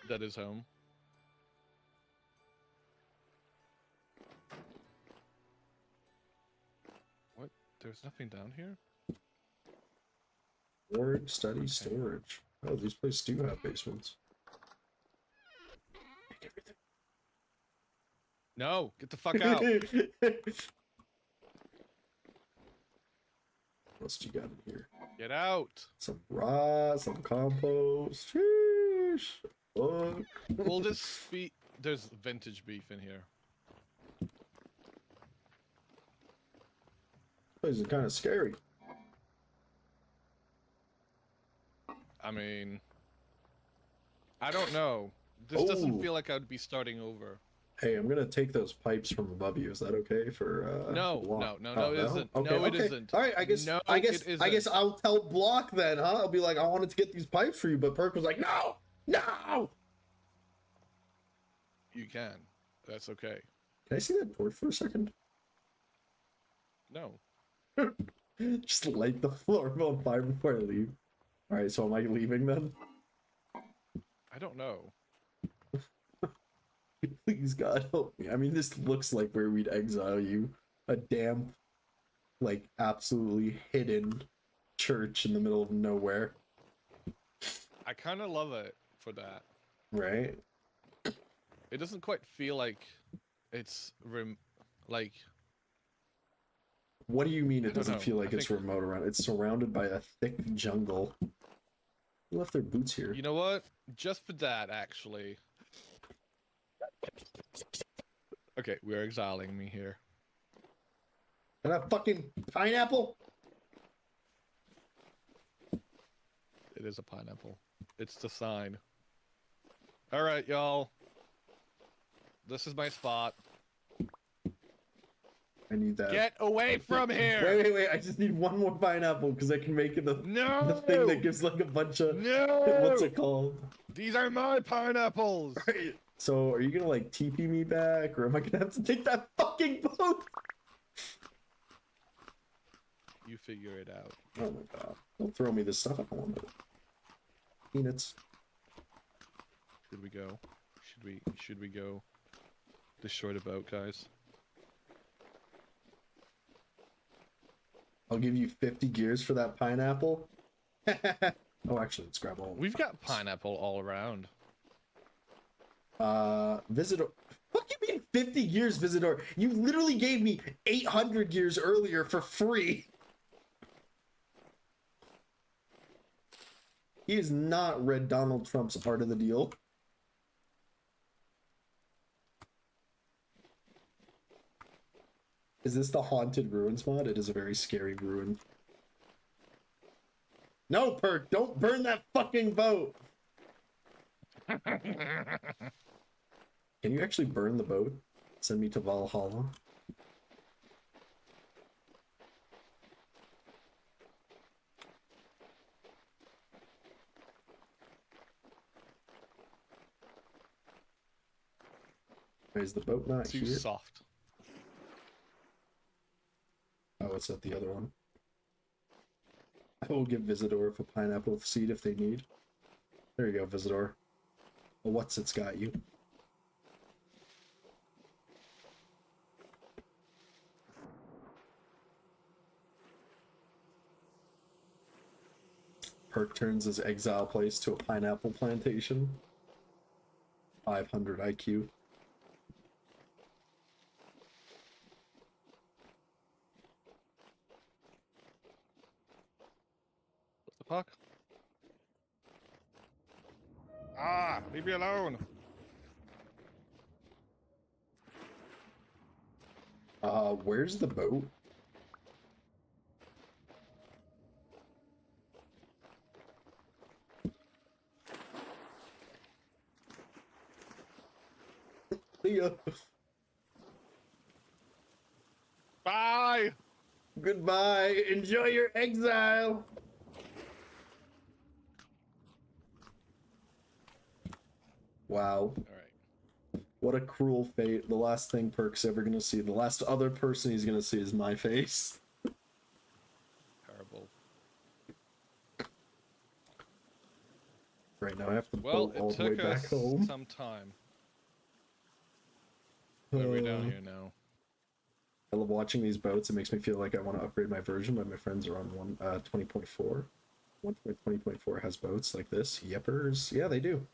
That is home. What? There's nothing down here? Storage, study, storage. Oh, these places do have basements. Make everything. No, get the fuck out. What else do you got in here? Get out. Some raw, some compost. Sheesh. Fuck. Will this be... There's vintage beef in here. This is kind of scary. I mean... I don't know. This doesn't feel like I'd be starting over. Hey, I'm gonna take those pipes from above you. Is that okay for No, it isn't. Okay, no, it okay. isn't. All right, I guess I'll tell Block then, huh? I'll be like, I wanted to get these pipes for you, but Perk was like, no, no. You can. That's okay. Can I see that torch for a second? No. Just light the floor on fire before I leave. All right, so am I leaving then? I don't know. Please, God, help me. I mean, this looks like where we'd exile you. A damp, like, absolutely hidden church in the middle of nowhere. I kind of love it for that. Right? It doesn't quite feel like it's like. What do you mean I it don't doesn't know. feel like it's remote around? It's surrounded by a thick jungle. Who left their boots here? You know what? Just for that, actually. Okay, we're exiling me here. And that fucking pineapple? It is a pineapple. It's the sign. Alright, y'all. This is my spot. I need that. Get away from here! Wait. I just need one more pineapple because I can make it the thing that gives like a bunch of... No! What's it called? These are my pineapples! Right. So are you gonna like TP me back or am I gonna have to take that fucking boat? You figure it out. Oh my god. Don't throw me this stuff. I don't want it. Peanuts. Should we go? Should we go destroy the boat, guys? I'll give you 50 gears for that pineapple. Oh, actually, let's grab all. We've got pineapple all around. Visitor. What do you mean 50 gears, Visitor? You literally gave me 800 gears earlier for free. He has not read Donald Trump's part of the deal. Is this the Haunted Ruins mod? It is a very scary ruin. No, Perk, don't burn that fucking boat! Can you actually burn the boat? Send me to Valhalla? Why is the boat not Too here? soft. Oh, it's at the other one. I will give Visitor a pineapple seed if they need. There you go, Visitor. Well, what's it's got you? Perk turns his exile place to a pineapple plantation. 500 IQ. What the fuck? Ah, leave me alone. Where's the boat? Leah. Bye. Goodbye. Enjoy your exile. Wow. Alright. What a cruel fate. The last thing Perk's ever gonna see, the last other person he's gonna see is my face. Terrible. Right now I have to Well, boat all it the way took back us home. some time. Where are we down here now? I love watching these boats. It makes me feel like I want to upgrade my version, but my friends are on 20.4. 1.20.4 has boats like this. Yeppers. Yeah, they do.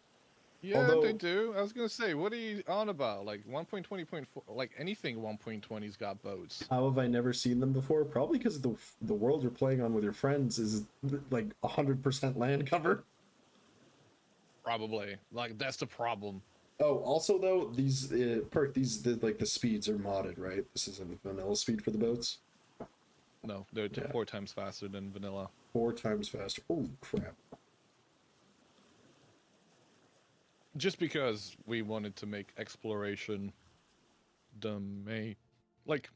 Yeah, Although- they do. I was gonna say, what are you on about? Like 1.20.4, like anything 1.20's got boats. How have I never seen them before? Probably because the world you're playing on with your friends is like 100% land cover. Probably. Like that's the problem. Oh, also though, these Perk, like the speeds are modded, right? This isn't vanilla speed for the boats. No, they're 4 times faster than vanilla. 4 times faster. Oh crap! Just because we wanted to make exploration like,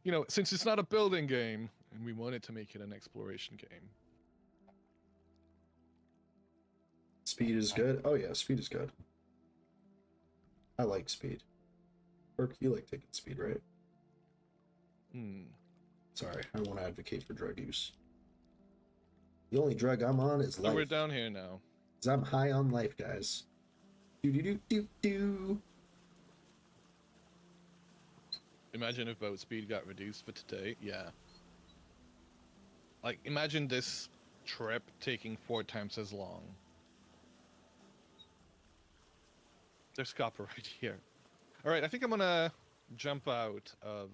you know, since it's not a building game, and we wanted to make it an exploration game. Speed is good. Oh yeah, speed is good. I like speed. Perk, you like taking speed, right? Sorry, I won't advocate for drug use. The only drug I'm on is So life. we're down here now. 'Cause I'm high on life, guys. Do do do do do. Imagine if boat speed got reduced for today. Yeah. Like, imagine this trip taking 4 times as long. There's copper right here. All right, I think I'm gonna jump out of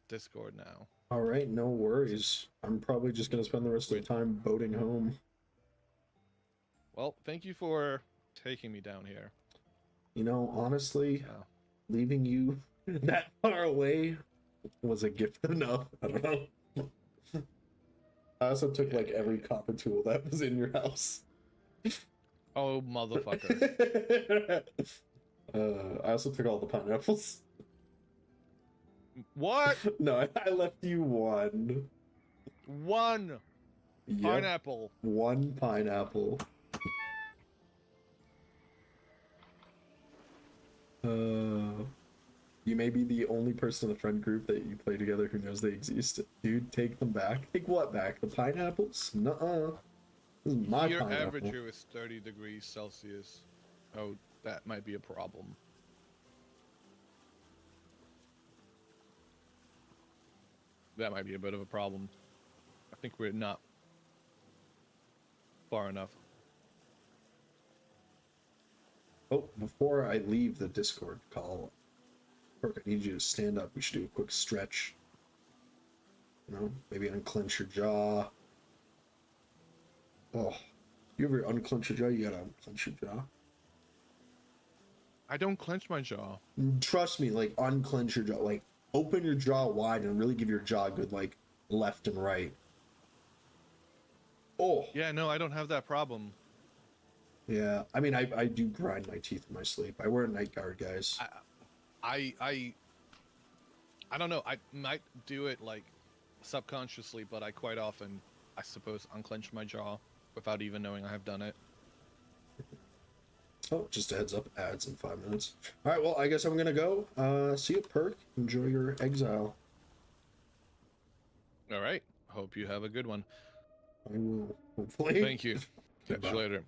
Discord now. All right, no worries. I'm probably just gonna spend the rest of the time boating home. Well, thank you for taking me down here. You know, honestly, leaving you that far away was a gift enough. I don't know. I also took like every copper tool that was in your house. Oh, motherfucker. I also took all the pineapples. What? No, I left you one. One pineapple. One pineapple. You may be the only person in the friend group that you play together who knows they exist. Dude, take them back. Take what back? The pineapples? Nuh-uh. This is my Your pineapple. average here is 30 degrees Celsius. Oh, that might be a problem. That might be a bit of a problem. I think we're not far enough. Oh, before I leave the Discord call, Perk, I need you to stand up. We should do a quick stretch. You know, maybe unclench your jaw. Oh, you ever unclench your jaw? You gotta unclench your jaw. I don't clench my jaw. Trust me, like unclench your jaw. Like open your jaw wide and really give your jaw a good like left and right. Oh. Yeah, no, I don't have that problem. Yeah, I mean, I do grind my teeth in my sleep. I wear a night guard, guys. I don't know. I might do it like subconsciously, but I quite often, I suppose, unclench my jaw without even knowing I have done it. Oh, just a heads up, ads in 5 minutes. All right, well, I guess I'm gonna go. See you, Perk. Enjoy your exile. All right. Hope you have a good one. I will, hopefully. Thank you. Catch you later.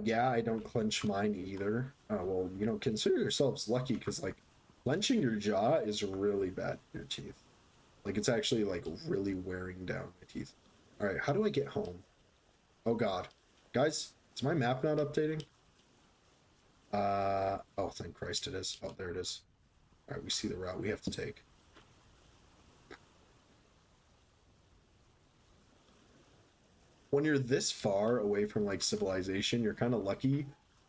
Yeah, I don't clench mine either. Well, you know, consider yourselves lucky because, like, clenching your jaw is really bad for your teeth. Like, it's actually, like, really wearing down my teeth. All right, how do I get home? Oh, God. Guys, is my map not updating? Oh, thank Christ it is. Oh, there it is. All right, we see the route we have to take. When you're this far away from like civilization, you're kind of lucky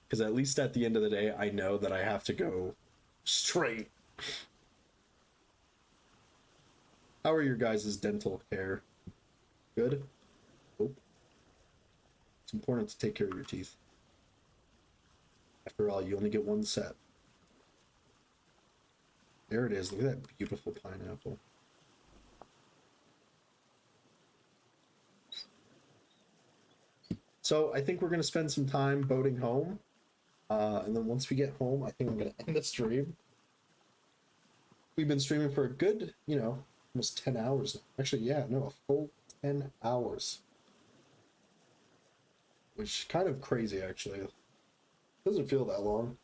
because at least at the end of the day, I know that I have to go straight. How are your guys' dental care? Good? Oh. It's important to take care of your teeth. After all, you only get one set. There it is. Look at that beautiful pineapple. So I think we're going to spend some time boating home. And then once we get home, I think I'm going to end the stream. We've been streaming for a good, you know, almost 10 hours now. Actually, yeah, no, a full 10 hours. Which kind of crazy, actually. Doesn't feel that long.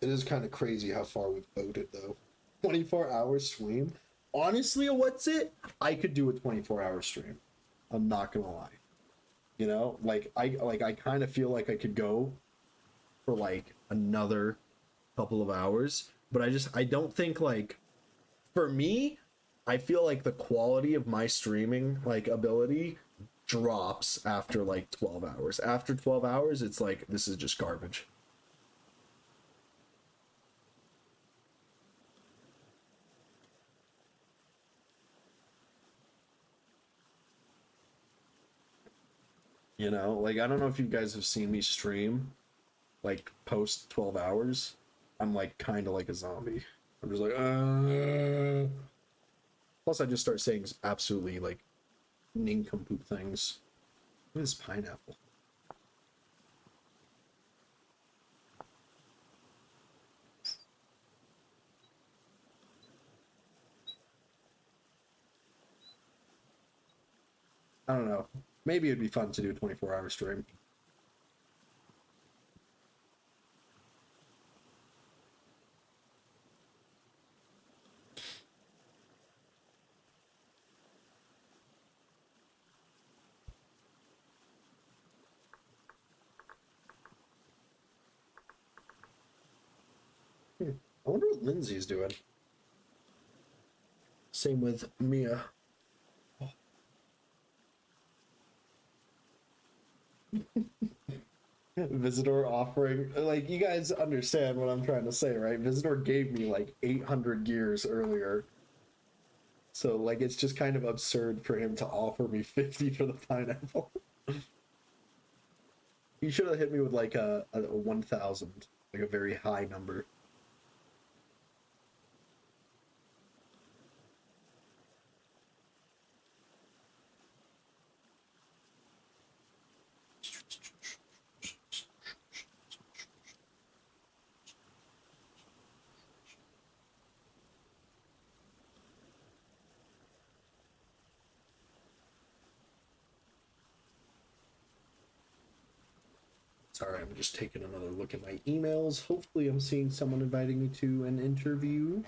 It is kind of crazy how far we've boated, though. 24-hour stream. Honestly, what's it? I could do a 24-hour stream. I'm not gonna lie. You know, I kind of feel like I could go for like another couple of hours, but I don't think like for me, I feel like the quality of my streaming like ability drops after like 12 hours. After 12 hours, it's like this is just garbage. You know, like I don't know if you guys have seen me stream like post 12 hours. I'm like kind of like a zombie. I'm just like Plus I just start saying absolutely like nincompoop things. Look at this pineapple. I don't know. Maybe it'd be fun to do a 24-hour stream. I wonder what Lindsay's doing. Same with Mia. Visitor offering, like, you guys understand what I'm trying to say, right? Visitor gave me like 800 gears earlier. So, like, it's just kind of absurd for him to offer me 50 for the pineapple. He should have hit me with like a 1,000, like a very high number. Sorry, I'm just taking another look at my emails. Hopefully I'm seeing someone inviting me to an interview.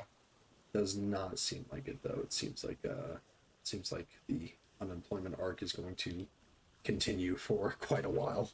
Does not seem like it though. It seems like the unemployment arc is going to continue for quite a while.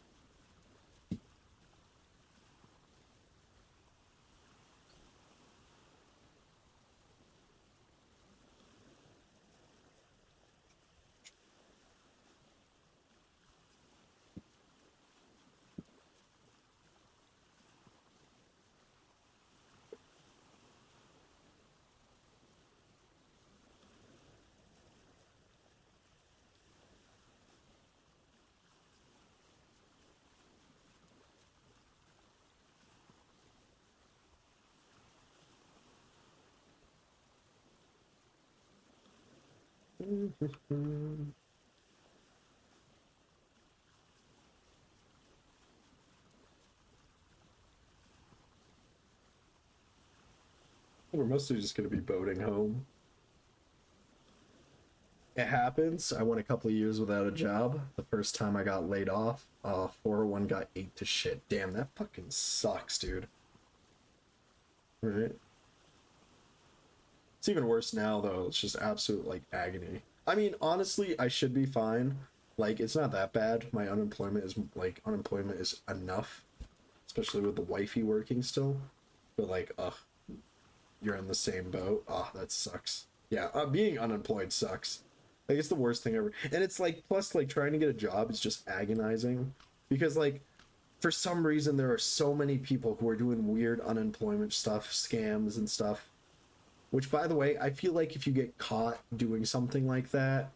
We're mostly just going to be boating home. It happens. I went a couple of years without a job. The first time I got laid off, 401 got ate to shit. Damn, that fucking sucks, dude. Right? It's even worse now, though. It's just absolute, like, agony. I mean, honestly, I should be fine. Like, it's not that bad. My unemployment is enough. Especially with the wifey working still. But, like, ugh. You're in the same boat. Oh, that sucks. Yeah, being unemployed sucks. Like, it's the worst thing ever. And it's, like, plus, like, trying to get a job is just agonizing. Because, like, for some reason, there are so many people who are doing weird unemployment stuff, scams and stuff. Which, by the way, I feel like if you get caught doing something like that,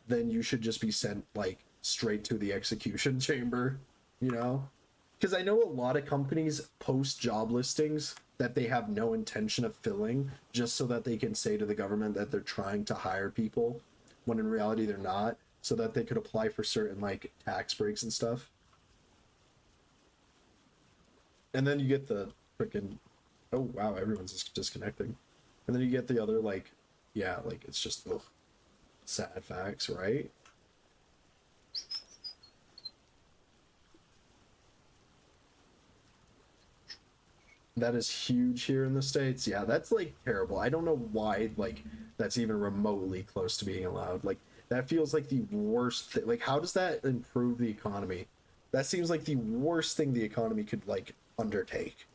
then you should just be sent, like, straight to the execution chamber, you know? Because I know a lot of companies post job listings that they have no intention of filling just so that they can say to the government that they're trying to hire people, when in reality they're not, so that they could apply for certain, like, tax breaks and stuff. And then you get the freaking, oh wow, everyone's just disconnecting. And then you get the other, like, yeah, like, it's just, ugh, sad facts, right? That is huge here in the States. Yeah, that's, like, terrible. I don't know why, like, that's even remotely close to being allowed. Like, that feels like the worst thing. Like, how does that improve the economy? That seems like the worst thing the economy could, like, undertake.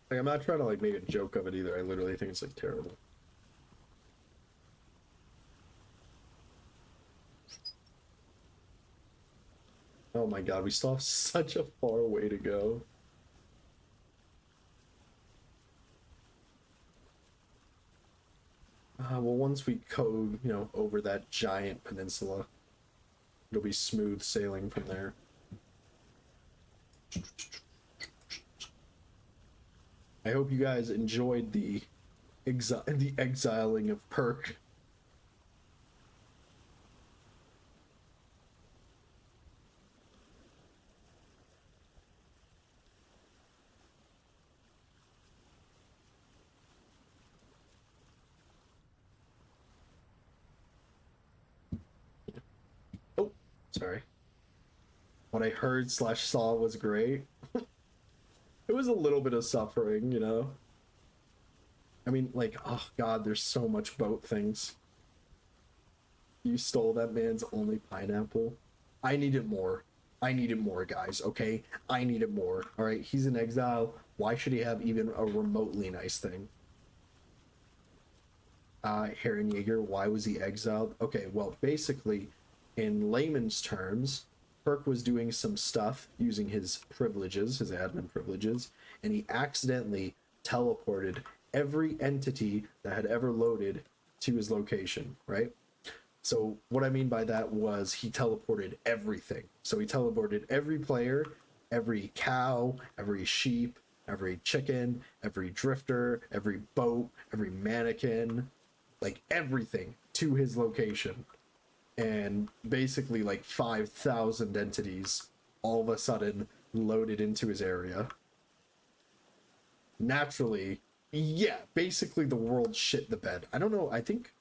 Like, I'm not trying to, like, make a joke of it either. I literally think it's, like, terrible. Oh my god, we still have such a far way to go. Well, once we go, you know, over that giant peninsula, it'll be smooth sailing from there. I hope you guys enjoyed the exiling of Perk. sorry. What I heard slash saw was great. It was a little bit of suffering, you know? I mean, like, oh god, there's so much boat things. You stole that man's only pineapple. I needed more. I needed more, guys, okay? I needed more, alright? He's in exile. Why should he have even a remotely nice thing? Heron Yeager, why was he exiled? Okay, well, basically, in layman's terms, Perk was doing some stuff using his privileges, his admin privileges, and he accidentally teleported every entity that had ever loaded to his location, right? So what I mean by that was he teleported everything. So he teleported every player, every cow, every sheep, every chicken, every drifter, every boat, every mannequin, like everything to his location. And basically like 5,000 entities all of a sudden loaded into his area. Naturally, yeah, basically the world shit the bed. I don't know, I think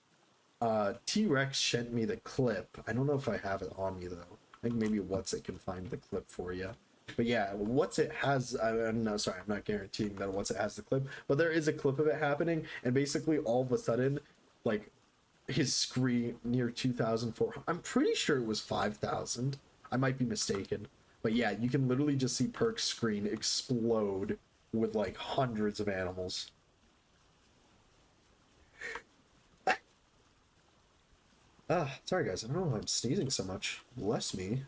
T-Rex sent me the clip. I don't know if I have it on me though. I think maybe What's It can find the clip for you. But yeah, What's It has, I'm not guaranteeing that What's It has the clip, but there is a clip of it happening, and basically all of a sudden, like, his screen near 2,400, I'm pretty sure it was 5,000. I might be mistaken. But yeah, you can literally just see Perk's screen explode with like hundreds of animals. Sorry guys, I don't know why I'm sneezing so much. Bless me.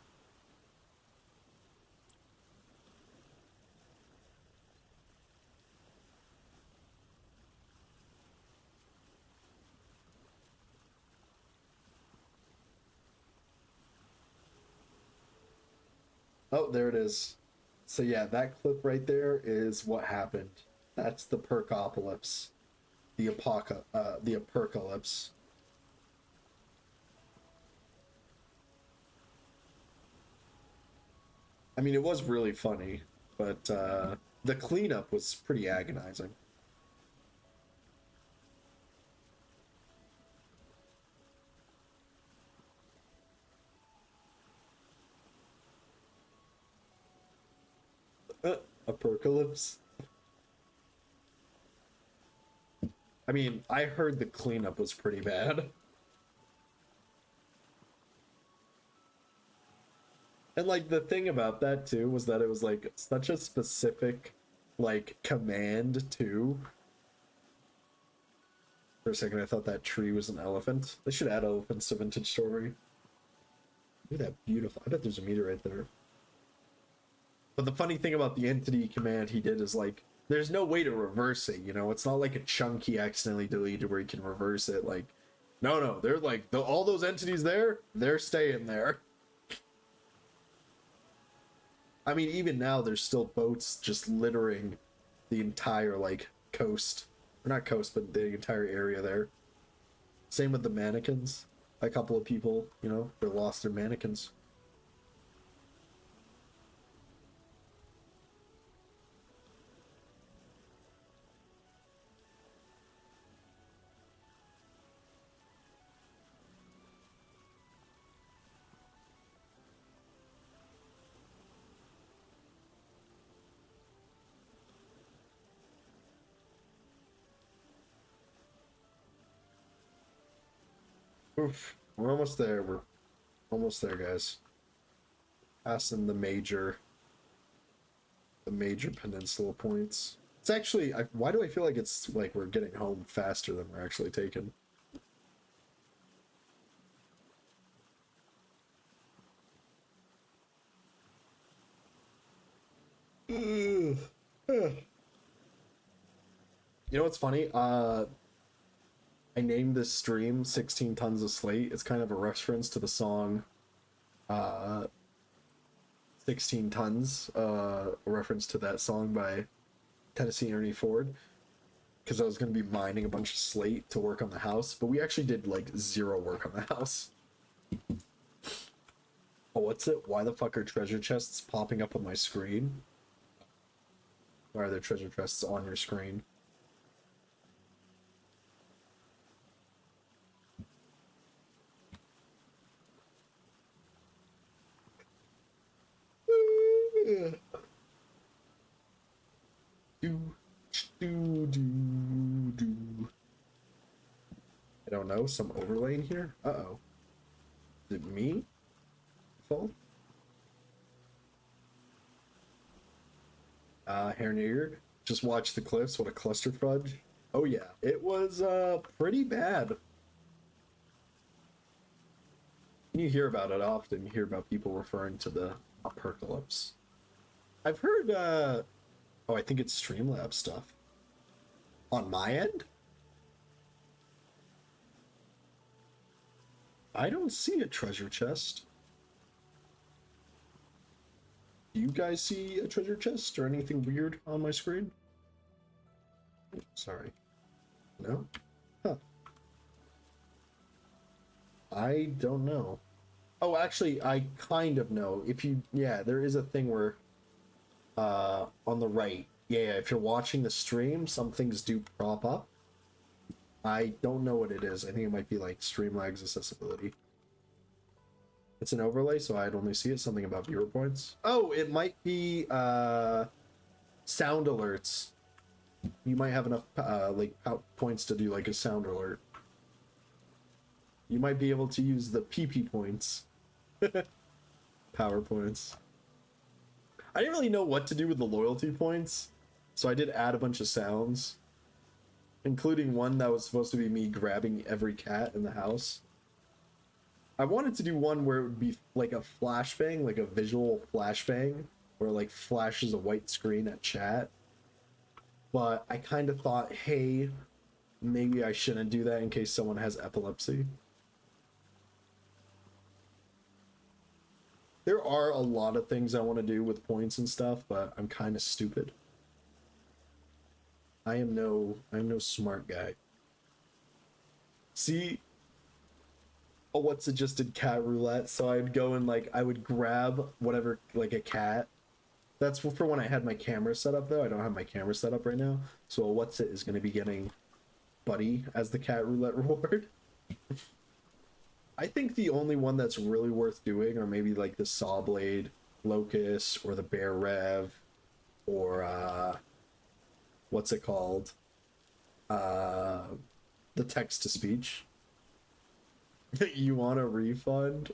Oh, there it is. So yeah, that clip right there is what happened. That's the Perkopolis. The apocalypse. I mean, it was really funny, but the cleanup was pretty agonizing. Apocalypse. I mean, I heard the cleanup was pretty bad. And like the thing about that too was that it was like such a specific like command too. For a second I thought that tree was an elephant. They should add elephants to Vintage Story. Look at that beautiful. I bet there's a meteorite there. But the funny thing about the entity command he did is like there's no way to reverse it, you know? It's not like a chunk he accidentally deleted where he can reverse it. Like, no, they're like all those entities there, they're staying there. I mean, even now there's still boats just littering the entire like coast, or not coast, but the entire area there. Same with the mannequins. A couple of people, you know, they lost their mannequins. Oof, we're almost there. We're almost there, guys. Passing the major peninsula points. It's actually, why do I feel like it's like we're getting home faster than we're actually taking? You know what's funny? I named this stream 16 Tons of Slate. It's kind of a reference to the song 16 Tons, a reference to that song by Tennessee Ernie Ford, because I was going to be mining a bunch of slate to work on the house, but we actually did like zero work on the house. Oh, what's it? Why the fuck are treasure chests popping up on my screen? Why are there treasure chests on your screen? Do. I don't know, some overlay in here? Uh-oh. Is it me? Fault? Hairnigger, just watch the clips. What a cluster fudge. Oh yeah, it was pretty bad. You hear about it often. You hear about people referring to the apocalypse. I've heard oh, I think it's Streamlabs stuff. On my end? I don't see a treasure chest. Do you guys see a treasure chest or anything weird on my screen? Sorry. No? Huh. I don't know. Oh, actually, I kind of know. If you, yeah, there is a thing where, on the right, yeah, if you're watching the stream, some things do prop up. I don't know what it is. I think it might be like Streamlabs accessibility. It's an overlay, so I'd only see it. Something about viewer points. Oh, it might be sound alerts. You might have enough like points to do like a sound alert. You might be able to use the PP points. Power points. I didn't really know what to do with the loyalty points, so I did add a bunch of sounds, including one that was supposed to be me grabbing every cat in the house. I wanted to do one where it would be like a flashbang, like a visual flashbang, where it like flashes a white screen at chat. But I kind of thought, hey, maybe I shouldn't do that in case someone has epilepsy. There are a lot of things I want to do with points and stuff, but I'm kind of stupid. I'm no smart guy. See, oh, what's it just did cat roulette? So I'd go and like I would grab whatever, like a cat. That's for when I had my camera set up though. I don't have my camera set up right now. So what's it is going to be getting Buddy as the cat roulette reward. I think the only one that's really worth doing are maybe like the Sawblade Locust or the Bear Rev or what's it called? The text to speech. You want a refund?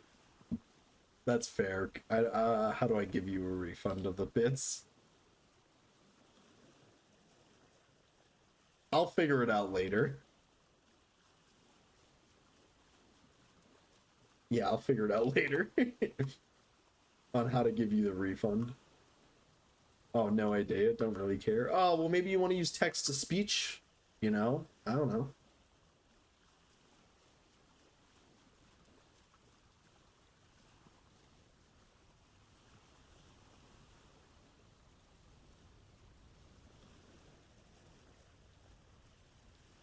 That's fair. How do I give you a refund of the bits? I'll figure it out later. Yeah, I'll figure it out later on how to give you the refund. Oh, no idea. Don't really care. Oh, well, maybe you want to use text to speech, you know? I don't know.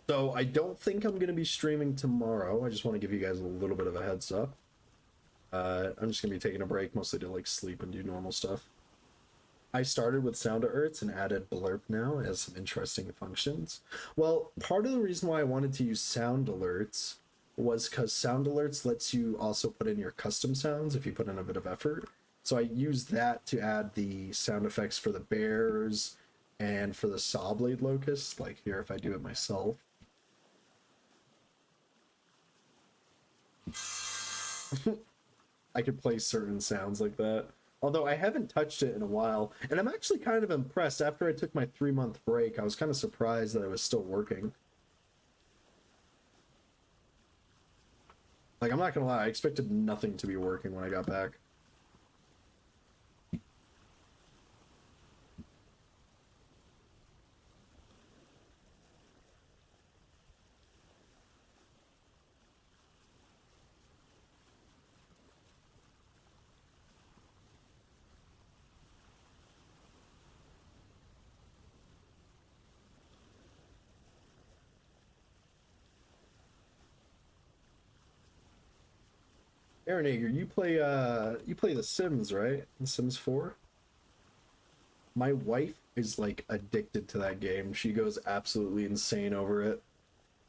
So I don't think I'm going to be streaming tomorrow. I just want to give you guys a little bit of a heads up. I'm just going to be taking a break, mostly to like sleep and do normal stuff. I started with sound alerts and added blurb now as some interesting functions. Well, part of the reason why I wanted to use sound alerts was because sound alerts lets you also put in your custom sounds if you put in a bit of effort. So I used that to add the sound effects for the bears and for the Sawblade Locust, like here if I do it myself. I could play certain sounds like that. Although I haven't touched it in a while, and I'm actually kind of impressed. After I took my 3-month break, I was kind of surprised that it was still working. Like, I'm not gonna lie, I expected nothing to be working when I got back. Aaron Ager, you play The Sims, right? The Sims 4? My wife is like addicted to that game. She goes absolutely insane over it.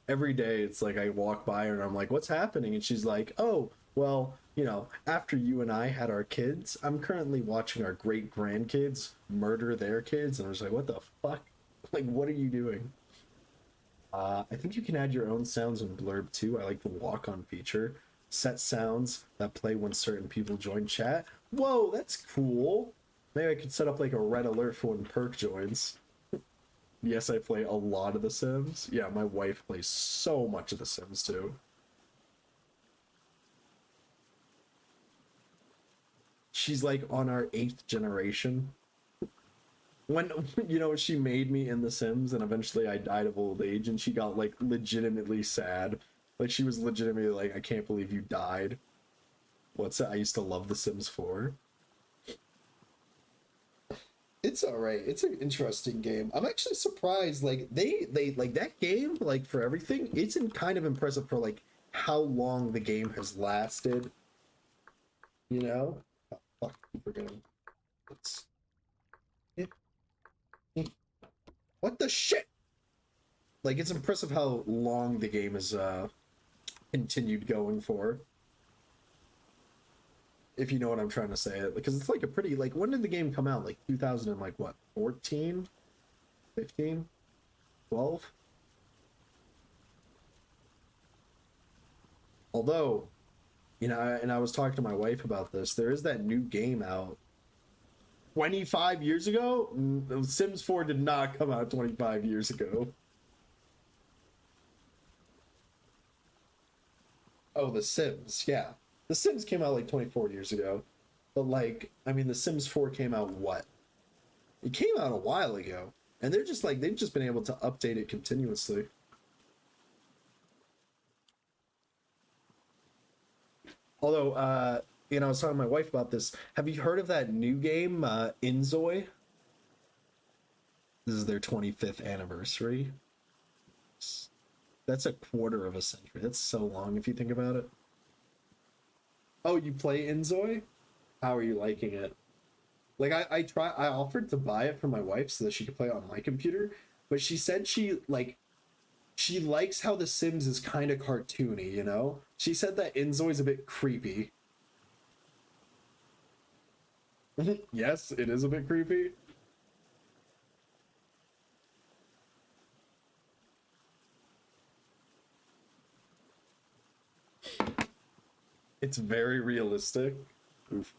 Every day it's like I walk by her and I'm like, what's happening? And she's like, oh, well, you know, after you and I had our kids, I'm currently watching our great grandkids murder their kids, and I was like, what the fuck? Like, what are you doing? I think you can add your own sounds in Blurb too. I like the walk on feature. Set sounds that play when certain people join chat. Whoa, that's cool. Maybe I could set up like a red alert for when Perk joins. Yes, I play a lot of The Sims. Yeah, my wife plays so much of The Sims too. She's like on our 8th generation. When, you know, she made me in The Sims and eventually I died of old age and she got like legitimately sad. Like she was legitimately like, I can't believe you died. What's it? I used to love The Sims 4. It's all right. It's an interesting game. I'm actually surprised. Like they like that game. Like for everything, it's kind of impressive for like how long the game has lasted. You know, oh, fuck, we're gonna. Let's. What the shit? Like it's impressive how long the game has continued going for. If you know what I'm trying to say, because it's like a pretty like when did the game come out? Like 2000 and like what 14, 15, 12. Although, you know, and I was talking to my wife about this. There is that new game out 25 years ago. Sims 4 did not come out 25 years ago. Oh, The Sims, yeah. The Sims came out like 24 years ago. But like, I mean, The Sims 4 came out what? It came out a while ago. And they're just like, they've just been able to update it continuously. Although, you know, I was talking to my wife about this. Have you heard of that new game, Inzoi? This is their 25th anniversary. That's a quarter of a century. That's so long if you think about it. Oh, you play Inzoi? How are you liking it? Like I offered to buy it for my wife so that she could play it on my computer, but she said she likes how The Sims is kind of cartoony, you know? She said that Inzoi's a bit creepy. Yes, it is a bit creepy. It's very realistic. Oof.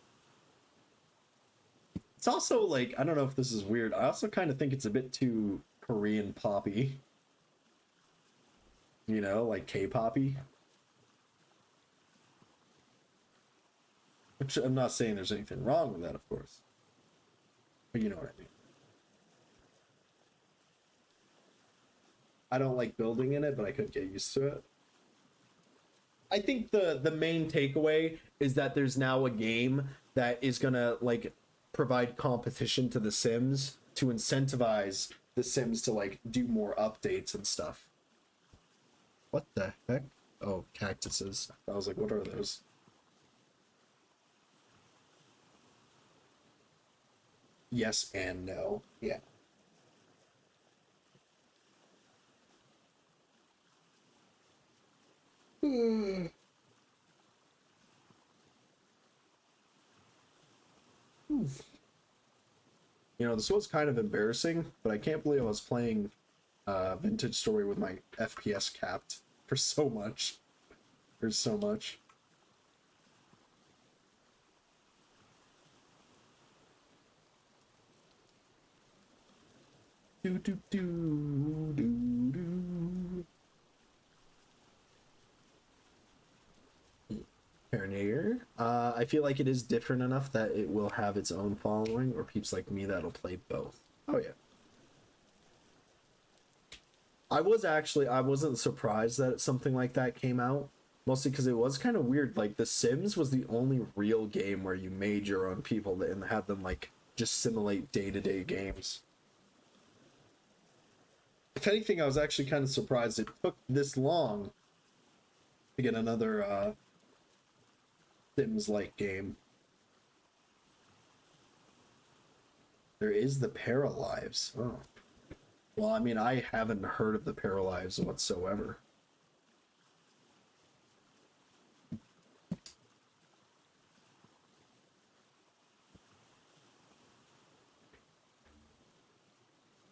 It's also like, I don't know if this is weird. I also kind of think it's a bit too Korean poppy. You know, like K-poppy. Which I'm not saying there's anything wrong with that, of course. But you know what I mean. I don't like building in it, but I could get used to it. I think the main takeaway is that there's now a game that is gonna like provide competition to The Sims to incentivize The Sims to like do more updates and stuff. What the heck? Oh, cactuses. I was like, what are those? Yes and no. Yeah. You know, this was kind of embarrassing, but I can't believe I was playing Vintage Story with my FPS capped for so much. There's so much. Do do do do do. Pernier. I feel like it is different enough that it will have its own following, or peeps like me that'll play both. Oh yeah. I wasn't surprised that something like that came out, mostly because it was kind of weird. Like The Sims was the only real game where you made your own people and had them like just simulate day-to-day games. If anything, I was actually kind of surprised it took this long to get another Sims-like game. There is the Paralives. Oh. Well, I mean, I haven't heard of the Paralives whatsoever.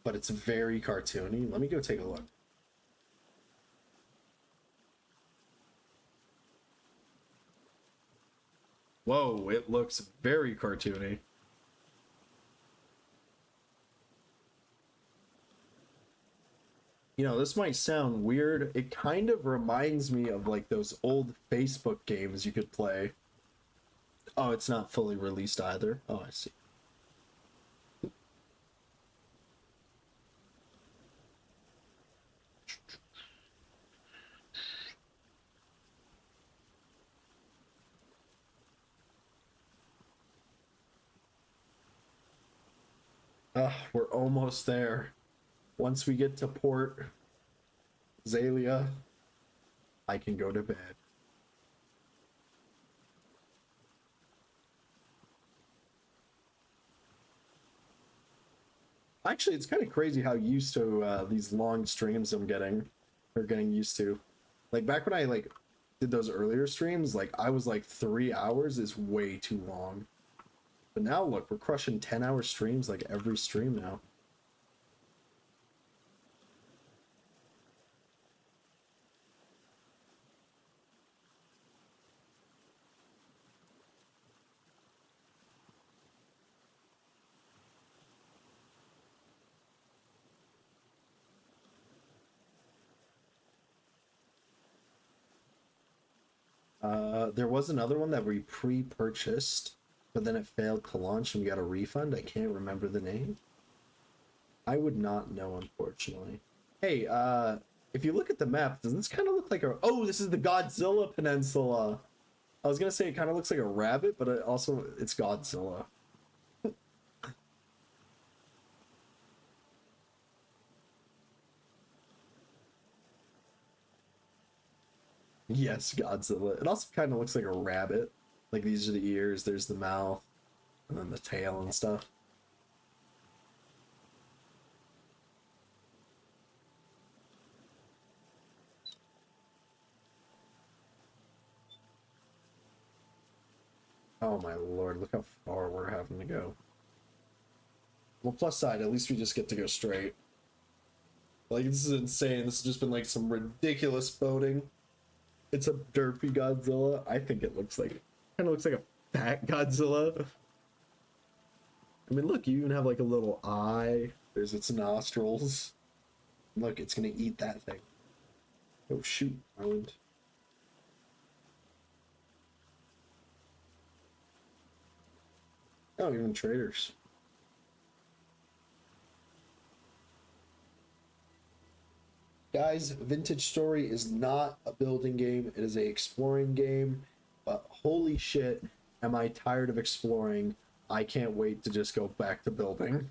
but it's very cartoony. Let me go take a look. Whoa, it looks very cartoony. You know, this might sound weird. It kind of reminds me of like those old Facebook games you could play. Oh, it's not fully released either. Oh, I see. We're almost there. Once we get to Port Zalia, I can go to bed. Actually, it's kind of crazy how used to these long streams I'm getting, or getting used to. Like back when I like did those earlier streams, like I was like 3 hours is way too long. But now look, we're crushing 10-hour streams like every stream now. There was another one that we pre-purchased, but then it failed to launch and we got a refund. I can't remember the name. I would not know, unfortunately. Hey, if you look at the map, does this kind of look like a... Oh, this is the Godzilla Peninsula. I was gonna say it kind of looks like a rabbit, but it's Godzilla. Yes, Godzilla. It also kind of looks like a rabbit. Like these are the ears, there's the mouth, and then the tail and stuff. Oh my lord, look how far we're having to go. Well, plus side, at least we just get to go straight. Like, this is insane. This has just been like some ridiculous boating. It's a derpy Godzilla. I think it looks like, kind of looks like a fat Godzilla. I mean, look, you even have like a little eye. There's its nostrils. Look, it's gonna eat that thing. Oh shoot, Island. Oh, even traders. Guys, Vintage Story is not a building game. It is a exploring game. But holy shit, am I tired of exploring. I can't wait to just go back to building.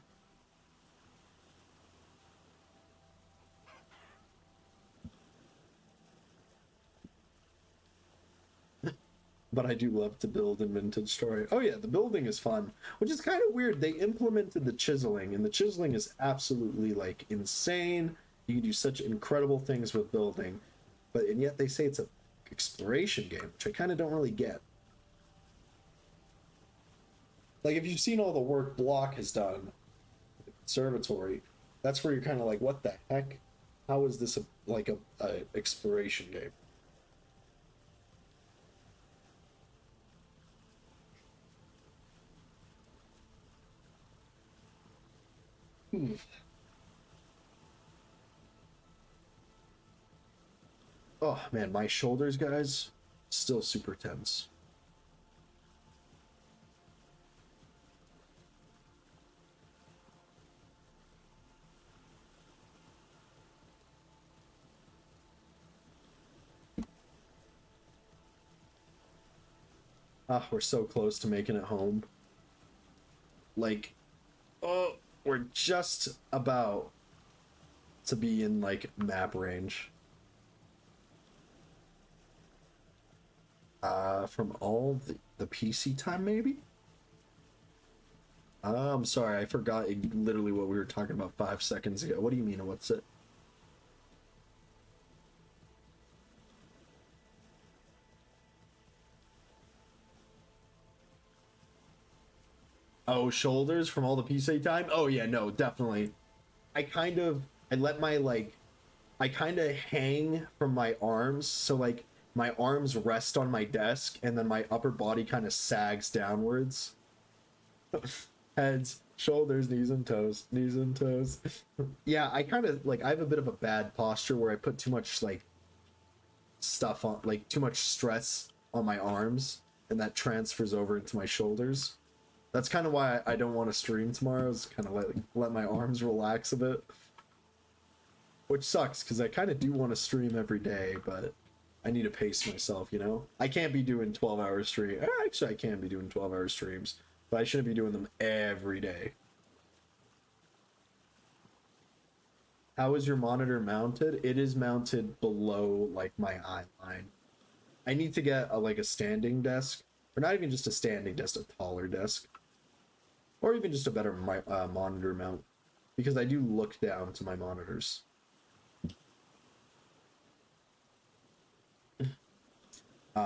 But I do love to build in Vintage Story. Oh yeah, the building is fun, which is kind of weird. They implemented the chiseling, and the chiseling is absolutely like insane. You can do such incredible things with building, and yet they say it's a exploration game, which I kind of don't really get. Like if you've seen all the work Block has done, the conservatory, that's where you're kind of like, what the heck? How is this like a exploration game? Oh man, my shoulders, guys, still super tense. We're so close to making it home. Like, oh, we're just about to be in like map range. From all the PC time, maybe? I'm sorry, I forgot literally what we were talking about 5 seconds ago. What do you mean, what's it? Oh, shoulders from all the PC time? Oh yeah, no, definitely. I let my like I kind of hang from my arms, so like my arms rest on my desk and then my upper body kind of sags downwards. Heads, shoulders, knees and toes, knees and toes. Yeah, I kind of like I have a bit of a bad posture where I put too much like stuff on, like too much stress on my arms, and that transfers over into my shoulders. That's kind of why I don't want to stream tomorrow, is kind of let my arms relax a bit. Which sucks, because I kind of do want to stream every day, but I need to pace myself, you know? I can't be doing 12-hour streams. Actually, I can be doing 12-hour streams, but I shouldn't be doing them every day. How is your monitor mounted? It is mounted below, like, my eye line. I need to get, a standing desk, or not even just a standing desk, a taller desk. Or even just a better monitor mount, because I do look down to my monitors.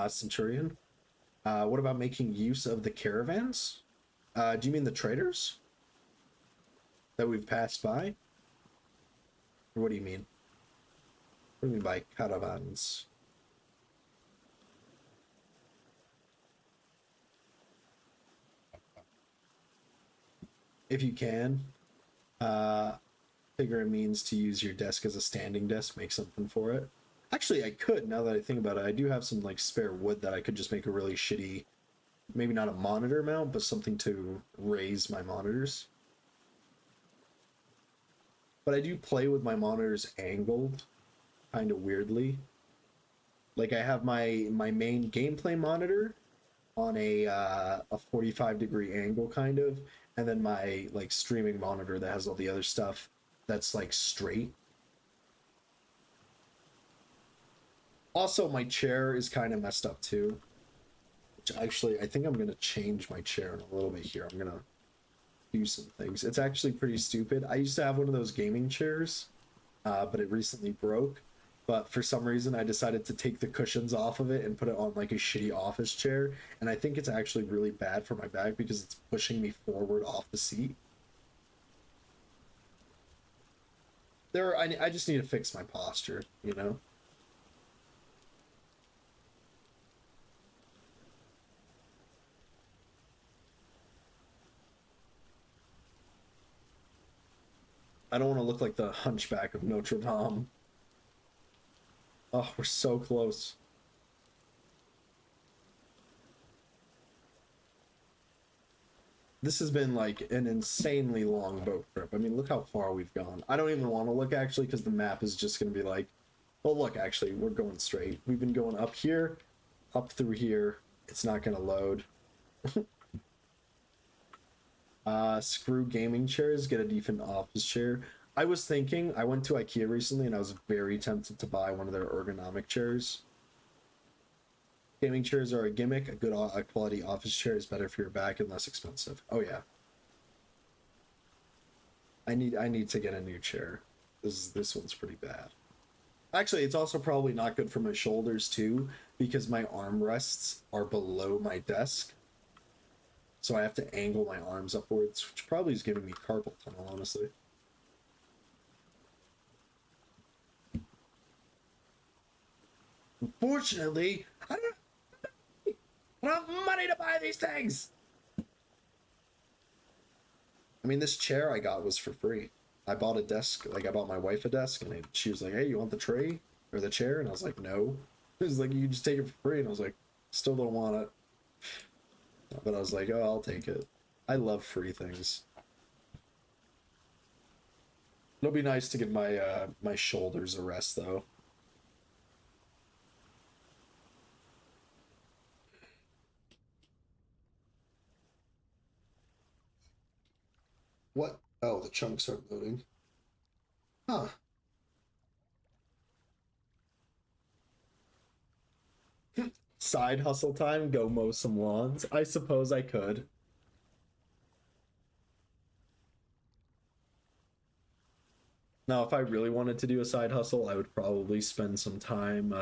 Centurion. What about making use of the caravans? Do you mean the traders that we've passed by? Or what do you mean? What do you mean by caravans? If you can, figure it means to use your desk as a standing desk, make something for it. Actually, I could, now that I think about it. I do have some like spare wood that I could just make a really shitty, maybe not a monitor mount, but something to raise my monitors. But I do play with my monitors angled, kind of weirdly. Like I have my main gameplay monitor on a 45-degree angle, kind of, and then my like streaming monitor that has all the other stuff that's like straight. Also, my chair is kind of messed up too. Which actually, I think I'm going to change my chair in a little bit here. I'm going to do some things. It's actually pretty stupid. I used to have one of those gaming chairs, but it recently broke. But for some reason, I decided to take the cushions off of it and put it on like a shitty office chair. And I think it's actually really bad for my back because it's pushing me forward off the seat. I just need to fix my posture, you know? I don't want to look like the Hunchback of Notre Dame. Oh, we're so close. This has been like an insanely long boat trip. I mean, look how far we've gone. I don't even want to look actually, because the map is just going to be like, well, look, actually, we're going straight. We've been going up here, up through here. It's not going to load. Screw gaming chairs, get a decent office chair. I was thinking, I went to IKEA recently and I was very tempted to buy one of their ergonomic chairs. Gaming chairs are a gimmick. A good quality office chair is better for your back and less expensive. Oh yeah. I need to get a new chair. This one's pretty bad. Actually, it's also probably not good for my shoulders too, because my armrests are below my desk. So I have to angle my arms upwards, which probably is giving me carpal tunnel, honestly. Unfortunately, I don't have money to buy these things. I mean, this chair I got was for free. I bought a desk, like I bought my wife a desk, and she was like, hey, you want the tray or the chair? And I was like, no. It was like, you just take it for free. And I was like, still don't want it. But I was like, oh, I'll take it. I love free things. It'll be nice to give my my shoulders a rest, though. What? Oh, the chunks aren't loading. Huh. Side hustle time, go mow some lawns. I suppose I could. Now, if I really wanted to do a side hustle, I would probably spend some time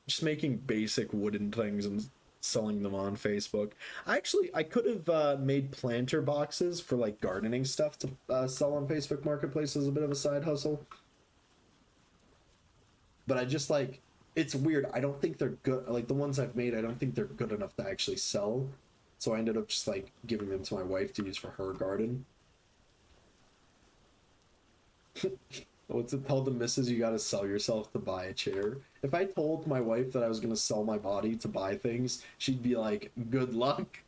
just making basic wooden things and selling them on Facebook. I could have made planter boxes for like gardening stuff to sell on Facebook Marketplace as a bit of a side hustle. But I just like, it's weird. I don't think they're good. Like the ones I've made, I don't think they're good enough to actually sell. So I ended up just like giving them to my wife to use for her garden. What's it called? The missus, you gotta sell yourself to buy a chair. If I told my wife that I was gonna sell my body to buy things, she'd be like, good luck.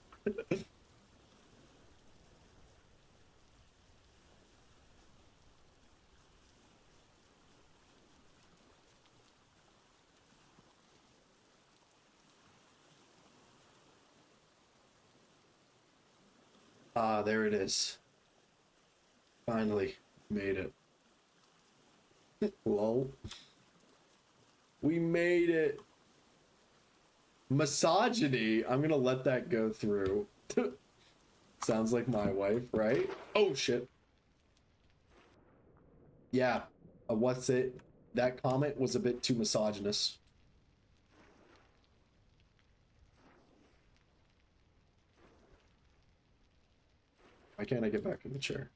Ah, there it is. Finally made it. Lol. We made it. Misogyny. I'm gonna let that go through. Sounds like my wife, right? Oh shit. Yeah. What's it? That comment was a bit too misogynist. Why can't I get back in the chair?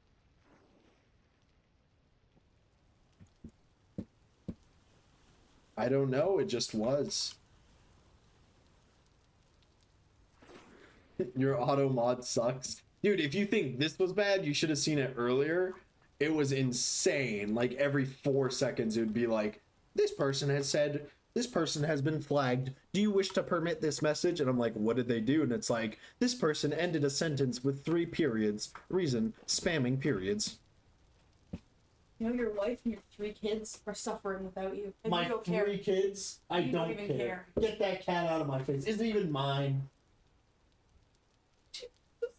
I don't know, it just was. Your auto mod sucks. Dude, if you think this was bad, you should have seen it earlier. It was insane. Like every 4 seconds it would be like, this person has said, this person has been flagged. Do you wish to permit this message? And I'm like, what did they do? And it's like, this person ended a sentence with 3 periods. Reason, spamming periods. You know, your wife and your 3 kids are suffering without you. And My you don't 3 care. kids? I You don't even care. Get that cat out of my face. Isn't even mine.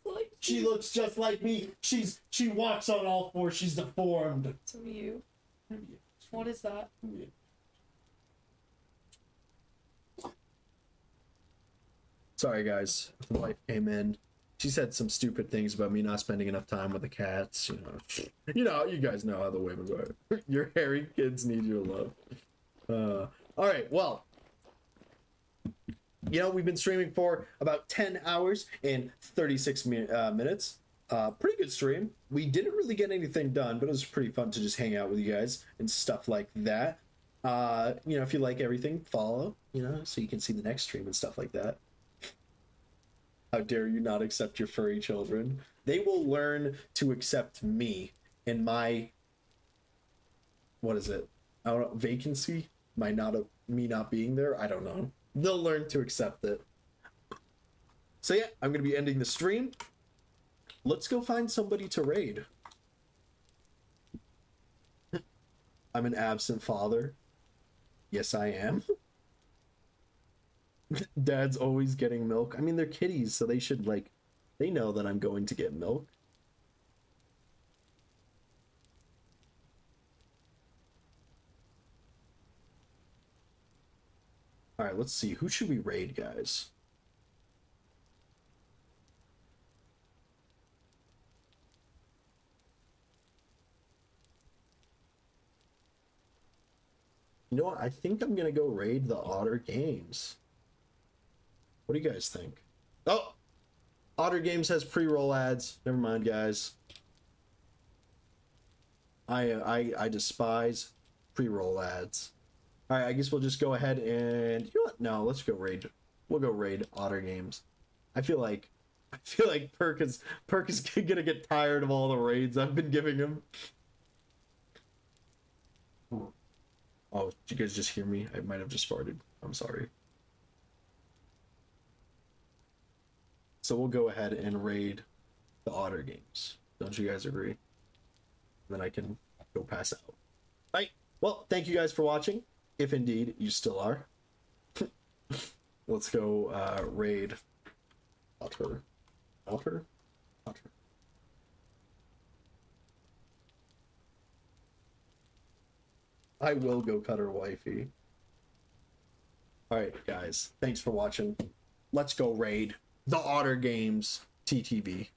Like She looks just like me. She walks on all 4. She's deformed. So you. What is that? Sorry guys, my wife came in. She said some stupid things about me not spending enough time with the cats. You guys know how the women are. Your hairy kids need your love. All right, well, we've been streaming for about 10 hours and 36 minutes. Pretty good stream. We didn't really get anything done, but it was pretty fun to just hang out with you guys and stuff like that. If you like everything, follow, so you can see the next stream and stuff like that. How dare you not accept your furry children? They will learn to accept me and my, what is it? I don't know, vacancy? Me not being there? I don't know. They'll learn to accept it. So yeah, I'm going to be ending the stream. Let's go find somebody to raid. I'm an absent father. Yes, I am. Dad's always getting milk. I mean, they're kitties, so they should, they know that I'm going to get milk. All right, let's see. Who should we raid, guys? You know what? I think I'm going to go raid the Otter Games. What do you guys think? Oh! Otter Games has pre-roll ads. Never mind, guys. I despise pre-roll ads. All right, I guess we'll just go ahead and... You know what? No, let's go raid. We'll go raid Otter Games. I feel like Perk is gonna get tired of all the raids I've been giving him. Oh, did you guys just hear me? I might have just farted. I'm sorry. So we'll go ahead and raid the Otter Games. Don't you guys agree? Then I can go pass out. All right. Well, thank you guys for watching. If indeed you still are. Let's go raid Otter. Otter? Otter. I will go cut her wifey. Alright, guys. Thanks for watching. Let's go raid the Otter Games TTV.